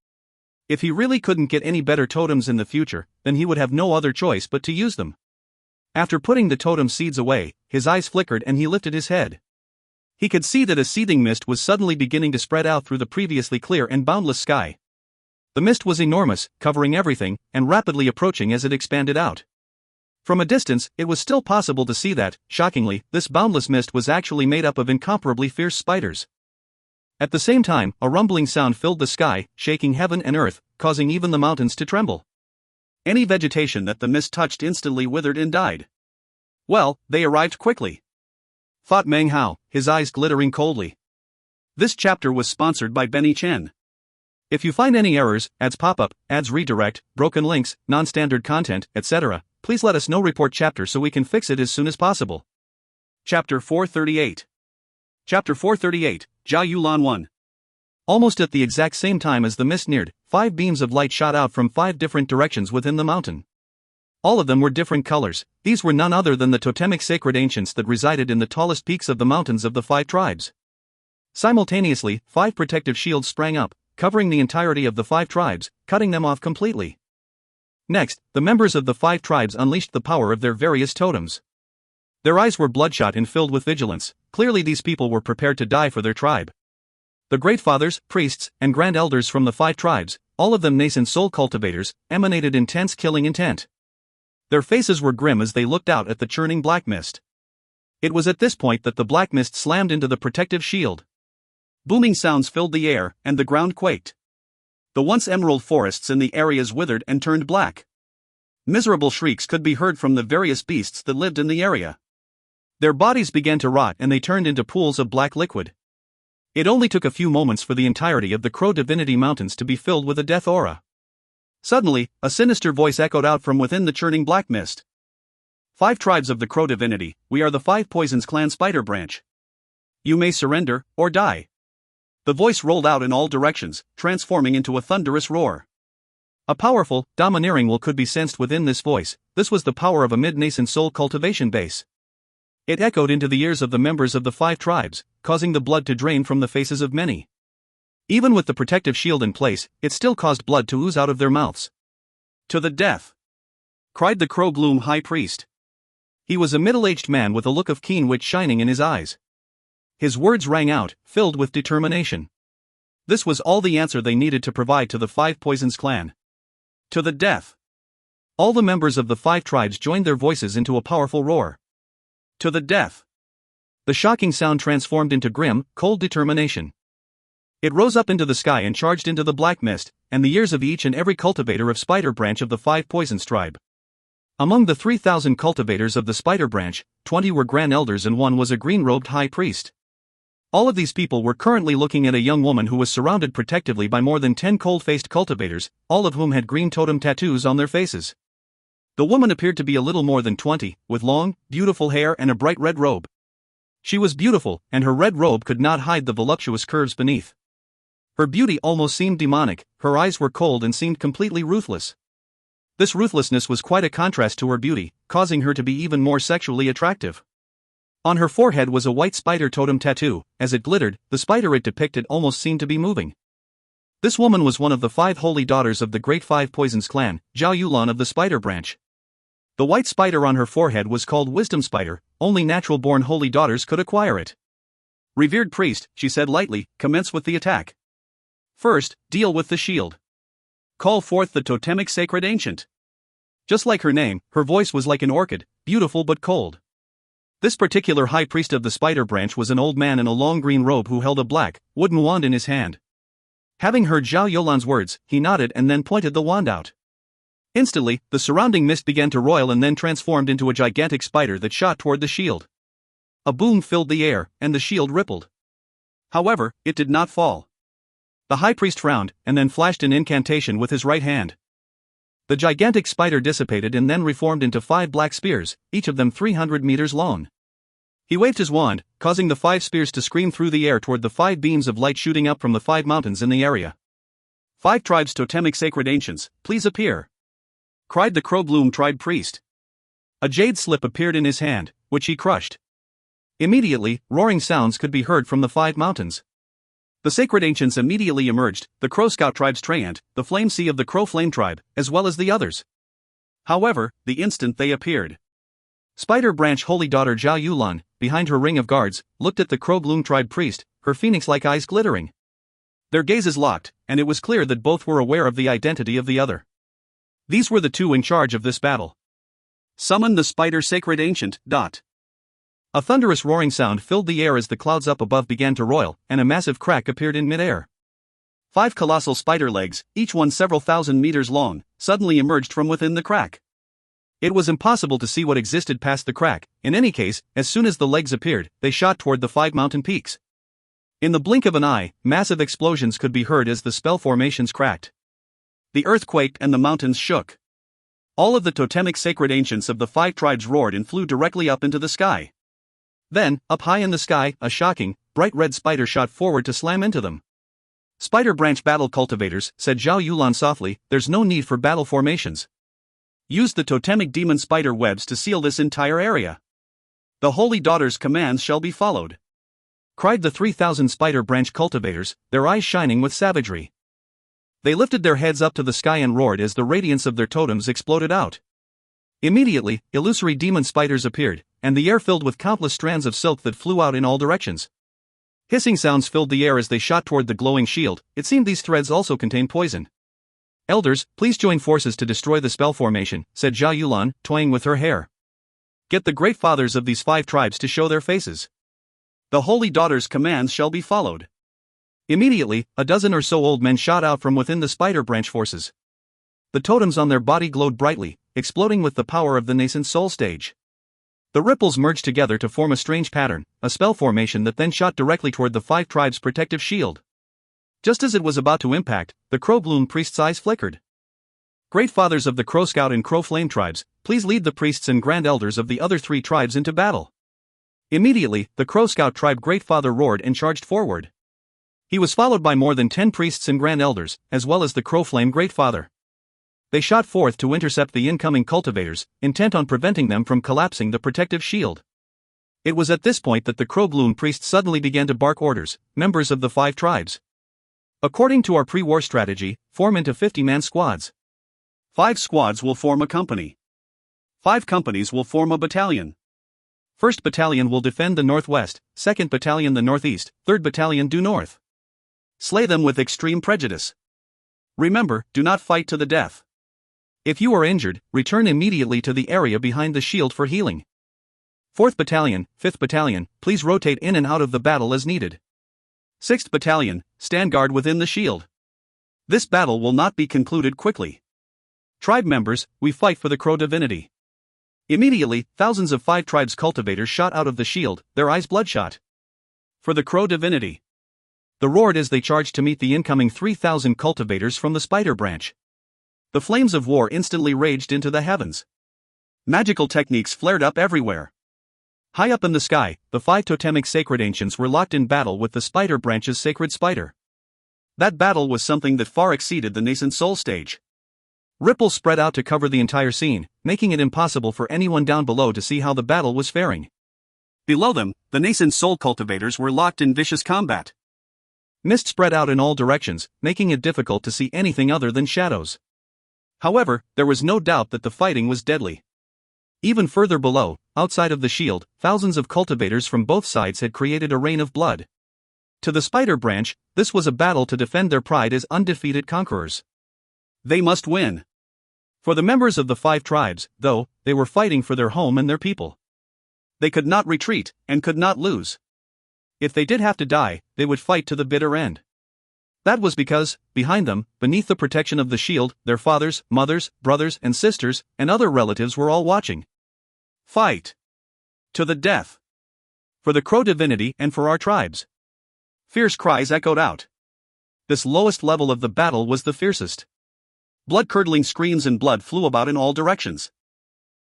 If he really couldn't get any better totems in the future, then he would have no other choice but to use them. After putting the totem seeds away, his eyes flickered and he lifted his head. He could see that a seething mist was suddenly beginning to spread out through the previously clear and boundless sky. The mist was enormous, covering everything, and rapidly approaching as it expanded out. From a distance, it was still possible to see that, shockingly, this boundless mist was actually made up of incomparably fierce spiders. At the same time, a rumbling sound filled the sky, shaking heaven and earth, causing even the mountains to tremble. Any vegetation that the mist touched instantly withered and died. Well, they arrived quickly, thought Meng, his eyes glittering coldly. This chapter was sponsored by Benny Chen. If you find any errors, ads pop-up, ads redirect, broken links, non-standard content, etc., please let us know. Report chapter so we can fix it as soon as possible. Chapter 438. Chapter 438, Jia Yulan 1. Almost at the exact same time as the mist neared, 5 beams of light shot out from 5 different directions within the mountain. All of them were different colors. These were none other than the totemic sacred ancients that resided in the tallest peaks of the mountains of the 5 tribes. Simultaneously, 5 protective shields sprang up, covering the entirety of the 5 tribes, cutting them off completely. Next, the members of the 5 tribes unleashed the power of their various totems. Their eyes were bloodshot and filled with vigilance. Clearly these people were prepared to die for their tribe. The great fathers, priests, and grand elders from the 5 tribes, all of them nascent soul cultivators, emanated intense killing intent. Their faces were grim as they looked out at the churning black mist. It was at this point that the black mist slammed into the protective shield. Booming sounds filled the air, and the ground quaked. The once emerald forests in the areas withered and turned black. Miserable shrieks could be heard from the various beasts that lived in the area. Their bodies began to rot and they turned into pools of black liquid. It only took a few moments for the entirety of the Crow Divinity Mountains to be filled with a death aura. Suddenly, a sinister voice echoed out from within the churning black mist. 5 tribes of the Crow Divinity, we are the 5 Poisons clan spider branch. You may surrender, or die. The voice rolled out in all directions, transforming into a thunderous roar. A powerful, domineering will could be sensed within this voice. This was the power of a mid-nascent soul cultivation base. It echoed into the ears of the members of the 5 tribes, causing the blood to drain from the faces of many. Even with the protective shield in place, it still caused blood to ooze out of their mouths. To the death! Cried the Crow Bloom High Priest. He was a middle-aged man with a look of keen wit shining in his eyes. His words rang out, filled with determination. This was all the answer they needed to provide to the 5 Poisons clan. To the death! All the members of the 5 tribes joined their voices into a powerful roar. To the death! The shocking sound transformed into grim, cold determination. It rose up into the sky and charged into the black mist, and the ears of each and every cultivator of Spider Branch of the 5 Poisons tribe. Among the 3,000 cultivators of the Spider Branch, 20 were Grand Elders and 1 was a green-robed High Priest. All of these people were currently looking at a young woman who was surrounded protectively by more than 10 cold-faced cultivators, all of whom had green totem tattoos on their faces. The woman appeared to be a little more than 20, with long, beautiful hair and a bright red robe. She was beautiful, and her red robe could not hide the voluptuous curves beneath. Her beauty almost seemed demonic, her eyes were cold and seemed completely ruthless. This ruthlessness was quite a contrast to her beauty, causing her to be even more sexually attractive. On her forehead was a white spider totem tattoo. As it glittered, the spider it depicted almost seemed to be moving. This woman was one of the 5 holy daughters of the Great 5 Poisons clan, Zhao Yulan of the Spider Branch. The white spider on her forehead was called Wisdom Spider, only natural-born holy daughters could acquire it. "Revered priest," she said lightly, "commence with the attack. First, deal with the shield. Call forth the totemic sacred ancient." Just like her name, her voice was like an orchid, beautiful but cold. This particular high priest of the Spider Branch was an old man in a long green robe who held a black, wooden wand in his hand. Having heard Zhao Yulan's words, he nodded and then pointed the wand out. Instantly, the surrounding mist began to roil and then transformed into a gigantic spider that shot toward the shield. A boom filled the air, and the shield rippled. However, it did not fall. The high priest frowned, and then flashed an incantation with his right hand. The gigantic spider dissipated and then reformed into 5 black spears, each of them 300 meters long. He waved his wand, causing the 5 spears to scream through the air toward the 5 beams of light shooting up from the 5 mountains in the area. "5 tribes totemic sacred ancients, please appear," cried the Crow-Bloom tribe priest. A jade slip appeared in his hand, which he crushed. Immediately, roaring sounds could be heard from the 5 mountains. The sacred ancients immediately emerged, the Crow Scout tribe's treant, the Flame Sea of the Crow Flame tribe, as well as the others. However, the instant they appeared, Spider Branch holy daughter Zhao Yulan, behind her ring of guards, looked at the Crow-Bloom tribe priest, her phoenix-like eyes glittering. Their gazes locked, and it was clear that both were aware of the identity of the other. These were the 2 in charge of this battle. "Summon the Spider Sacred Ancient." A thunderous roaring sound filled the air as the clouds up above began to roil, and a massive crack appeared in midair. 5 colossal spider legs, each one several thousand meters long, suddenly emerged from within the crack. It was impossible to see what existed past the crack. In any case, as soon as the legs appeared, they shot toward the 5 mountain peaks. In the blink of an eye, massive explosions could be heard as the spell formations cracked. The earth quaked and the mountains shook. All of the totemic sacred ancients of the 5 tribes roared and flew directly up into the sky. Then, up high in the sky, a shocking, bright red spider shot forward to slam into them. "Spider Branch battle cultivators," said Zhao Yulan softly, "there's no need for battle formations. Use the totemic demon spider webs to seal this entire area. The Holy Daughter's commands shall be followed," cried the 3,000 Spider Branch cultivators, their eyes shining with savagery. They lifted their heads up to the sky and roared as the radiance of their totems exploded out. Immediately, illusory demon spiders appeared, and the air filled with countless strands of silk that flew out in all directions. Hissing sounds filled the air as they shot toward the glowing shield. It seemed these threads also contained poison. "Elders, please join forces to destroy the spell formation," said Zhao Yulan, toying with her hair. "Get the great fathers of these 5 tribes to show their faces. The Holy Daughter's commands shall be followed." Immediately, a dozen or so old men shot out from within the Spider Branch forces. The totems on their body glowed brightly, exploding with the power of the nascent soul stage. The ripples merged together to form a strange pattern, a spell formation that then shot directly toward the 5 tribes' protective shield. Just as it was about to impact, the Crow-Bloom priest's eyes flickered. "Great fathers of the Crow Scout and Crow Flame tribes, please lead the priests and grand elders of the other 3 tribes into battle." Immediately, the Crow Scout tribe Great Father roared and charged forward. He was followed by more than 10 priests and grand elders, as well as the Crow Flame Great Father. They shot forth to intercept the incoming cultivators, intent on preventing them from collapsing the protective shield. It was at this point that the Crow-Bloom priest suddenly began to bark orders. "Members of the 5 tribes. According to our pre-war strategy, form into 50-man squads. 5 squads will form a company. 5 companies will form a battalion. 1st Battalion will defend the northwest, 2nd Battalion the northeast, 3rd Battalion due north. Slay them with extreme prejudice. Remember, do not fight to the death. If you are injured, return immediately to the area behind the shield for healing. 4th Battalion, 5th Battalion, please rotate in and out of the battle as needed. 6th Battalion, stand guard within the shield. This battle will not be concluded quickly. Tribe members, we fight for the Crow divinity. Immediately, thousands of 5 tribes cultivators shot out of the shield, their eyes bloodshot. For the Crow divinity. They roared as they charged to meet the incoming 3,000 cultivators from the spider branch. The flames of war instantly raged into the heavens. Magical techniques flared up everywhere. High up in the sky, the 5 totemic sacred ancients were locked in battle with the spider branch's sacred spider. That battle was something that far exceeded the nascent soul stage. Ripples spread out to cover the entire scene, making it impossible for anyone down below to see how the battle was faring. Below them, the nascent soul cultivators were locked in vicious combat. Mist spread out in all directions, making it difficult to see anything other than shadows. However, there was no doubt that the fighting was deadly. Even further below, outside of the shield, thousands of cultivators from both sides had created a rain of blood. To the spider branch, this was a battle to defend their pride as undefeated conquerors. They must win. For the members of the 5 tribes, though, they were fighting for their home and their people. They could not retreat, and could not lose. If they did have to die, they would fight to the bitter end. That was because, behind them, beneath the protection of the shield, their fathers, mothers, brothers and sisters, and other relatives were all watching. Fight! To the death! For the Crow divinity and for our tribes! Fierce cries echoed out. This lowest level of the battle was the fiercest. Blood-curdling screams and blood flew about in all directions.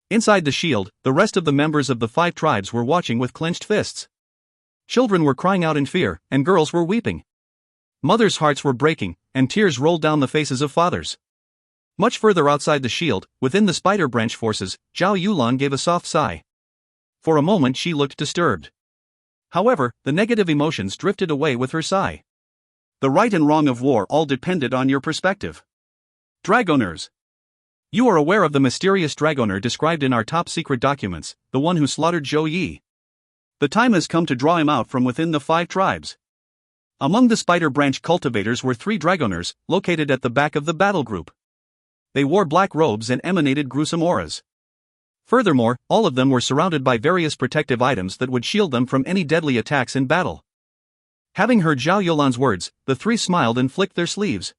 Inside the shield, the rest of the members of the 5 tribes were watching with clenched fists. Children were crying out in fear, and girls were weeping. Mothers' hearts were breaking, and tears rolled down the faces of fathers. Much further outside the shield, within the spider branch forces, Zhao Yulan gave a soft sigh. For a moment she looked disturbed. However, the negative emotions drifted away with her sigh. The right and wrong of war all depended on your perspective. Dragoners. You are aware of the mysterious Dragoner described in our top-secret documents, the one who slaughtered Zhou Yi. The time has come to draw him out from within the 5 tribes. Among the spider branch cultivators were 3 Dragoners, located at the back of the battle group. They wore black robes and emanated gruesome auras. Furthermore, all of them were surrounded by various protective items that would shield them from any deadly attacks in battle. Having heard Zhao Yulan's words, the 3 smiled and flicked their sleeves.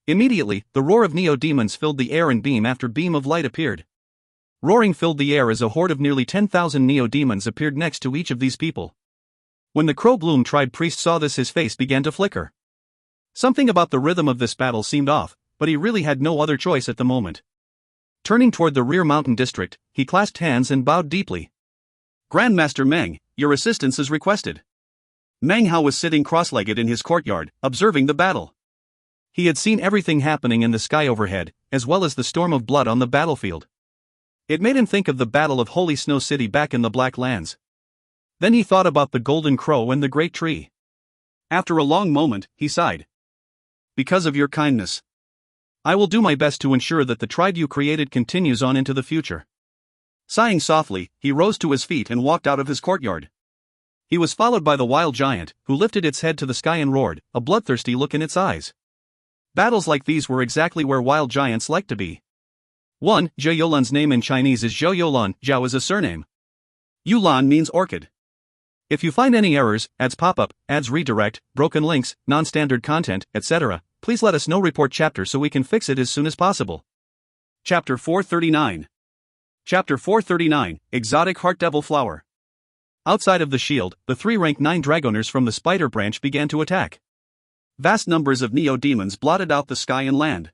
Immediately, the roar of neo-demons filled the air and beam after beam of light appeared. Roaring filled the air as a horde of nearly 10,000 neo-demons appeared next to each of these people. When the Crow Bloom tribe priest saw this, his face began to flicker. Something about the rhythm of this battle seemed off, but he really had no other choice at the moment. Turning toward the rear mountain district, he clasped hands and bowed deeply. Grandmaster Meng, your assistance is requested. Meng Hao was sitting cross-legged in his courtyard, observing the battle. He had seen everything happening in the sky overhead, as well as the storm of blood on the battlefield. It made him think of the Battle of Holy Snow City back in the Black Lands. Then he thought about the Golden Crow and the Great Tree. After a long moment, he sighed. Because of your kindness, I will do my best to ensure that the tribe you created continues on into the future. Sighing softly, he rose to his feet and walked out of his courtyard. He was followed by the wild giant, who lifted its head to the sky and roared, a bloodthirsty look in its eyes. Battles like these were exactly where wild giants like to be. 1. Zhao Yulan's name in Chinese is Zhou Yulan, Zhao is a surname. Yulan means orchid. If you find any errors, ads pop-up, ads redirect, broken links, non-standard content, etc., please let us know. Report chapter so we can fix it as soon as possible. Chapter 439. Chapter 439, Exotic Heart Devil Flower. Outside of the shield, the 3 rank 9 Dragoners from the spider branch began to attack. Vast numbers of neo-demons blotted out the sky and land.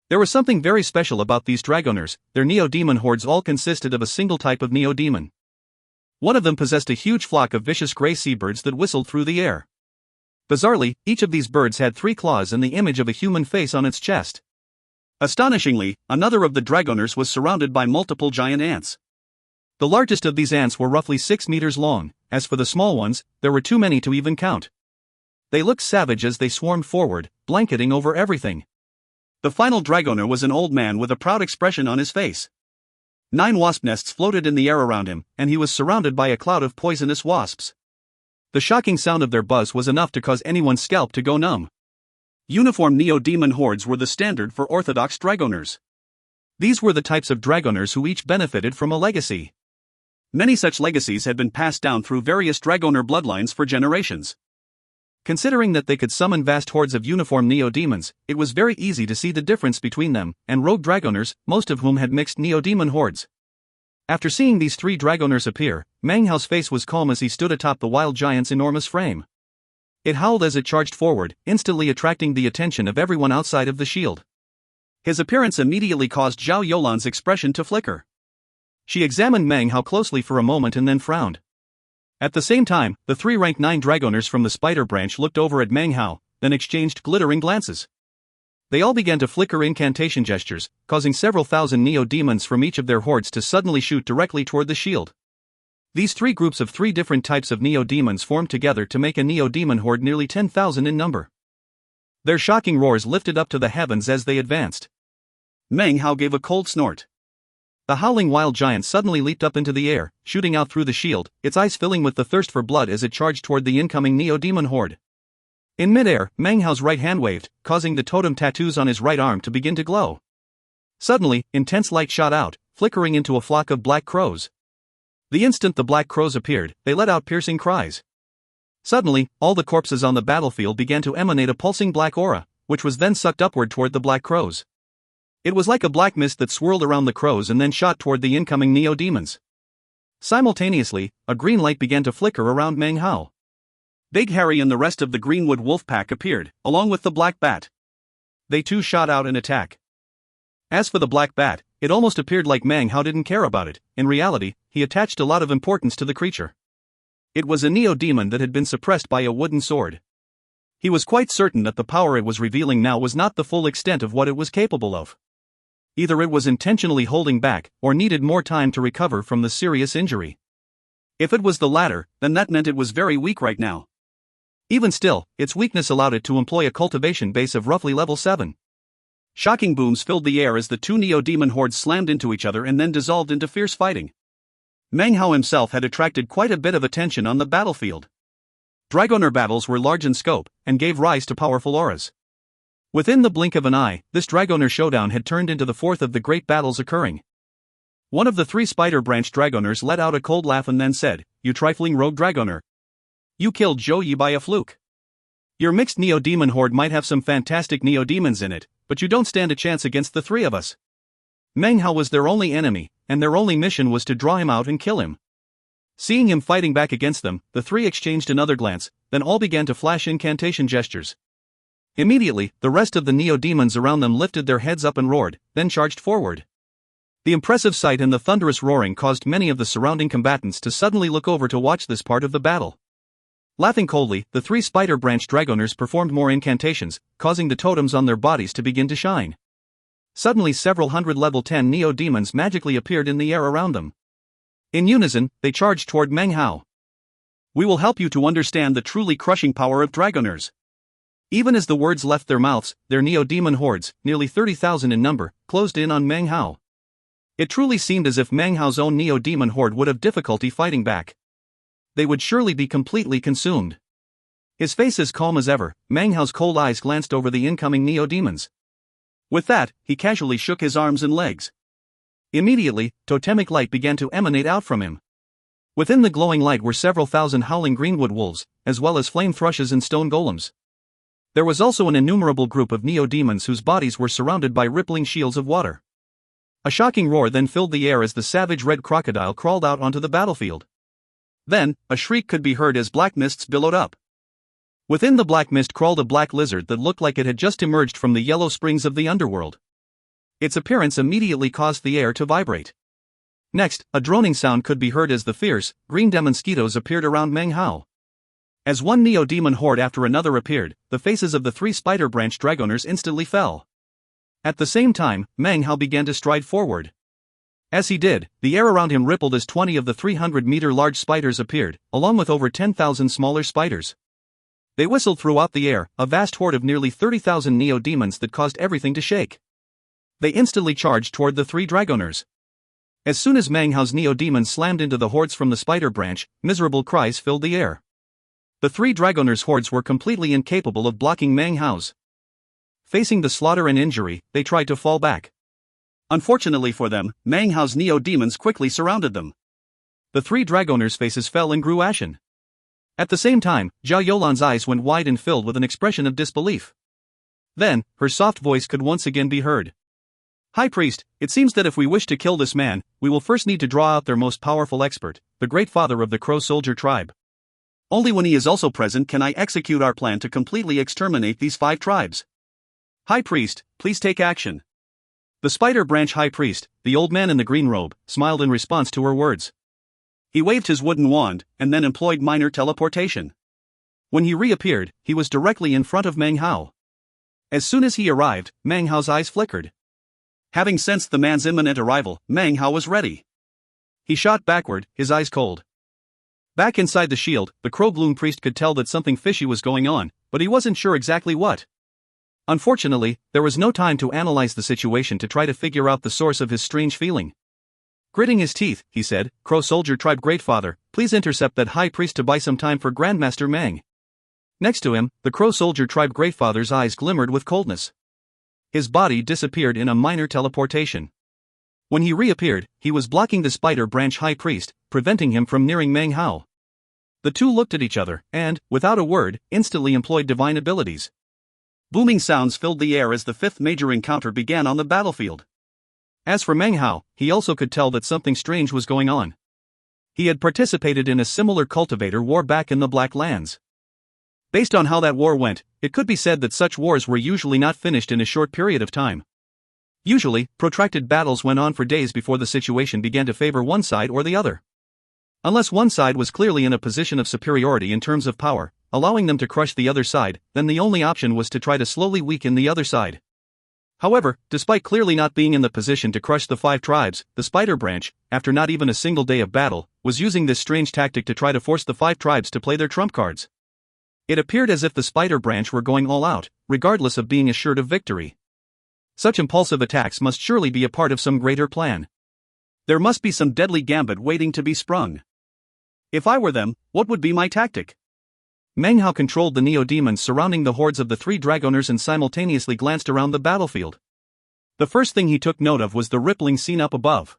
There was something very special about these Dragoners. Their neo-demon hordes all consisted of a single type of neo-demon. One of them possessed a huge flock of vicious gray seabirds that whistled through the air. Bizarrely, each of these birds had 3 claws and the image of a human face on its chest. Astonishingly, another of the Dragoners was surrounded by multiple giant ants. The largest of these ants were roughly 6 meters long. As for the small ones, there were too many to even count. They looked savage as they swarmed forward, blanketing over everything. The final Dragoner was an old man with a proud expression on his face. 9 wasp nests floated in the air around him, and he was surrounded by a cloud of poisonous wasps. The shocking sound of their buzz was enough to cause anyone's scalp to go numb. Uniform neo-demon hordes were the standard for orthodox Dragoners. These were the types of Dragoners who each benefited from a legacy. Many such legacies had been passed down through various Dragoner bloodlines for generations. Considering that they could summon vast hordes of uniformed neo-demons, it was very easy to see the difference between them and rogue dragoners, most of whom had mixed neo-demon hordes. After seeing these three dragoners appear, Meng Hao's face was calm as he stood atop the wild giant's enormous frame. It howled as it charged forward, instantly attracting the attention of everyone outside of the shield. His appearance immediately caused Zhao Yolan's expression to flicker. She examined Meng Hao closely for a moment and then frowned. At the same time, the three rank 9 dragoners from the spider branch looked over at Meng Hao, then exchanged glittering glances. They all began to flicker incantation gestures, causing several thousand neo-demons from each of their hordes to suddenly shoot directly toward the shield. These three groups of three different types of neo-demons formed together to make a neo-demon horde nearly 10,000 in number. Their shocking roars lifted up to the heavens as they advanced. Meng Hao gave a cold snort. The howling wild giant suddenly leaped up into the air, shooting out through the shield, its eyes filling with the thirst for blood as it charged toward the incoming neo-demon horde. In midair, Meng Hao's right hand waved, causing the totem tattoos on his right arm to begin to glow. Suddenly, intense light shot out, flickering into a flock of black crows. The instant the black crows appeared, they let out piercing cries. Suddenly, all the corpses on the battlefield began to emanate a pulsing black aura, which was then sucked upward toward the black crows. It was like a black mist that swirled around the crows and then shot toward the incoming neo-demons. Simultaneously, a green light began to flicker around Meng Hao. Big Harry and the rest of the Greenwood wolf pack appeared, along with the black bat. They too shot out in attack. As for the black bat, it almost appeared like Meng Hao didn't care about it. In reality, he attached a lot of importance to the creature. It was a neo-demon that had been suppressed by a wooden sword. He was quite certain that the power it was revealing now was not the full extent of what it was capable of. Either it was intentionally holding back, or needed more time to recover from the serious injury. If it was the latter, then that meant it was very weak right now. Even still, its weakness allowed it to employ a cultivation base of roughly level 7. Shocking booms filled the air as the two neo-demon hordes slammed into each other and then dissolved into fierce fighting. Meng Hao himself had attracted quite a bit of attention on the battlefield. Dragoner battles were large in scope, and gave rise to powerful auras. Within the blink of an eye, this Dragoner showdown had turned into the fourth of the great battles occurring. One of the three Spider Branch Dragoners let out a cold laugh and then said, "You trifling rogue Dragoner. You killed Zhou Yi by a fluke. Your mixed Neo-Demon horde might have some fantastic Neo-Demons in it, but you don't stand a chance against the three of us." Meng Hao was their only enemy, and their only mission was to draw him out and kill him. Seeing him fighting back against them, the three exchanged another glance, then all began to flash incantation gestures. Immediately, the rest of the neo-demons around them lifted their heads up and roared, then charged forward. The impressive sight and the thunderous roaring caused many of the surrounding combatants to suddenly look over to watch this part of the battle. Laughing coldly, the three Spider Branch Dragoners performed more incantations, causing the totems on their bodies to begin to shine. Suddenly several hundred level 10 neo-demons magically appeared in the air around them. In unison, they charged toward Meng Hao. "We will help you to understand the truly crushing power of Dragoners." Even as the words left their mouths, their neo-demon hordes, nearly 30,000 in number, closed in on Meng Hao. It truly seemed as if Meng Hao's own neo-demon horde would have difficulty fighting back. They would surely be completely consumed. His face as calm as ever, Meng Hao's cold eyes glanced over the incoming neo-demons. With that, he casually shook his arms and legs. Immediately, totemic light began to emanate out from him. Within the glowing light were several thousand howling greenwood wolves, as well as flame thrushes and stone golems. There was also an innumerable group of neo-demons whose bodies were surrounded by rippling shields of water. A shocking roar then filled the air as the savage red crocodile crawled out onto the battlefield. Then, a shriek could be heard as black mists billowed up. Within the black mist crawled a black lizard that looked like it had just emerged from the yellow springs of the underworld. Its appearance immediately caused the air to vibrate. Next, a droning sound could be heard as the fierce, green mosquitoes appeared around Meng Hao. As one neo-demon horde after another appeared, the faces of the three Spider Branch Dragoners instantly fell. At the same time, Meng Hao began to stride forward. As he did, the air around him rippled as 20 of the 300-meter large spiders appeared, along with over 10,000 smaller spiders. They whistled throughout the air, a vast horde of nearly 30,000 neo-demons that caused everything to shake. They instantly charged toward the three Dragoners. As soon as Meng Hao's neo-demons slammed into the hordes from the Spider Branch, miserable cries filled the air. The three Dragoners' hordes were completely incapable of blocking Meng Hao's. Facing the slaughter and injury, they tried to fall back. Unfortunately for them, Meng Hao's neo-demons quickly surrounded them. The three Dragoners' faces fell and grew ashen. At the same time, Zhao Yolan's eyes went wide and filled with an expression of disbelief. Then, her soft voice could once again be heard. High Priest, it seems that if we wish to kill this man, we will first need to draw out their most powerful expert, the great father of the Crow Soldier tribe. Only when he is also present can I execute our plan to completely exterminate these 5 tribes. High Priest, please take action. The Spider Branch High Priest, the old man in the green robe, smiled in response to her words. He waved his wooden wand, and then employed minor teleportation. When he reappeared, he was directly in front of Meng Hao. As soon as he arrived, Meng Hao's eyes flickered. Having sensed the man's imminent arrival, Meng Hao was ready. He shot backward, his eyes cold. Back inside the shield, the Crow Bloom Priest could tell that something fishy was going on, but he wasn't sure exactly what. Unfortunately, there was no time to analyze the situation to try to figure out the source of his strange feeling. Gritting his teeth, he said, Crow Soldier Tribe Greatfather, please intercept that High Priest to buy some time for Grandmaster Meng. Next to him, the Crow Soldier Tribe Greatfather's eyes glimmered with coldness. His body disappeared in a minor teleportation. When he reappeared, he was blocking the Spider Branch High Priest, preventing him from nearing Meng Hao. The two looked at each other, and, without a word, instantly employed divine abilities. Booming sounds filled the air as the 5th major encounter began on the battlefield. As for Meng Hao, he also could tell that something strange was going on. He had participated in a similar cultivator war back in the Black Lands. Based on how that war went, it could be said that such wars were usually not finished in a short period of time. Usually, protracted battles went on for days before the situation began to favor one side or the other. Unless one side was clearly in a position of superiority in terms of power, allowing them to crush the other side, then the only option was to try to slowly weaken the other side. However, despite clearly not being in the position to crush the 5 tribes, the Spider Branch, after not even a single day of battle, was using this strange tactic to try to force the 5 tribes to play their trump cards. It appeared as if the Spider Branch were going all out, regardless of being assured of victory. Such impulsive attacks must surely be a part of some greater plan. There must be some deadly gambit waiting to be sprung. If I were them, what would be my tactic? Meng Hao controlled the neo-demons surrounding the hordes of the 3 Dragoners and simultaneously glanced around the battlefield. The first thing he took note of was the rippling scene up above.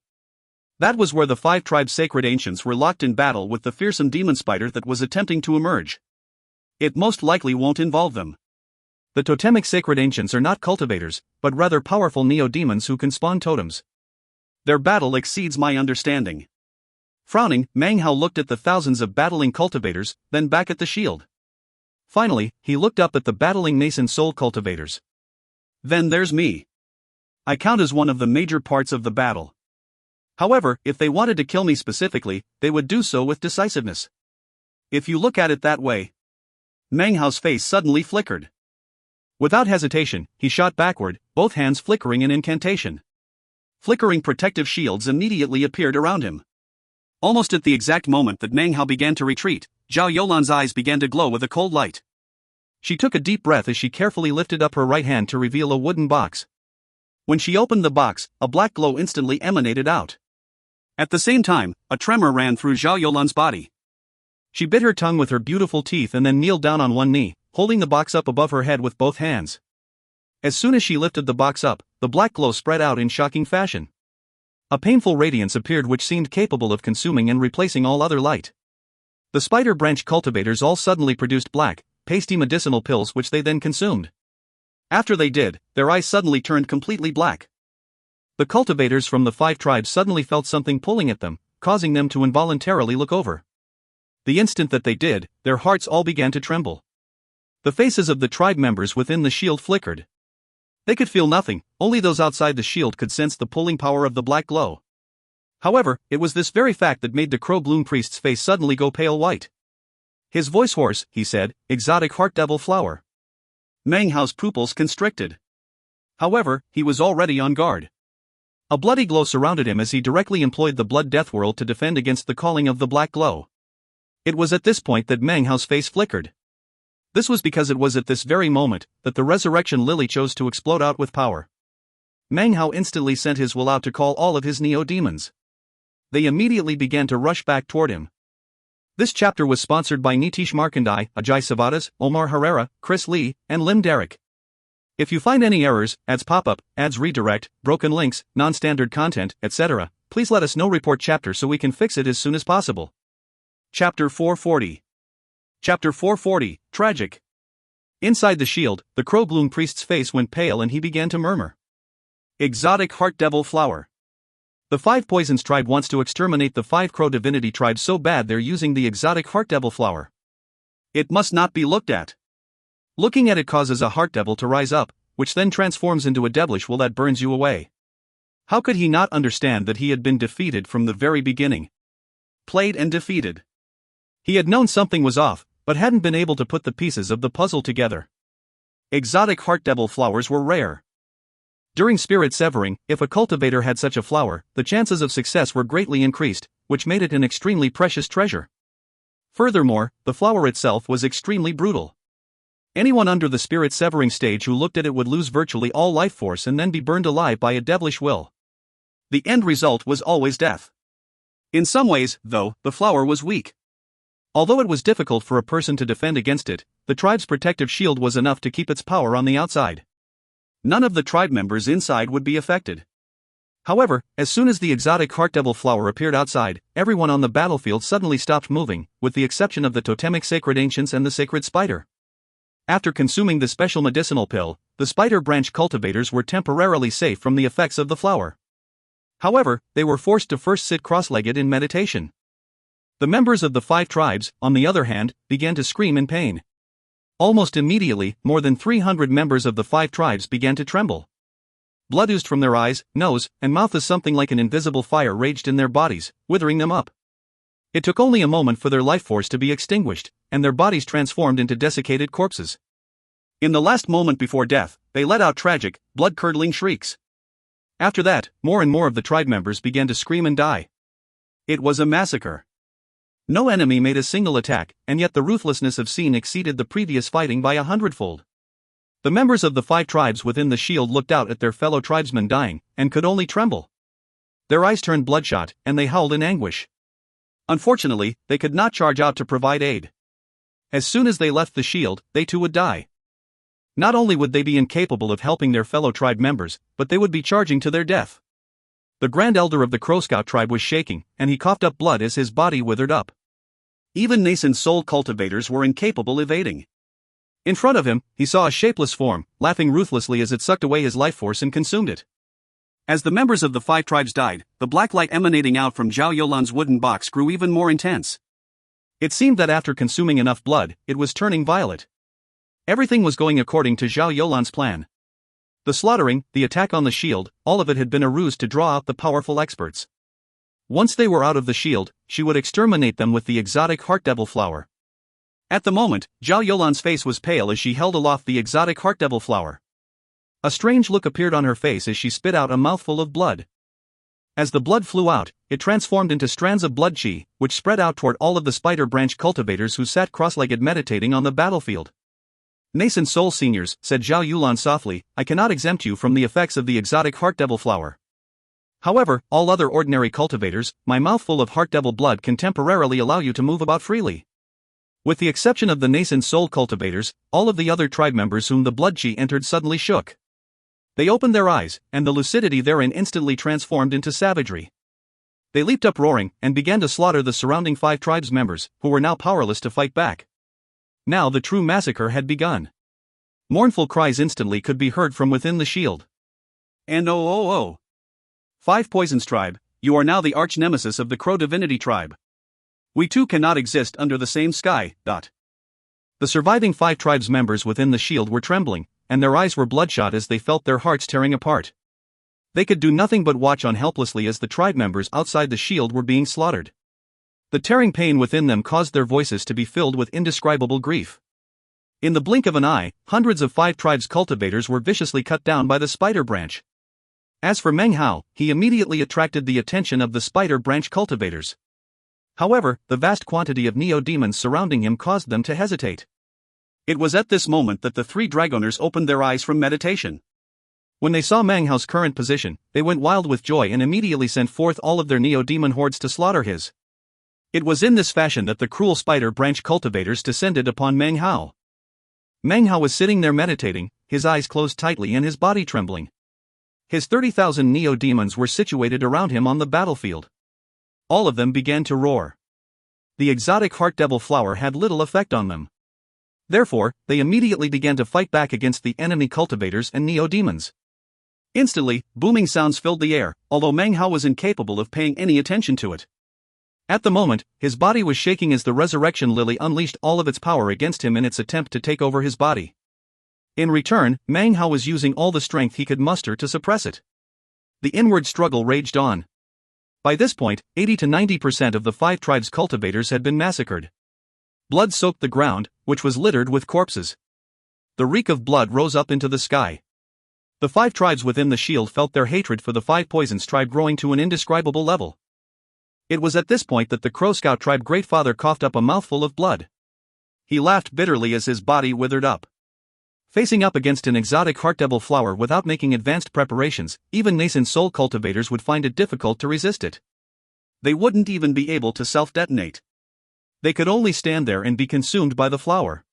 That was where the 5 tribes' sacred ancients were locked in battle with the fearsome demon spider that was attempting to emerge. It most likely won't involve them. The totemic sacred ancients are not cultivators, but rather powerful neo-demons who can spawn totems. Their battle exceeds my understanding. Frowning, Meng Hao looked at the thousands of battling cultivators, then back at the shield. Finally, he looked up at the battling nascent soul cultivators. Then there's me. I count as one of the major parts of the battle. However, if they wanted to kill me specifically, they would do so with decisiveness. If you look at it that way. Meng Hao's face suddenly flickered. Without hesitation, he shot backward, both hands flickering in incantation. Flickering protective shields immediately appeared around him. Almost at the exact moment that Meng Hao began to retreat, Zhao Yolan's eyes began to glow with a cold light. She took a deep breath as she carefully lifted up her right hand to reveal a wooden box. When she opened the box, a black glow instantly emanated out. At the same time, a tremor ran through Zhao Yolan's body. She bit her tongue with her beautiful teeth and then kneeled down on one knee, holding the box up above her head with both hands. As soon as she lifted the box up, the black glow spread out in shocking fashion. A painful radiance appeared which seemed capable of consuming and replacing all other light. The Spider Branch cultivators all suddenly produced black, pasty medicinal pills which they then consumed. After they did, their eyes suddenly turned completely black. The cultivators from the 5 tribes suddenly felt something pulling at them, causing them to involuntarily look over. The instant that they did, their hearts all began to tremble. The faces of the tribe members within the shield flickered. They could feel nothing, only those outside the shield could sense the pulling power of the black glow. However, it was this very fact that made the Crow Bloom Priest's face suddenly go pale white. His voice hoarse, he said, exotic heart devil flower. Meng Hao's pupils constricted. However, he was already on guard. A bloody glow surrounded him as he directly employed the Blood Death World to defend against the calling of the black glow. It was at this point that Meng Hao's face flickered. This was because it was at this very moment that the Resurrection Lily chose to explode out with power. Meng Hao instantly sent his will out to call all of his neo-demons. They immediately began to rush back toward him. This chapter was sponsored by Nitish Markandai, Ajay Savadas, Omar Herrera, Chris Lee, and Lim Derrick. If you find any errors, ads pop up, ads redirect, broken links, non-standard content, etc., please let us know. Report chapter so we can fix it as soon as possible. Chapter 440. Chapter 440, Tragic. Inside the shield, the Crowbloom priest's face went pale and he began to murmur. Exotic Heart Devil Flower. The Five Poisons tribe wants to exterminate the 5 Crow divinity tribes so bad they're using the exotic Heart Devil Flower. It must not be looked at. Looking at it causes a Heart Devil to rise up, which then transforms into a devilish will that burns you away. How could he not understand that he had been defeated from the very beginning? Played and defeated. He had known something was off, but hadn't been able to put the pieces of the puzzle together. Exotic Heart Devil flowers were rare. During spirit severing, if a cultivator had such a flower, the chances of success were greatly increased, which made it an extremely precious treasure. Furthermore, the flower itself was extremely brutal. Anyone under the spirit severing stage who looked at it would lose virtually all life force and then be burned alive by a devilish will. The end result was always death. In some ways, though, the flower was weak. Although it was difficult for a person to defend against it, the tribe's protective shield was enough to keep its power on the outside. None of the tribe members inside would be affected. However, as soon as the exotic Heart Devil flower appeared outside, everyone on the battlefield suddenly stopped moving, with the exception of the totemic sacred ancients and the sacred spider. After consuming the special medicinal pill, the spider branch cultivators were temporarily safe from the effects of the flower. However, they were forced to first sit cross-legged in meditation. The members of the 5 tribes, on the other hand, began to scream in pain. Almost immediately, more than 300 members of the 5 tribes began to tremble. Blood oozed from their eyes, nose, and mouth as something like an invisible fire raged in their bodies, withering them up. It took only a moment for their life force to be extinguished, and their bodies transformed into desiccated corpses. In the last moment before death, they let out tragic, blood-curdling shrieks. After that, more and more of the tribe members began to scream and die. It was a massacre. No enemy made a single attack, and yet the ruthlessness of scene exceeded the previous fighting by 100-fold. The members of the 5 tribes within the shield looked out at their fellow tribesmen dying, and could only tremble. Their eyes turned bloodshot, and they howled in anguish. Unfortunately, they could not charge out to provide aid. As soon as they left the shield, they too would die. Not only would they be incapable of helping their fellow tribe members, but they would be charging to their death. The Grand Elder of the Crow Scout tribe was shaking, and he coughed up blood as his body withered up. Even nascent soul cultivators were incapable of aiding. In front of him, he saw a shapeless form, laughing ruthlessly as it sucked away his life force and consumed it. As the members of the 5 tribes died, the black light emanating out from Zhao Yolan's wooden box grew even more intense. It seemed that after consuming enough blood, it was turning violet. Everything was going according to Zhao Yolan's plan. The slaughtering, the attack on the shield, all of it had been a ruse to draw out the powerful experts. Once they were out of the shield, she would exterminate them with the exotic Heart Devil flower. At the moment, Zhao Yolan's face was pale as she held aloft the exotic Heart Devil flower. A strange look appeared on her face as she spit out a mouthful of blood. As the blood flew out, it transformed into strands of blood chi, which spread out toward all of the spider branch cultivators who sat cross-legged meditating on the battlefield. Nascent soul seniors, said Zhao Yulan softly, I cannot exempt you from the effects of the exotic Heart Devil flower. However, all other ordinary cultivators, my mouthful of Heart Devil blood can temporarily allow you to move about freely. With the exception of the nascent soul cultivators, all of the other tribe members whom the blood chi entered suddenly shook. They opened their eyes, and the lucidity therein instantly transformed into savagery. They leaped up roaring, and began to slaughter the surrounding 5 tribes members, who were now powerless to fight back. Now the true massacre had begun. Mournful cries instantly could be heard from within the shield. And oh. 5 Poisons tribe, you are now the arch-nemesis of the Crow divinity tribe. We too cannot exist under the same sky. The surviving 5 tribes members within the shield were trembling, and their eyes were bloodshot as they felt their hearts tearing apart. They could do nothing but watch on helplessly as the tribe members outside the shield were being slaughtered. The tearing pain within them caused their voices to be filled with indescribable grief. In the blink of an eye, hundreds of 5 tribes cultivators were viciously cut down by the spider branch. As for Meng Hao, he immediately attracted the attention of the spider branch cultivators. However, the vast quantity of neo-demons surrounding him caused them to hesitate. It was at this moment that the 3 dragoners opened their eyes from meditation. When they saw Meng Hao's current position, they went wild with joy and immediately sent forth all of their neo-demon hordes to slaughter his. It was in this fashion that the cruel spider branch cultivators descended upon Meng Hao. Meng Hao was sitting there meditating, his eyes closed tightly and his body trembling. His 30,000 neo-demons were situated around him on the battlefield. All of them began to roar. the exotic heart devil flower had little effect on them. Therefore, they immediately began to fight back against the enemy cultivators and neo-demons. Instantly, booming sounds filled the air, although Meng Hao was incapable of paying any attention to it. At the moment, his body was shaking as the resurrection lily unleashed all of its power against him in its attempt to take over his body. In return, Meng Hao was using all the strength he could muster to suppress it. The inward struggle raged on. By this point, 80 to 90% of the 5 tribes' cultivators had been massacred. Blood soaked the ground, which was littered with corpses. The reek of blood rose up into the sky. The 5 tribes within the shield felt their hatred for the 5 poisons tribe growing to an indescribable level. It was at this point that the Crow Scout tribe Great Father coughed up a mouthful of blood. He laughed bitterly as his body withered up. Facing up against an exotic heart devil flower without making advanced preparations, even nascent soul cultivators would find it difficult to resist it. They wouldn't even be able to self-detonate. They could only stand there and be consumed by the flower.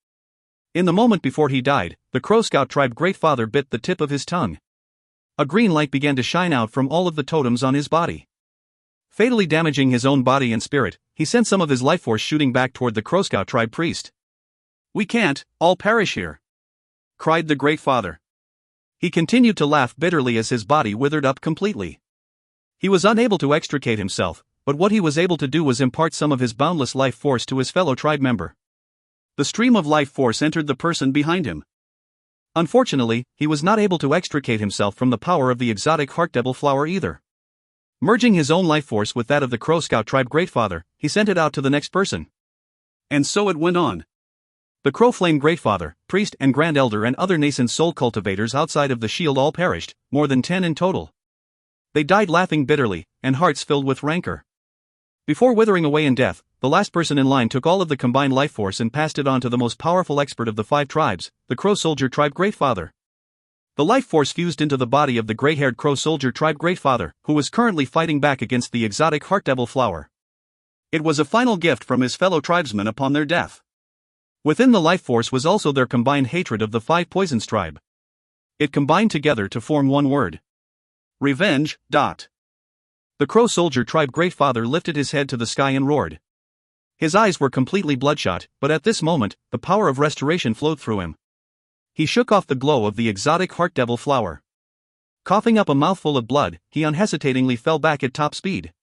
In the moment before he died, the Crow Scout tribe Great Father bit the tip of his tongue. A green light began to shine out from all of the totems on his body. Fatally damaging his own body and spirit, he sent some of his life force shooting back toward the Crow Scout tribe priest. "We can't, all perish here," cried the Great Father. He continued to laugh bitterly as his body withered up completely. He was unable to extricate himself, but what he was able to do was impart some of his boundless life force to his fellow tribe member. The stream of life force entered the person behind him. Unfortunately, he was not able to extricate himself from the power of the exotic heart devil flower either. Merging his own life force with that of the Crow Scout tribe Great Father, he sent it out to the next person. And so it went on. The Crow Flame Great Father, priest and Grand Elder and other nascent soul cultivators outside of the shield all perished, more than 10 in total. They died laughing bitterly, and hearts filled with rancor. Before withering away in death, the last person in line took all of the combined life force and passed it on to the most powerful expert of the 5 tribes, the Crow Soldier tribe Great Father. The life force fused into the body of the gray-haired Crow Soldier tribe Great Father, who was currently fighting back against the exotic heart devil flower. It was a final gift from his fellow tribesmen upon their death. Within the life force was also their combined hatred of the 5 poisons tribe. It combined together to form one word: revenge. The Crow Soldier tribe Great Father lifted his head to the sky and roared. His eyes were completely bloodshot, but at this moment, the power of restoration flowed through him. He shook off the glow of the exotic heart devil flower. Coughing up a mouthful of blood, he unhesitatingly fell back at top speed.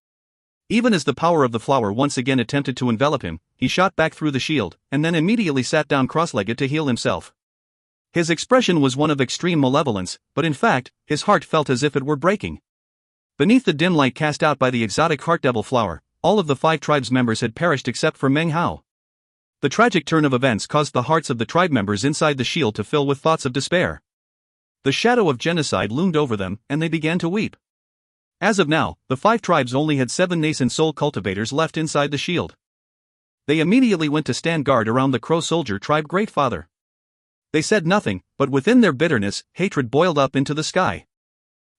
Even as the power of the flower once again attempted to envelop him, he shot back through the shield, and then immediately sat down cross-legged to heal himself. His expression was one of extreme malevolence, but in fact, his heart felt as if it were breaking. Beneath the dim light cast out by the exotic heart devil flower, all of the 5 tribes members had perished except for Meng Hao. The tragic turn of events caused the hearts of the tribe members inside the shield to fill with thoughts of despair. The shadow of genocide loomed over them, and they began to weep. As of now, the 5 tribes only had 7 nascent soul cultivators left inside the shield. They immediately went to stand guard around the Crow Soldier tribe Great Father. They said nothing, but within their bitterness, hatred boiled up into the sky.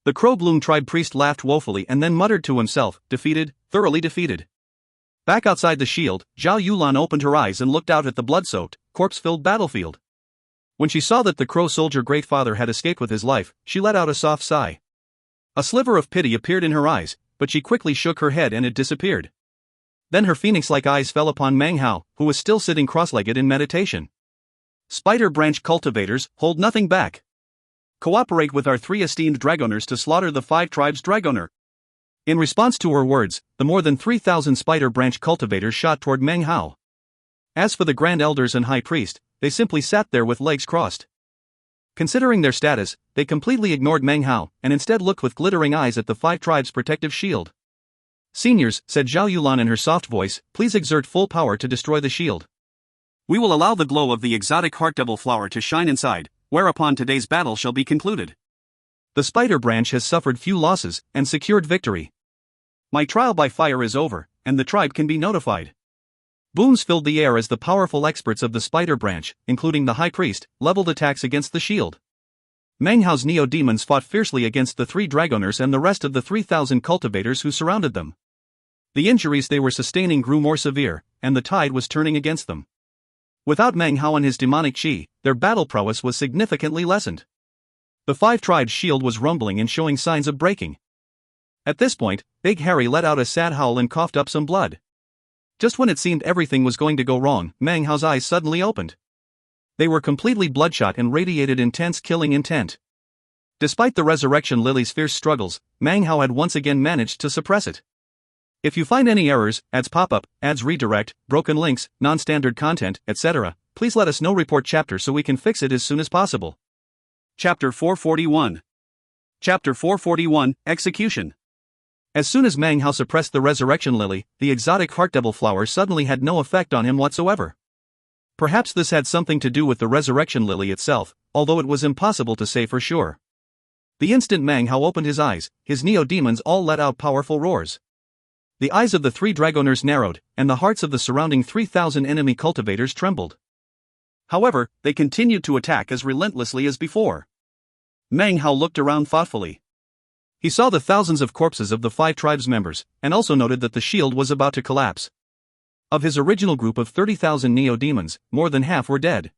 The Crow Bloom tribe priest laughed woefully and then muttered to himself, defeated, thoroughly defeated. Back outside the shield, Zhao Yulan opened her eyes and looked out at the blood-soaked, corpse-filled battlefield. When she saw that the Crow Soldier Great Father had escaped with his life, she let out a soft sigh. A sliver of pity appeared in her eyes, but she quickly shook her head and it disappeared. Then her phoenix-like eyes fell upon Meng Hao, who was still sitting cross-legged in meditation. Spider Branch cultivators, hold nothing back. Cooperate with our 3 esteemed dragoners to slaughter the 5 tribes dragoner. In response to her words, the more than 3,000 Spider Branch cultivators shot toward Meng Hao. As for the Grand Elders and High Priest, they simply sat there with legs crossed. Considering their status, they completely ignored Meng Hao, and instead looked with glittering eyes at the 5 tribes' protective shield. Seniors, said Zhao Yulan in her soft voice, please exert full power to destroy the shield. We will allow the glow of the exotic heart devil flower to shine inside, whereupon today's battle shall be concluded. The Spider Branch has suffered few losses, and secured victory. My trial by fire is over, and the tribe can be notified. Booms filled the air as the powerful experts of the Spider Branch, including the High Priest, leveled attacks against the shield. Meng Hao's neo-demons fought fiercely against the 3 dragoners and the rest of the 3,000 cultivators who surrounded them. The injuries they were sustaining grew more severe, and the tide was turning against them. Without Meng Hao and his demonic chi, their battle prowess was significantly lessened. The 5 tribes' shield was rumbling and showing signs of breaking. At this point, Big Harry let out a sad howl and coughed up some blood. Just when it seemed everything was going to go wrong, Meng Hao's eyes suddenly opened. They were completely bloodshot and radiated intense killing intent. Despite the Resurrection Lily's fierce struggles, Meng Hao had once again managed to suppress it. If you find any errors, ads pop up, ads redirect, broken links, non-standard content, etc., please let us know. Report chapter so we can fix it as soon as possible. Chapter 441. Chapter 441, Execution. As soon as Meng Hao suppressed the Resurrection Lily, the exotic Heart Devil flower suddenly had no effect on him whatsoever. Perhaps this had something to do with the Resurrection Lily itself, although it was impossible to say for sure. The instant Meng Hao opened his eyes, his neo-demons all let out powerful roars. The eyes of the 3 dragoners narrowed, and the hearts of the surrounding 3,000 enemy cultivators trembled. However, they continued to attack as relentlessly as before. Meng Hao looked around thoughtfully. He saw the thousands of corpses of the 5 tribes members, and also noted that the shield was about to collapse. Of his original group of 30,000 neo-demons, more than half were dead.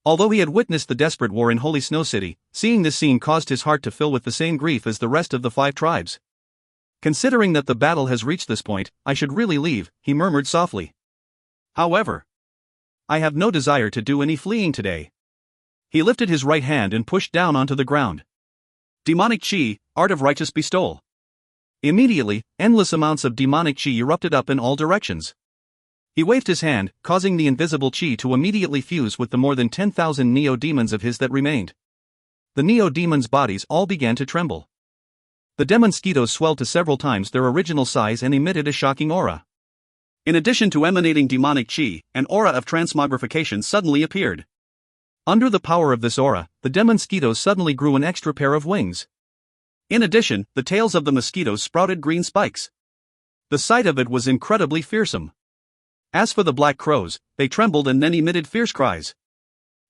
Although he had witnessed the desperate war in Holy Snow City, seeing this scene caused his heart to fill with the same grief as the rest of the 5 tribes. Considering that the battle has reached this point, I should really leave, he murmured softly. However, I have no desire to do any fleeing today. He lifted his right hand and pushed down onto the ground. Demonic Qi, Art of Righteous Bestowal. Immediately, endless amounts of demonic Qi erupted up in all directions. He waved his hand, causing the invisible Qi to immediately fuse with the more than 10,000 neo-demons of his that remained. The neo-demons' bodies all began to tremble. The demon-mosquitoes swelled to several times their original size and emitted a shocking aura. In addition to emanating demonic Qi, an aura of transmogrification suddenly appeared. Under the power of this aura, the demon-mosquitoes suddenly grew an extra pair of wings. In addition, the tails of the mosquitoes sprouted green spikes. The sight of it was incredibly fearsome. As for the black crows, they trembled and then emitted fierce cries.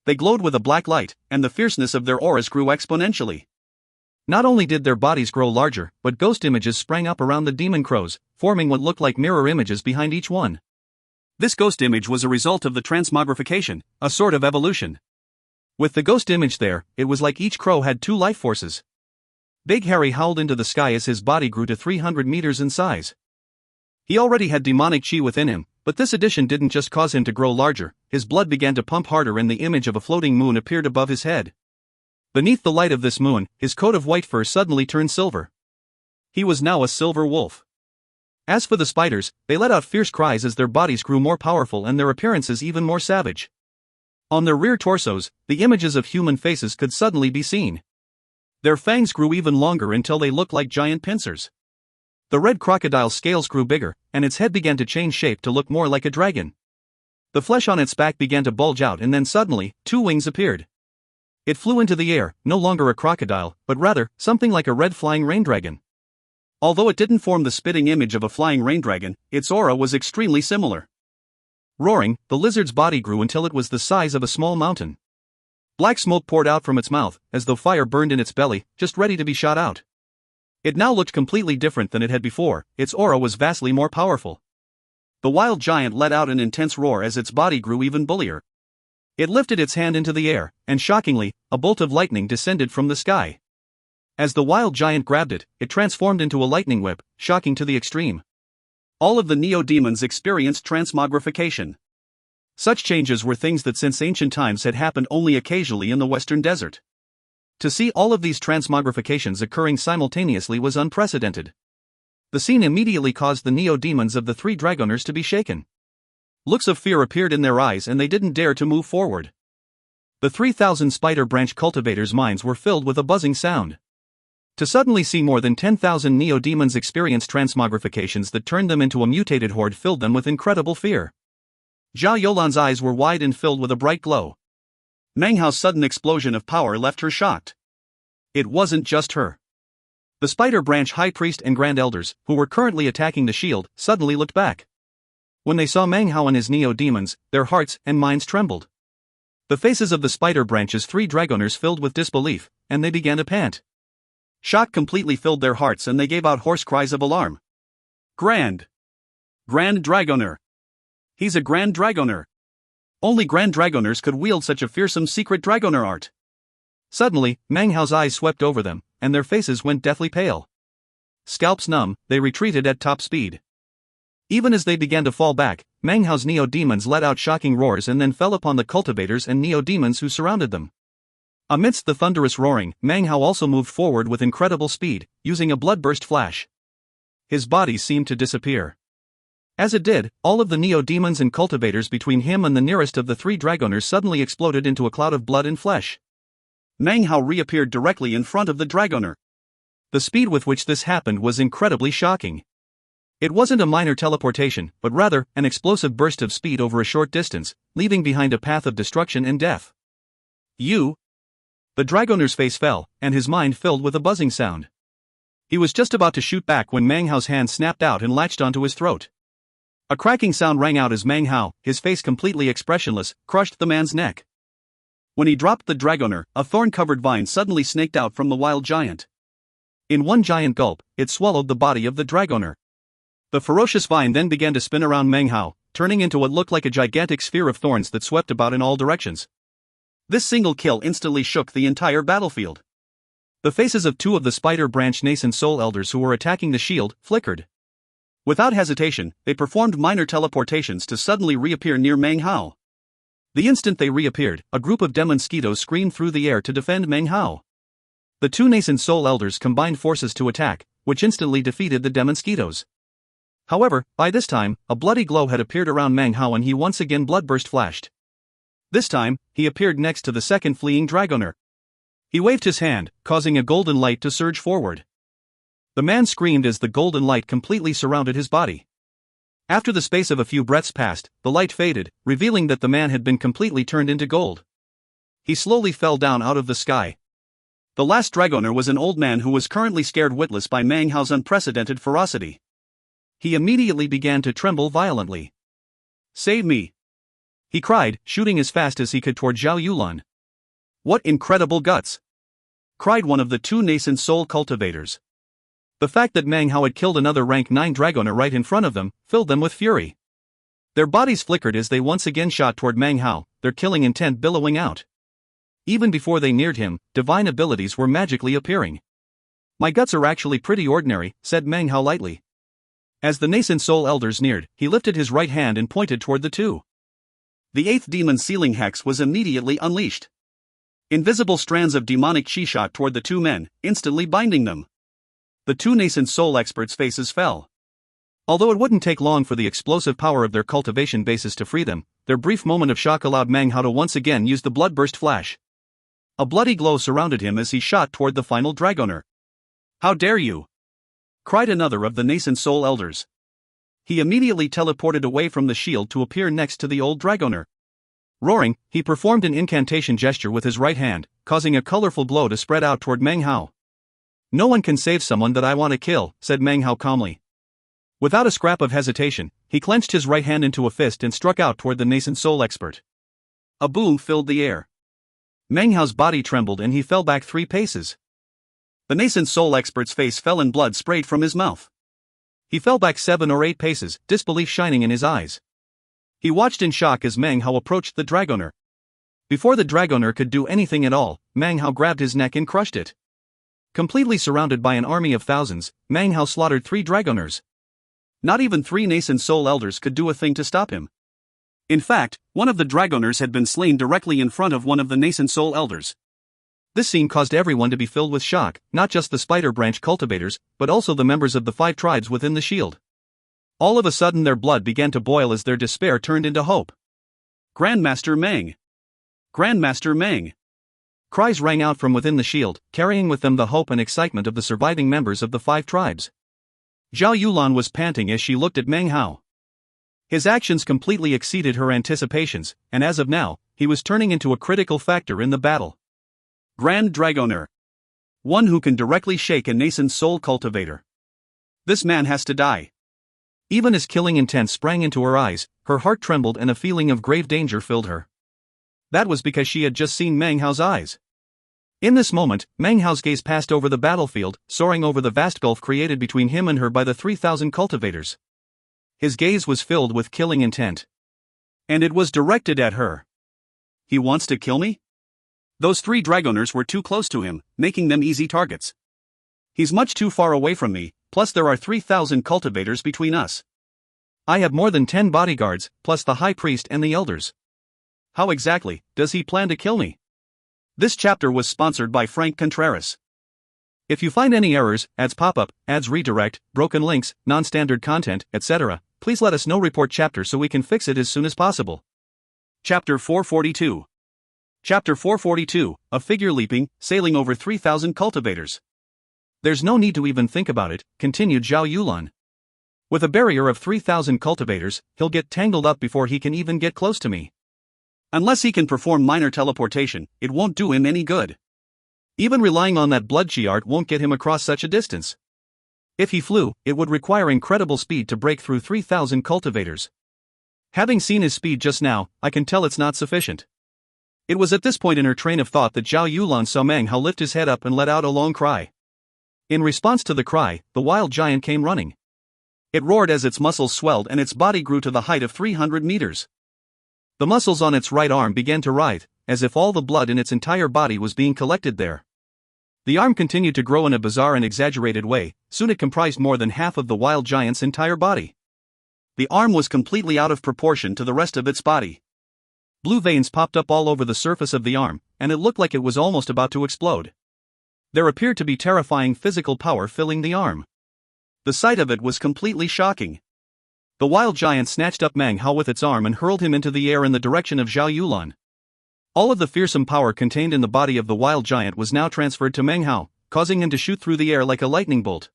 They glowed with a black light, and the fierceness of their auras grew exponentially. Not only did their bodies grow larger, but ghost images sprang up around the demon crows, forming what looked like mirror images behind each one. This ghost image was a result of the transmogrification, a sort of evolution. With the ghost image there, it was like each crow had 2 life forces. Big Harry howled into the sky as his body grew to 300 meters in size. He already had demonic Qi within him, but this addition didn't just cause him to grow larger, his blood began to pump harder and the image of a floating moon appeared above his head. Beneath the light of this moon, his coat of white fur suddenly turned silver. He was now a silver wolf. As for the spiders, they let out fierce cries as their bodies grew more powerful and their appearances even more savage. On their rear torsos, the images of human faces could suddenly be seen. Their fangs grew even longer until they looked like giant pincers. The red crocodile's scales grew bigger, and its head began to change shape to look more like a dragon. The flesh on its back began to bulge out and then suddenly, 2 wings appeared. It flew into the air, no longer a crocodile, but rather, something like a red flying rain dragon. Although it didn't form the spitting image of a flying rain dragon, its aura was extremely similar. Roaring, the lizard's body grew until it was the size of a small mountain. Black smoke poured out from its mouth, as though fire burned in its belly, just ready to be shot out. It now looked completely different than it had before, its aura was vastly more powerful. The wild giant let out an intense roar as its body grew even bullier. It lifted its hand into the air, and shockingly, a bolt of lightning descended from the sky. As the wild giant grabbed it, it transformed into a lightning whip, shocking to the extreme. All of the neo-demons experienced transmogrification. Such changes were things that since ancient times had happened only occasionally in the western desert. To see all of these transmogrifications occurring simultaneously was unprecedented. The scene immediately caused the neo-demons of the 3 dragoners to be shaken. Looks of fear appeared in their eyes and they didn't dare to move forward. The 3,000 spider branch cultivators' minds were filled with a buzzing sound. To suddenly see more than 10,000 neo-demons experience transmogrifications that turned them into a mutated horde filled them with incredible fear. Jia Yolan's eyes were wide and filled with a bright glow. Meng Hao's sudden explosion of power left her shocked. It wasn't just her. The Spider Branch High Priest and Grand Elders, who were currently attacking the shield, suddenly looked back. When they saw Meng Hao and his neo-demons, their hearts and minds trembled. The faces of the Spider Branch's 3 dragoners filled with disbelief, and they began to pant. Shock completely filled their hearts and they gave out hoarse cries of alarm. Grand Dragoner. He's a Grand Dragoner. Only Grand Dragoners could wield such a fearsome secret Dragoner art. Suddenly, Meng Hao's eyes swept over them, and their faces went deathly pale. Scalps numb, they retreated at top speed. Even as they began to fall back, Meng Hao's neo-demons let out shocking roars and then fell upon the cultivators and neo-demons who surrounded them. Amidst the thunderous roaring, Meng Hao also moved forward with incredible speed, using a bloodburst flash. His body seemed to disappear. As it did, all of the neo-demons and cultivators between him and the nearest of the three dragoners suddenly exploded into a cloud of blood and flesh. Meng Hao reappeared directly in front of the dragoner. The speed with which this happened was incredibly shocking. It wasn't a minor teleportation, but rather, an explosive burst of speed over a short distance, leaving behind a path of destruction and death. You? The dragoner's face fell, and his mind filled with a buzzing sound. He was just about to shoot back when Meng Hao's hand snapped out and latched onto his throat. A cracking sound rang out as Meng Hao, his face completely expressionless, crushed the man's neck. When he dropped the dragoner, a thorn-covered vine suddenly snaked out from the wild giant. In one giant gulp, it swallowed the body of the dragoner. The ferocious vine then began to spin around Meng Hao, turning into what looked like a gigantic sphere of thorns that swept about in all directions. This single kill instantly shook the entire battlefield. The faces of two of the Spider Branch nascent soul elders who were attacking the shield flickered. Without hesitation, they performed minor teleportations to suddenly reappear near Meng Hao. The instant they reappeared, a group of demonsquitos screamed through the air to defend Meng Hao. The two nascent soul elders combined forces to attack, which instantly defeated the demonsquitos. However, by this time, a bloody glow had appeared around Meng Hao and he once again bloodburst flashed. This time, he appeared next to the second fleeing dragoner. He waved his hand, causing a golden light to surge forward. The man screamed as the golden light completely surrounded his body. After the space of a few breaths passed, the light faded, revealing that the man had been completely turned into gold. He slowly fell down out of the sky. The last dragoner was an old man who was currently scared witless by Meng Hao's unprecedented ferocity. He immediately began to tremble violently. "Save me!" he cried, shooting as fast as he could toward Zhao Yulan. "What incredible guts!" cried one of the two nascent soul cultivators. The fact that Meng Hao had killed another rank 9 dragoner right in front of them filled them with fury. Their bodies flickered as they once again shot toward Meng Hao, their killing intent billowing out. Even before they neared him, divine abilities were magically appearing. "My guts are actually pretty ordinary," said Meng Hao lightly. As the nascent soul elders neared, he lifted his right hand and pointed toward the two. The 8th demon sealing hex was immediately unleashed. Invisible strands of demonic chi shot toward the two men, instantly binding them. The two nascent soul experts' faces fell. Although it wouldn't take long for the explosive power of their cultivation bases to free them, their brief moment of shock allowed Meng Hao to once again use the bloodburst flash. A bloody glow surrounded him as he shot toward the final dragoner. "How dare you!" cried another of the nascent soul elders. He immediately teleported away from the shield to appear next to the old dragoner. Roaring, he performed an incantation gesture with his right hand, causing a colorful glow to spread out toward Meng Hao. "No one can save someone that I want to kill," said Meng Hao calmly. Without a scrap of hesitation, he clenched his right hand into a fist and struck out toward the nascent soul expert. A boom filled the air. Meng Hao's body trembled and he fell back 3 paces. The nascent soul expert's face fell and blood sprayed from his mouth. He fell back 7 or 8 paces, disbelief shining in his eyes. He watched in shock as Meng Hao approached the dragoner. Before the dragoner could do anything at all, Meng Hao grabbed his neck and crushed it. Completely surrounded by an army of thousands, Meng Hao slaughtered 3 dragoners. Not even 3 nascent soul elders could do a thing to stop him. In fact, one of the dragoners had been slain directly in front of one of the nascent soul elders. This scene caused everyone to be filled with shock, not just the Spider Branch cultivators, but also the members of the 5 tribes within the shield. All of a sudden their blood began to boil as their despair turned into hope. "Grandmaster Meng! Grandmaster Meng!" Cries rang out from within the shield, carrying with them the hope and excitement of the surviving members of the 5 tribes. Zhao Yulan was panting as she looked at Meng Hao. His actions completely exceeded her anticipations, and as of now, he was turning into a critical factor in the battle. Grand Dragoner. One who can directly shake a nascent soul cultivator. This man has to die. Even as killing intent sprang into her eyes, her heart trembled and a feeling of grave danger filled her. That was because she had just seen Meng Hao's eyes. In this moment, Meng Hao's gaze passed over the battlefield, soaring over the vast gulf created between him and her by the 3,000 cultivators. His gaze was filled with killing intent. And it was directed at her. He wants to kill me? Those 3 dragoners were too close to him, making them easy targets. He's much too far away from me, plus there are 3,000 cultivators between us. I have more than 10 bodyguards, plus the high priest and the elders. How exactly does he plan to kill me? This chapter was sponsored by Frank Contreras. If you find any errors, ads pop up, ads redirect, broken links, non-standard content, etc., please let us know. Report chapter so we can fix it as soon as possible. Chapter 442. Chapter 442, a figure leaping, sailing over 3,000 cultivators. There's no need to even think about it, continued Zhao Yulan. With a barrier of 3,000 cultivators, he'll get tangled up before he can even get close to me. Unless he can perform minor teleportation, it won't do him any good. Even relying on that blood chi art won't get him across such a distance. If he flew, it would require incredible speed to break through 3,000 cultivators. Having seen his speed just now, I can tell it's not sufficient. It was at this point in her train of thought that Zhao Yulan saw Meng Hao lift his head up and let out a long cry. In response to the cry, the wild giant came running. It roared as its muscles swelled and its body grew to the height of 300 meters. The muscles on its right arm began to writhe, as if all the blood in its entire body was being collected there. The arm continued to grow in a bizarre and exaggerated way. Soon it comprised more than half of the wild giant's entire body. The arm was completely out of proportion to the rest of its body. Blue veins popped up all over the surface of the arm, and it looked like it was almost about to explode. There appeared to be terrifying physical power filling the arm. The sight of it was completely shocking. The wild giant snatched up Meng Hao with its arm and hurled him into the air in the direction of Zhao Yulan. All of the fearsome power contained in the body of the wild giant was now transferred to Meng Hao, causing him to shoot through the air like a lightning bolt.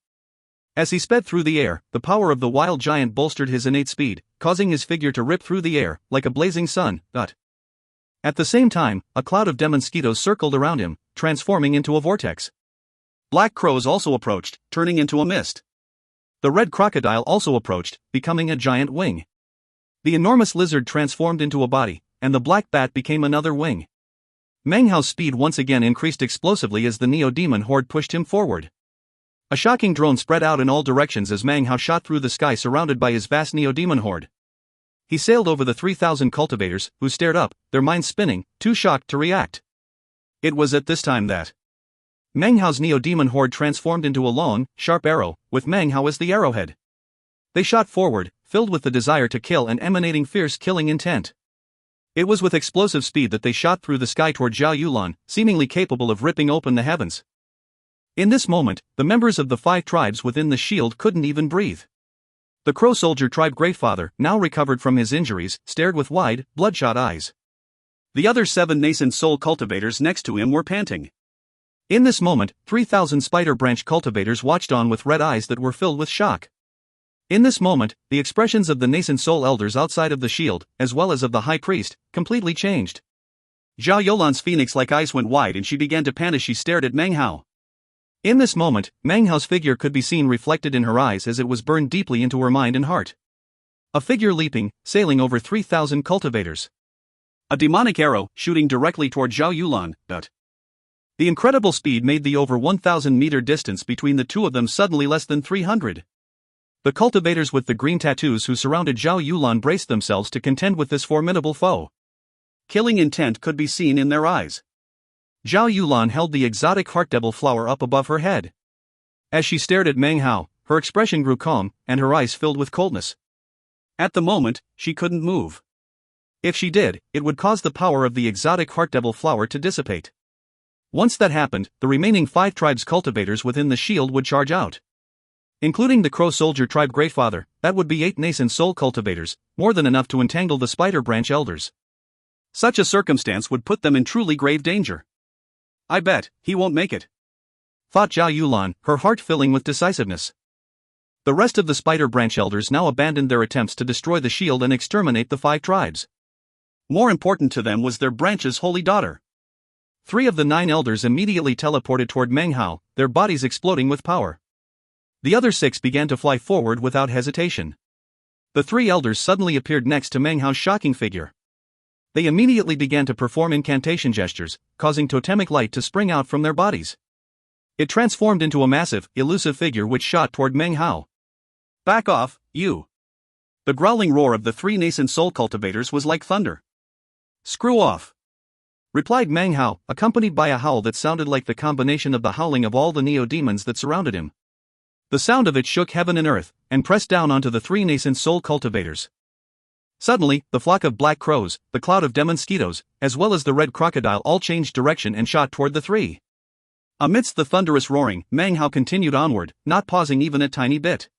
As he sped through the air, the power of the wild giant bolstered his innate speed, causing his figure to rip through the air like a blazing sun. At the same time, a cloud of mosquitoes circled around him, transforming into a vortex. Black crows also approached, turning into a mist. The red crocodile also approached, becoming a giant wing. The enormous lizard transformed into a body, and the black bat became another wing. Meng Hao's speed once again increased explosively as the Neo-Demon horde pushed him forward. A shocking drone spread out in all directions as Meng Hao shot through the sky surrounded by his vast Neo-Demon horde. He sailed over the 3,000 cultivators, who stared up, their minds spinning, too shocked to react. It was at this time that Meng Hao's Neo-Demon horde transformed into a long, sharp arrow, with Meng Hao as the arrowhead. They shot forward, filled with the desire to kill and emanating fierce killing intent. It was with explosive speed that they shot through the sky toward Zhao Yulan, seemingly capable of ripping open the heavens. In this moment, the members of the 5 tribes within the shield couldn't even breathe. The Crow Soldier tribe Greatfather, now recovered from his injuries, stared with wide, bloodshot eyes. The other 7 nascent soul cultivators next to him were panting. In this moment, 3,000 spider branch cultivators watched on with red eyes that were filled with shock. In this moment, the expressions of the nascent soul elders outside of the shield, as well as of the high priest, completely changed. Zhao Yulan's phoenix-like eyes went wide and she began to pant as she stared at Meng Hao. In this moment, Meng Hao's figure could be seen reflected in her eyes as it was burned deeply into her mind and heart. A figure leaping, sailing over 3,000 cultivators. A demonic arrow, shooting directly toward Zhao Yulan. The incredible speed made the over 1,000-meter distance between the two of them suddenly less than 300. The cultivators with the green tattoos who surrounded Zhao Yulan braced themselves to contend with this formidable foe. Killing intent could be seen in their eyes. Zhao Yulan held the exotic heart-devil flower up above her head. As she stared at Meng Hao, her expression grew calm, and her eyes filled with coldness. At the moment, she couldn't move. If she did, it would cause the power of the exotic heart-devil flower to dissipate. Once that happened, the remaining 5 tribes cultivators within the shield would charge out. Including the Crow Soldier tribe Greatfather, that would be 8 nascent soul cultivators, more than enough to entangle the spider branch elders. Such a circumstance would put them in truly grave danger. I bet he won't make it, thought Zhao Yulan, her heart filling with decisiveness. The rest of the spider branch elders now abandoned their attempts to destroy the shield and exterminate the 5 tribes. More important to them was their branch's holy daughter. 3 of the 9 elders immediately teleported toward Meng Hao, their bodies exploding with power. The other 6 began to fly forward without hesitation. The 3 elders suddenly appeared next to Meng Hao's shocking figure. They immediately began to perform incantation gestures, causing totemic light to spring out from their bodies. It transformed into a massive, elusive figure which shot toward Meng Hao. Back off, you! The growling roar of the 3 nascent soul cultivators was like thunder. Screw off! Replied Meng Hao, accompanied by a howl that sounded like the combination of the howling of all the neo-demons that surrounded him. The sound of it shook heaven and earth, and pressed down onto the three nascent soul cultivators. Suddenly, the flock of black crows, the cloud of mosquitoes, as well as the red crocodile all changed direction and shot toward the three. Amidst the thunderous roaring, Meng Hao continued onward, not pausing even a tiny bit.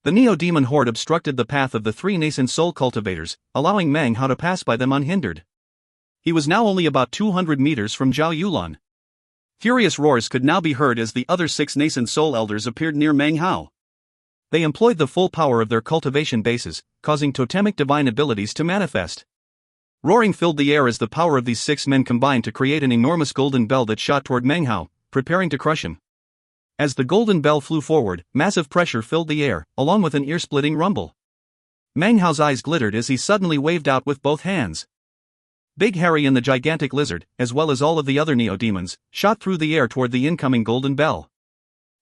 The Neo-Demon horde obstructed the path of the three nascent soul cultivators, allowing Meng Hao to pass by them unhindered. He was now only about 200 meters from Zhao Yulan. Furious roars could now be heard as the other 6 nascent soul elders appeared near Meng Hao. They employed the full power of their cultivation bases, causing totemic divine abilities to manifest. Roaring filled the air as the power of these 6 men combined to create an enormous golden bell that shot toward Meng Hao, preparing to crush him. As the golden bell flew forward, massive pressure filled the air, along with an ear-splitting rumble. Meng Hao's eyes glittered as he suddenly waved out with both hands. Big Harry and the gigantic lizard, as well as all of the other Neo-Demons, shot through the air toward the incoming golden bell.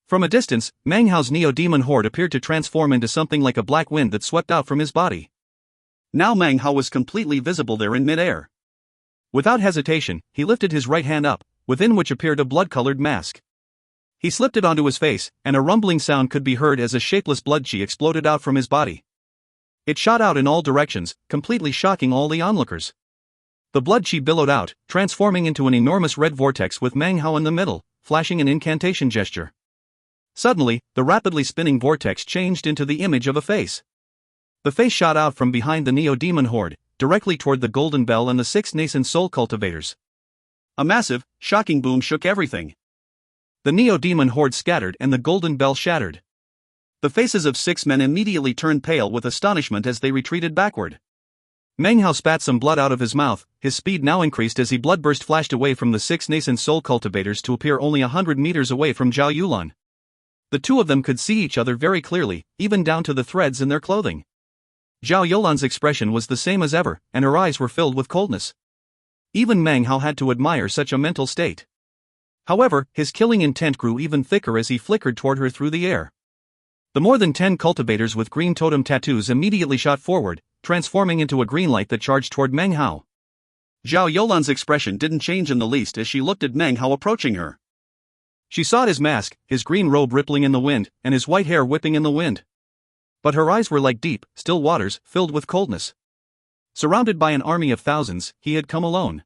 From a distance, Meng Hao's Neo-Demon horde appeared to transform into something like a black wind that swept out from his body. Now Meng Hao was completely visible there in mid-air. Without hesitation, he lifted his right hand up, within which appeared a blood-colored mask. He slipped it onto his face, and a rumbling sound could be heard as a shapeless blood chi exploded out from his body. It shot out in all directions, completely shocking all the onlookers. The blood chi billowed out, transforming into an enormous red vortex with Meng Hao in the middle, flashing an incantation gesture. Suddenly, the rapidly spinning vortex changed into the image of a face. The face shot out from behind the Neo-Demon horde, directly toward the golden bell and the 6 nascent soul cultivators. A massive, shocking boom shook everything. The Neo-Demon horde scattered and the golden bell shattered. The faces of 6 men immediately turned pale with astonishment as they retreated backward. Meng Hao spat some blood out of his mouth, his speed now increased as he bloodburst flashed away from the 6 nascent soul cultivators to appear only 100 meters away from Zhao Yulan. The two of them could see each other very clearly, even down to the threads in their clothing. Zhao Yulan's expression was the same as ever, and her eyes were filled with coldness. Even Meng Hao had to admire such a mental state. However, his killing intent grew even thicker as he flickered toward her through the air. The more than 10 cultivators with green totem tattoos immediately shot forward, transforming into a green light that charged toward Meng Hao. Zhao Yulan's expression didn't change in the least as she looked at Meng Hao approaching her. She saw his mask, his green robe rippling in the wind, and his white hair whipping in the wind. But her eyes were like deep, still waters, filled with coldness. Surrounded by an army of thousands, he had come alone.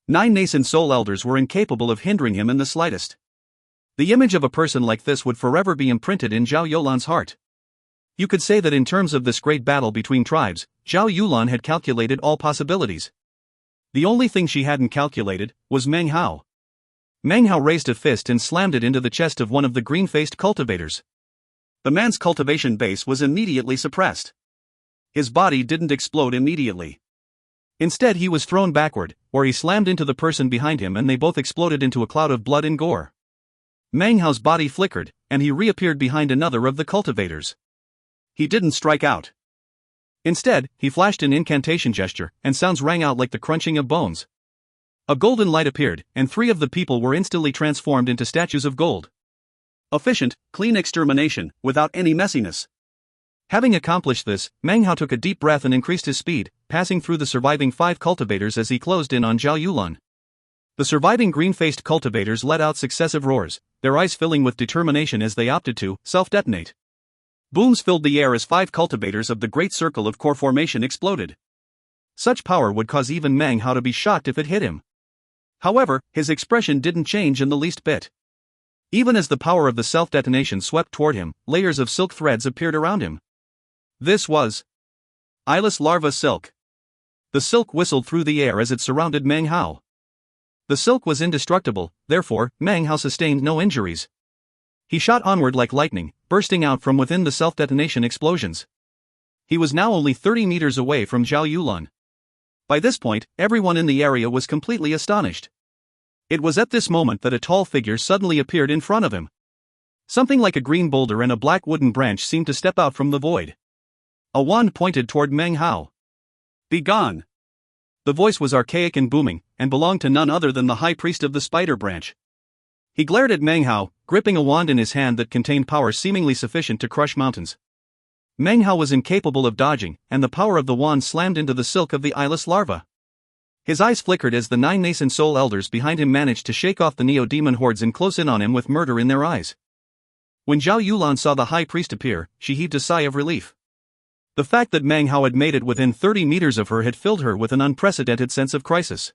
9 nascent soul elders were incapable of hindering him in the slightest. The image of a person like this would forever be imprinted in Zhao Yulan's heart. You could say that in terms of this great battle between tribes, Zhao Yulan had calculated all possibilities. The only thing she hadn't calculated was Meng Hao. Meng Hao raised a fist and slammed it into the chest of one of the green-faced cultivators. The man's cultivation base was immediately suppressed. His body didn't explode immediately. Instead, he was thrown backward, where he slammed into the person behind him and they both exploded into a cloud of blood and gore. Meng Hao's body flickered, and he reappeared behind another of the cultivators. He didn't strike out. Instead, he flashed an incantation gesture, and sounds rang out like the crunching of bones. A golden light appeared, and 3 of the people were instantly transformed into statues of gold. Efficient, clean extermination, without any messiness. Having accomplished this, Meng Hao took a deep breath and increased his speed, passing through the surviving 5 cultivators as he closed in on Zhao Yulan. The surviving green-faced cultivators let out successive roars, their eyes filling with determination as they opted to self-detonate. Booms filled the air as 5 cultivators of the Great Circle of Core Formation exploded. Such power would cause even Meng Hao to be shocked if it hit him. However, his expression didn't change in the least bit. Even as the power of the self-detonation swept toward him, layers of silk threads appeared around him. This was eyeless larva silk. The silk whistled through the air as it surrounded Meng Hao. The silk was indestructible, therefore, Meng Hao sustained no injuries. He shot onward like lightning, bursting out from within the self-detonation explosions. He was now only 30 meters away from Zhao Yulan. By this point, everyone in the area was completely astonished. It was at this moment that a tall figure suddenly appeared in front of him. Something like a green boulder and a black wooden branch seemed to step out from the void. A wand pointed toward Meng Hao. "Be gone!" The voice was archaic and booming, and belonged to none other than the high priest of the spider branch. He glared at Meng Hao, gripping a wand in his hand that contained power seemingly sufficient to crush mountains. Meng Hao was incapable of dodging, and the power of the wand slammed into the silk of the eyeless larva. His eyes flickered as the 9 nascent soul elders behind him managed to shake off the Neo-Demon hordes and close in on him with murder in their eyes. When Zhao Yulan saw the high priest appear, she heaved a sigh of relief. The fact that Meng Hao had made it within 30 meters of her had filled her with an unprecedented sense of crisis.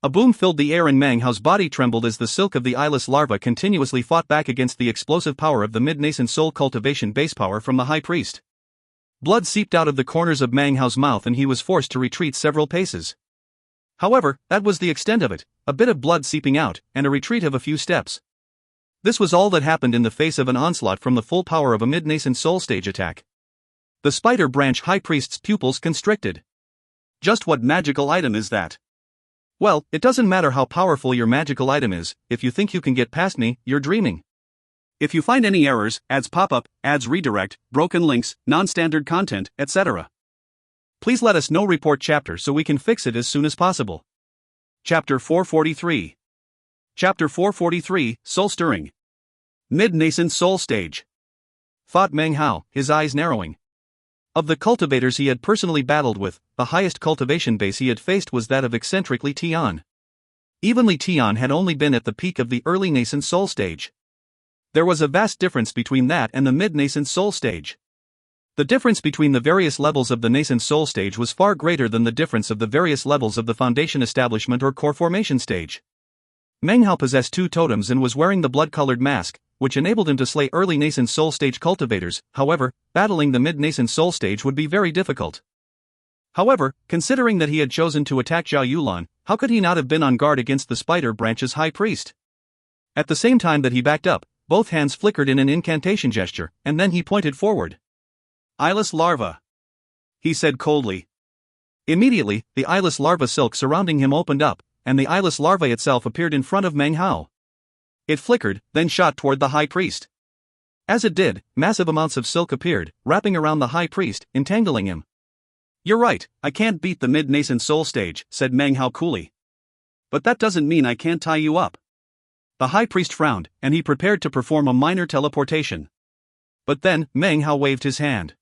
A boom filled the air and Meng Hao's body trembled as the silk of the eyeless larva continuously fought back against the explosive power of the mid-nascent soul cultivation base power from the high priest. Blood seeped out of the corners of Meng Hao's mouth and he was forced to retreat several paces. However, that was the extent of it, a bit of blood seeping out, and a retreat of a few steps. This was all that happened in the face of an onslaught from the full power of a mid-nascent soul stage attack. The spider branch high priest's pupils constricted. Just what magical item is that? Well, it doesn't matter how powerful your magical item is, if you think you can get past me, you're dreaming. If you find any errors, ads pop up, ads redirect, broken links, non-standard content, etc., please let us know. Report chapter so we can fix it as soon as possible. Chapter 443. Chapter 443, Soul Stirring. Mid-nascent soul stage. Thought Meng Hao, his eyes narrowing. Of the cultivators he had personally battled with, the highest cultivation base he had faced was that of eccentric Li Tian. Even Li Tian had only been at the peak of the early nascent soul stage. There was a vast difference between that and the mid-nascent soul stage. The difference between the various levels of the nascent soul stage was far greater than the difference of the various levels of the foundation establishment or core formation stage. Meng Hao possessed 2 totems and was wearing the blood-colored mask, which enabled him to slay early nascent soul stage cultivators. However, battling the mid-nascent soul stage would be very difficult. However, considering that he had chosen to attack Zhao Yulan, how could he not have been on guard against the spider branch's high priest? At the same time that he backed up, both hands flickered in an incantation gesture, and then he pointed forward. Eyeless larva, he said coldly. Immediately, the eyeless larva silk surrounding him opened up, and the eyeless larva itself appeared in front of Meng Hao. It flickered, then shot toward the high priest. As it did, massive amounts of silk appeared, wrapping around the high priest, entangling him. You're right, I can't beat the mid-nascent soul stage, said Meng Hao coolly. But that doesn't mean I can't tie you up. The high priest frowned, and he prepared to perform a minor teleportation. But then, Meng Hao waved his hand.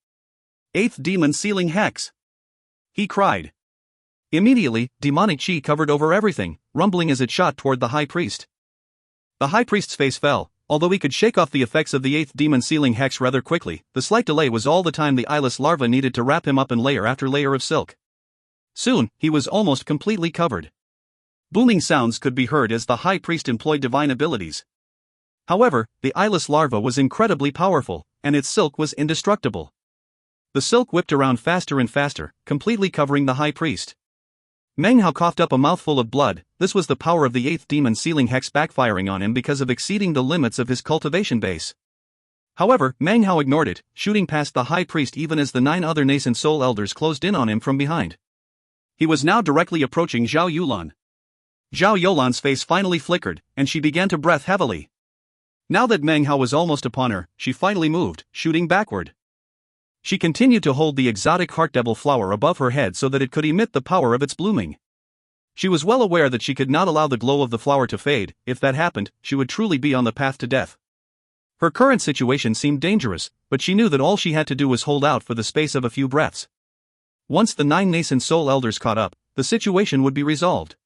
8th Demon Sealing Hex! He cried. Immediately, demonic chi covered over everything, rumbling as it shot toward the high priest. The high priest's face fell. Although he could shake off the effects of the 8th Demon Sealing Hex rather quickly, the slight delay was all the time the eyeless larva needed to wrap him up in layer after layer of silk. Soon, he was almost completely covered. Booming sounds could be heard as the high priest employed divine abilities. However, the eyeless larva was incredibly powerful, and its silk was indestructible. The silk whipped around faster and faster, completely covering the high priest. Meng Hao coughed up a mouthful of blood. This was the power of the 8th Demon Sealing Hex backfiring on him because of exceeding the limits of his cultivation base. However, Meng Hao ignored it, shooting past the high priest even as the 9 other nascent soul elders closed in on him from behind. He was now directly approaching Zhao Yulan. Zhao Yulan's face finally flickered, and she began to breath heavily. Now that Meng Hao was almost upon her, she finally moved, shooting backward. She continued to hold the exotic heart devil flower above her head so that it could emit the power of its blooming. She was well aware that she could not allow the glow of the flower to fade. If that happened, she would truly be on the path to death. Her current situation seemed dangerous, but she knew that all she had to do was hold out for the space of a few breaths. Once the 9 nascent soul elders caught up, the situation would be resolved.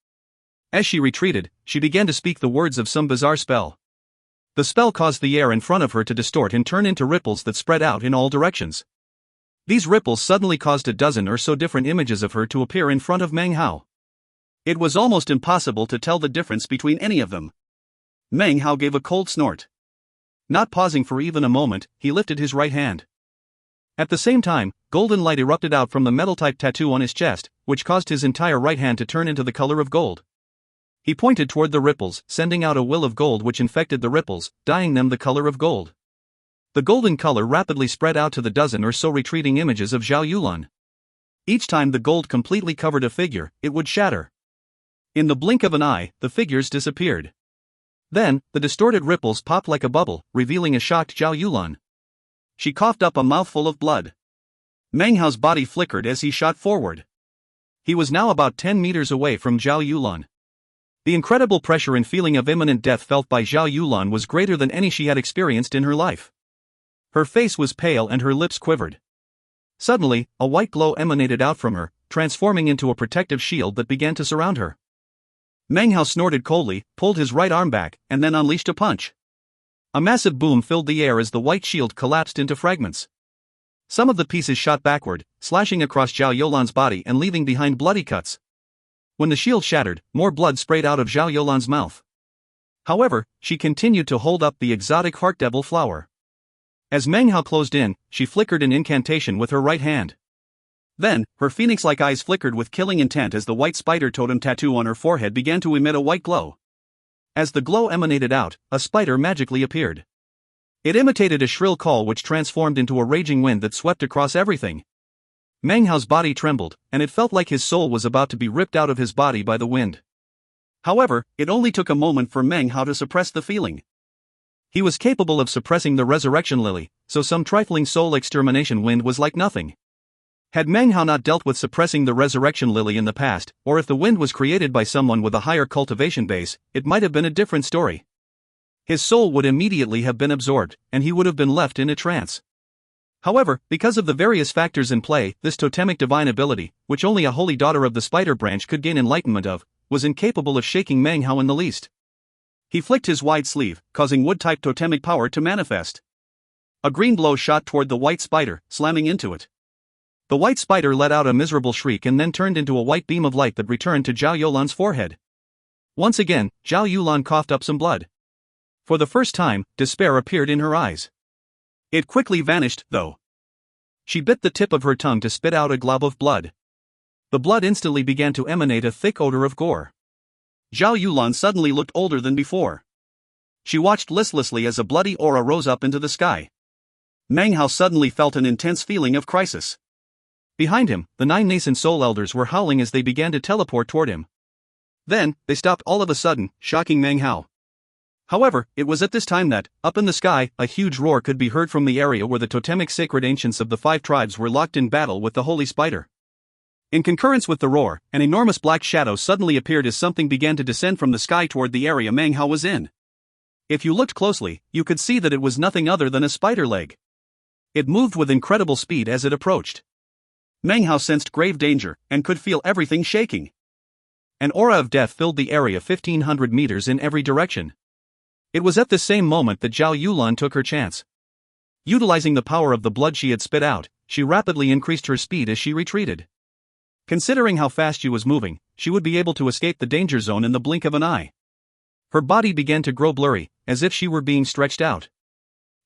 As she retreated, she began to speak the words of some bizarre spell. The spell caused the air in front of her to distort and turn into ripples that spread out in all directions. These ripples suddenly caused a dozen or so different images of her to appear in front of Meng Hao. It was almost impossible to tell the difference between any of them. Meng Hao gave a cold snort. Not pausing for even a moment, he lifted his right hand. At the same time, golden light erupted out from the metal-type tattoo on his chest, which caused his entire right hand to turn into the color of gold. He pointed toward the ripples, sending out a will of gold which infected the ripples, dyeing them the color of gold. The golden color rapidly spread out to the dozen or so retreating images of Zhao Yulan. Each time the gold completely covered a figure, it would shatter. In the blink of an eye, the figures disappeared. Then, the distorted ripples popped like a bubble, revealing a shocked Zhao Yulan. She coughed up a mouthful of blood. Meng Hao's body flickered as he shot forward. He was now about 10 meters away from Zhao Yulan. The incredible pressure and feeling of imminent death felt by Zhao Yulan was greater than any she had experienced in her life. Her face was pale and her lips quivered. Suddenly, a white glow emanated out from her, transforming into a protective shield that began to surround her. Meng Hao snorted coldly, pulled his right arm back, and then unleashed a punch. A massive boom filled the air as the white shield collapsed into fragments. Some of the pieces shot backward, slashing across Zhao Yolan's body and leaving behind bloody cuts. When the shield shattered, more blood sprayed out of Zhao Yolan's mouth. However, she continued to hold up the exotic heart devil flower. As Meng Hao closed in, she flickered an incantation with her right hand. Then, her phoenix-like eyes flickered with killing intent as the white spider totem tattoo on her forehead began to emit a white glow. As the glow emanated out, a spider magically appeared. It imitated a shrill call which transformed into a raging wind that swept across everything. Meng Hao's body trembled, and it felt like his soul was about to be ripped out of his body by the wind. However, it only took a moment for Meng Hao to suppress the feeling. He was capable of suppressing the resurrection lily, so some trifling soul extermination wind was like nothing. Had Meng Hao not dealt with suppressing the resurrection lily in the past, or if the wind was created by someone with a higher cultivation base, it might have been a different story. His soul would immediately have been absorbed, and he would have been left in a trance. However, because of the various factors in play, this totemic divine ability, which only a holy daughter of the spider branch could gain enlightenment of, was incapable of shaking Meng Hao in the least. He flicked his wide sleeve, causing wood-type totemic power to manifest. A green blow shot toward the white spider, slamming into it. The white spider let out a miserable shriek and then turned into a white beam of light that returned to Zhao Yolan's forehead. Once again, Zhao Yulan coughed up some blood. For the first time, despair appeared in her eyes. It quickly vanished, though. She bit the tip of her tongue to spit out a glob of blood. The blood instantly began to emanate a thick odor of gore. Zhao Yulan suddenly looked older than before. She watched listlessly as a bloody aura rose up into the sky. Meng Hao suddenly felt an intense feeling of crisis. Behind him, the 9 nascent soul elders were howling as they began to teleport toward him. Then, they stopped all of a sudden, shocking Meng Hao. However, it was at this time that, up in the sky, a huge roar could be heard from the area where the totemic sacred ancients of the 5 tribes were locked in battle with the holy spider. In concurrence with the roar, an enormous black shadow suddenly appeared as something began to descend from the sky toward the area Meng Hao was in. If you looked closely, you could see that it was nothing other than a spider leg. It moved with incredible speed as it approached. Meng Hao sensed grave danger, and could feel everything shaking. An aura of death filled the area 1,500 meters in every direction. It was at this same moment that Zhao Yulan took her chance. Utilizing the power of the blood she had spit out, she rapidly increased her speed as she retreated. Considering how fast she was moving, she would be able to escape the danger zone in the blink of an eye. Her body began to grow blurry, as if she were being stretched out.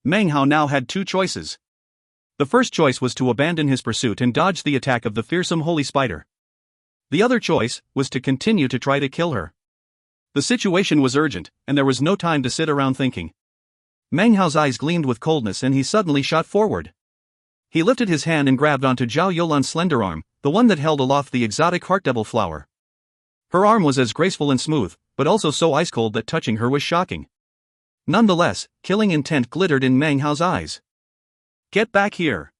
Meng Hao now had 2 choices. The first choice was to abandon his pursuit and dodge the attack of the fearsome holy spider. The other choice was to continue to try to kill her. The situation was urgent, and there was no time to sit around thinking. Meng Hao's eyes gleamed with coldness and he suddenly shot forward. He lifted his hand and grabbed onto Zhao Yolan's slender arm, the one that held aloft the exotic heart devil flower. Her arm was as graceful and smooth, but also so ice-cold that touching her was shocking. Nonetheless, killing intent glittered in Meng Hao's eyes. "Get back here,"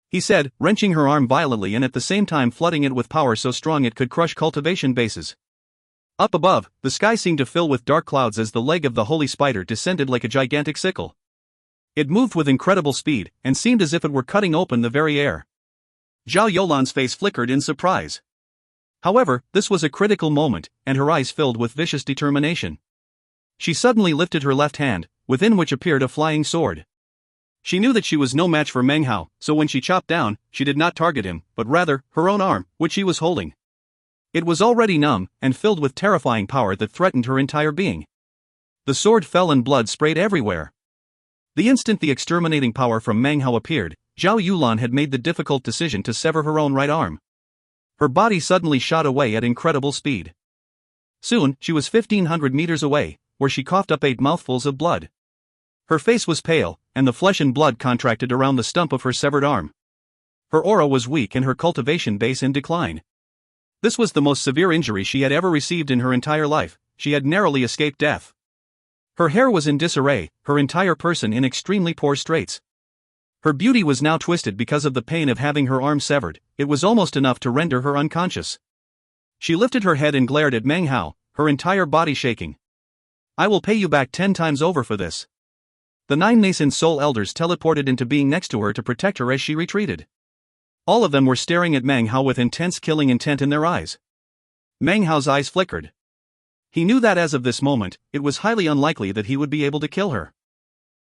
he said, wrenching her arm violently and at the same time flooding it with power so strong it could crush cultivation bases. Up above, the sky seemed to fill with dark clouds as the leg of the holy spider descended like a gigantic sickle. It moved with incredible speed, and seemed as if it were cutting open the very air. Zhao Yolan's face flickered in surprise. However, this was a critical moment, and her eyes filled with vicious determination. She suddenly lifted her left hand, within which appeared a flying sword. She knew that she was no match for Meng Hao, so when she chopped down, she did not target him, but rather, her own arm, which she was holding. It was already numb, and filled with terrifying power that threatened her entire being. The sword fell and blood sprayed everywhere. The instant the exterminating power from Meng Hao appeared, Zhao Yulan had made the difficult decision to sever her own right arm. Her body suddenly shot away at incredible speed. Soon, she was 1,500 meters away, where she coughed up 8 mouthfuls of blood. Her face was pale, and the flesh and blood contracted around the stump of her severed arm. Her aura was weak and her cultivation base in decline. This was the most severe injury she had ever received in her entire life. She had narrowly escaped death. Her hair was in disarray, her entire person in extremely poor straits. Her beauty was now twisted because of the pain of having her arm severed. It was almost enough to render her unconscious. She lifted her head and glared at Meng Hao, her entire body shaking. "I will pay you back 10 times over for this." The 9 nascent soul elders teleported into being next to her to protect her as she retreated. All of them were staring at Meng Hao with intense killing intent in their eyes. Meng Hao's eyes flickered. He knew that as of this moment, it was highly unlikely that he would be able to kill her.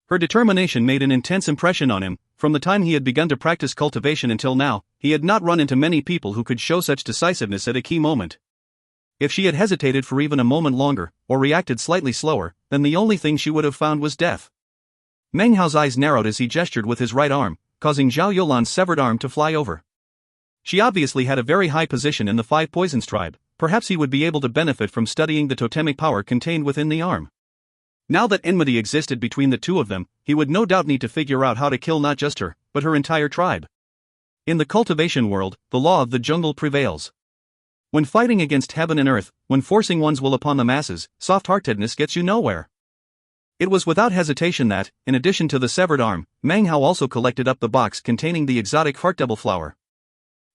Her determination made an intense impression on him. From the time he had begun to practice cultivation until now, he had not run into many people who could show such decisiveness at a key moment. If she had hesitated for even a moment longer, or reacted slightly slower, then the only thing she would have found was death. Meng Hao's eyes narrowed as he gestured with his right arm, causing Zhao Yulan's severed arm to fly over. She obviously had a very high position in the Five Poisons tribe. Perhaps he would be able to benefit from studying the totemic power contained within the arm. Now that enmity existed between the two of them, he would no doubt need to figure out how to kill not just her, but her entire tribe. In the cultivation world, the law of the jungle prevails. When fighting against heaven and earth, when forcing one's will upon the masses, soft-heartedness gets you nowhere. It was without hesitation that, in addition to the severed arm, Meng Hao also collected up the box containing the exotic heart-devil flower.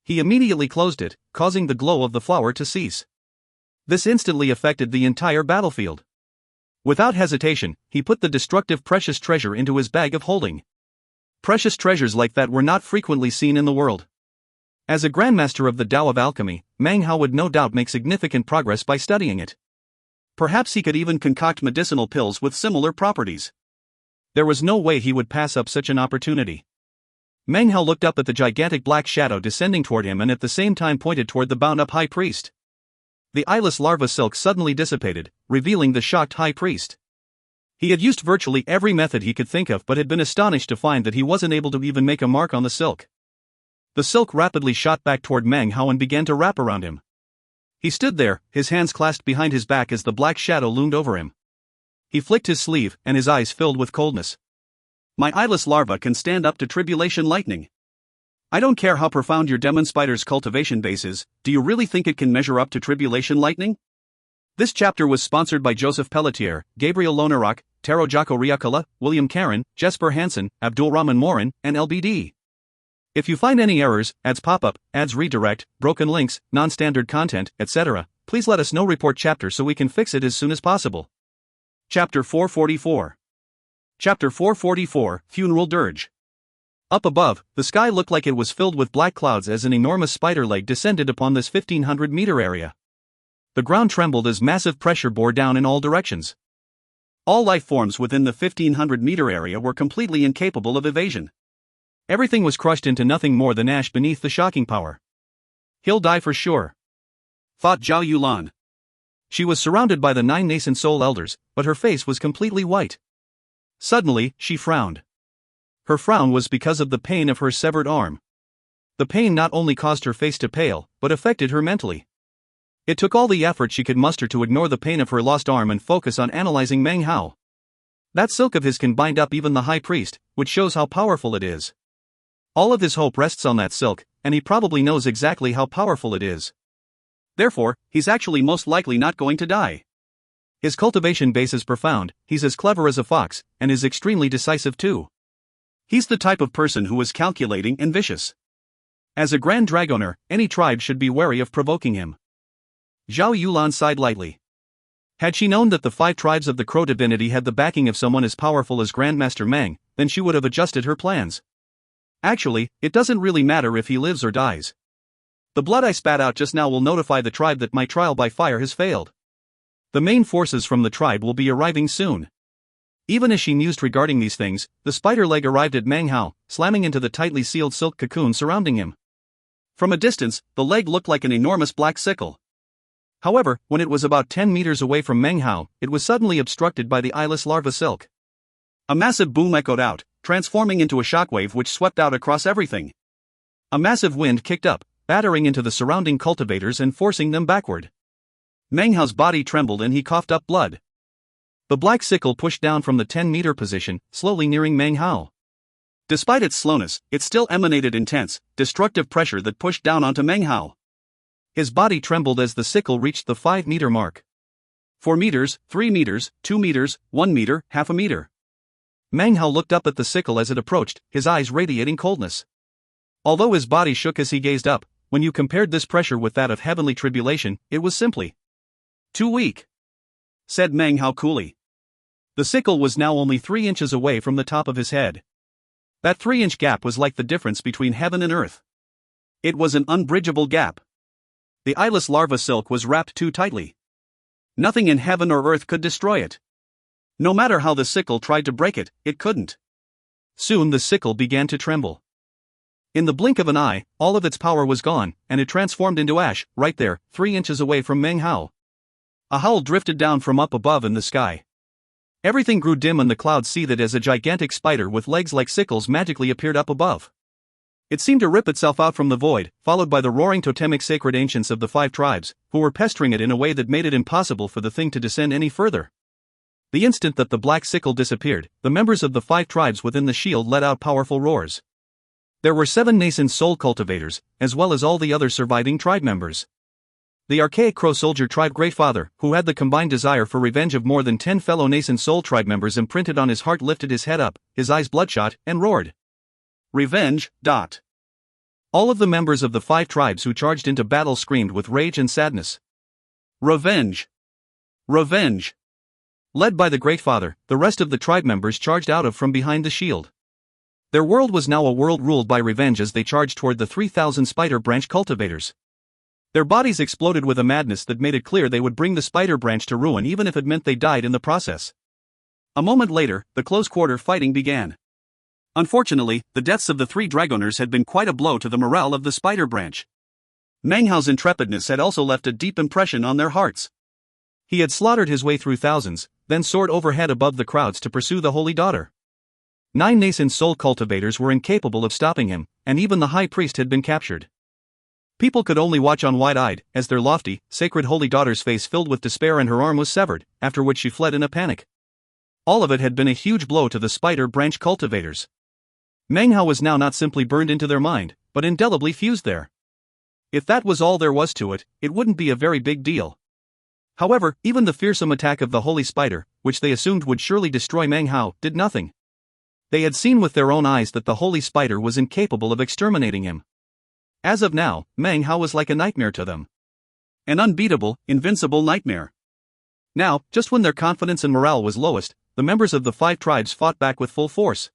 He immediately closed it, causing the glow of the flower to cease. This instantly affected the entire battlefield. Without hesitation, he put the destructive precious treasure into his bag of holding. Precious treasures like that were not frequently seen in the world. As a grandmaster of the Tao of alchemy, Meng Hao would no doubt make significant progress by studying it. Perhaps he could even concoct medicinal pills with similar properties. There was no way he would pass up such an opportunity. Meng Hao looked up at the gigantic black shadow descending toward him and at the same time pointed toward the bound-up high priest. The eyeless larva silk suddenly dissipated, revealing the shocked high priest. He had used virtually every method he could think of but had been astonished to find that he wasn't able to even make a mark on the silk. The silk rapidly shot back toward Meng Hao and began to wrap around him. He stood there, his hands clasped behind his back as the black shadow loomed over him. He flicked his sleeve, and his eyes filled with coldness. My eyeless larva can stand up to tribulation lightning. I don't care how profound your demon spider's cultivation base is, do you really think it can measure up to tribulation lightning? This chapter was sponsored by Joseph Pelletier, Gabriel Lonarock, Taro Jaco Riacola, William Caron, Jesper Hansen, Abdul Rahman Morin, and LBD. If you find any errors, ads pop-up, ads redirect, broken links, non-standard content, etc., please let us know. Report chapter so we can fix it as soon as possible. Chapter 444. Chapter 444, Funeral Dirge. Up above, the sky looked like it was filled with black clouds as an enormous spider leg descended upon this 1,500-meter area. The ground trembled as massive pressure bore down in all directions. All life forms within the 1,500-meter area were completely incapable of evasion. Everything was crushed into nothing more than ash beneath the shocking power. He'll die for sure, thought Zhao Yulan. She was surrounded by the 9 nascent soul elders, but her face was completely white. Suddenly, she frowned. Her frown was because of the pain of her severed arm. The pain not only caused her face to pale, but affected her mentally. It took all the effort she could muster to ignore the pain of her lost arm and focus on analyzing Meng Hao. That silk of his can bind up even the high priest, which shows how powerful it is. All of his hope rests on that silk, and he probably knows exactly how powerful it is. Therefore, he's actually most likely not going to die. His cultivation base is profound, he's as clever as a fox, and is extremely decisive too. He's the type of person who is calculating and vicious. As a Grand Dragoner, any tribe should be wary of provoking him. Zhao Yulan sighed lightly. Had she known that the 5 tribes of the Crow divinity had the backing of someone as powerful as Grandmaster Meng, then she would have adjusted her plans. Actually, it doesn't really matter if he lives or dies. The blood I spat out just now will notify the tribe that my trial by fire has failed. The main forces from the tribe will be arriving soon. Even as she mused regarding these things, the spider leg arrived at Meng Hao, slamming into the tightly sealed silk cocoon surrounding him. From a distance, the leg looked like an enormous black sickle. However, when it was about 10 meters away from Meng Hao, it was suddenly obstructed by the eyeless larva silk. A massive boom echoed out, transforming into a shockwave which swept out across everything. A massive wind kicked up, battering into the surrounding cultivators and forcing them backward. Meng Hao's body trembled and he coughed up blood. The black sickle pushed down from the 10-meter position, slowly nearing Meng Hao. Despite its slowness, it still emanated intense, destructive pressure that pushed down onto Meng Hao. His body trembled as the sickle reached the 5-meter mark. 4 meters, 3 meters, 2 meters, 1 meter, half a meter. Meng Hao looked up at the sickle as it approached, his eyes radiating coldness. Although his body shook as he gazed up, when you compared this pressure with that of heavenly tribulation, it was simply too weak, said Meng Hao coolly. The sickle was now only 3 inches away from the top of his head. That 3-inch gap was like the difference between heaven and earth. It was an unbridgeable gap. The eyeless larva silk was wrapped too tightly. Nothing in heaven or earth could destroy it. No matter how the sickle tried to break it, it couldn't. Soon the sickle began to tremble. In the blink of an eye, all of its power was gone, and it transformed into ash, right there, 3 inches away from Meng Hao. A howl drifted down from up above in the sky. Everything grew dim and the clouds seethed as a gigantic spider with legs like sickles magically appeared up above. It seemed to rip itself out from the void, followed by the roaring totemic sacred ancients of the 5 tribes, who were pestering it in a way that made it impossible for the thing to descend any further. The instant that the black sickle disappeared, the members of the 5 tribes within the shield let out powerful roars. There were 7 nascent soul cultivators, as well as all the other surviving tribe members. The archaic Crow Soldier tribe Greatfather, who had the combined desire for revenge of more than 10 fellow nascent soul tribe members imprinted on his heart, lifted his head up, his eyes bloodshot, and roared. Revenge. All of the members of the 5 tribes who charged into battle screamed with rage and sadness. Revenge! Revenge! Led by the Greatfather, the rest of the tribe members charged out of from behind the shield. Their world was now a world ruled by revenge as they charged toward the 3,000 spider branch cultivators. Their bodies exploded with a madness that made it clear they would bring the spider branch to ruin even if it meant they died in the process. A moment later, the close-quarter fighting began. Unfortunately, the deaths of the 3 dragoners had been quite a blow to the morale of the spider branch. Meng Hao's intrepidness had also left a deep impression on their hearts. He had slaughtered his way through thousands, then soared overhead above the crowds to pursue the holy daughter. 9 nascent soul cultivators were incapable of stopping him, and even the high priest had been captured. People could only watch on wide-eyed, as their lofty, sacred holy daughter's face filled with despair and her arm was severed, after which she fled in a panic. All of it had been a huge blow to the spider branch cultivators. Meng Hao was now not simply burned into their mind, but indelibly fused there. If that was all there was to it, it wouldn't be a very big deal. However, even the fearsome attack of the holy spider, which they assumed would surely destroy Meng Hao, did nothing. They had seen with their own eyes that the holy spider was incapable of exterminating him. As of now, Meng Hao was like a nightmare to them. An unbeatable, invincible nightmare. Now, just when their confidence and morale was lowest, the members of the 5 tribes fought back with full force.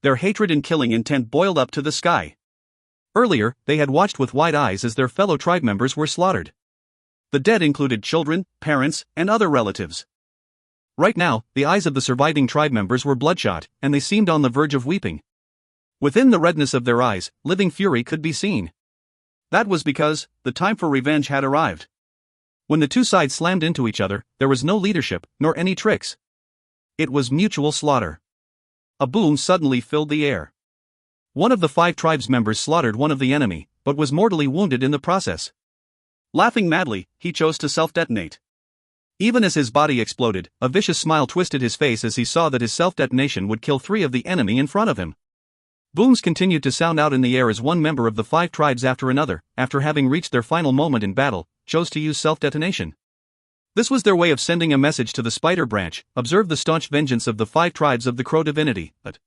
Their hatred and killing intent boiled up to the sky. Earlier, they had watched with wide eyes as their fellow tribe members were slaughtered. The dead included children, parents, and other relatives. Right now, the eyes of the surviving tribe members were bloodshot, and they seemed on the verge of weeping. Within the redness of their eyes, living fury could be seen. That was because the time for revenge had arrived. When the 2 sides slammed into each other, there was no leadership, nor any tricks. It was mutual slaughter. A boom suddenly filled the air. One of the 5 tribes members slaughtered one of the enemy, but was mortally wounded in the process. Laughing madly, he chose to self-detonate. Even as his body exploded, a vicious smile twisted his face as he saw that his self-detonation would kill 3 of the enemy in front of him. Booms continued to sound out in the air as one member of the 5 tribes after another, after having reached their final moment in battle, chose to use self-detonation. This was their way of sending a message to the spider branch: observe the staunch vengeance of the 5 tribes of the Crow divinity. But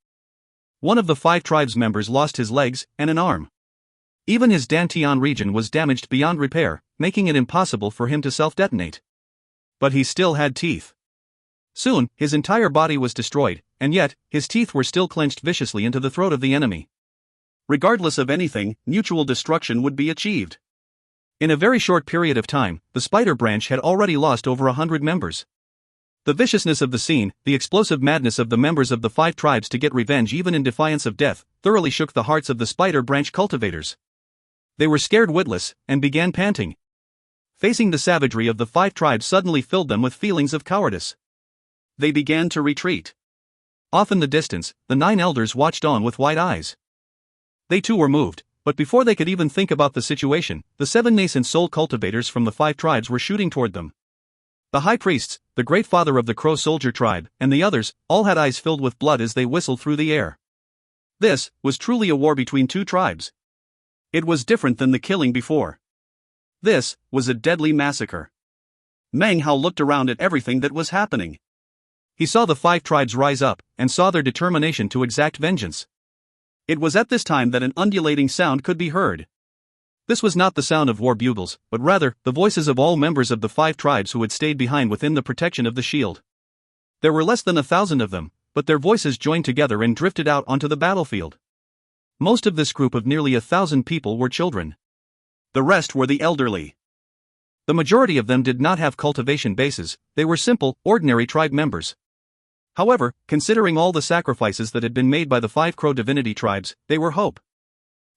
one of the 5 tribes members lost his legs and an arm. Even his Dantian region was damaged beyond repair, making it impossible for him to self-detonate. But he still had teeth. Soon, his entire body was destroyed, and yet, his teeth were still clenched viciously into the throat of the enemy. Regardless of anything, mutual destruction would be achieved. In a very short period of time, the spider branch had already lost over 100 members. The viciousness of the scene, the explosive madness of the members of the 5 tribes to get revenge even in defiance of death, thoroughly shook the hearts of the spider branch cultivators. They were scared witless, and began panting. Facing the savagery of the 5 tribes suddenly filled them with feelings of cowardice. They began to retreat. Off in the distance, the 9 elders watched on with wide eyes. They too were moved, but before they could even think about the situation, the 7 nascent soul cultivators from the 5 tribes were shooting toward them. The high priests, the great father of the Crow Soldier tribe, and the others, all had eyes filled with blood as they whistled through the air. This was truly a war between 2 tribes. It was different than the killing before. This was a deadly massacre. Meng Hao looked around at everything that was happening. He saw the 5 tribes rise up, and saw their determination to exact vengeance. It was at this time that an undulating sound could be heard. This was not the sound of war bugles, but rather, the voices of all members of the 5 tribes who had stayed behind within the protection of the shield. There were less than 1,000 of them, but their voices joined together and drifted out onto the battlefield. Most of this group of nearly 1,000 people were children. The rest were the elderly. The majority of them did not have cultivation bases, they were simple, ordinary tribe members. However, considering all the sacrifices that had been made by the 5 crow divinity tribes, they were hope.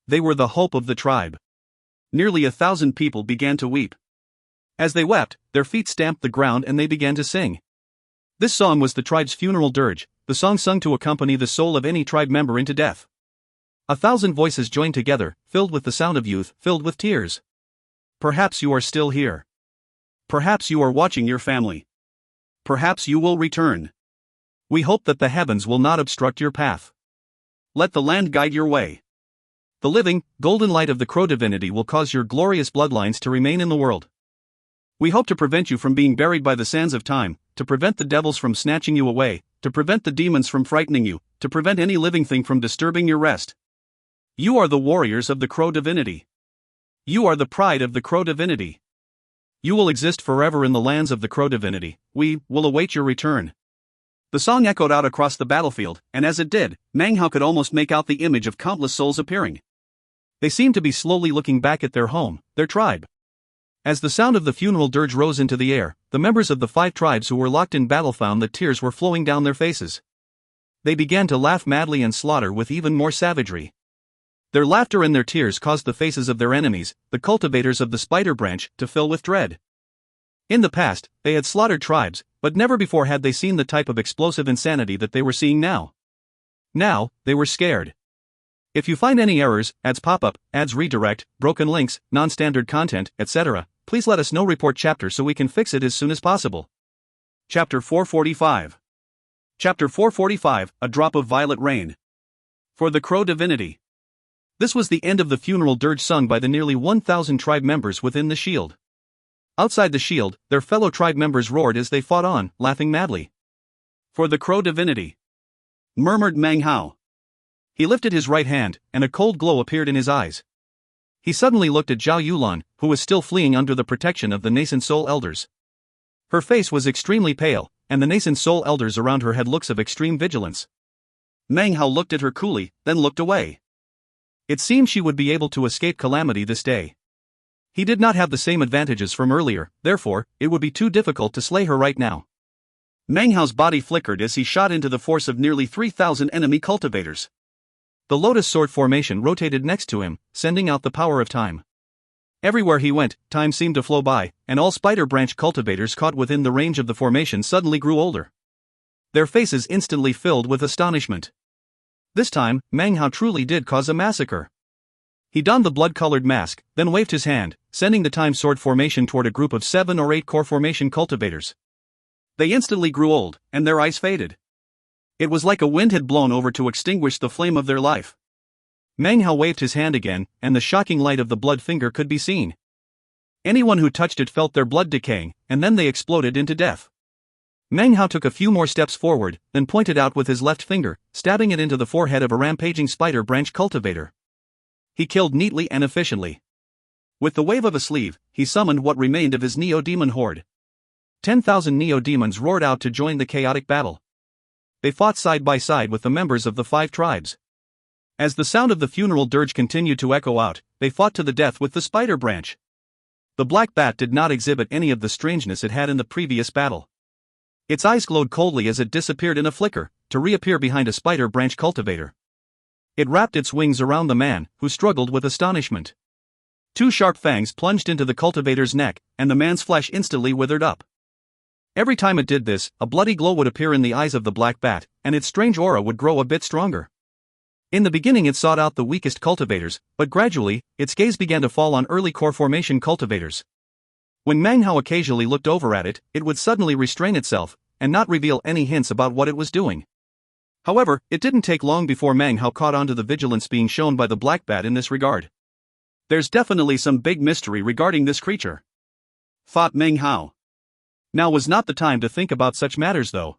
They were the hope of the tribe. Nearly 1,000 people began to weep. As they wept, their feet stamped the ground and they began to sing. This song was the tribe's funeral dirge, the song sung to accompany the soul of any tribe member into death. 1,000 voices joined together, filled with the sound of youth, filled with tears. Perhaps you are still here. Perhaps you are watching your family. Perhaps you will return. We hope that the heavens will not obstruct your path. Let the land guide your way. The living, golden light of the crow divinity will cause your glorious bloodlines to remain in the world. We hope to prevent you from being buried by the sands of time, to prevent the devils from snatching you away, to prevent the demons from frightening you, to prevent any living thing from disturbing your rest. You are the warriors of the crow divinity. You are the pride of the crow divinity. You will exist forever in the lands of the crow divinity. We will await your return. The song echoed out across the battlefield, and as it did, Meng could almost make out the image of countless souls appearing. They seemed to be slowly looking back at their home, their tribe. As the sound of the funeral dirge rose into the air, the members of the 5 tribes who were locked in battle found that tears were flowing down their faces. They began to laugh madly and slaughter with even more savagery. Their laughter and their tears caused the faces of their enemies, the cultivators of the spider branch, to fill with dread. In the past, they had slaughtered tribes, but never before had they seen the type of explosive insanity that they were seeing now. Now, they were scared. If you find any errors, ads pop up, ads redirect, broken links, non-standard content, etc., please let us know. Report chapter so we can fix it as soon as possible. Chapter 445. Chapter 445, A Drop of Violet Rain. For the Crow Divinity. This was the end of the funeral dirge sung by the nearly 1,000 tribe members within the shield. Outside the shield, their fellow tribe members roared as they fought on, laughing madly. For the Crow Divinity. Murmured Meng. He lifted his right hand, and a cold glow appeared in his eyes. He suddenly looked at Zhao Yulan, who was still fleeing under the protection of the nascent soul elders. Her face was extremely pale, and the nascent soul elders around her had looks of extreme vigilance. Meng looked at her coolly, then looked away. It seemed she would be able to escape calamity this day. He did not have the same advantages from earlier, therefore, it would be too difficult to slay her right now. Meng Hao's body flickered as he shot into the force of nearly 3,000 enemy cultivators. The lotus sword formation rotated next to him, sending out the power of time. Everywhere he went, time seemed to flow by, and all spider branch cultivators caught within the range of the formation suddenly grew older. Their faces instantly filled with astonishment. This time, Meng Hao truly did cause a massacre. He donned the blood-colored mask, then waved his hand, sending the time sword formation toward a group of 7 or 8 core formation cultivators. They instantly grew old, and their eyes faded. It was like a wind had blown over to extinguish the flame of their life. Meng Hao waved his hand again, and the shocking light of the blood finger could be seen. Anyone who touched it felt their blood decaying, and then they exploded into death. Meng Hao took a few more steps forward, then pointed out with his left finger, stabbing it into the forehead of a rampaging spider branch cultivator. He killed neatly and efficiently. With the wave of a sleeve, he summoned what remained of his neo-demon horde. 10,000 neo-demons roared out to join the chaotic battle. They fought side by side with the members of the 5 tribes. As the sound of the funeral dirge continued to echo out, they fought to the death with the spider branch. The black bat did not exhibit any of the strangeness it had in the previous battle. Its eyes glowed coldly as it disappeared in a flicker, to reappear behind a spider branch cultivator. It wrapped its wings around the man, who struggled with astonishment. 2 sharp fangs plunged into the cultivator's neck, and the man's flesh instantly withered up. Every time it did this, a bloody glow would appear in the eyes of the black bat, and its strange aura would grow a bit stronger. In the beginning it sought out the weakest cultivators, but gradually, its gaze began to fall on early core formation cultivators. When Meng Hao occasionally looked over at it, it would suddenly restrain itself, and not reveal any hints about what it was doing. However, it didn't take long before Meng Hao caught on to the vigilance being shown by the black bat in this regard. There's definitely some big mystery regarding this creature, thought Meng Hao. Now was not the time to think about such matters though.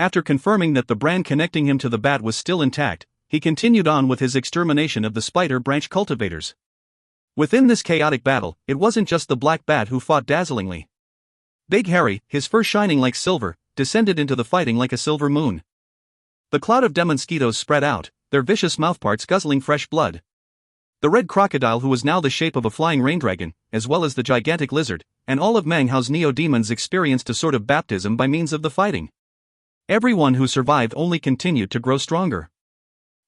After confirming that the brand connecting him to the bat was still intact, he continued on with his extermination of the spider branch cultivators. Within this chaotic battle, it wasn't just the black bat who fought dazzlingly. Big Harry, his fur shining like silver, descended into the fighting like a silver moon. The cloud of demonsquitos spread out, their vicious mouthparts guzzling fresh blood. The red crocodile, who was now the shape of a flying rain dragon, as well as the gigantic lizard, and all of Meng Hao's neo-demons experienced a sort of baptism by means of the fighting. Everyone who survived only continued to grow stronger.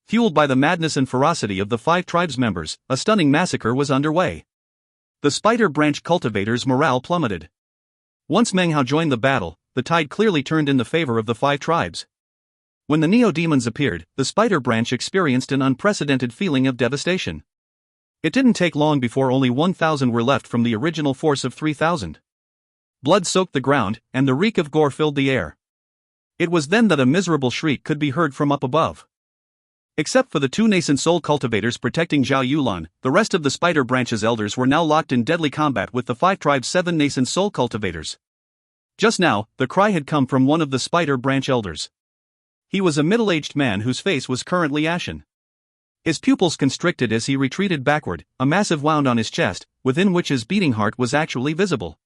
Fueled by the madness and ferocity of the 5 tribes members, a stunning massacre was underway. The Spider Branch cultivators' morale plummeted. Once Meng Hao joined the battle, the tide clearly turned in the favor of the 5 tribes. When the Neo-Demons appeared, the Spider Branch experienced an unprecedented feeling of devastation. It didn't take long before only 1,000 were left from the original force of 3,000. Blood soaked the ground, and the reek of gore filled the air. It was then that a miserable shriek could be heard from up above. Except for the 2 nascent soul cultivators protecting Zhao Yulan, the rest of the Spider Branch's elders were now locked in deadly combat with the 5 tribes' 7 nascent soul cultivators. Just now, the cry had come from one of the Spider Branch elders. He was a middle-aged man whose face was currently ashen. His pupils constricted as he retreated backward, a massive wound on his chest, within which his beating heart was actually visible.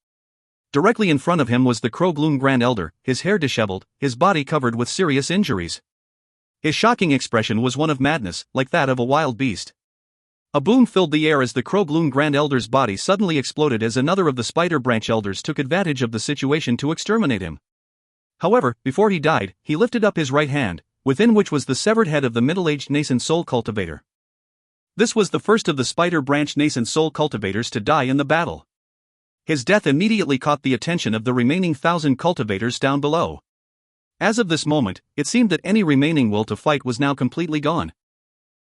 Directly in front of him was the Krogloon Grand Elder, his hair disheveled, his body covered with serious injuries. His shocking expression was one of madness, like that of a wild beast. A boom filled the air as the Krogloon Grand Elder's body suddenly exploded as another of the Spider Branch elders took advantage of the situation to exterminate him. However, before he died, he lifted up his right hand, within which was the severed head of the middle-aged nascent soul cultivator. This was the first of the Spider Branch nascent soul cultivators to die in the battle. His death immediately caught the attention of the remaining 1,000 cultivators down below. As of this moment, it seemed that any remaining will to fight was now completely gone.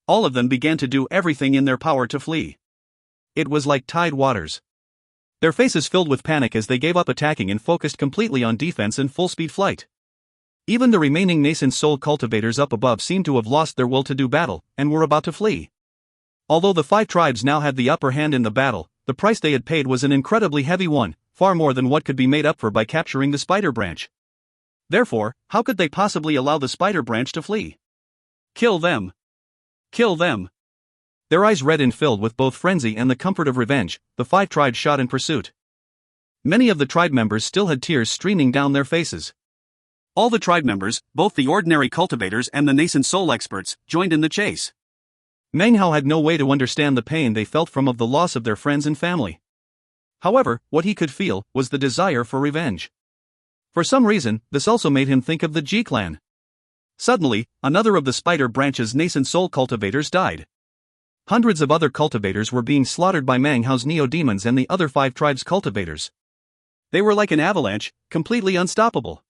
All of them began to do everything in their power to flee. It was like tide waters. Their faces filled with panic as they gave up attacking and focused completely on defense and full-speed flight. Even the remaining nascent soul cultivators up above seemed to have lost their will to do battle, and were about to flee. Although the 5 tribes now had the upper hand in the battle, the price they had paid was an incredibly heavy one, far more than what could be made up for by capturing the Spider Branch. Therefore, how could they possibly allow the Spider Branch to flee? Kill them! Kill them! Their eyes red and filled with both frenzy and the comfort of revenge, the 5 tribes shot in pursuit. Many of the tribe members still had tears streaming down their faces. All the tribe members, both the ordinary cultivators and the nascent soul experts, joined in the chase. Meng Hao had no way to understand the pain they felt from the loss of their friends and family. However, what he could feel was the desire for revenge. For some reason, this also made him think of the Ji clan. Suddenly, another of the Spider Branch's nascent soul cultivators died. Hundreds of other cultivators were being slaughtered by Meng Hao's Neo-Demons and the other 5 tribes' cultivators. They were like an avalanche, completely unstoppable.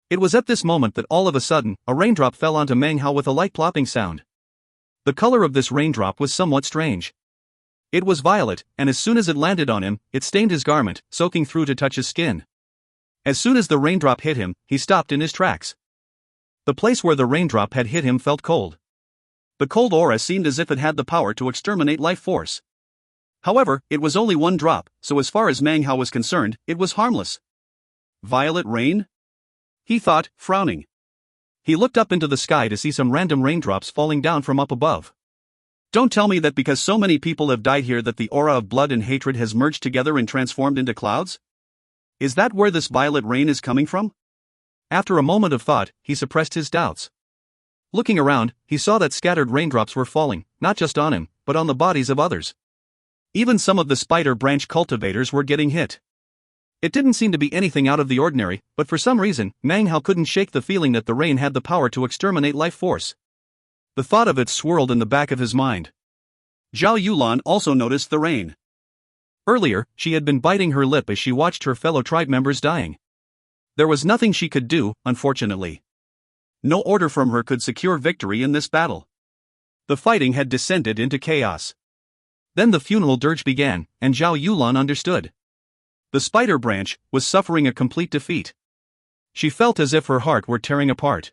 It was at this moment that all of a sudden, a raindrop fell onto Meng Hao with a light plopping sound. The color of this raindrop was somewhat strange. It was violet, and as soon as it landed on him, it stained his garment, soaking through to touch his skin. As soon as the raindrop hit him, he stopped in his tracks. The place where the raindrop had hit him felt cold. The cold aura seemed as if it had the power to exterminate life force. However, it was only one drop, so as far as Meng Hao was concerned, it was harmless. Violet rain? He thought, frowning. He looked up into the sky to see some random raindrops falling down from up above. Don't tell me that because so many people have died here that the aura of blood and hatred has merged together and transformed into clouds? Is that where this violet rain is coming from? After a moment of thought, he suppressed his doubts. Looking around, he saw that scattered raindrops were falling, not just on him, but on the bodies of others. Even some of the Spider Branch cultivators were getting hit. It didn't seem to be anything out of the ordinary, but for some reason, Meng Hao couldn't shake the feeling that the rain had the power to exterminate life force. The thought of it swirled in the back of his mind. Zhao Yulan also noticed the rain. Earlier, she had been biting her lip as she watched her fellow tribe members dying. There was nothing she could do, unfortunately. No order from her could secure victory in this battle. The fighting had descended into chaos. Then the funeral dirge began, and Zhao Yulan understood. The Spider Branch was suffering a complete defeat. She felt as if her heart were tearing apart.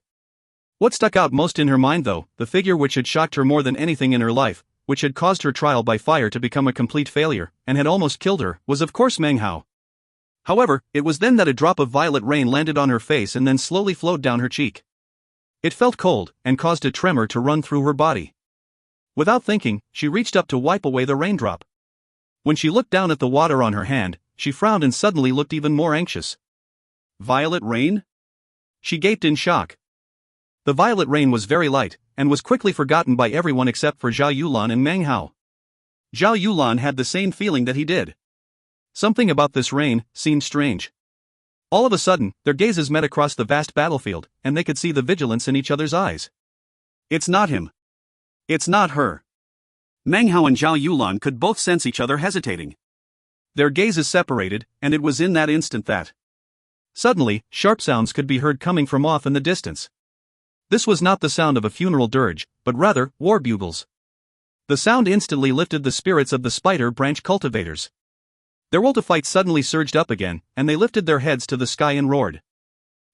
What stuck out most in her mind though, the figure which had shocked her more than anything in her life, which had caused her trial by fire to become a complete failure, and had almost killed her, was of course Meng Hao. However, it was then that a drop of violet rain landed on her face and then slowly flowed down her cheek. It felt cold, and caused a tremor to run through her body. Without thinking, she reached up to wipe away the raindrop. When she looked down at the water on her hand, she frowned and suddenly looked even more anxious. Violet rain? She gaped in shock. The violet rain was very light, and was quickly forgotten by everyone except for Zhao Yulan and Meng Hao. Zhao Yulan had the same feeling that he did. Something about this rain seemed strange. All of a sudden, their gazes met across the vast battlefield, and they could see the vigilance in each other's eyes. It's not him. It's not her. Meng Hao and Zhao Yulan could both sense each other hesitating. Their gazes separated, and it was in that instant that suddenly, sharp sounds could be heard coming from off in the distance. This was not the sound of a funeral dirge, but rather, war bugles. The sound instantly lifted the spirits of the spider branch cultivators. Their will to fight suddenly surged up again, and they lifted their heads to the sky and roared.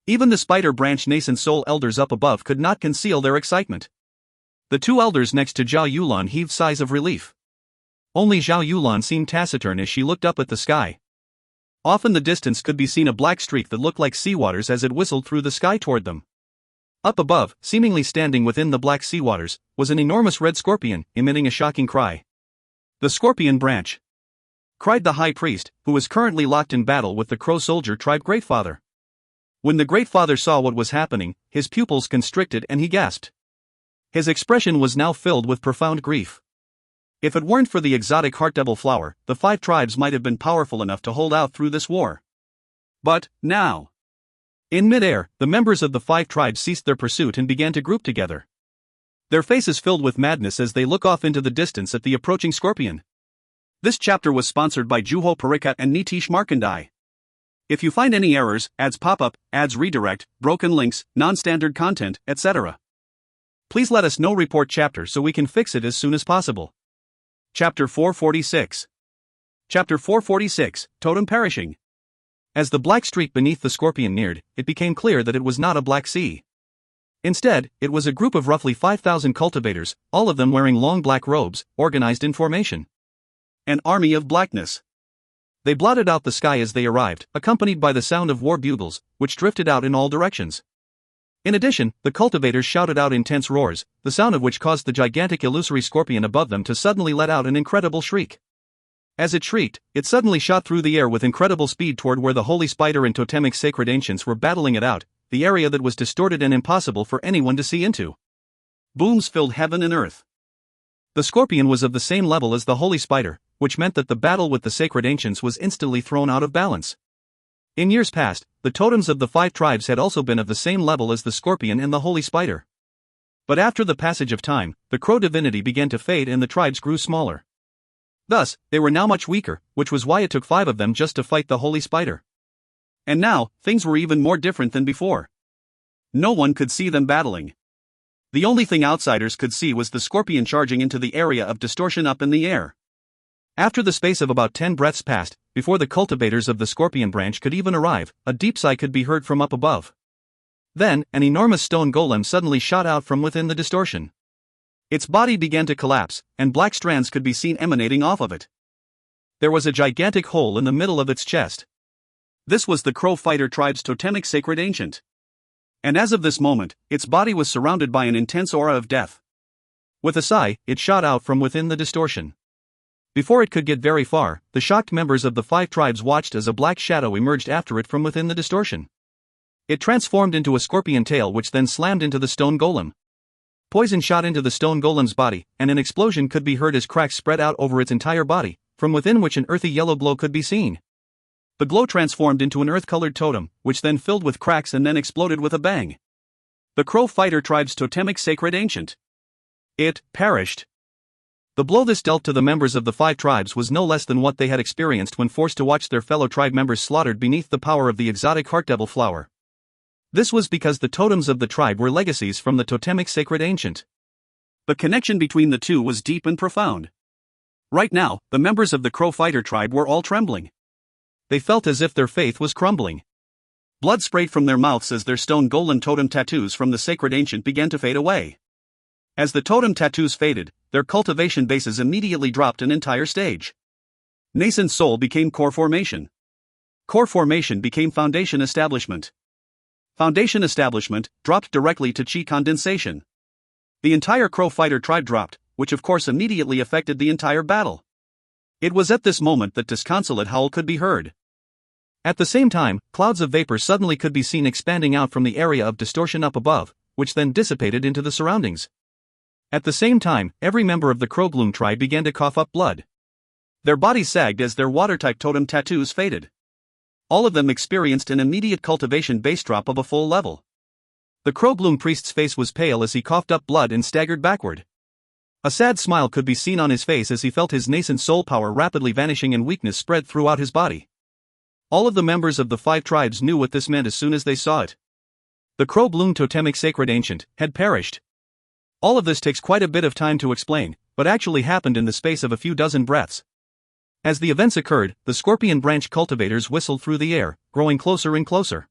Even the spider branch nascent soul elders up above could not conceal their excitement. The two elders next to Zhao Yulan heaved sighs of relief. Only Zhao Yulan seemed taciturn as she looked up at the sky. Off in the distance could be seen a black streak that looked like seawaters as it whistled through the sky toward them. Up above, seemingly standing within the black seawaters, was an enormous red scorpion, emitting a shocking cry. "The scorpion branch!" cried the high priest, who was currently locked in battle with the crow soldier tribe Greatfather. When the Greatfather saw what was happening, his pupils constricted and he gasped. His expression was now filled with profound grief. If it weren't for the exotic heart devil flower, the 5 tribes might have been powerful enough to hold out through this war. But, now. In mid-air, the members of the 5 tribes ceased their pursuit and began to group together. Their faces filled with madness as they look off into the distance at the approaching scorpion. This chapter was sponsored by Juho Parikat and Nitish Markandai. If you find any errors, ads pop up, ads redirect, broken links, non-standard content, etc., please let us know. Report chapter so we can fix it as soon as possible. Chapter 446. Chapter 446, Totem Perishing. As the black streak beneath the scorpion neared, it became clear that it was not a black sea. Instead, it was a group of roughly 5,000 cultivators, all of them wearing long black robes, organized in formation. An army of blackness. They blotted out the sky as they arrived, accompanied by the sound of war bugles, which drifted out in all directions. In addition, the cultivators shouted out intense roars, the sound of which caused the gigantic illusory scorpion above them to suddenly let out an incredible shriek. As it shrieked, it suddenly shot through the air with incredible speed toward where the holy spider and totemic sacred ancients were battling it out, the area that was distorted and impossible for anyone to see into. Booms filled heaven and earth. The scorpion was of the same level as the holy spider, which meant that the battle with the sacred ancients was instantly thrown out of balance. In years past, the totems of the 5 tribes had also been of the same level as the scorpion and the holy spider. But after the passage of time, the crow divinity began to fade and the tribes grew smaller. Thus, they were now much weaker, which was why it took 5 of them just to fight the holy spider. And now, things were even more different than before. No one could see them battling. The only thing outsiders could see was the scorpion charging into the area of distortion up in the air. After the space of about 10 breaths passed, before the cultivators of the scorpion branch could even arrive, a deep sigh could be heard from up above. Then, an enormous stone golem suddenly shot out from within the distortion. Its body began to collapse, and black strands could be seen emanating off of it. There was a gigantic hole in the middle of its chest. This was the Crow Fighter tribe's totemic sacred ancient. And as of this moment, its body was surrounded by an intense aura of death. With a sigh, it shot out from within the distortion. Before it could get very far, the shocked members of the 5 tribes watched as a black shadow emerged after it from within the distortion. It transformed into a scorpion tail which then slammed into the stone golem. Poison shot into the stone golem's body, and an explosion could be heard as cracks spread out over its entire body, from within which an earthy yellow glow could be seen. The glow transformed into an earth-colored totem, which then filled with cracks and then exploded with a bang. The Crow Fighter tribe's totemic sacred ancient. It perished. The blow this dealt to the members of the 5 tribes was no less than what they had experienced when forced to watch their fellow tribe members slaughtered beneath the power of the exotic heart devil flower. This was because the totems of the tribe were legacies from the totemic sacred ancient. The connection between the two was deep and profound. Right now, the members of the Crow Fighter tribe were all trembling. They felt as if their faith was crumbling. Blood sprayed from their mouths as their stone golem totem tattoos from the sacred ancient began to fade away. As the totem tattoos faded, their cultivation bases immediately dropped an entire stage. Nascent soul became core formation. Core formation became foundation establishment. Foundation establishment dropped directly to chi condensation. The entire Crow Fighter tribe dropped, which of course immediately affected the entire battle. It was at this moment that disconsolate howl could be heard. At the same time, clouds of vapor suddenly could be seen expanding out from the area of distortion up above, which then dissipated into the surroundings. At the same time, every member of the Crowbloom tribe began to cough up blood. Their bodies sagged as their water-type totem tattoos faded. all of them experienced an immediate cultivation base drop of a full level. The Crowbloom priest's face was pale as he coughed up blood and staggered backward. A sad smile could be seen on his face as he felt his nascent soul power rapidly vanishing and weakness spread throughout his body. All of the members of the 5 tribes knew what this meant as soon as they saw it. The Crowbloom totemic sacred ancient had perished. All of this takes quite a bit of time to explain, but actually happened in the space of a few dozen breaths. As the events occurred, the scorpion branch cultivators whistled through the air, growing closer and closer.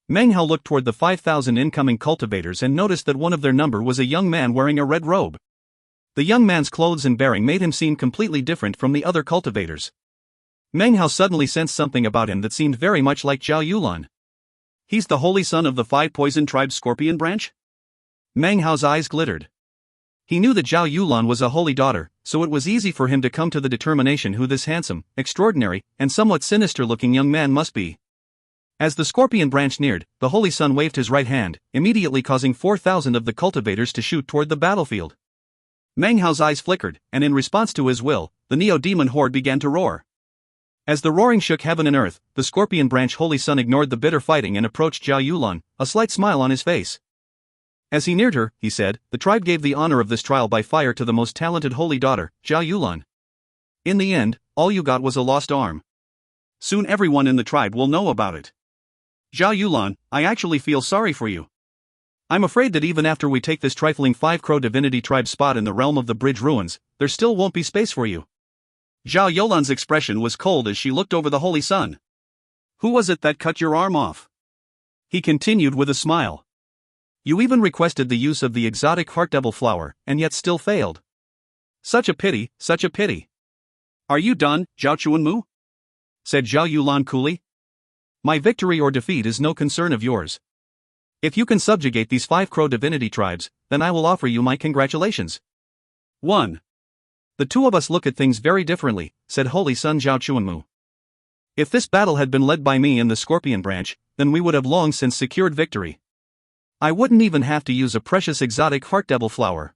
Meng Hao looked toward the 5,000 incoming cultivators and noticed that one of their number was a young man wearing a red robe. The young man's clothes and bearing made him seem completely different from the other cultivators. Meng Hao suddenly sensed something about him that seemed very much like Zhao Yulan. He's the holy son of the 5 poison tribe scorpion branch? Meng Hao's eyes glittered. He knew that Zhao Yulan was a holy daughter, so it was easy for him to come to the determination who this handsome, extraordinary, and somewhat sinister-looking young man must be. As the scorpion branch neared, the holy son waved his right hand, immediately causing 4,000 of the cultivators to shoot toward the battlefield. Meng Hao's eyes flickered, and in response to his will, the Neo-Demon horde began to roar. As the roaring shook heaven and earth, the scorpion branch holy son ignored the bitter fighting and approached Zhao Yulan, a slight smile on his face. As he neared her, he said, "The tribe gave the honor of this trial by fire to the most talented holy daughter, Zhao Yulan. In the end, all you got was a lost arm. Soon everyone in the tribe will know about it. Zhao Yulan, I actually feel sorry for you. I'm afraid that even after we take this trifling 5-crow divinity tribe spot in the realm of the bridge ruins, there still won't be space for you." Zhao Yulan's expression was cold as she looked over the holy son. "Who was it that cut your arm off?" He continued with a smile. "You even requested the use of the exotic heart devil flower, and yet still failed. Such a pity, such a pity." "Are you done, Zhao Chuanmu?" said Zhao Yulan coolly. "My victory or defeat is no concern of yours. If you can subjugate these 5-crow divinity tribes, then I will offer you my congratulations." 1. "The two of us look at things very differently," said Holy Son Zhao Chuanmu. "If this battle had been led by me in the Scorpion branch, then we would have long since secured victory. I wouldn't even have to use a precious exotic heart devil flower.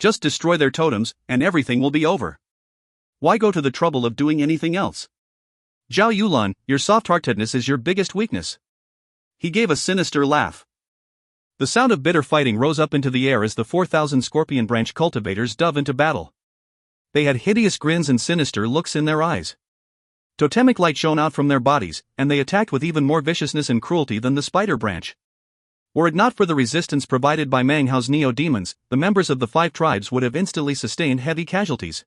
Just destroy their totems, and everything will be over. Why go to the trouble of doing anything else? Zhao Yulan, your soft-heartedness is your biggest weakness." He gave a sinister laugh. The sound of bitter fighting rose up into the air as the 4,000 Scorpion branch cultivators dove into battle. They had hideous grins and sinister looks in their eyes. Totemic light shone out from their bodies, and they attacked with even more viciousness and cruelty than the spider branch. Were it not for the resistance provided by Meng Hao's neo-demons, the members of the 5 tribes would have instantly sustained heavy casualties.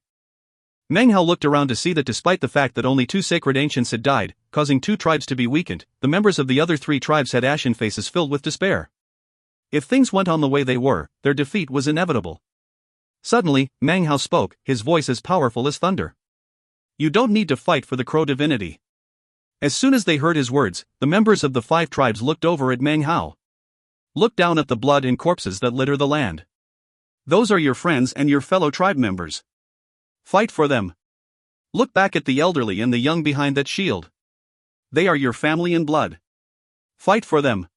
Meng Hao looked around to see that despite the fact that only 2 sacred ancients had died, causing 2 tribes to be weakened, the members of the other 3 tribes had ashen faces filled with despair. If things went on the way they were, their defeat was inevitable. Suddenly, Meng Hao spoke, his voice as powerful as thunder. "You don't need to fight for the crow divinity." As soon as they heard his words, the members of the 5 tribes looked over at Meng Hao. "Look down at the blood and corpses that litter the land. Those are your friends and your fellow tribe members. Fight for them. Look back at the elderly and the young behind that shield. They are your family and blood. Fight for them.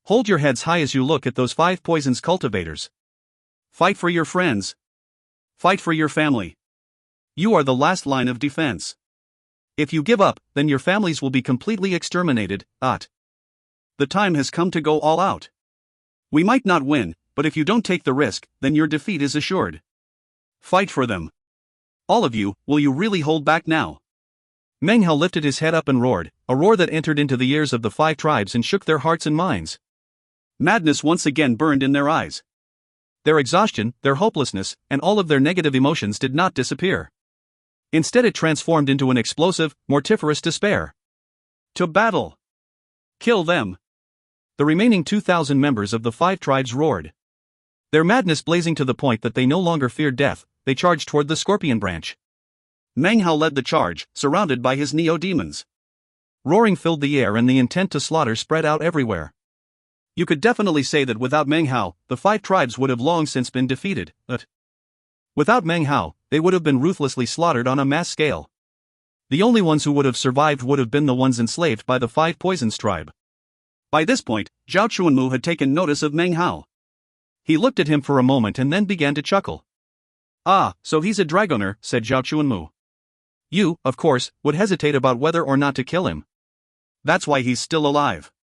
Hold your heads high as you look at those 5 poisons cultivators. Fight for your friends. Fight for your family. You are the last line of defense. If you give up, then your families will be completely exterminated. The time has come to go all out. We might not win, but if you don't take the risk, then your defeat is assured. Fight for them. All of you, will you really hold back now?" Meng Hao lifted his head up and roared, a roar that entered into the ears of the 5 tribes and shook their hearts and minds. Madness once again burned in their eyes. Their exhaustion, their hopelessness, and all of their negative emotions did not disappear. Instead, it transformed into an explosive, mortiferous despair. "To battle! Kill them!" The remaining 2,000 members of the 5 tribes roared. Their madness blazing to the point that they no longer feared death, they charged toward the Scorpion branch. Meng Hao led the charge, surrounded by his neo-demons. Roaring filled the air and the intent to slaughter spread out everywhere. You could definitely say that without Meng Hao, the 5 tribes would have long since been defeated, but without Meng Hao, they would have been ruthlessly slaughtered on a mass scale. The only ones who would have survived would have been the ones enslaved by the 5 Poisons tribe. By this point, Zhao Chuanmu had taken notice of Meng Hao. He looked at him for a moment and then began to chuckle. "Ah, so he's a dragoner," said Zhao Chuanmu. "You, of course, would hesitate about whether or not to kill him, That's why he's still alive.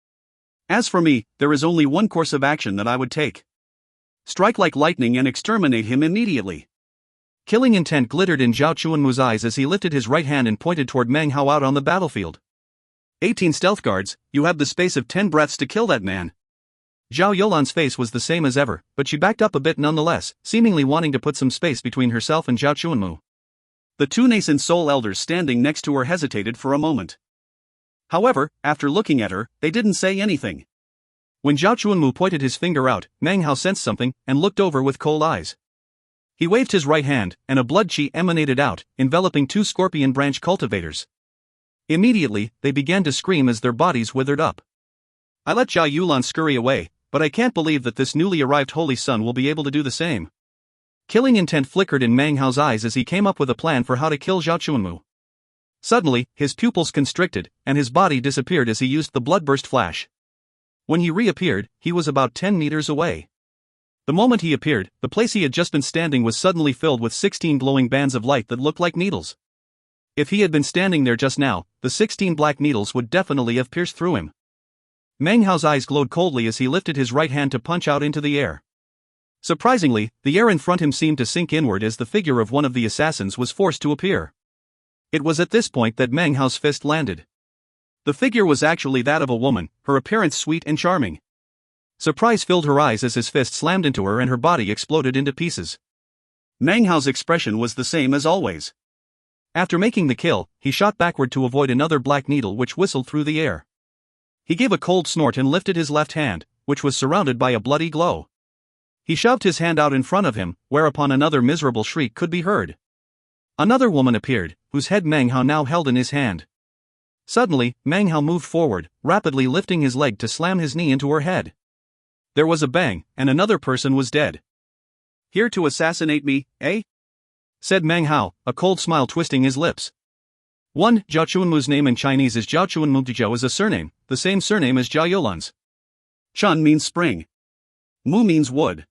As for me, there is only one course of action that I would take. Strike like lightning and exterminate him immediately. Killing intent glittered in Zhao Chuanmu's eyes as he lifted his right hand and pointed toward Meng Hao out on the battlefield. 18 stealth guards, you have the space of 10 breaths to kill that man. Zhao Yolan's face was the same as ever, but she backed up a bit nonetheless, seemingly wanting to put some space between herself and Zhao Chuanmu. The two nascent soul elders standing next to her hesitated for a moment. However, after looking at her, they didn't say anything. When Zhao Chuanmu pointed his finger out, Meng Hao sensed something and looked over with cold eyes. He waved his right hand, and a blood chi emanated out, enveloping two scorpion branch cultivators. Immediately, they began to scream as their bodies withered up. I let Zhao Yulan scurry away, but I can't believe that this newly arrived holy son will be able to do the same. Killing intent flickered in Meng Hao's eyes as he came up with a plan for how to kill Zhao Chuanmu. Suddenly, his pupils constricted, and his body disappeared as he used the bloodburst flash. When he reappeared, he was about 10 meters away. The moment he appeared, the place he had just been standing was suddenly filled with 16 glowing bands of light that looked like needles. If he had been standing there just now, the 16 black needles would definitely have pierced through him. Meng Hao's eyes glowed coldly as he lifted his right hand to punch out into the air. Surprisingly, the air in front him seemed to sink inward as the figure of one of the assassins was forced to appear. It was at this point that Meng Hao's fist landed. The figure was actually that of a woman, her appearance sweet and charming. Surprise filled her eyes as his fist slammed into her and her body exploded into pieces. Meng Hao's expression was the same as always. After making the kill, he shot backward to avoid another black needle which whistled through the air. He gave a cold snort and lifted his left hand, which was surrounded by a bloody glow. He shoved his hand out in front of him, whereupon another miserable shriek could be heard. Another woman appeared, whose head Meng Hao now held in his hand. Suddenly, Meng Hao moved forward, rapidly lifting his leg to slam his knee into her head. There was a bang, and another person was dead. Here to assassinate me, eh? Said Meng Hao, a cold smile twisting his lips. 1. Zhao Chuanmu's name in Chinese is Zhao Chuanmu. Zhao is a surname, the same surname as Zhao Yolan's. Chun means spring. Mu means wood.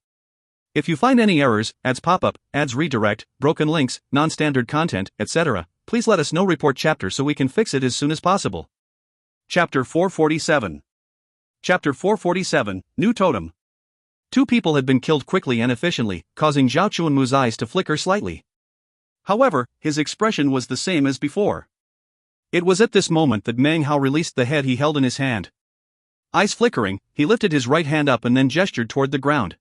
If you find any errors, ads pop up, ads redirect, broken links, non-standard content, etc., please let us know. Report chapter so we can fix it as soon as possible. Chapter 447. Chapter 447, New Totem. Two people had been killed quickly and efficiently, causing Zhao Chuanmu's eyes to flicker slightly. However, his expression was the same as before. It was at this moment that Meng Hao released the head he held in his hand. Eyes flickering, he lifted his right hand up and then gestured toward the ground.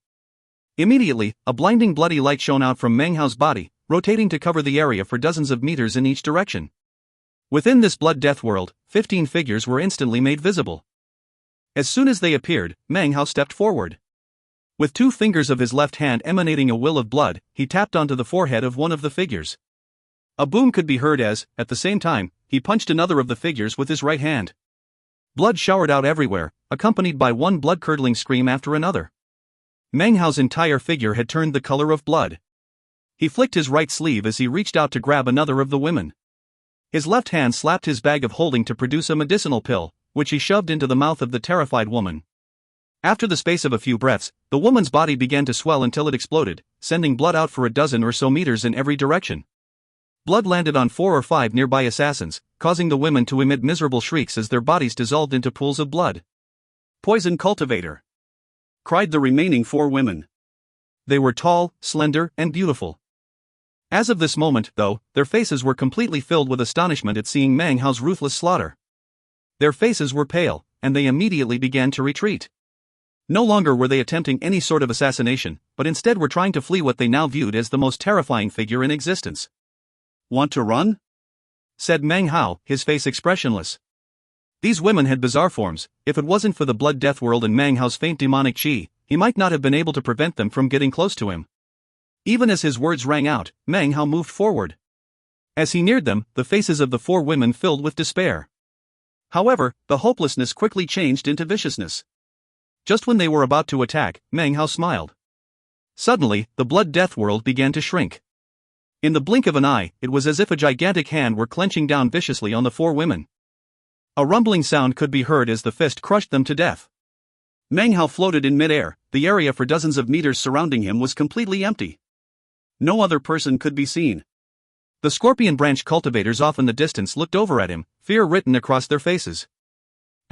Immediately, a blinding bloody light shone out from Meng Hao's body, rotating to cover the area for dozens of meters in each direction. Within this blood death world, 15 figures were instantly made visible. As soon as they appeared, Meng Hao stepped forward. With two fingers of his left hand emanating a will of blood, he tapped onto the forehead of one of the figures. A boom could be heard as, at the same time, he punched another of the figures with his right hand. Blood showered out everywhere, accompanied by one blood-curdling scream after another. Meng Hao's entire figure had turned the color of blood. He flicked his right sleeve as he reached out to grab another of the women. His left hand slapped his bag of holding to produce a medicinal pill, which he shoved into the mouth of the terrified woman. After the space of a few breaths, the woman's body began to swell until it exploded, sending blood out for a dozen or so meters in every direction. Blood landed on 4 or 5 nearby assassins, causing the women to emit miserable shrieks as their bodies dissolved into pools of blood. Poison cultivator! Cried the remaining 4 women. They were tall, slender, and beautiful. As of this moment, though, their faces were completely filled with astonishment at seeing Meng Hao's ruthless slaughter. Their faces were pale, and they immediately began to retreat. No longer were they attempting any sort of assassination, but instead were trying to flee what they now viewed as the most terrifying figure in existence. Want to run? Said Meng Hao, his face expressionless. These women had bizarre forms. If it wasn't for the blood death world and Meng Hao's faint demonic chi, he might not have been able to prevent them from getting close to him. Even as his words rang out, Meng Hao moved forward. As he neared them, the faces of the 4 women filled with despair. However, the hopelessness quickly changed into viciousness. Just when they were about to attack, Meng Hao smiled. Suddenly, the blood death world began to shrink. In the blink of an eye, it was as if a gigantic hand were clenching down viciously on the 4 women. A rumbling sound could be heard as the fist crushed them to death. Meng Hao floated in midair. The area for dozens of meters surrounding him was completely empty. No other person could be seen. The scorpion branch cultivators off in the distance looked over at him, fear written across their faces.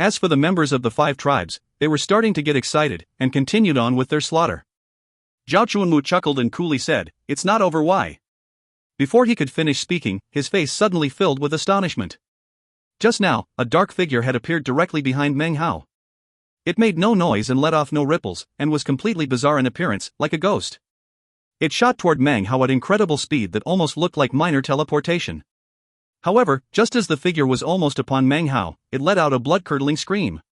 As for the members of the 5 tribes, they were starting to get excited, and continued on with their slaughter. Zhao Chuanmu chuckled and coolly said, "It's not over, why?" Before he could finish speaking, his face suddenly filled with astonishment. Just now, a dark figure had appeared directly behind Meng Hao. It made no noise and let off no ripples, and was completely bizarre in appearance, like a ghost. It shot toward Meng Hao at incredible speed that almost looked like minor teleportation. However, just as the figure was almost upon Meng Hao, it let out a blood-curdling scream.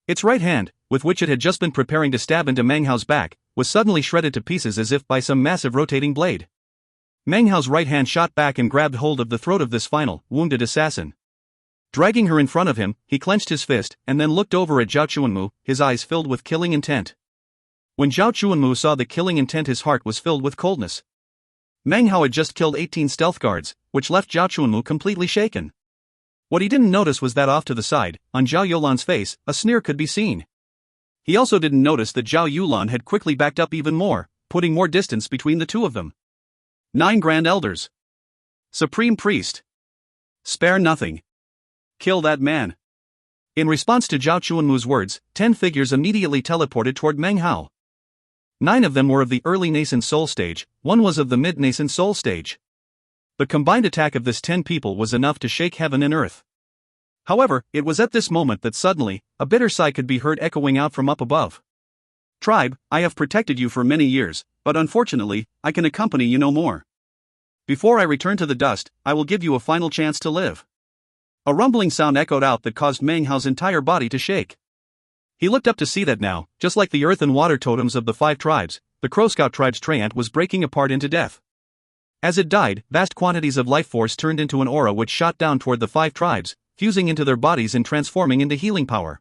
Its right hand, with which it had just been preparing to stab into Meng Hao's back, was suddenly shredded to pieces as if by some massive rotating blade. Meng Hao's right hand shot back and grabbed hold of the throat of this final, wounded assassin. Dragging her in front of him, he clenched his fist, and then looked over at Zhao Chuanmu, his eyes filled with killing intent. When Zhao Chuanmu saw the killing intent, his heart was filled with coldness. Meng Hao had just killed 18 stealth guards, which left Zhao Chuanmu completely shaken. What he didn't notice was that off to the side, on Zhao Youlan's face, a sneer could be seen. He also didn't notice that Zhao Yulan had quickly backed up even more, putting more distance between the two of them. 9 Grand Elders. Supreme Priest. Spare nothing. Kill that man. In response to Zhao Chuanmu's words, 10 figures immediately teleported toward Meng Hao. 9 of them were of the early nascent soul stage, 1 was of the mid-nascent soul stage. The combined attack of this 10 people was enough to shake heaven and earth. However, it was at this moment that suddenly, a bitter sigh could be heard echoing out from up above. "Tribe, I have protected you for many years, but unfortunately, I can accompany you no more. Before I return to the dust, I will give you a final chance to live." A rumbling sound echoed out that caused Meng Hao's entire body to shake. He looked up to see that now, just like the earth and water totems of the 5 tribes, the Crow Scout tribe's treant was breaking apart into death. As it died, vast quantities of life force turned into an aura which shot down toward the 5 tribes, fusing into their bodies and transforming into healing power.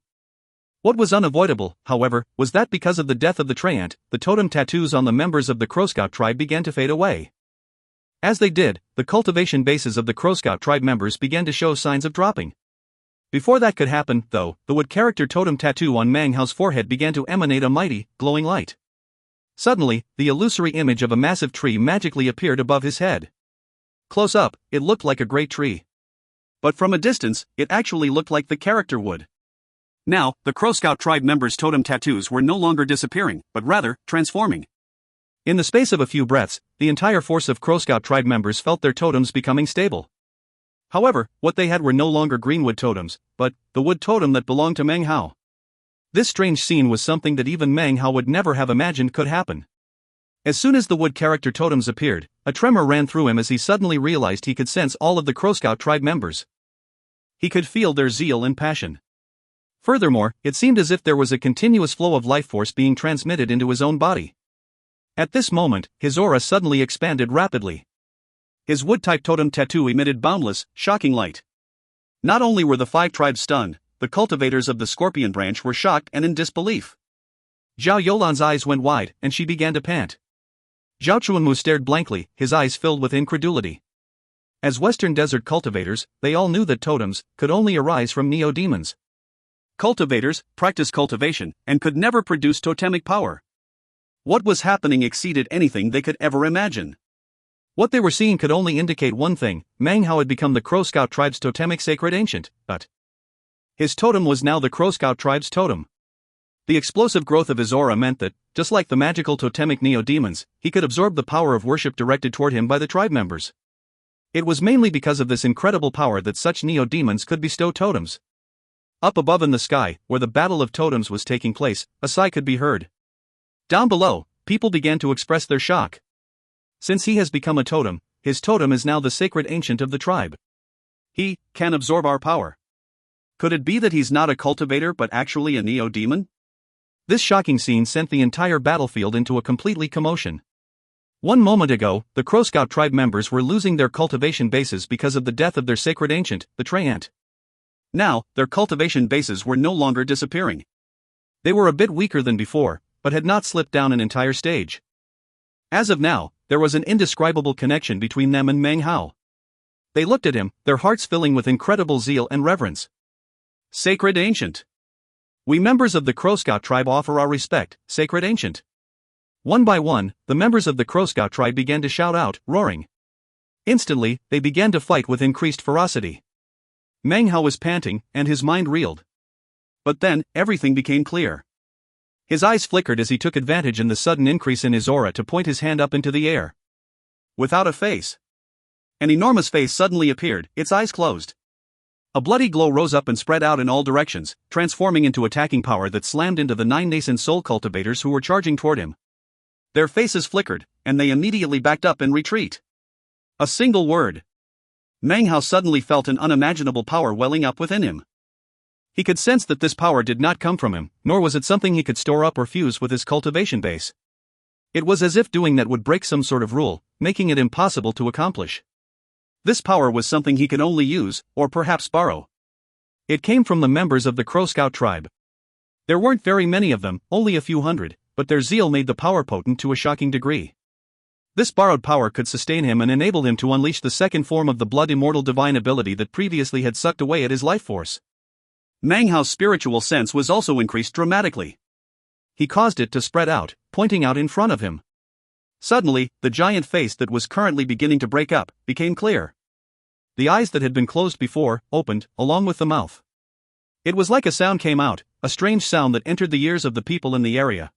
What was unavoidable, however, was that because of the death of the treant, the totem tattoos on the members of the Crow Scout tribe began to fade away. As they did, the cultivation bases of the Crow Scout tribe members began to show signs of dropping. Before that could happen, though, the wood character totem tattoo on Meng Hao's forehead began to emanate a mighty, glowing light. Suddenly, the illusory image of a massive tree magically appeared above his head. Close up, it looked like a great tree. But from a distance, it actually looked like the character wood. Now, the Crow Scout tribe members' totem tattoos were no longer disappearing, but rather, transforming. In the space of a few breaths, the entire force of Crow Scout tribe members felt their totems becoming stable. However, what they had were no longer greenwood totems, but the wood totem that belonged to Meng Hao. This strange scene was something that even Meng Hao would never have imagined could happen. As soon as the wood character totems appeared, a tremor ran through him as he suddenly realized he could sense all of the Crow Scout tribe members. He could feel their zeal and passion. Furthermore, it seemed as if there was a continuous flow of life force being transmitted into his own body. At this moment, his aura suddenly expanded rapidly. His wood-type totem tattoo emitted boundless, shocking light. Not only were the 5 tribes stunned, the cultivators of the Scorpion branch were shocked and in disbelief. Zhao Youlan's eyes went wide, and she began to pant. Zhao Chuanmu stared blankly, his eyes filled with incredulity. As Western Desert cultivators, they all knew that totems could only arise from neo-demons. Cultivators practice cultivation and could never produce totemic power. What was happening exceeded anything they could ever imagine. What they were seeing could only indicate one thing: Meng Hao had become the Crow Scout tribe's totemic sacred ancient, but his totem was now the Crow Scout tribe's totem. The explosive growth of his aura meant that, just like the magical totemic neo-demons, he could absorb the power of worship directed toward him by the tribe members. It was mainly because of this incredible power that such neo-demons could bestow totems. Up above in the sky, where the battle of totems was taking place, a sigh could be heard. Down below, people began to express their shock. Since he has become a totem, his totem is now the sacred ancient of the tribe. He can absorb our power. Could it be that he's not a cultivator but actually a neo-demon? This shocking scene sent the entire battlefield into a completely commotion. 1 moment ago, the Crow Scout tribe members were losing their cultivation bases because of the death of their sacred ancient, the treant. Now, their cultivation bases were no longer disappearing. They were a bit weaker than before, but had not slipped down an entire stage. As of now, there was an indescribable connection between them and Meng Hao. They looked at him, their hearts filling with incredible zeal and reverence. Sacred Ancient. We members of the Crow Scout tribe offer our respect, Sacred Ancient. One by one, the members of the Crow Scout tribe began to shout out, roaring. Instantly, they began to fight with increased ferocity. Meng Hao was panting, and his mind reeled. but then, everything became clear. His eyes flickered as he took advantage in the sudden increase in his aura to point his hand up into the air. Without a face. An enormous face suddenly appeared, its eyes closed. A bloody glow rose up and spread out in all directions, transforming into attacking power that slammed into the 9 nascent soul cultivators who were charging toward him. Their faces flickered, and they immediately backed up in retreat. A single word. Meng Hao suddenly felt an unimaginable power welling up within him. He could sense that this power did not come from him, nor was it something he could store up or fuse with his cultivation base. It was as if doing that would break some sort of rule, making it impossible to accomplish. This power was something he could only use, or perhaps borrow. It came from the members of the Crow Scout tribe. There weren't very many of them, only a few hundred, but their zeal made the power potent to a shocking degree. This borrowed power could sustain him and enable him to unleash the second form of the blood immortal divine ability that previously had sucked away at his life force. Meng Hao's spiritual sense was also increased dramatically. He caused it to spread out, pointing out in front of him. Suddenly, the giant face that was currently beginning to break up became clear. The eyes that had been closed before opened, along with the mouth. It was like a sound came out, a strange sound that entered the ears of the people in the area.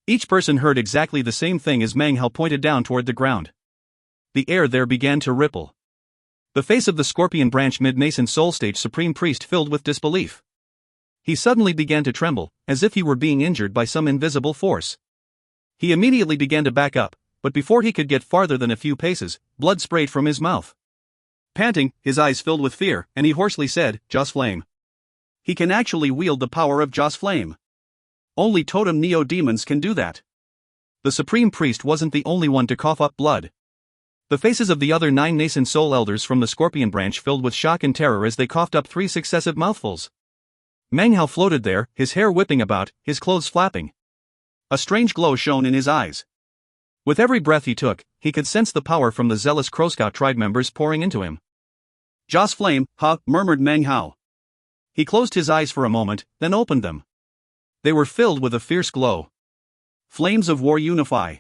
Each person heard exactly the same thing as Meng Hao pointed down toward the ground. The air there began to ripple. The face of the Scorpion Branch Mid-Nascent Soul Stage Supreme Priest filled with disbelief. He suddenly began to tremble, as if he were being injured by some invisible force. He immediately began to back up, but before he could get farther than a few paces, blood sprayed from his mouth. Panting, his eyes filled with fear, and he hoarsely said, "Joss Flame." He can actually wield the power of Joss Flame. Only totem neo-demons can do that. The Supreme Priest wasn't the only one to cough up blood. The faces of the other 9 nascent soul elders from the Scorpion Branch filled with shock and terror as they coughed up 3 successive mouthfuls. Meng Hao floated there, his hair whipping about, his clothes flapping. A strange glow shone in his eyes. With every breath he took, he could sense the power from the zealous Crow Scout tribe members pouring into him. "Joss Flame, huh?" murmured Meng Hao. He closed his eyes for a moment, then opened them. They were filled with a fierce glow. Flames of War unify.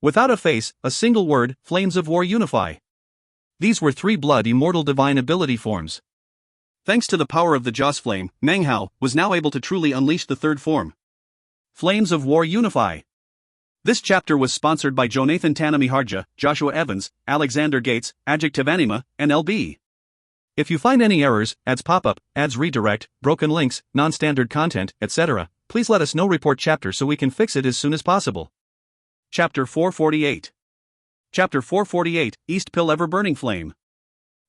Without a face, a single word, Flames of War unify. These were 3 blood immortal divine ability forms. Thanks to the power of the Joss Flame, Meng Hao was now able to truly unleash the 3rd form. Flames of War unify. This chapter was sponsored by Jonathan Tanamiharja, Joshua Evans, Alexander Gates, Adjective Anima, and LB. If you find any errors, ads pop up, ads redirect, broken links, non-standard content, etc., please let us know. Report chapter so we can fix it as soon as possible. Chapter 448. Chapter 448, East Pill Ever Burning Flame.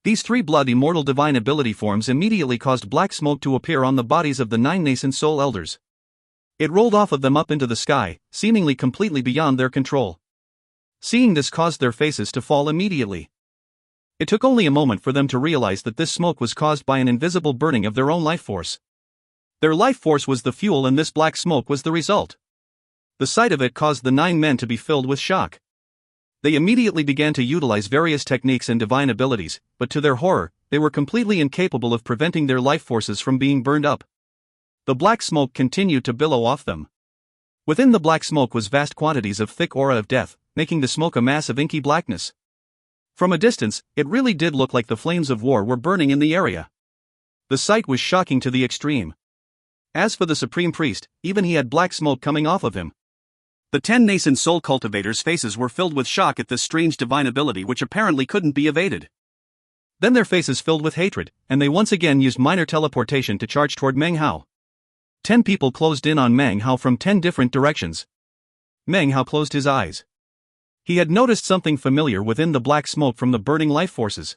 These 3 blood immortal divine ability forms immediately caused black smoke to appear on the bodies of the 9 nascent soul elders. It rolled off of them up into the sky, seemingly completely beyond their control. Seeing this caused their faces to fall immediately. It took only a moment for them to realize that this smoke was caused by an invisible burning of their own life force. Their life force was the fuel and this black smoke was the result. The sight of it caused the 9 men to be filled with shock. They immediately began to utilize various techniques and divine abilities, but to their horror, they were completely incapable of preventing their life forces from being burned up. The black smoke continued to billow off them. Within the black smoke was vast quantities of thick aura of death, making the smoke a mass of inky blackness. From a distance, it really did look like the flames of war were burning in the area. The sight was shocking to the extreme. As for the Supreme Priest, even he had black smoke coming off of him. The 10 nascent soul cultivators' faces were filled with shock at this strange divine ability which apparently couldn't be evaded. Then their faces filled with hatred, and they once again used minor teleportation to charge toward Meng Hao. 10 people closed in on Meng Hao from 10 different directions. Meng Hao closed his eyes. He had noticed something familiar within the black smoke from the burning life forces.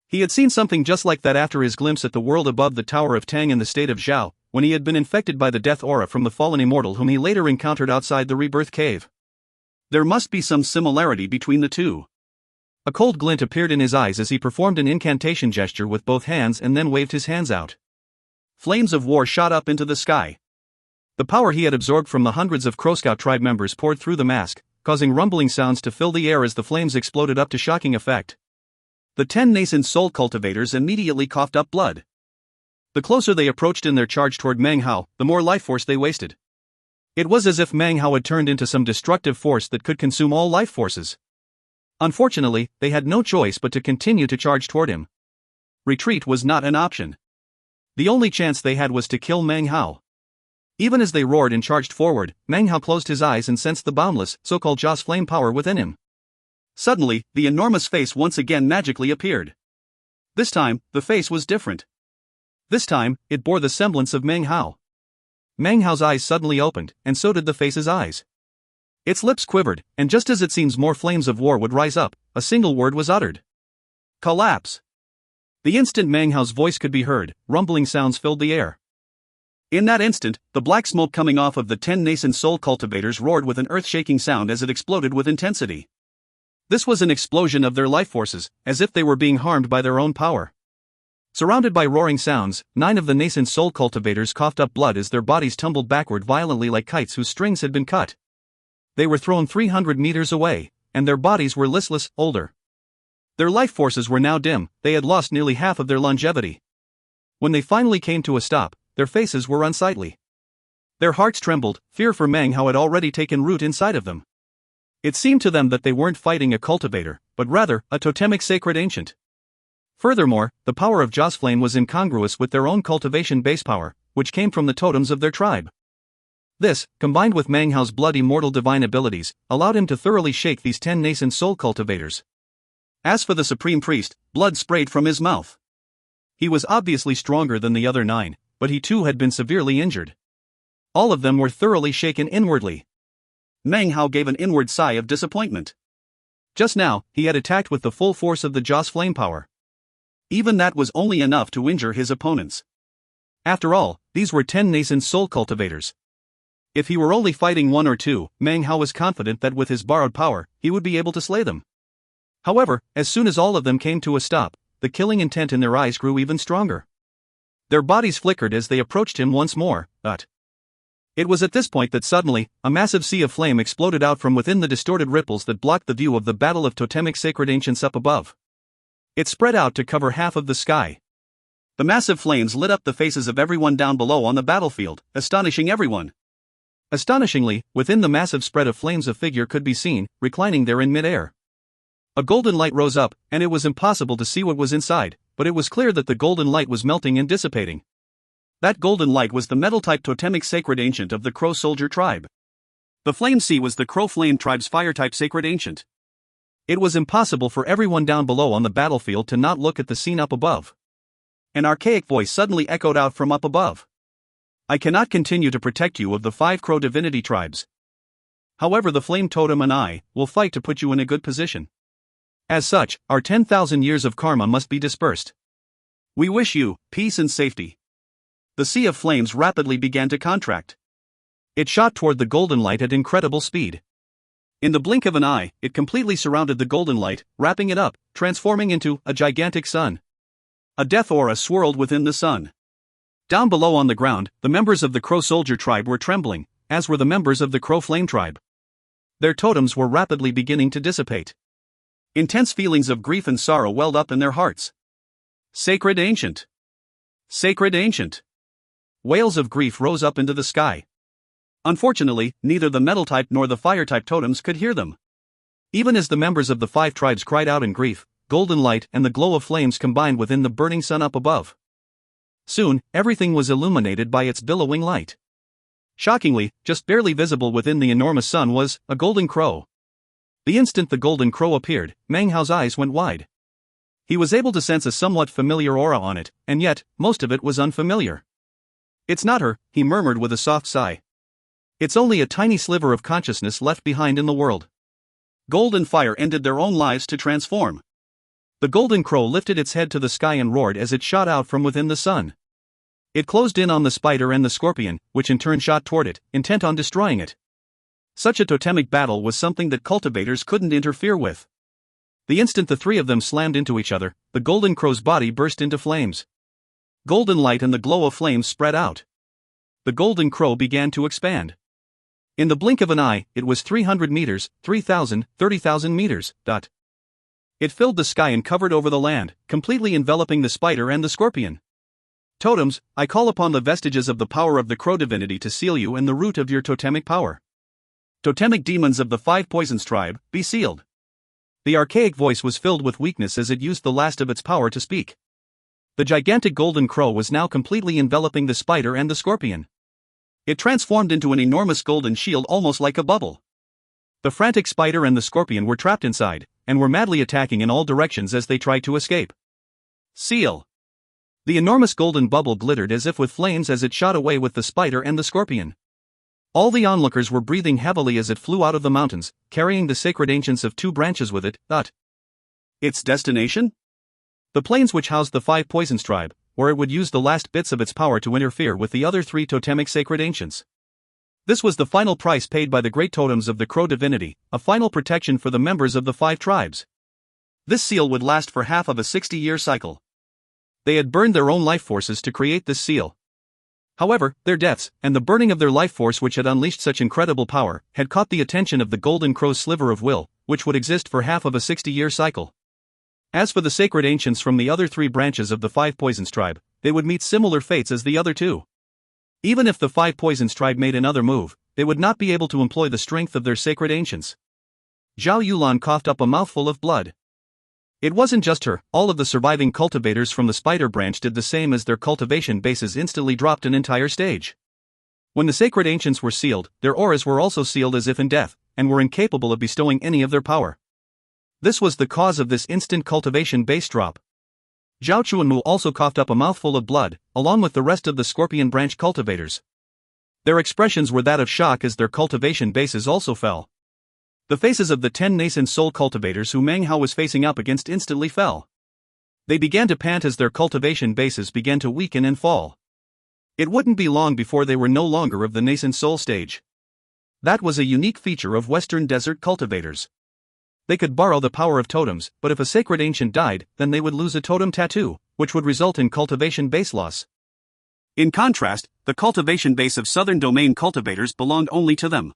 He had seen something just like that after his glimpse at the world above the Tower of Tang in the state of Zhao, when he had been infected by the death aura from the fallen immortal whom he later encountered outside the rebirth cave. There must be some similarity between the two. A cold glint appeared in his eyes as he performed an incantation gesture with both hands and then waved his hands out. Flames of war shot up into the sky. The power he had absorbed from the hundreds of Crow Scout tribe members poured through the mask, causing rumbling sounds to fill the air as the flames exploded up to shocking effect. The 10 nascent soul cultivators immediately coughed up blood. The closer they approached in their charge toward Meng Hao, the more life force they wasted. It was as if Meng Hao had turned into some destructive force that could consume all life forces. Unfortunately, they had no choice but to continue to charge toward him. Retreat was not an option. The only chance they had was to kill Meng Hao. Even as they roared and charged forward, Meng Hao closed his eyes and sensed the boundless, so-called Ja's flame power within him. Suddenly, the enormous face once again magically appeared. This time, the face was different. This time, it bore the semblance of Meng Hao. Meng Hao's eyes suddenly opened, and so did the face's eyes. Its lips quivered, and just as it seems more flames of war would rise up, a single word was uttered. Collapse. The instant Meng Hao's voice could be heard, rumbling sounds filled the air. In that instant, the black smoke coming off of the 10 nascent soul cultivators roared with an earth-shaking sound as it exploded with intensity. This was an explosion of their life forces, as if they were being harmed by their own power. Surrounded by roaring sounds, 9 of the nascent soul cultivators coughed up blood as their bodies tumbled backward violently like kites whose strings had been cut. They were thrown 300 meters away, and their bodies were listless, older. Their life forces were now dim, they had lost nearly half of their longevity. When they finally came to a stop, their faces were unsightly. Their hearts trembled, fear for Meng Hao had already taken root inside of them. It seemed to them that they weren't fighting a cultivator, but rather, a totemic sacred ancient. Furthermore, the power of Ja's flame was incongruous with their own cultivation base power, which came from the totems of their tribe. This, combined with Meng Hao's blood immortal divine abilities, allowed him to thoroughly shake these 10 nascent soul cultivators. As for the supreme priest, blood sprayed from his mouth. He was obviously stronger than the other 9, but he too had been severely injured. All of them were thoroughly shaken inwardly. Meng Hao gave an inward sigh of disappointment. Just now, he had attacked with the full force of the Ja's flame power. Even that was only enough to injure his opponents. After all, these were 10 nascent soul cultivators. If he were only fighting 1 or 2, Meng Hao was confident that with his borrowed power, he would be able to slay them. However, as soon as all of them came to a stop, the killing intent in their eyes grew even stronger. Their bodies flickered as they approached him once more, but it was at this point that suddenly, a massive sea of flame exploded out from within the distorted ripples that blocked the view of the battle of totemic sacred ancients up above. It spread out to cover half of the sky. The massive flames lit up the faces of everyone down below on the battlefield, astonishing everyone. Astonishingly, within the massive spread of flames a figure could be seen, reclining there in mid-air. A golden light rose up, and it was impossible to see what was inside, but it was clear that the golden light was melting and dissipating. That golden light was the metal-type totemic sacred ancient of the Crow Soldier tribe. The Flame Sea was the Crow Flame tribe's fire-type sacred ancient. It was impossible for everyone down below on the battlefield to not look at the scene up above. An archaic voice suddenly echoed out from up above. I cannot continue to protect you of the 5 Crow divinity tribes. However, the Flame Totem and I will fight to put you in a good position. As such, our 10,000 years of karma must be dispersed. We wish you peace and safety. The sea of flames rapidly began to contract. It shot toward the golden light at incredible speed. In the blink of an eye, it completely surrounded the golden light, wrapping it up, transforming into a gigantic sun. A death aura swirled within the sun. Down below on the ground, the members of the Crow Soldier tribe were trembling, as were the members of the Crow Flame tribe. Their totems were rapidly beginning to dissipate. Intense feelings of grief and sorrow welled up in their hearts. Sacred Ancient! Sacred Ancient! Wails of grief rose up into the sky. Unfortunately, neither the metal-type nor the fire-type totems could hear them. Even as the members of the 5 tribes cried out in grief, golden light and the glow of flames combined within the burning sun up above. Soon, everything was illuminated by its billowing light. Shockingly, just barely visible within the enormous sun was a golden crow. The instant the golden crow appeared, Meng Hao's eyes went wide. He was able to sense a somewhat familiar aura on it, and yet, most of it was unfamiliar. It's not her, he murmured with a soft sigh. It's only a tiny sliver of consciousness left behind in the world. Gold and fire ended their own lives to transform. The golden crow lifted its head to the sky and roared as it shot out from within the sun. It closed in on the spider and the scorpion, which in turn shot toward it, intent on destroying it. Such a totemic battle was something that cultivators couldn't interfere with. The instant the 3 of them slammed into each other, the golden crow's body burst into flames. Golden light and the glow of flames spread out. The golden crow began to expand. In the blink of an eye, it was 300 meters, 3,000, 30,000 meters. It filled the sky and covered over the land, completely enveloping the spider and the scorpion. Totems, I call upon the vestiges of the power of the crow divinity to seal you and the root of your totemic power. Totemic demons of the 5 poisons tribe, be sealed. The archaic voice was filled with weakness as it used the last of its power to speak. The gigantic golden crow was now completely enveloping the spider and the scorpion. It transformed into an enormous golden shield almost like a bubble. The frantic spider and the scorpion were trapped inside, and were madly attacking in all directions as they tried to escape. Seal! The enormous golden bubble glittered as if with flames as it shot away with the spider and the scorpion. All the onlookers were breathing heavily as it flew out of the mountains, carrying the sacred ancients of 2 branches with it. Its destination? The plains which housed the 5 Poisons tribe, where it would use the last bits of its power to interfere with the other 3 totemic sacred ancients. This was the final price paid by the great totems of the crow divinity, a final protection for the members of the 5 tribes. This seal would last for half of a 60-year cycle. They had burned their own life forces to create this seal. However, their deaths, and the burning of their life force which had unleashed such incredible power, had caught the attention of the golden crow's sliver of will, which would exist for half of a 60-year cycle. As for the sacred ancients from the other 3 branches of the 5 Poisons tribe, they would meet similar fates as the other 2. Even if the 5 Poisons tribe made another move, they would not be able to employ the strength of their sacred ancients. Zhao Yulan coughed up a mouthful of blood. It wasn't just her, all of the surviving cultivators from the spider branch did the same as their cultivation bases instantly dropped an entire stage. When the sacred ancients were sealed, their auras were also sealed as if in death, and were incapable of bestowing any of their power. This was the cause of this instant cultivation base drop. Zhao Chuanmu also coughed up a mouthful of blood, along with the rest of the scorpion branch cultivators. Their expressions were that of shock as their cultivation bases also fell. The faces of the 10 nascent soul cultivators who Meng Hao was facing up against instantly fell. They began to pant as their cultivation bases began to weaken and fall. It wouldn't be long before they were no longer of the nascent soul stage. That was a unique feature of Western Desert cultivators. They could borrow the power of totems, but if a sacred ancient died, then they would lose a totem tattoo, which would result in cultivation base loss. In contrast, the cultivation base of Southern Domain cultivators belonged only to them.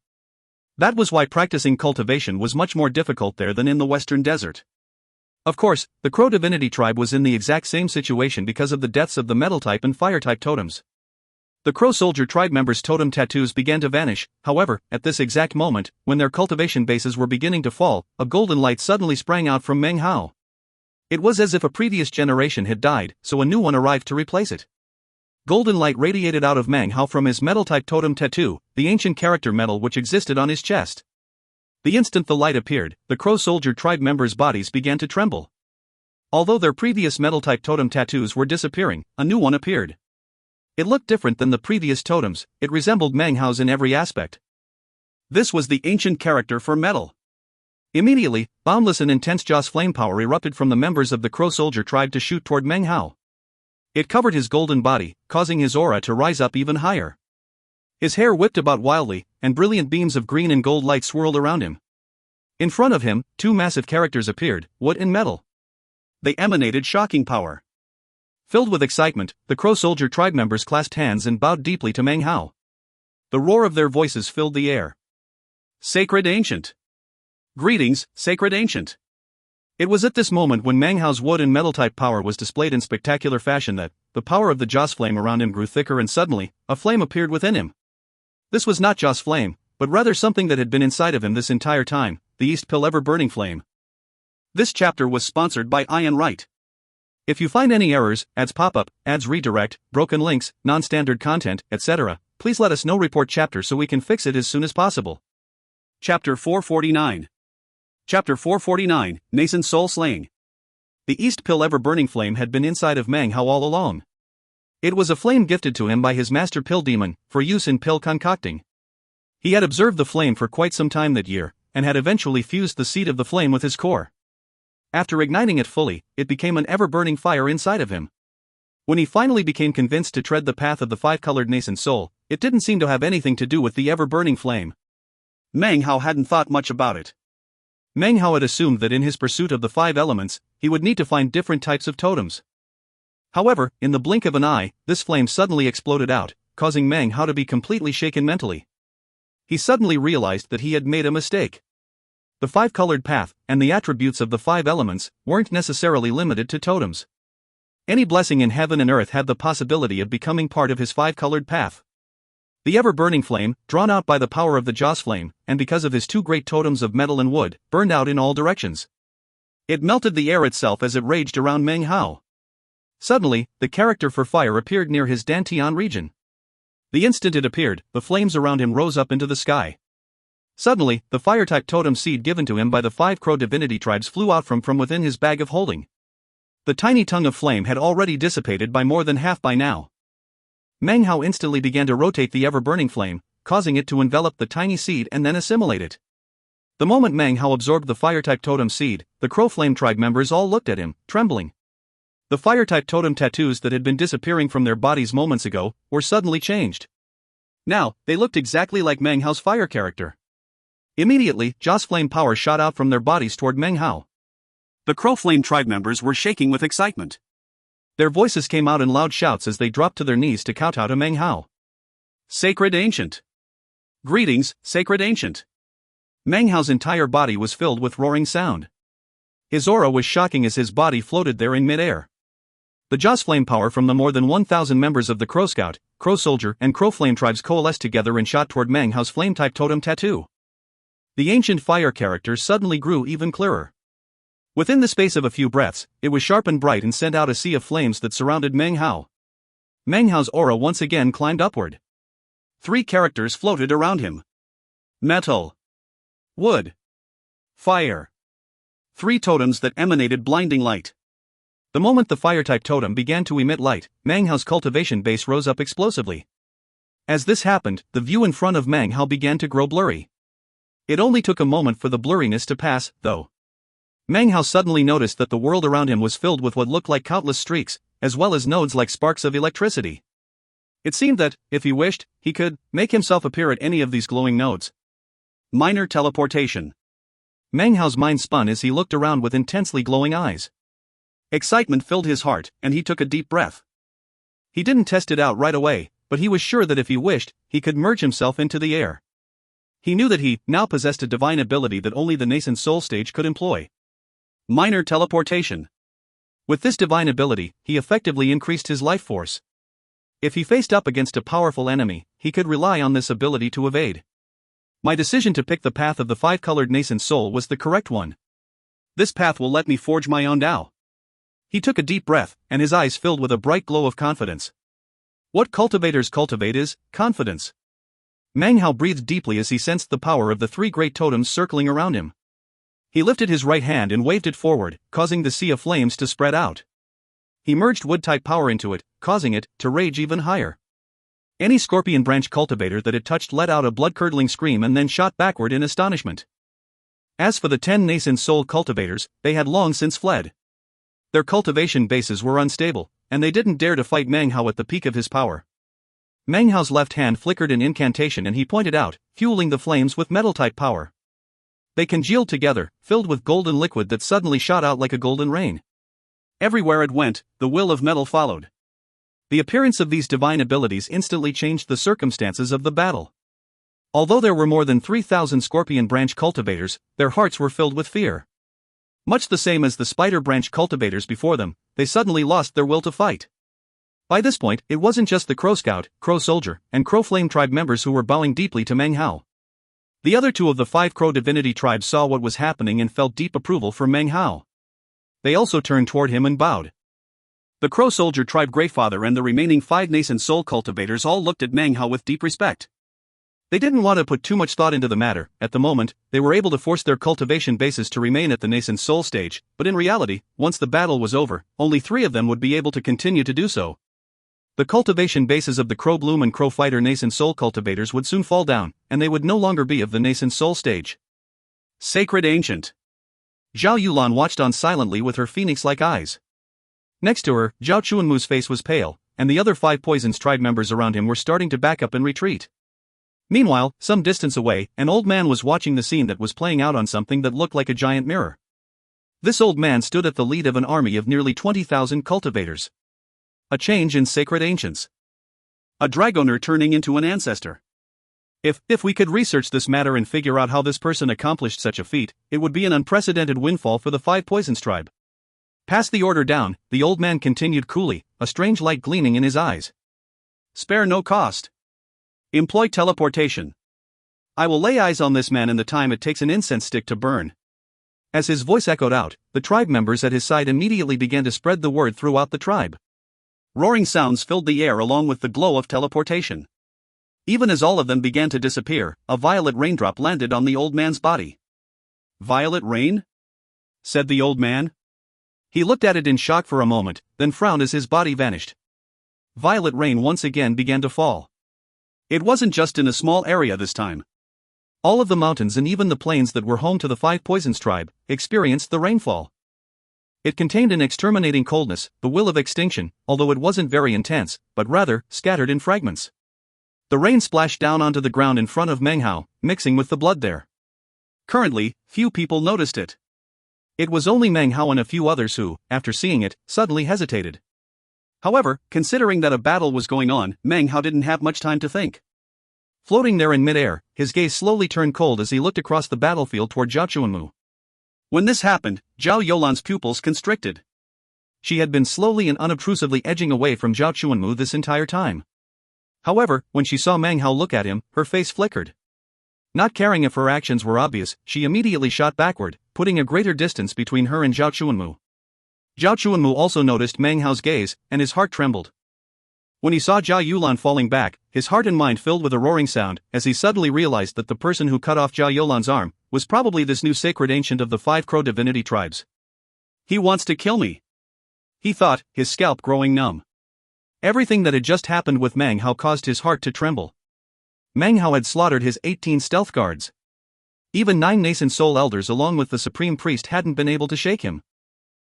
That was why practicing cultivation was much more difficult there than in the Western Desert. Of course, the Crow Divinity tribe was in the exact same situation because of the deaths of the Metal-type and Fire-type totems. The Crow Soldier tribe members' totem tattoos began to vanish. However, at this exact moment, when their cultivation bases were beginning to fall, a golden light suddenly sprang out from Meng Hao. It was as if a previous generation had died, so a new one arrived to replace it. Golden light radiated out of Meng Hao from his metal-type totem tattoo, the ancient character metal which existed on his chest. The instant the light appeared, the Crow Soldier tribe members' bodies began to tremble. Although their previous metal-type totem tattoos were disappearing, a new one appeared. It looked different than the previous totems, it resembled Meng Hao's in every aspect. This was the ancient character for metal. Immediately, boundless and intense Jaws flame power erupted from the members of the Crow Soldier tribe to shoot toward Meng Hao. It covered his golden body, causing his aura to rise up even higher. His hair whipped about wildly, and brilliant beams of green and gold light swirled around him. In front of him, 2 massive characters appeared, wood and metal. They emanated shocking power. Filled with excitement, the Crow Soldier tribe members clasped hands and bowed deeply to Meng Hao. The roar of their voices filled the air. Sacred Ancient! Greetings, Sacred Ancient! It was at this moment when Meng Hao's wood and metal-type power was displayed in spectacular fashion that the power of the Jaws flame around him grew thicker and suddenly, a flame appeared within him. This was not Jaws flame, but rather something that had been inside of him this entire time, the East Pill ever-burning flame. This chapter was sponsored by Ian Wright. If you find any errors, ads pop up, ads redirect, broken links, non-standard content, etc., please let us know. Report chapter so we can fix it as soon as possible. Chapter 449. Chapter 449, Nascent Soul Slaying. The East Pill ever-burning flame had been inside of Meng Hao all along. It was a flame gifted to him by his master pill demon, for use in pill concocting. He had observed the flame for quite some time that year, and had eventually fused the seed of the flame with his core. After igniting it fully, it became an ever-burning fire inside of him. When he finally became convinced to tread the path of the 5-colored nascent soul, it didn't seem to have anything to do with the ever-burning flame. Meng Hao hadn't thought much about it. Meng Hao had assumed that in his pursuit of the 5 elements, he would need to find different types of totems. However, in the blink of an eye, this flame suddenly exploded out, causing Meng Hao to be completely shaken mentally. He suddenly realized that he had made a mistake. The 5-colored path, and the attributes of the 5 elements, weren't necessarily limited to totems. Any blessing in heaven and earth had the possibility of becoming part of his 5-colored path. The ever-burning flame, drawn out by the power of the Jaws flame, and because of his 2 great totems of metal and wood, burned out in all directions. It melted the air itself as it raged around Meng Hao. Suddenly, the character for fire appeared near his Dantian region. The instant it appeared, the flames around him rose up into the sky. Suddenly, the fire-type totem seed given to him by the 5 crow divinity tribes flew out from within his bag of holding. The tiny tongue of flame had already dissipated by more than half by now. Meng Hao instantly began to rotate the ever-burning flame, causing it to envelop the tiny seed and then assimilate it. The moment Meng Hao absorbed the fire-type totem seed, the crow flame tribe members all looked at him, trembling. The fire-type totem tattoos that had been disappearing from their bodies moments ago were suddenly changed. Now, they looked exactly like Meng Hao's fire character. Immediately, Ja's flame power shot out from their bodies toward Meng Hao. The crow flame tribe members were shaking with excitement. Their voices came out in loud shouts as they dropped to their knees to kowtow to Meng Hao. Sacred Ancient! Greetings, Sacred Ancient! Meng Hao's entire body was filled with roaring sound. His aura was shocking as his body floated there in mid-air. The Ja's flame power from the more than 1,000 members of the Crow Scout, Crow Soldier, and Crow Flame tribes coalesced together and shot toward Meng Hao's flame-type totem tattoo. The ancient fire character suddenly grew even clearer. Within the space of a few breaths, it was sharp and bright and sent out a sea of flames that surrounded Meng Hao. Meng Hao's aura once again climbed upward. 3 characters floated around him. Metal. Wood. Fire. 3 totems that emanated blinding light. The moment the fire-type totem began to emit light, Meng Hao's cultivation base rose up explosively. As this happened, the view in front of Meng Hao began to grow blurry. It only took a moment for the blurriness to pass, though. Meng Hao suddenly noticed that the world around him was filled with what looked like countless streaks, as well as nodes like sparks of electricity. It seemed that, if he wished, he could make himself appear at any of these glowing nodes. Minor teleportation. Meng Hao's mind spun as he looked around with intensely glowing eyes. Excitement filled his heart, and he took a deep breath. He didn't test it out right away, but he was sure that if he wished, he could merge himself into the air. He knew that he now possessed a divine ability that only the nascent soul stage could employ. Minor teleportation. With this divine ability, he effectively increased his life force. If he faced up against a powerful enemy, he could rely on this ability to evade. My decision to pick the path of the 5-colored nascent soul was the correct one. This path will let me forge my own Tao. He took a deep breath, and his eyes filled with a bright glow of confidence. What cultivators cultivate is confidence. Meng Hao breathed deeply as he sensed the power of the 3 great totems circling around him. He lifted his right hand and waved it forward, causing the sea of flames to spread out. He merged wood-type power into it, causing it to rage even higher. Any scorpion branch cultivator that it touched let out a blood-curdling scream and then shot backward in astonishment. As for the 10 nascent soul cultivators, they had long since fled. Their cultivation bases were unstable, and they didn't dare to fight Meng Hao at the peak of his power. Meng Hao's left hand flickered an incantation and he pointed out, fueling the flames with metal-type power. They congealed together, filled with golden liquid that suddenly shot out like a golden rain. Everywhere it went, the will of metal followed. The appearance of these divine abilities instantly changed the circumstances of the battle. Although there were more than 3,000 scorpion branch cultivators, their hearts were filled with fear. Much the same as the spider branch cultivators before them, they suddenly lost their will to fight. By this point, it wasn't just the Crow Scout, Crow Soldier, and Crow Flame tribe members who were bowing deeply to Meng Hao. The other 2 of the 5 Crow divinity tribes saw what was happening and felt deep approval for Meng Hao. They also turned toward him and bowed. The Crow Soldier tribe Greyfather and the remaining 5 nascent soul cultivators all looked at Meng Hao with deep respect. They didn't want to put too much thought into the matter. At the moment, they were able to force their cultivation bases to remain at the nascent soul stage, but in reality, once the battle was over, only 3 of them would be able to continue to do so. The cultivation bases of the Crow Bloom and Crow Fighter nascent soul cultivators would soon fall down, and they would no longer be of the nascent soul stage. Sacred Ancient. Zhao Yulan watched on silently with her phoenix-like eyes. Next to her, Zhao Chuanmu's face was pale, and the other 5 Poisons tribe members around him were starting to back up and retreat. Meanwhile, some distance away, an old man was watching the scene that was playing out on something that looked like a giant mirror. This old man stood at the lead of an army of nearly 20,000 cultivators. A change in sacred ancients. A dragoner turning into an ancestor. If we could research this matter and figure out how this person accomplished such a feat, it would be an unprecedented windfall for the 5 Poisons tribe. Pass the order down, the old man continued coolly, a strange light gleaming in his eyes. Spare no cost. Employ teleportation. I will lay eyes on this man in the time it takes an incense stick to burn. As his voice echoed out, the tribe members at his side immediately began to spread the word throughout the tribe. Roaring sounds filled the air along with the glow of teleportation. Even as all of them began to disappear, a violet raindrop landed on the old man's body. "Violet rain?" said the old man. He looked at it in shock for a moment, then frowned as his body vanished. Violet rain once again began to fall. It wasn't just in a small area this time. All of the mountains and even the plains that were home to the Five Poisons tribe experienced the rainfall. It contained an exterminating coldness, the will of extinction, although it wasn't very intense, but rather scattered in fragments. The rain splashed down onto the ground in front of Meng Hao, mixing with the blood there. Currently, few people noticed it. It was only Meng Hao and a few others who, after seeing it, suddenly hesitated. However, considering that a battle was going on, Meng Hao didn't have much time to think. Floating there in midair, his gaze slowly turned cold as he looked across the battlefield toward Zhao Chuanmu. When this happened, Zhao Youlan's pupils constricted. She had been slowly and unobtrusively edging away from Zhao Chuanmu this entire time. However, when she saw Meng Hao look at him, her face flickered. Not caring if her actions were obvious, she immediately shot backward, putting a greater distance between her and Zhao Chuanmu. Zhao Chuanmu also noticed Meng Hao's gaze, and his heart trembled. When he saw Zhao Yulan falling back, his heart and mind filled with a roaring sound, as he suddenly realized that the person who cut off Zhao Yulan's arm was probably this new sacred ancient of the 5 Crow divinity tribes. "He wants to kill me," he thought, his scalp growing numb. Everything that had just happened with Meng Hao caused his heart to tremble. Meng Hao had slaughtered his 18 stealth guards. Even 9 nascent soul elders along with the supreme priest hadn't been able to shake him.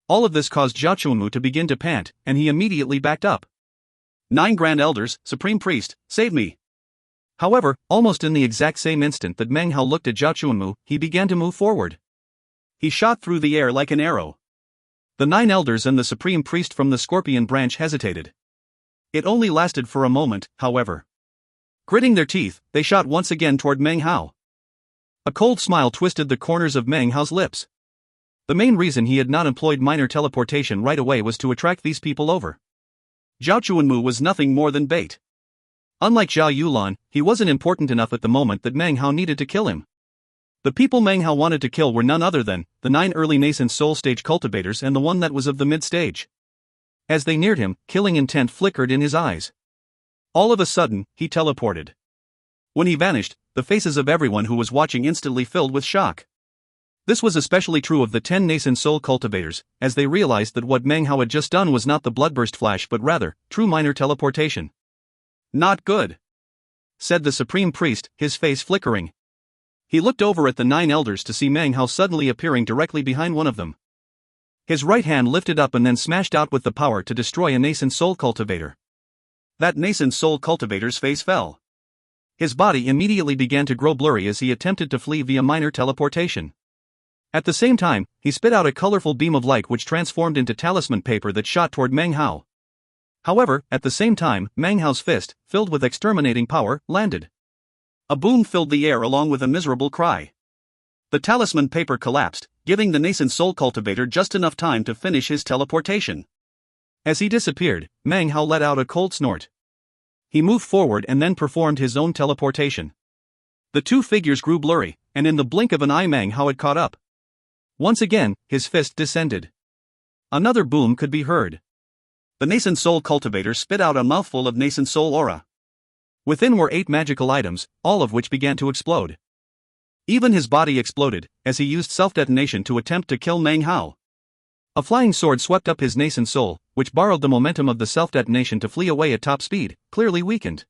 All of this caused Zhao Chuanmu to begin to pant, and he immediately backed up. 9 grand elders, supreme priest, save me. However, almost in the exact same instant that Meng Hao looked at Zhao Chuanmu, he began to move forward. He shot through the air like an arrow. The 9 elders and the supreme priest from the scorpion branch hesitated. It only lasted for a moment, however. Gritting their teeth, they shot once again toward Meng Hao. A cold smile twisted the corners of Meng Hao's lips. The main reason he had not employed minor teleportation right away was to attract these people over. Zhao Chuanmu was nothing more than bait. Unlike Zhao Yulan, he wasn't important enough at the moment that Meng Hao needed to kill him. The people Meng Hao wanted to kill were none other than the 9 early nascent soul stage cultivators and the one that was of the mid-stage. As they neared him, killing intent flickered in his eyes. All of a sudden, he teleported. When he vanished, the faces of everyone who was watching instantly filled with shock. This was especially true of the 10 nascent soul cultivators, as they realized that what Meng Hao had just done was not the bloodburst flash but rather, true minor teleportation. "Not good," said the supreme priest, his face flickering. He looked over at the 9 elders to see Meng Hao suddenly appearing directly behind one of them. His right hand lifted up and then smashed out with the power to destroy a nascent soul cultivator. That nascent soul cultivator's face fell. His body immediately began to grow blurry as he attempted to flee via minor teleportation. At the same time, he spit out a colorful beam of light which transformed into talisman paper that shot toward Meng Hao. However, at the same time, Meng Hao's fist, filled with exterminating power, landed. A boom filled the air along with a miserable cry. The talisman paper collapsed, giving the nascent soul cultivator just enough time to finish his teleportation. As he disappeared, Meng Hao let out a cold snort. He moved forward and then performed his own teleportation. The two figures grew blurry, and in the blink of an eye Meng Hao had caught up. Once again, his fist descended. Another boom could be heard. The nascent soul cultivator spit out a mouthful of nascent soul aura. Within were 8 magical items, all of which began to explode. Even his body exploded, as he used self-detonation to attempt to kill Meng Hao. A flying sword swept up his nascent soul, which borrowed the momentum of the self-detonation to flee away at top speed, clearly weakened.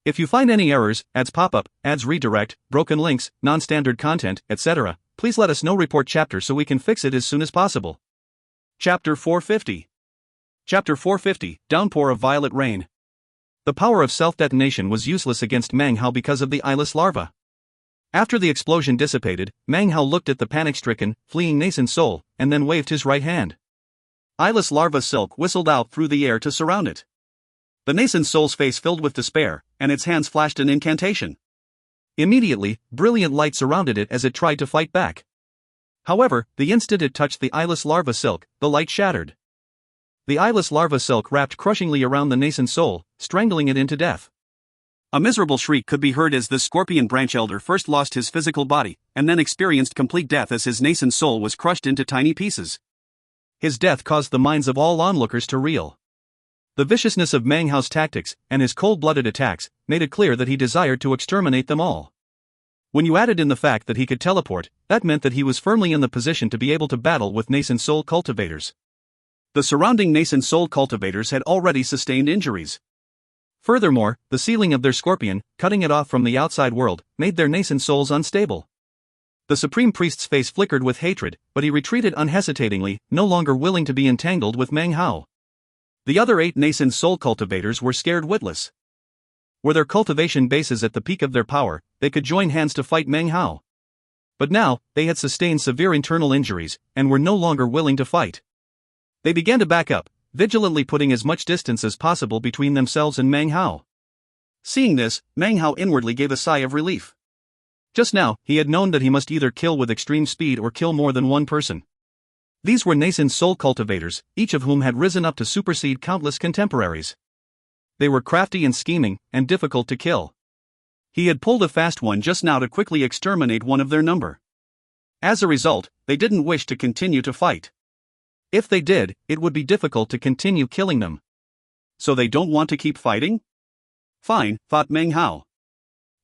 If you find any errors, ads pop-up, ads redirect, broken links, non-standard content, etc., please let us know. Report chapter so we can fix it as soon as possible. Chapter 450. Chapter 450, Downpour of Violet Rain. The power of self-detonation was useless against Meng Hao because of the eyeless larva. After the explosion dissipated, Meng Hao looked at the panic-stricken, fleeing nascent soul, and then waved his right hand. Eyeless larva silk whistled out through the air to surround it. The nascent soul's face filled with despair, and its hands flashed an incantation. Immediately, brilliant light surrounded it as it tried to fight back. However, the instant it touched the eyeless larva silk, the light shattered. The eyeless larva silk wrapped crushingly around the nascent soul, strangling it into death. A miserable shriek could be heard as the scorpion branch elder first lost his physical body, and then experienced complete death as his nascent soul was crushed into tiny pieces. His death caused the minds of all onlookers to reel. The viciousness of Meng Hao's tactics and his cold-blooded attacks made it clear that he desired to exterminate them all. When you added in the fact that he could teleport, that meant that he was firmly in the position to be able to battle with nascent soul cultivators. The surrounding nascent soul cultivators had already sustained injuries. Furthermore, the sealing of their scorpion, cutting it off from the outside world, made their nascent souls unstable. The Supreme Priest's face flickered with hatred, but he retreated unhesitatingly, no longer willing to be entangled with Meng Hao. The other 8 nascent soul cultivators were scared witless. Were their cultivation bases at the peak of their power, they could join hands to fight Meng Hao. But now, they had sustained severe internal injuries, and were no longer willing to fight. They began to back up, vigilantly putting as much distance as possible between themselves and Meng Hao. Seeing this, Meng Hao inwardly gave a sigh of relief. Just now, he had known that he must either kill with extreme speed or kill more than one person. These were nascent soul cultivators, each of whom had risen up to supersede countless contemporaries. They were crafty and scheming, and difficult to kill. He had pulled a fast one just now to quickly exterminate one of their number. As a result, they didn't wish to continue to fight. If they did, it would be difficult to continue killing them. So they don't want to keep fighting? Fine, thought Meng Hao.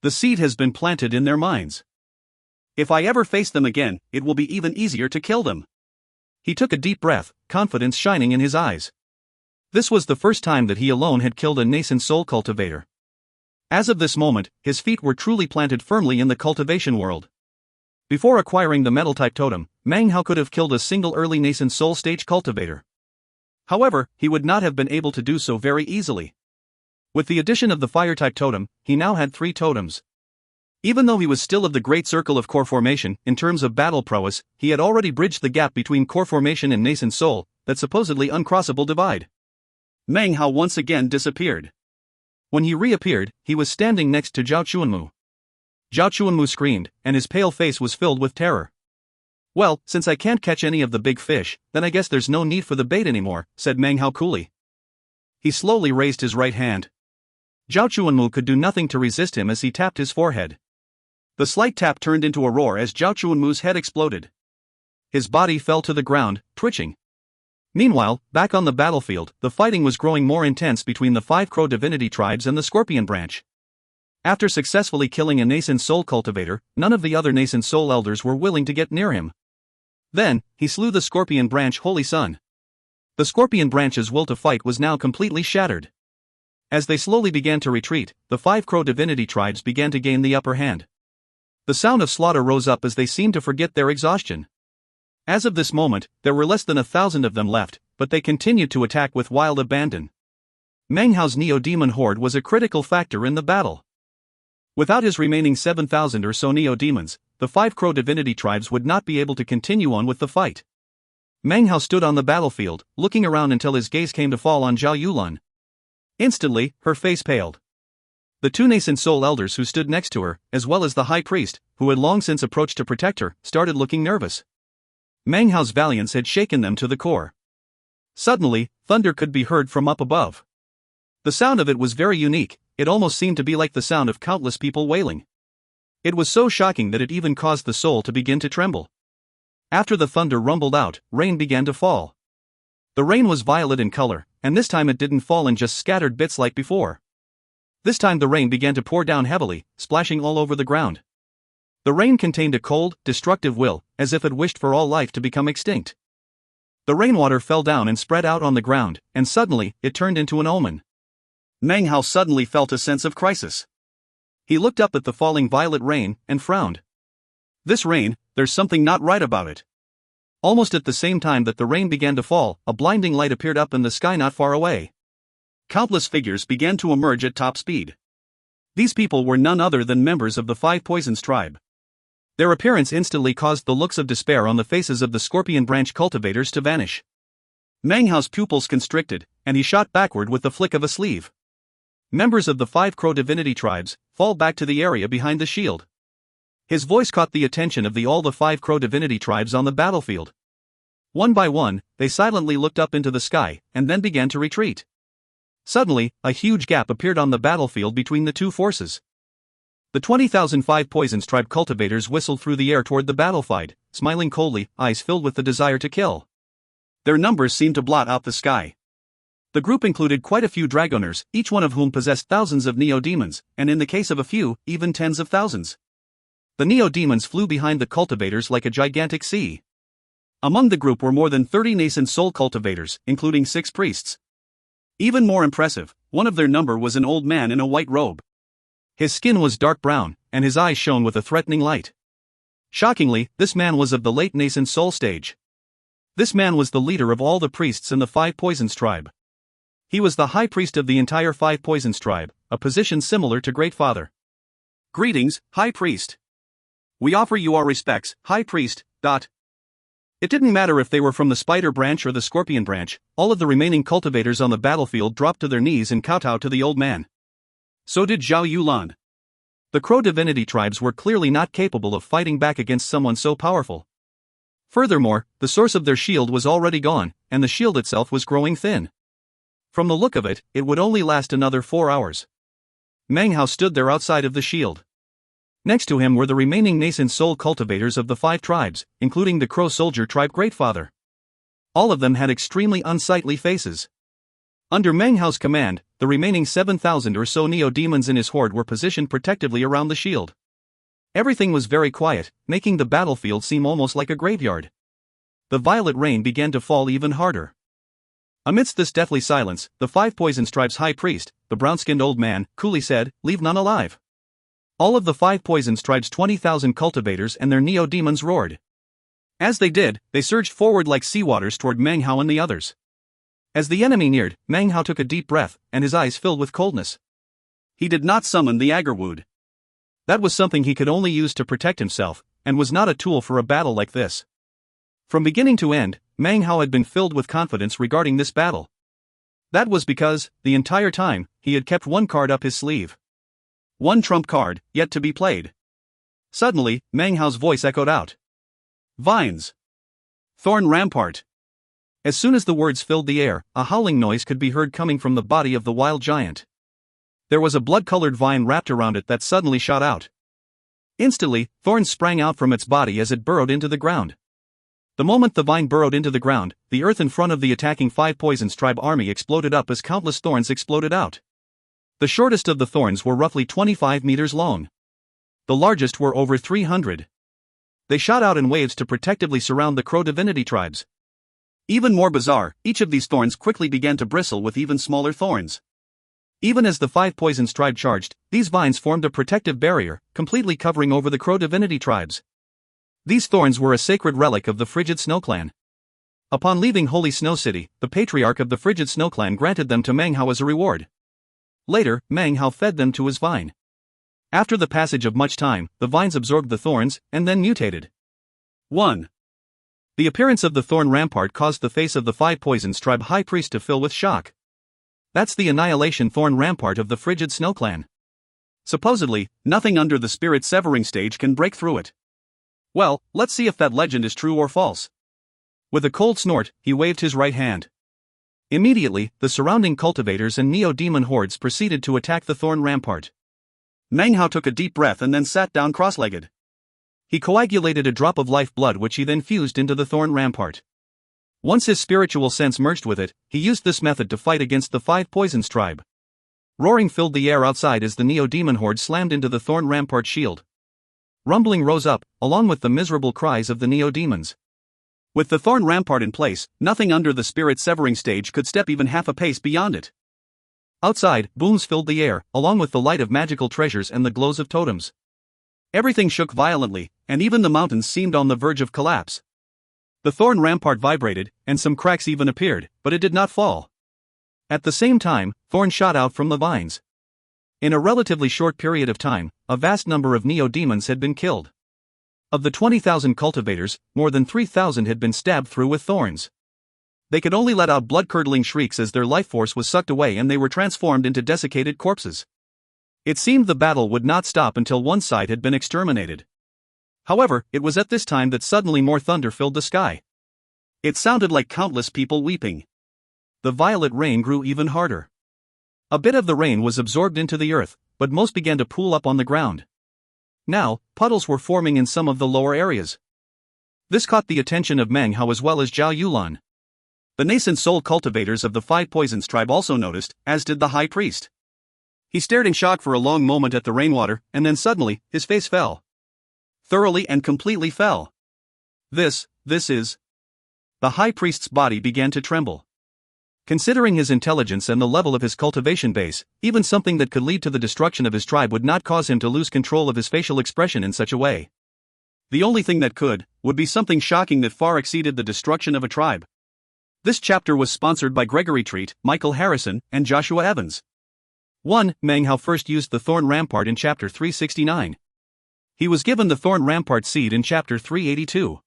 The seed has been planted in their minds. If I ever face them again, it will be even easier to kill them. He took a deep breath, confidence shining in his eyes. This was the first time that he alone had killed a nascent soul cultivator. As of this moment, his feet were truly planted firmly in the cultivation world. Before acquiring the metal-type totem, Meng Hao could have killed a single early nascent soul stage cultivator. However, he would not have been able to do so very easily. With the addition of the fire-type totem, he now had 3 totems. Even though he was still of the great circle of core formation, in terms of battle prowess, he had already bridged the gap between core formation and nascent soul, that supposedly uncrossable divide. Meng Hao once again disappeared. When he reappeared, he was standing next to Zhao Chuanmu. Zhao Chuanmu screamed, and his pale face was filled with terror. Well, since I can't catch any of the big fish, then I guess there's no need for the bait anymore, said Meng Hao coolly. He slowly raised his right hand. Zhao Chuanmu could do nothing to resist him as he tapped his forehead. The slight tap turned into a roar as Zhao Chuanmu's head exploded. His body fell to the ground, twitching. Meanwhile, back on the battlefield, the fighting was growing more intense between the 5 Crow divinity tribes and the Scorpion branch. After successfully killing a nascent soul cultivator, none of the other nascent soul elders were willing to get near him. Then, he slew the Scorpion branch Holy Son. The Scorpion branch's will to fight was now completely shattered. As they slowly began to retreat, the 5 Crow divinity tribes began to gain the upper hand. The sound of slaughter rose up as they seemed to forget their exhaustion. As of this moment, there were less than 1,000 of them left, but they continued to attack with wild abandon. Meng Hao's Neo-Demon horde was a critical factor in the battle. Without his remaining 7,000 or so Neo-Demons, the 5 Crow divinity tribes would not be able to continue on with the fight. Meng Hao stood on the battlefield, looking around until his gaze came to fall on Zhao Yulan. Instantly, her face paled. The 2 nascent soul elders who stood next to her, as well as the high priest, who had long since approached to protect her, started looking nervous. Meng Hao's valiance had shaken them to the core. Suddenly, thunder could be heard from up above. The sound of it was very unique, it almost seemed to be like the sound of countless people wailing. It was so shocking that it even caused the soul to begin to tremble. After the thunder rumbled out, rain began to fall. The rain was violet in color, and this time it didn't fall in just scattered bits like before. This time the rain began to pour down heavily, splashing all over the ground. The rain contained a cold, destructive will, as if it wished for all life to become extinct. The rainwater fell down and spread out on the ground, and suddenly, it turned into an omen. Meng Hao suddenly felt a sense of crisis. He looked up at the falling violet rain, and frowned. This rain, there's something not right about it. Almost at the same time that the rain began to fall, a blinding light appeared up in the sky not far away. Countless figures began to emerge at top speed. These people were none other than members of the 5 Poisons tribe. Their appearance instantly caused the looks of despair on the faces of the Scorpion branch cultivators to vanish. Meng Hao's pupils constricted, and he shot backward with the flick of a sleeve. Members of the 5 Crow divinity tribes, fall back to the area behind the shield. His voice caught the attention of all the 5 Crow divinity tribes on the battlefield. One by one, they silently looked up into the sky, and then began to retreat. Suddenly, a huge gap appeared on the battlefield between the 2 forces. The 20,000 5 Poisons tribe cultivators whistled through the air toward the battlefield, smiling coldly, eyes filled with the desire to kill. Their numbers seemed to blot out the sky. The group included quite a few dragoners, each one of whom possessed thousands of neo-demons, and in the case of a few, even tens of thousands. The neo-demons flew behind the cultivators like a gigantic sea. Among the group were more than 30 nascent soul cultivators, including 6 priests. Even more impressive, one of their number was an old man in a white robe. His skin was dark brown, and his eyes shone with a threatening light. Shockingly, this man was of the late nascent soul stage. This man was the leader of all the priests in the 5 Poisons tribe. He was the high priest of the entire 5 Poisons tribe, a position similar to Great Father. Greetings, High Priest. We offer you our respects, High Priest. It didn't matter if they were from the Spider branch or the Scorpion branch, all of the remaining cultivators on the battlefield dropped to their knees and kowtowed to the old man. So did Zhao Yulan. The Crow divinity tribes were clearly not capable of fighting back against someone so powerful. Furthermore, the source of their shield was already gone, and the shield itself was growing thin. From the look of it, it would only last another 4 hours. Meng stood there outside of the shield. Next to him were the remaining nascent soul cultivators of the 5 tribes, including the Crow Soldier tribe Great Father. All of them had extremely unsightly faces. Under Meng command, the remaining 7,000 or so neo-demons in his horde were positioned protectively around the shield. Everything was very quiet, making the battlefield seem almost like a graveyard. The violet rain began to fall even harder. Amidst this deathly silence, the 5 Poisons tribe's high priest, the brown-skinned old man, coolly said, "Leave none alive." All of the 5 Poisons tribe's 20,000 cultivators and their neo-demons roared. As they did, they surged forward like seawaters toward Meng and the others. As the enemy neared, Meng took a deep breath, and his eyes filled with coldness. He did not summon the Agarwood. That was something he could only use to protect himself, and was not a tool for a battle like this. From beginning to end, Meng had been filled with confidence regarding this battle. That was because, the entire time, he had kept one card up his sleeve. One trump card, yet to be played. Suddenly, Meng voice echoed out. "Vines! Thorn Rampart!" As soon as the words filled the air, a howling noise could be heard coming from the body of the wild giant. There was a blood-colored vine wrapped around it that suddenly shot out. Instantly, thorns sprang out from its body as it burrowed into the ground. The moment the vine burrowed into the ground, the earth in front of the attacking 5 Poisons tribe army exploded up as countless thorns exploded out. The shortest of the thorns were roughly 25 meters long. The largest were over 300. They shot out in waves to protectively surround the Crow divinity tribes. Even more bizarre, each of these thorns quickly began to bristle with even smaller thorns. Even as the 5 Poisons tribe charged, these vines formed a protective barrier, completely covering over the Crow divinity tribes. These thorns were a sacred relic of the Frigid Snow Clan. Upon leaving Holy Snow City, the patriarch of the Frigid Snow Clan granted them to Meng as a reward. Later, Meng fed them to his vine. After the passage of much time, the vines absorbed the thorns, and then mutated. 1. The appearance of the thorn rampart caused the face of the 5 Poisons tribe high priest to fill with shock. That's the annihilation thorn rampart of the Frigid Snow Clan. Supposedly, nothing under the spirit severing stage can break through it. Well, let's see if that legend is true or false. With a cold snort, he waved his right hand. Immediately, the surrounding cultivators and neo-demon hordes proceeded to attack the thorn rampart. Meng took a deep breath and then sat down cross-legged. He coagulated a drop of life blood which he then fused into the thorn rampart. Once his spiritual sense merged with it, he used this method to fight against the 5 Poisons tribe. Roaring filled the air outside as the neo-demon horde slammed into the thorn rampart shield. Rumbling rose up, along with the miserable cries of the neo-demons. With the thorn rampart in place, nothing under the spirit severing stage could step even half a pace beyond it. Outside, booms filled the air, along with the light of magical treasures and the glows of totems. Everything shook violently, and even the mountains seemed on the verge of collapse. The thorn rampart vibrated, and some cracks even appeared, but it did not fall. At the same time, thorns shot out from the vines. In a relatively short period of time, a vast number of neo-demons had been killed. Of the 20,000 cultivators, more than 3,000 had been stabbed through with thorns. They could only let out blood-curdling shrieks as their life force was sucked away and they were transformed into desiccated corpses. It seemed the battle would not stop until one side had been exterminated. However, it was at this time that suddenly more thunder filled the sky. It sounded like countless people weeping. The violet rain grew even harder. A bit of the rain was absorbed into the earth, but most began to pool up on the ground. Now, puddles were forming in some of the lower areas. This caught the attention of Meng as well as Zhao Yulan. The nascent soul cultivators of the Five Poisons tribe also noticed, as did the high priest. He stared in shock for a long moment at the rainwater, and then suddenly, his face fell. Thoroughly and completely fell. This is... The high priest's body began to tremble. Considering his intelligence and the level of his cultivation base, even something that could lead to the destruction of his tribe would not cause him to lose control of his facial expression in such a way. The only thing that would be something shocking that far exceeded the destruction of a tribe. This chapter was sponsored by Gregory Treat, Michael Harrison, and Joshua Evans. 1. Meng How first used the Thorn Rampart in Chapter 369. He was given the Thorn Rampart seed in Chapter 382.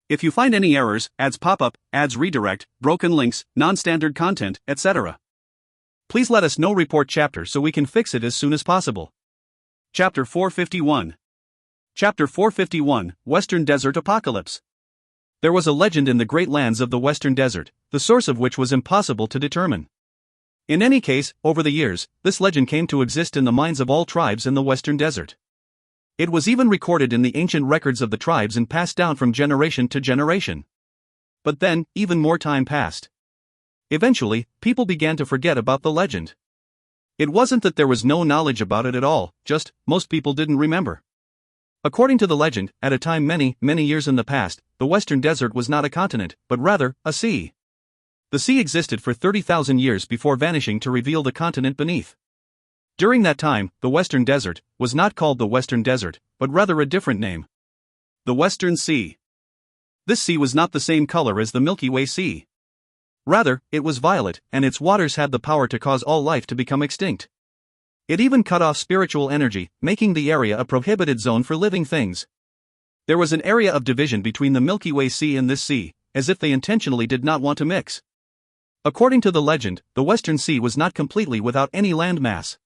If you find any errors, ads pop up, ads redirect, broken links, non-standard content, etc., please let us know. Report chapter so we can fix it as soon as possible. Chapter 451. Chapter 451, Western Desert Apocalypse. There was a legend in the great lands of the Western Desert, the source of which was impossible to determine. In any case, over the years, this legend came to exist in the minds of all tribes in the Western Desert. It was even recorded in the ancient records of the tribes and passed down from generation to generation. But then, even more time passed. Eventually, people began to forget about the legend. It wasn't that there was no knowledge about it at all, just, most people didn't remember. According to the legend, at a time many years in the past, the Western Desert was not a continent, but rather, a sea. The sea existed for 30,000 years before vanishing to reveal the continent beneath. During that time, the Western Desert was not called the Western Desert, but rather a different name. The Western Sea. This sea was not the same color as the Milky Way Sea. Rather, it was violet, and its waters had the power to cause all life to become extinct. It even cut off spiritual energy, making the area a prohibited zone for living things. There was an area of division between the Milky Way Sea and this sea, as if they intentionally did not want to mix. According to the legend, the Western Sea was not completely without any land mass.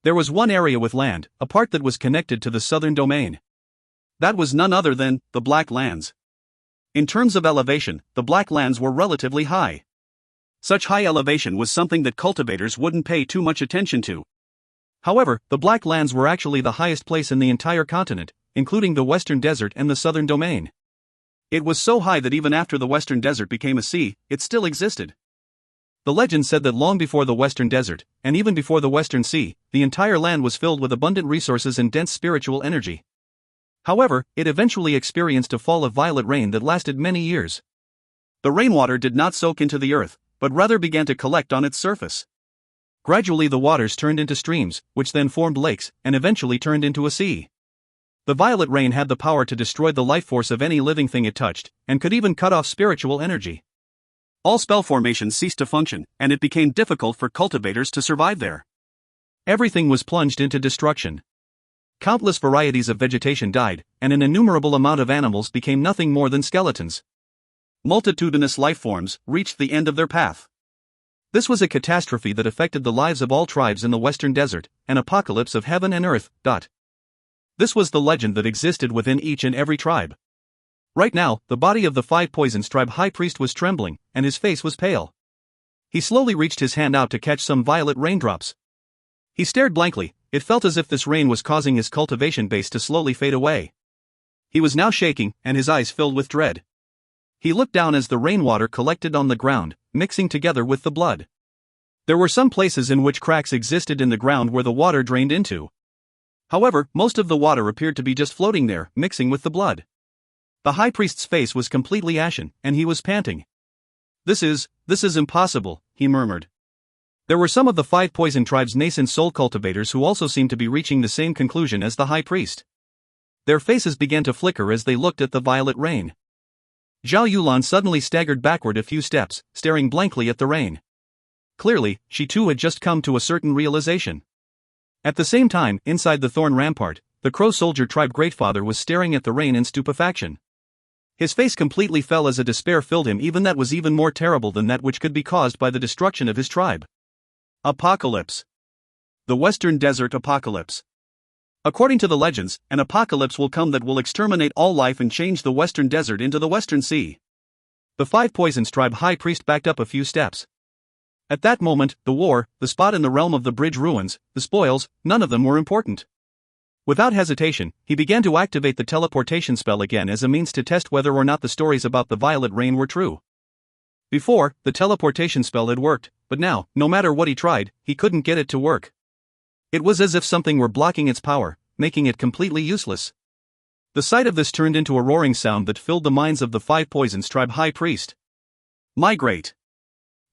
There was one area with land, a part that was connected to the southern domain. That was none other than the Black Lands. In terms of elevation, the Black Lands were relatively high. Such high elevation was something that cultivators wouldn't pay too much attention to. However, the Black Lands were actually the highest place in the entire continent, including the Western Desert and the southern domain. It was so high that even after the Western Desert became a sea, it still existed. The legend said that long before the Western Desert, and even before the Western Sea, the entire land was filled with abundant resources and dense spiritual energy. However, it eventually experienced a fall of violet rain that lasted many years. The rainwater did not soak into the earth, but rather began to collect on its surface. Gradually the waters turned into streams, which then formed lakes, and eventually turned into a sea. The violet rain had the power to destroy the life force of any living thing it touched, and could even cut off spiritual energy. All spell formations ceased to function, and it became difficult for cultivators to survive there. Everything was plunged into destruction. Countless varieties of vegetation died, and an innumerable amount of animals became nothing more than skeletons. Multitudinous life forms reached the end of their path. This was a catastrophe that affected the lives of all tribes in the Western Desert, an apocalypse of heaven and earth. This was the legend that existed within each and every tribe. Right now, the body of the Five Poisons tribe high priest was trembling, and his face was pale. He slowly reached his hand out to catch some violet raindrops. He stared blankly. It felt as if this rain was causing his cultivation base to slowly fade away. He was now shaking, and his eyes filled with dread. He looked down as the rainwater collected on the ground, mixing together with the blood. There were some places in which cracks existed in the ground where the water drained into. However, most of the water appeared to be just floating there, mixing with the blood. The high priest's face was completely ashen, and he was panting. This is impossible," he murmured. There were some of the Five Poison tribe's nascent soul cultivators who also seemed to be reaching the same conclusion as the high priest. Their faces began to flicker as they looked at the violet rain. Zhao Yulan suddenly staggered backward a few steps, staring blankly at the rain. Clearly, she too had just come to a certain realization. At the same time, inside the Thorn Rampart, the Crow Soldier tribe Greatfather was staring at the rain in stupefaction. His face completely fell as a despair filled him. Even that was even more terrible than that which could be caused by the destruction of his tribe. Apocalypse. The Western Desert Apocalypse. According to the legends, an apocalypse will come that will exterminate all life and change the Western Desert into the Western Sea. The Five Poisons tribe high priest backed up a few steps. At that moment, the war, the spot in the realm of the bridge ruins, the spoils, none of them were important. Without hesitation, he began to activate the teleportation spell again as a means to test whether or not the stories about the violet rain were true. Before, the teleportation spell had worked, but now, no matter what he tried, he couldn't get it to work. It was as if something were blocking its power, making it completely useless. The sight of this turned into a roaring sound that filled the minds of the Five Poisons tribe high priest. Migrate.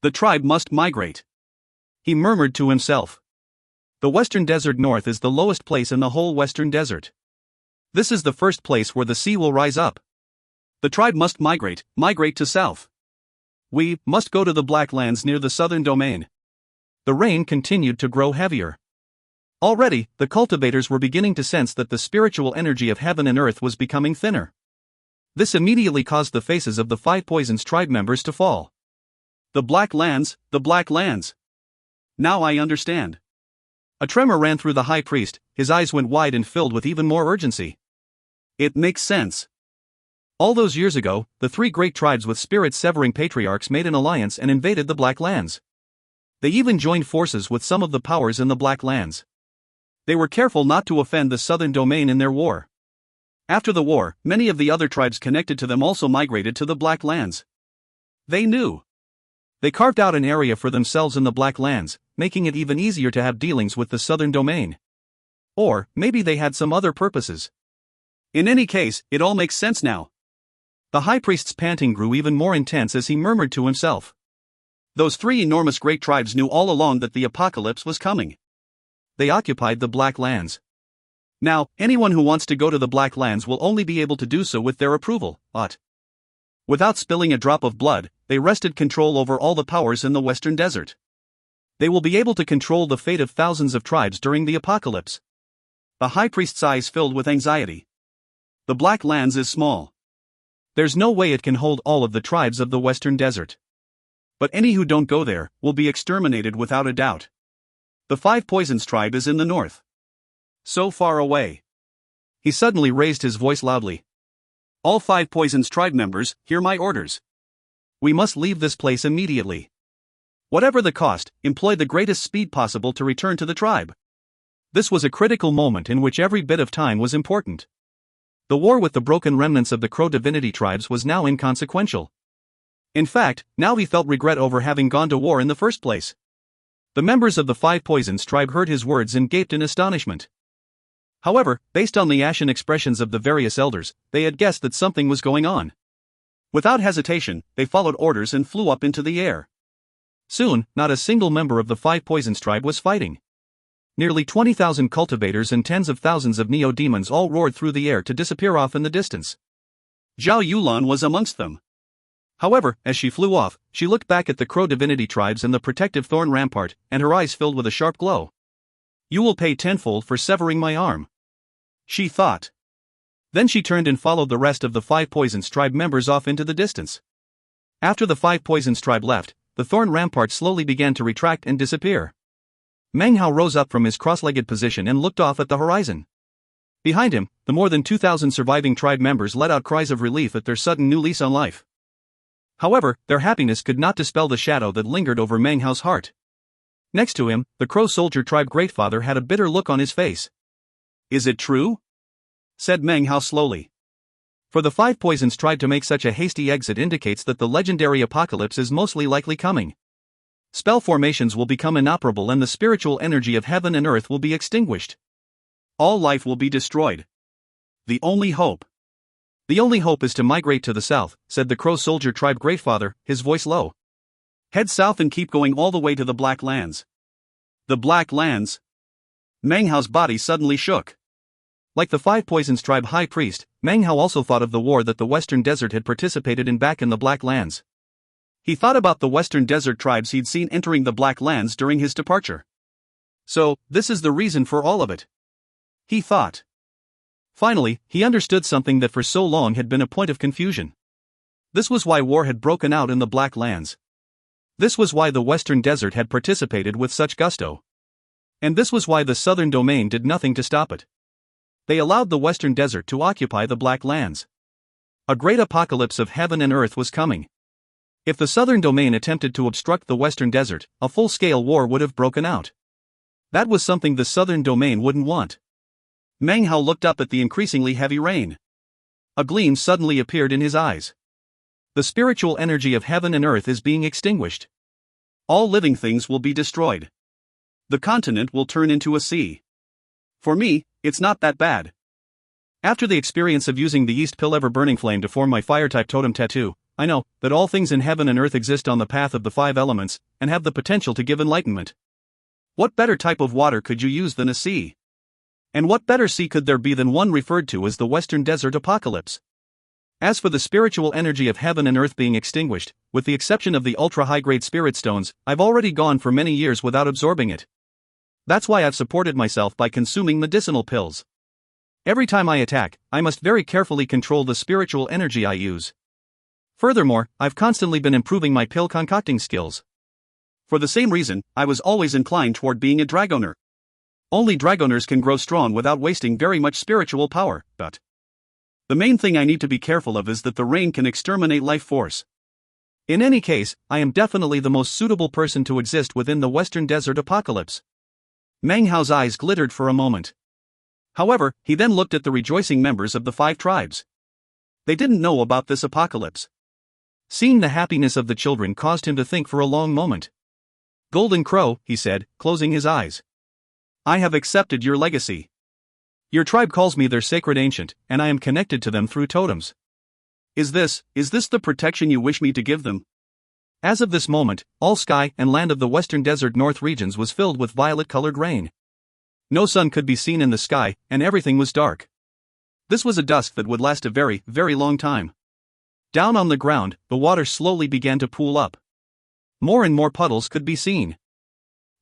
The tribe must migrate. He murmured to himself. The Western Desert North is the lowest place in the whole Western Desert. This is the first place where the sea will rise up. The tribe must migrate to south. We must go to the Black Lands near the southern domain. The rain continued to grow heavier. Already, the cultivators were beginning to sense that the spiritual energy of heaven and earth was becoming thinner. This immediately caused the faces of the Five Poisons tribe members to fall. The Black Lands, the Black Lands. Now I understand. A tremor ran through the high priest, his eyes went wide and filled with even more urgency. It makes sense. All those years ago, the three great tribes with spirit-severing patriarchs made an alliance and invaded the Black Lands. They even joined forces with some of the powers in the Black Lands. They were careful not to offend the southern domain in their war. After the war, many of the other tribes connected to them also migrated to the Black Lands. They knew. They carved out an area for themselves in the Black Lands, making it even easier to have dealings with the southern domain. Or, maybe they had some other purposes. In any case, it all makes sense now. The high priest's panting grew even more intense as he murmured to himself. Those three enormous great tribes knew all along that the apocalypse was coming. They occupied the Black Lands. Now, anyone who wants to go to the Black Lands will only be able to do so with their approval, but without spilling a drop of blood, they wrested control over all the powers in the Western Desert. They will be able to control the fate of thousands of tribes during the apocalypse. The high priest's eyes filled with anxiety. The Black Lands is small. There's no way it can hold all of the tribes of the Western Desert. But any who don't go there will be exterminated without a doubt. The Five Poisons tribe is in the north. So far away. He suddenly raised his voice loudly. All Five Poisons tribe members, hear my orders. We must leave this place immediately. Whatever the cost, employ the greatest speed possible to return to the tribe. This was a critical moment in which every bit of time was important. The war with the broken remnants of the Crow divinity tribes was now inconsequential. In fact, now he felt regret over having gone to war in the first place. The members of the Five Poisons tribe heard his words and gaped in astonishment. However, based on the ashen expressions of the various elders, they had guessed that something was going on. Without hesitation, they followed orders and flew up into the air. Soon, not a single member of the Five Poisons tribe was fighting. Nearly 20,000 cultivators and tens of thousands of neo-demons all roared through the air to disappear off in the distance. Zhao Yulan was amongst them. However, as she flew off, she looked back at the Crow divinity tribes and the protective thorn rampart, and her eyes filled with a sharp glow. You will pay tenfold for severing my arm, she thought. Then she turned and followed the rest of the Five Poisons tribe members off into the distance. After the Five Poisons tribe left, the thorn rampart slowly began to retract and disappear. Meng rose up from his cross-legged position and looked off at the horizon. Behind him, the more than 2,000 surviving tribe members let out cries of relief at their sudden new lease on life. However, their happiness could not dispel the shadow that lingered over Meng Hao's heart. Next to him, the Crow soldier tribe greatfather had a bitter look on his face. Is it true? Said Meng Hao slowly. For the Five Poisons tribe to make such a hasty exit indicates that the legendary apocalypse is mostly likely coming. Spell formations will become inoperable and the spiritual energy of heaven and earth will be extinguished. All life will be destroyed. The only hope is to migrate to the south, said the Crow soldier tribe greatfather, his voice low. Head south and keep going all the way to the Black Lands. The Black Lands? Meng Hao's body suddenly shook. Like the Five Poisons tribe high priest, Meng Hao also thought of the war that the Western Desert had participated in back in the Black Lands. He thought about the Western Desert tribes he'd seen entering the Black Lands during his departure. So, this is the reason for all of it, he thought. Finally, he understood something that for so long had been a point of confusion. This was why war had broken out in the Black Lands. This was why the Western Desert had participated with such gusto. And this was why the Southern Domain did nothing to stop it. They allowed the Western Desert to occupy the Black Lands. A great apocalypse of heaven and earth was coming. If the Southern Domain attempted to obstruct the Western Desert, a full-scale war would have broken out. That was something the Southern Domain wouldn't want. Meng Hao looked up at the increasingly heavy rain. A gleam suddenly appeared in his eyes. The spiritual energy of heaven and earth is being extinguished. All living things will be destroyed. The continent will turn into a sea. For me, it's not that bad. After the experience of using the yeast pill ever-burning flame to form my fire-type totem tattoo, I know that all things in heaven and earth exist on the path of the five elements, and have the potential to give enlightenment. What better type of water could you use than a sea? And what better sea could there be than one referred to as the Western Desert Apocalypse? As for the spiritual energy of heaven and earth being extinguished, with the exception of the ultra-high-grade spirit stones, I've already gone for many years without absorbing it. That's why I've supported myself by consuming medicinal pills. Every time I attack, I must very carefully control the spiritual energy I use. Furthermore, I've constantly been improving my pill concocting skills. For the same reason, I was always inclined toward being a dragoner. Only dragoners can grow strong without wasting very much spiritual power, but the main thing I need to be careful of is that the rain can exterminate life force. In any case, I am definitely the most suitable person to exist within the Western Desert Apocalypse. Meng Hao's eyes glittered for a moment. However, he then looked at the rejoicing members of the 5 tribes. They didn't know about this apocalypse. Seeing the happiness of the children caused him to think for a long moment. Golden Crow, he said, closing his eyes. I have accepted your legacy. Your tribe calls me their sacred ancient, and I am connected to them through totems. Is this the protection you wish me to give them? As of this moment, all sky and land of the Western Desert North regions was filled with violet-colored rain. No sun could be seen in the sky, and everything was dark. This was a dusk that would last a very, very long time. Down on the ground, the water slowly began to pool up. More and more puddles could be seen.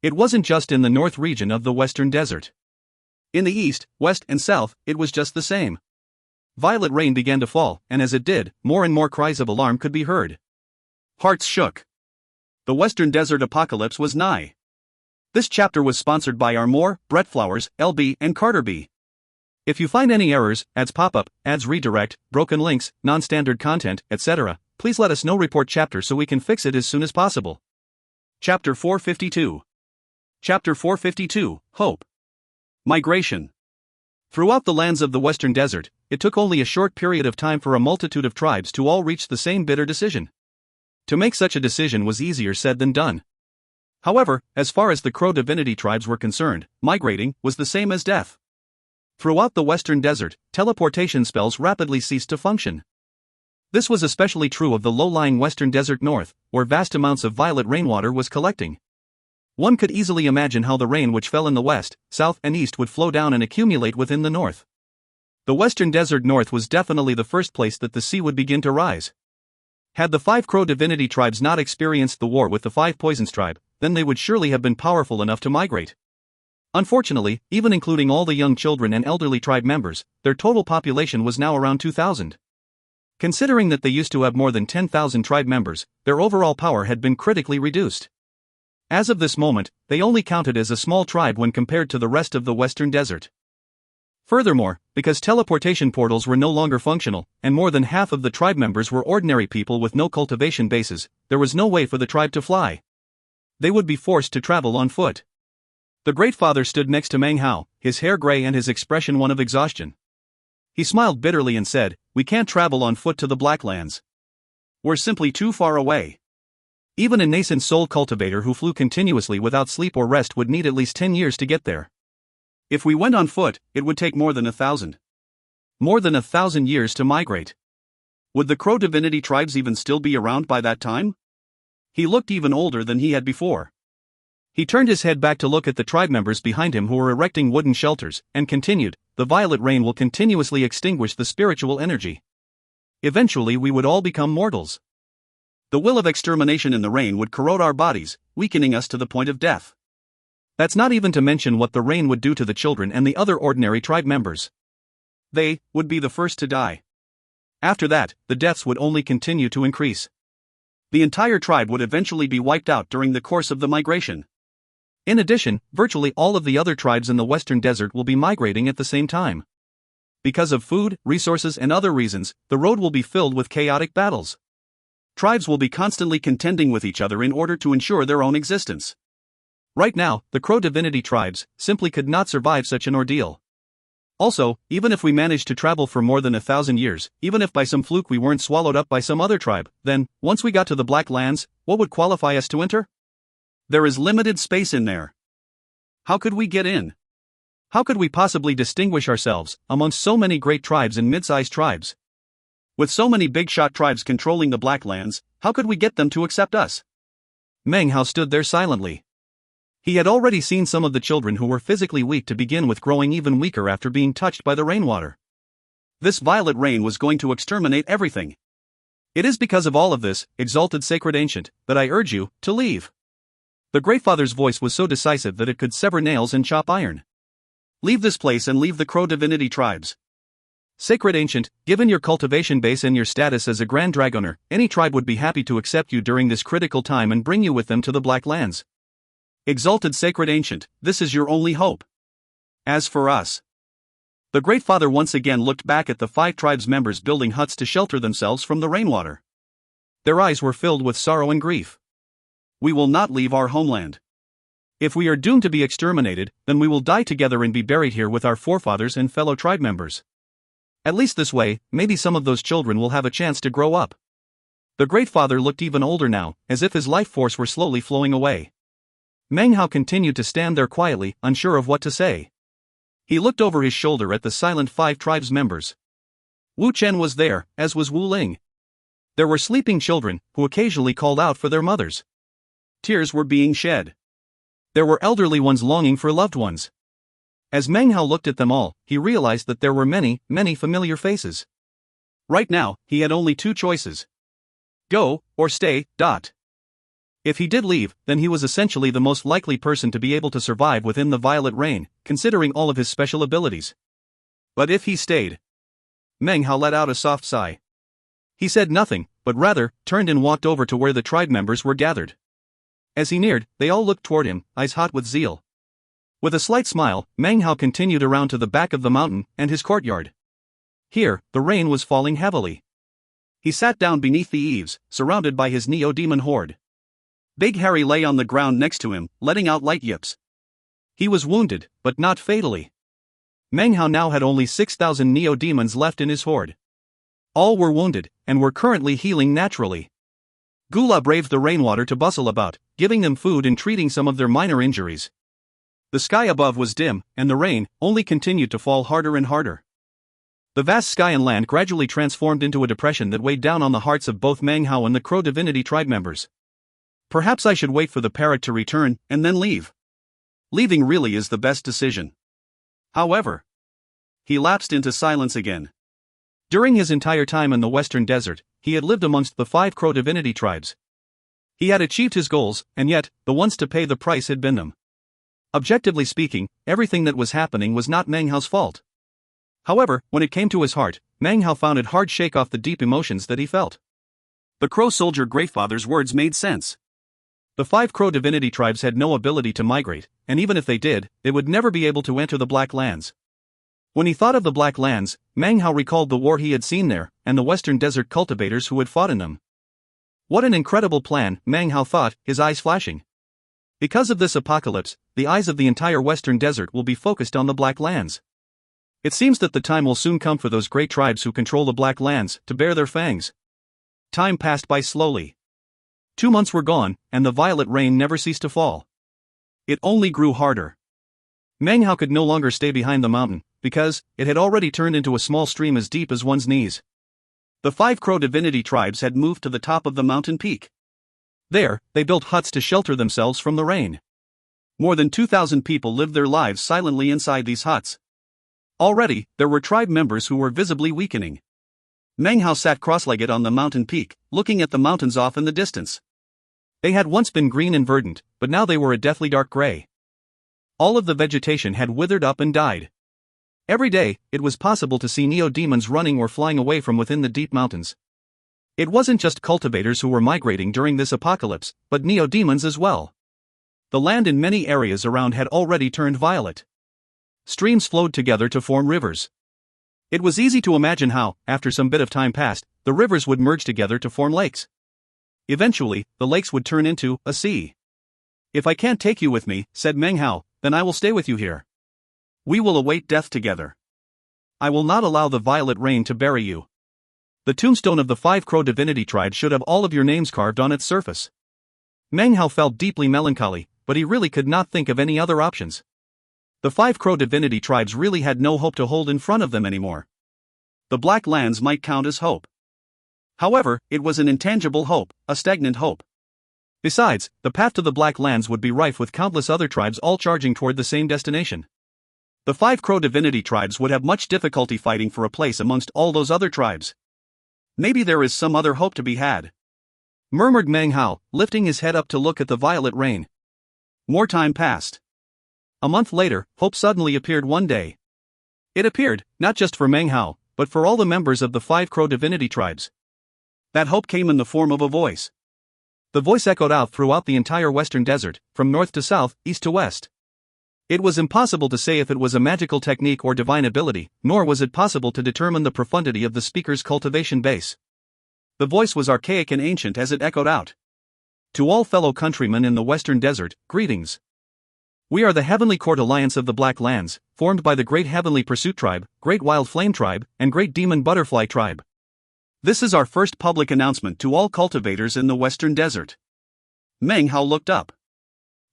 It wasn't just in the north region of the Western Desert. In the east, west, and south, it was just the same. Violet rain began to fall, and as it did, more and more cries of alarm could be heard. Hearts shook. The Western Desert Apocalypse was nigh. This chapter was sponsored by Armour, Brett Flowers, LB, and Carter B. If you find any errors, ads pop up, ads redirect, broken links, non-standard content, etc., please let us know. Report chapter so we can fix it as soon as possible. Chapter 452. Chapter 452, Hope. Migration. Throughout the lands of the Western Desert, it took only a short period of time for a multitude of tribes to all reach the same bitter decision. To make such a decision was easier said than done. However, as far as the Crow divinity tribes were concerned, migrating was the same as death. Throughout the Western Desert, teleportation spells rapidly ceased to function. This was especially true of the low-lying Western Desert North, where vast amounts of violet rainwater was collecting. One could easily imagine how the rain which fell in the west, south, and east would flow down and accumulate within the north. The Western Desert North was definitely the first place that the sea would begin to rise. Had the 5 Crow divinity tribes not experienced the war with the 5 Poisons tribe, then they would surely have been powerful enough to migrate. Unfortunately, even including all the young children and elderly tribe members, their total population was now around 2,000. Considering that they used to have more than 10,000 tribe members, their overall power had been critically reduced. As of this moment, they only counted as a small tribe when compared to the rest of the Western Desert. Furthermore, because teleportation portals were no longer functional, and more than half of the tribe members were ordinary people with no cultivation bases, there was no way for the tribe to fly. They would be forced to travel on foot. The Great Father stood next to Meng Hao, his hair gray and his expression one of exhaustion. He smiled bitterly and said, "We can't travel on foot to the Blacklands. We're simply too far away." Even a nascent soul cultivator who flew continuously without sleep or rest would need at least 10 years to get there. If we went on foot, it would take more than 1,000. More than 1,000 years to migrate. Would the Crow divinity tribes even still be around by that time? He looked even older than he had before. He turned his head back to look at the tribe members behind him who were erecting wooden shelters, and continued, "The violet rain will continuously extinguish the spiritual energy. Eventually we would all become mortals. The will of extermination in the rain would corrode our bodies, weakening us to the point of death. That's not even to mention what the rain would do to the children and the other ordinary tribe members. They would be the first to die. After that, the deaths would only continue to increase. The entire tribe would eventually be wiped out during the course of the migration. In addition, virtually all of the other tribes in the Western Desert will be migrating at the same time. Because of food, resources, and other reasons, the road will be filled with chaotic battles. Tribes will be constantly contending with each other in order to ensure their own existence. Right now, the Crow divinity tribes simply could not survive such an ordeal. Also, even if we managed to travel for more than 1,000 years, even if by some fluke we weren't swallowed up by some other tribe, then, once we got to the Black Lands, what would qualify us to enter? There is limited space in there. How could we get in? How could we possibly distinguish ourselves amongst so many great tribes and mid-sized tribes? With so many big-shot tribes controlling the Black Lands, how could we get them to accept us? Meng Hao stood there silently. He had already seen some of the children who were physically weak to begin with growing even weaker after being touched by the rainwater. This violet rain was going to exterminate everything. It is because of all of this, exalted sacred ancient, that I urge you to leave. The Great Father's voice was so decisive that it could sever nails and chop iron. Leave this place and leave the Crow divinity tribes. Sacred Ancient, given your cultivation base and your status as a Grand Dragoner, any tribe would be happy to accept you during this critical time and bring you with them to the Black Lands. Exalted Sacred Ancient, this is your only hope. As for us. The Great Father once again looked back at the 5 tribes members building huts to shelter themselves from the rainwater. Their eyes were filled with sorrow and grief. We will not leave our homeland. If we are doomed to be exterminated, then we will die together and be buried here with our forefathers and fellow tribe members. At least this way, maybe some of those children will have a chance to grow up. The Great Father looked even older now, as if his life force were slowly flowing away. Meng Hao continued to stand there quietly, unsure of what to say. He looked over his shoulder at the silent 5 tribes members. Wu Chen was there, as was Wu Ling. There were sleeping children, who occasionally called out for their mothers. Tears were being shed. There were elderly ones longing for loved ones. As Meng Hao looked at them all, he realized that there were many, many familiar faces. Right now, he had only 2 choices. Go, or stay. If he did leave, then he was essentially the most likely person to be able to survive within the violet rain, considering all of his special abilities. But if he stayed... Meng Hao let out a soft sigh. He said nothing, but rather, turned and walked over to where the tribe members were gathered. As he neared, they all looked toward him, eyes hot with zeal. With a slight smile, Meng Hao continued around to the back of the mountain and his courtyard. Here, the rain was falling heavily. He sat down beneath the eaves, surrounded by his neo-demon horde. Big Harry lay on the ground next to him, letting out light yips. He was wounded, but not fatally. Meng Hao now had only 6,000 neo-demons left in his horde. All were wounded, and were currently healing naturally. Gula braved the rainwater to bustle about, giving them food and treating some of their minor injuries. The sky above was dim, and the rain only continued to fall harder and harder. The vast sky and land gradually transformed into a depression that weighed down on the hearts of both Meng Hao and the Crow divinity tribe members. Perhaps I should wait for the parrot to return, and then leave. Leaving really is the best decision. However, he lapsed into silence again. During his entire time in the Western Desert, he had lived amongst the 5 Crow divinity tribes. He had achieved his goals, and yet, the ones to pay the price had been them. Objectively speaking, everything that was happening was not Meng Hao's fault. However, when it came to his heart, Meng Hao found it hard to shake off the deep emotions that he felt. The Crow Soldier Greatfather's words made sense. The 5 Crow divinity tribes had no ability to migrate, and even if they did, they would never be able to enter the Black Lands. When he thought of the Black Lands, Meng Hao recalled the war he had seen there, and the Western Desert cultivators who had fought in them. What an incredible plan, Meng Hao thought, his eyes flashing. Because of this apocalypse, the eyes of the entire Western Desert will be focused on the Black Lands. It seems that the time will soon come for those great tribes who control the Black Lands to bare their fangs. Time passed by slowly. 2 months were gone, and the violet rain never ceased to fall. It only grew harder. Meng Hao could no longer stay behind the mountain, because it had already turned into a small stream as deep as one's knees. The 5 Crow divinity tribes had moved to the top of the mountain peak. There, they built huts to shelter themselves from the rain. More than 2,000 people lived their lives silently inside these huts. Already, there were tribe members who were visibly weakening. Meng Hao sat cross-legged on the mountain peak, looking at the mountains off in the distance. They had once been green and verdant, but now they were a deathly dark gray. All of the vegetation had withered up and died. Every day, it was possible to see neo-demons running or flying away from within the deep mountains. It wasn't just cultivators who were migrating during this apocalypse, but neo-demons as well. The land in many areas around had already turned violet. Streams flowed together to form rivers. It was easy to imagine how, after some bit of time passed, the rivers would merge together to form lakes. Eventually, the lakes would turn into a sea. If I can't take you with me, said Meng Hao, then I will stay with you here. We will await death together. I will not allow the violet rain to bury you. The tombstone of the 5 Crow divinity tribe should have all of your names carved on its surface. Meng Hao felt deeply melancholy, but he really could not think of any other options. The 5 Crow divinity tribes really had no hope to hold in front of them anymore. The Black Lands might count as hope. However, it was an intangible hope, a stagnant hope. Besides, the path to the Black Lands would be rife with countless other tribes all charging toward the same destination. The 5 Crow divinity tribes would have much difficulty fighting for a place amongst all those other tribes. Maybe there is some other hope to be had, murmured Meng Hao, lifting his head up to look at the violet rain. More time passed. A month later, hope suddenly appeared one day. It appeared, not just for Meng Hao, but for all the members of the 5 Crow divinity tribes. That hope came in the form of a voice. The voice echoed out throughout the entire western desert, from north to south, east to west. It was impossible to say if it was a magical technique or divine ability, nor was it possible to determine the profundity of the speaker's cultivation base. The voice was archaic and ancient as it echoed out. To all fellow countrymen in the western desert, greetings. We are the Heavenly Court Alliance of the Black Lands, formed by the Great Heavenly Pursuit Tribe, Great Wild Flame Tribe, and Great Demon Butterfly Tribe. This is our first public announcement to all cultivators in the western desert. Meng Hao looked up.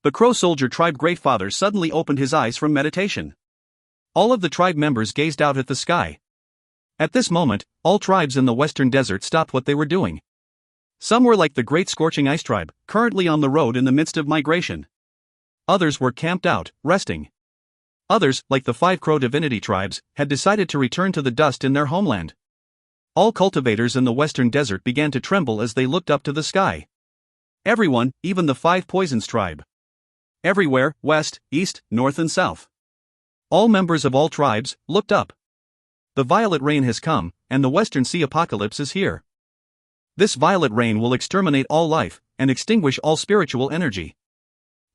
The Crow Soldier Tribe Great Father suddenly opened his eyes from meditation. All of the tribe members gazed out at the sky. At this moment, all tribes in the western desert stopped what they were doing. Some were like the Great Scorching Ice Tribe, currently on the road in the midst of migration. Others were camped out, resting. Others, like the 5 Crow divinity tribes, had decided to return to the dust in their homeland. All cultivators in the western desert began to tremble as they looked up to the sky. Everyone, even the 5 Poisons tribe. Everywhere, west, east, north and south. All members of all tribes, looked up. The violet rain has come, and the western sea apocalypse is here. This violet rain will exterminate all life, and extinguish all spiritual energy.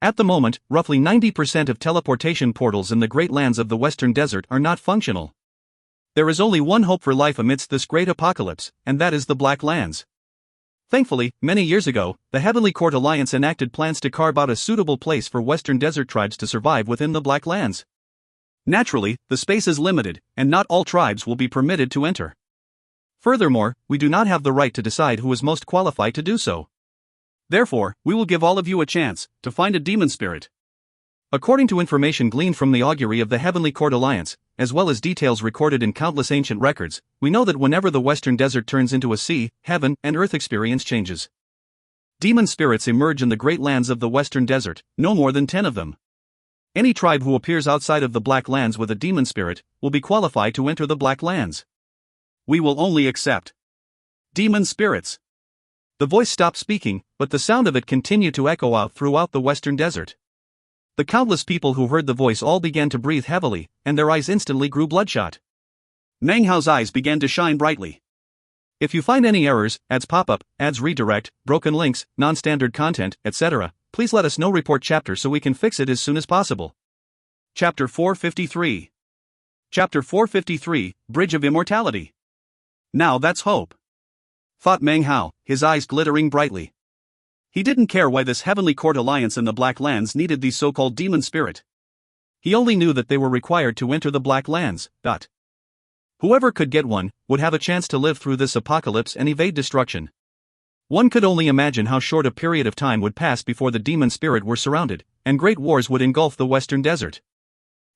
At the moment, roughly 90% of teleportation portals in the Great Lands of the Western Desert are not functional. There is only one hope for life amidst this great apocalypse, and that is the Black Lands. Thankfully, many years ago, the Heavenly Court Alliance enacted plans to carve out a suitable place for Western Desert tribes to survive within the Black Lands. Naturally, the space is limited, and not all tribes will be permitted to enter. Furthermore, we do not have the right to decide who is most qualified to do so. Therefore, we will give all of you a chance to find a demon spirit. According to information gleaned from the augury of the Heavenly Court Alliance, as well as details recorded in countless ancient records, we know that whenever the Western Desert turns into a sea, heaven, and earth experience changes. Demon spirits emerge in the Great Lands of the Western Desert, no more than 10 of them. Any tribe who appears outside of the Black Lands with a demon spirit will be qualified to enter the Black Lands. We will only accept demon spirits. The voice stopped speaking, but the sound of it continued to echo out throughout the western desert. The countless people who heard the voice all began to breathe heavily, and their eyes instantly grew bloodshot. Meng Hao's eyes began to shine brightly. If you find any errors, ads pop-up, ads redirect, broken links, non-standard content, etc., please let us know. Report chapter so we can fix it as soon as possible. Chapter 453. Chapter 453, Bridge of Immortality. Now that's hope, thought Meng Hao, his eyes glittering brightly. He didn't care why this Heavenly Court Alliance in the Black Lands needed these so-called demon spirit. He only knew that they were required to enter the Black Lands. Whoever could get one would have a chance to live through this apocalypse and evade destruction. One could only imagine how short a period of time would pass before the demon spirit were surrounded, and great wars would engulf the western desert.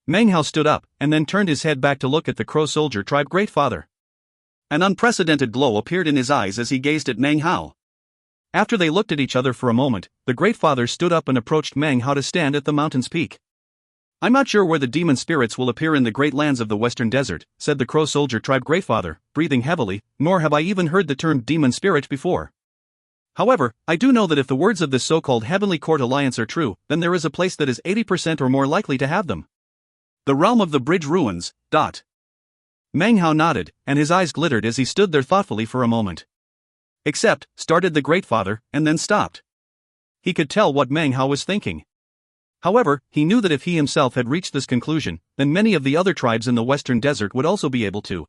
Meng Hao stood up, and then turned his head back to look at the Crow Soldier Tribe Great Father. An unprecedented glow appeared in his eyes as he gazed at Meng Hao. After they looked at each other for a moment, the Great Father stood up and approached Meng Hao to stand at the mountain's peak. I'm not sure where the demon spirits will appear in the Great Lands of the Western Desert, said the Crow Soldier Tribe Great Father, breathing heavily, nor have I even heard the term demon spirit before. However, I do know that if the words of this so-called Heavenly Court Alliance are true, then there is a place that is 80% or more likely to have them. The realm of the Bridge Ruins. Meng Hao nodded, and his eyes glittered as he stood there thoughtfully for a moment. Except, started the Great Father, and then stopped. He could tell what Meng Hao was thinking. However, he knew that if he himself had reached this conclusion, then many of the other tribes in the Western Desert would also be able to.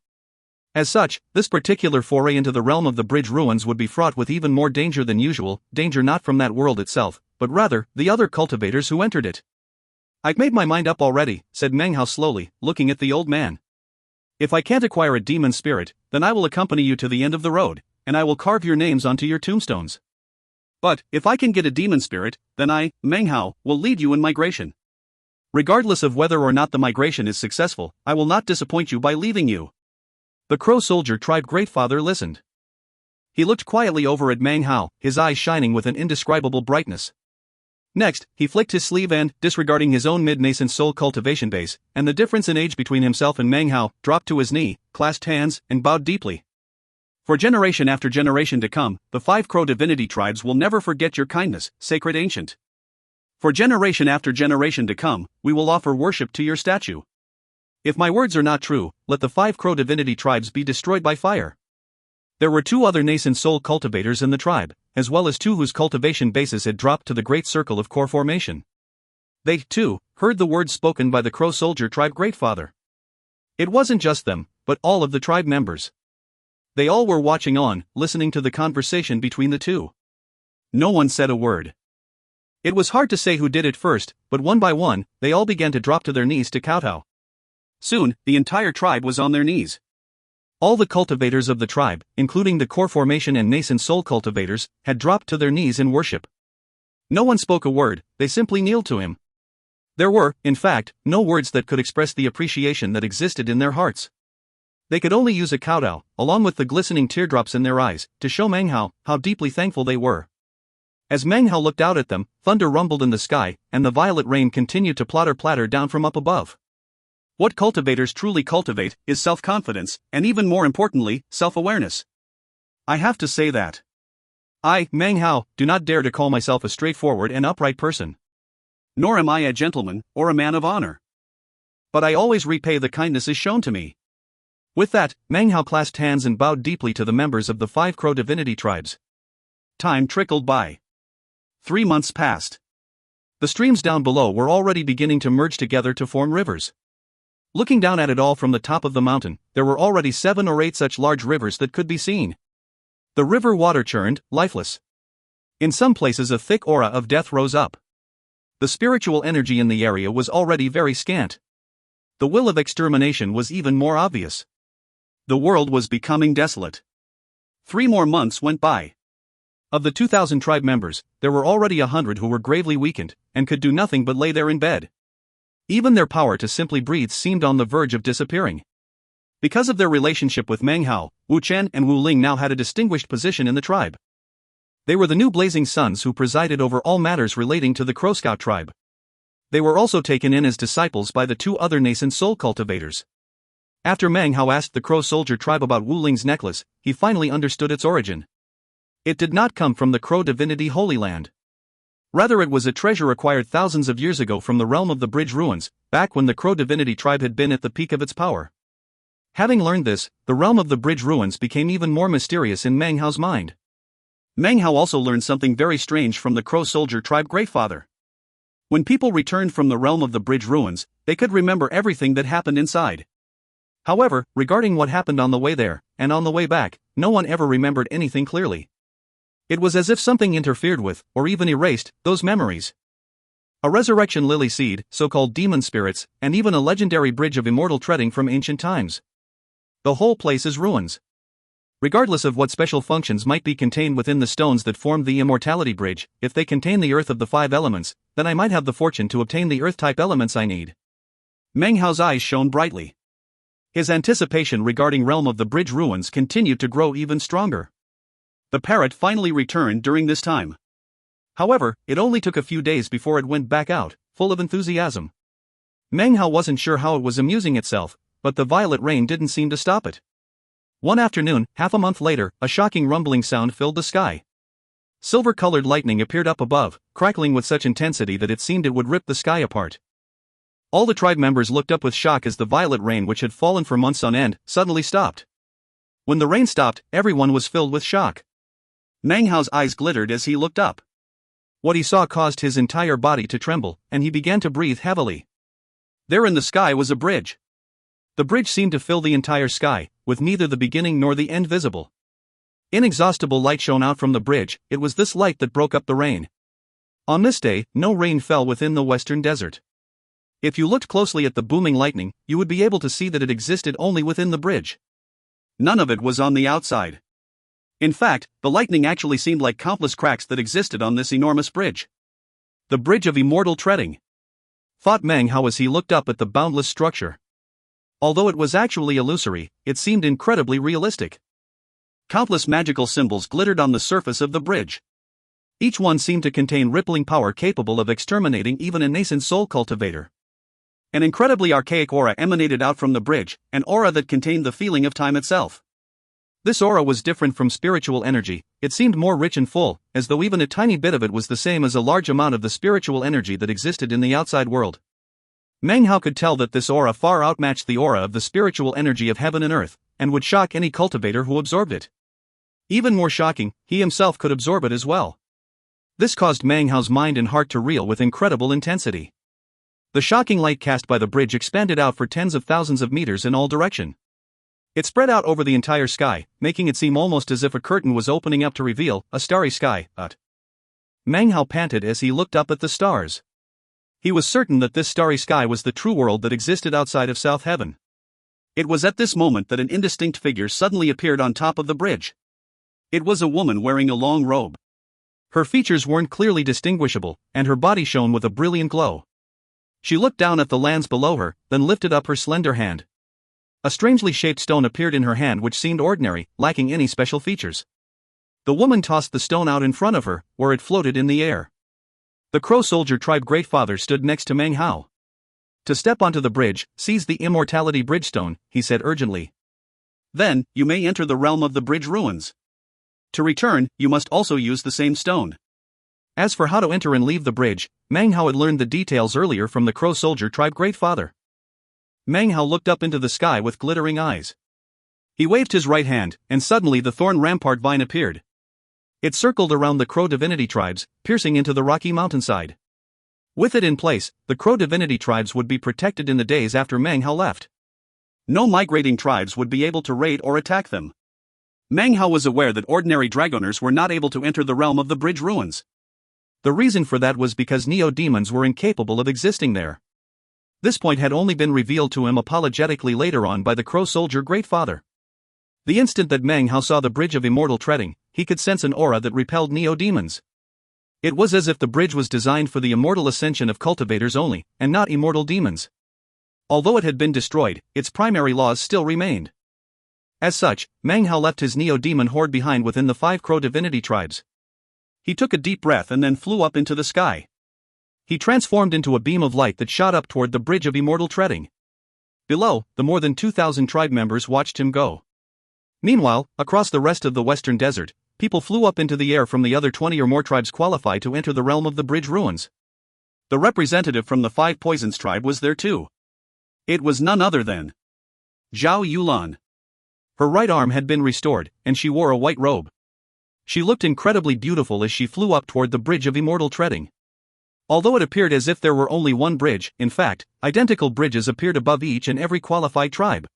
As such, this particular foray into the realm of the Bridge Ruins would be fraught with even more danger than usual, danger not from that world itself, but rather, the other cultivators who entered it. I've made my mind up already, said Meng Hao slowly, looking at the old man. If I can't acquire a demon spirit, then I will accompany you to the end of the road, and I will carve your names onto your tombstones. But, if I can get a demon spirit, then I, Meng Hao, will lead you in migration. Regardless of whether or not the migration is successful, I will not disappoint you by leaving you." The Crow Soldier Tribe Greatfather listened. He looked quietly over at Meng Hao, his eyes shining with an indescribable brightness. Next, he flicked his sleeve and, disregarding his own mid-nascent soul cultivation base, and the difference in age between himself and Meng Hao, dropped to his knee, clasped hands, and bowed deeply. "For generation after generation to come, the 5 Crow divinity tribes will never forget your kindness, sacred ancient. For generation after generation to come, we will offer worship to your statue. If my words are not true, let the 5 Crow divinity tribes be destroyed by fire." There were 2 other nascent soul cultivators in the tribe, as well as 2 whose cultivation bases had dropped to the great circle of core formation. They, too, heard the words spoken by the Crow Soldier Tribe Greatfather. It wasn't just them, but all of the tribe members. They all were watching on, listening to the conversation between the 2. No one said a word. It was hard to say who did it first, but one by one, they all began to drop to their knees to kowtow. Soon, the entire tribe was on their knees. All the cultivators of the tribe, including the core formation and nascent soul cultivators, had dropped to their knees in worship. No one spoke a word, they simply kneeled to him. There were, in fact, no words that could express the appreciation that existed in their hearts. They could only use a kowtow, along with the glistening teardrops in their eyes, to show Meng Hao how deeply thankful they were. As Meng Hao looked out at them, thunder rumbled in the sky, and the violet rain continued to platter down from up above. What cultivators truly cultivate is self-confidence, and even more importantly, self-awareness. I have to say that I, Meng Hao, do not dare to call myself a straightforward and upright person. Nor am I a gentleman, or a man of honor. But I always repay the kindnesses shown to me. With that, Meng Hao clasped hands and bowed deeply to the members of the 5 Crow divinity tribes. Time trickled by. 3 months passed. The streams down below were already beginning to merge together to form rivers. Looking down at it all from the top of the mountain, there were already 7 or 8 such large rivers that could be seen. The river water churned, lifeless. In some places a thick aura of death rose up. The spiritual energy in the area was already very scant. The will of extermination was even more obvious. The world was becoming desolate. 3 more months went by. Of the 2,000 tribe members, there were already 100 who were gravely weakened, and could do nothing but lay there in bed. Even their power to simply breathe seemed on the verge of disappearing. Because of their relationship with Meng Hao, Wu Chen and Wu Ling now had a distinguished position in the tribe. They were the new Blazing Sons who presided over all matters relating to the Crow Scout tribe. They were also taken in as disciples by the 2 other nascent soul cultivators. After Meng Hao asked the Crow Soldier tribe about Wu Ling's necklace, he finally understood its origin. It did not come from the Crow divinity Holy Land. Rather, it was a treasure acquired thousands of years ago from the realm of the Bridge Ruins, back when the Crow divinity tribe had been at the peak of its power. Having learned this, the realm of the Bridge Ruins became even more mysterious in Meng Hao's mind. Meng Hao also learned something very strange from the Crow Soldier Tribe Greatfather. When people returned from the realm of the Bridge Ruins, they could remember everything that happened inside. However, regarding what happened on the way there, and on the way back, no one ever remembered anything clearly. It was as if something interfered with, or even erased, those memories. A resurrection lily seed, so-called demon spirits, and even a legendary bridge of immortal treading from ancient times. The whole place is ruins. Regardless of what special functions might be contained within the stones that formed the immortality bridge, if they contain the earth of the 5 elements, then I might have the fortune to obtain the earth-type elements I need. Meng Hao's eyes shone brightly. His anticipation regarding realm of the Bridge Ruins continued to grow even stronger. The parrot finally returned during this time. However, it only took a few days before it went back out, full of enthusiasm. Meng Hao wasn't sure how it was amusing itself, but the violet rain didn't seem to stop it. One afternoon, half a month later, a shocking rumbling sound filled the sky. Silver-colored lightning appeared up above, crackling with such intensity that it seemed it would rip the sky apart. All the tribe members looked up with shock as the violet rain, which had fallen for months on end, suddenly stopped. When the rain stopped, everyone was filled with shock. Meng Hao's eyes glittered as he looked up. What he saw caused his entire body to tremble, and he began to breathe heavily. There in the sky was a bridge. The bridge seemed to fill the entire sky, with neither the beginning nor the end visible. Inexhaustible light shone out from the bridge. It was this light that broke up the rain. On this day, no rain fell within the western desert. If you looked closely at the booming lightning, you would be able to see that it existed only within the bridge. None of it was on the outside. In fact, the lightning actually seemed like countless cracks that existed on this enormous bridge. The bridge of immortal treading, thought Meng Hao as he looked up at the boundless structure. Although it was actually illusory, it seemed incredibly realistic. Countless magical symbols glittered on the surface of the bridge. Each one seemed to contain rippling power capable of exterminating even a nascent soul cultivator. An incredibly archaic aura emanated out from the bridge, an aura that contained the feeling of time itself. This aura was different from spiritual energy, it seemed more rich and full, as though even a tiny bit of it was the same as a large amount of the spiritual energy that existed in the outside world. Meng Hao could tell that this aura far outmatched the aura of the spiritual energy of heaven and earth, and would shock any cultivator who absorbed it. Even more shocking, he himself could absorb it as well. This caused Meng Hao's mind and heart to reel with incredible intensity. The shocking light cast by the bridge expanded out for tens of thousands of meters in all directions. It spread out over the entire sky, making it seem almost as if a curtain was opening up to reveal a starry sky. Meng Hao panted as he looked up at the stars. He was certain that this starry sky was the true world that existed outside of South Heaven. It was at this moment that an indistinct figure suddenly appeared on top of the bridge. It was a woman wearing a long robe. Her features weren't clearly distinguishable, and her body shone with a brilliant glow. She looked down at the lands below her, then lifted up her slender hand. A strangely shaped stone appeared in her hand which seemed ordinary, lacking any special features. The woman tossed the stone out in front of her, where it floated in the air. The Crow Soldier Tribe Great Father stood next to Meng Hao. To step onto the bridge, seize the Immortality Bridgestone, he said urgently. Then, you may enter the realm of the bridge ruins. To return, you must also use the same stone. As for how to enter and leave the bridge, Meng Hao had learned the details earlier from the Crow Soldier Tribe Great Father. Meng Hao looked up into the sky with glittering eyes. He waved his right hand, and suddenly the thorn rampart vine appeared. It circled around the Crow Divinity tribes, piercing into the rocky mountainside. With it in place, the Crow Divinity tribes would be protected in the days after Meng Hao left. No migrating tribes would be able to raid or attack them. Meng Hao was aware that ordinary dragoners were not able to enter the realm of the bridge ruins. The reason for that was because neo-demons were incapable of existing there. This point had only been revealed to him apologetically later on by the Crow Soldier Great Father. The instant that Meng Hao saw the bridge of immortal treading, he could sense an aura that repelled neo-demons. It was as if the bridge was designed for the immortal ascension of cultivators only, and not immortal demons. Although it had been destroyed, its primary laws still remained. As such, Meng Hao left his neo-demon horde behind within the 5 Crow Divinity tribes. He took a deep breath and then flew up into the sky. He transformed into a beam of light that shot up toward the bridge of immortal treading. Below, the more than 2,000 tribe members watched him go. Meanwhile, across the rest of the western desert, people flew up into the air from the other 20 or more tribes qualified to enter the realm of the bridge ruins. The representative from the 5 Poisons tribe was there too. It was none other than Zhao Yulan. Her right arm had been restored, and she wore a white robe. She looked incredibly beautiful as she flew up toward the bridge of immortal treading. Although it appeared as if there were only one bridge, in fact, identical bridges appeared above each and every qualified tribe.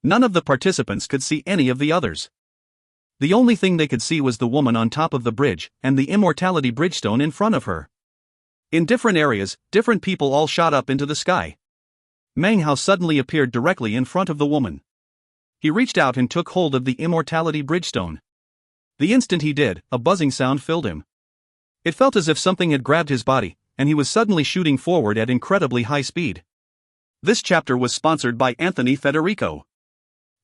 None of the participants could see any of the others. The only thing they could see was the woman on top of the bridge, and the Immortality Bridgestone in front of her. In different areas, different people all shot up into the sky. Meng Hao suddenly appeared directly in front of the woman. He reached out and took hold of the Immortality Bridgestone. The instant he did, a buzzing sound filled him. It felt as if something had grabbed his body, and he was suddenly shooting forward at incredibly high speed. This chapter was sponsored by Anthony Federico.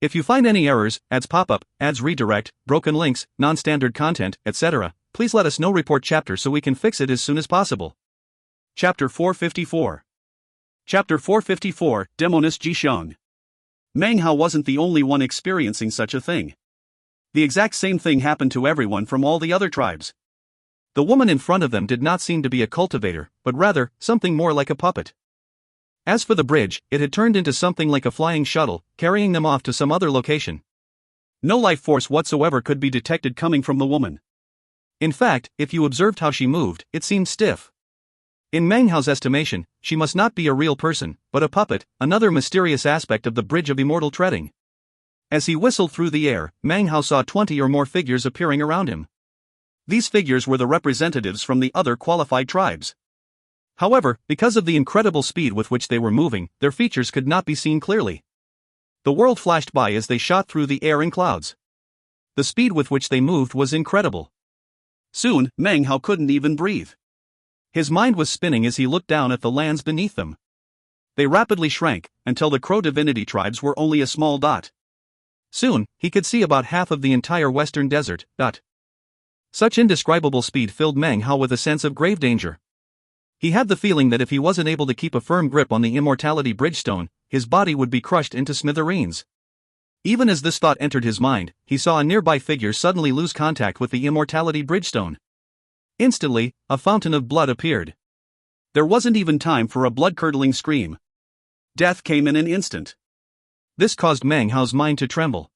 If you find any errors, ads pop up, ads redirect, broken links, non-standard content, etc., please let us know. Report chapter so we can fix it as soon as possible. Chapter 454. Chapter 454, Demoness Jisheng. Meng Hao wasn't the only one experiencing such a thing. The exact same thing happened to everyone from all the other tribes. The woman in front of them did not seem to be a cultivator, but rather, something more like a puppet. As for the bridge, it had turned into something like a flying shuttle, carrying them off to some other location. No life force whatsoever could be detected coming from the woman. In fact, if you observed how she moved, it seemed stiff. In Meng Hao's estimation, she must not be a real person, but a puppet, another mysterious aspect of the bridge of immortal treading. As he whistled through the air, Meng Hao saw 20 or more figures appearing around him. These figures were the representatives from the other qualified tribes. However, because of the incredible speed with which they were moving, their features could not be seen clearly. The world flashed by as they shot through the air in clouds. The speed with which they moved was incredible. Soon, Meng Hao couldn't even breathe. His mind was spinning as he looked down at the lands beneath them. They rapidly shrank, until the Crow divinity tribes were only a small dot. Soon, he could see about half of the entire western desert. Such indescribable speed filled Meng Hao with a sense of grave danger. He had the feeling that if he wasn't able to keep a firm grip on the immortality bridgestone, his body would be crushed into smithereens. Even as this thought entered his mind, he saw a nearby figure suddenly lose contact with the immortality bridgestone. Instantly, a fountain of blood appeared. There wasn't even time for a blood-curdling scream. Death came in an instant. This caused Meng Hao's mind to tremble.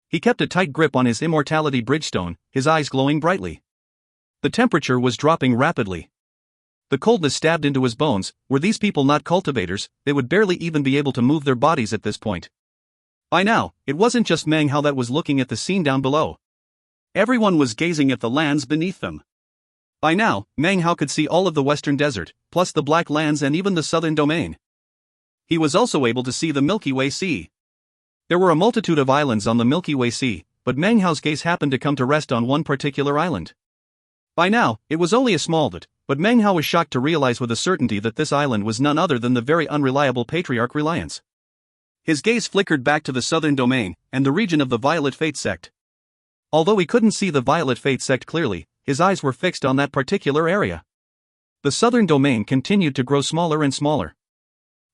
He kept a tight grip on his immortality bridgestone, his eyes glowing brightly. The temperature was dropping rapidly. The coldness stabbed into his bones. Were these people not cultivators, they would barely even be able to move their bodies at this point. By now, it wasn't just Meng Hao that was looking at the scene down below. Everyone was gazing at the lands beneath them. By now, Meng Hao could see all of the western desert, plus the black lands and even the southern domain. He was also able to see the Milky Way Sea. There were a multitude of islands on the Milky Way Sea, but Meng Hao's gaze happened to come to rest on one particular island. By now, it was only a small dot, but Meng Hao was shocked to realize with a certainty that this island was none other than the very unreliable Patriarch Reliance. His gaze flickered back to the southern domain, and the region of the Violet Fate sect. Although he couldn't see the Violet Fate sect clearly, his eyes were fixed on that particular area. The southern domain continued to grow smaller and smaller.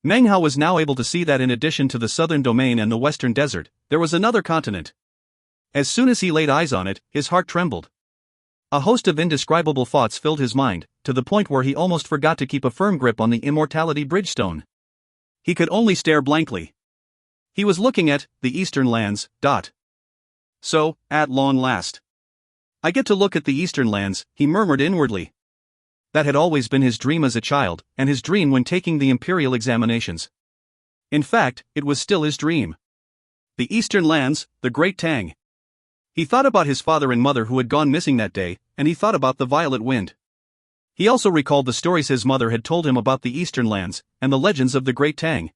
Meng Hao was now able to see that in addition to the southern domain and the western desert, there was another continent. As soon as he laid eyes on it, his heart trembled. A host of indescribable thoughts filled his mind, to the point where he almost forgot to keep a firm grip on the immortality bridgestone. He could only stare blankly. He was looking at the eastern lands. So, at long last, I get to look at the eastern lands, he murmured inwardly. That had always been his dream as a child, and his dream when taking the imperial examinations. In fact, it was still his dream. The eastern lands, the Great Tang. He thought about his father and mother who had gone missing that day, and he thought about the violet wind. He also recalled the stories his mother had told him about the eastern lands, and the legends of the Great Tang.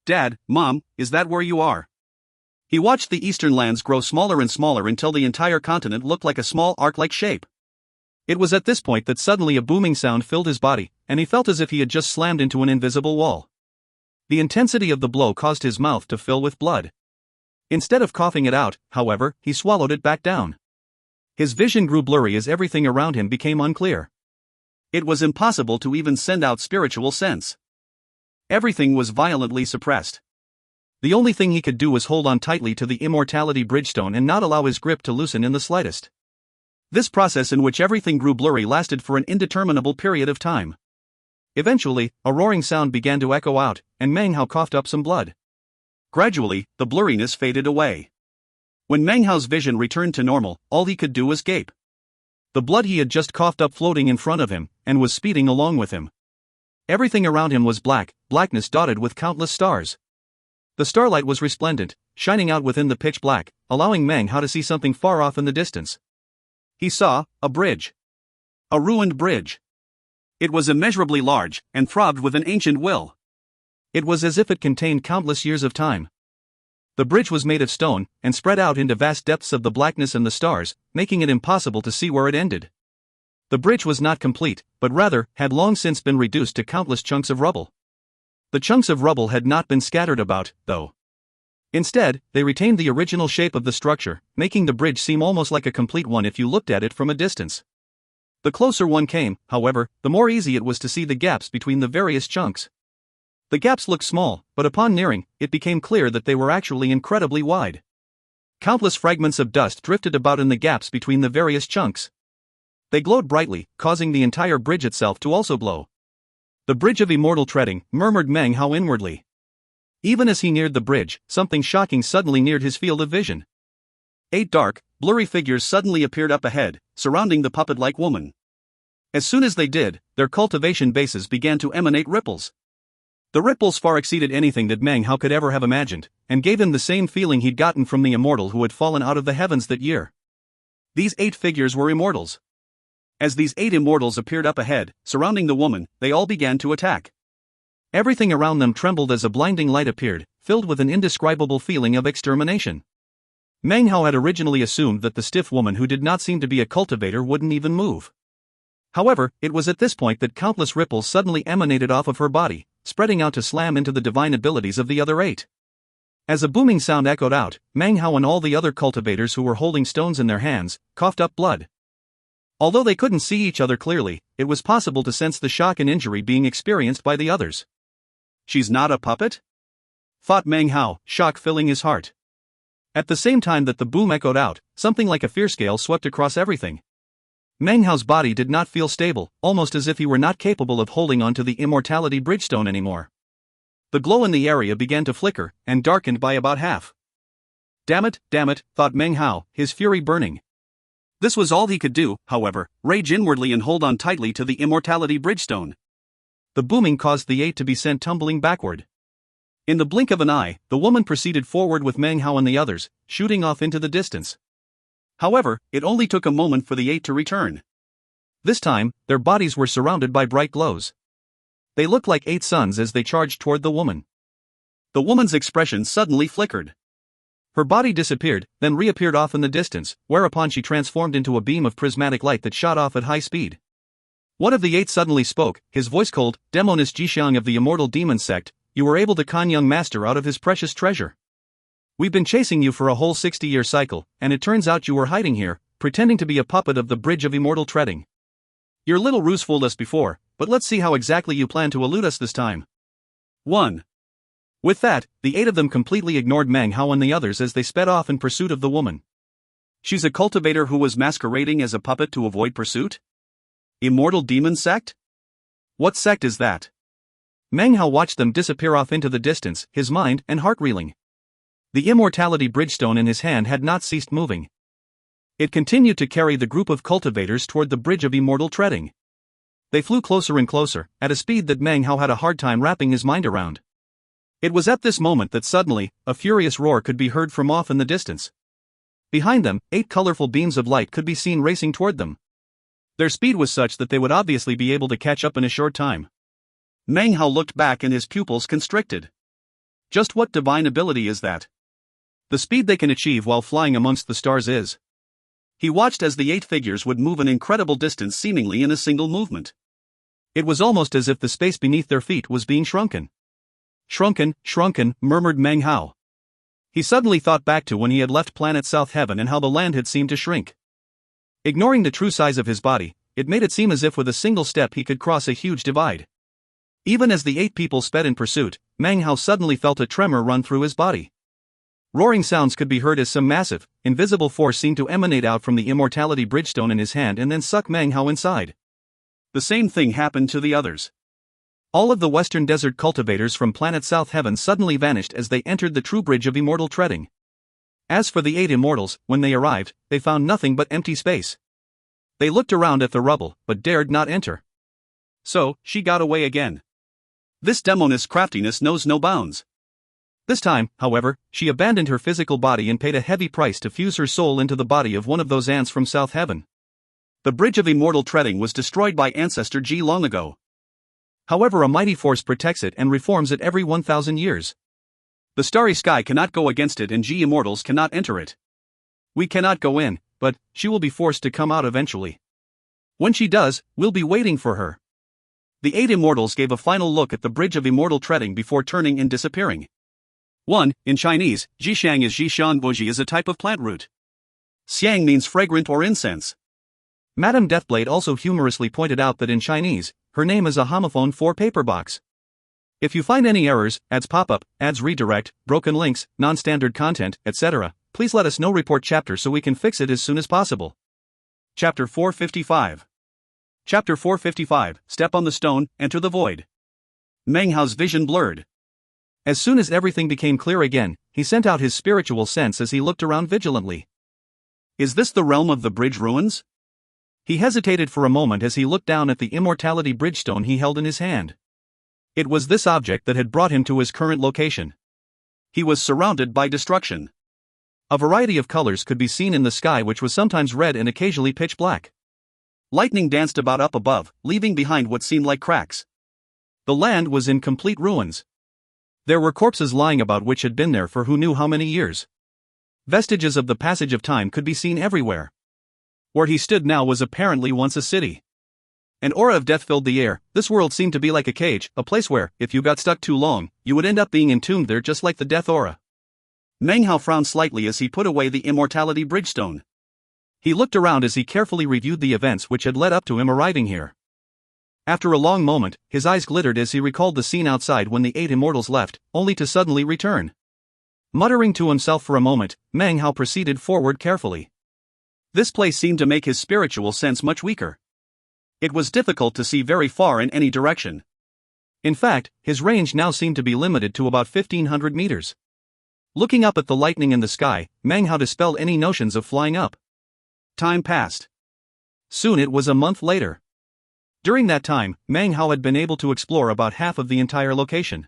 Dad, Mom, is that where you are? He watched the eastern lands grow smaller and smaller until the entire continent looked like a small arc-like shape. It was at this point that suddenly a booming sound filled his body, and he felt as if he had just slammed into an invisible wall. The intensity of the blow caused his mouth to fill with blood. Instead of coughing it out, however, he swallowed it back down. His vision grew blurry as everything around him became unclear. It was impossible to even send out spiritual sense. Everything was violently suppressed. The only thing he could do was hold on tightly to the immortality bridgestone and not allow his grip to loosen in the slightest. This process in which everything grew blurry lasted for an indeterminable period of time. Eventually, a roaring sound began to echo out, and Meng Hao coughed up some blood. Gradually, the blurriness faded away. When Meng Hao's vision returned to normal, all he could do was gape. The blood he had just coughed up floating in front of him, and was speeding along with him. Everything around him was black, blackness dotted with countless stars. The starlight was resplendent, shining out within the pitch black, allowing Meng Hao to see something far off in the distance. He saw a bridge. A ruined bridge. It was immeasurably large, and throbbed with an ancient will. It was as if it contained countless years of time. The bridge was made of stone, and spread out into vast depths of the blackness and the stars, making it impossible to see where it ended. The bridge was not complete, but rather, had long since been reduced to countless chunks of rubble. The chunks of rubble had not been scattered about, though. Instead, they retained the original shape of the structure, making the bridge seem almost like a complete one if you looked at it from a distance. The closer one came, however, the more easy it was to see the gaps between the various chunks. The gaps looked small, but upon nearing, it became clear that they were actually incredibly wide. Countless fragments of dust drifted about in the gaps between the various chunks. They glowed brightly, causing the entire bridge itself to also glow. The bridge of immortal treading, murmured Meng Hao inwardly. Even as he neared the bridge, something shocking suddenly neared his field of vision. 8 dark, blurry figures suddenly appeared up ahead, surrounding the puppet-like woman. As soon as they did, their cultivation bases began to emanate ripples. The ripples far exceeded anything that Meng Hao could ever have imagined, and gave him the same feeling he'd gotten from the immortal who had fallen out of the heavens that year. These 8 figures were immortals. As these 8 immortals appeared up ahead, surrounding the woman, they all began to attack. Everything around them trembled as a blinding light appeared, filled with an indescribable feeling of extermination. Meng Hao had originally assumed that the stiff woman who did not seem to be a cultivator wouldn't even move. However, it was at this point that countless ripples suddenly emanated off of her body, spreading out to slam into the divine abilities of the other 8. As a booming sound echoed out, Meng Hao and all the other cultivators who were holding stones in their hands coughed up blood. Although they couldn't see each other clearly, it was possible to sense the shock and injury being experienced by the others. "She's not a puppet?" thought Meng Hao, shock filling his heart. At the same time that the boom echoed out, something like a fierce gale swept across everything. Meng Hao's body did not feel stable, almost as if he were not capable of holding on to the immortality bridgestone anymore. The glow in the area began to flicker, and darkened by about half. Damn it, thought Meng Hao, his fury burning. This was all he could do, however, rage inwardly and hold on tightly to the immortality bridgestone. The booming caused the 8 to be sent tumbling backward. In the blink of an eye, the woman proceeded forward with Meng Hao and the others, shooting off into the distance. However, it only took a moment for the 8 to return. This time, their bodies were surrounded by bright glows. They looked like 8 suns as they charged toward the woman. The woman's expression suddenly flickered. Her body disappeared, then reappeared off in the distance, whereupon she transformed into a beam of prismatic light that shot off at high speed. One of the 8 suddenly spoke, his voice cold. "Demoness Jixiang of the Immortal Demon Sect, you were able to con young master out of his precious treasure. We've been chasing you for a whole 60-year cycle, and it turns out you were hiding here, pretending to be a puppet of the Bridge of Immortal Treading. Your little ruse fooled us before, but let's see how exactly you plan to elude us this time." 1. With that, the 8 of them completely ignored Meng Hao and the others as they sped off in pursuit of the woman. She's a cultivator who was masquerading as a puppet to avoid pursuit? Immortal Demon Sect? What sect is that? Meng Hao watched them disappear off into the distance, his mind and heart reeling. The immortality bridgestone in his hand had not ceased moving. It continued to carry the group of cultivators toward the Bridge of Immortal Treading. They flew closer and closer, at a speed that Meng Hao had a hard time wrapping his mind around. It was at this moment that suddenly, a furious roar could be heard from off in the distance. Behind them, 8 colorful beams of light could be seen racing toward them. Their speed was such that they would obviously be able to catch up in a short time. Meng Hao looked back and his pupils constricted. Just what divine ability is that? The speed they can achieve while flying amongst the stars is. He watched as the 8 figures would move an incredible distance seemingly in a single movement. It was almost as if the space beneath their feet was being shrunken. Shrunken, murmured Meng Hao. He suddenly thought back to when he had left planet South Heaven and how the land had seemed to shrink. Ignoring the true size of his body, it made it seem as if with a single step he could cross a huge divide. Even as the 8 people sped in pursuit, Meng Hao suddenly felt a tremor run through his body. Roaring sounds could be heard as some massive, invisible force seemed to emanate out from the immortality bridgestone in his hand and then suck Meng Hao inside. The same thing happened to the others. All of the Western Desert cultivators from planet South Heaven suddenly vanished as they entered the true Bridge of Immortal Treading. As for the 8 immortals, when they arrived, they found nothing but empty space. They looked around at the rubble, but dared not enter. So, she got away again. This demoness craftiness knows no bounds. This time, however, she abandoned her physical body and paid a heavy price to fuse her soul into the body of one of those ants from South Heaven. The Bridge of Immortal Treading was destroyed by Ancestor Ji long ago. However, a mighty force protects it and reforms it every 1,000 years. The starry sky cannot go against it and Ji immortals cannot enter it. We cannot go in, but she will be forced to come out eventually. When she does, we'll be waiting for her. The 8 immortals gave a final look at the Bridge of Immortal Treading before turning and disappearing. 1. In Chinese, Jishang is Jishan Boji is a type of plant root. Xiang means fragrant or incense. Madame Deathblade also humorously pointed out that in Chinese, her name is a homophone for paper box. If you find any errors, ads pop-up, ads redirect, broken links, non-standard content, etc., please let us know. Report chapter so we can fix it as soon as possible. Chapter 455. Chapter 455, Step on the Stone, Enter the Void. Meng Hao's vision blurred. As soon as everything became clear again, he sent out his spiritual sense as he looked around vigilantly. Is this the realm of the bridge ruins? He hesitated for a moment as he looked down at the immortality bridgestone he held in his hand. It was this object that had brought him to his current location. He was surrounded by destruction. A variety of colors could be seen in the sky, which was sometimes red and occasionally pitch black. Lightning danced about up above, leaving behind what seemed like cracks. The land was in complete ruins. There were corpses lying about which had been there for who knew how many years. Vestiges of the passage of time could be seen everywhere. Where he stood now was apparently once a city. An aura of death filled the air. This world seemed to be like a cage, a place where, if you got stuck too long, you would end up being entombed there just like the death aura. Meng frowned slightly as he put away the immortality bridgestone. He looked around as he carefully reviewed the events which had led up to him arriving here. After a long moment, his eyes glittered as he recalled the scene outside when the 8 immortals left, only to suddenly return. Muttering to himself for a moment, Meng proceeded forward carefully. This place seemed to make his spiritual sense much weaker. It was difficult to see very far in any direction. In fact, his range now seemed to be limited to about 1,500 meters. Looking up at the lightning in the sky, Meng dispelled any notions of flying up. Time passed. Soon it was a month later. During that time, Meng had been able to explore about half of the entire location.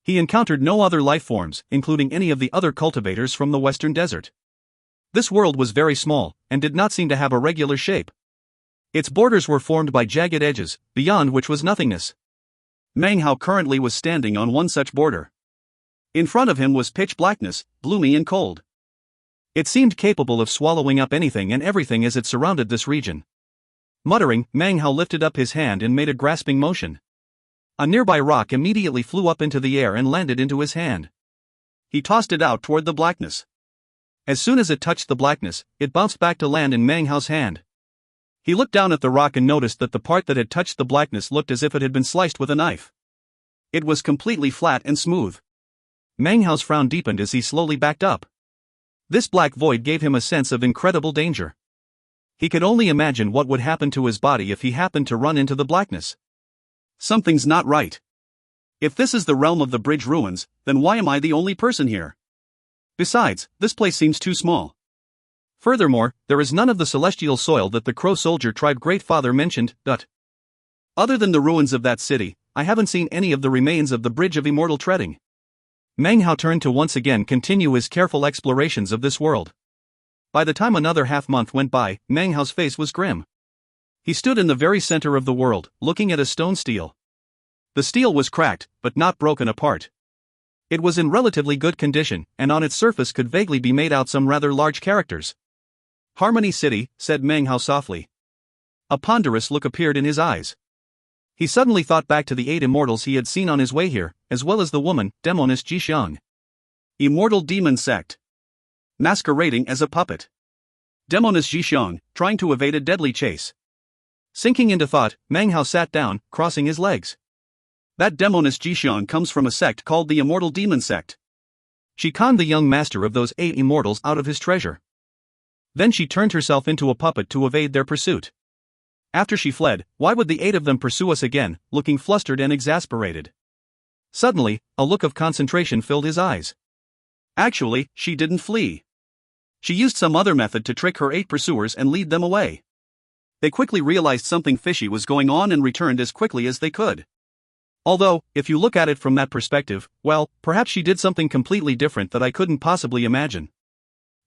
He encountered no other life forms, including any of the other cultivators from the Western Desert. This world was very small, and did not seem to have a regular shape. Its borders were formed by jagged edges, beyond which was nothingness. Meng currently was standing on one such border. In front of him was pitch blackness, gloomy and cold. It seemed capable of swallowing up anything and everything as it surrounded this region. Muttering, Meng lifted up his hand and made a grasping motion. A nearby rock immediately flew up into the air and landed into his hand. He tossed it out toward the blackness. As soon as it touched the blackness, it bounced back to land in Meng's hand. He looked down at the rock and noticed that the part that had touched the blackness looked as if it had been sliced with a knife. It was completely flat and smooth. Meng's frown deepened as he slowly backed up. This black void gave him a sense of incredible danger. He could only imagine what would happen to his body if he happened to run into the blackness. Something's not right. If this is the realm of the bridge ruins, then why am I the only person here? Besides, this place seems too small. Furthermore, there is none of the celestial soil that the Crow Soldier tribe Great Father mentioned. Other than the ruins of that city, I haven't seen any of the remains of the Bridge of Immortal Treading. Meng turned to once again continue his careful explorations of this world. By the time another half-month went by, Meng's face was grim. He stood in the very center of the world, looking at a stone stele. The stele was cracked, but not broken apart. It was in relatively good condition, and on its surface could vaguely be made out some rather large characters. Harmony City, said Meng softly. A ponderous look appeared in his eyes. He suddenly thought back to the 8 immortals he had seen on his way here, as well as the woman, Demoness Jixiang. Immortal Demon Sect. Masquerading as a puppet. Demoness Jixiang, trying to evade a deadly chase. Sinking into thought, Meng sat down, crossing his legs. That Demoness Jixiang comes from a sect called the Immortal Demon Sect. She conned the young master of those 8 immortals out of his treasure. Then she turned herself into a puppet to evade their pursuit. After she fled, why would the 8 of them pursue us again, looking flustered and exasperated? Suddenly, a look of concentration filled his eyes. Actually, she didn't flee. She used some other method to trick her 8 pursuers and lead them away. They quickly realized something fishy was going on and returned as quickly as they could. Although, if you look at it from that perspective, well, perhaps she did something completely different that I couldn't possibly imagine.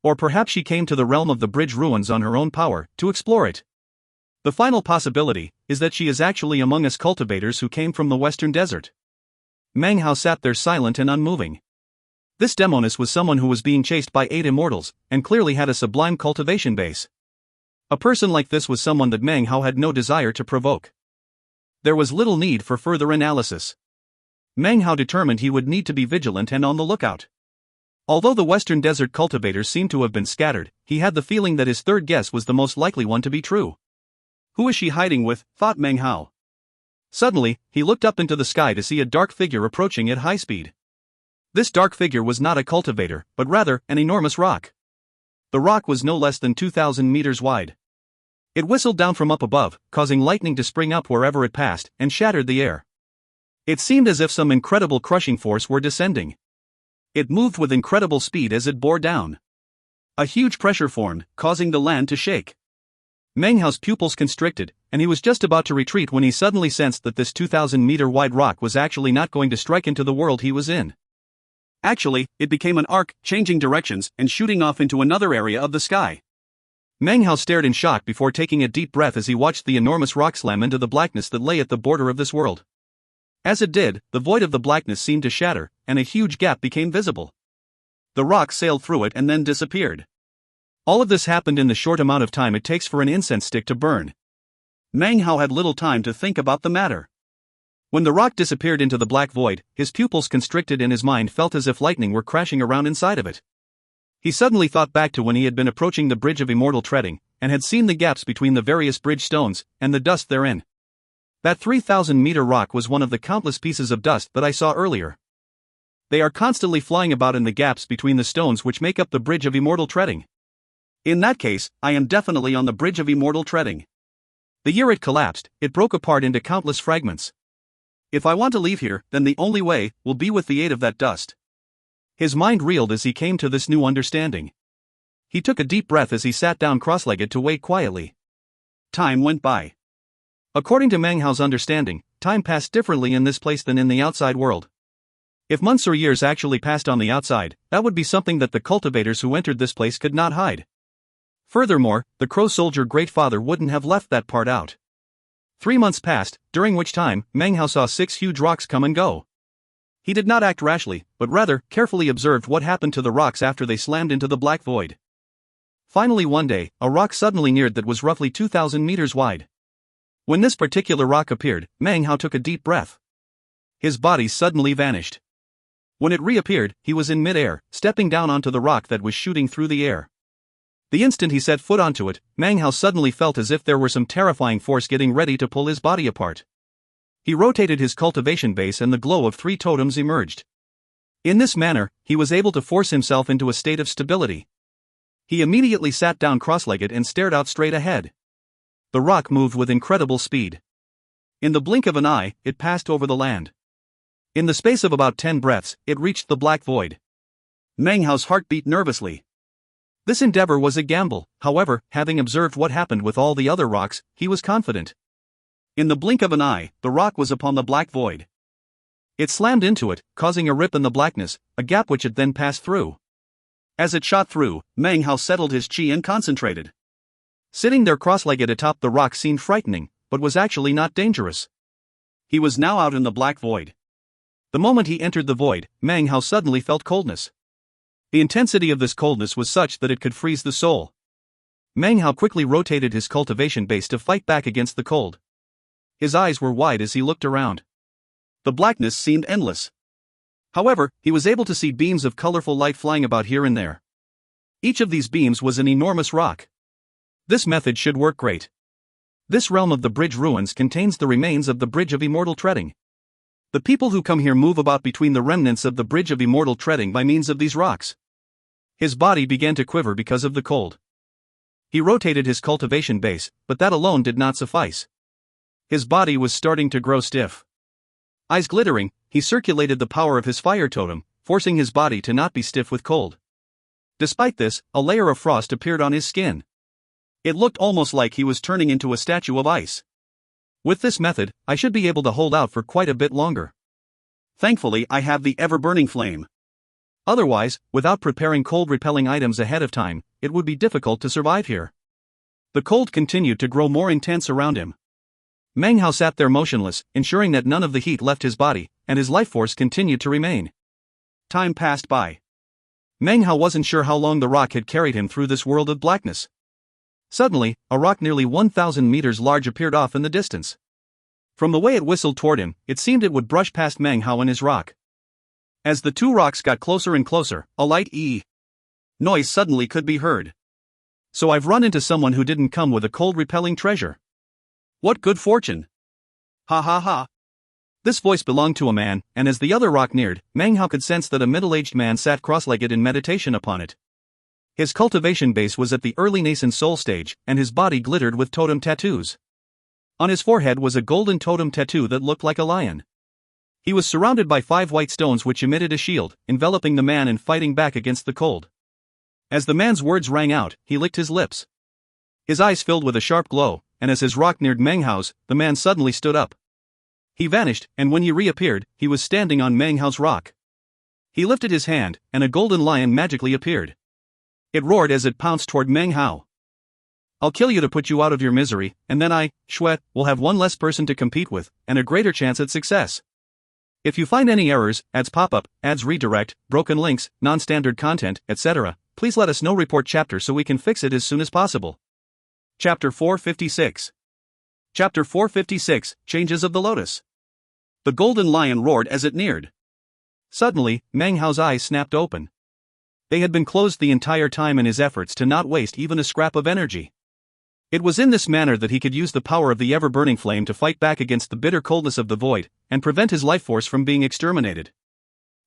Or perhaps she came to the realm of the bridge ruins on her own power, to explore it. The final possibility is that she is actually among us cultivators who came from the Western Desert. Meng sat there silent and unmoving. This Demoness was someone who was being chased by 8 immortals, and clearly had a sublime cultivation base. A person like this was someone that Meng had no desire to provoke. There was little need for further analysis. Meng determined he would need to be vigilant and on the lookout. Although the Western Desert cultivators seemed to have been scattered, he had the feeling that his third guess was the most likely one to be true. Who is she hiding with, thought Meng. Suddenly, he looked up into the sky to see a dark figure approaching at high speed. This dark figure was not a cultivator, but rather, an enormous rock. The rock was no less than 2,000 meters wide. It whistled down from up above, causing lightning to spring up wherever it passed, and shattered the air. It seemed as if some incredible crushing force were descending. It moved with incredible speed as it bore down. A huge pressure formed, causing the land to shake. Meng's pupils constricted, and he was just about to retreat when he suddenly sensed that this 2,000-meter-wide rock was actually not going to strike into the world he was in. Actually, it became an arc, changing directions and shooting off into another area of the sky. Meng Hao stared in shock before taking a deep breath as he watched the enormous rock slam into the blackness that lay at the border of this world. As it did, the void of the blackness seemed to shatter, and a huge gap became visible. The rock sailed through it and then disappeared. All of this happened in the short amount of time it takes for an incense stick to burn. Meng Hao had little time to think about the matter. When the rock disappeared into the black void, his pupils constricted and his mind felt as if lightning were crashing around inside of it. He suddenly thought back to when he had been approaching the Bridge of Immortal Treading, and had seen the gaps between the various bridge stones, and the dust therein. That 3,000-meter rock was one of the countless pieces of dust that I saw earlier. They are constantly flying about in the gaps between the stones which make up the Bridge of Immortal Treading. In that case, I am definitely on the Bridge of Immortal Treading. The year it collapsed, it broke apart into countless fragments. If I want to leave here, then the only way will be with the aid of that dust. His mind reeled as he came to this new understanding. He took a deep breath as he sat down cross-legged to wait quietly. Time went by. According to Meng Hao's understanding, time passed differently in this place than in the outside world. If months or years actually passed on the outside, that would be something that the cultivators who entered this place could not hide. Furthermore, the Crow Soldier Great-Father wouldn't have left that part out. 3 months passed, during which time, Meng Hao saw 6 huge rocks come and go. He did not act rashly, but rather, carefully observed what happened to the rocks after they slammed into the black void. Finally one day, a rock suddenly neared that was roughly 2,000 meters wide. When this particular rock appeared, Meng Hao took a deep breath. His body suddenly vanished. When it reappeared, he was in mid-air, stepping down onto the rock that was shooting through the air. The instant he set foot onto it, Meng Hao suddenly felt as if there were some terrifying force getting ready to pull his body apart. He rotated his cultivation base and the glow of 3 totems emerged. In this manner, he was able to force himself into a state of stability. He immediately sat down cross-legged and stared out straight ahead. The rock moved with incredible speed. In the blink of an eye, it passed over the land. In the space of about 10 breaths, it reached the black void. Meng Hao's heart beat nervously. This endeavor was a gamble, however, having observed what happened with all the other rocks, he was confident. In the blink of an eye, the rock was upon the black void. It slammed into it, causing a rip in the blackness, a gap which it then passed through. As it shot through, Meng Hao settled his chi and concentrated. Sitting there cross-legged atop the rock seemed frightening, but was actually not dangerous. He was now out in the black void. The moment he entered the void, Meng Hao suddenly felt coldness. The intensity of this coldness was such that it could freeze the soul. Meng Hao quickly rotated his cultivation base to fight back against the cold. His eyes were wide as he looked around. The blackness seemed endless. However, he was able to see beams of colorful light flying about here and there. Each of these beams was an enormous rock. This method should work great. This realm of the bridge ruins contains the remains of the Bridge of Immortal Treading. The people who come here move about between the remnants of the Bridge of Immortal Treading by means of these rocks. His body began to quiver because of the cold. He rotated his cultivation base, but that alone did not suffice. His body was starting to grow stiff. Eyes glittering, he circulated the power of his fire totem, forcing his body to not be stiff with cold. Despite this, a layer of frost appeared on his skin. It looked almost like he was turning into a statue of ice. With this method, I should be able to hold out for quite a bit longer. Thankfully, I have the ever-burning flame. Otherwise, without preparing cold-repelling items ahead of time, it would be difficult to survive here. The cold continued to grow more intense around him. Meng Hao sat there motionless, ensuring that none of the heat left his body, and his life force continued to remain. Time passed by. Meng Hao wasn't sure how long the rock had carried him through this world of blackness. Suddenly, a rock nearly 1,000 meters large appeared off in the distance. From the way it whistled toward him, it seemed it would brush past Meng Hao and his rock. As the 2 rocks got closer and closer, a light noise suddenly could be heard. So I've run into someone who didn't come with a cold-repelling treasure. What good fortune! Ha ha ha! This voice belonged to a man, and as the other rock neared, Meng Hao could sense that a middle-aged man sat cross-legged in meditation upon it. His cultivation base was at the early nascent soul stage, and his body glittered with totem tattoos. On his forehead was a golden totem tattoo that looked like a lion. He was surrounded by 5 white stones which emitted a shield, enveloping the man and fighting back against the cold. As the man's words rang out, he licked his lips. His eyes filled with a sharp glow, and as his rock neared Meng Hao's, the man suddenly stood up. He vanished, and when he reappeared, he was standing on Meng Hao's rock. He lifted his hand, and a golden lion magically appeared. It roared as it pounced toward Meng Hao. I'll kill you to put you out of your misery, and then I, Shwet, will have one less person to compete with, and a greater chance at success. If you find any errors, ads pop up, ads redirect, broken links, non-standard content, etc., please let us know. Report chapter so we can fix it as soon as possible. Chapter 456. Chapter 456, Changes of the Lotus. The golden lion roared as it neared. Suddenly, Meng Hao's eyes snapped open. They had been closed the entire time in his efforts to not waste even a scrap of energy. It was in this manner that he could use the power of the ever-burning flame to fight back against the bitter coldness of the void, and prevent his life force from being exterminated.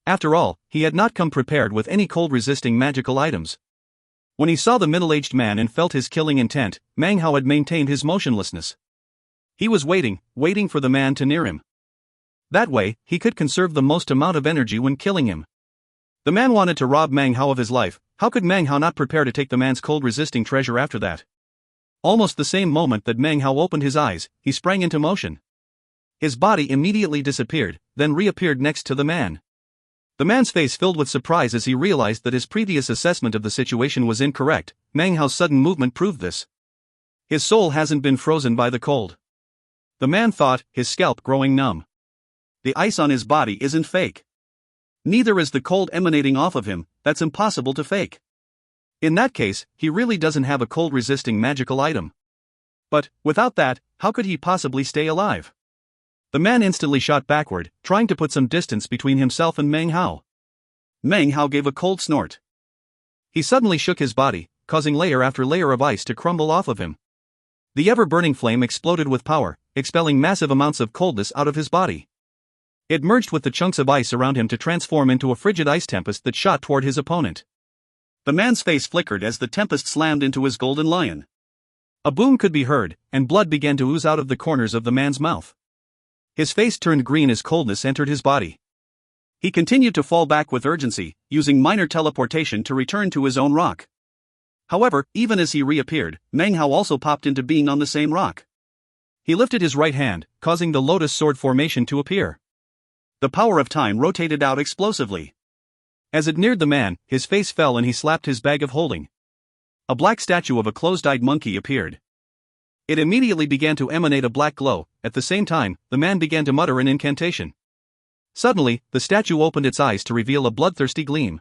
After all, he had not come prepared with any cold-resisting magical items. When he saw the middle-aged man and felt his killing intent, Meng Hao had maintained his motionlessness. He was waiting for the man to near him. That way, he could conserve the most amount of energy when killing him. The man wanted to rob Meng Hao of his life. How could Meng Hao not prepare to take the man's cold-resisting treasure after that? Almost the same moment that Meng Hao opened his eyes, he sprang into motion. His body immediately disappeared, then reappeared next to the man. The man's face filled with surprise as he realized that his previous assessment of the situation was incorrect. Meng Hao's sudden movement proved this. His soul hasn't been frozen by the cold. The man thought, his scalp growing numb. The ice on his body isn't fake. Neither is the cold emanating off of him. That's impossible to fake. In that case, he really doesn't have a cold-resisting magical item. But, without that, how could he possibly stay alive? The man instantly shot backward, trying to put some distance between himself and Meng Hao. Meng Hao gave a cold snort. He suddenly shook his body, causing layer after layer of ice to crumble off of him. The ever-burning flame exploded with power, expelling massive amounts of coldness out of his body. It merged with the chunks of ice around him to transform into a frigid ice tempest that shot toward his opponent. The man's face flickered as the tempest slammed into his golden lion. A boom could be heard, and blood began to ooze out of the corners of the man's mouth. His face turned green as coldness entered his body. He continued to fall back with urgency, using minor teleportation to return to his own rock. However, even as he reappeared, Meng Hao also popped into being on the same rock. He lifted his right hand, causing the lotus sword formation to appear. The power of time rotated out explosively. As it neared the man, his face fell and he slapped his bag of holding. A black statue of a closed-eyed monkey appeared. It immediately began to emanate a black glow. At the same time, the man began to mutter an incantation. Suddenly, the statue opened its eyes to reveal a bloodthirsty gleam.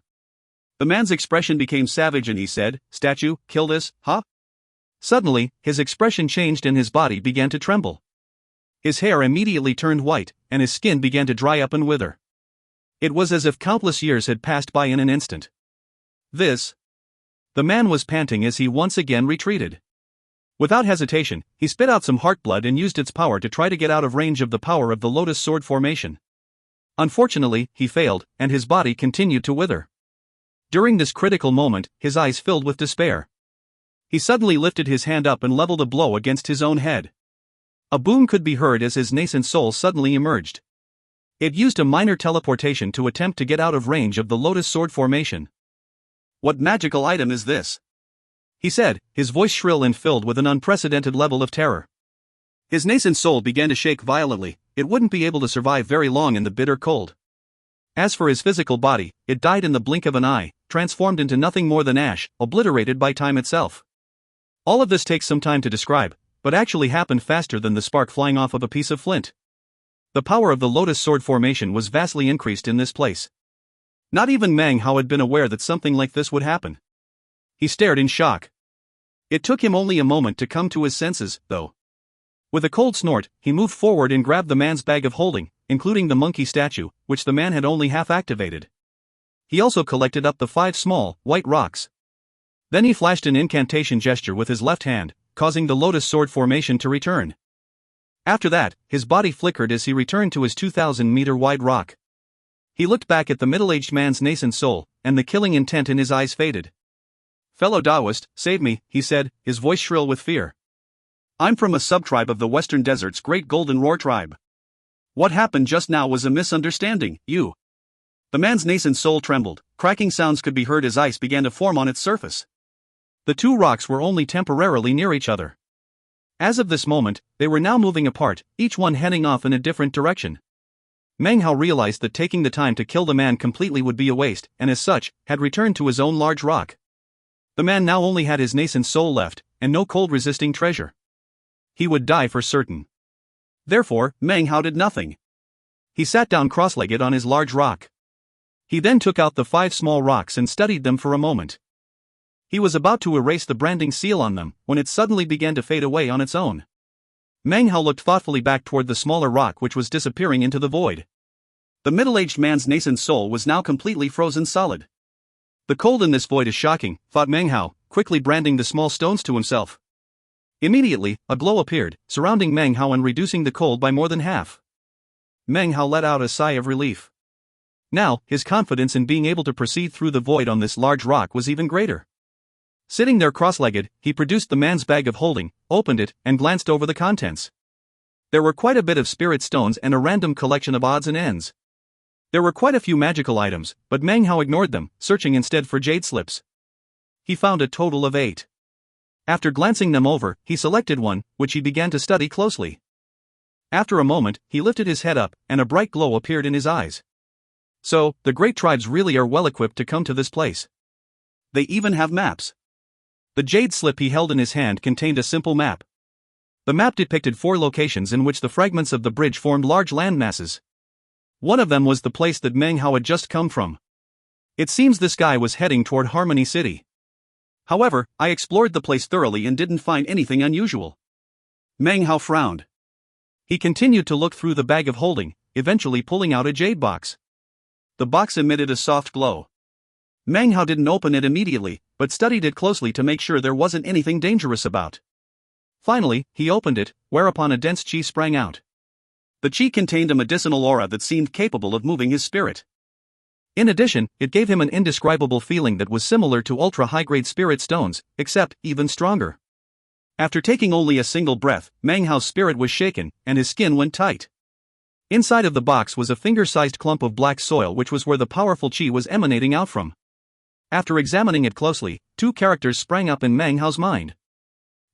The man's expression became savage and he said, "Statue, kill this, huh?" Suddenly, his expression changed and his body began to tremble. His hair immediately turned white, and his skin began to dry up and wither. It was as if countless years had passed by in an instant. The man was panting as he once again retreated. Without hesitation, he spit out some heart blood and used its power to try to get out of range of the power of the lotus sword formation. Unfortunately, he failed, and his body continued to wither. During this critical moment, his eyes filled with despair. He suddenly lifted his hand up and leveled a blow against his own head. A boom could be heard as his nascent soul suddenly emerged. It used a minor teleportation to attempt to get out of range of the lotus sword formation. "What magical item is this?" he said, his voice shrill and filled with an unprecedented level of terror. His nascent soul began to shake violently. It wouldn't be able to survive very long in the bitter cold. As for his physical body, it died in the blink of an eye, transformed into nothing more than ash, obliterated by time itself. All of this takes some time to describe, but actually happened faster than the spark flying off of a piece of flint. The power of the lotus sword formation was vastly increased in this place. Not even Meng Hao had been aware that something like this would happen. He stared in shock. It took him only a moment to come to his senses, though. With a cold snort, he moved forward and grabbed the man's bag of holding, including the monkey statue, which the man had only half activated. He also collected up the 5 small, white rocks. Then he flashed an incantation gesture with his left hand, causing the lotus sword formation to return. After that, his body flickered as he returned to his 2,000-meter-wide rock. He looked back at the middle-aged man's nascent soul, and the killing intent in his eyes faded. "Fellow Taoist, save me," he said, his voice shrill with fear. "I'm from a subtribe of the Western Desert's Great Golden Roar tribe. What happened just now was a misunderstanding, you." The man's nascent soul trembled. Cracking sounds could be heard as ice began to form on its surface. The 2 rocks were only temporarily near each other. As of this moment, they were now moving apart, each one heading off in a different direction. Meng Hao realized that taking the time to kill the man completely would be a waste, and as such, had returned to his own large rock. The man now only had his nascent soul left, and no cold-resisting treasure. He would die for certain. Therefore, Meng Hao did nothing. He sat down cross-legged on his large rock. He then took out the 5 small rocks and studied them for a moment. He was about to erase the branding seal on them, when it suddenly began to fade away on its own. Meng Hao looked thoughtfully back toward the smaller rock which was disappearing into the void. The middle-aged man's nascent soul was now completely frozen solid. The cold in this void is shocking, thought Meng Hao, quickly branding the small stones to himself. Immediately, a glow appeared, surrounding Meng Hao and reducing the cold by more than half. Meng Hao let out a sigh of relief. Now, his confidence in being able to proceed through the void on this large rock was even greater. Sitting there cross-legged, he produced the man's bag of holding, opened it, and glanced over the contents. There were quite a bit of spirit stones and a random collection of odds and ends. There were quite a few magical items, but Meng Hao ignored them, searching instead for jade slips. He found a total of 8. After glancing them over, he selected one, which he began to study closely. After a moment, he lifted his head up, and a bright glow appeared in his eyes. So, the great tribes really are well equipped to come to this place. They even have maps. The jade slip he held in his hand contained a simple map. The map depicted 4 locations in which the fragments of the bridge formed large land masses. One of them was the place that Meng Hao had just come from. It seems this guy was heading toward Harmony City. However, I explored the place thoroughly and didn't find anything unusual. Meng Hao frowned. He continued to look through the bag of holding, eventually pulling out a jade box. The box emitted a soft glow. Meng Hao didn't open it immediately, but studied it closely to make sure there wasn't anything dangerous about. Finally, he opened it, whereupon a dense chi sprang out. The chi contained a medicinal aura that seemed capable of moving his spirit. In addition, it gave him an indescribable feeling that was similar to ultra-high-grade spirit stones, except even stronger. After taking only a single breath, Meng Hao's spirit was shaken, and his skin went tight. Inside of the box was a finger-sized clump of black soil which was where the powerful chi was emanating out from. After examining it closely, 2 characters sprang up in Meng Hao's mind.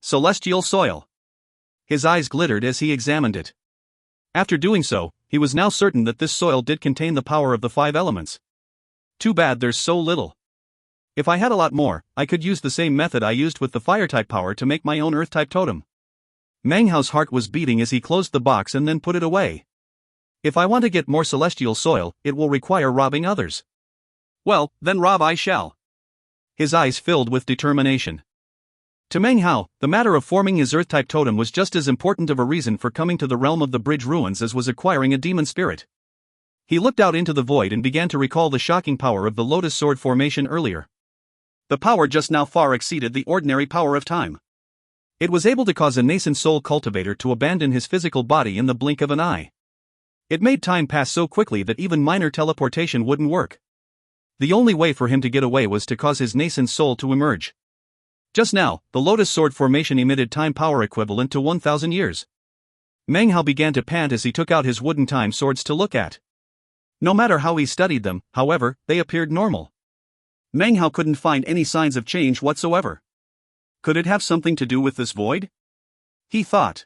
Celestial soil. His eyes glittered as he examined it. After doing so, he was now certain that this soil did contain the power of the 5 elements. Too bad there's so little. If I had a lot more, I could use the same method I used with the fire-type power to make my own earth-type totem. Meng Hao's heart was beating as he closed the box and then put it away. If I want to get more celestial soil, it will require robbing others. Well, then rob I shall. His eyes filled with determination. To Meng Hao, the matter of forming his earth-type totem was just as important of a reason for coming to the realm of the bridge ruins as was acquiring a demon spirit. He looked out into the void and began to recall the shocking power of the lotus sword formation earlier. The power just now far exceeded the ordinary power of time. It was able to cause a nascent soul cultivator to abandon his physical body in the blink of an eye. It made time pass so quickly that even minor teleportation wouldn't work. The only way for him to get away was to cause his nascent soul to emerge. Just now, the lotus sword formation emitted time power equivalent to 1,000 years. Meng Hao began to pant as he took out his wooden time swords to look at. No matter how he studied them, however, they appeared normal. Meng Hao couldn't find any signs of change whatsoever. Could it have something to do with this void? He thought.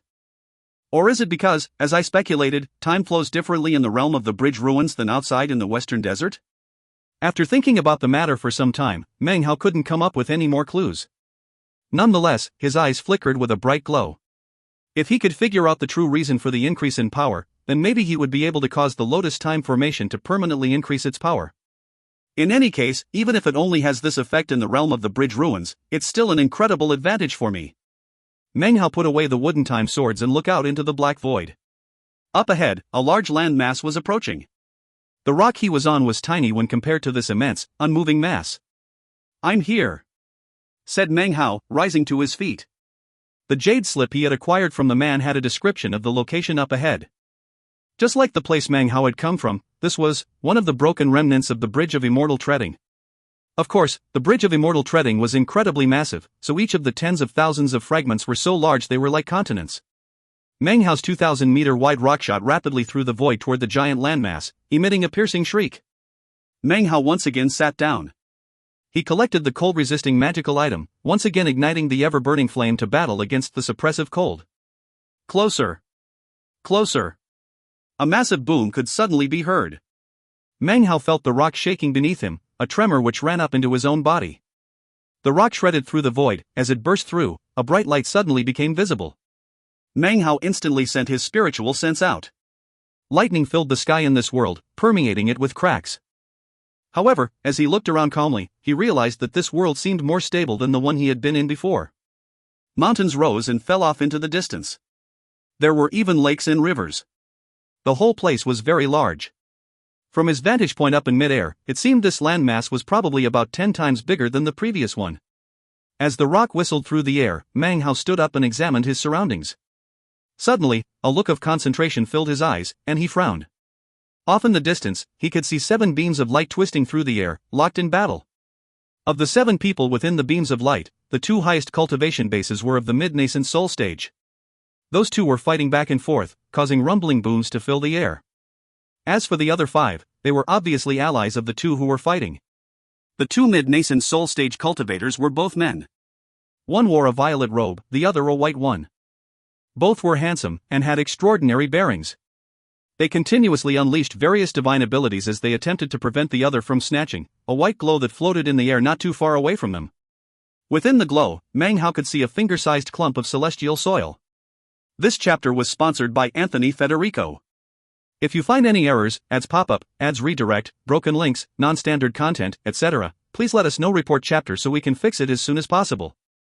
Or is it because, as I speculated, time flows differently in the realm of the bridge ruins than outside in the western desert? After thinking about the matter for some time, Meng Hao couldn't come up with any more clues. Nonetheless, his eyes flickered with a bright glow. If he could figure out the true reason for the increase in power, then maybe he would be able to cause the lotus time formation to permanently increase its power. In any case, even if it only has this effect in the realm of the bridge ruins, it's still an incredible advantage for me. Meng Hao put away the wooden time swords and looked out into the black void. Up ahead, a large land mass was approaching. The rock he was on was tiny when compared to this immense, unmoving mass. I'm here, said Meng Hao, rising to his feet. The jade slip he had acquired from the man had a description of the location up ahead. Just like the place Meng Hao had come from, this was one of the broken remnants of the Bridge of Immortal Treading. Of course, the Bridge of Immortal Treading was incredibly massive, so each of the tens of thousands of fragments were so large they were like continents. Meng Hao's 2,000-meter-wide rock shot rapidly through the void toward the giant landmass, emitting a piercing shriek. Meng Hao once again sat down. He collected the cold-resisting magical item, once again igniting the ever-burning flame to battle against the suppressive cold. Closer. Closer. A massive boom could suddenly be heard. Meng Hao felt the rock shaking beneath him, a tremor which ran up into his own body. The rock shredded through the void. As it burst through, a bright light suddenly became visible. Meng Hao instantly sent his spiritual sense out. Lightning filled the sky in this world, permeating it with cracks. However, as he looked around calmly, he realized that this world seemed more stable than the one he had been in before. Mountains rose and fell off into the distance. There were even lakes and rivers. The whole place was very large. From his vantage point up in midair, it seemed this landmass was probably about 10 times bigger than the previous one. As the rock whistled through the air, Meng Hao stood up and examined his surroundings. Suddenly, a look of concentration filled his eyes, and he frowned. Off in the distance, he could see 7 beams of light twisting through the air, locked in battle. Of the 7 people within the beams of light, the 2 highest cultivation bases were of the mid-nascent soul stage. Those 2 were fighting back and forth, causing rumbling booms to fill the air. As for the other 5, they were obviously allies of the 2 who were fighting. The 2 mid-nascent soul stage cultivators were both men. One wore a violet robe, the other a white one. Both were handsome, and had extraordinary bearings. They continuously unleashed various divine abilities as they attempted to prevent the other from snatching a white glow that floated in the air not too far away from them. Within the glow, Meng Hao could see a finger-sized clump of celestial soil. This chapter was sponsored by Anthony Federico. If you find any errors, ads pop up, ads redirect, broken links, non-standard content, etc., please let us know. Report chapter so we can fix it as soon as possible.